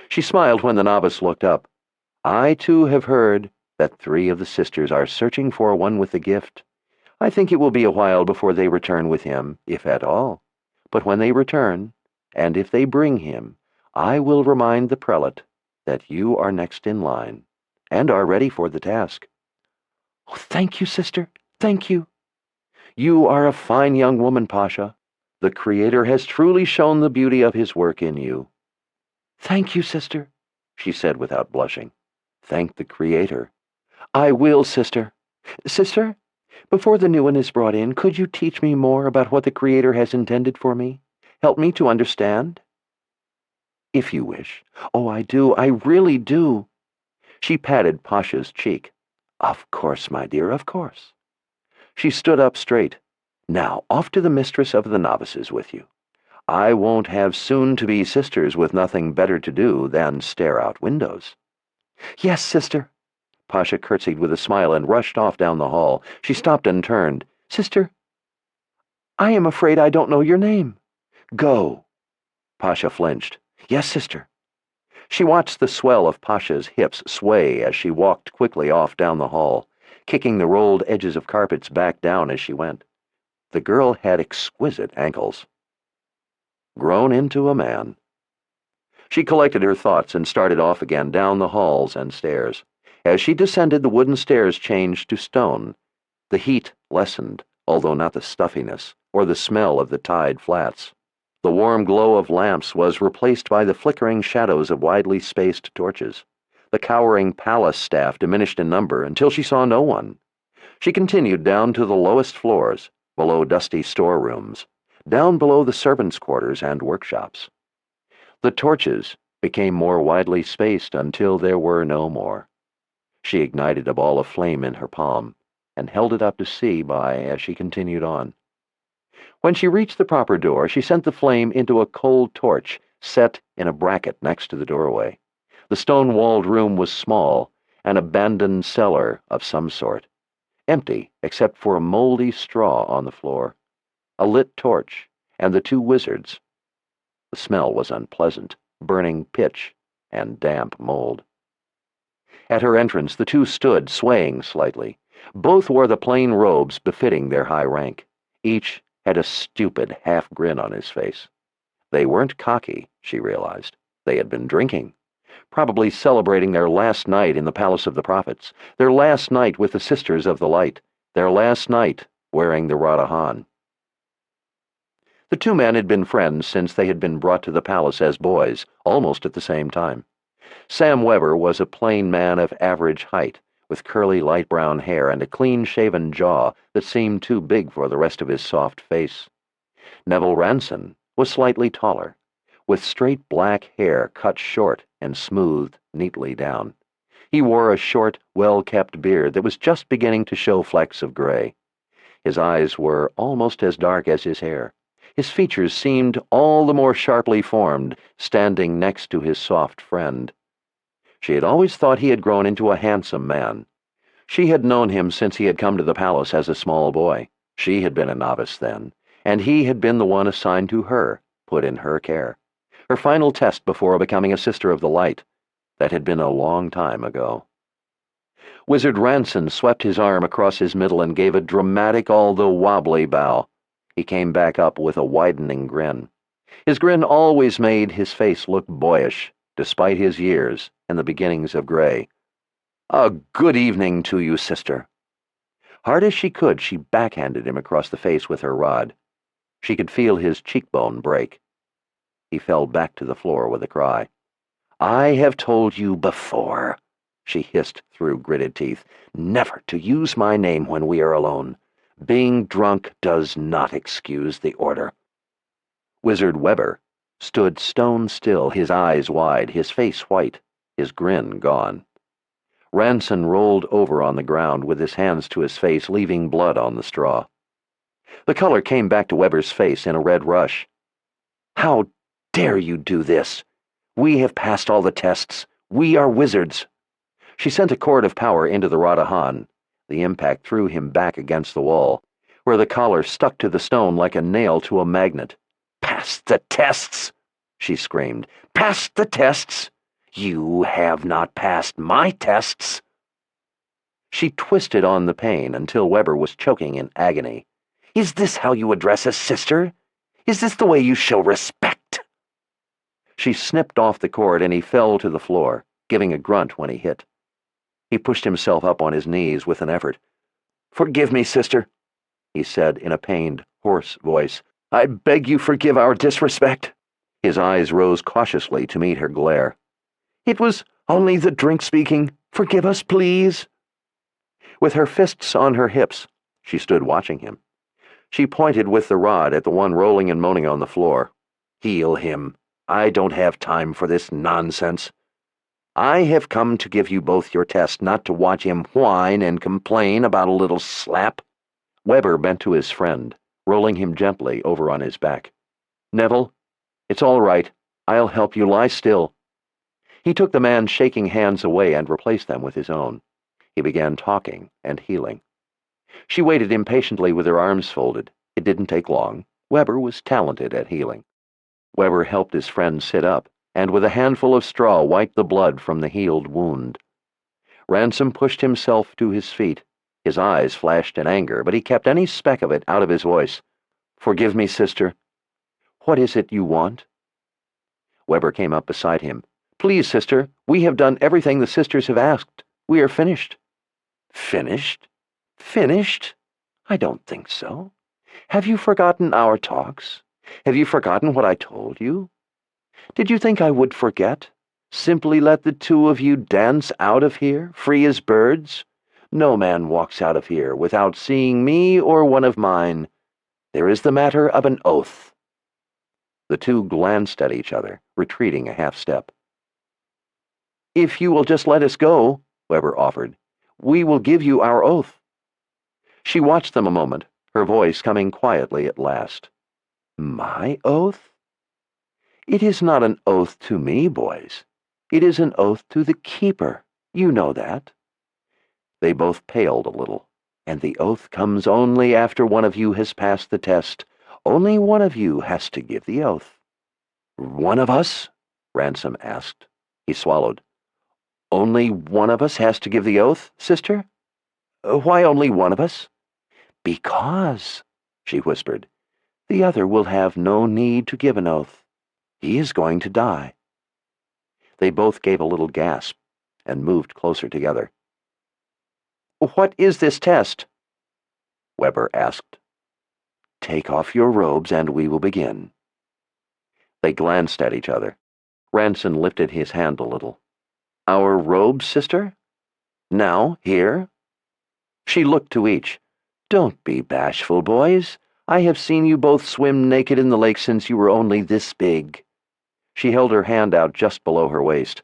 She smiled when the novice looked up. I too have heard that 3 of the sisters are searching for one with the gift. I think it will be a while before they return with him, if at all. But when they return, and if they bring him, I will remind the prelate that you are next in line, and are ready for the task." "Oh, thank you, sister, thank you." "You are a fine young woman, Pasha. The Creator has truly shown the beauty of his work in you." "Thank you, sister," she said without blushing. "Thank the Creator." "I will, sister. Sister, before the new one is brought in, could you teach me more about what the Creator has intended for me? Help me to understand?" "If you wish. Oh, I do. I really do." She patted Pasha's cheek. "Of course, my dear, of course." She stood up straight. "Now, off to the mistress of the novices with you. I won't have soon-to-be sisters with nothing better to do than stare out windows." "Yes, sister." Pasha curtsied with a smile and rushed off down the hall. She stopped and turned. "Sister, I am afraid I don't know your name." "Go." Pasha flinched. "Yes, sister." She watched the swell of Pasha's hips sway as she walked quickly off down the hall, kicking the rolled edges of carpets back down as she went. The girl had exquisite ankles. Grown into a man. She collected her thoughts and started off again down the halls and stairs. As she descended, the wooden stairs changed to stone. The heat lessened, although not the stuffiness or the smell of the tide flats. The warm glow of lamps was replaced by the flickering shadows of widely spaced torches. The cowering palace staff diminished in number until she saw no one. She continued down to the lowest floors, below dusty storerooms, down below the servants' quarters and workshops. The torches became more widely spaced until there were no more. She ignited a ball of flame in her palm and held it up to see by as she continued on. When she reached the proper door, she sent the flame into a cold torch set in a bracket next to the doorway. The stone-walled room was small, an abandoned cellar of some sort, empty except for a moldy straw on the floor, a lit torch, and the 2 wizards. The smell was unpleasant, burning pitch and damp mold. At her entrance, the 2 stood, swaying slightly. Both wore the plain robes befitting their high rank. Each had a stupid half-grin on his face. They weren't cocky, she realized. They had been drinking, probably celebrating their last night in the Palace of the Prophets, their last night with the Sisters of the Light, their last night wearing the Radahan. The 2 men had been friends since they had been brought to the palace as boys, almost at the same time. Sam Weber was a plain man of average height, with curly light brown hair and a clean-shaven jaw that seemed too big for the rest of his soft face. Neville Ranson was slightly taller, with straight black hair cut short and smoothed neatly down. He wore a short, well-kept beard that was just beginning to show flecks of gray. His eyes were almost as dark as his hair. His features seemed all the more sharply formed, standing next to his soft friend. She had always thought he had grown into a handsome man. She had known him since he had come to the palace as a small boy. She had been a novice then, and he had been the one assigned to her, put in her care. Her final test before becoming a Sister of the Light. That had been a long time ago. Wizard Ranson swept his arm across his middle and gave a dramatic, although wobbly bow. He came back up with a widening grin. His grin always made his face look boyish, despite his years and the beginnings of gray. "A good evening to you, sister." Hard as she could, she backhanded him across the face with her rod. She could feel his cheekbone break. He fell back to the floor with a cry. "I have told you before," she hissed through gritted teeth, "never to use my name when we are alone. Being drunk does not excuse the order." Wizard Weber stood stone still, his eyes wide, his face white, his grin gone. Ranson rolled over on the ground with his hands to his face, leaving blood on the straw. The color came back to Weber's face in a red rush. "How dare you do this? We have passed all the tests. We are wizards." She sent a cord of power into the Radahan. The impact threw him back against the wall, where the collar stuck to the stone like a nail to a magnet. "Passed the tests!" she screamed. "Passed the tests! You have not passed my tests!" She twisted on the pain until Weber was choking in agony. "Is this how you address a sister? Is this the way you show respect?" She snipped off the cord and he fell to the floor, giving a grunt when he hit. He pushed himself up on his knees with an effort. "Forgive me, sister," he said in a pained, hoarse voice. "I beg you forgive our disrespect." His eyes rose cautiously to meet her glare. "It was only the drink speaking. Forgive us, please." With her fists on her hips, she stood watching him. She pointed with the rod at the one rolling and moaning on the floor. "Heal him. I don't have time for this nonsense. I have come to give you both your test, not to watch him whine and complain about a little slap." Weber bent to his friend, rolling him gently over on his back. "Neville, it's all right. I'll help you. Lie still." He took the man's shaking hands away and replaced them with his own. He began talking and healing. She waited impatiently with her arms folded. It didn't take long. Weber was talented at healing. Weber helped his friend sit up, and with a handful of straw wiped the blood from the healed wound. Ransom pushed himself to his feet. His eyes flashed in anger, but he kept any speck of it out of his voice. "Forgive me, sister. What is it you want?" Weber came up beside him. "Please, sister, we have done everything the sisters have asked. We are finished." "Finished? Finished? I don't think so. Have you forgotten our talks? Have you forgotten what I told you? Did you think I would forget? Simply let the two of you dance out of here, free as birds? No man walks out of here without seeing me or one of mine. There is the matter of an oath." The two glanced at each other, retreating a half step. "If you will just let us go," Weber offered, "we will give you our oath." She watched them a moment, her voice coming quietly at last. "My oath? It is not an oath to me, boys. It is an oath to the keeper. You know that." They both paled a little. "And the oath comes only after one of you has passed the test. Only one of you has to give the oath." "One of us?" Ransom asked. He swallowed. "Only one of us has to give the oath, sister? Why only one of us?" "Because," she whispered, "the other will have no need to give an oath. He is going to die." They both gave a little gasp and moved closer together. "What is this test?" Weber asked. "Take off your robes and we will begin." They glanced at each other. Ransom lifted his hand a little. "Our robes, sister? Now, here?" She looked to each. "Don't be bashful, boys. I have seen you both swim naked in the lake since you were only this big." She held her hand out just below her waist.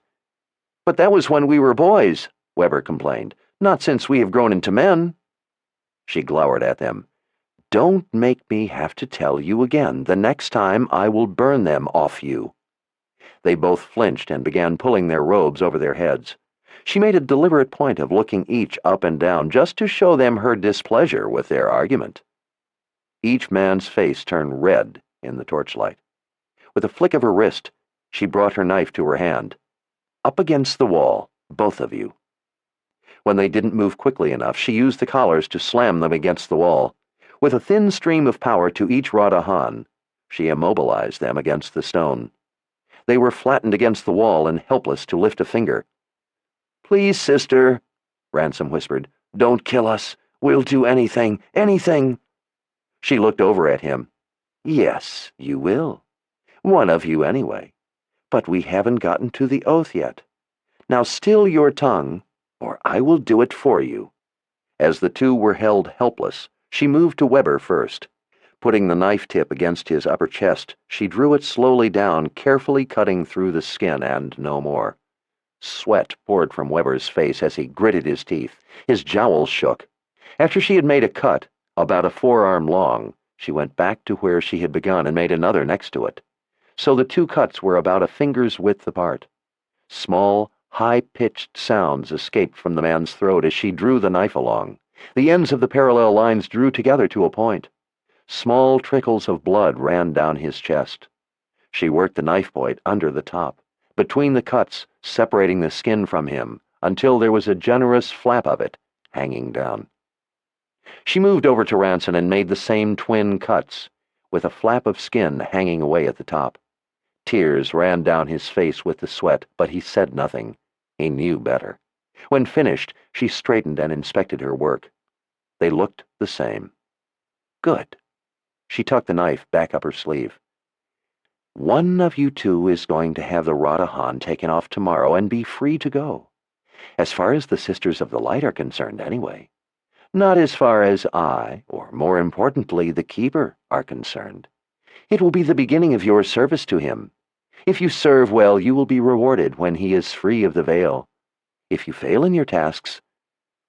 "But that was when we were boys," Weber complained. "Not since we have grown into men." She glowered at them. "Don't make me have to tell you again. The next time I will burn them off you." They both flinched and began pulling their robes over their heads. She made a deliberate point of looking each up and down just to show them her displeasure with their argument. Each man's face turned red in the torchlight. With a flick of her wrist, she brought her knife to her hand. "Up against the wall, both of you." When they didn't move quickly enough, she used the collars to slam them against the wall. With a thin stream of power to each Radahan, she immobilized them against the stone. They were flattened against the wall and helpless to lift a finger. "Please, sister," Ransom whispered, "don't kill us. We'll do anything, anything." She looked over at him. "Yes, you will. One of you anyway. But we haven't gotten to the oath yet. Now still your tongue, or I will do it for you." As the two were held helpless, she moved to Weber first. Putting the knife tip against his upper chest, she drew it slowly down, carefully cutting through the skin and no more. Sweat poured from Weber's face as he gritted his teeth. His jowls shook. After she had made a cut, about a forearm long, she went back to where she had begun and made another next to it. So the two cuts were about a finger's width apart. Small, high-pitched sounds escaped from the man's throat as she drew the knife along. The ends of the parallel lines drew together to a point. Small trickles of blood ran down his chest. She worked the knife point under the top, between the cuts, separating the skin from him, until there was a generous flap of it, hanging down. She moved over to Ranson and made the same twin cuts, with a flap of skin hanging away at the top. Tears ran down his face with the sweat, but he said nothing. He knew better. When finished, she straightened and inspected her work. They looked the same. Good. She tucked the knife back up her sleeve. One of you two is going to have the Radahan taken off tomorrow and be free to go. As far as the Sisters of the Light are concerned, anyway. Not as far as I, or more importantly, the Keeper, are concerned. It will be the beginning of your service to him. If you serve well, you will be rewarded when he is free of the veil. If you fail in your tasks,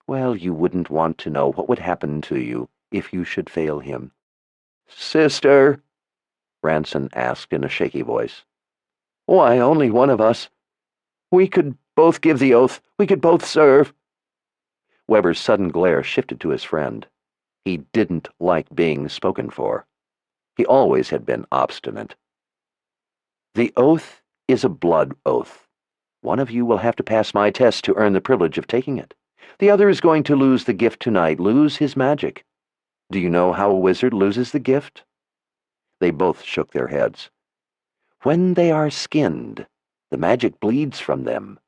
well, you wouldn't want to know what would happen to you if you should fail him. Sister, Ranson asked in a shaky voice. Why only one of us? We could both give the oath. We could both serve. Weber's sudden glare shifted to his friend. He didn't like being spoken for. He always had been obstinate. The oath is a blood oath. One of you will have to pass my test to earn the privilege of taking it. The other is going to lose the gift tonight, lose his magic. Do you know how a wizard loses the gift? They both shook their heads. When they are skinned, the magic bleeds from them.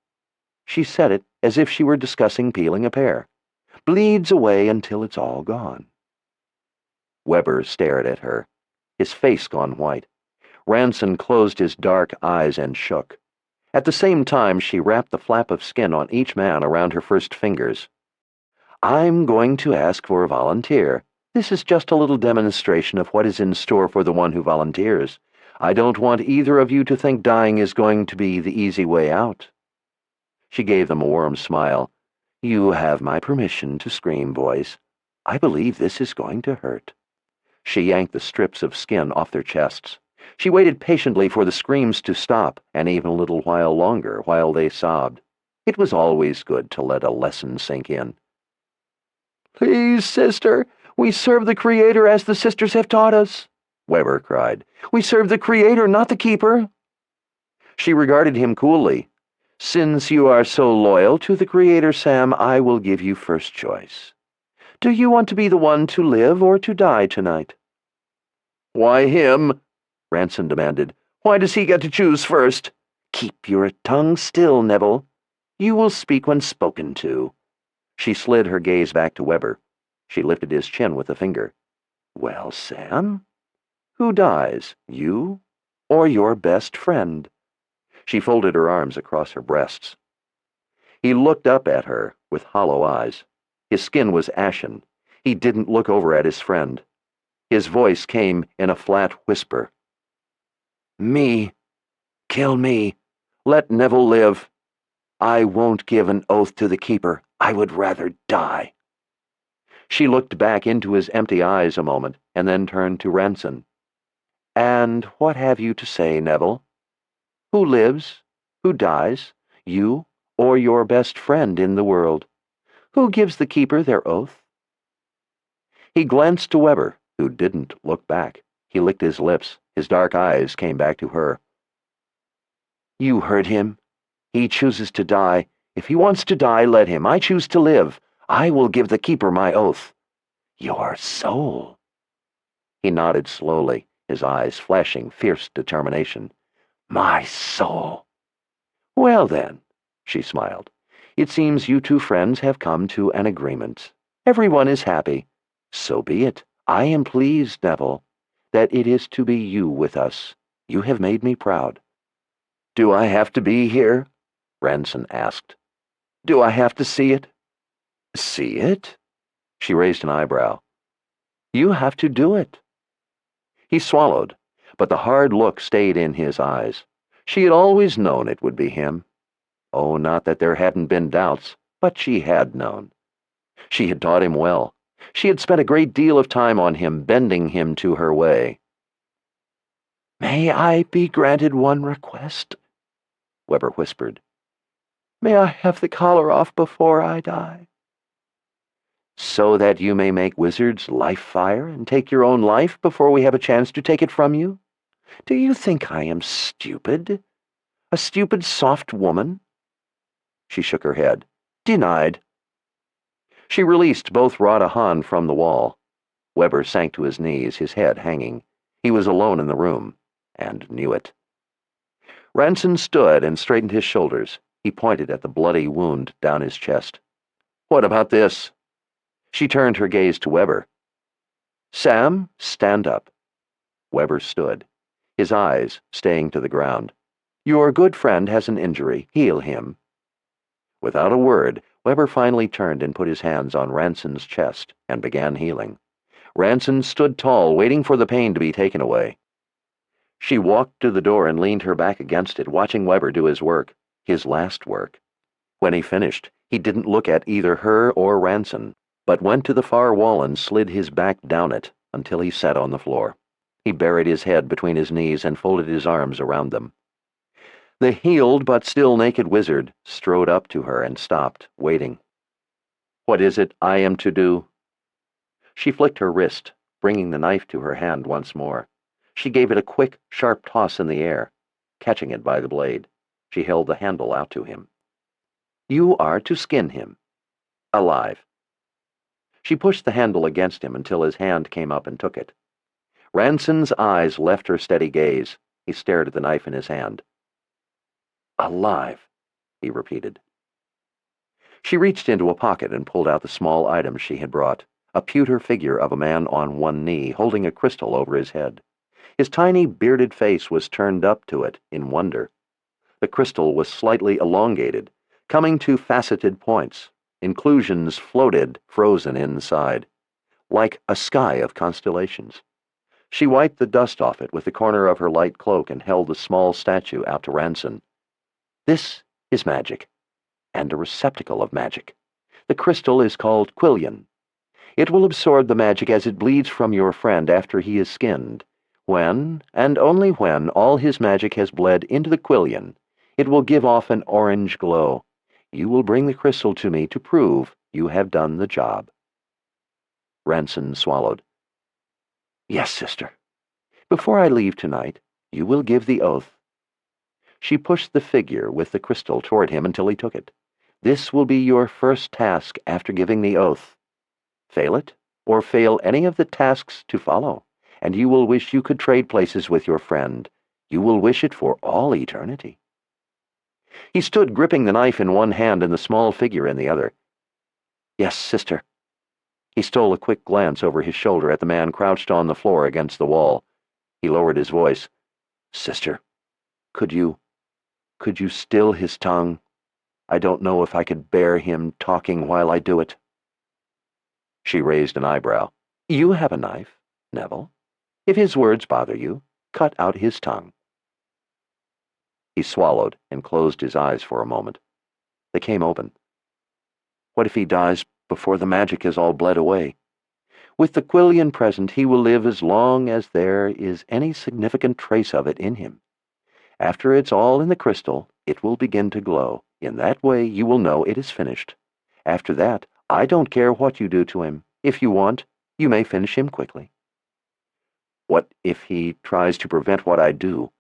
She said it as if she were discussing peeling a pear. Bleeds away until it's all gone. Weber stared at her, his face gone white. Ranson closed his dark eyes and shook. At the same time, she wrapped the flap of skin on each man around her first fingers. I'm going to ask for a volunteer. This is just a little demonstration of what is in store for the one who volunteers. I don't want either of you to think dying is going to be the easy way out. She gave them a warm smile. You have my permission to scream, boys. I believe this is going to hurt. She yanked the strips of skin off their chests. She waited patiently for the screams to stop, and even a little while longer while they sobbed. It was always good to let a lesson sink in. Please, sister, we serve the Creator as the sisters have taught us, Weber cried. We serve the Creator, not the Keeper. She regarded him coolly. Since you are so loyal to the Creator, Sam, I will give you first choice. Do you want to be the one to live or to die tonight? Why him? Ranson demanded. Why does he get to choose first? Keep your tongue still, Neville. You will speak when spoken to. She slid her gaze back to Weber. She lifted his chin with a finger. Well, Sam, who dies, you or your best friend? She folded her arms across her breasts. He looked up at her with hollow eyes. His skin was ashen. He didn't look over at his friend. His voice came in a flat whisper. Me. Kill me. Let Neville live. I won't give an oath to the Keeper. I would rather die. She looked back into his empty eyes a moment, and then turned to Ranson. And what have you to say, Neville? Who lives? Who dies? You or your best friend in the world? Who gives the Keeper their oath? He glanced to Weber, who didn't look back. He licked his lips. His dark eyes came back to her. You heard him. He chooses to die. If he wants to die, let him. I choose to live. I will give the Keeper my oath. Your soul. He nodded slowly, his eyes flashing fierce determination. My soul. Well then, she smiled. It seems you two friends have come to an agreement. Everyone is happy. So be it. I am pleased, Neville, that it is to be you with us. You have made me proud. Do I have to be here? Ranson asked. Do I have to see it? See it? She raised an eyebrow. You have to do it. He swallowed, but the hard look stayed in his eyes. She had always known it would be him. Oh, not that there hadn't been doubts, but she had known. She had taught him well. She had spent a great deal of time on him, bending him to her way. May I be granted one request? Weber whispered. May I have the collar off before I die? So that you may make wizards life fire and take your own life before we have a chance to take it from you? Do you think I am stupid? A stupid, soft woman? She shook her head. Denied. She released both Radahan from the wall. Weber sank to his knees, his head hanging. He was alone in the room, and knew it. Ranson stood and straightened his shoulders. He pointed at the bloody wound down his chest. "What about this?" She turned her gaze to Weber. "Sam, stand up." Weber stood, his eyes staying to the ground. "Your good friend has an injury. Heal him." Without a word, Weber finally turned and put his hands on Ranson's chest and began healing. Ranson stood tall, waiting for the pain to be taken away. She walked to the door and leaned her back against it, watching Weber do his work, his last work. When he finished, he didn't look at either her or Ranson, but went to the far wall and slid his back down it until he sat on the floor. He buried his head between his knees and folded his arms around them. The healed but still naked wizard strode up to her and stopped, waiting. "What is it I am to do?" She flicked her wrist, bringing the knife to her hand once more. She gave it a quick, sharp toss in the air, catching it by the blade. She held the handle out to him. "You are to skin him. Alive." She pushed the handle against him until his hand came up and took it. Ranson's eyes left her steady gaze. He stared at the knife in his hand. "Alive," he repeated. She reached into a pocket and pulled out the small items she had brought, a pewter figure of a man on one knee, holding a crystal over his head. His tiny, bearded face was turned up to it in wonder. The crystal was slightly elongated, coming to faceted points. Inclusions floated, frozen inside, like a sky of constellations. She wiped the dust off it with the corner of her light cloak and held the small statue out to Ranson. "This is magic, and a receptacle of magic. The crystal is called Quillian. It will absorb the magic as it bleeds from your friend after he is skinned. When, and only when, all his magic has bled into the Quillian, it will give off an orange glow. You will bring the crystal to me to prove you have done the job." Ranson swallowed. "Yes, sister. Before I leave tonight, you will give the oath." She pushed the figure with the crystal toward him until he took it. "This will be your first task after giving the oath. Fail it, or fail any of the tasks to follow, and you will wish you could trade places with your friend. You will wish it for all eternity." He stood gripping the knife in one hand and the small figure in the other. "Yes, sister." He stole a quick glance over his shoulder at the man crouched on the floor against the wall. He lowered his voice. "Sister, could you still his tongue? I don't know if I could bear him talking while I do it." She raised an eyebrow. "You have a knife, Neville. If his words bother you, cut out his tongue." He swallowed and closed his eyes for a moment. They came open. "What if he dies before the magic is all bled away? With the Quillian present, he will live as long as there is any significant trace of it in him. After it's all in the crystal, it will begin to glow. In that way, you will know it is finished. After that, I don't care what you do to him. If you want, you may finish him quickly." "What if he tries to prevent what I do?"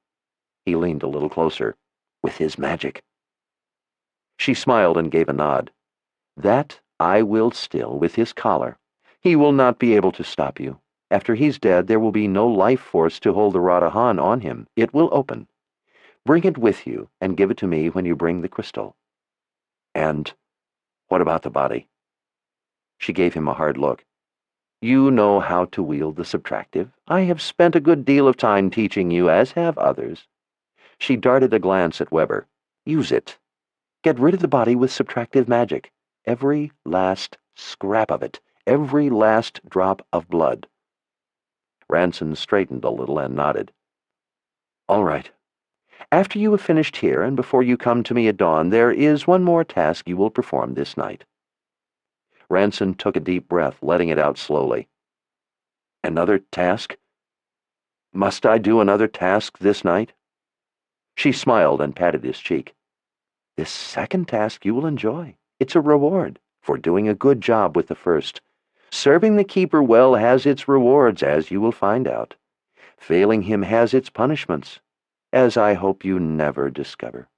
He leaned a little closer. "With his magic." She smiled and gave a nod. "That I will still, with his collar. He will not be able to stop you. After he's dead, there will be no life force to hold the Radahan on him. It will open. Bring it with you and give it to me when you bring the crystal." "And what about the body?" She gave him a hard look. "You know how to wield the subtractive. I have spent a good deal of time teaching you, as have others." She darted a glance at Weber. "Use it. Get rid of the body with subtractive magic. Every last scrap of it. Every last drop of blood." Ranson straightened a little and nodded. "All right. After you have finished here and before you come to me at dawn, there is one more task you will perform this night." Ranson took a deep breath, letting it out slowly. "Another task? Must I do another task this night?" She smiled and patted his cheek. "This second task you will enjoy. It's a reward for doing a good job with the first. Serving the keeper well has its rewards, as you will find out. Failing him has its punishments, as I hope you never discover."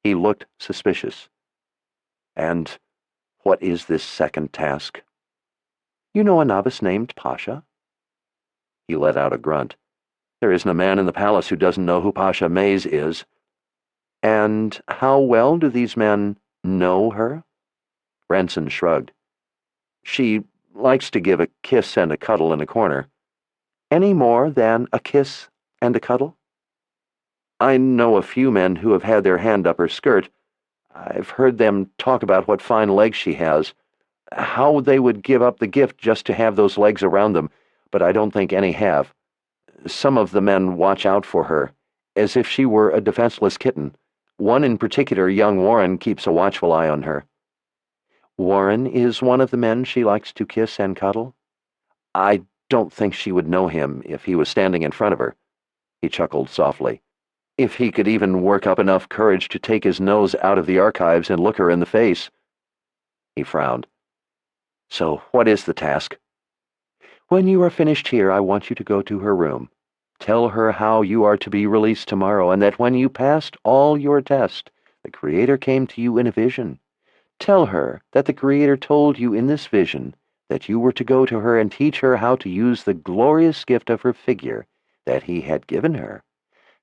He looked suspicious. "And What is this second task? You know a novice named Pasha? He let out a grunt. There isn't a man in the palace who doesn't know who Pasha Mays is. And how well do these men know her? Ranson shrugged. She likes to give a kiss and a cuddle in a corner. Any more than a kiss and a cuddle? I know a few men who have had their hand up her skirt. I've heard them talk about what fine legs she has, how they would give up the gift just to have those legs around them, but I don't think any have. Some of the men watch out for her, as if she were a defenseless kitten. One in particular, young Warren, keeps a watchful eye on her. Warren is one of the men she likes to kiss and cuddle? I don't think she would know him if he was standing in front of her. He chuckled softly. If he could even work up enough courage to take his nose out of the archives and look her in the face. He frowned. So what is the task? When you are finished here, I want you to go to her room. Tell her how you are to be released tomorrow, and that when you passed all your tests, the Creator came to you in a vision. Tell her that the Creator told you in this vision that you were to go to her and teach her how to use the glorious gift of her figure that He had given her,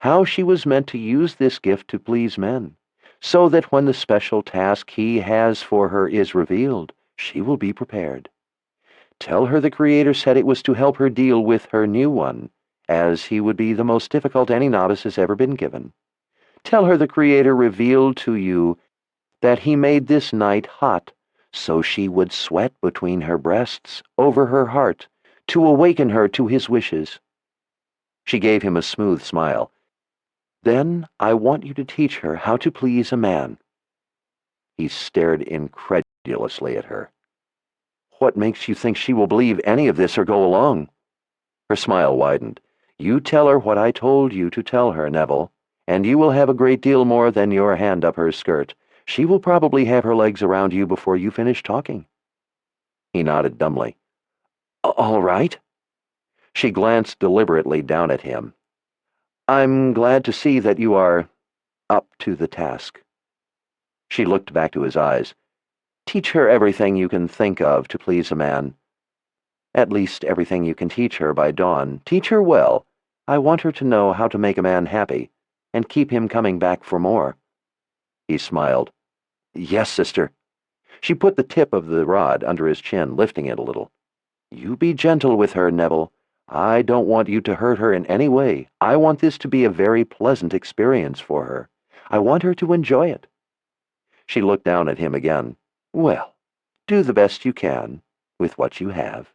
how she was meant to use this gift to please men, so that when the special task He has for her is revealed, she will be prepared. Tell her the Creator said it was to help her deal with her new one, as he would be the most difficult any novice has ever been given. Tell her the Creator revealed to you that He made this night hot, so she would sweat between her breasts, over her heart, to awaken her to His wishes. She gave him a smooth smile. Then I want you to teach her how to please a man. He stared incredulously at her. What makes you think she will believe any of this or go along? Her smile widened. You tell her what I told you to tell her, Neville, and you will have a great deal more than your hand up her skirt. She will probably have her legs around you before you finish talking. He nodded dumbly. All right. She glanced deliberately down at him. I'm glad to see that you are up to the task. She looked back to his eyes. Teach her everything you can think of to please a man. At least everything you can teach her by dawn. Teach her well. I want her to know how to make a man happy, and keep him coming back for more. He smiled. Yes, sister. She put the tip of the rod under his chin, lifting it a little. You be gentle with her, Neville. I don't want you to hurt her in any way. I want this to be a very pleasant experience for her. I want her to enjoy it. She looked down at him again. Well, do the best you can with what you have.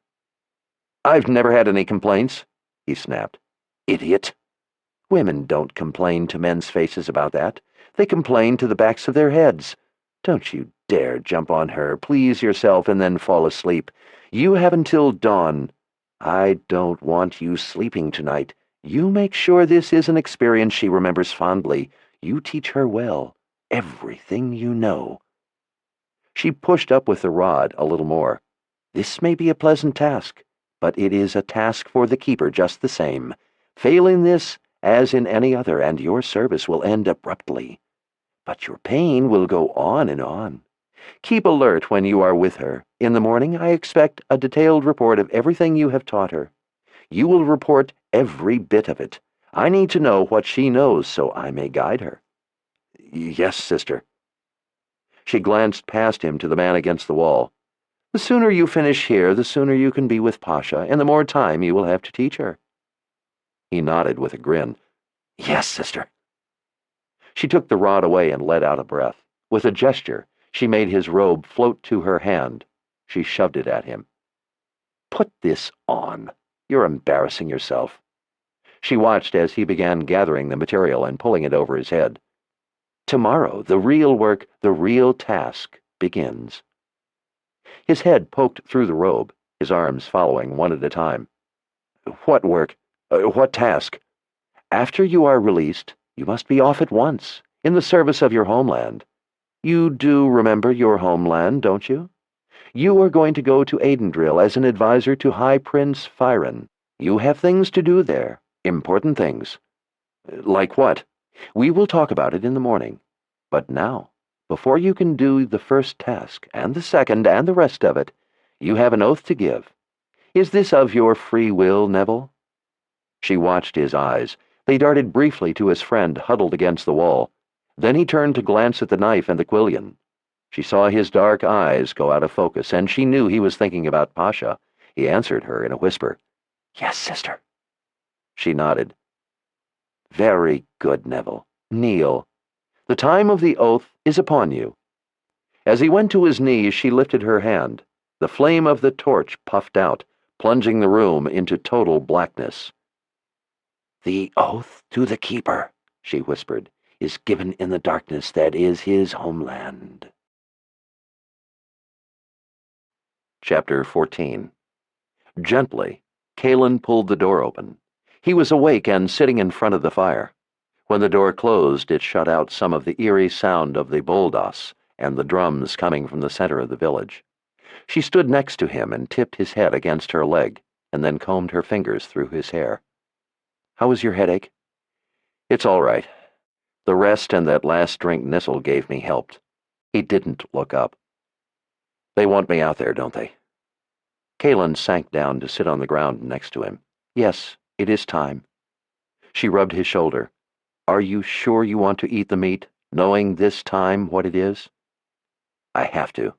I've never had any complaints, he snapped. Idiot. Women don't complain to men's faces about that. They complain to the backs of their heads. Don't you dare jump on her, please yourself, and then fall asleep. You have until dawn. I don't want you sleeping tonight. You make sure this is an experience she remembers fondly. You teach her well, everything you know. She pushed up with the rod a little more. This may be a pleasant task, but it is a task for the keeper just the same. Failing this, as in any other, and your service will end abruptly. But your pain will go on and on. Keep alert when you are with her. In the morning, I expect a detailed report of everything you have taught her. You will report every bit of it. I need to know what she knows so I may guide her. Yes, sister. She glanced past him to the man against the wall. The sooner you finish here, the sooner you can be with Pasha, and the more time you will have to teach her. He nodded with a grin. Yes, sister. She took the rod away and let out a breath. With a gesture, she made his robe float to her hand. She shoved it at him. Put this on. You're embarrassing yourself. She watched as he began gathering the material and pulling it over his head. Tomorrow, the real work, the real task, begins. His head poked through the robe, his arms following one at a time. What work? What task? After you are released, you must be off at once, in the service of your homeland. You do remember your homeland, don't you? You are going to go to Aidendrill as an advisor to High Prince Fyron. You have things to do there, important things. Like what? We will talk about it in the morning. But now, before you can do the first task, and the second, and the rest of it, you have an oath to give. Is this of your free will, Neville?" She watched his eyes. They darted briefly to his friend huddled against the wall. Then he turned to glance at the knife and the quillion. She saw his dark eyes go out of focus, and she knew he was thinking about Pasha. He answered her in a whisper. "Yes, sister." She nodded. "Very good, Neville. Kneel. The time of the oath is upon you." As he went to his knees, she lifted her hand. The flame of the torch puffed out, plunging the room into total blackness. "The oath to the Keeper," she whispered, "is given in the darkness that is his homeland." Chapter 14. Gently, Kalen pulled the door open. He was awake and sitting in front of the fire. When the door closed, it shut out some of the eerie sound of the boldas and the drums coming from the center of the village. She stood next to him and tipped his head against her leg, and then combed her fingers through his hair. "How is your headache?" "It's all right. The rest and that last drink Nissel gave me helped." He didn't look up. "They want me out there, don't they?" Kalen sank down to sit on the ground next to him. "Yes, it is time." She rubbed his shoulder. "Are you sure you want to eat the meat, knowing this time what it is?" "I have to.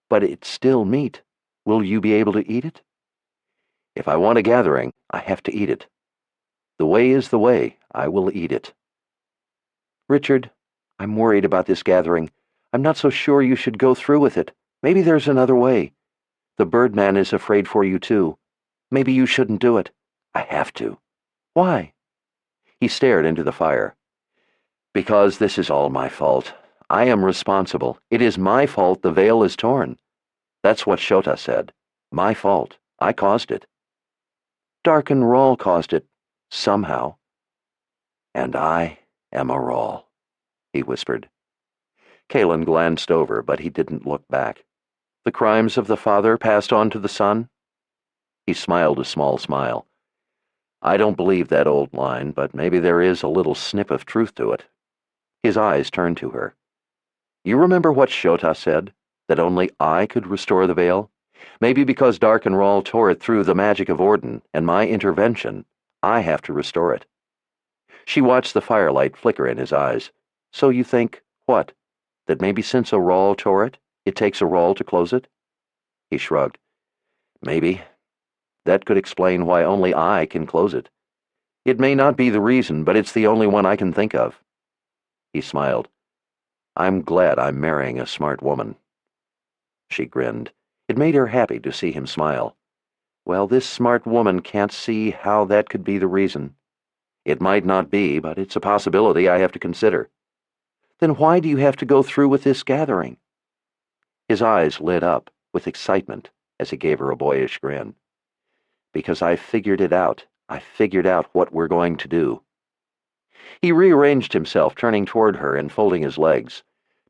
But it's still meat. Will you be able to eat it?" "If I want a gathering, I have to eat it. The way is the way. I will eat it." "Richard, I'm worried about this gathering. I'm not so sure you should go through with it. Maybe there's another way. The Birdman is afraid for you, too. Maybe you shouldn't do it." "I have to." "Why?" He stared into the fire. "Because this is all my fault. I am responsible. It is my fault the veil is torn. That's what Shota said. My fault. I caused it." "Dark and Rawl caused it. Somehow." "And I am a Rawl," he whispered. Kalen glanced over, but he didn't look back. "The crimes of the father passed on to the son?" He smiled a small smile. "I don't believe that old line, but maybe there is a little snip of truth to it." His eyes turned to her. "You remember what Shota said? That only I could restore the veil? Maybe because Dark and Rawl tore it through the magic of Orden and my intervention, I have to restore it." She watched the firelight flicker in his eyes. "So you think, what? That maybe since a Rawl tore it, it takes a Rawl to close it?" He shrugged. "Maybe. That could explain why only I can close it. It may not be the reason, but it's the only one I can think of." He smiled. "I'm glad I'm marrying a smart woman." She grinned. It made her happy to see him smile. "Well, this smart woman can't see how that could be the reason. It might not be, but it's a possibility I have to consider." "Then why do you have to go through with this gathering?" His eyes lit up with excitement as he gave her a boyish grin. "Because I figured it out. I figured out what we're going to do." He rearranged himself, turning toward her and folding his legs.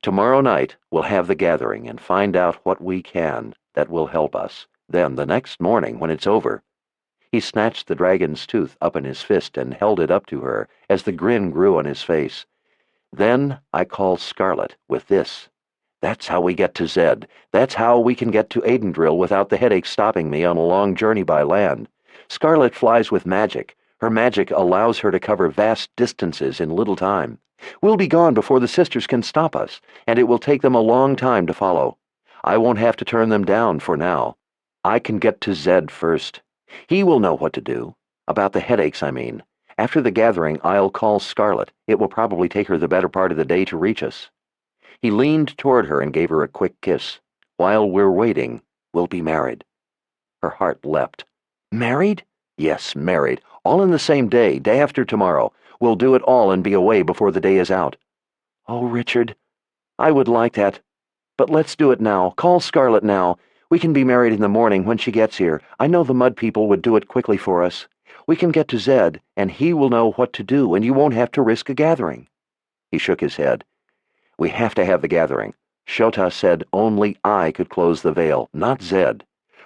"Tomorrow night we'll have the gathering and find out what we can that will help us. Then, the next morning, when it's over—" He snatched the dragon's tooth up in his fist and held it up to her as the grin grew on his face. "Then I call Scarlet with this. That's how we get to Zed. That's how we can get to Aidendrill without the headache stopping me on a long journey by land. Scarlet flies with magic. Her magic allows her to cover vast distances in little time. We'll be gone before the sisters can stop us, and it will take them a long time to follow. I won't have to turn them down for now. I can get to Zed first. He will know what to do. About the headaches, I mean. After the gathering, I'll call Scarlet. It will probably take her the better part of the day to reach us." He leaned toward her and gave her a quick kiss. "While we're waiting, we'll be married." Her heart leapt. "Married?" "Yes, married. All in the same day, day after tomorrow. We'll do it all and be away before the day is out." "Oh, Richard, I would like that. But let's do it now. Call Scarlet now. We can be married in the morning when she gets here. I know the mud people would do it quickly for us. We can get to Zed, and he will know what to do, and you won't have to risk a gathering." He shook his head. "We have to have the gathering. Shota said only I could close the veil, not Zed.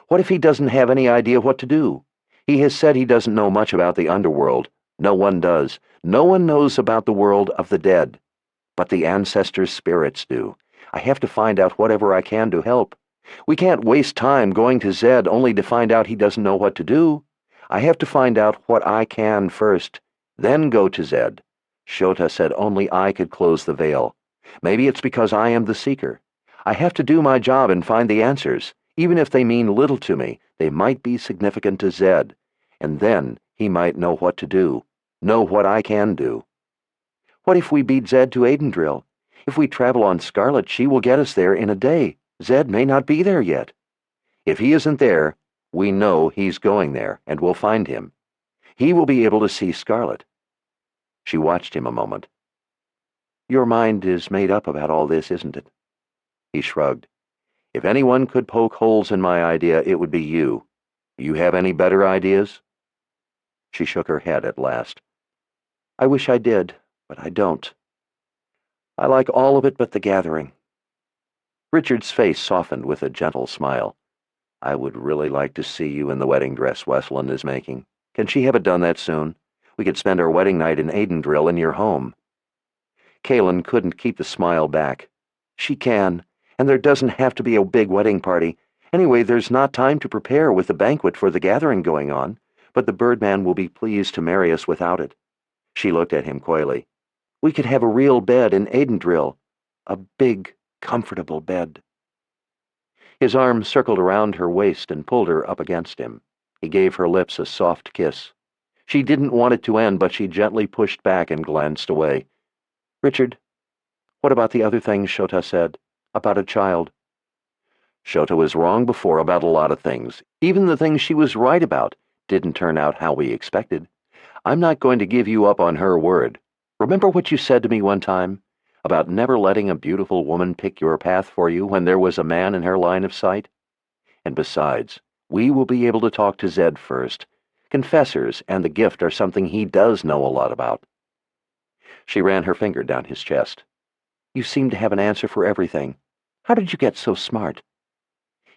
What if he doesn't have any idea what to do? He has said he doesn't know much about the underworld. No one does. No one knows about the world of the dead. But the ancestors' spirits do. I have to find out whatever I can to help. We can't waste time going to Zed only to find out he doesn't know what to do. I have to find out what I can first, then go to Zed. Shota said only I could close the veil. Maybe it's because I am the seeker. I have to do my job and find the answers. Even if they mean little to me, they might be significant to Zed. And then he might know what to do, know what I can do. What if we beat Zed to Aidendrill? If we travel on Scarlet, she will get us there in a day. Zed may not be there yet. If he isn't there, we know he's going there, and we'll find him. He will be able to see Scarlet. She watched him a moment. Your mind is made up about all this, isn't it? He shrugged. If anyone could poke holes in my idea, it would be you. You have any better ideas? She shook her head at last. I wish I did, but I don't. I like all of it but the gathering. Richard's face softened with a gentle smile. I would really like to see you in the wedding dress Westland is making. Can she have it done that soon? We could spend our wedding night in Aidendrill in your home. Kaelin couldn't keep the smile back. She can, and there doesn't have to be a big wedding party. Anyway, there's not time to prepare with the banquet for the gathering going on, but the Birdman will be pleased to marry us without it. She looked at him coyly. We could have a real bed in Aidendrill. A big, comfortable bed. His arm circled around her waist and pulled her up against him. He gave her lips a soft kiss. She didn't want it to end, but she gently pushed back and glanced away. Richard, what about the other things Shota said? About a child? Shota was wrong before about a lot of things. Even the things she was right about didn't turn out how we expected. I'm not going to give you up on her word. Remember what you said to me one time? About never letting a beautiful woman pick your path for you when there was a man in her line of sight? And besides, we will be able to talk to Zed first. Confessors and the gift are something he does know a lot about. She ran her finger down his chest. You seem to have an answer for everything. How did you get so smart?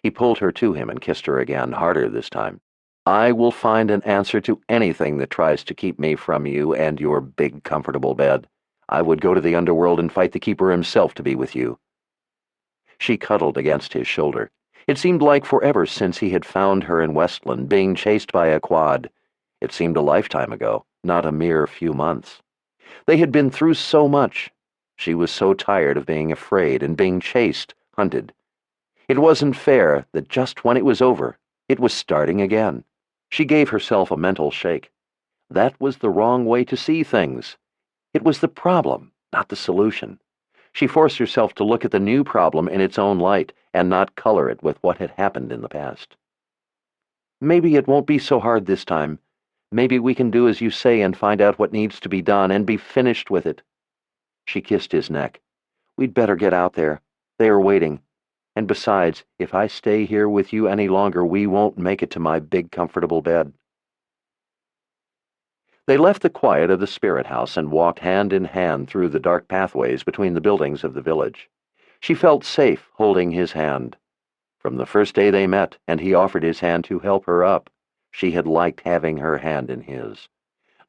He pulled her to him and kissed her again, harder this time. I will find an answer to anything that tries to keep me from you and your big, comfortable bed. I would go to the underworld and fight the Keeper himself to be with you. She cuddled against his shoulder. It seemed like forever since he had found her in Westland, being chased by a quad. It seemed a lifetime ago, not a mere few months. They had been through so much. She was so tired of being afraid and being chased, hunted. It wasn't fair that just when it was over, it was starting again. She gave herself a mental shake. That was the wrong way to see things. It was the problem, not the solution. She forced herself to look at the new problem in its own light and not color it with what had happened in the past. Maybe it won't be so hard this time. Maybe we can do as you say and find out what needs to be done and be finished with it. She kissed his neck. We'd better get out there. They are waiting. And besides, if I stay here with you any longer, we won't make it to my big, comfortable bed. They left the quiet of the spirit house and walked hand in hand through the dark pathways between the buildings of the village. She felt safe holding his hand. From the first day they met, and he offered his hand to help her up, she had liked having her hand in his.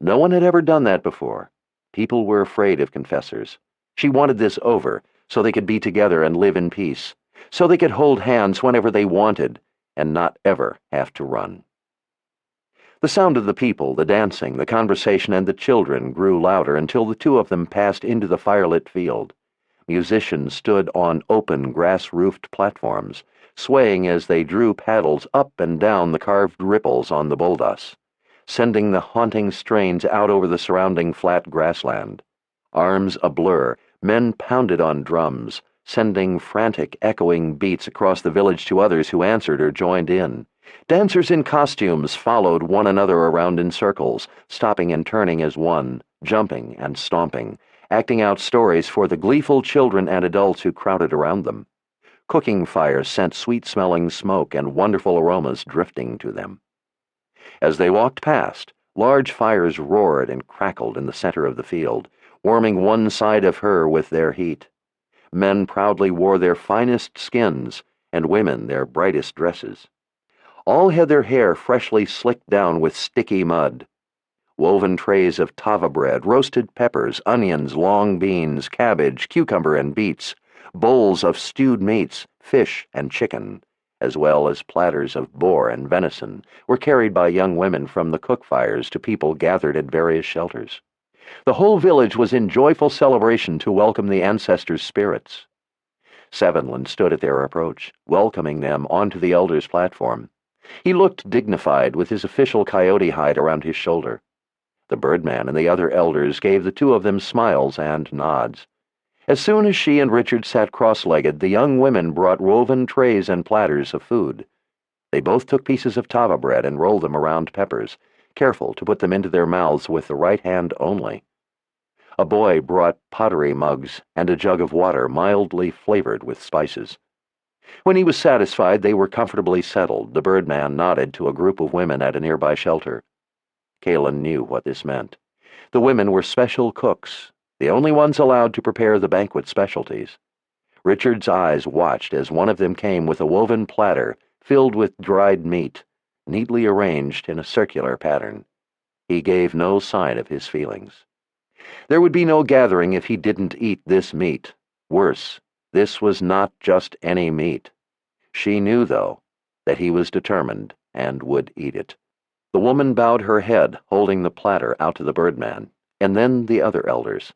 No one had ever done that before. People were afraid of confessors. She wanted this over, so they could be together and live in peace, so they could hold hands whenever they wanted, and not ever have to run. The sound of the people, the dancing, the conversation, and the children grew louder until the two of them passed into the firelit field. Musicians stood on open, grass-roofed platforms, swaying as they drew paddles up and down the carved ripples on the Boldas, sending the haunting strains out over the surrounding flat grassland. Arms a-blur, men pounded on drums, sending frantic, echoing beats across the village to others who answered or joined in. Dancers in costumes followed one another around in circles, stopping and turning as one, jumping and stomping, acting out stories for the gleeful children and adults who crowded around them. Cooking fires sent sweet-smelling smoke and wonderful aromas drifting to them. As they walked past, large fires roared and crackled in the center of the field, warming one side of her with their heat. Men proudly wore their finest skins, and women their brightest dresses. All had their hair freshly slicked down with sticky mud. Woven trays of tava bread, roasted peppers, onions, long beans, cabbage, cucumber, and beets Bowls of stewed meats, fish and chicken, as well as platters of boar and venison, were carried by young women from the cook fires to people gathered at various shelters. The whole village was in joyful celebration to welcome the ancestors' spirits. Sevenland stood at their approach, welcoming them onto the elders' platform. He looked dignified with his official coyote hide around his shoulder. The Birdman and the other elders gave the two of them smiles and nods. As soon as she and Richard sat cross-legged, the young women brought woven trays and platters of food. They both took pieces of tava bread and rolled them around peppers, careful to put them into their mouths with the right hand only. A boy brought pottery mugs and a jug of water mildly flavored with spices. When he was satisfied they were comfortably settled, the Birdman nodded to a group of women at a nearby shelter. Kalen knew what this meant. The women were special cooks, the only ones allowed to prepare the banquet specialties. Richard's eyes watched as one of them came with a woven platter filled with dried meat, neatly arranged in a circular pattern. He gave no sign of his feelings. There would be no gathering if he didn't eat this meat. Worse, this was not just any meat. She knew, though, that he was determined and would eat it. The woman bowed her head, holding the platter out to the Birdman, and then the other elders.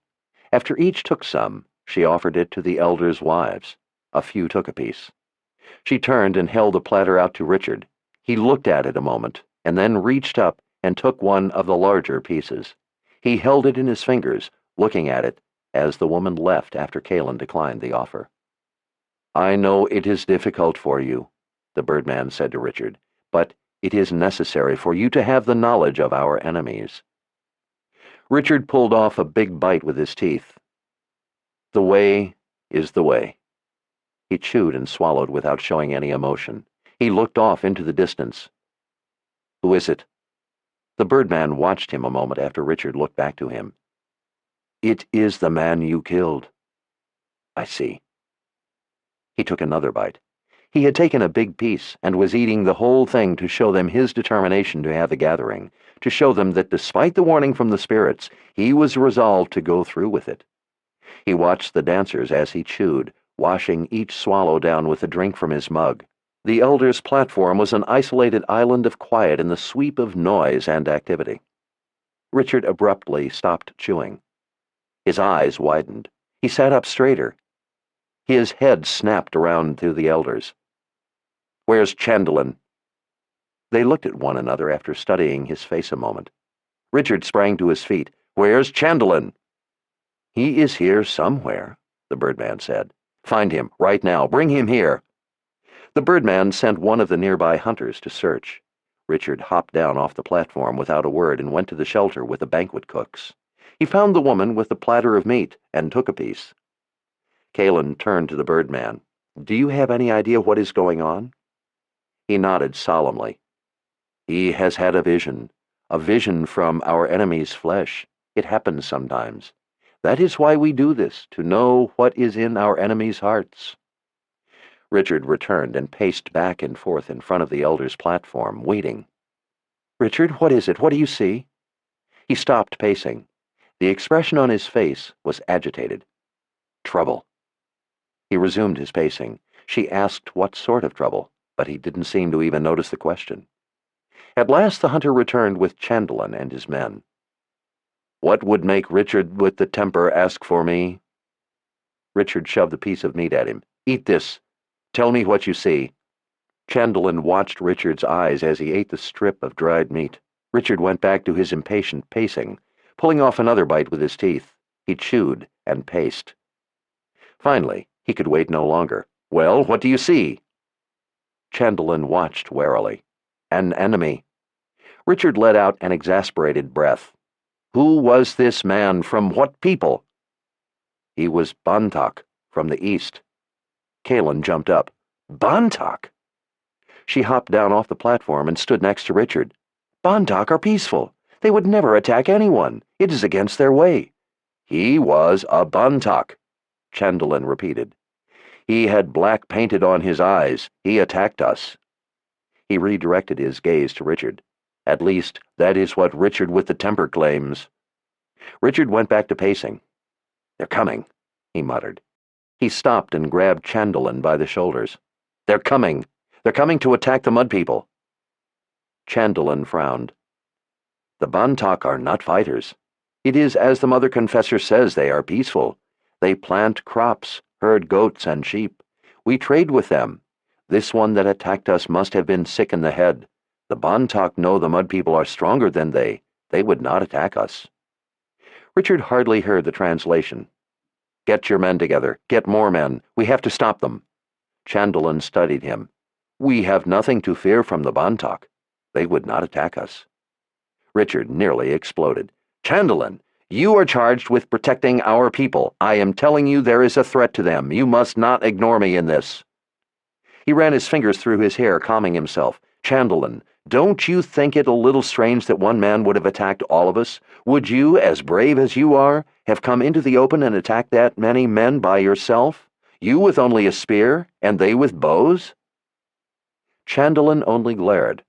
After each took some, she offered it to the elders' wives. A few took a piece. She turned and held the platter out to Richard. He looked at it a moment, and then reached up and took one of the larger pieces. He held it in his fingers, looking at it, as the woman left after Kalen declined the offer. "I know it is difficult for you," the Birdman said to Richard, "but it is necessary for you to have the knowledge of our enemies." Richard pulled off a big bite with his teeth. "The way is the way." He chewed and swallowed without showing any emotion. He looked off into the distance. "Who is it?" The Birdman watched him a moment after Richard looked back to him. "It is the man you killed." "I see." He took another bite. He had taken a big piece and was eating the whole thing to show them his determination to have the gathering, to show them that despite the warning from the spirits, he was resolved to go through with it. He watched the dancers as he chewed, washing each swallow down with a drink from his mug. The elders' platform was an isolated island of quiet in the sweep of noise and activity. Richard abruptly stopped chewing. His eyes widened. He sat up straighter. His head snapped around to the elders. "Where's Chandelin?" They looked at one another after studying his face a moment. Richard sprang to his feet. "Where's Chandelin?" "He is here somewhere," the Birdman said. "Find him, right now. Bring him here." The Birdman sent one of the nearby hunters to search. Richard hopped down off the platform without a word and went to the shelter with the banquet cooks. He found the woman with the platter of meat and took a piece. Kalen turned to the Birdman. "Do you have any idea what is going on?" He nodded solemnly. "He has had a vision from our enemy's flesh. It happens sometimes. That is why we do this, to know what is in our enemies' hearts." Richard returned and paced back and forth in front of the elders' platform, waiting. "Richard, what is it? What do you see?" He stopped pacing. The expression on his face was agitated. "Trouble." He resumed his pacing. She asked what sort of trouble, but he didn't seem to even notice the question. At last the hunter returned with Chandelin and his men. "What would make Richard with the temper ask for me?" Richard shoved a piece of meat at him. "Eat this. Tell me what you see." Chandelin watched Richard's eyes as he ate the strip of dried meat. Richard went back to his impatient pacing, pulling off another bite with his teeth. He chewed and paced. Finally, he could wait no longer. "Well, what do you see?" Chandelin watched warily. "An enemy." Richard let out an exasperated breath. "Who was this man? From what people?" "He was Bantak, from the east." Kalen jumped up. "Bantak?" She hopped down off the platform and stood next to Richard. "Bantak are peaceful. They would never attack anyone. It is against their way." "He was a Bantak," Chandelin repeated. "He had black painted on his eyes. He attacked us." He redirected his gaze to Richard. "At least, that is what Richard with the temper claims." Richard went back to pacing. "They're coming," he muttered. He stopped and grabbed Chandelin by the shoulders. "They're coming! They're coming to attack the Mud People!" Chandelin frowned. "The Bantak are not fighters. It is as the Mother Confessor says, they are peaceful. They plant crops, herd goats and sheep. We trade with them. This one that attacked us must have been sick in the head. The Bantak know the Mud People are stronger than they. They would not attack us." Richard hardly heard the translation. "Get your men together. Get more men. We have to stop them." Chandelin studied him. "We have nothing to fear from the Bantak. They would not attack us." Richard nearly exploded. "Chandelin, you are charged with protecting our people. I am telling you there is a threat to them. You must not ignore me in this." He ran his fingers through his hair, calming himself. "Chandelin, don't you think it a little strange that one man would have attacked all of us? Would you, as brave as you are, have come into the open and attacked that many men by yourself? You with only a spear, and they with bows?" Chandelin only glared.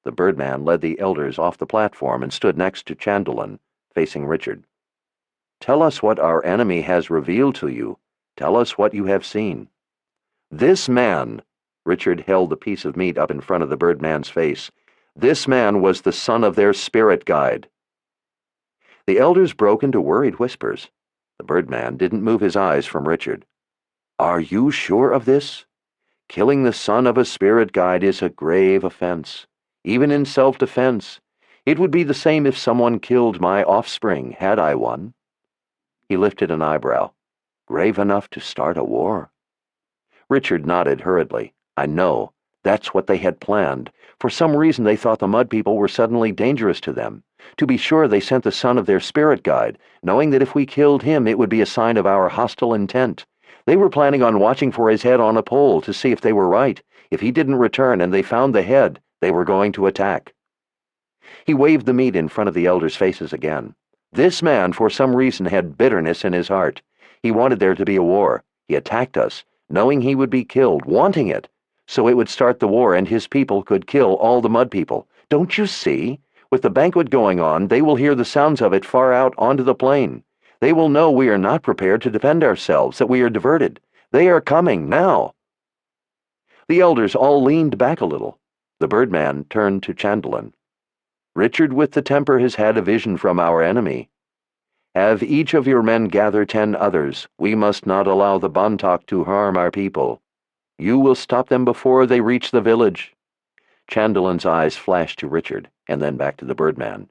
The Birdman led the elders off the platform and stood next to Chandelin, facing Richard. "Tell us what our enemy has revealed to you. Tell us what you have seen." "This man," Richard held the piece of meat up in front of the Birdman's face, "this man was the son of their spirit guide." The elders broke into worried whispers. The Birdman didn't move his eyes from Richard. "Are you sure of this? Killing the son of a spirit guide is a grave offense. Even in self-defense. It would be the same if someone killed my offspring, had I one." He lifted an eyebrow. "Grave enough to start a war?" Richard nodded hurriedly. "I know. That's what they had planned. For some reason they thought the Mud People were suddenly dangerous to them. To be sure, they sent the son of their spirit guide, knowing that if we killed him it would be a sign of our hostile intent. They were planning on watching for his head on a pole to see if they were right. If he didn't return and they found the head, they were going to attack." He waved the meat in front of the elders' faces again. "This man, for some reason, had bitterness in his heart. He wanted there to be a war. He attacked us, knowing he would be killed, wanting it, so it would start the war and his people could kill all the Mud People. Don't you see? With the banquet going on, they will hear the sounds of it far out onto the plain. They will know we are not prepared to defend ourselves, that we are diverted. They are coming now." The elders all leaned back a little. The Birdman turned to Chandelin. "Richard with the temper has had a vision from our enemy. Have each of your men gather 10 others. We must not allow the Bantak to harm our people. You will stop them before they reach the village." Chandelin's eyes flashed to Richard, and then back to the Birdman.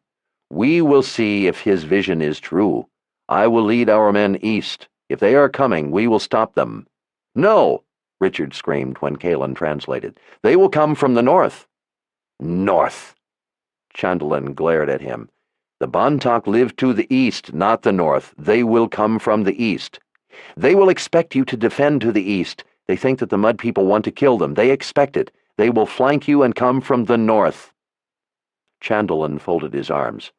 "We will see if his vision is true. I will lead our men east. If they are coming, we will stop them." "No!" Richard screamed when Kalen translated. "They will come from the north." "North!" Chandelin glared at him. "The Bantak live to the east, not the north. They will come from the east. They will expect you to defend to the east. They think that the Mud People want to kill them. They expect it. They will flank you and come from the north." Chandelin folded his arms.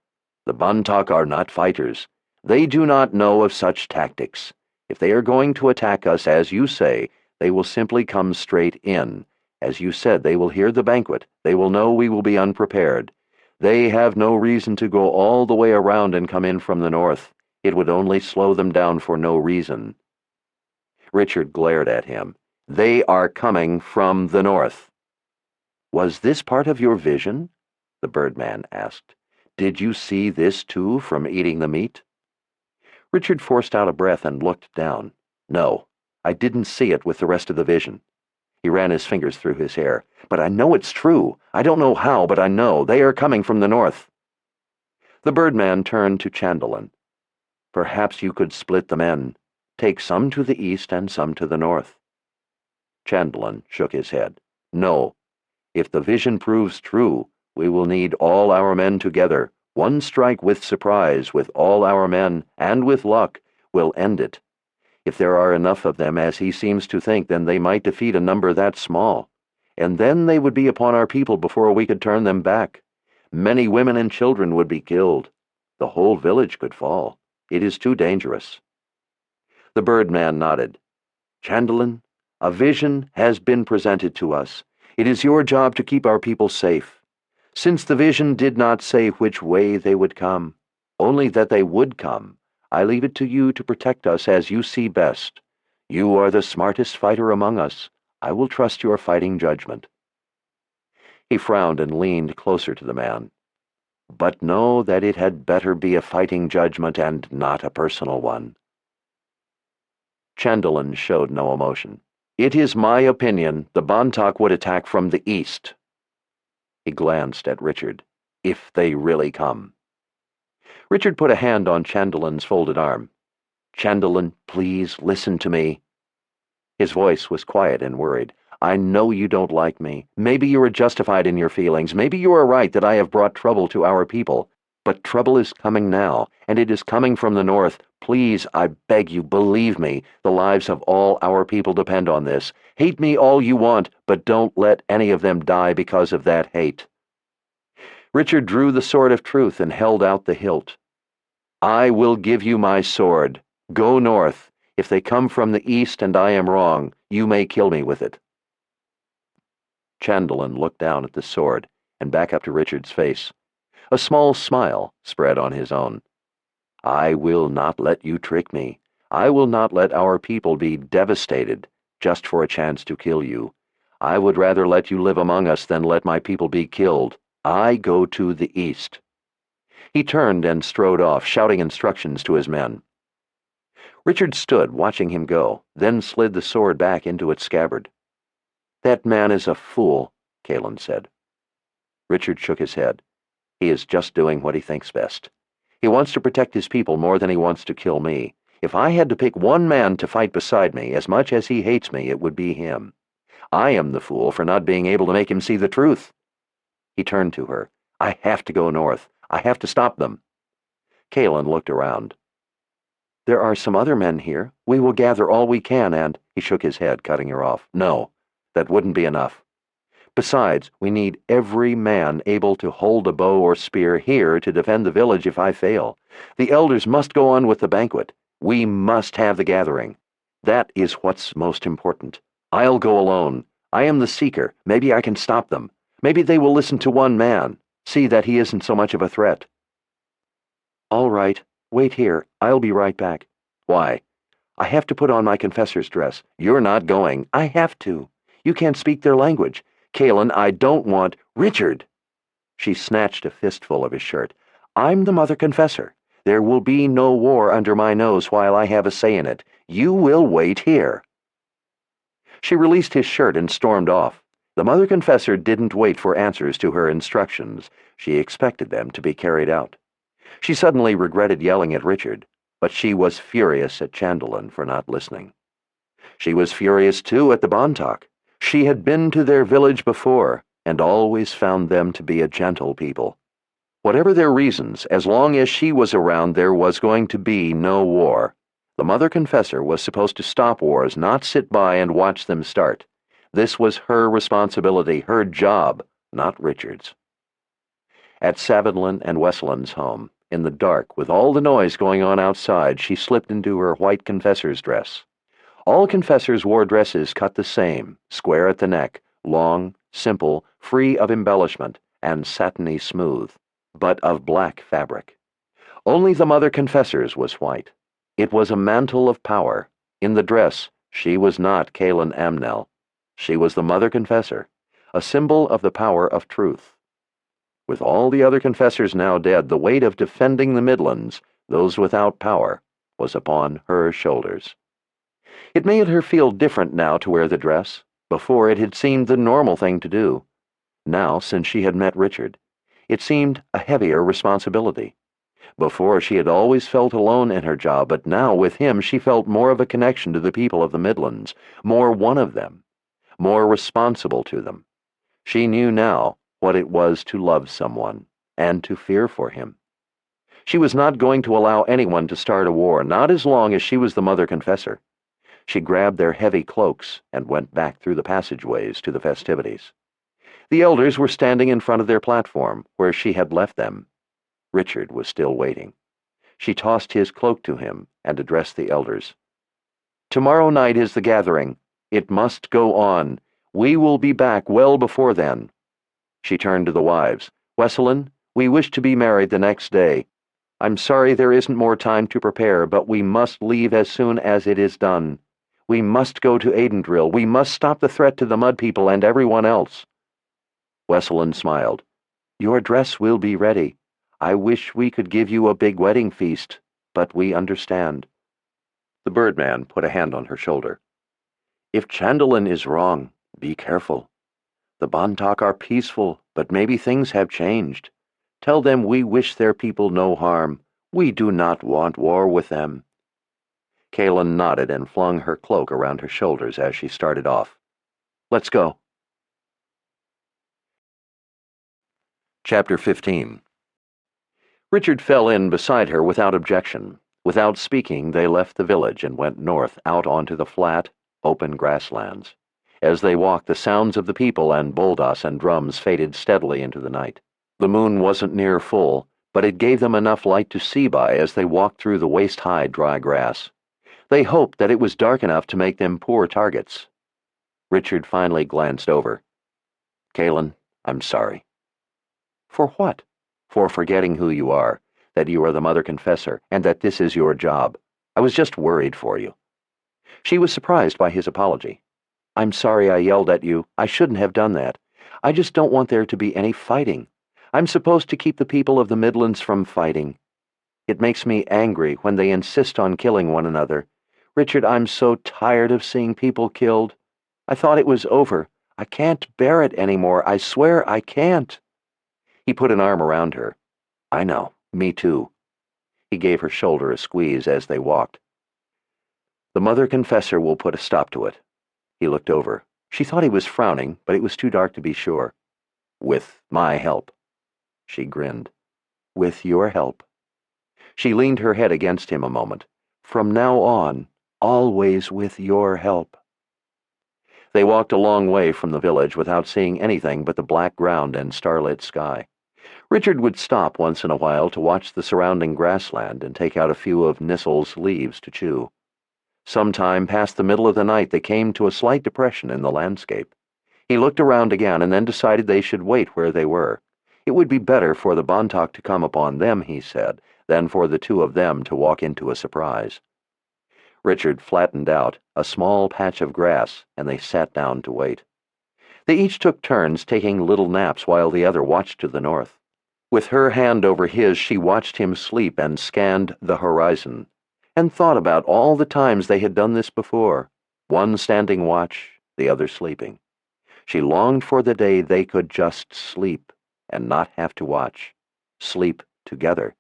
"The Bantak are not fighters. They do not know of such tactics. If they are going to attack us, as you say, they will simply come straight in. As you said, they will hear the banquet. They will know we will be unprepared. They have no reason to go all the way around and come in from the north. It would only slow them down for no reason." Richard glared at him. "They are coming from the north." "Was this part of your vision?" the Birdman asked. "Did you see this too from eating the meat?" Richard forced out a breath and looked down. "No, I didn't see it with the rest of the vision." He ran his fingers through his hair. "But I know it's true. I don't know how, but I know. They are coming from the north." The Birdman turned to Chandelin. "Perhaps you could split the men. Take some to the east and some to the north." Chandelin shook his head. "No. If the vision proves true, we will need all our men together. One strike with surprise, with all our men, and with luck, will end it. If there are enough of them, as he seems to think, then they might defeat a number that small. And then they would be upon our people before we could turn them back. Many women and children would be killed. The whole village could fall. It is too dangerous." The Birdman nodded. "Chandelin, a vision has been presented to us. It is your job to keep our people safe. Since the vision did not say which way they would come, only that they would come, I leave it to you to protect us as you see best. You are the smartest fighter among us. I will trust your fighting judgment." He frowned and leaned closer to the man. "But know that it had better be a fighting judgment and not a personal one." Chandelin showed no emotion. "It is my opinion the Bontoc would attack from the east." He glanced at Richard. "If they really come." Richard put a hand on Chandelin's folded arm. "Chandelin, please listen to me." His voice was quiet and worried. "I know you don't like me. Maybe you are justified in your feelings. Maybe you are right that I have brought trouble to our people. But trouble is coming now, and it is coming from the north. Please, I beg you, believe me, the lives of all our people depend on this. Hate me all you want, but don't let any of them die because of that hate." Richard drew the sword of truth and held out the hilt. "I will give you my sword. Go north. If they come from the east and I am wrong, you may kill me with it." Chandelin looked down at the sword and back up to Richard's face. A small smile spread on his own. "I will not let you trick me. I will not let our people be devastated just for a chance to kill you. I would rather let you live among us than let my people be killed. I go to the east." He turned and strode off, shouting instructions to his men. Richard stood, watching him go, then slid the sword back into its scabbard. "That man is a fool," Calen said. Richard shook his head. "He is just doing what he thinks best. He wants to protect his people more than he wants to kill me. If I had to pick one man to fight beside me, as much as he hates me, it would be him. I am the fool for not being able to make him see the truth." He turned to her. "I have to go north. I have to stop them." Calen looked around. "There are some other men here. We will gather all we can and—" He shook his head, cutting her off. "No, that wouldn't be enough. Besides, we need every man able to hold a bow or spear here to defend the village if I fail. The elders must go on with the banquet. We must have the gathering. That is what's most important. I'll go alone. I am the seeker. Maybe I can stop them. Maybe they will listen to one man, see that he isn't so much of a threat." "All right. Wait here. I'll be right back." "Why?" "I have to put on my confessor's dress." "You're not going." "I have to. You can't speak their language." "Calen, I don't want—" "Richard!" She snatched a fistful of his shirt. "I'm the Mother Confessor. There will be no war under my nose while I have a say in it. You will wait here." She released his shirt and stormed off. The Mother Confessor didn't wait for answers to her instructions. She expected them to be carried out. She suddenly regretted yelling at Richard, but she was furious at Chandelin for not listening. She was furious, too, at the Bontoc. She had been to their village before, and always found them to be a gentle people. Whatever their reasons, as long as she was around, there was going to be no war. The Mother Confessor was supposed to stop wars, not sit by and watch them start. This was her responsibility, her job, not Richard's. At Savadlin and Wesselin's home, in the dark, with all the noise going on outside, she slipped into her white confessor's dress. All confessors wore dresses cut the same, square at the neck, long, simple, free of embellishment, and satiny smooth, but of black fabric. Only the Mother Confessor's was white. It was a mantle of power. In the dress, she was not Calen Amnell. She was the Mother Confessor, a symbol of the power of truth. With all the other confessors now dead, the weight of defending the Midlands, those without power, was upon her shoulders. It made her feel different now to wear the dress. Before, it had seemed the normal thing to do. Now, since she had met Richard, it seemed a heavier responsibility. Before, she had always felt alone in her job, but now, with him, she felt more of a connection to the people of the Midlands, more one of them, more responsible to them. She knew now what it was to love someone, and to fear for him. She was not going to allow anyone to start a war, not as long as she was the Mother Confessor. She grabbed their heavy cloaks and went back through the passageways to the festivities. The elders were standing in front of their platform, where she had left them. Richard was still waiting. She tossed his cloak to him and addressed the elders. "Tomorrow night is the gathering. It must go on. We will be back well before then." She turned to the wives. "Wesselin, we wish to be married the next day. I'm sorry there isn't more time to prepare, but we must leave as soon as it is done. We must go to Aidendrill. We must stop the threat to the Mud People and everyone else." Wesselin smiled. "Your dress will be ready. I wish we could give you a big wedding feast, but we understand." The Birdman put a hand on her shoulder. "If Chandelin is wrong, be careful. The Bontoc are peaceful, but maybe things have changed. Tell them we wish their people no harm. We do not want war with them." Kaelin nodded and flung her cloak around her shoulders as she started off. "Let's go." Chapter 15. Richard fell in beside her without objection. Without speaking, they left the village and went north out onto the flat, open grasslands. As they walked, the sounds of the people and boldas and drums faded steadily into the night. The moon wasn't near full, but it gave them enough light to see by as they walked through the waist-high dry grass. They hoped that it was dark enough to make them poor targets. Richard finally glanced over. "Kaelin, I'm sorry." "For what?" "For forgetting who you are, that you are the Mother Confessor, and that this is your job. I was just worried for you." She was surprised by his apology. "I'm sorry I yelled at you. I shouldn't have done that. I just don't want there to be any fighting. I'm supposed to keep the people of the Midlands from fighting. It makes me angry when they insist on killing one another. Richard, I'm so tired of seeing people killed. I thought it was over. I can't bear it anymore. I swear I can't." He put an arm around her. "I know. Me too." He gave her shoulder a squeeze as they walked. "The Mother Confessor will put a stop to it." He looked over. She thought he was frowning, but it was too dark to be sure. "With my help." She grinned. "With your help." She leaned her head against him a moment. "From now on, always with your help." They walked a long way from the village without seeing anything but the black ground and starlit sky. Richard would stop once in a while to watch the surrounding grassland and take out a few of Nissel's leaves to chew. Sometime past the middle of the night they came to a slight depression in the landscape. He looked around again and then decided they should wait where they were. It would be better for the Bontoc to come upon them, he said, than for the two of them to walk into a surprise. Richard flattened out a small patch of grass, and they sat down to wait. They each took turns taking little naps while the other watched to the north. With her hand over his, she watched him sleep and scanned the horizon, and thought about all the times they had done this before, one standing watch, the other sleeping. She longed for the day they could just sleep and not have to watch. Sleep together.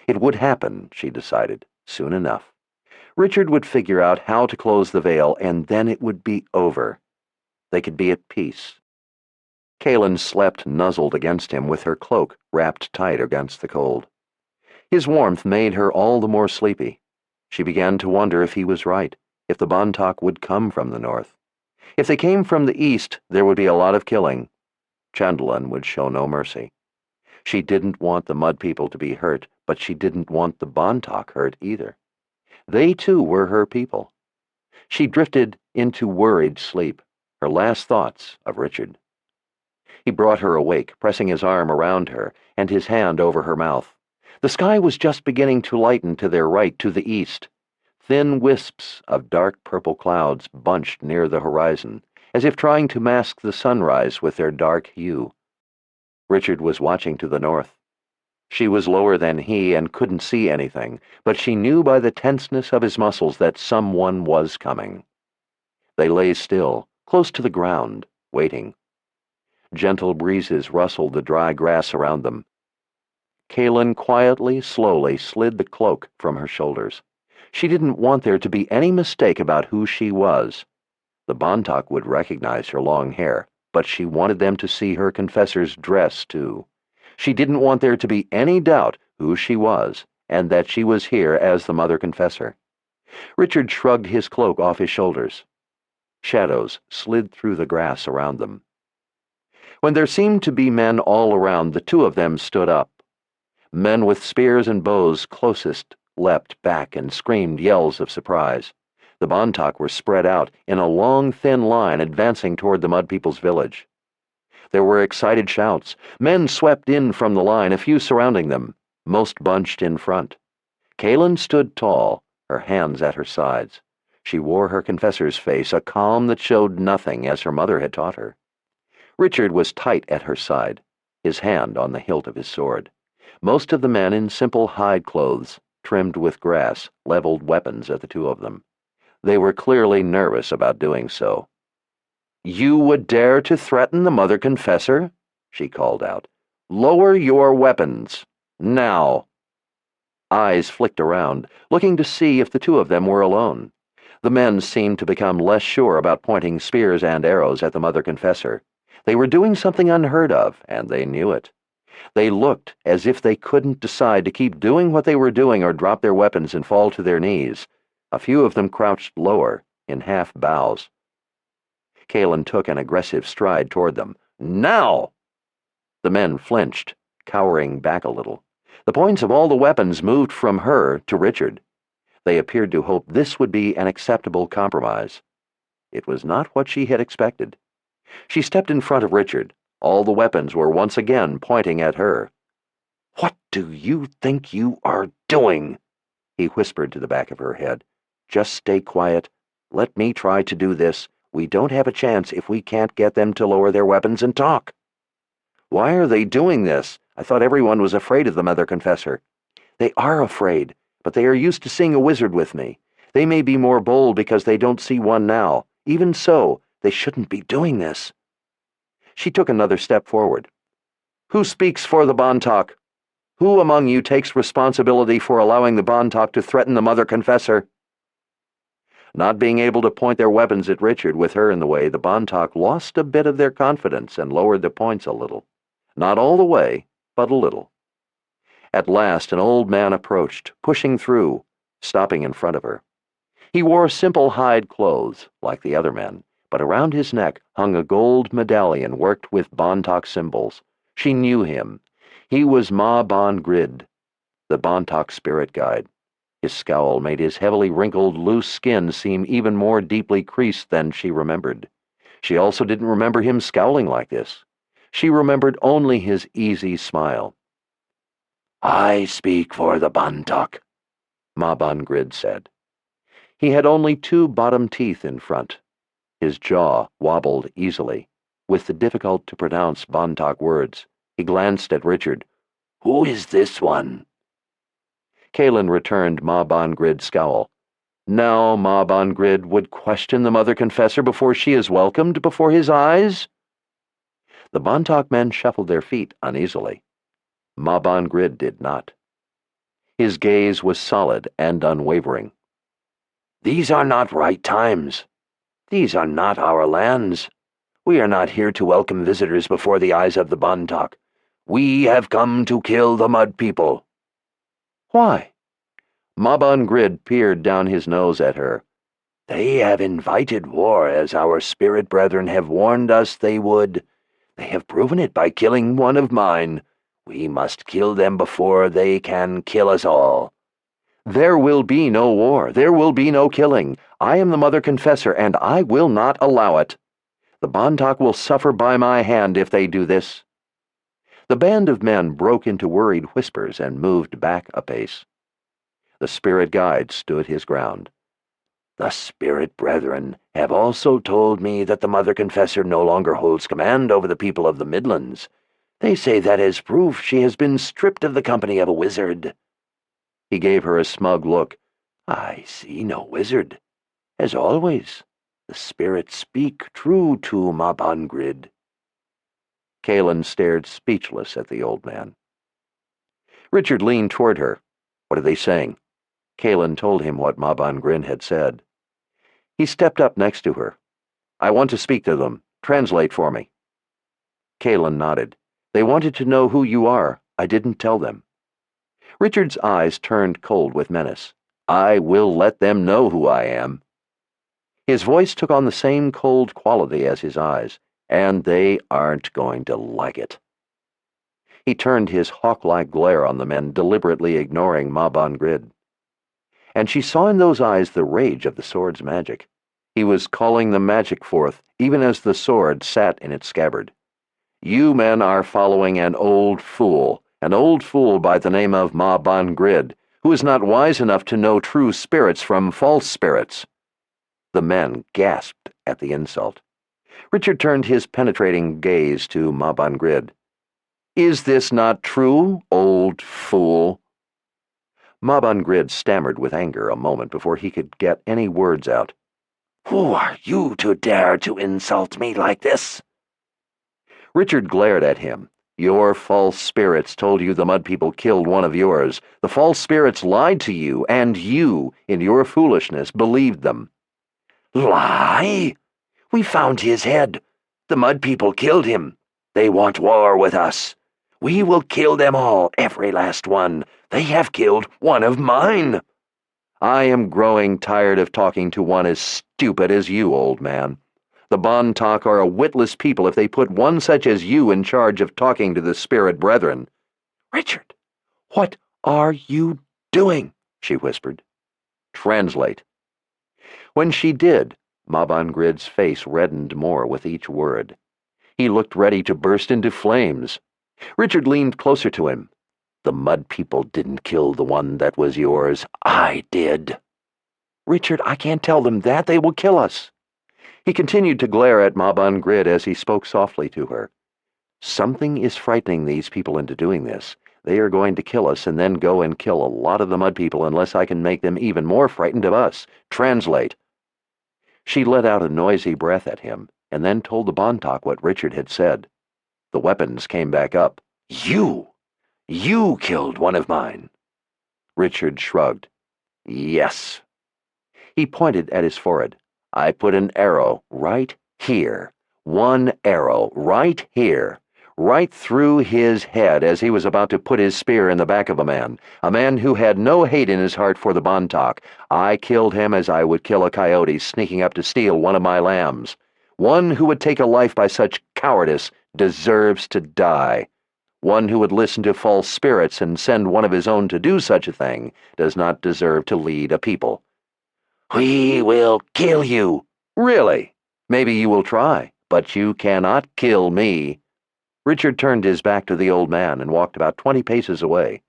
It would happen, she decided, soon enough. Richard would figure out how to close the veil, and then it would be over. They could be at peace. Kaelin slept nuzzled against him with her cloak wrapped tight against the cold. His warmth made her all the more sleepy. She began to wonder if he was right, if the Bontoc would come from the north. If they came from the east, there would be a lot of killing. Chandelin would show no mercy. She didn't want the Mud People to be hurt, but she didn't want the Bontoc hurt either. They, too, were her people. She drifted into worried sleep, her last thoughts of Richard. He brought her awake, pressing his arm around her and his hand over her mouth. The sky was just beginning to lighten to their right, to the east. Thin wisps of dark purple clouds bunched near the horizon, as if trying to mask the sunrise with their dark hue. Richard was watching to the north. She was lower than he and couldn't see anything, but she knew by the tenseness of his muscles that someone was coming. They lay still, close to the ground, waiting. Gentle breezes rustled the dry grass around them. Kaelin quietly, slowly slid the cloak from her shoulders. She didn't want there to be any mistake about who she was. The Bontoc would recognize her long hair, but she wanted them to see her confessor's dress, too. She didn't want there to be any doubt who she was, and that she was here as the Mother Confessor. Richard shrugged his cloak off his shoulders. Shadows slid through the grass around them. When there seemed to be men all around, the two of them stood up. Men with spears and bows closest leapt back and screamed yells of surprise. The Bontoc were spread out in a long, thin line advancing toward the Mud People's village. There were excited shouts. Men swept in from the line, a few surrounding them, most bunched in front. Kaelin stood tall, her hands at her sides. She wore her confessor's face, a calm that showed nothing, as her mother had taught her. Richard was tight at her side, his hand on the hilt of his sword. Most of the men in simple hide clothes, trimmed with grass, leveled weapons at the two of them. They were clearly nervous about doing so. "You would dare to threaten the Mother Confessor?" she called out. "Lower your weapons. Now." Eyes flicked around, looking to see if the two of them were alone. The men seemed to become less sure about pointing spears and arrows at the Mother Confessor. They were doing something unheard of, and they knew it. They looked as if they couldn't decide to keep doing what they were doing or drop their weapons and fall to their knees. A few of them crouched lower, in half bows. Kalen took an aggressive stride toward them. "Now!" The men flinched, cowering back a little. The points of all the weapons moved from her to Richard. They appeared to hope this would be an acceptable compromise. It was not what she had expected. She stepped in front of Richard. All the weapons were once again pointing at her. "What do you think you are doing?" he whispered to the back of her head. "Just stay quiet. Let me try to do this. We don't have a chance if we can't get them to lower their weapons and talk." "Why are they doing this? I thought everyone was afraid of the Mother Confessor." "They are afraid, but they are used to seeing a wizard with me. They may be more bold because they don't see one now. Even so, they shouldn't be doing this." She took another step forward. "Who speaks for the Bontoc? Who among you takes responsibility for allowing the Bontoc to threaten the Mother Confessor?" Not being able to point their weapons at Richard with her in the way, the Bontoc lost a bit of their confidence and lowered the points a little. Not all the way, but a little. At last an old man approached, pushing through, stopping in front of her. He wore simple hide clothes, like the other men, but around his neck hung a gold medallion worked with Bontoc symbols. She knew him. He was Ma Bon Grid, the Bontoc spirit guide. His scowl made his heavily wrinkled, loose skin seem even more deeply creased than she remembered. She also didn't remember him scowling like this. She remembered only his easy smile. "I speak for the Bontoc," Ma Bon Grid said. He had only two bottom teeth in front. His jaw wobbled easily, with the difficult-to-pronounce Bontoc words. He glanced at Richard. "Who is this one?" Kalen returned Ma Bon Grid's scowl. Now Ma Bon Grid would question the Mother Confessor before she is welcomed before his eyes? The Bontoc men shuffled their feet uneasily. Ma Bon Grid did not. His gaze was solid and unwavering. "These are not right times. These are not our lands. We are not here to welcome visitors before the eyes of the Bontoc. We have come to kill the Mud People." "Why?" Ma Bon Grid peered down his nose at her. "They have invited war, as our spirit brethren have warned us they would. They have proven it by killing one of mine. We must kill them before they can kill us all." "There will be no war. There will be no killing. I am the Mother Confessor, and I will not allow it. The Bontoc will suffer by my hand if they do this." The band of men broke into worried whispers and moved back a pace. The spirit guide stood his ground. "The spirit brethren have also told me that the Mother Confessor no longer holds command over the people of the Midlands. They say that as proof she has been stripped of the company of a wizard." He gave her a smug look. "I see no wizard. As always, the spirits speak true to Ma Bon Grid." Kalen stared speechless at the old man. Richard leaned toward her. "What are they saying?" Kalen told him what Ma Bon Grid had said. He stepped up next to her. "I want to speak to them. Translate for me." Kalen nodded. "They wanted to know who you are. I didn't tell them." Richard's eyes turned cold with menace. "I will let them know who I am." His voice took on the same cold quality as his eyes, and they aren't going to like it. He turned his hawk-like glare on the men, deliberately ignoring Ma Bon Grid. And she saw in those eyes the rage of the sword's magic. He was calling the magic forth, even as the sword sat in its scabbard. "You men are following an old fool by the name of Ma Bon Grid, who is not wise enough to know true spirits from false spirits." The men gasped at the insult. Richard turned his penetrating gaze to Mabangrid. "Is this not true, old fool?" Mabangrid stammered with anger a moment before he could get any words out. "Who are you to dare to insult me like this?" Richard glared at him. "Your false spirits told you the Mud People killed one of yours. The false spirits lied to you, and you, in your foolishness, believed them." "Lie? We found his head. The Mud People killed him. They want war with us. We will kill them all, every last one. They have killed one of mine." "I am growing tired of talking to one as stupid as you, old man. The Bontoc are a witless people if they put one such as you in charge of talking to the spirit brethren." "Richard, what are you doing?" she whispered. "Translate." When she did, Mabangrid's face reddened more with each word. He looked ready to burst into flames. Richard leaned closer to him. "The Mud People didn't kill the one that was yours. I did." "Richard, I can't tell them that. They will kill us." He continued to glare at Mabangrid as he spoke softly to her. "Something is frightening these people into doing this. They are going to kill us and then go and kill a lot of the Mud People unless I can make them even more frightened of us. Translate." She let out a noisy breath at him, and then told the Bontoc what Richard had said. The weapons came back up. You killed one of mine." Richard shrugged. "Yes." He pointed at his forehead. "I put an arrow right here. One arrow right here. Right through his head as he was about to put his spear in the back of a man who had no hate in his heart for the Bontoc. I killed him as I would kill a coyote sneaking up to steal one of my lambs. One who would take a life by such cowardice deserves to die. One who would listen to false spirits and send one of his own to do such a thing does not deserve to lead a people." "We will kill you." "Really? Maybe you will try, but you cannot kill me." Richard turned his back to the old man and walked about 20 paces away,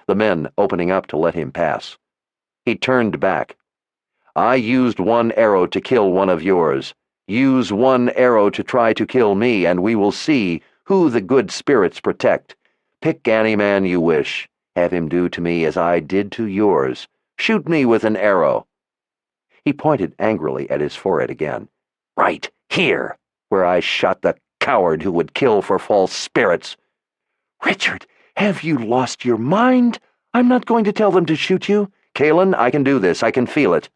the men opening up to let him pass. He turned back. "I used one arrow to kill one of yours. Use one arrow to try to kill me, and we will see who the good spirits protect. Pick any man you wish. Have him do to me as I did to yours. Shoot me with an arrow." He pointed angrily at his forehead again. "Right here, where I shot the coward who would kill for false spirits." "Richard, have you lost your mind? I'm not going to tell them to shoot you." "Kalen, I can do this. I can feel it."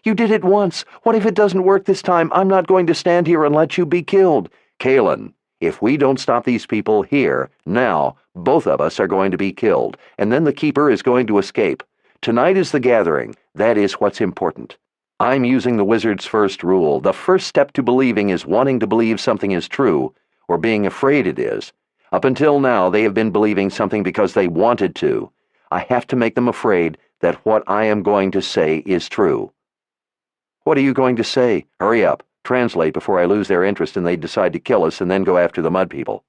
"You did it once. What if it doesn't work this time? I'm not going to stand here and let you be killed." "Kalen, if we don't stop these people here, now, both of us are going to be killed, and then the Keeper is going to escape. Tonight is the gathering. That is what's important. I'm using the wizard's first rule. The first step to believing is wanting to believe something is true, or being afraid it is. Up until now, they have been believing something because they wanted to. I have to make them afraid that what I am going to say is true." "What are you going to say? Hurry up. Translate before I lose their interest and they decide to kill us and then go after the Mud People."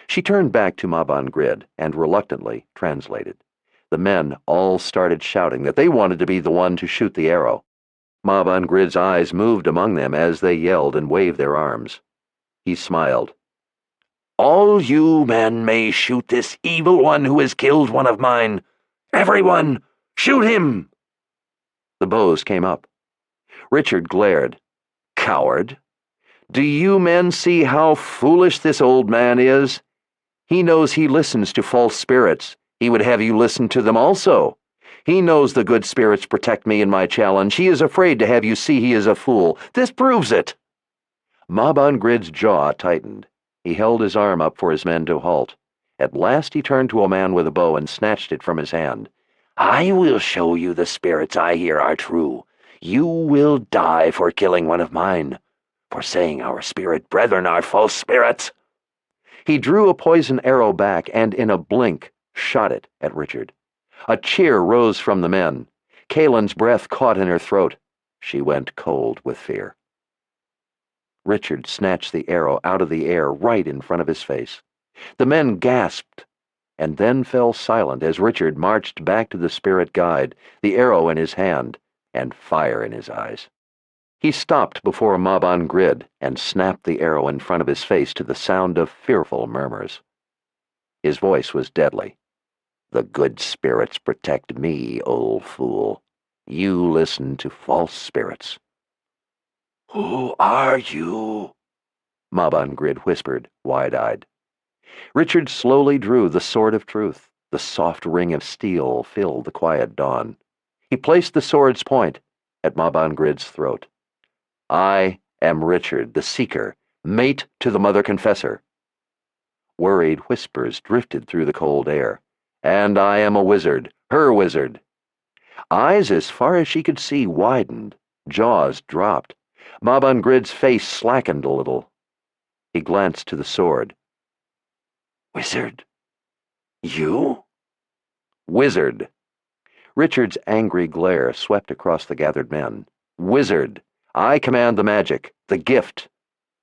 She turned back to Mabangrid and reluctantly translated. The men all started shouting that they wanted to be the one to shoot the arrow. Mabangrid's eyes moved among them as they yelled and waved their arms. He smiled. "All you men may shoot this evil one who has killed one of mine. Everyone, shoot him!" The bows came up. Richard glared. "Coward! Do you men see how foolish this old man is? He knows he listens to false spirits. He would have you listen to them also. He knows the good spirits protect me in my challenge. He is afraid to have you see he is a fool. This proves it." Mabangrid's jaw tightened. He held his arm up for his men to halt. At last he turned to a man with a bow and snatched it from his hand. "I will show you the spirits I hear are true. You will die for killing one of mine, for saying our spirit brethren are false spirits." He drew a poison arrow back and in a blink shot it at Richard. A cheer rose from the men. Kalen's breath caught in her throat. She went cold with fear. Richard snatched the arrow out of the air right in front of his face. The men gasped, and then fell silent as Richard marched back to the spirit guide, the arrow in his hand and fire in his eyes. He stopped before a mob on grid and snapped the arrow in front of his face to the sound of fearful murmurs. His voice was deadly. "The good spirits protect me, old fool. You listen to false spirits." "Who are you?" Mob on grid whispered, wide-eyed. Richard slowly drew the sword of truth. The soft ring of steel filled the quiet dawn. He placed the sword's point at Mob on grid's throat. "I am Richard, the Seeker, mate to the Mother Confessor." Worried whispers drifted through the cold air. "And I am a wizard, her wizard." Eyes as far as she could see widened, jaws dropped. Mob on grid's face slackened a little. He glanced to the sword. "Wizard? You?" "Wizard." Richard's angry glare swept across the gathered men. "Wizard. I command the magic, the gift.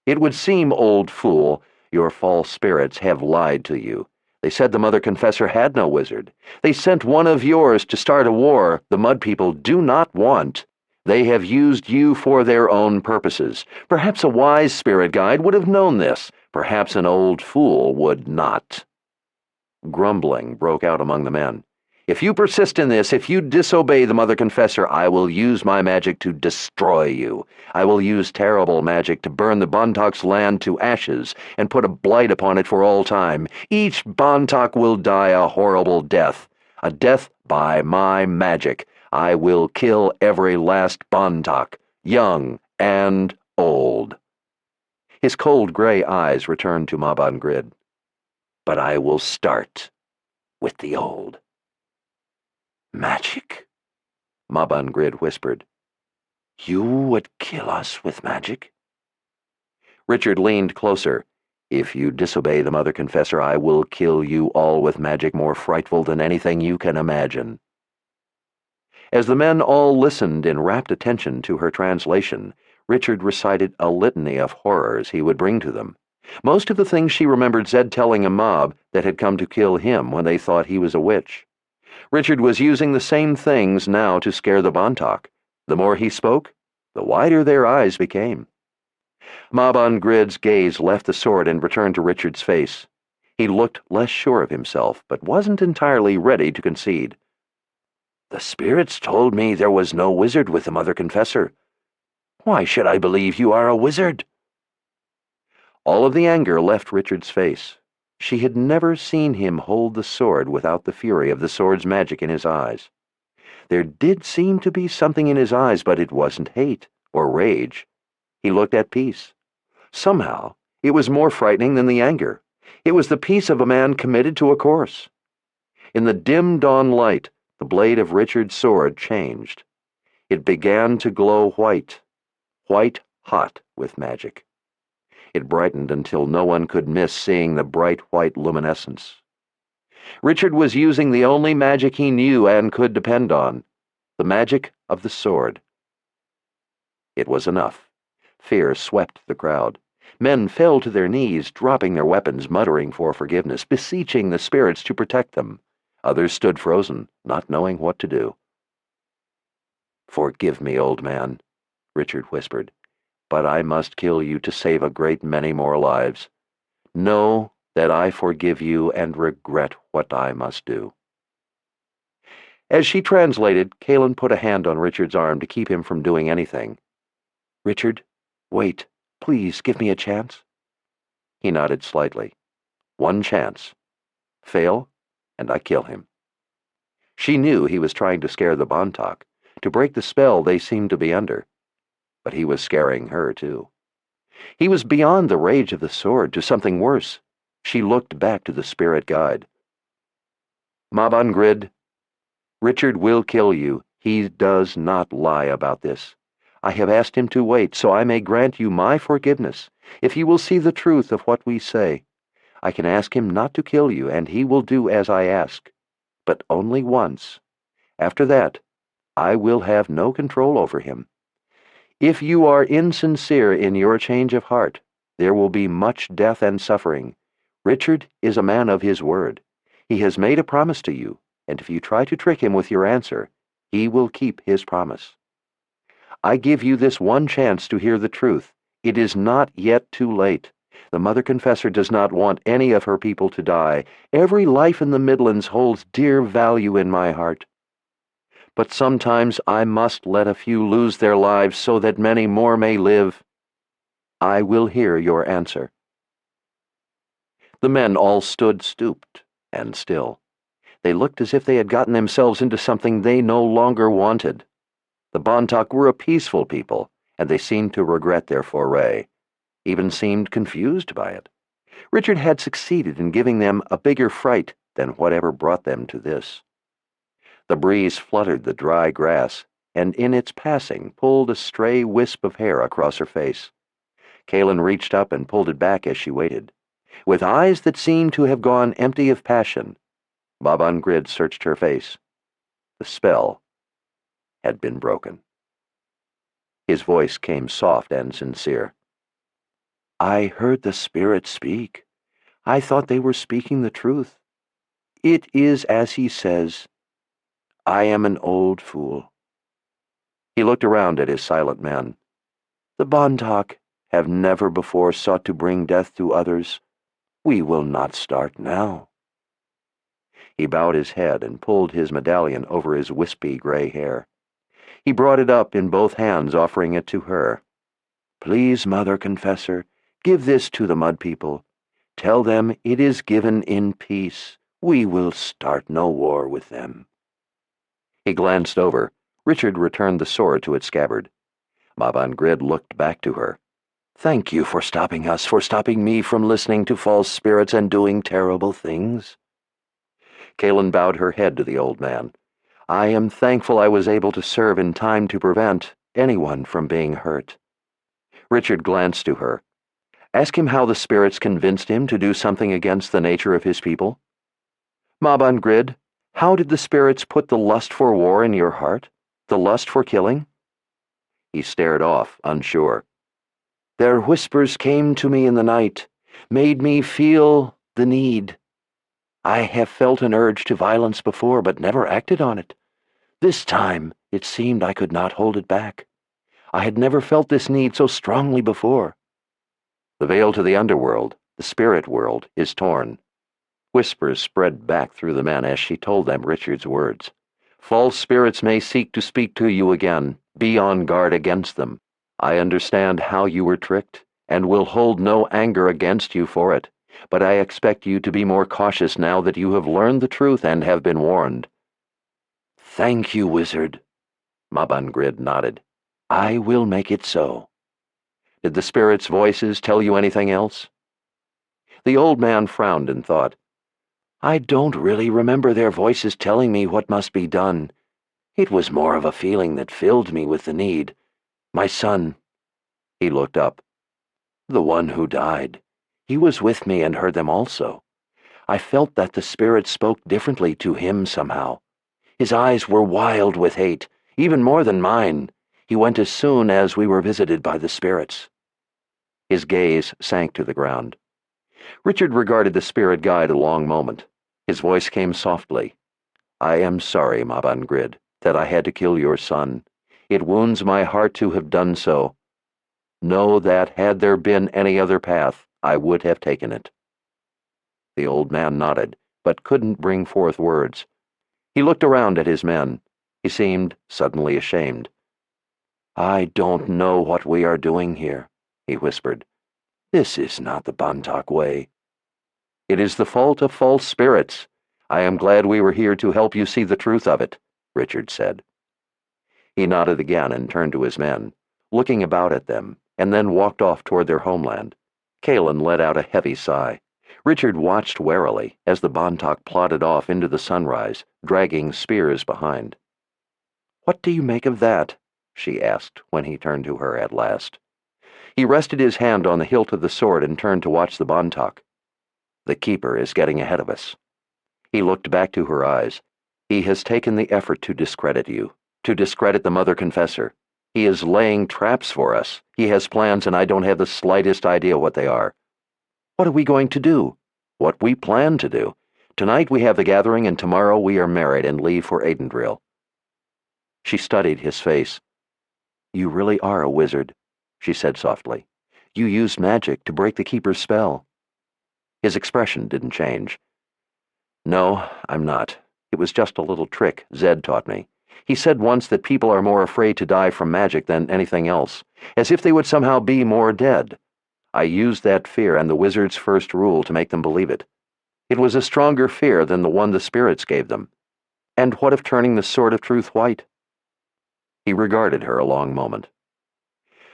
It would seem, old fool, your false spirits have lied to you. They said the Mother Confessor had no wizard. They sent one of yours to start a war the Mud People do not want. They have used you for their own purposes. Perhaps a wise spirit guide would have known this. Perhaps an old fool would not." Grumbling broke out among the men. "If you persist in this, if you disobey the Mother Confessor, I will use my magic to destroy you. I will use terrible magic to burn the Bontak's land to ashes and put a blight upon it for all time. Each Bontak will die a horrible death. A death by my magic. I will kill every last Bontak, young and old." His cold gray eyes returned to Mob on grid. "But I will start with the old." "Magic?" Mob on grid whispered. "You would kill us with magic?" Richard leaned closer. "If you disobey the Mother Confessor, I will kill you all with magic more frightful than anything you can imagine." As the men all listened in rapt attention to her translation, Richard recited a litany of horrors he would bring to them. Most of the things she remembered Zed telling a mob that had come to kill him when they thought he was a witch. Richard was using the same things now to scare the Bontak. The more he spoke, the wider their eyes became. Mob on grid's gaze left the sword and returned to Richard's face. He looked less sure of himself, but wasn't entirely ready to concede. "The spirits told me there was no wizard with the Mother Confessor. Why should I believe you are a wizard?" All of the anger left Richard's face. She had never seen him hold the sword without the fury of the sword's magic in his eyes. There did seem to be something in his eyes, but it wasn't hate or rage. He looked at peace. Somehow, it was more frightening than the anger. It was the peace of a man committed to a course. In the dim dawn light, the blade of Richard's sword changed. It began to glow white, white hot with magic. It brightened until no one could miss seeing the bright white luminescence. Richard was using the only magic he knew and could depend on, the magic of the sword. It was enough. Fear swept the crowd. Men fell to their knees, dropping their weapons, muttering for forgiveness, beseeching the spirits to protect them. Others stood frozen, not knowing what to do. "Forgive me, old man," Richard whispered. "But I must kill you to save a great many more lives. Know that I forgive you and regret what I must do." As she translated, Kalen put a hand on Richard's arm to keep him from doing anything. "Richard, wait. Please give me a chance." He nodded slightly. "One chance. Fail, and I kill him." She knew he was trying to scare the Bontak, to break the spell they seemed to be under. But he was scaring her, too. He was beyond the rage of the sword to something worse. She looked back to the spirit guide. "Mob on grid, Richard will kill you. He does not lie about this. I have asked him to wait, so I may grant you my forgiveness, if you will see the truth of what we say. I can ask him not to kill you, and he will do as I ask. But only once. After that, I will have no control over him. If you are insincere in your change of heart, there will be much death and suffering. Richard is a man of his word. He has made a promise to you, and if you try to trick him with your answer, he will keep his promise. I give you this one chance to hear the truth. It is not yet too late. The Mother Confessor does not want any of her people to die. Every life in the Midlands holds dear value in my heart. But sometimes I must let a few lose their lives so that many more may live. I will hear your answer." The men all stood stooped and still. They looked as if they had gotten themselves into something they no longer wanted. The Bontoc were a peaceful people, and they seemed to regret their foray, even seemed confused by it. Richard had succeeded in giving them a bigger fright than whatever brought them to this. The breeze fluttered the dry grass, and in its passing pulled a stray wisp of hair across her face. Kaelin reached up and pulled it back as she waited. With eyes that seemed to have gone empty of passion, Baban Grid searched her face. The spell had been broken. His voice came soft and sincere. "I heard the spirit speak. I thought they were speaking the truth. It is as he says. I am an old fool." He looked around at his silent men. "The Bontoc have never before sought to bring death to others. We will not start now." He bowed his head and pulled his medallion over his wispy gray hair. He brought it up in both hands, offering it to her. "Please, Mother Confessor, give this to the Mud People. Tell them it is given in peace. We will start no war with them." He glanced over. Richard returned the sword to its scabbard. Baban Grid looked back to her. "Thank you for stopping us, for stopping me from listening to false spirits and doing terrible things." Kaelin bowed her head to the old man. "I am thankful I was able to serve in time to prevent anyone from being hurt." Richard glanced to her. "Ask him how the spirits convinced him to do something against the nature of his people." "Baban Grid, how did the spirits put the lust for war in your heart? The lust for killing?" He stared off, unsure. "Their whispers came to me in the night, made me feel the need. I have felt an urge to violence before, but never acted on it. This time, it seemed I could not hold it back. I had never felt this need so strongly before." The veil to the underworld, the spirit world, is torn. Whispers spread back through the men as she told them Richard's words. "False spirits may seek to speak to you again. Be on guard against them. I understand how you were tricked, and will hold no anger against you for it. But I expect you to be more cautious now that you have learned the truth and have been warned." "Thank you, wizard." Baban Grid nodded. "I will make it so." "Did the spirits' voices tell you anything else?" The old man frowned and thought. "I don't really remember their voices telling me what must be done. It was more of a feeling that filled me with the need. My son." He looked up. "The one who died. He was with me and heard them also. I felt that the spirit spoke differently to him somehow. His eyes were wild with hate, even more than mine. He went as soon as we were visited by the spirits." His gaze sank to the ground. Richard regarded the spirit guide a long moment. His voice came softly. "I am sorry, Baban Grid, that I had to kill your son. It wounds my heart to have done so. Know that had there been any other path, I would have taken it." The old man nodded, but couldn't bring forth words. He looked around at his men. He seemed suddenly ashamed. "I don't know what we are doing here," he whispered. "This is not the Bontoc way." "It is the fault of false spirits. I am glad we were here to help you see the truth of it," Richard said. He nodded again and turned to his men, looking about at them, and then walked off toward their homeland. Kaelin let out a heavy sigh. Richard watched warily as the Bontoc plodded off into the sunrise, dragging spears behind. "What do you make of that?" she asked when he turned to her at last. He rested his hand on the hilt of the sword and turned to watch the Bontoc. "The Keeper is getting ahead of us." He looked back to her eyes. "He has taken the effort to discredit you, to discredit the Mother Confessor. He is laying traps for us. He has plans, and I don't have the slightest idea what they are." "What are we going to do?" "What we plan to do. Tonight we have the gathering, and tomorrow we are married and leave for Aidendrill." She studied his face. You really are a wizard," she said softly. "You used magic to break the keeper's spell." His expression didn't change. "No, I'm not. It was just a little trick Zed taught me. He said once that people are more afraid to die from magic than anything else, as if they would somehow be more dead. I used that fear and the wizard's first rule to make them believe it. It was a stronger fear than the one the spirits gave them. And what of turning the sword of truth white?" He regarded her a long moment.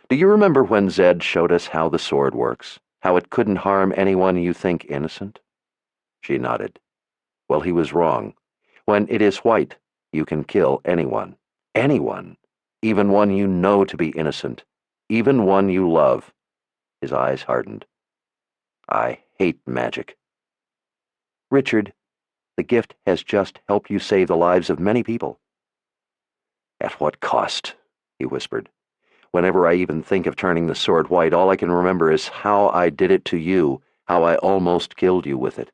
"Do you remember when Zed showed us how the sword works? How it couldn't harm anyone you think innocent?" She nodded. "Well, he was wrong. When it is white, you can kill anyone. Anyone. Even one you know to be innocent. Even one you love." His eyes hardened. "I hate magic." "Richard, the gift has just helped you save the lives of many people." "At what cost?" he whispered. "Whenever I even think of turning the sword white, all I can remember is how I did it to you, how I almost killed you with it."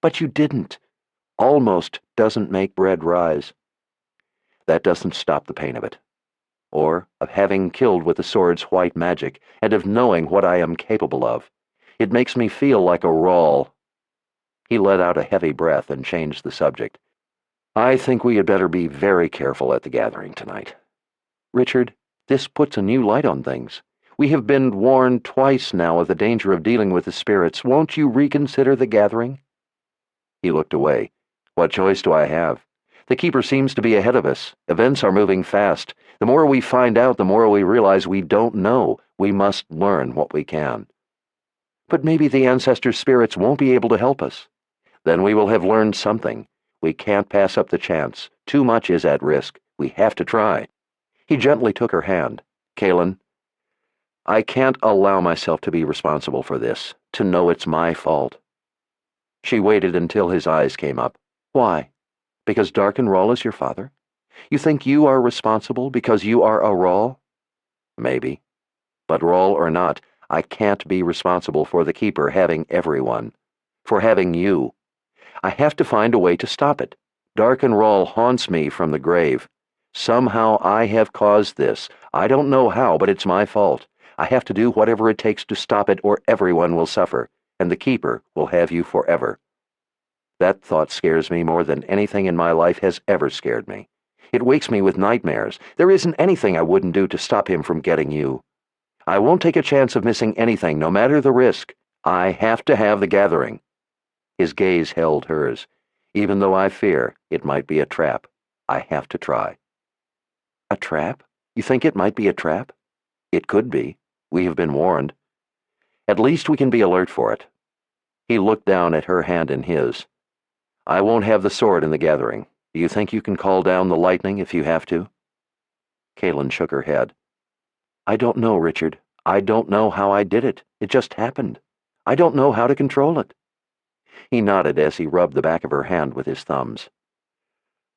"But you didn't. Almost doesn't make bread rise." "That doesn't stop the pain of it. Or of having killed with the sword's white magic, and of knowing what I am capable of. It makes me feel like a Rawl." He let out a heavy breath and changed the subject. "I think we had better be very careful at the gathering tonight. Richard, this puts a new light on things. We have been warned twice now of the danger of dealing with the spirits. Won't you reconsider the gathering?" He looked away. "What choice do I have? The Keeper seems to be ahead of us. Events are moving fast. The more we find out, the more we realize we don't know. We must learn what we can." "But maybe the ancestor spirits won't be able to help us." "Then we will have learned something. We can't pass up the chance. Too much is at risk. We have to try." He gently took her hand. "Kaelin, I can't allow myself to be responsible for this, to know it's my fault." She waited until his eyes came up. "Why? Because Darken Rawl is your father? You think you are responsible because you are a Rawl?" "Maybe. But Rawl or not, I can't be responsible for the Keeper having everyone. For having you. I have to find a way to stop it. Darken Rawl haunts me from the grave. Somehow I have caused this. I don't know how, but it's my fault. I have to do whatever it takes to stop it, or everyone will suffer, and the Keeper will have you forever. That thought scares me more than anything in my life has ever scared me. It wakes me with nightmares. There isn't anything I wouldn't do to stop him from getting you. I won't take a chance of missing anything, no matter the risk. I have to have the gathering." His gaze held hers. "Even though I fear it might be a trap, I have to try." "A trap? You think it might be a trap?" "It could be. We have been warned. At least we can be alert for it." He looked down at her hand in his. "I won't have the sword in the gathering. Do you think you can call down the lightning if you have to?" Kaelin shook her head. "I don't know, Richard. I don't know how I did it. It just happened. I don't know how to control it." He nodded as he rubbed the back of her hand with his thumbs.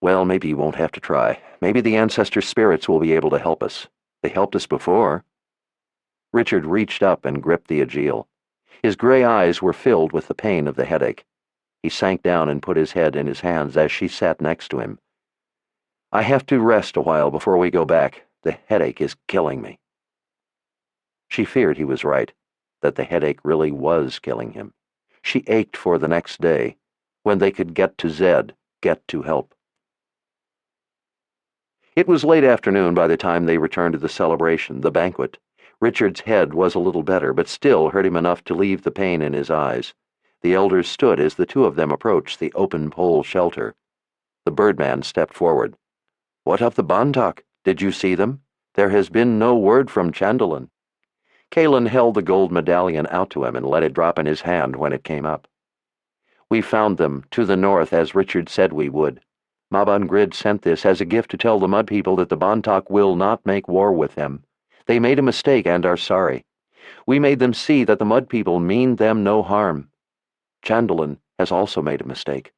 "Well, maybe you won't have to try. Maybe the ancestor spirits will be able to help us. They helped us before." Richard reached up and gripped the Aegil. His gray eyes were filled with the pain of the headache. He sank down and put his head in his hands as she sat next to him. "I have to rest a while before we go back. The headache is killing me." She feared he was right, that the headache really was killing him. She ached for the next day, when they could get to Zed, get to help. It was late afternoon by the time they returned to the celebration, the banquet. Richard's head was a little better, but still hurt him enough to leave the pain in his eyes. The elders stood as the two of them approached the open pole shelter. The birdman stepped forward. "What of the Bontoc? Did you see them? There has been no word from Chandolin." Kaelin held the gold medallion out to him and let it drop in his hand when it came up. "We found them, to the north, as Richard said we would. Maban Grid sent this as a gift to tell the Mud People that the Bontoc will not make war with them. They made a mistake and are sorry. We made them see that the Mud People mean them no harm. Chandolin has also made a mistake."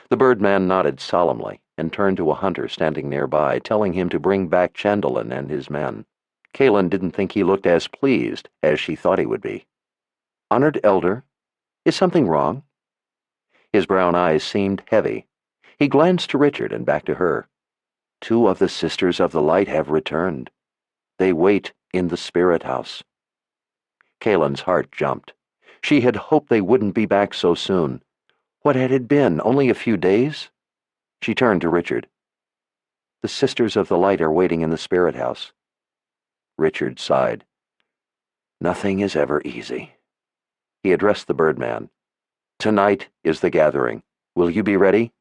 The birdman nodded solemnly and turned to a hunter standing nearby, telling him to bring back Chandolin and his men. Kaelin didn't think he looked as pleased as she thought he would be. "Honored elder, is something wrong?" His brown eyes seemed heavy. He glanced to Richard and back to her. "Two of the Sisters of the Light have returned. They wait in the spirit house. Kalen's heart jumped. She had hoped they wouldn't be back so soon. What had it been, only a few days? She turned to Richard. The Sisters of the Light are waiting in the spirit house. Richard sighed. Nothing is ever easy. He addressed the Birdman. Tonight is the gathering. Will you be ready?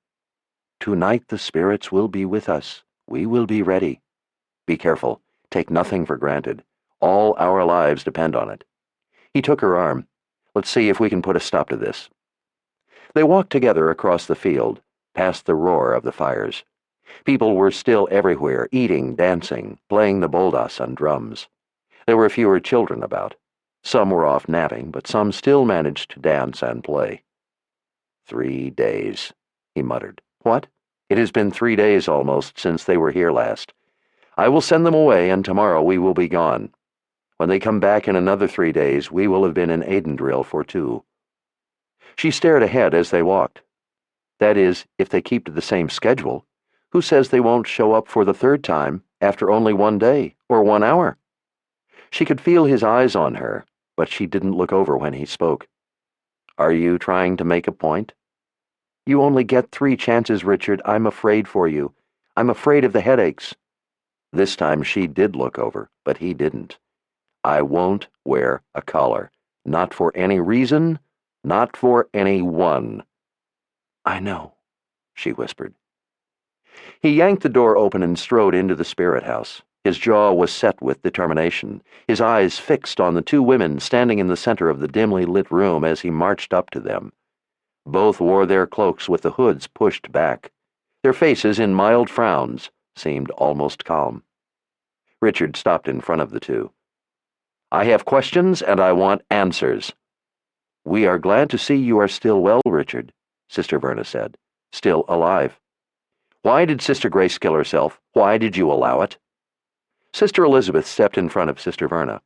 Tonight the spirits will be with us. We will be ready. Be careful. Take nothing for granted. All our lives depend on it. He took her arm. Let's see if we can put a stop to this. They walked together across the field, past the roar of the fires. People were still everywhere, eating, dancing, playing the boldas on drums. There were fewer children about. Some were off napping, but some still managed to dance and play. 3 days, he muttered. What? It has been 3 days almost since they were here last. I will send them away, and tomorrow we will be gone. When they come back in another 3 days, we will have been in Aidendrill for 2. She stared ahead as they walked. That is, if they keep to the same schedule. Who says they won't show up for the 3rd time after only 1 day, or 1 hour? She could feel his eyes on her, but she didn't look over when he spoke. Are you trying to make a point? You only get 3 chances, Richard. I'm afraid for you. I'm afraid of the headaches. This time she did look over, but he didn't. I won't wear a collar. Not for any reason, not for anyone. I know, she whispered. He yanked the door open and strode into the spirit house. His jaw was set with determination, his eyes fixed on the 2 women standing in the center of the dimly lit room as he marched up to them. Both wore their cloaks with the hoods pushed back. Their faces, in mild frowns, seemed almost calm. Richard stopped in front of the 2. I have questions, and I want answers. We are glad to see you are still well, Richard, Sister Verna said. Still alive. Why did Sister Grace kill herself? Why did you allow it? Sister Elizabeth stepped in front of Sister Verna.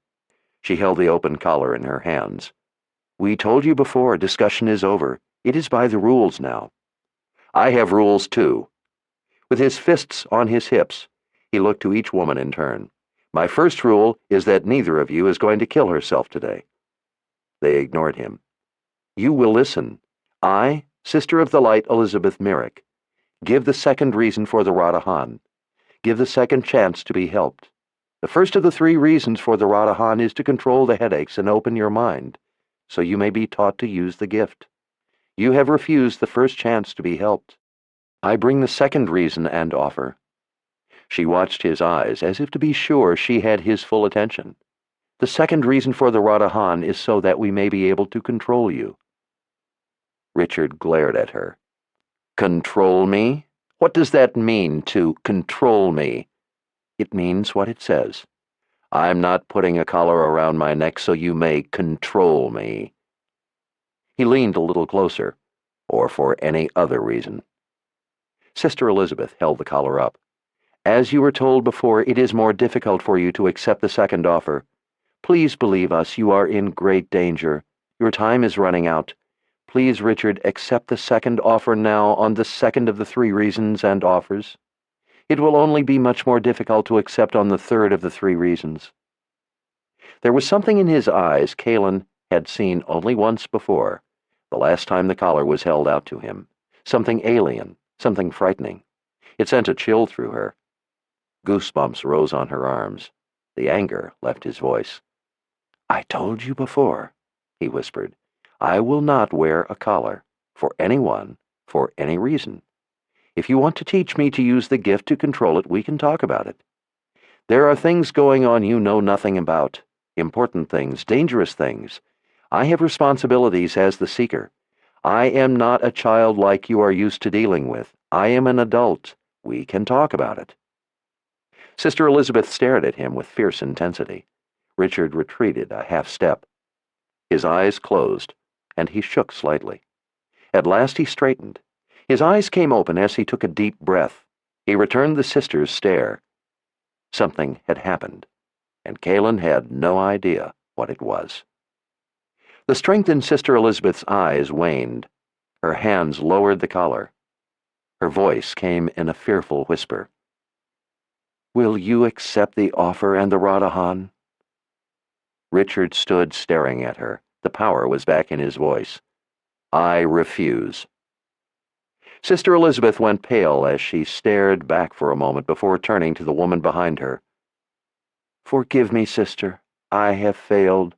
She held the open collar in her hands. We told you before, discussion is over. It is by the rules now. I have rules too. With his fists on his hips, he looked to each woman in turn. My first rule is that neither of you is going to kill herself today. They ignored him. You will listen. I, Sister of the Light Elizabeth Merrick, give the second reason for the Radahan. Give the second chance to be helped. The first of the 3 reasons for the Radahan is to control the headaches and open your mind, so you may be taught to use the gift. You have refused the first chance to be helped. I bring the second reason and offer. She watched his eyes as if to be sure she had his full attention. The second reason for the Radahan is so that we may be able to control you. Richard glared at her. Control me? What does that mean, to control me? It means what it says. I'm not putting a collar around my neck so you may control me. He leaned a little closer, or for any other reason. Sister Elizabeth held the collar up. As you were told before, it is more difficult for you to accept the second offer. Please believe us, you are in great danger. Your time is running out. Please, Richard, accept the second offer now on the second of the 3 reasons and offers. It will only be much more difficult to accept on the 3rd of the 3 reasons. There was something in his eyes Kalen had seen only once before, the last time the collar was held out to him. Something alien, something frightening. It sent a chill through her. Goosebumps rose on her arms. The anger left his voice. I told you before, he whispered. I will not wear a collar, for anyone, for any reason. If you want to teach me to use the gift to control it, we can talk about it. There are things going on you know nothing about, important things, dangerous things. I have responsibilities as the seeker. I am not a child like you are used to dealing with. I am an adult. We can talk about it. Sister Elizabeth stared at him with fierce intensity. Richard retreated a half step. His eyes closed, and he shook slightly. At last he straightened. His eyes came open as he took a deep breath. He returned the sister's stare. Something had happened, and Kalen had no idea what it was. The strength in Sister Elizabeth's eyes waned. Her hands lowered the collar. Her voice came in a fearful whisper. Will you accept the offer and the Radahan?" Richard stood staring at her. The power was back in his voice. "I refuse." Sister Elizabeth went pale as she stared back for a moment before turning to the woman behind her. "Forgive me, sister. I have failed."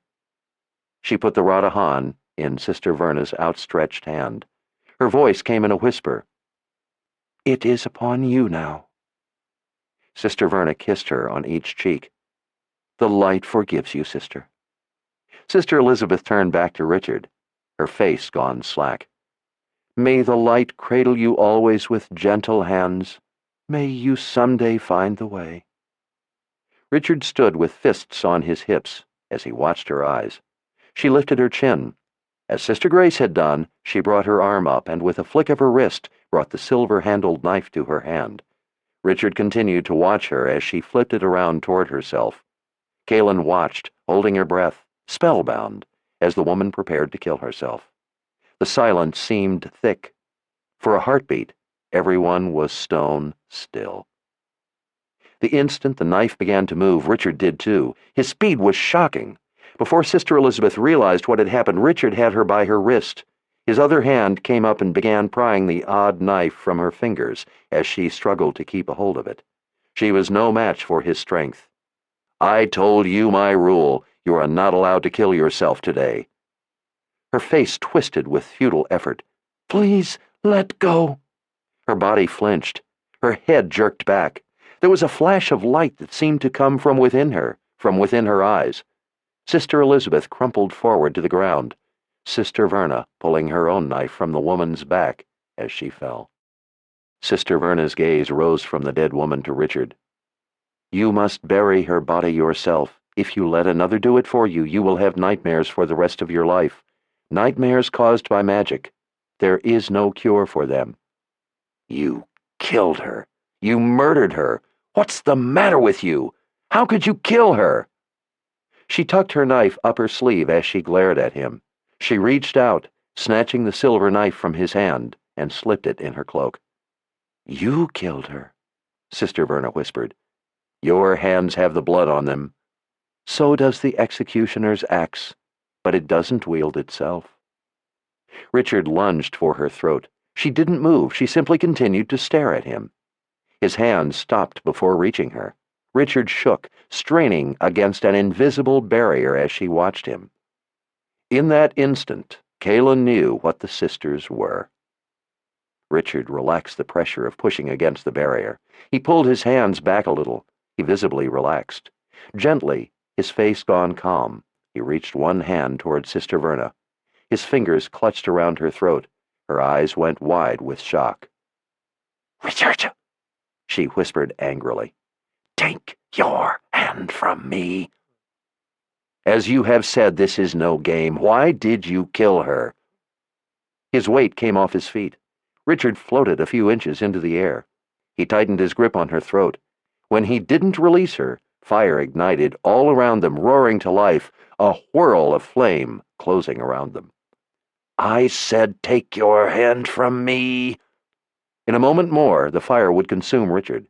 She put the Radahan in Sister Verna's outstretched hand. Her voice came in a whisper. "It is upon you now." Sister Verna kissed her on each cheek. "The light forgives you, sister." Sister Elizabeth turned back to Richard, her face gone slack. "May the light cradle you always with gentle hands. May you someday find the way." Richard stood with fists on his hips as he watched her eyes. She lifted her chin. As Sister Grace had done, she brought her arm up and with a flick of her wrist brought the silver-handled knife to her hand. Richard continued to watch her as she flipped it around toward herself. Kaelin watched, holding her breath, spellbound, as the woman prepared to kill herself. The silence seemed thick. For a heartbeat, everyone was stone still. The instant the knife began to move, Richard did too. His speed was shocking. Before Sister Elizabeth realized what had happened, Richard had her by her wrist. His other hand came up and began prying the odd knife from her fingers as she struggled to keep a hold of it. She was no match for his strength. "I told you my rule. You are not allowed to kill yourself today." Her face twisted with futile effort. "Please, let go." Her body flinched. Her head jerked back. There was a flash of light that seemed to come from within her eyes. Sister Elizabeth crumpled forward to the ground, Sister Verna pulling her own knife from the woman's back as she fell. Sister Verna's gaze rose from the dead woman to Richard. "You must bury her body yourself. If you let another do it for you, you will have nightmares for the rest of your life. Nightmares caused by magic. There is no cure for them." "You killed her. You murdered her. What's the matter with you? How could you kill her?" She tucked her knife up her sleeve as she glared at him. She reached out, snatching the silver knife from his hand, and slipped it in her cloak. "You killed her," Sister Verna whispered. "Your hands have the blood on them. So does the executioner's axe, but it doesn't wield itself." Richard lunged for her throat. She didn't move. She simply continued to stare at him. His hand stopped before reaching her. Richard shook, straining against an invisible barrier as she watched him. In that instant, Kaelin knew what the sisters were. Richard relaxed the pressure of pushing against the barrier. He pulled his hands back a little. He visibly relaxed. Gently, his face gone calm, he reached one hand toward Sister Verna. His fingers clutched around her throat. Her eyes went wide with shock. "Richard!" she whispered angrily. "Take your hand from me." "As you have said, this is no game. Why did you kill her?" His weight came off his feet. Richard floated a few inches into the air. He tightened his grip on her throat. When he didn't release her, fire ignited all around them, roaring to life, a whirl of flame closing around them. "I said take your hand from me." In a moment more, the fire would consume Richard.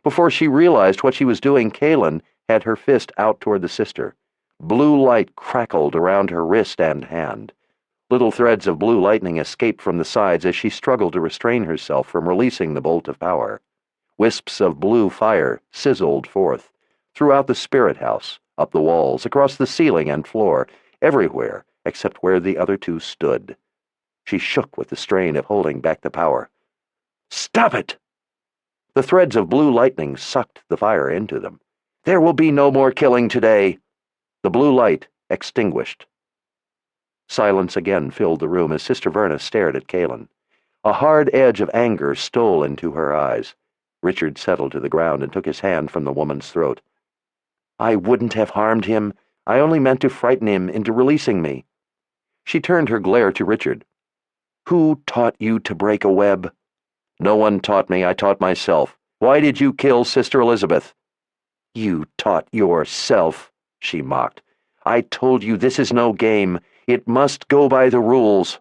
Before she realized what she was doing, Kaelin had her fist out toward the sister. Blue light crackled around her wrist and hand. Little threads of blue lightning escaped from the sides as she struggled to restrain herself from releasing the bolt of power. Wisps of blue fire sizzled forth, throughout the spirit house, up the walls, across the ceiling and floor, everywhere except where the other two stood. She shook with the strain of holding back the power. "Stop it!" The threads of blue lightning sucked the fire into them. "There will be no more killing today." The blue light extinguished. Silence again filled the room as Sister Verna stared at Kaelin. A hard edge of anger stole into her eyes. Richard settled to the ground and took his hand from the woman's throat. "I wouldn't have harmed him. I only meant to frighten him into releasing me." She turned her glare to Richard. "Who taught you to break a web?" "No one taught me. I taught myself. Why did you kill Sister Elizabeth?" "You taught yourself," she mocked. "I told you this is no game. It must go by the rules."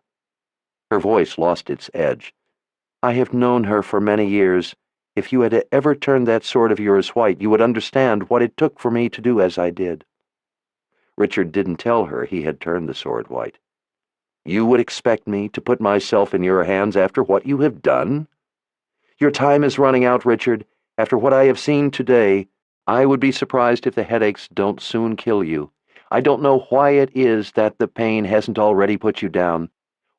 Her voice lost its edge. "I have known her for many years. If you had ever turned that sword of yours white, you would understand what it took for me to do as I did." Richard didn't tell her he had turned the sword white. "You would expect me to put myself in your hands after what you have done? Your time is running out, Richard. After what I have seen today, I would be surprised if the headaches don't soon kill you. I don't know why it is that the pain hasn't already put you down.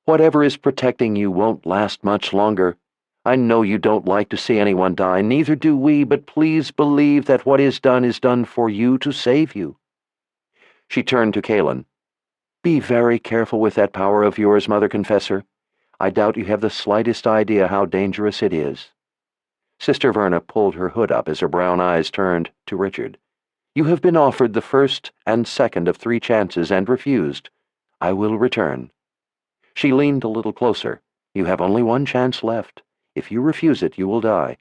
Whatever is protecting you won't last much longer. I know you don't like to see anyone die, neither do we, but please believe that what is done for you to save you." She turned to Kaelin. "Be very careful with that power of yours, Mother Confessor. I doubt you have the slightest idea how dangerous it is." Sister Verna pulled her hood up as her brown eyes turned to Richard. "You have been offered the first and second of 3 chances and refused. I will return." She leaned a little closer. "You have only 1 chance left. If you refuse it, you will die.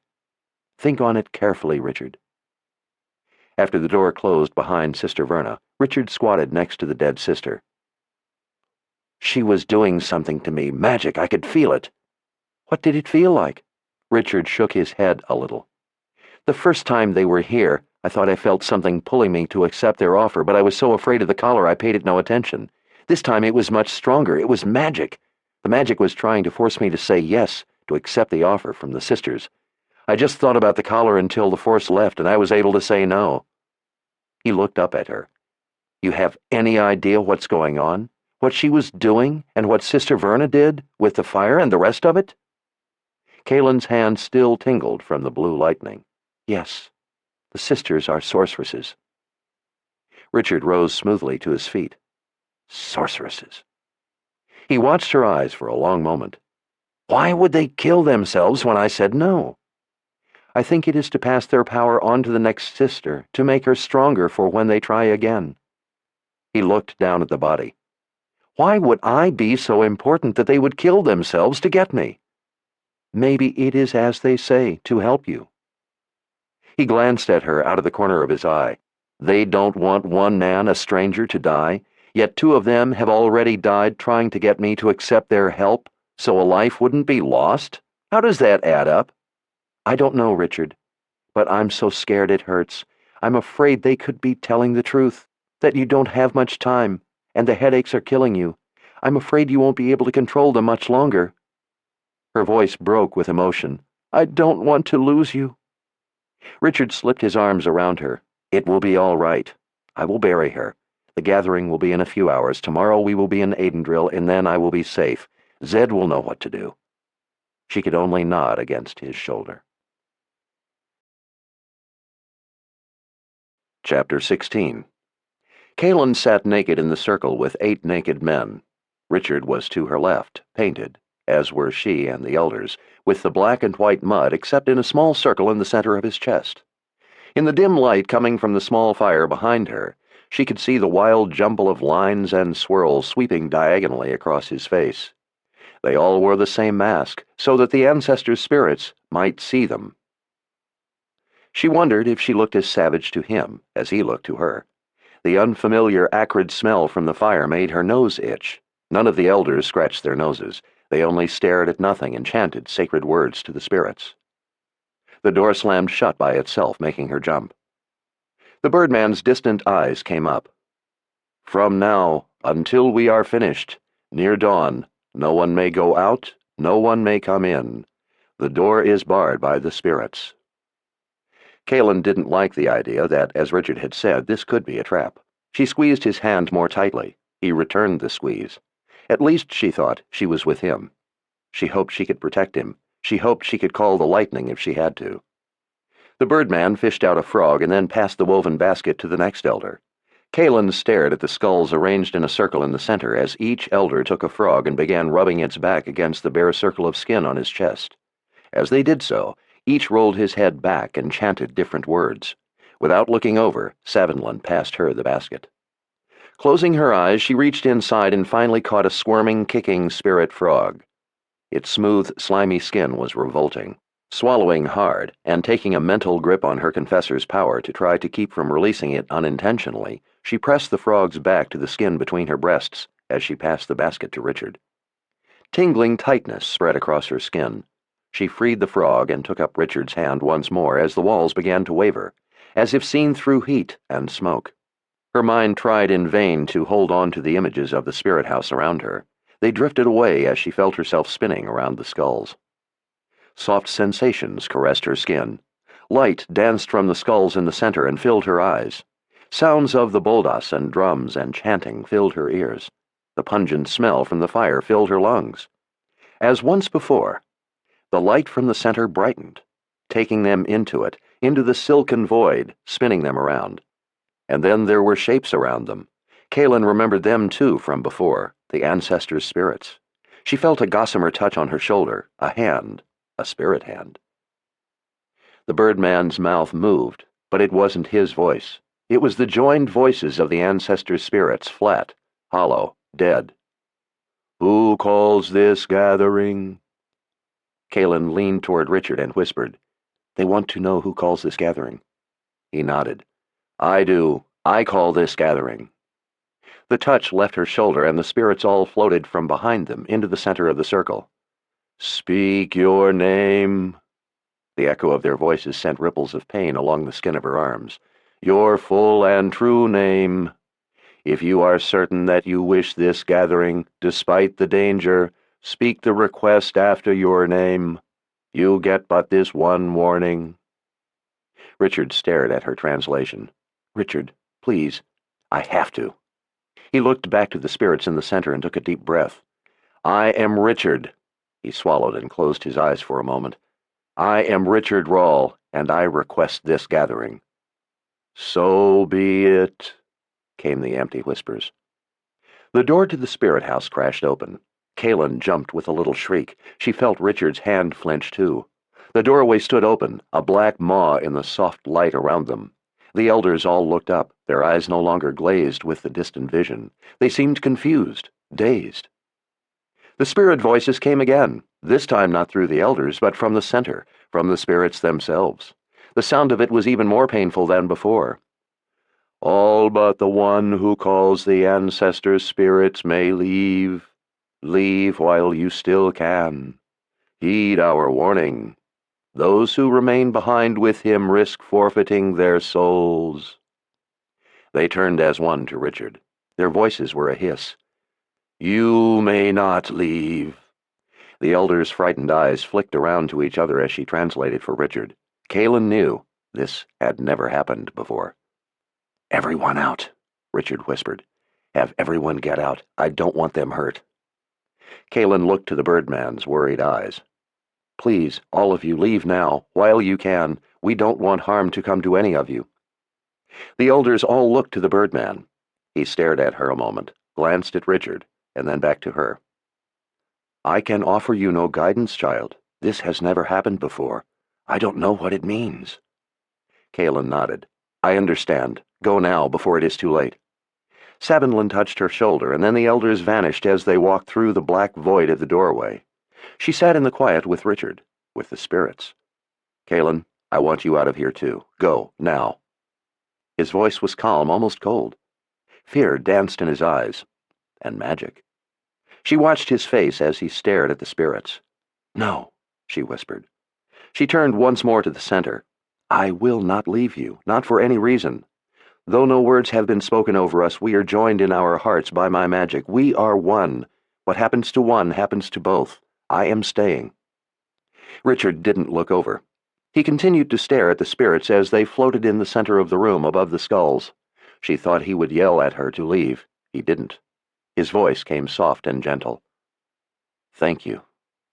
Think on it carefully, Richard." After the door closed behind Sister Verna, Richard squatted next to the dead sister. "She was doing something to me. Magic. I could feel it." "What did it feel like?" Richard shook his head a little. "The first time they were here, I thought I felt something pulling me to accept their offer, but I was so afraid of the collar I paid it no attention. This time it was much stronger. It was magic. The magic was trying to force me to say yes, to accept the offer from the sisters. I just thought about the collar until the force left, and I was able to say no." He looked up at her. "You have any idea what's going on? What she was doing, and what Sister Verna did, with the fire and the rest of it?" Kaelin's hand still tingled from the blue lightning. "Yes, the sisters are sorceresses." Richard rose smoothly to his feet. "Sorceresses." He watched her eyes for a long moment. "Why would they kill themselves when I said no?" "I think it is to pass their power on to the next sister, to make her stronger for when they try again." He looked down at the body. "Why would I be so important that they would kill themselves to get me?" "Maybe it is as they say, to help you." He glanced at her out of the corner of his eye. "They don't want one man, a stranger, to die, yet 2 of them have already died trying to get me to accept their help, so a life wouldn't be lost? How does that add up?" "I don't know, Richard, but I'm so scared it hurts. I'm afraid they could be telling the truth, that you don't have much time, and the headaches are killing you. I'm afraid you won't be able to control them much longer." Her voice broke with emotion. "I don't want to lose you." Richard slipped his arms around her. "It will be all right. I will bury her. The gathering will be in a few hours. Tomorrow we will be in Aidendrill, and then I will be safe. Zed will know what to do." She could only nod against his shoulder. Chapter 16. Kaelin sat naked in the circle with 8 naked men. Richard was to her left, painted, as were she and the elders, with the black and white mud except in a small circle in the center of his chest. In the dim light coming from the small fire behind her, she could see the wild jumble of lines and swirls sweeping diagonally across his face. They all wore the same mask, so that the ancestors' spirits might see them. She wondered if she looked as savage to him as he looked to her. The unfamiliar, acrid smell from the fire made her nose itch. None of the elders scratched their noses. They only stared at nothing and chanted sacred words to the spirits. The door slammed shut by itself, making her jump. The birdman's distant eyes came up. "From now, until we are finished, near dawn, no one may go out, no one may come in. The door is barred by the spirits." Kaelin didn't like the idea that, as Richard had said, this could be a trap. She squeezed his hand more tightly. He returned the squeeze. At least, she thought, she was with him. She hoped she could protect him. She hoped she could call the lightning if she had to. The birdman fished out a frog and then passed the woven basket to the next elder. Kaelin stared at the skulls arranged in a circle in the center as each elder took a frog and began rubbing its back against the bare circle of skin on his chest. As they did so, each rolled his head back and chanted different words. Without looking over, Savinland passed her the basket. Closing her eyes, she reached inside and finally caught a squirming, kicking spirit frog. Its smooth, slimy skin was revolting. Swallowing hard, and taking a mental grip on her confessor's power to try to keep from releasing it unintentionally, she pressed the frog's back to the skin between her breasts as she passed the basket to Richard. Tingling tightness spread across her skin. She freed the frog and took up Richard's hand once more as the walls began to waver, as if seen through heat and smoke. Her mind tried in vain to hold on to the images of the spirit house around her. They drifted away as she felt herself spinning around the skulls. Soft sensations caressed her skin. Light danced from the skulls in the center and filled her eyes. Sounds of the boldas and drums and chanting filled her ears. The pungent smell from the fire filled her lungs. As once before, the light from the center brightened, taking them into it, into the silken void, spinning them around. And then there were shapes around them. Kaelin remembered them, too, from before, the ancestors' spirits. She felt a gossamer touch on her shoulder, a hand, a spirit hand. The birdman's mouth moved, but it wasn't his voice. It was the joined voices of the ancestors' spirits, flat, hollow, dead. "Who calls this gathering?" Kaelin leaned toward Richard and whispered, "They want to know who calls this gathering." He nodded. "I do. I call this gathering." The touch left her shoulder, and the spirits all floated from behind them into the center of the circle. "Speak your name." The echo of their voices sent ripples of pain along the skin of her arms. "Your full and true name. If you are certain that you wish this gathering, despite the danger, speak the request after your name. You get but this one warning." Richard stared at her translation. "Richard, please, I have to." He looked back to the spirits in the center and took a deep breath. "I am Richard." He swallowed and closed his eyes for a moment. "I am Richard Rawle, and I request this gathering." "So be it," came the empty whispers. The door to the spirit house crashed open. Kaelin jumped with a little shriek. She felt Richard's hand flinch too. The doorway stood open, a black maw in the soft light around them. The elders all looked up, their eyes no longer glazed with the distant vision. They seemed confused, dazed. The spirit voices came again, this time not through the elders, but from the center, from the spirits themselves. The sound of it was even more painful than before. "All but the one who calls the ancestors' spirits may leave. Leave while you still can. Heed our warning. Those who remain behind with him risk forfeiting their souls." They turned as one to Richard. Their voices were a hiss. "You may not leave." The elders' frightened eyes flicked around to each other as she translated for Richard. Kaelin knew this had never happened before. "Everyone out," Richard whispered. "Have everyone get out. I don't want them hurt." Kaelin looked to the birdman's worried eyes. "Please, all of you, leave now, while you can. We don't want harm to come to any of you." The elders all looked to the birdman. He stared at her a moment, glanced at Richard, and then back to her. "I can offer you no guidance, child. This has never happened before. I don't know what it means." Kaelin nodded. "I understand. Go now, before it is too late." Savinlan touched her shoulder, and then the elders vanished as they walked through the black void of the doorway. She sat in the quiet with Richard, with the spirits. "Kaelin, I want you out of here too. Go, now." His voice was calm, almost cold. Fear danced in his eyes, and magic. She watched his face as he stared at the spirits. "No," she whispered. She turned once more to the center. "I will not leave you, not for any reason. Though no words have been spoken over us, we are joined in our hearts by my magic. We are one. What happens to one happens to both. I am staying." Richard didn't look over. He continued to stare at the spirits as they floated in the center of the room above the skulls. She thought he would yell at her to leave. He didn't. His voice came soft and gentle. "Thank you.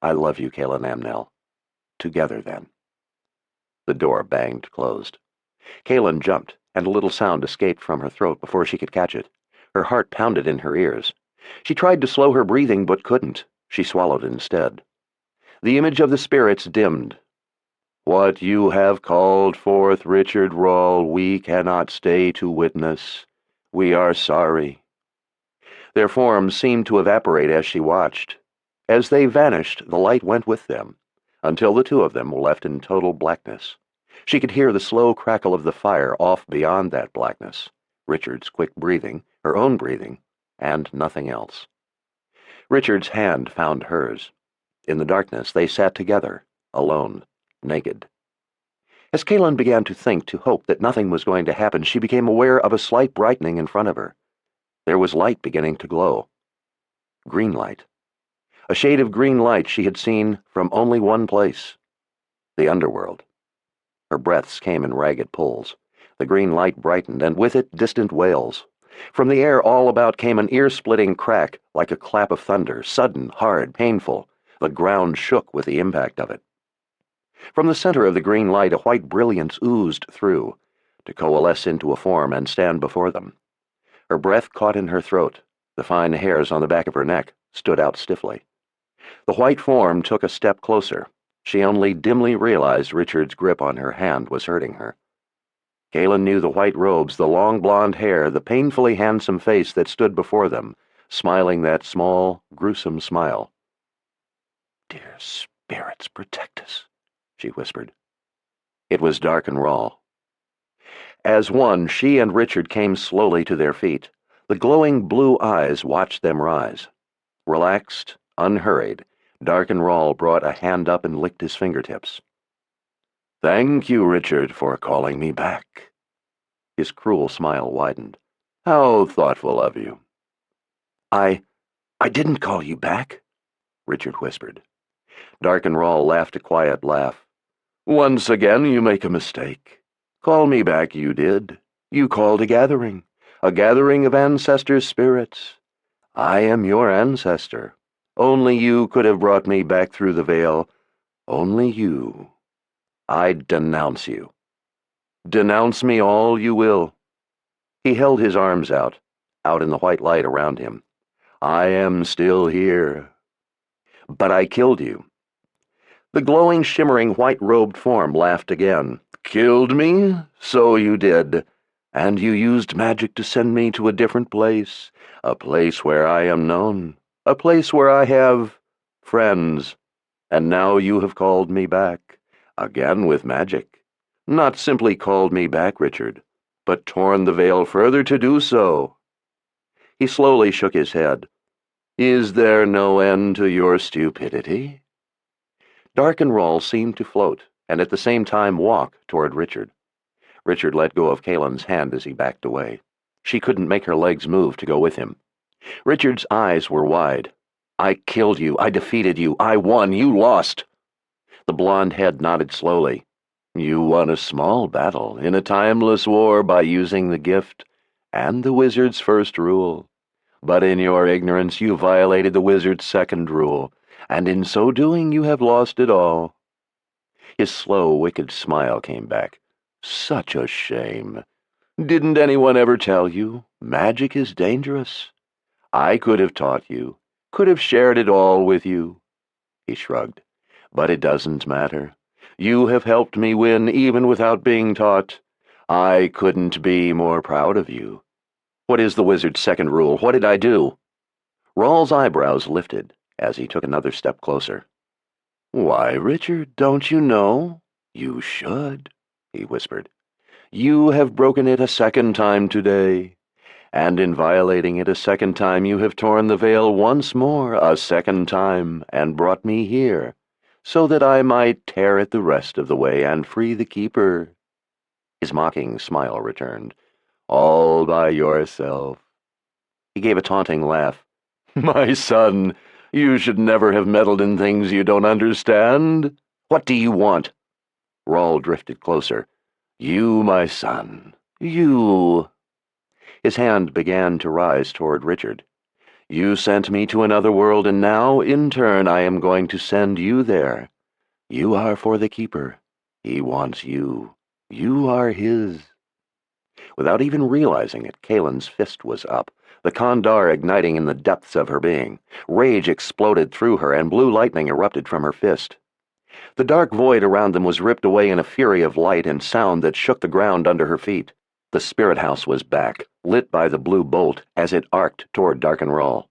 I love you, Kaelin Amnell. Together, then." The door banged closed. Kaelin jumped, and a little sound escaped from her throat before she could catch it. Her heart pounded in her ears. She tried to slow her breathing, but couldn't. She swallowed instead. The image of the spirits dimmed. "What you have called forth, Richard Rawle, we cannot stay to witness. We are sorry." Their forms seemed to evaporate as she watched. As they vanished, the light went with them, until the two of them were left in total blackness. She could hear the slow crackle of the fire off beyond that blackness, Richard's quick breathing, her own breathing, and nothing else. Richard's hand found hers. In the darkness, they sat together, alone, naked. As Kaelin began to hope that nothing was going to happen, she became aware of a slight brightening in front of her. There was light beginning to glow. Green light. A shade of green light she had seen from only one place: the underworld. Her breaths came in ragged pulls. The green light brightened, and with it distant wails. From the air all about came an ear-splitting crack, like a clap of thunder, sudden, hard, painful. The ground shook with the impact of it. From the center of the green light a white brilliance oozed through, to coalesce into a form and stand before them. Her breath caught in her throat. The fine hairs on the back of her neck stood out stiffly. The white form took a step closer. She only dimly realized Richard's grip on her hand was hurting her. Kaelin knew the white robes, the long blonde hair, the painfully handsome face that stood before them, smiling that small, gruesome smile. "Dear spirits, protect us," she whispered. It was dark and raw. As one, she and Richard came slowly to their feet. The glowing blue eyes watched them rise. Relaxed, unhurried, Darken Rawl brought a hand up and licked his fingertips. "Thank you, Richard, for calling me back." His cruel smile widened. "How thoughtful of you." I didn't call you back," Richard whispered. Darken Rawl laughed a quiet laugh. "Once again you make a mistake. Call me back you did. You called a gathering of ancestor spirits. I am your ancestor. Only you could have brought me back through the veil. Only you. I denounce you. Denounce me all you will." He held his arms out in the white light around him. "I am still here. But I killed you." The glowing, shimmering, white-robed form laughed again. "Killed me? So you did. And you used magic to send me to a different place, a place where I am known, a place where I have friends. And now you have called me back, again with magic. Not simply called me back, Richard, but torn the veil further to do so." He slowly shook his head. "Is there no end to your stupidity?" Darken Rawl seemed to float, and at the same time walk toward Richard. Richard let go of Kaelin's hand as he backed away. She couldn't make her legs move to go with him. Richard's eyes were wide. "I killed you. I defeated you. I won. You lost." The blonde head nodded slowly. "You won a small battle in a timeless war by using the gift and the wizard's first rule. But in your ignorance you violated the wizard's second rule, and in so doing you have lost it all." His slow, wicked smile came back. "Such a shame. Didn't anyone ever tell you? Magic is dangerous. I could have taught you, could have shared it all with you." He shrugged. "But it doesn't matter. You have helped me win even without being taught. I couldn't be more proud of you. What is the wizard's second rule? What did I do?" Rawl's eyebrows lifted as he took another step closer. "Why, Richard, don't you know? You should," he whispered. "You have broken it a second time today, and in violating it a second time you have torn the veil once more a second time and brought me here, so that I might tear it the rest of the way and free the keeper." His mocking smile returned. "All by yourself." He gave a taunting laugh. "My son, you should never have meddled in things you don't understand. What do you want?" Rawl drifted closer. "You, my son, you." His hand began to rise toward Richard. "You sent me to another world, and now, in turn, I am going to send you there. You are for the keeper. He wants you. You are his." Without even realizing it, Kaelin's fist was up, the Kandar igniting in the depths of her being. Rage exploded through her, and blue lightning erupted from her fist. The dark void around them was ripped away in a fury of light and sound that shook the ground under her feet. The spirit house was back, lit by the blue bolt as it arced toward Darken Rawl.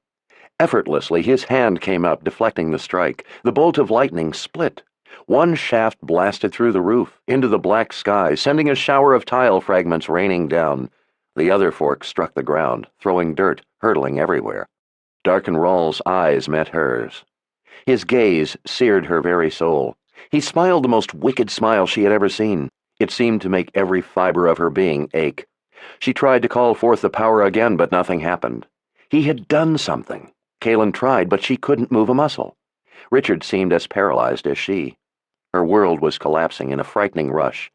Effortlessly, his hand came up, deflecting the strike. The bolt of lightning split. One shaft blasted through the roof, into the black sky, sending a shower of tile fragments raining down. The other fork struck the ground, throwing dirt, hurtling everywhere. Darken Rawl's eyes met hers. His gaze seared her very soul. He smiled the most wicked smile she had ever seen. It seemed to make every fiber of her being ache. She tried to call forth the power again, but nothing happened. He had done something. Kaelin tried, but she couldn't move a muscle. Richard seemed as paralyzed as she. Her world was collapsing in a frightening rush.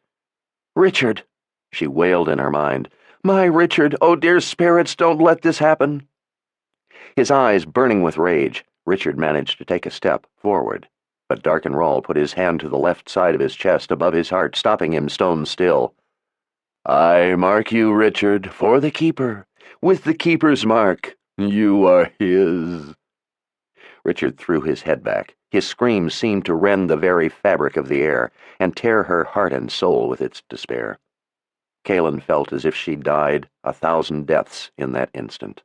"Richard!" she wailed in her mind. "My Richard! Oh, dear spirits, don't let this happen!" His eyes burning with rage, Richard managed to take a step forward. But Darkenrall put his hand to the left side of his chest above his heart, stopping him stone still. "I mark you, Richard, for the Keeper. With the Keeper's mark, you are his." Richard threw his head back. His scream seemed to rend the very fabric of the air, and tear her heart and soul with its despair. Kaelin felt as if she died 1,000 deaths in that instant.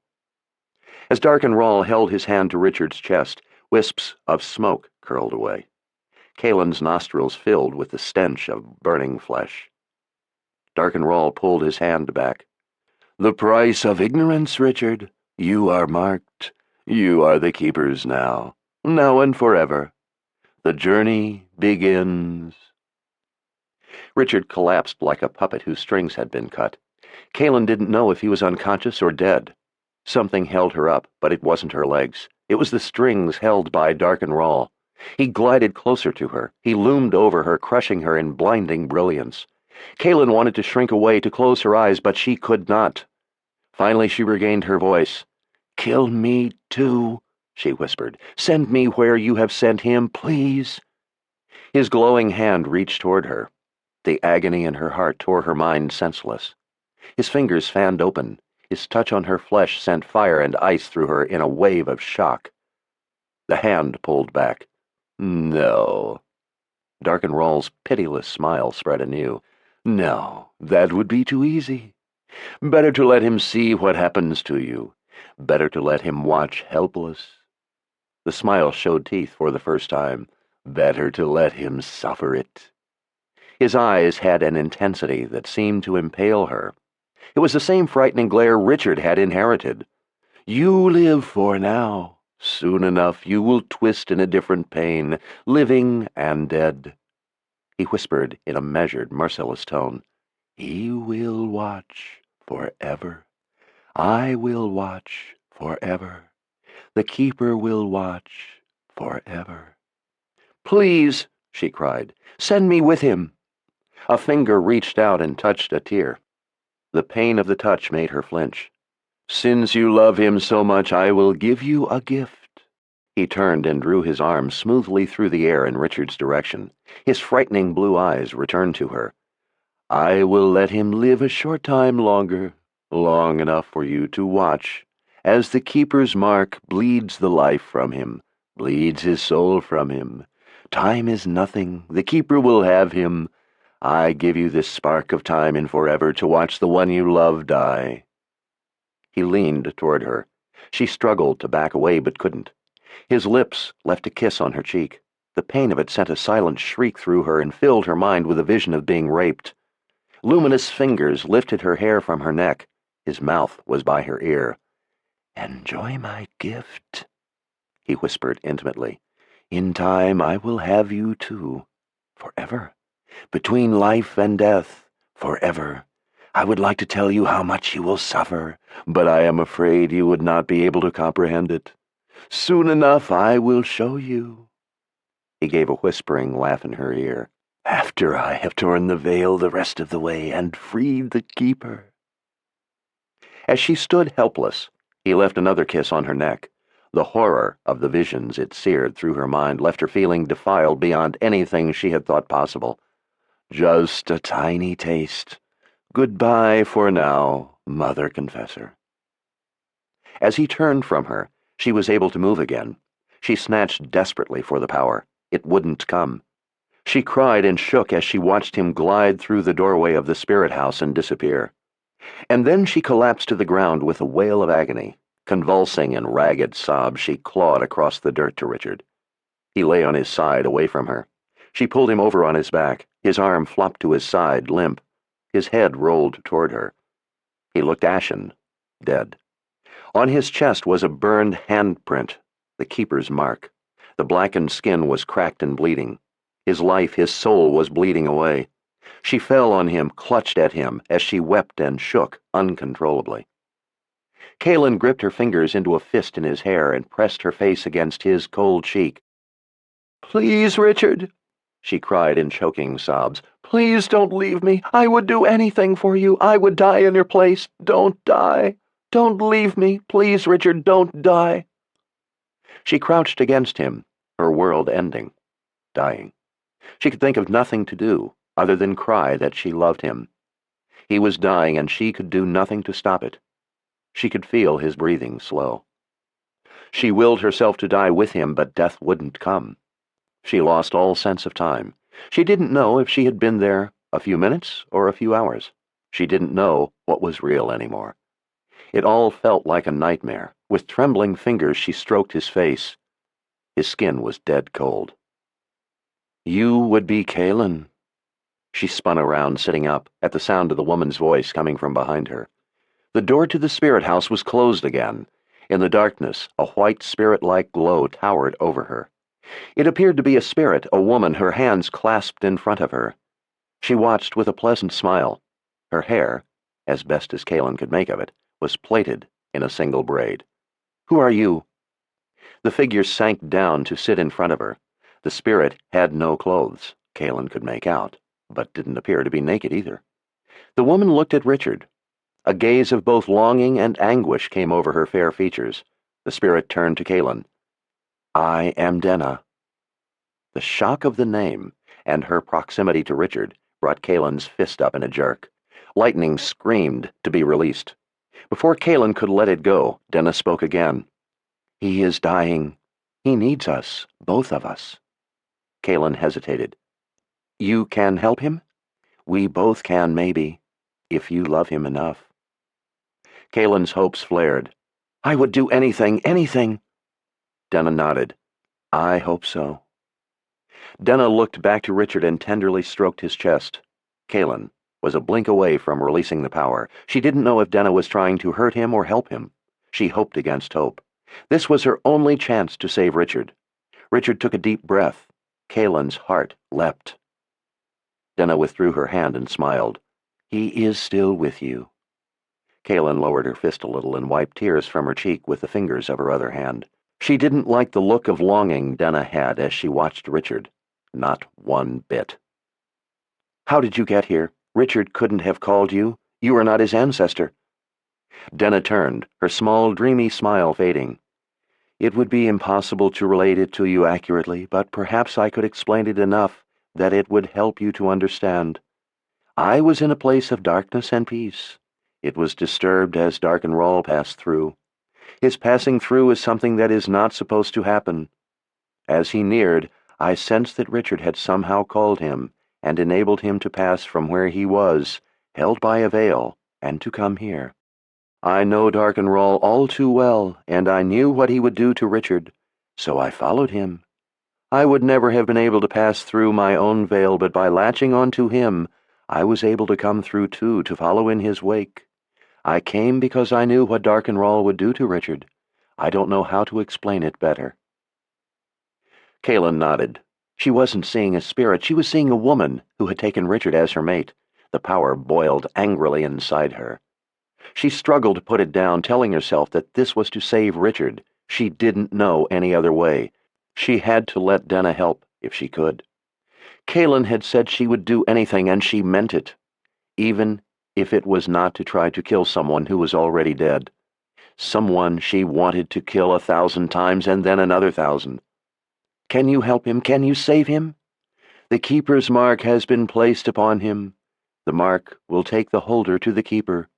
As Darkenrall held his hand to Richard's chest, wisps of smoke curled away. Kaelin's nostrils filled with the stench of burning flesh. Darkenrall pulled his hand back. "The price of ignorance, Richard. You are marked. You are the Keeper's now and forever. The journey begins." Richard collapsed like a puppet whose strings had been cut. Kaelin didn't know if he was unconscious or dead. Something held her up, but it wasn't her legs. It was the strings held by Darkenrall. He glided closer to her. He loomed over her, crushing her in blinding brilliance. Kaelin wanted to shrink away, to close her eyes, but she could not. Finally she regained her voice. "Kill me, too," she whispered. "Send me where you have sent him, please." His glowing hand reached toward her. The agony in her heart tore her mind senseless. His fingers fanned open. His touch on her flesh sent fire and ice through her in a wave of shock. The hand pulled back. "No." Darkenrall's pitiless smile spread anew. "No, that would be too easy. Better to let him see what happens to you. Better to let him watch helpless." The smile showed teeth for the first time. "Better to let him suffer it." His eyes had an intensity that seemed to impale her. It was the same frightening glare Richard had inherited. "You live for now. Soon enough you will twist in a different pain, living and dead." He whispered in a measured, merciless tone. "He will watch forever. I will watch forever. The Keeper will watch forever." "Please," she cried, "send me with him." A finger reached out and touched a tear. The pain of the touch made her flinch. "Since you love him so much, I will give you a gift." He turned and drew his arm smoothly through the air in Richard's direction. His frightening blue eyes returned to her. "I will let him live a short time longer, long enough for you to watch, as the Keeper's mark bleeds the life from him, bleeds his soul from him. Time is nothing. The Keeper will have him. I give you this spark of time in forever to watch the one you love die." He leaned toward her. She struggled to back away but couldn't. His lips left a kiss on her cheek. The pain of it sent a silent shriek through her and filled her mind with a vision of being raped. Luminous fingers lifted her hair from her neck. His mouth was by her ear. "Enjoy my gift," he whispered intimately. "In time I will have you too. Forever. Between life and death. Forever. I would like to tell you how much you will suffer, but I am afraid you would not be able to comprehend it. Soon enough I will show you." He gave a whispering laugh in her ear. "After I have torn the veil the rest of the way and freed the Keeper." As she stood helpless, he left another kiss on her neck. The horror of the visions it seared through her mind left her feeling defiled beyond anything she had thought possible. "Just a tiny taste. Goodbye for now, Mother Confessor." As he turned from her, she was able to move again. She snatched desperately for the power. It wouldn't come. She cried and shook as she watched him glide through the doorway of the spirit house and disappear. And then she collapsed to the ground with a wail of agony. Convulsing in ragged sobs, she clawed across the dirt to Richard. He lay on his side, away from her. She pulled him over on his back. His arm flopped to his side, limp. His head rolled toward her. He looked ashen, dead. On his chest was a burned handprint, the Keeper's mark. The blackened skin was cracked and bleeding. His life, his soul was bleeding away. She fell on him, clutched at him, as she wept and shook uncontrollably. Kaelin gripped her fingers into a fist in his hair and pressed her face against his cold cheek. "Please, Richard," she cried in choking sobs. "Please don't leave me. I would do anything for you. I would die in your place. Don't die. Don't leave me. Please, Richard, don't die." She crouched against him, her world ending, dying. She could think of nothing to do other than cry that she loved him. He was dying, and she could do nothing to stop it. She could feel his breathing slow. She willed herself to die with him, but death wouldn't come. She lost all sense of time. She didn't know if she had been there a few minutes or a few hours. She didn't know what was real anymore. It all felt like a nightmare. With trembling fingers, she stroked his face. His skin was dead cold. "You would be Kaelin." She spun around, sitting up, at the sound of the woman's voice coming from behind her. The door to the spirit house was closed again. In the darkness, a white spirit-like glow towered over her. It appeared to be a spirit, a woman, her hands clasped in front of her. She watched with a pleasant smile. Her hair, as best as Kaelin could make of it, was plaited in a single braid. "Who are you?" The figure sank down to sit in front of her. The spirit had no clothes, Kaelin could make out, but didn't appear to be naked either. The woman looked at Richard. A gaze of both longing and anguish came over her fair features. The spirit turned to Kaelin. "I am Denna." The shock of the name, and her proximity to Richard, brought Kaelin's fist up in a jerk. Lightning screamed to be released. Before Kaelin could let it go, Denna spoke again. "He is dying. He needs us, both of us." Kaelin hesitated. "You can help him?" "We both can, maybe, if you love him enough." Kaelin's hopes flared. "I would do anything, anything." Denna nodded. "I hope so." Denna looked back to Richard and tenderly stroked his chest. Kaelin was a blink away from releasing the power. She didn't know if Denna was trying to hurt him or help him. She hoped against hope. This was her only chance to save Richard. Richard took a deep breath. Kaelin's heart leapt. Denna withdrew her hand and smiled. "He is still with you." Kaelin lowered her fist a little and wiped tears from her cheek with the fingers of her other hand. She didn't like the look of longing Denna had as she watched Richard. Not one bit. "How did you get here? Richard couldn't have called you. You are not his ancestor." Denna turned, her small, dreamy smile fading. "It would be impossible to relate it to you accurately, but perhaps I could explain it enough that it would help you to understand. I was in a place of darkness and peace. It was disturbed as Darkenrall passed through. His passing through is something that is not supposed to happen. As he neared, I sensed that Richard had somehow called him and enabled him to pass from where he was, held by a veil, and to come here. I know Darkenrall all too well, and I knew what he would do to Richard, so I followed him. I would never have been able to pass through my own veil, but by latching on to him, I was able to come through too, to follow in his wake. I came because I knew what Darkenrall would do to Richard. I don't know how to explain it better." Kaelin nodded. She wasn't seeing a spirit, she was seeing a woman who had taken Richard as her mate. The power boiled angrily inside her. She struggled to put it down, telling herself that this was to save Richard. She didn't know any other way. She had to let Denna help if she could. Kaelin had said she would do anything, and she meant it, even if it was not to try to kill someone who was already dead. Someone she wanted to kill 1,000 times and then another 1,000. "Can you help him? Can you save him?" "The Keeper's mark has been placed upon him. The mark will take the holder to the Keeper.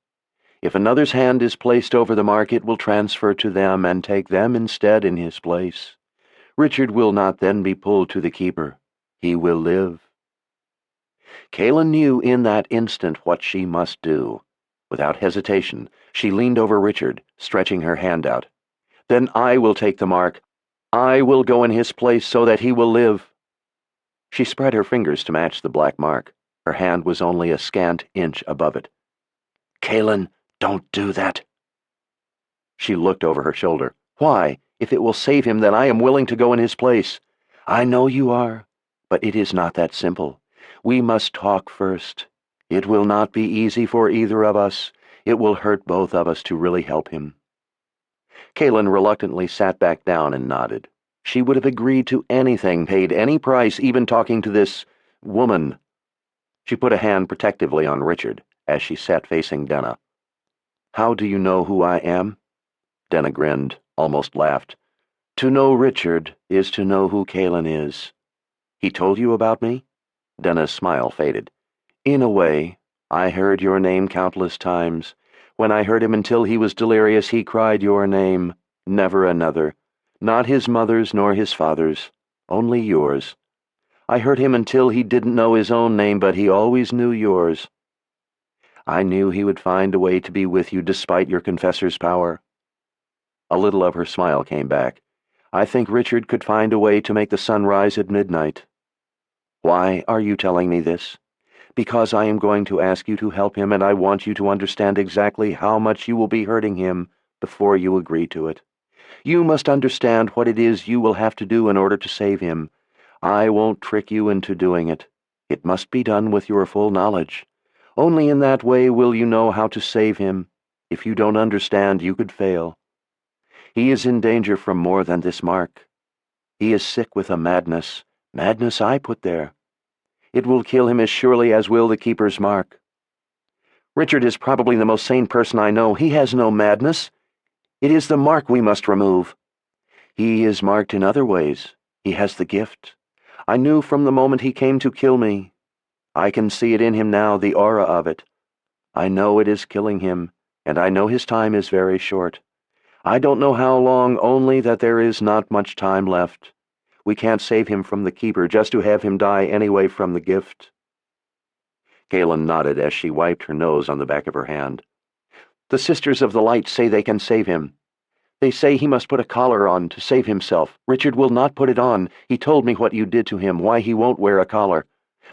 If another's hand is placed over the mark, it will transfer to them and take them instead in his place. Richard will not then be pulled to the Keeper. He will live." Kaelin knew in that instant what she must do. Without hesitation, she leaned over Richard, stretching her hand out. "Then I will take the mark. I will go in his place so that he will live." She spread her fingers to match the black mark. Her hand was only a scant inch above it. "Kaelin, don't do that." She looked over her shoulder. "Why? If it will save him, then I am willing to go in his place." "I know you are. But it is not that simple. We must talk first. It will not be easy for either of us. It will hurt both of us to really help him." Kaylin reluctantly sat back down and nodded. She would have agreed to anything, paid any price, even talking to this woman. She put a hand protectively on Richard as she sat facing Denna. "How do you know who I am?" Denna grinned, almost laughed. "To know Richard is to know who Kaylin is." "He told you about me?" Denna's smile faded. "In a way. I heard your name countless times. When I heard him until he was delirious, he cried your name, never another. Not his mother's nor his father's, only yours. I heard him until he didn't know his own name, but he always knew yours. I knew he would find a way to be with you despite your confessor's power." A little of her smile came back. "I think Richard could find a way to make the sun rise at midnight." "Why are you telling me this?" "Because I am going to ask you to help him, and I want you to understand exactly how much you will be hurting him before you agree to it. You must understand what it is you will have to do in order to save him. I won't trick you into doing it. It must be done with your full knowledge. Only in that way will you know how to save him. If you don't understand, you could fail. He is in danger from more than this mark. He is sick with a madness I put there. It will kill him as surely as will the Keeper's mark. Richard is probably the most sane person I know. He has no madness. It is the mark we must remove. He is marked in other ways. He has the gift. I knew from the moment he came to kill me. I can see it in him now, the aura of it. I know it is killing him, and I know his time is very short. I don't know how long, only that there is not much time left. We can't save him from the Keeper just to have him die anyway from the gift." Kaylin nodded as she wiped her nose on the back of her hand. "The Sisters of the Light say they can save him. They say he must put a collar on to save himself. Richard will not put it on. He told me what you did to him, why he won't wear a collar.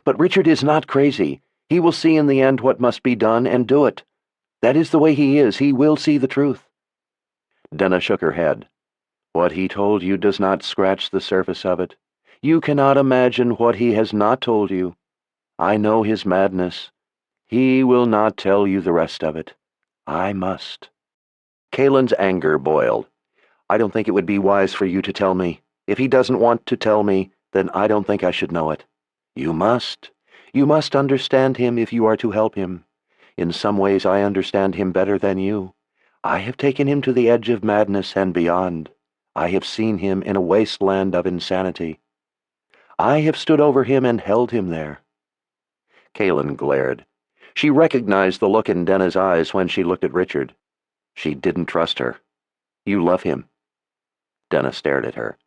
But Richard is not crazy. He will see in the end what must be done and do it. That is the way he is. He will see the truth." Denna shook her head. "What he told you does not scratch the surface of it. You cannot imagine what he has not told you. I know his madness. He will not tell you the rest of it. I must." Kaylin's anger boiled. "I don't think it would be wise for you to tell me. If he doesn't want to tell me, then I don't think I should know it. You must. You must understand him if you are to help him. In some ways I understand him better than you. I have taken him to the edge of madness and beyond. I have seen him in a wasteland of insanity. I have stood over him and held him there." Kaylin glared. She recognized the look in Denna's eyes when she looked at Richard. She didn't trust her. "You love him." Denna stared at her.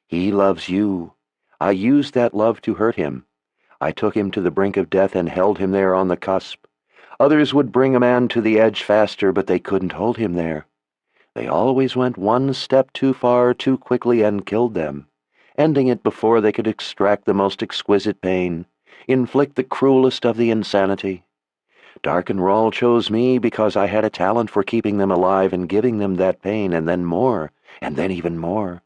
"He loves you. I used that love to hurt him. I took him to the brink of death and held him there on the cusp. Others would bring a man to the edge faster, but they couldn't hold him there. They always went one step too far too quickly and killed them, ending it before they could extract the most exquisite pain, inflict the cruelest of the insanity. Dark and Rawl chose me because I had a talent for keeping them alive and giving them that pain, and then more, and then even more.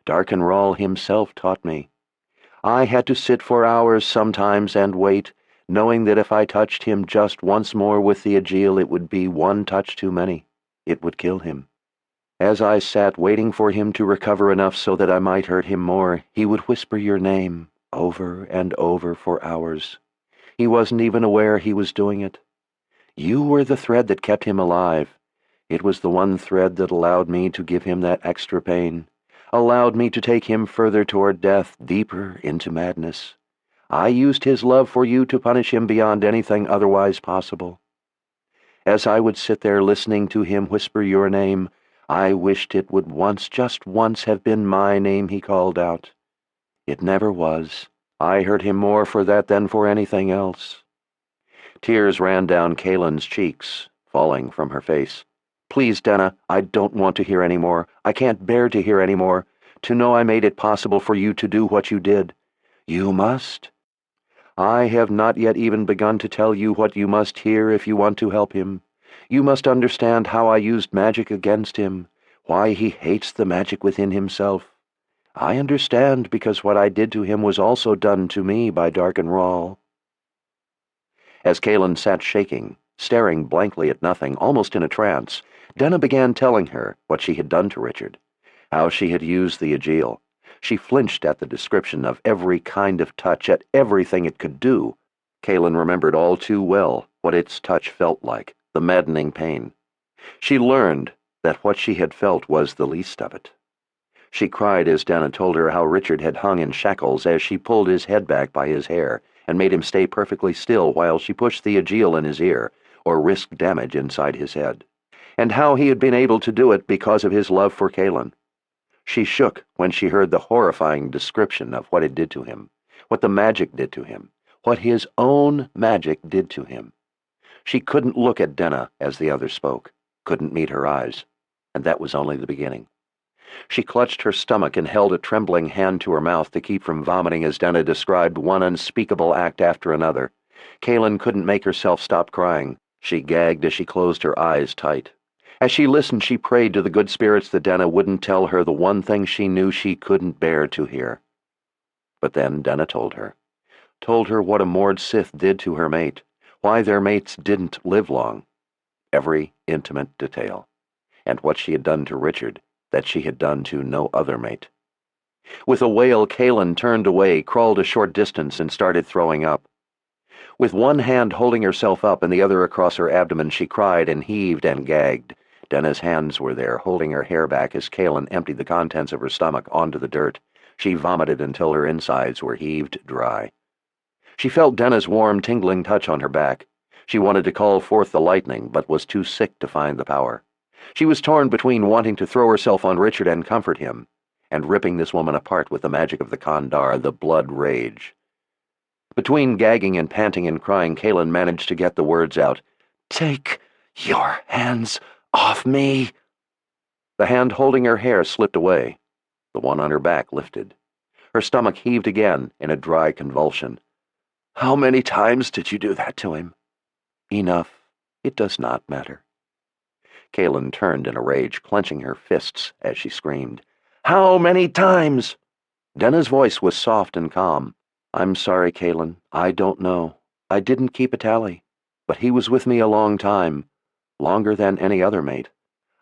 Dark and Rawl himself taught me. I had to sit for hours sometimes and wait, knowing that if I touched him just once more with the Aegil, it would be one touch too many. It would kill him. As I sat waiting for him to recover enough so that I might hurt him more, he would whisper your name over and over for hours. He wasn't even aware he was doing it. You were the thread that kept him alive. It was the one thread that allowed me to give him that extra pain, allowed me to take him further toward death, deeper into madness. I used his love for you to punish him beyond anything otherwise possible. As I would sit there listening to him whisper your name, I wished it would once, just once, have been my name he called out. It never was. I hurt him more for that than for anything else." Tears ran down Kaylin's cheeks, falling from her face. "Please, Denna, I don't want to hear any more. I can't bear to hear any more. To know I made it possible for you to do what you did. You must. I have not yet even begun to tell you what you must hear if you want to help him. You must understand how I used magic against him, why he hates the magic within himself. I understand, because what I did to him was also done to me by Dark and Rawl." As Kaelin sat shaking, staring blankly at nothing, almost in a trance, Denna began telling her what she had done to Richard, how she had used the Aegil. She flinched at the description of every kind of touch, at everything it could do. Kaelin remembered all too well what its touch felt like, the maddening pain. She learned that what she had felt was the least of it. She cried as Denna told her how Richard had hung in shackles as she pulled his head back by his hair and made him stay perfectly still while she pushed the Aegil in his ear, or risked damage inside his head, and how he had been able to do it because of his love for Kaelin. She shook when she heard the horrifying description of what it did to him, what the magic did to him, what his own magic did to him. She couldn't look at Denna as the other spoke, couldn't meet her eyes, and that was only the beginning. She clutched her stomach and held a trembling hand to her mouth to keep from vomiting as Denna described one unspeakable act after another. Kaelin couldn't make herself stop crying. She gagged as she closed her eyes tight. As she listened, she prayed to the good spirits that Denna wouldn't tell her the one thing she knew she couldn't bear to hear. But then Denna told her what a Mord Sith did to her mate, why their mates didn't live long, every intimate detail, and what she had done to Richard that she had done to no other mate. With a wail, Kaelin turned away, crawled a short distance, and started throwing up. With one hand holding herself up and the other across her abdomen, she cried and heaved and gagged. Denna's hands were there, holding her hair back as Kaelin emptied the contents of her stomach onto the dirt. She vomited until her insides were heaved dry. She felt Denna's warm, tingling touch on her back. She wanted to call forth the lightning, but was too sick to find the power. She was torn between wanting to throw herself on Richard and comfort him, and ripping this woman apart with the magic of the Kandar, the blood rage. Between gagging and panting and crying, Kaelin managed to get the words out. "Take your hands off me!" The hand holding her hair slipped away. The one on her back lifted. Her stomach heaved again in a dry convulsion. "How many times did you do that to him?" "Enough. It does not matter." Kaelin turned in a rage, clenching her fists as she screamed. "How many times?" Denna's voice was soft and calm. "I'm sorry, Kaelin. I don't know. I didn't keep a tally. But he was with me a long time. Longer than any other mate.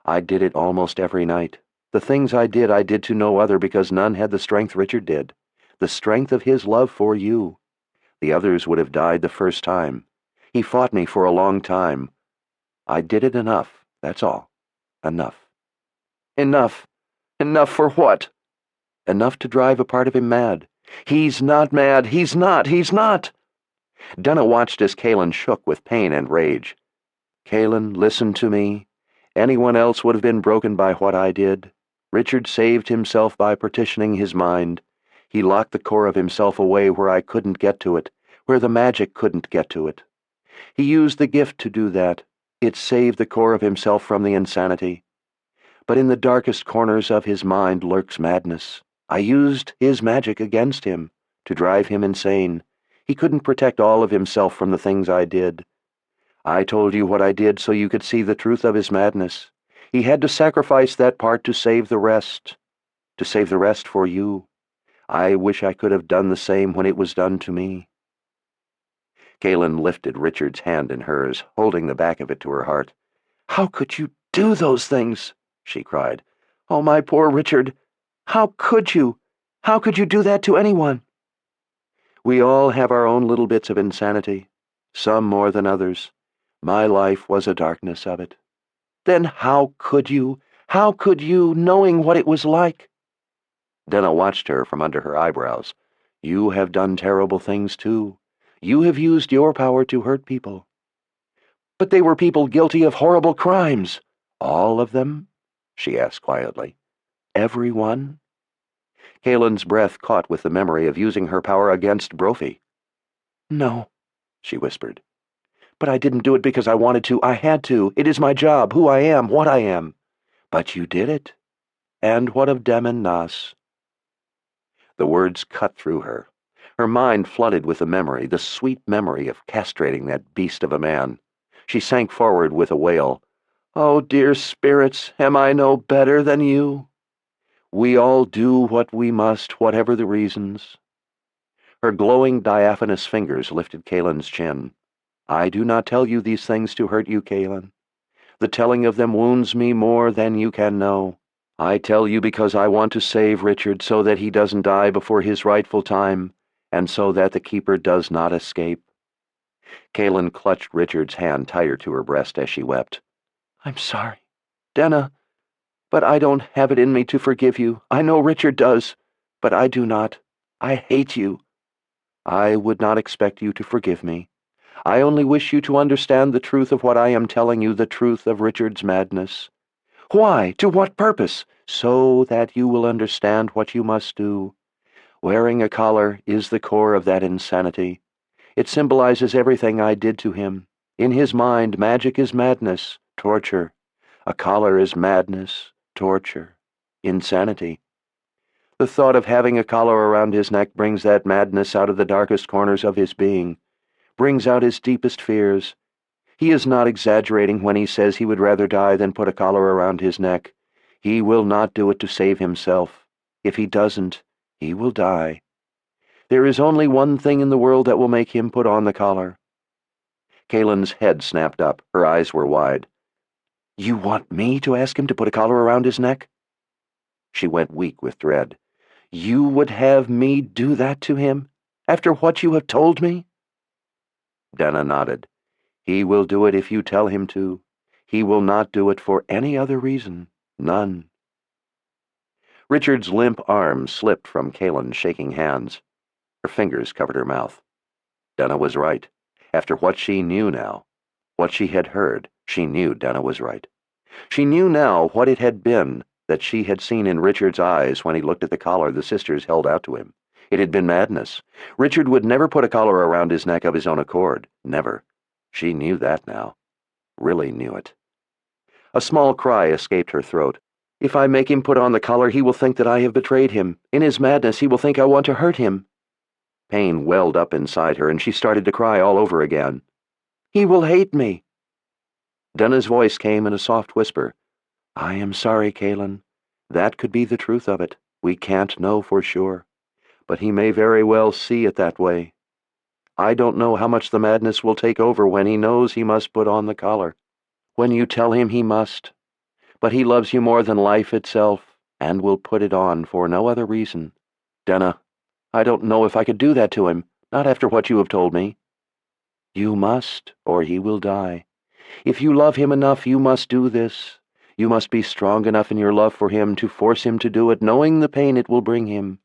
I did it almost every night. The things I did to no other because none had the strength Richard did. The strength of his love for you. The others would have died the first time. He fought me for a long time. I did it enough. That's all. Enough." "Enough? Enough for what?" "Enough to drive a part of him mad." "He's not mad. He's not. He's not." Denna watched as Kaelin shook with pain and rage. "Kaelin, listen to me. Anyone else would have been broken by what I did. Richard saved himself by partitioning his mind. He locked the core of himself away where I couldn't get to it, where the magic couldn't get to it. He used the gift to do that. It saved the core of himself from the insanity. But in the darkest corners of his mind lurks madness. I used his magic against him, to drive him insane. He couldn't protect all of himself from the things I did. I told you what I did so you could see the truth of his madness. He had to sacrifice that part to save the rest for you. I wish I could have done the same when it was done to me." Kaelin lifted Richard's hand in hers, holding the back of it to her heart. "How could you do those things?" she cried. "Oh, my poor Richard! How could you? How could you do that to anyone?" "We all have our own little bits of insanity, some more than others. My life was a darkness of it." "Then how could you? How could you, knowing what it was like?" Denna watched her from under her eyebrows. "You have done terrible things, too. You have used your power to hurt people." "But they were people guilty of horrible crimes." "All of them?" she asked quietly. "Every one?" Kaelin's breath caught with the memory of using her power against Brophy. "No," she whispered. "But I didn't do it because I wanted to. I had to. It is my job, who I am, what I am." "But you did it. And what of Dem Nas?" The words cut through her. Her mind flooded with the memory, the sweet memory of castrating that beast of a man. She sank forward with a wail. "Oh, dear spirits, am I no better than you?" We all do what we must, whatever the reasons." Her glowing, diaphanous fingers lifted Kalen's chin. "I do not tell you these things to hurt you, Kalen. The telling of them wounds me more than you can know. I tell you because I want to save Richard so that he doesn't die before his rightful time, and so that the keeper does not escape." Kalen clutched Richard's hand tighter to her breast as she wept. "I'm sorry, Denna, but I don't have it in me to forgive you. I know Richard does, but I do not. I hate you. I would not expect you to forgive me. I only wish you to understand the truth of what I am telling you, the truth of Richard's madness. Why? To what purpose? So that you will understand what you must do. Wearing a collar is the core of that insanity. It symbolizes everything I did to him. In his mind, magic is madness, torture. A collar is madness, torture, insanity. The thought of having a collar around his neck brings that madness out of the darkest corners of his being, brings out his deepest fears. He is not exaggerating when he says he would rather die than put a collar around his neck. He will not do it to save himself. If he doesn't, he will die. There is only one thing in the world that will make him put on the collar." Kalen's head snapped up. Her eyes were wide. "You want me to ask him to put a collar around his neck?" She went weak with dread. "You would have me do that to him? After what you have told me?" Denna nodded. "He will do it if you tell him to. He will not do it for any other reason. None." Richard's limp arm slipped from Kalen's shaking hands. Her fingers covered her mouth. Denna was right. After what she knew now, what she had heard, she knew Denna was right. She knew now what it had been that she had seen in Richard's eyes when he looked at the collar the sisters held out to him. It had been madness. Richard would never put a collar around his neck of his own accord. Never. She knew that now. Really knew it. A small cry escaped her throat. "If I make him put on the collar, he will think that I have betrayed him. In his madness, he will think I want to hurt him." Pain welled up inside her, and she started to cry all over again. "He will hate me." Denna's voice came in a soft whisper. "I am sorry, Kalen. That could be the truth of it. We can't know for sure. But he may very well see it that way. I don't know how much the madness will take over when he knows he must put on the collar. When you tell him he must. But he loves you more than life itself, and will put it on for no other reason. Denna, I don't know if I could do that to him, not after what you have told me." "You must, or he will die. If you love him enough, you must do this. You must be strong enough in your love for him to force him to do it, knowing the pain it will bring him.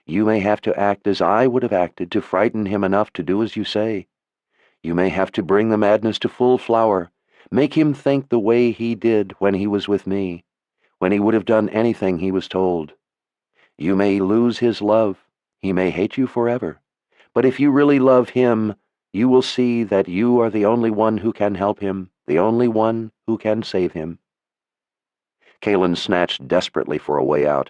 You may have to act as I would have acted to frighten him enough to do as you say. You may have to bring the madness to full flower, make him think the way he did when he was with me, when he would have done anything he was told. You may lose his love. He may hate you forever. But if you really love him, you will see that you are the only one who can help him, the only one who can save him." Kalen snatched desperately for a way out.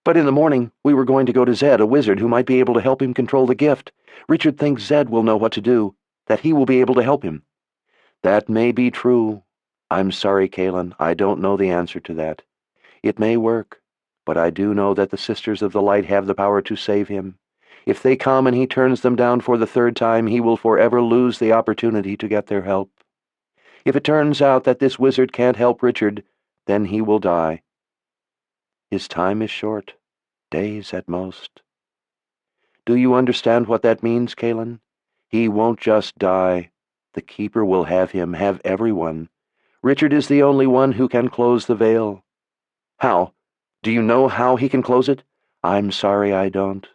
"But in the morning, we were going to go to Zed, a wizard who might be able to help him control the gift. Richard thinks Zed will know what to do, that he will be able to help him." "That may be true. I'm sorry, Kalen. I don't know the answer to that. It may work, but I do know that the Sisters of the Light have the power to save him. If they come and he turns them down for the third time, he will forever lose the opportunity to get their help. If it turns out that this wizard can't help Richard, then he will die. His time is short, days at most. Do you understand what that means, Kalen? He won't just die. The Keeper will have him, have everyone. Richard is the only one who can close the veil." "How? Do you know how he can close it?" "I'm sorry I don't.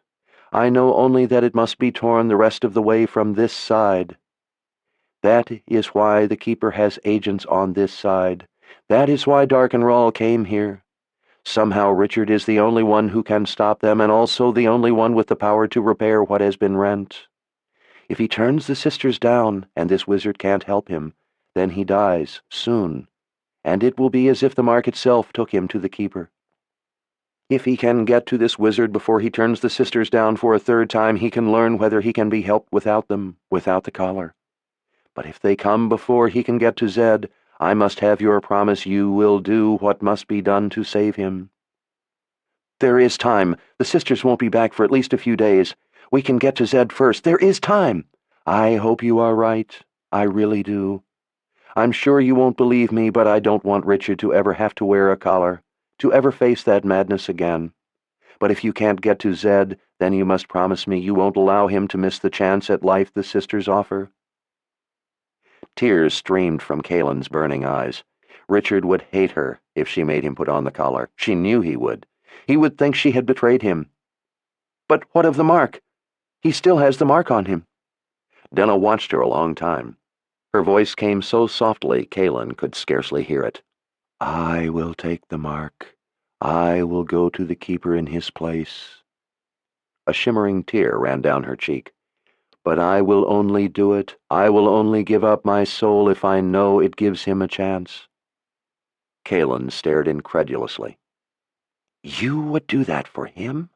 I know only that it must be torn the rest of the way from this side. That is why the Keeper has agents on this side. That is why Darkenrall came here. Somehow Richard is the only one who can stop them, and also the only one with the power to repair what has been rent. If he turns the sisters down, and this wizard can't help him, then he dies, soon, and it will be as if the mark itself took him to the Keeper. If he can get to this wizard before he turns the sisters down for a third time, he can learn whether he can be helped without them, without the collar. But if they come before he can get to Zed, I must have your promise you will do what must be done to save him." There is time. The sisters won't be back for at least a few days. We can get to Zed first. There is time. I hope you are right. I really do. I'm sure you won't believe me, but I don't want Richard to ever have to wear a collar, to ever face that madness again. But if you can't get to Zed, then you must promise me you won't allow him to miss the chance at life the sisters offer. Tears streamed from Kalen's burning eyes. Richard would hate her if she made him put on the collar. She knew he would. He would think she had betrayed him. But what of the mark? He still has the mark on him. Denna watched her a long time. Her voice came so softly Kalen could scarcely hear it. I will take the mark. I will go to the keeper in his place. A shimmering tear ran down her cheek. But I will only do it. I will only give up my soul if I know it gives him a chance. Kalen stared incredulously. You would do that for him?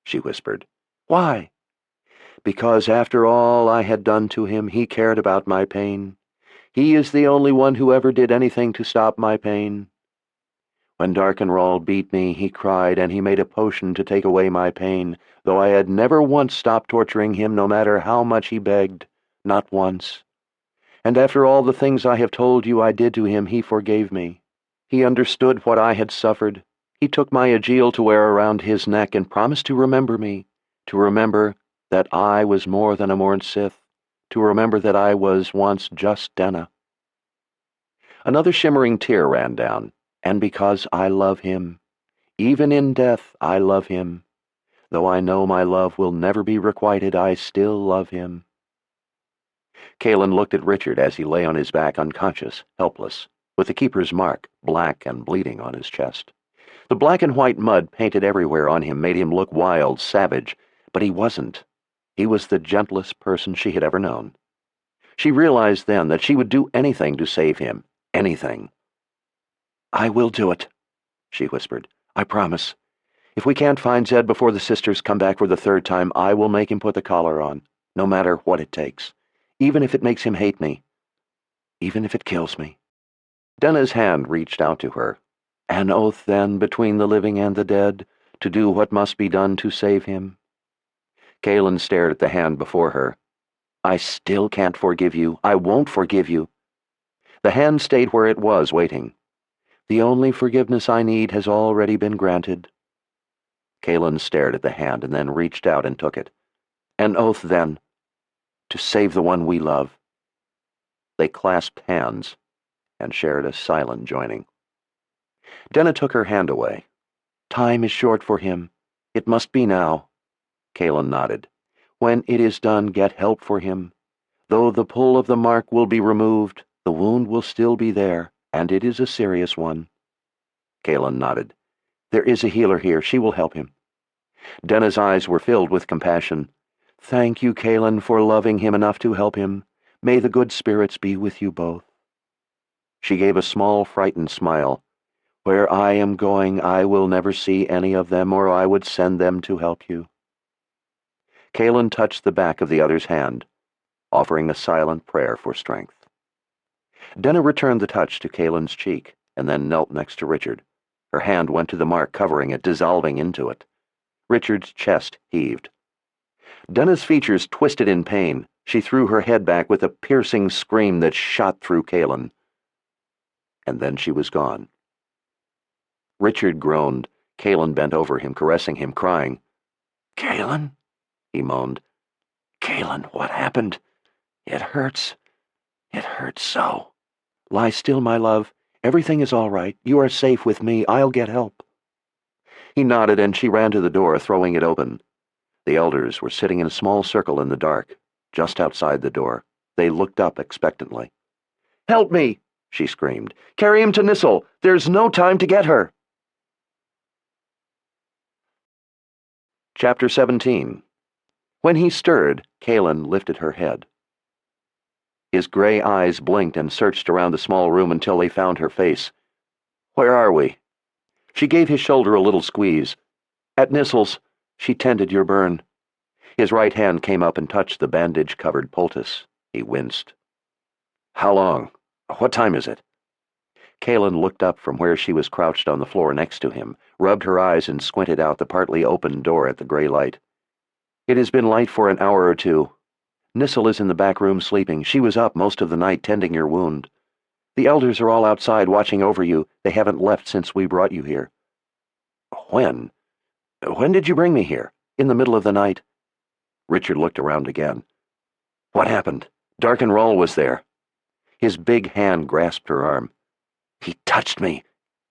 She whispered. Why? Because after all I had done to him, he cared about my pain. He is the only one who ever did anything to stop my pain. When Darkenrall beat me, he cried, and he made a potion to take away my pain, though I had never once stopped torturing him, no matter how much he begged. Not once. And after all the things I have told you I did to him, he forgave me. He understood what I had suffered. He took my Aegil to wear around his neck and promised to remember me, to remember that I was more than a Morn Sith, to remember that I was once just Denna. Another shimmering tear ran down. And because I love him, even in death I love him. Though I know my love will never be requited, I still love him. Kalen looked at Richard as he lay on his back unconscious, helpless, with the keeper's mark, black and bleeding on his chest. The black and white mud painted everywhere on him made him look wild, savage, but he wasn't. He was the gentlest person she had ever known. She realized then that she would do anything to save him, anything. I will do it, she whispered. I promise. If we can't find Zed before the sisters come back for the third time, I will make him put the collar on, no matter what it takes, even if it makes him hate me, even if it kills me. Denna's hand reached out to her. An oath, then, between the living and the dead, to do what must be done to save him. Kalen stared at the hand before her. I still can't forgive you. I won't forgive you. The hand stayed where it was, waiting. The only forgiveness I need has already been granted. Kalen stared at the hand and then reached out and took it. An oath, then, to save the one we love. They clasped hands and shared a silent joining. Denna took her hand away. Time is short for him. It must be now. Kalen nodded. When it is done, get help for him. Though the pull of the mark will be removed, the wound will still be there, and it is a serious one. Kalen nodded. There is a healer here. She will help him. Denna's eyes were filled with compassion. Thank you, Kalen, for loving him enough to help him. May the good spirits be with you both. She gave a small, frightened smile. Where I am going, I will never see any of them, or I would send them to help you. Kalen touched the back of the other's hand, offering a silent prayer for strength. Denna returned the touch to Kalen's cheek, and then knelt next to Richard. Her hand went to the mark covering it, dissolving into it. Richard's chest heaved. Denna's features twisted in pain. She threw her head back with a piercing scream that shot through Kalen. And then she was gone. Richard groaned. Kalen bent over him, caressing him, crying. Kalen? He moaned. Kalen, what happened? It hurts. It hurts so. Lie still, my love. Everything is all right. You are safe with me. I'll get help. He nodded, and she ran to the door, throwing it open. The elders were sitting in a small circle in the dark, just outside the door. They looked up expectantly. Help me, she screamed. Carry him to Nissel. There's no time to get her. Chapter 17. When he stirred, Kalen lifted her head. His gray eyes blinked and searched around the small room until they found her face. Where are we? She gave his shoulder a little squeeze. At Nissel's. She tended your burn. His right hand came up and touched the bandage-covered poultice. He winced. How long? What time is it? Kaelin looked up from where she was crouched on the floor next to him, rubbed her eyes and squinted out the partly open door at the gray light. It has been light for an hour or two. Nissel is in the back room sleeping. She was up most of the night tending your wound. The elders are all outside watching over you. They haven't left since we brought you here. When? When did you bring me here? In the middle of the night. Richard looked around again. What happened? Darkenroll was there. His big hand grasped her arm. He touched me.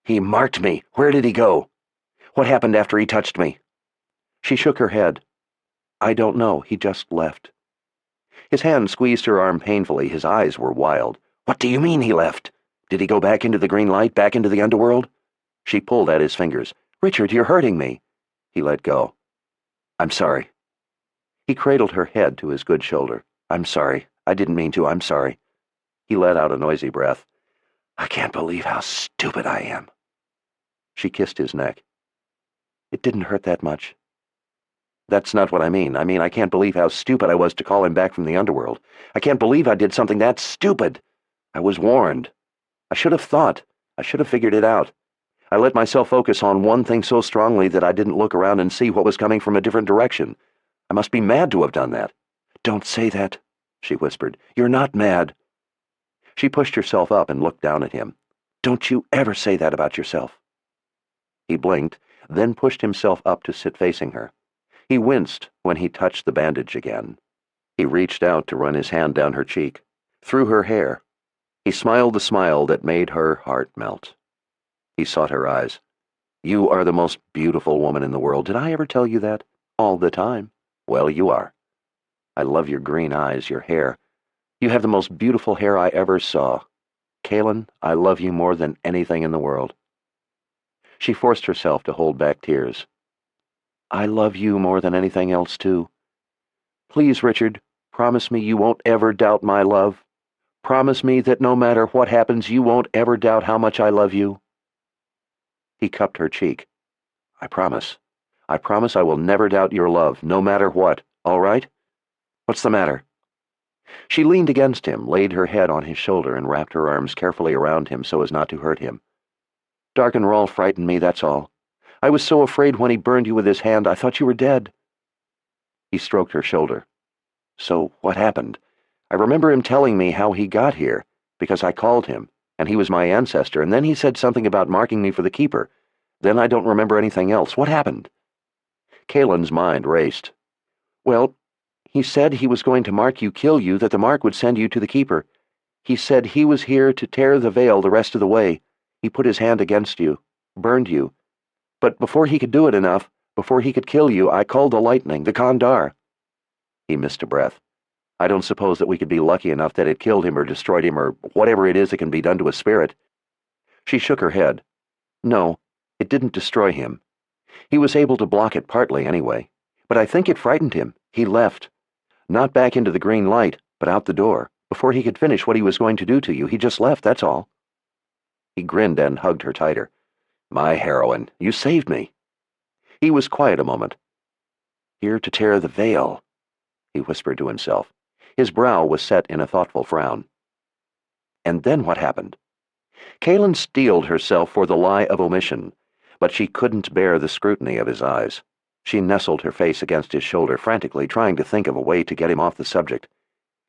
He marked me. Where did he go? What happened after he touched me? She shook her head. I don't know. He just left. His hand squeezed her arm painfully. His eyes were wild. What do you mean he left? Did he go back into the green light, back into the underworld? She pulled at his fingers. Richard, you're hurting me. He let go. I'm sorry. He cradled her head to his good shoulder. I'm sorry. I didn't mean to. I'm sorry. He let out a noisy breath. I can't believe how stupid I am. She kissed his neck. It didn't hurt that much. That's not what I mean. I can't believe how stupid I was to call him back from the underworld. I can't believe I did something that stupid. I was warned. I should have thought. I should have figured it out. I let myself focus on one thing so strongly that I didn't look around and see what was coming from a different direction. I must be mad to have done that. Don't say that, she whispered. You're not mad. She pushed herself up and looked down at him. Don't you ever say that about yourself. He blinked, then pushed himself up to sit facing her. He winced when he touched the bandage again. He reached out to run his hand down her cheek, through her hair. He smiled the smile that made her heart melt. He sought her eyes. You are the most beautiful woman in the world. Did I ever tell you that? All the time. Well, you are. I love your green eyes, your hair. You have the most beautiful hair I ever saw. Kaelin, I love you more than anything in the world. She forced herself to hold back tears. I love you more than anything else, too. Please, Richard, promise me you won't ever doubt my love. Promise me that no matter what happens, you won't ever doubt how much I love you. He cupped her cheek. I promise. I promise I will never doubt your love, no matter what, all right? What's the matter? She leaned against him, laid her head on his shoulder, and wrapped her arms carefully around him so as not to hurt him. Darkenroll frightened me, that's all. I was so afraid when he burned you with his hand, I thought you were dead. He stroked her shoulder. So what happened? I remember him telling me how he got here, because I called him, and he was my ancestor, and then he said something about marking me for the Keeper. Then I don't remember anything else. What happened? Kaelin's mind raced. Well, he said he was going to mark you, kill you, that the mark would send you to the Keeper. He said he was here to tear the veil the rest of the way. He put his hand against you, burned you. But before he could do it enough, before he could kill you, I called the lightning, the Kandar. He missed a breath. I don't suppose that we could be lucky enough that it killed him or destroyed him or whatever it is that can be done to a spirit. She shook her head. No, it didn't destroy him. He was able to block it partly anyway. But I think it frightened him. He left. Not back into the green light, but out the door. Before he could finish what he was going to do to you, he just left, that's all. He grinned and hugged her tighter. My heroine, you saved me. He was quiet a moment. Here to tear the veil, he whispered to himself. His brow was set in a thoughtful frown. And then what happened? Kaelin steeled herself for the lie of omission, but she couldn't bear the scrutiny of his eyes. She nestled her face against his shoulder, frantically trying to think of a way to get him off the subject.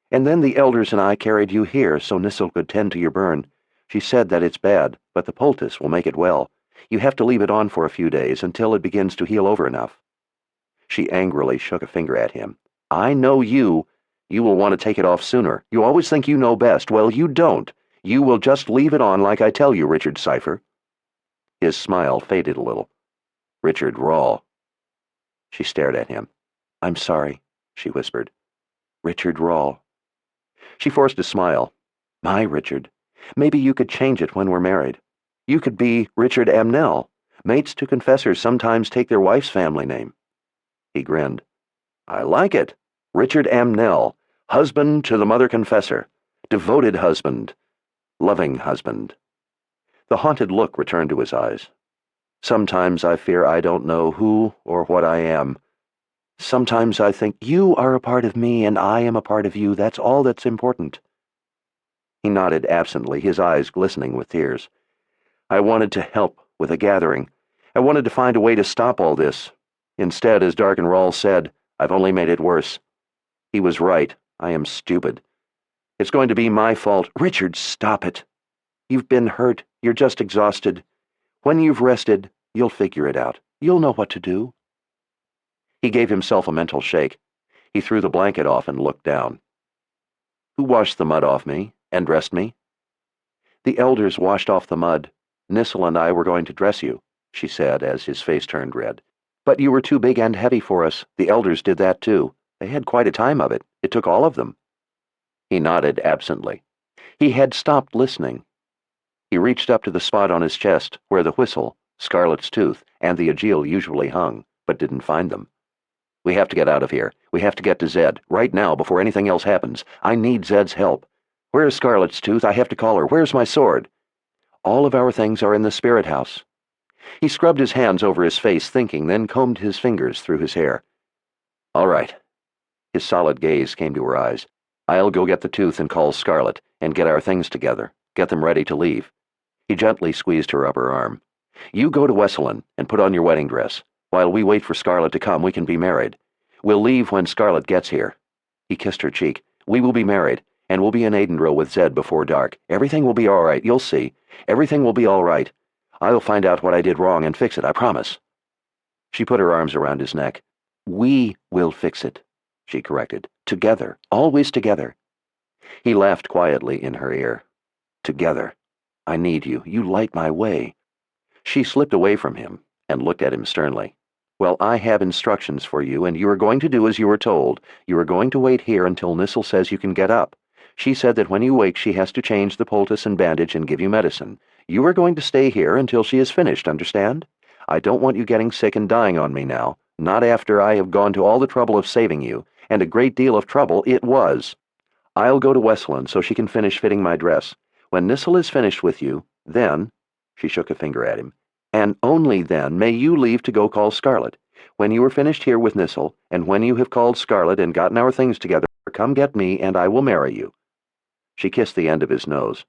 And then the elders and I carried you here so Nissel could tend to your burn. She said that it's bad, but the poultice will make it well. You have to leave it on for a few days until it begins to heal over enough. She angrily shook a finger at him. I know you. You will want to take it off sooner. You always think you know best. Well, you don't. You will just leave it on like I tell you, Richard Cipher. His smile faded a little. Richard Rawl. She stared at him. I'm sorry, she whispered. Richard Rawl. She forced a smile. My Richard. Maybe you could change it when we're married. You could be Richard Amnell. Mates to confessors sometimes take their wife's family name. He grinned. I like it. Richard Amnell, husband to the mother confessor, devoted husband, loving husband. The haunted look returned to his eyes. Sometimes I fear I don't know who or what I am. Sometimes I think you are a part of me and I am a part of you. That's all that's important. He nodded absently, his eyes glistening with tears. I wanted to help with a gathering. I wanted to find a way to stop all this. Instead, as Dark and Rawls said, I've only made it worse. He was right. I am stupid. It's going to be my fault. Richard, stop it. You've been hurt. You're just exhausted. When you've rested, you'll figure it out. You'll know what to do. He gave himself a mental shake. He threw the blanket off and looked down. Who washed the mud off me and dressed me? The elders washed off the mud. Nissel and I were going to dress you, she said as his face turned red. But you were too big and heavy for us. The elders did that too. They had quite a time of it. It took all of them. He nodded absently. He had stopped listening. He reached up to the spot on his chest where the whistle, Scarlet's tooth, and the Agile usually hung, but didn't find them. We have to get out of here. We have to get to Zed, right now, before anything else happens. I need Zed's help. Where's Scarlet's tooth? I have to call her. Where's my sword? All of our things are in the spirit house. He scrubbed his hands over his face, thinking, then combed his fingers through his hair. All right. His solid gaze came to her eyes. I'll go get the tooth and call Scarlet, and get our things together. Get them ready to leave. He gently squeezed her upper arm. You go to Wesselin and put on your wedding dress. While we wait for Scarlet to come, we can be married. We'll leave when Scarlet gets here. He kissed her cheek. We will be married, and we'll be in Aidendrill with Zed before dark. Everything will be all right, you'll see. Everything will be all right. I'll find out what I did wrong and fix it, I promise. She put her arms around his neck. We will fix it, she corrected. Together, always together. He laughed quietly in her ear. Together. I need you. You light my way. She slipped away from him and looked at him sternly. Well, I have instructions for you, and you are going to do as you were told. You are going to wait here until Nissel says you can get up. She said that when you wake, she has to change the poultice and bandage and give you medicine. You are going to stay here until she is finished, understand? I don't want you getting sick and dying on me now, not after I have gone to all the trouble of saving you, and a great deal of trouble it was. I'll go to Wesselin so she can finish fitting my dress. When Nissel is finished with you, then, she shook a finger at him, and only then may you leave to go call Scarlet. When you are finished here with Nissel, and when you have called Scarlet and gotten our things together, come get me and I will marry you. She kissed the end of his nose.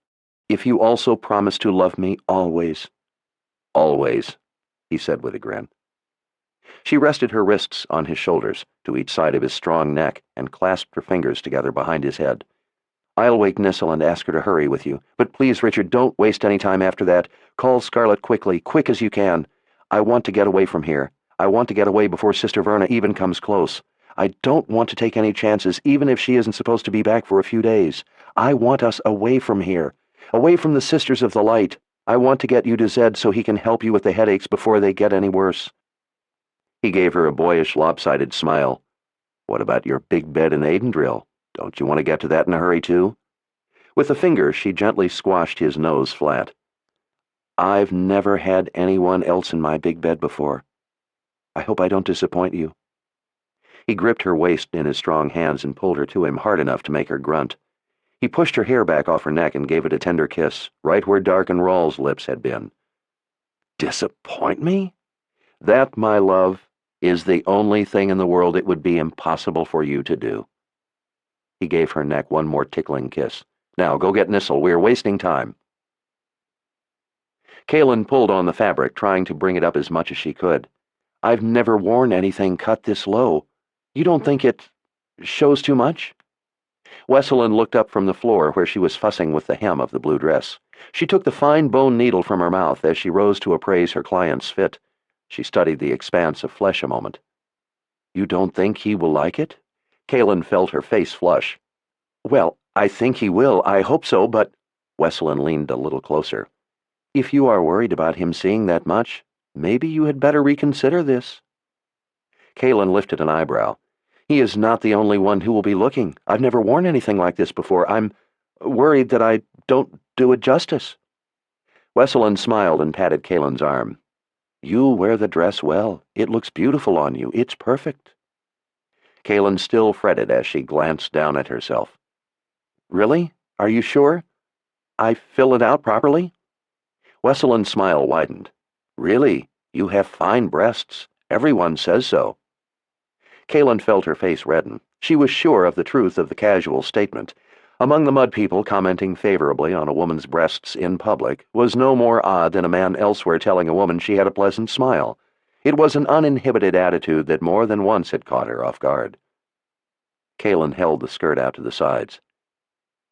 If you also promise to love me always. Always, he said with a grin. She rested her wrists on his shoulders, to each side of his strong neck, and clasped her fingers together behind his head. I'll wake Nissel and ask her to hurry with you. But please, Richard, don't waste any time after that. Call Scarlet quickly, quick as you can. I want to get away from here. I want to get away before Sister Verna even comes close. I don't want to take any chances, even if she isn't supposed to be back for a few days. I want us away from here, away from the Sisters of the Light. I want to get you to Zed so he can help you with the headaches before they get any worse. He gave her a boyish, lopsided smile. What about your big bed in Aidendrill? Don't you want to get to that in a hurry, too? With a finger, she gently squashed his nose flat. I've never had anyone else in my big bed before. I hope I don't disappoint you. He gripped her waist in his strong hands and pulled her to him hard enough to make her grunt. He pushed her hair back off her neck and gave it a tender kiss, right where Dark and Rawls' lips had been. Disappoint me? That, my love, is the only thing in the world it would be impossible for you to do. He gave her neck one more tickling kiss. Now, go get Nissel. We are wasting time. Kaelin pulled on the fabric, trying to bring it up as much as she could. I've never worn anything cut this low. You don't think it shows too much? Wesselin looked up from the floor where she was fussing with the hem of the blue dress. She took the fine bone needle from her mouth as she rose to appraise her client's fit. She studied the expanse of flesh a moment. You don't think he will like it? Kaelin felt her face flush. Well, I think he will. I hope so, but... Wesselin leaned a little closer. If you are worried about him seeing that much, maybe you had better reconsider this. Kaelin lifted an eyebrow. He is not the only one who will be looking. I've never worn anything like this before. I'm worried that I don't do it justice. Wesselin smiled and patted Kaelin's arm. You wear the dress well. It looks beautiful on you. It's perfect. Kaelin still fretted as she glanced down at herself. Really? Are you sure? I fill it out properly? Wesselin's smile widened. Really? You have fine breasts. Everyone says so. Kaelin felt her face redden. She was sure of the truth of the casual statement. Among the mud people, commenting favorably on a woman's breasts in public was no more odd than a man elsewhere telling a woman she had a pleasant smile. It was an uninhibited attitude that more than once had caught her off guard. Kaelin held the skirt out to the sides.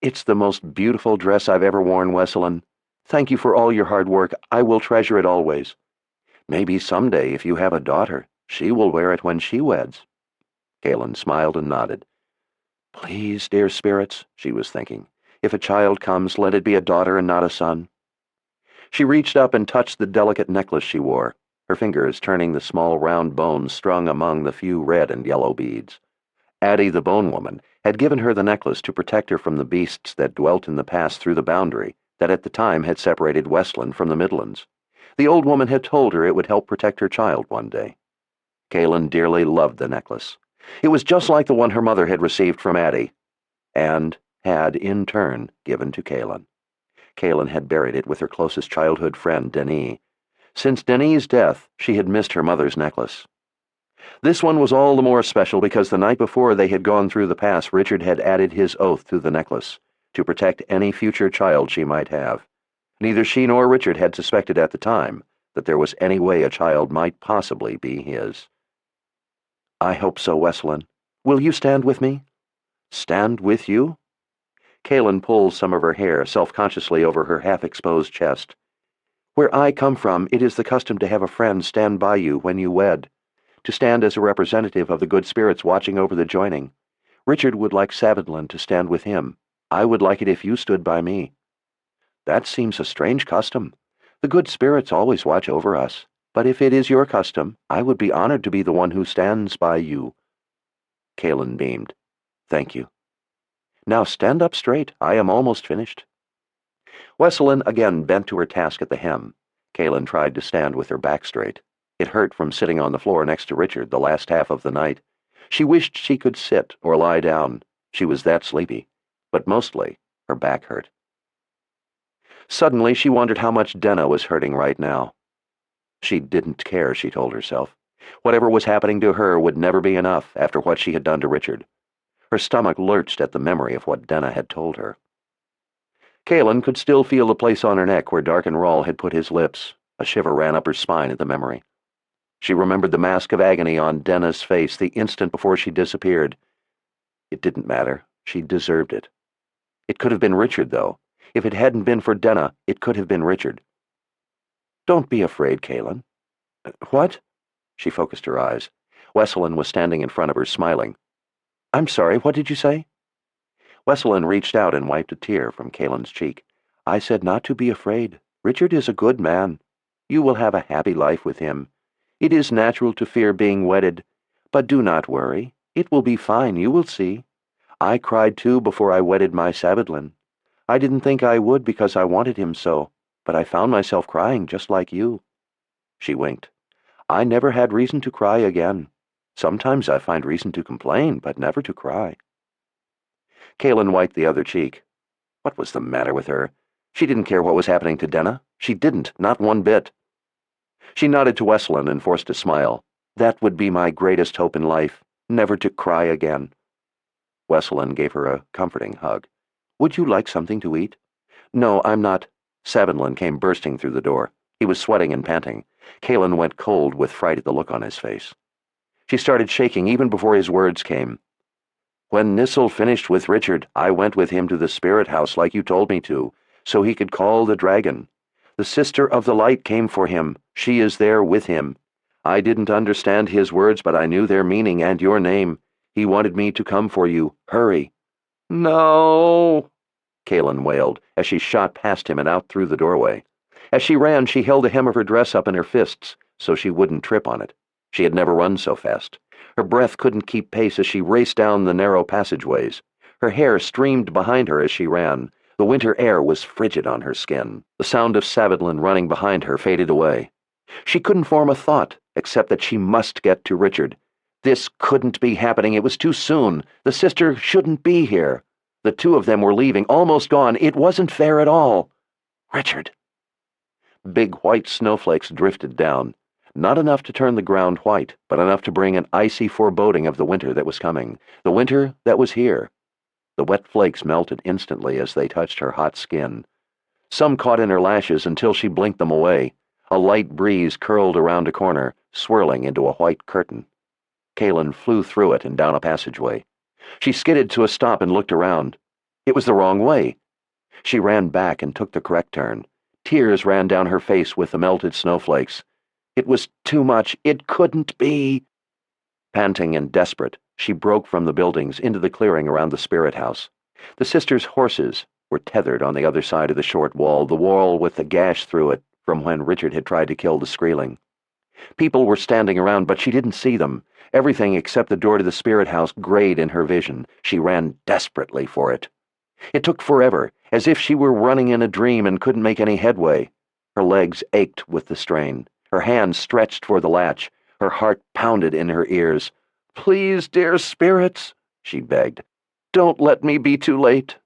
"It's the most beautiful dress I've ever worn, Wesselin. Thank you for all your hard work. I will treasure it always. Maybe someday, if you have a daughter, she will wear it when she weds." Kaelin smiled and nodded. "Please, dear spirits," she was thinking, "if a child comes, let it be a daughter and not a son." She reached up and touched the delicate necklace she wore, her fingers turning the small round bones strung among the few red and yellow beads. Addie, the bone woman, had given her the necklace to protect her from the beasts that dwelt in the pass through the boundary that at the time had separated Westland from the Midlands. The old woman had told her it would help protect her child one day. Kaelin dearly loved the necklace. It was just like the one her mother had received from Addie, and had, in turn, given to Kaelin. Kaelin had buried it with her closest childhood friend, Denis. Since Denis' death, she had missed her mother's necklace. This one was all the more special because the night before they had gone through the pass, Richard had added his oath to the necklace, to protect any future child she might have. Neither she nor Richard had suspected at the time that there was any way a child might possibly be his. "I hope so, Wesselin. Will you stand with me?" "Stand with you?" Kaelin pulled some of her hair self-consciously over her half-exposed chest. "Where I come from, it is the custom to have a friend stand by you when you wed, to stand as a representative of the good spirits watching over the joining. Richard would like Savadland to stand with him. I would like it if you stood by me." "That seems a strange custom. The good spirits always watch over us. But if it is your custom, I would be honored to be the one who stands by you." Kaelin beamed. "Thank you. Now stand up straight. I am almost finished." Wesselin again bent to her task at the hem. Kaelin tried to stand with her back straight. It hurt from sitting on the floor next to Richard the last half of the night. She wished she could sit or lie down. She was that sleepy. But mostly, her back hurt. Suddenly, she wondered how much Denna was hurting right now. She didn't care, she told herself. Whatever was happening to her would never be enough after what she had done to Richard. Her stomach lurched at the memory of what Denna had told her. Kaelin could still feel the place on her neck where Darken Rahl had put his lips. A shiver ran up her spine at the memory. She remembered the mask of agony on Denna's face the instant before she disappeared. It didn't matter. She deserved it. It could have been Richard, though. If it hadn't been for Denna, it could have been Richard. "Don't be afraid, Kaelin." "What?" She focused her eyes. Wesselin was standing in front of her, smiling. "I'm sorry, what did you say?" Wesselin reached out and wiped a tear from Kaelin's cheek. "I said not to be afraid. Richard is a good man. You will have a happy life with him. It is natural to fear being wedded, but do not worry. It will be fine, you will see. I cried too before I wedded my Savadland. I didn't think I would because I wanted him so, but I found myself crying just like you." She winked. "I never had reason to cry again. Sometimes I find reason to complain, but never to cry." Kaelin wiped the other cheek. What was the matter with her? She didn't care what was happening to Denna. She didn't, not one bit. She nodded to Wesselin and forced a smile. "That would be my greatest hope in life, never to cry again." Wesselin gave her a comforting hug. "Would you like something to eat?" "No, I'm not." Savadland came bursting through the door. He was sweating and panting. Kaelin went cold with fright at the look on his face. She started shaking even before his words came. "When Nissel finished with Richard, I went with him to the spirit house like you told me to, so he could call the dragon. The Sister of the Light came for him. She is there with him. I didn't understand his words, but I knew their meaning and your name. He wanted me to come for you. Hurry." "No!" Kaelin wailed, as she shot past him and out through the doorway. As she ran, she held the hem of her dress up in her fists, so she wouldn't trip on it. She had never run so fast. Her breath couldn't keep pace as she raced down the narrow passageways. Her hair streamed behind her as she ran. The winter air was frigid on her skin. The sound of Savadland running behind her faded away. She couldn't form a thought, except that she must get to Richard. This couldn't be happening. It was too soon. The sister shouldn't be here. The two of them were leaving, almost gone. It wasn't fair at all. Richard. Big white snowflakes drifted down. Not enough to turn the ground white, but enough to bring an icy foreboding of the winter that was coming. The winter that was here. The wet flakes melted instantly as they touched her hot skin. Some caught in her lashes until she blinked them away. A light breeze curled around a corner, swirling into a white curtain. Kaelin flew through it and down a passageway. She skidded to a stop and looked around. It was the wrong way. She ran back and took the correct turn. Tears ran down her face with the melted snowflakes. It was too much. It couldn't be. Panting and desperate, she broke from the buildings into the clearing around the spirit house. The sisters' horses were tethered on the other side of the short wall, the wall with the gash through it from when Richard had tried to kill the Skreeling. People were standing around, but she didn't see them. Everything except the door to the spirit house grayed in her vision. She ran desperately for it. It took forever, as if she were running in a dream and couldn't make any headway. Her legs ached with the strain. Her hands stretched for the latch. Her heart pounded in her ears. "Please, dear spirits," she begged. "Don't let me be too late."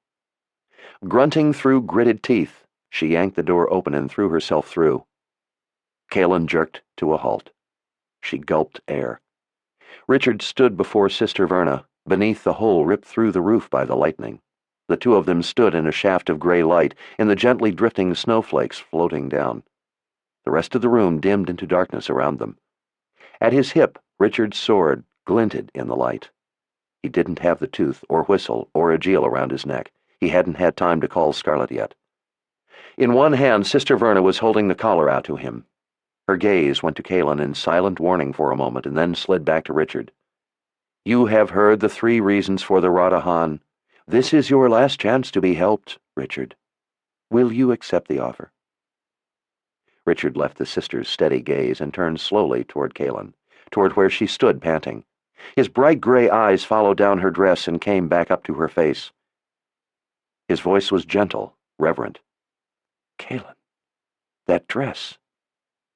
Grunting through gritted teeth, she yanked the door open and threw herself through. Kaelin jerked to a halt. She gulped air. Richard stood before Sister Verna, beneath the hole ripped through the roof by the lightning. The two of them stood in a shaft of gray light, in the gently drifting snowflakes floating down. The rest of the room dimmed into darkness around them. At his hip, Richard's sword glinted in the light. He didn't have the tooth, or whistle, or a Ajil around his neck. He hadn't had time to call Scarlet yet. In one hand, Sister Verna was holding the collar out to him. Her gaze went to Kaelin in silent warning for a moment, and then slid back to Richard. "You have heard the 3 reasons for the Radahan. This is your last chance to be helped, Richard. Will you accept the offer?" Richard left the sister's steady gaze and turned slowly toward Kaelin, toward where she stood panting. His bright gray eyes followed down her dress and came back up to her face. His voice was gentle, reverent. "Kaelin, that dress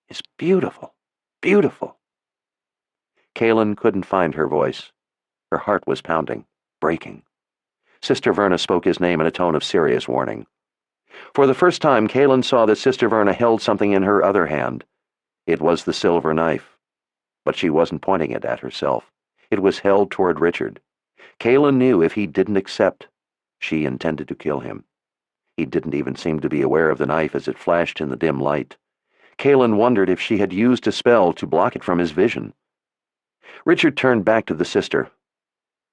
is beautiful, beautiful." Kaelin couldn't find her voice. Her heart was pounding, breaking. Sister Verna spoke his name in a tone of serious warning. For the first time, Kaelin saw that Sister Verna held something in her other hand. It was the silver knife. But she wasn't pointing it at herself. It was held toward Richard. Kaelin knew if he didn't accept, she intended to kill him. He didn't even seem to be aware of the knife as it flashed in the dim light. Kaelin wondered if she had used a spell to block it from his vision. Richard turned back to the sister.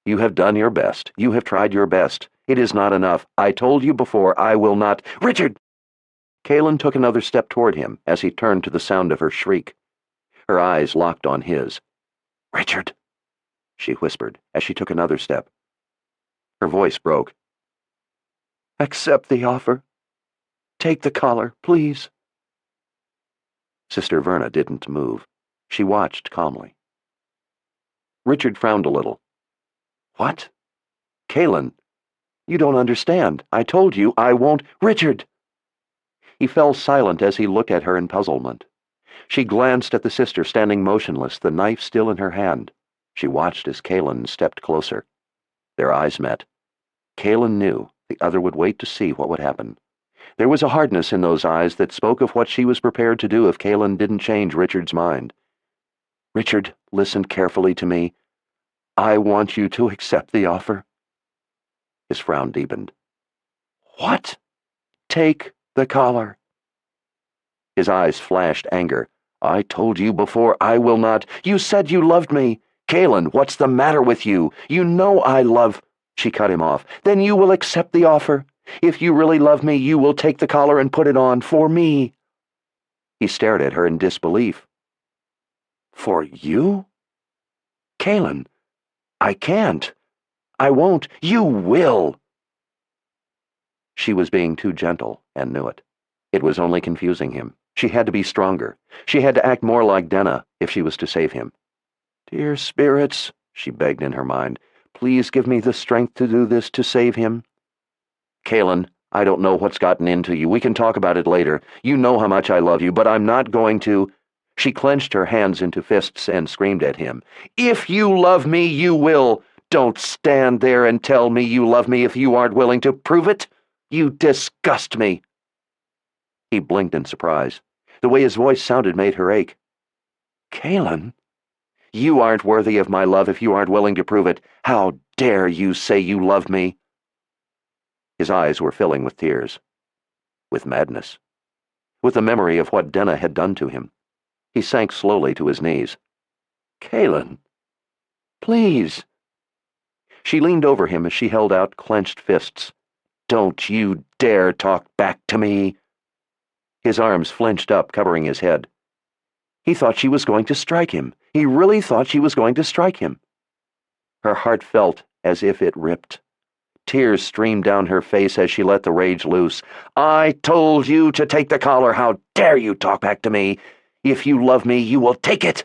"You have done your best. You have tried your best. It is not enough. I told you before, I will not—" "Richard!" Kaelin took another step toward him as he turned to the sound of her shriek. Her eyes locked on his. "Richard!" she whispered as she took another step. Her voice broke. "Accept the offer. Take the collar, please." Sister Verna didn't move. She watched calmly. Richard frowned a little. "What? Kaelin, you don't understand. I told you I won't—" "Richard!" He fell silent as he looked at her in puzzlement. She glanced at the sister standing motionless, the knife still in her hand. She watched as Kaelin stepped closer. Their eyes met. Kaelin knew the other would wait to see what would happen. There was a hardness in those eyes that spoke of what she was prepared to do if Kaelin didn't change Richard's mind. "Richard, listen carefully to me. I want you to accept the offer." His frown deepened. "What?" "Take the collar." His eyes flashed anger. "I told you before, I will not—" "You said you loved me. Kaelin, what's the matter with you? You know I love—" She cut him off. "Then you will accept the offer. If you really love me, you will take the collar and put it on for me." He stared at her in disbelief. "For you?" "Kaelin, I can't. I won't. You will." She was being too gentle and knew it. It was only confusing him. She had to be stronger. She had to act more like Denna if she was to save him. "Dear spirits," she begged in her mind, "please give me the strength to do this to save him." "Kaelin, I don't know what's gotten into you. We can talk about it later. You know how much I love you, but I'm not going to—" She clenched her hands into fists and screamed at him. "If you love me, you will. Don't stand there and tell me you love me if you aren't willing to prove it. You disgust me." He blinked in surprise. The way his voice sounded made her ache. "Kaelin, you aren't worthy of my love if you aren't willing to prove it. How dare you say you love me?" His eyes were filling with tears, with madness, with the memory of what Denna had done to him. He sank slowly to his knees. "Caelan, please." She leaned over him as she held out clenched fists. "Don't you dare talk back to me." His arms flinched up, covering his head. He thought she was going to strike him. He really thought she was going to strike him. Her heart felt as if it ripped. Tears streamed down her face as she let the rage loose. "I told you to take the collar. How dare you talk back to me? If you love me, you will take it."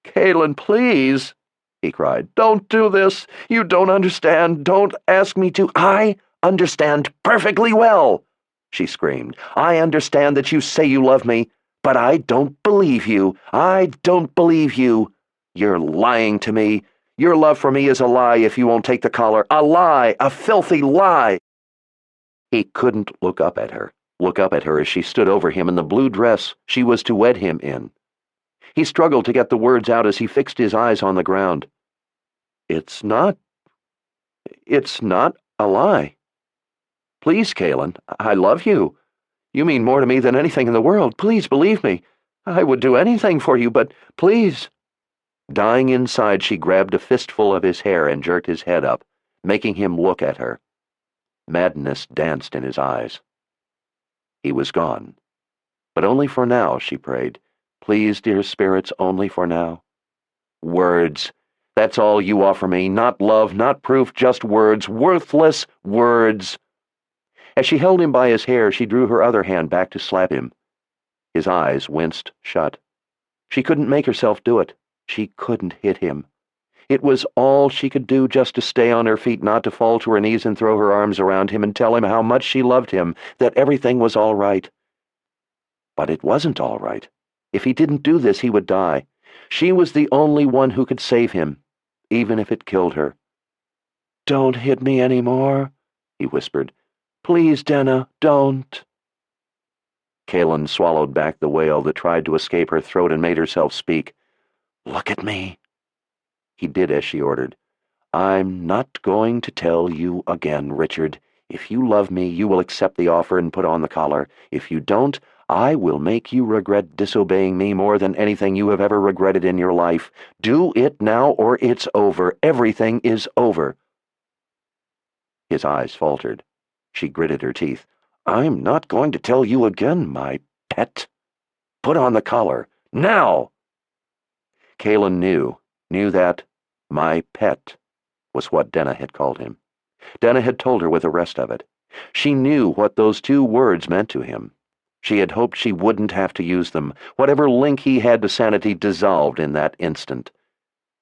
"Caelan, please," he cried. "Don't do this. You don't understand. Don't ask me to." "I understand perfectly well," she screamed. "I understand that you say you love me, but I don't believe you. I don't believe you. You're lying to me. Your love for me is a lie if you won't take the collar. A lie, a filthy lie." He couldn't look up at her as she stood over him in the blue dress she was to wed him in. He struggled to get the words out as he fixed his eyes on the ground. It's not a lie. Please, Caelan, I love you. You mean more to me than anything in the world. Please believe me. I would do anything for you, but please." Dying inside, she grabbed a fistful of his hair and jerked his head up, making him look at her. Madness danced in his eyes. He was gone. But only for now, she prayed. Please, dear spirits, only for now. Words. That's all you offer me. Not love, not proof, just words. Worthless words. As she held him by his hair, she drew her other hand back to slap him. His eyes winced shut. She couldn't make herself do it. She couldn't hit him. It was all she could do just to stay on her feet, not to fall to her knees and throw her arms around him and tell him how much she loved him, that everything was all right. But it wasn't all right. If he didn't do this, he would die. She was the only one who could save him, even if it killed her. "Don't hit me any more," he whispered. "Please, Denna, don't." Caelan swallowed back the wail that tried to escape her throat and made herself speak. "Look at me." He did as she ordered. "I'm not going to tell you again, Richard. If you love me, you will accept the offer and put on the collar. If you don't, I will make you regret disobeying me more than anything you have ever regretted in your life. Do it now or it's over. Everything is over." His eyes faltered. She gritted her teeth. "I'm not going to tell you again, my pet. Put on the collar. Now!" Caelan knew that "my pet" was what Denna had called him. Denna had told her with the rest of it. She knew what those 2 words meant to him. She had hoped she wouldn't have to use them. Whatever link he had to sanity dissolved in that instant.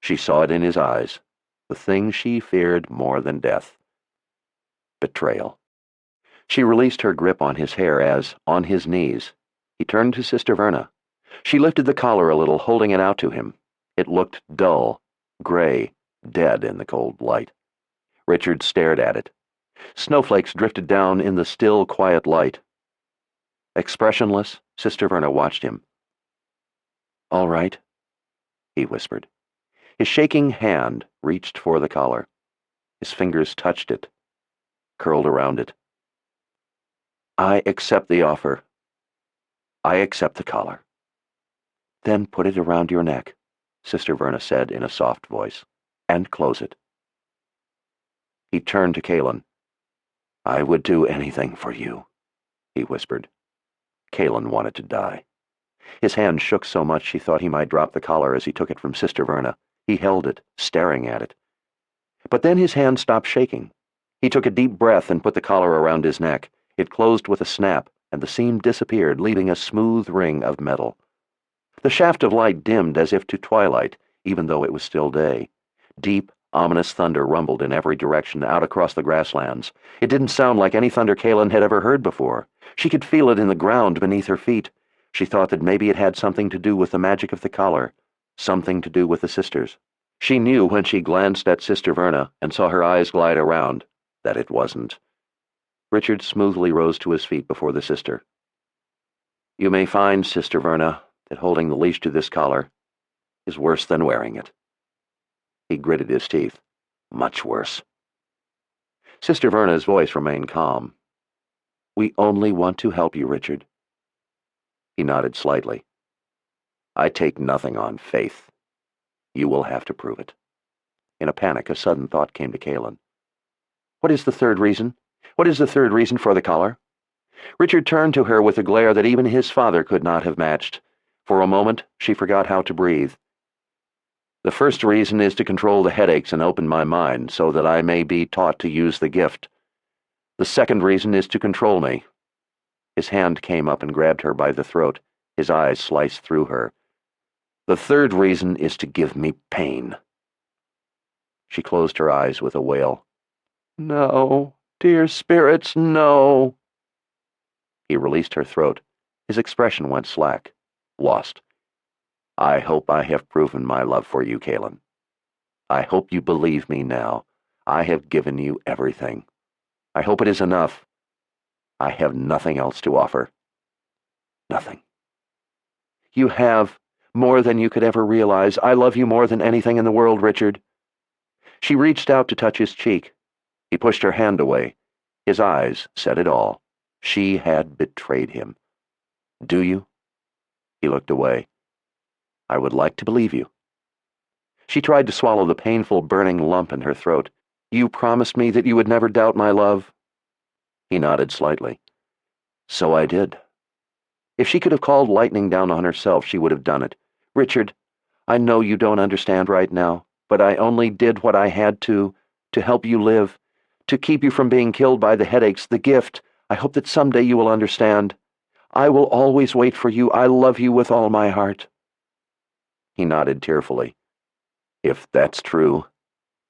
She saw it in his eyes, the thing she feared more than death. Betrayal. She released her grip on his hair as, on his knees, he turned to Sister Verna. She lifted the collar a little, holding it out to him. It looked dull, gray, dead in the cold light. Richard stared at it. Snowflakes drifted down in the still, quiet light. Expressionless, Sister Verna watched him. "All right," he whispered. His shaking hand reached for the collar. His fingers touched it, curled around it. "I accept the offer. I accept the collar." "Then put it around your neck," Sister Verna said in a soft voice, "and close it." He turned to Caelan. "I would do anything for you," he whispered. Caelan wanted to die. His hand shook so much she thought he might drop the collar as he took it from Sister Verna. He held it, staring at it. But then his hand stopped shaking. He took a deep breath and put the collar around his neck. It closed with a snap, and the seam disappeared, leaving a smooth ring of metal. The shaft of light dimmed as if to twilight, even though it was still day. Deep, ominous thunder rumbled in every direction out across the grasslands. It didn't sound like any thunder Caelan had ever heard before. She could feel it in the ground beneath her feet. She thought that maybe it had something to do with the magic of the collar, something to do with the sisters. She knew when she glanced at Sister Verna and saw her eyes glide around that it wasn't. Richard smoothly rose to his feet before the sister. "You may find, Sister Verna, that holding the leash to this collar is worse than wearing it." He gritted his teeth. "Much worse." Sister Verna's voice remained calm. "We only want to help you, Richard." He nodded slightly. "I take nothing on faith. You will have to prove it." In a panic, a sudden thought came to Kaelin. "What is the third reason? What is the third reason for the collar?" Richard turned to her with a glare that even his father could not have matched. For a moment, she forgot how to breathe. "The first reason is to control the headaches and open my mind so that I may be taught to use the gift. The second reason is to control me." His hand came up and grabbed her by the throat. His eyes sliced through her. "The third reason is to give me pain." She closed her eyes with a wail. "No, dear spirits, no." He released her throat. His expression went slack, lost. "I hope I have proven my love for you, Kaelin. I hope you believe me now. I have given you everything. I hope it is enough. I have nothing else to offer. Nothing." "You have, more than you could ever realize. I love you more than anything in the world, Richard." She reached out to touch his cheek. He pushed her hand away. His eyes said it all. She had betrayed him. "Do you?" He looked away. "I would like to believe you." She tried to swallow the painful, burning lump in her throat. "You promised me that you would never doubt my love." He nodded slightly. "So I did." If she could have called lightning down on herself, she would have done it. "Richard, I know you don't understand right now, but I only did what I had to help you live, to keep you from being killed by the headaches, the gift. I hope that someday you will understand. I will always wait for you. I love you with all my heart." He nodded tearfully. "If that's true,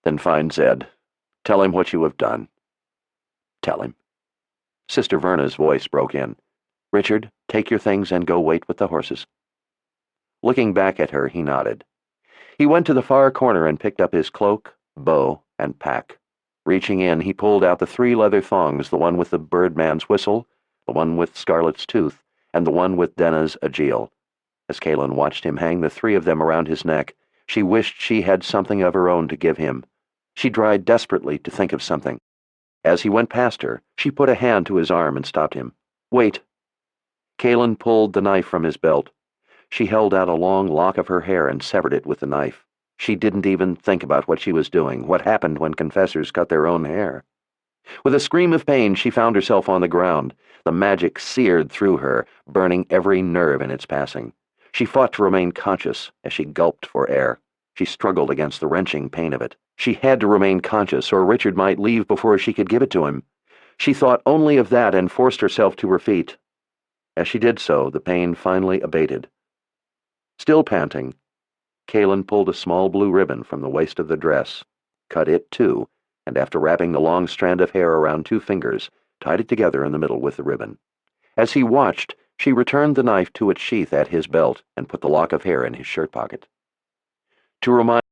then find Zed. Tell him what you have done. Tell him." Sister Verna's voice broke in. "Richard, take your things and go wait with the horses." Looking back at her, he nodded. He went to the far corner and picked up his cloak, bow, and pack. Reaching in, he pulled out the 3 leather thongs, the one with the birdman's whistle, the one with Scarlet's tooth, and the one with Denna's aegil. As Kaelin watched him hang the 3 of them around his neck, she wished she had something of her own to give him. She tried desperately to think of something. As he went past her, she put a hand to his arm and stopped him. "Wait." Kaelin pulled the knife from his belt. She held out a long lock of her hair and severed it with the knife. She didn't even think about what she was doing, what happened when confessors cut their own hair. With a scream of pain, she found herself on the ground. The magic seared through her, burning every nerve in its passing. She fought to remain conscious as she gulped for air. She struggled against the wrenching pain of it. She had to remain conscious, or Richard might leave before she could give it to him. She thought only of that and forced herself to her feet. As she did so, the pain finally abated. Still panting, Kaelin pulled a small blue ribbon from the waist of the dress, cut it too, and after wrapping the long strand of hair around 2 fingers, tied it together in the middle with the ribbon. As he watched, she returned the knife to its sheath at his belt and put the lock of hair in his shirt pocket. To remind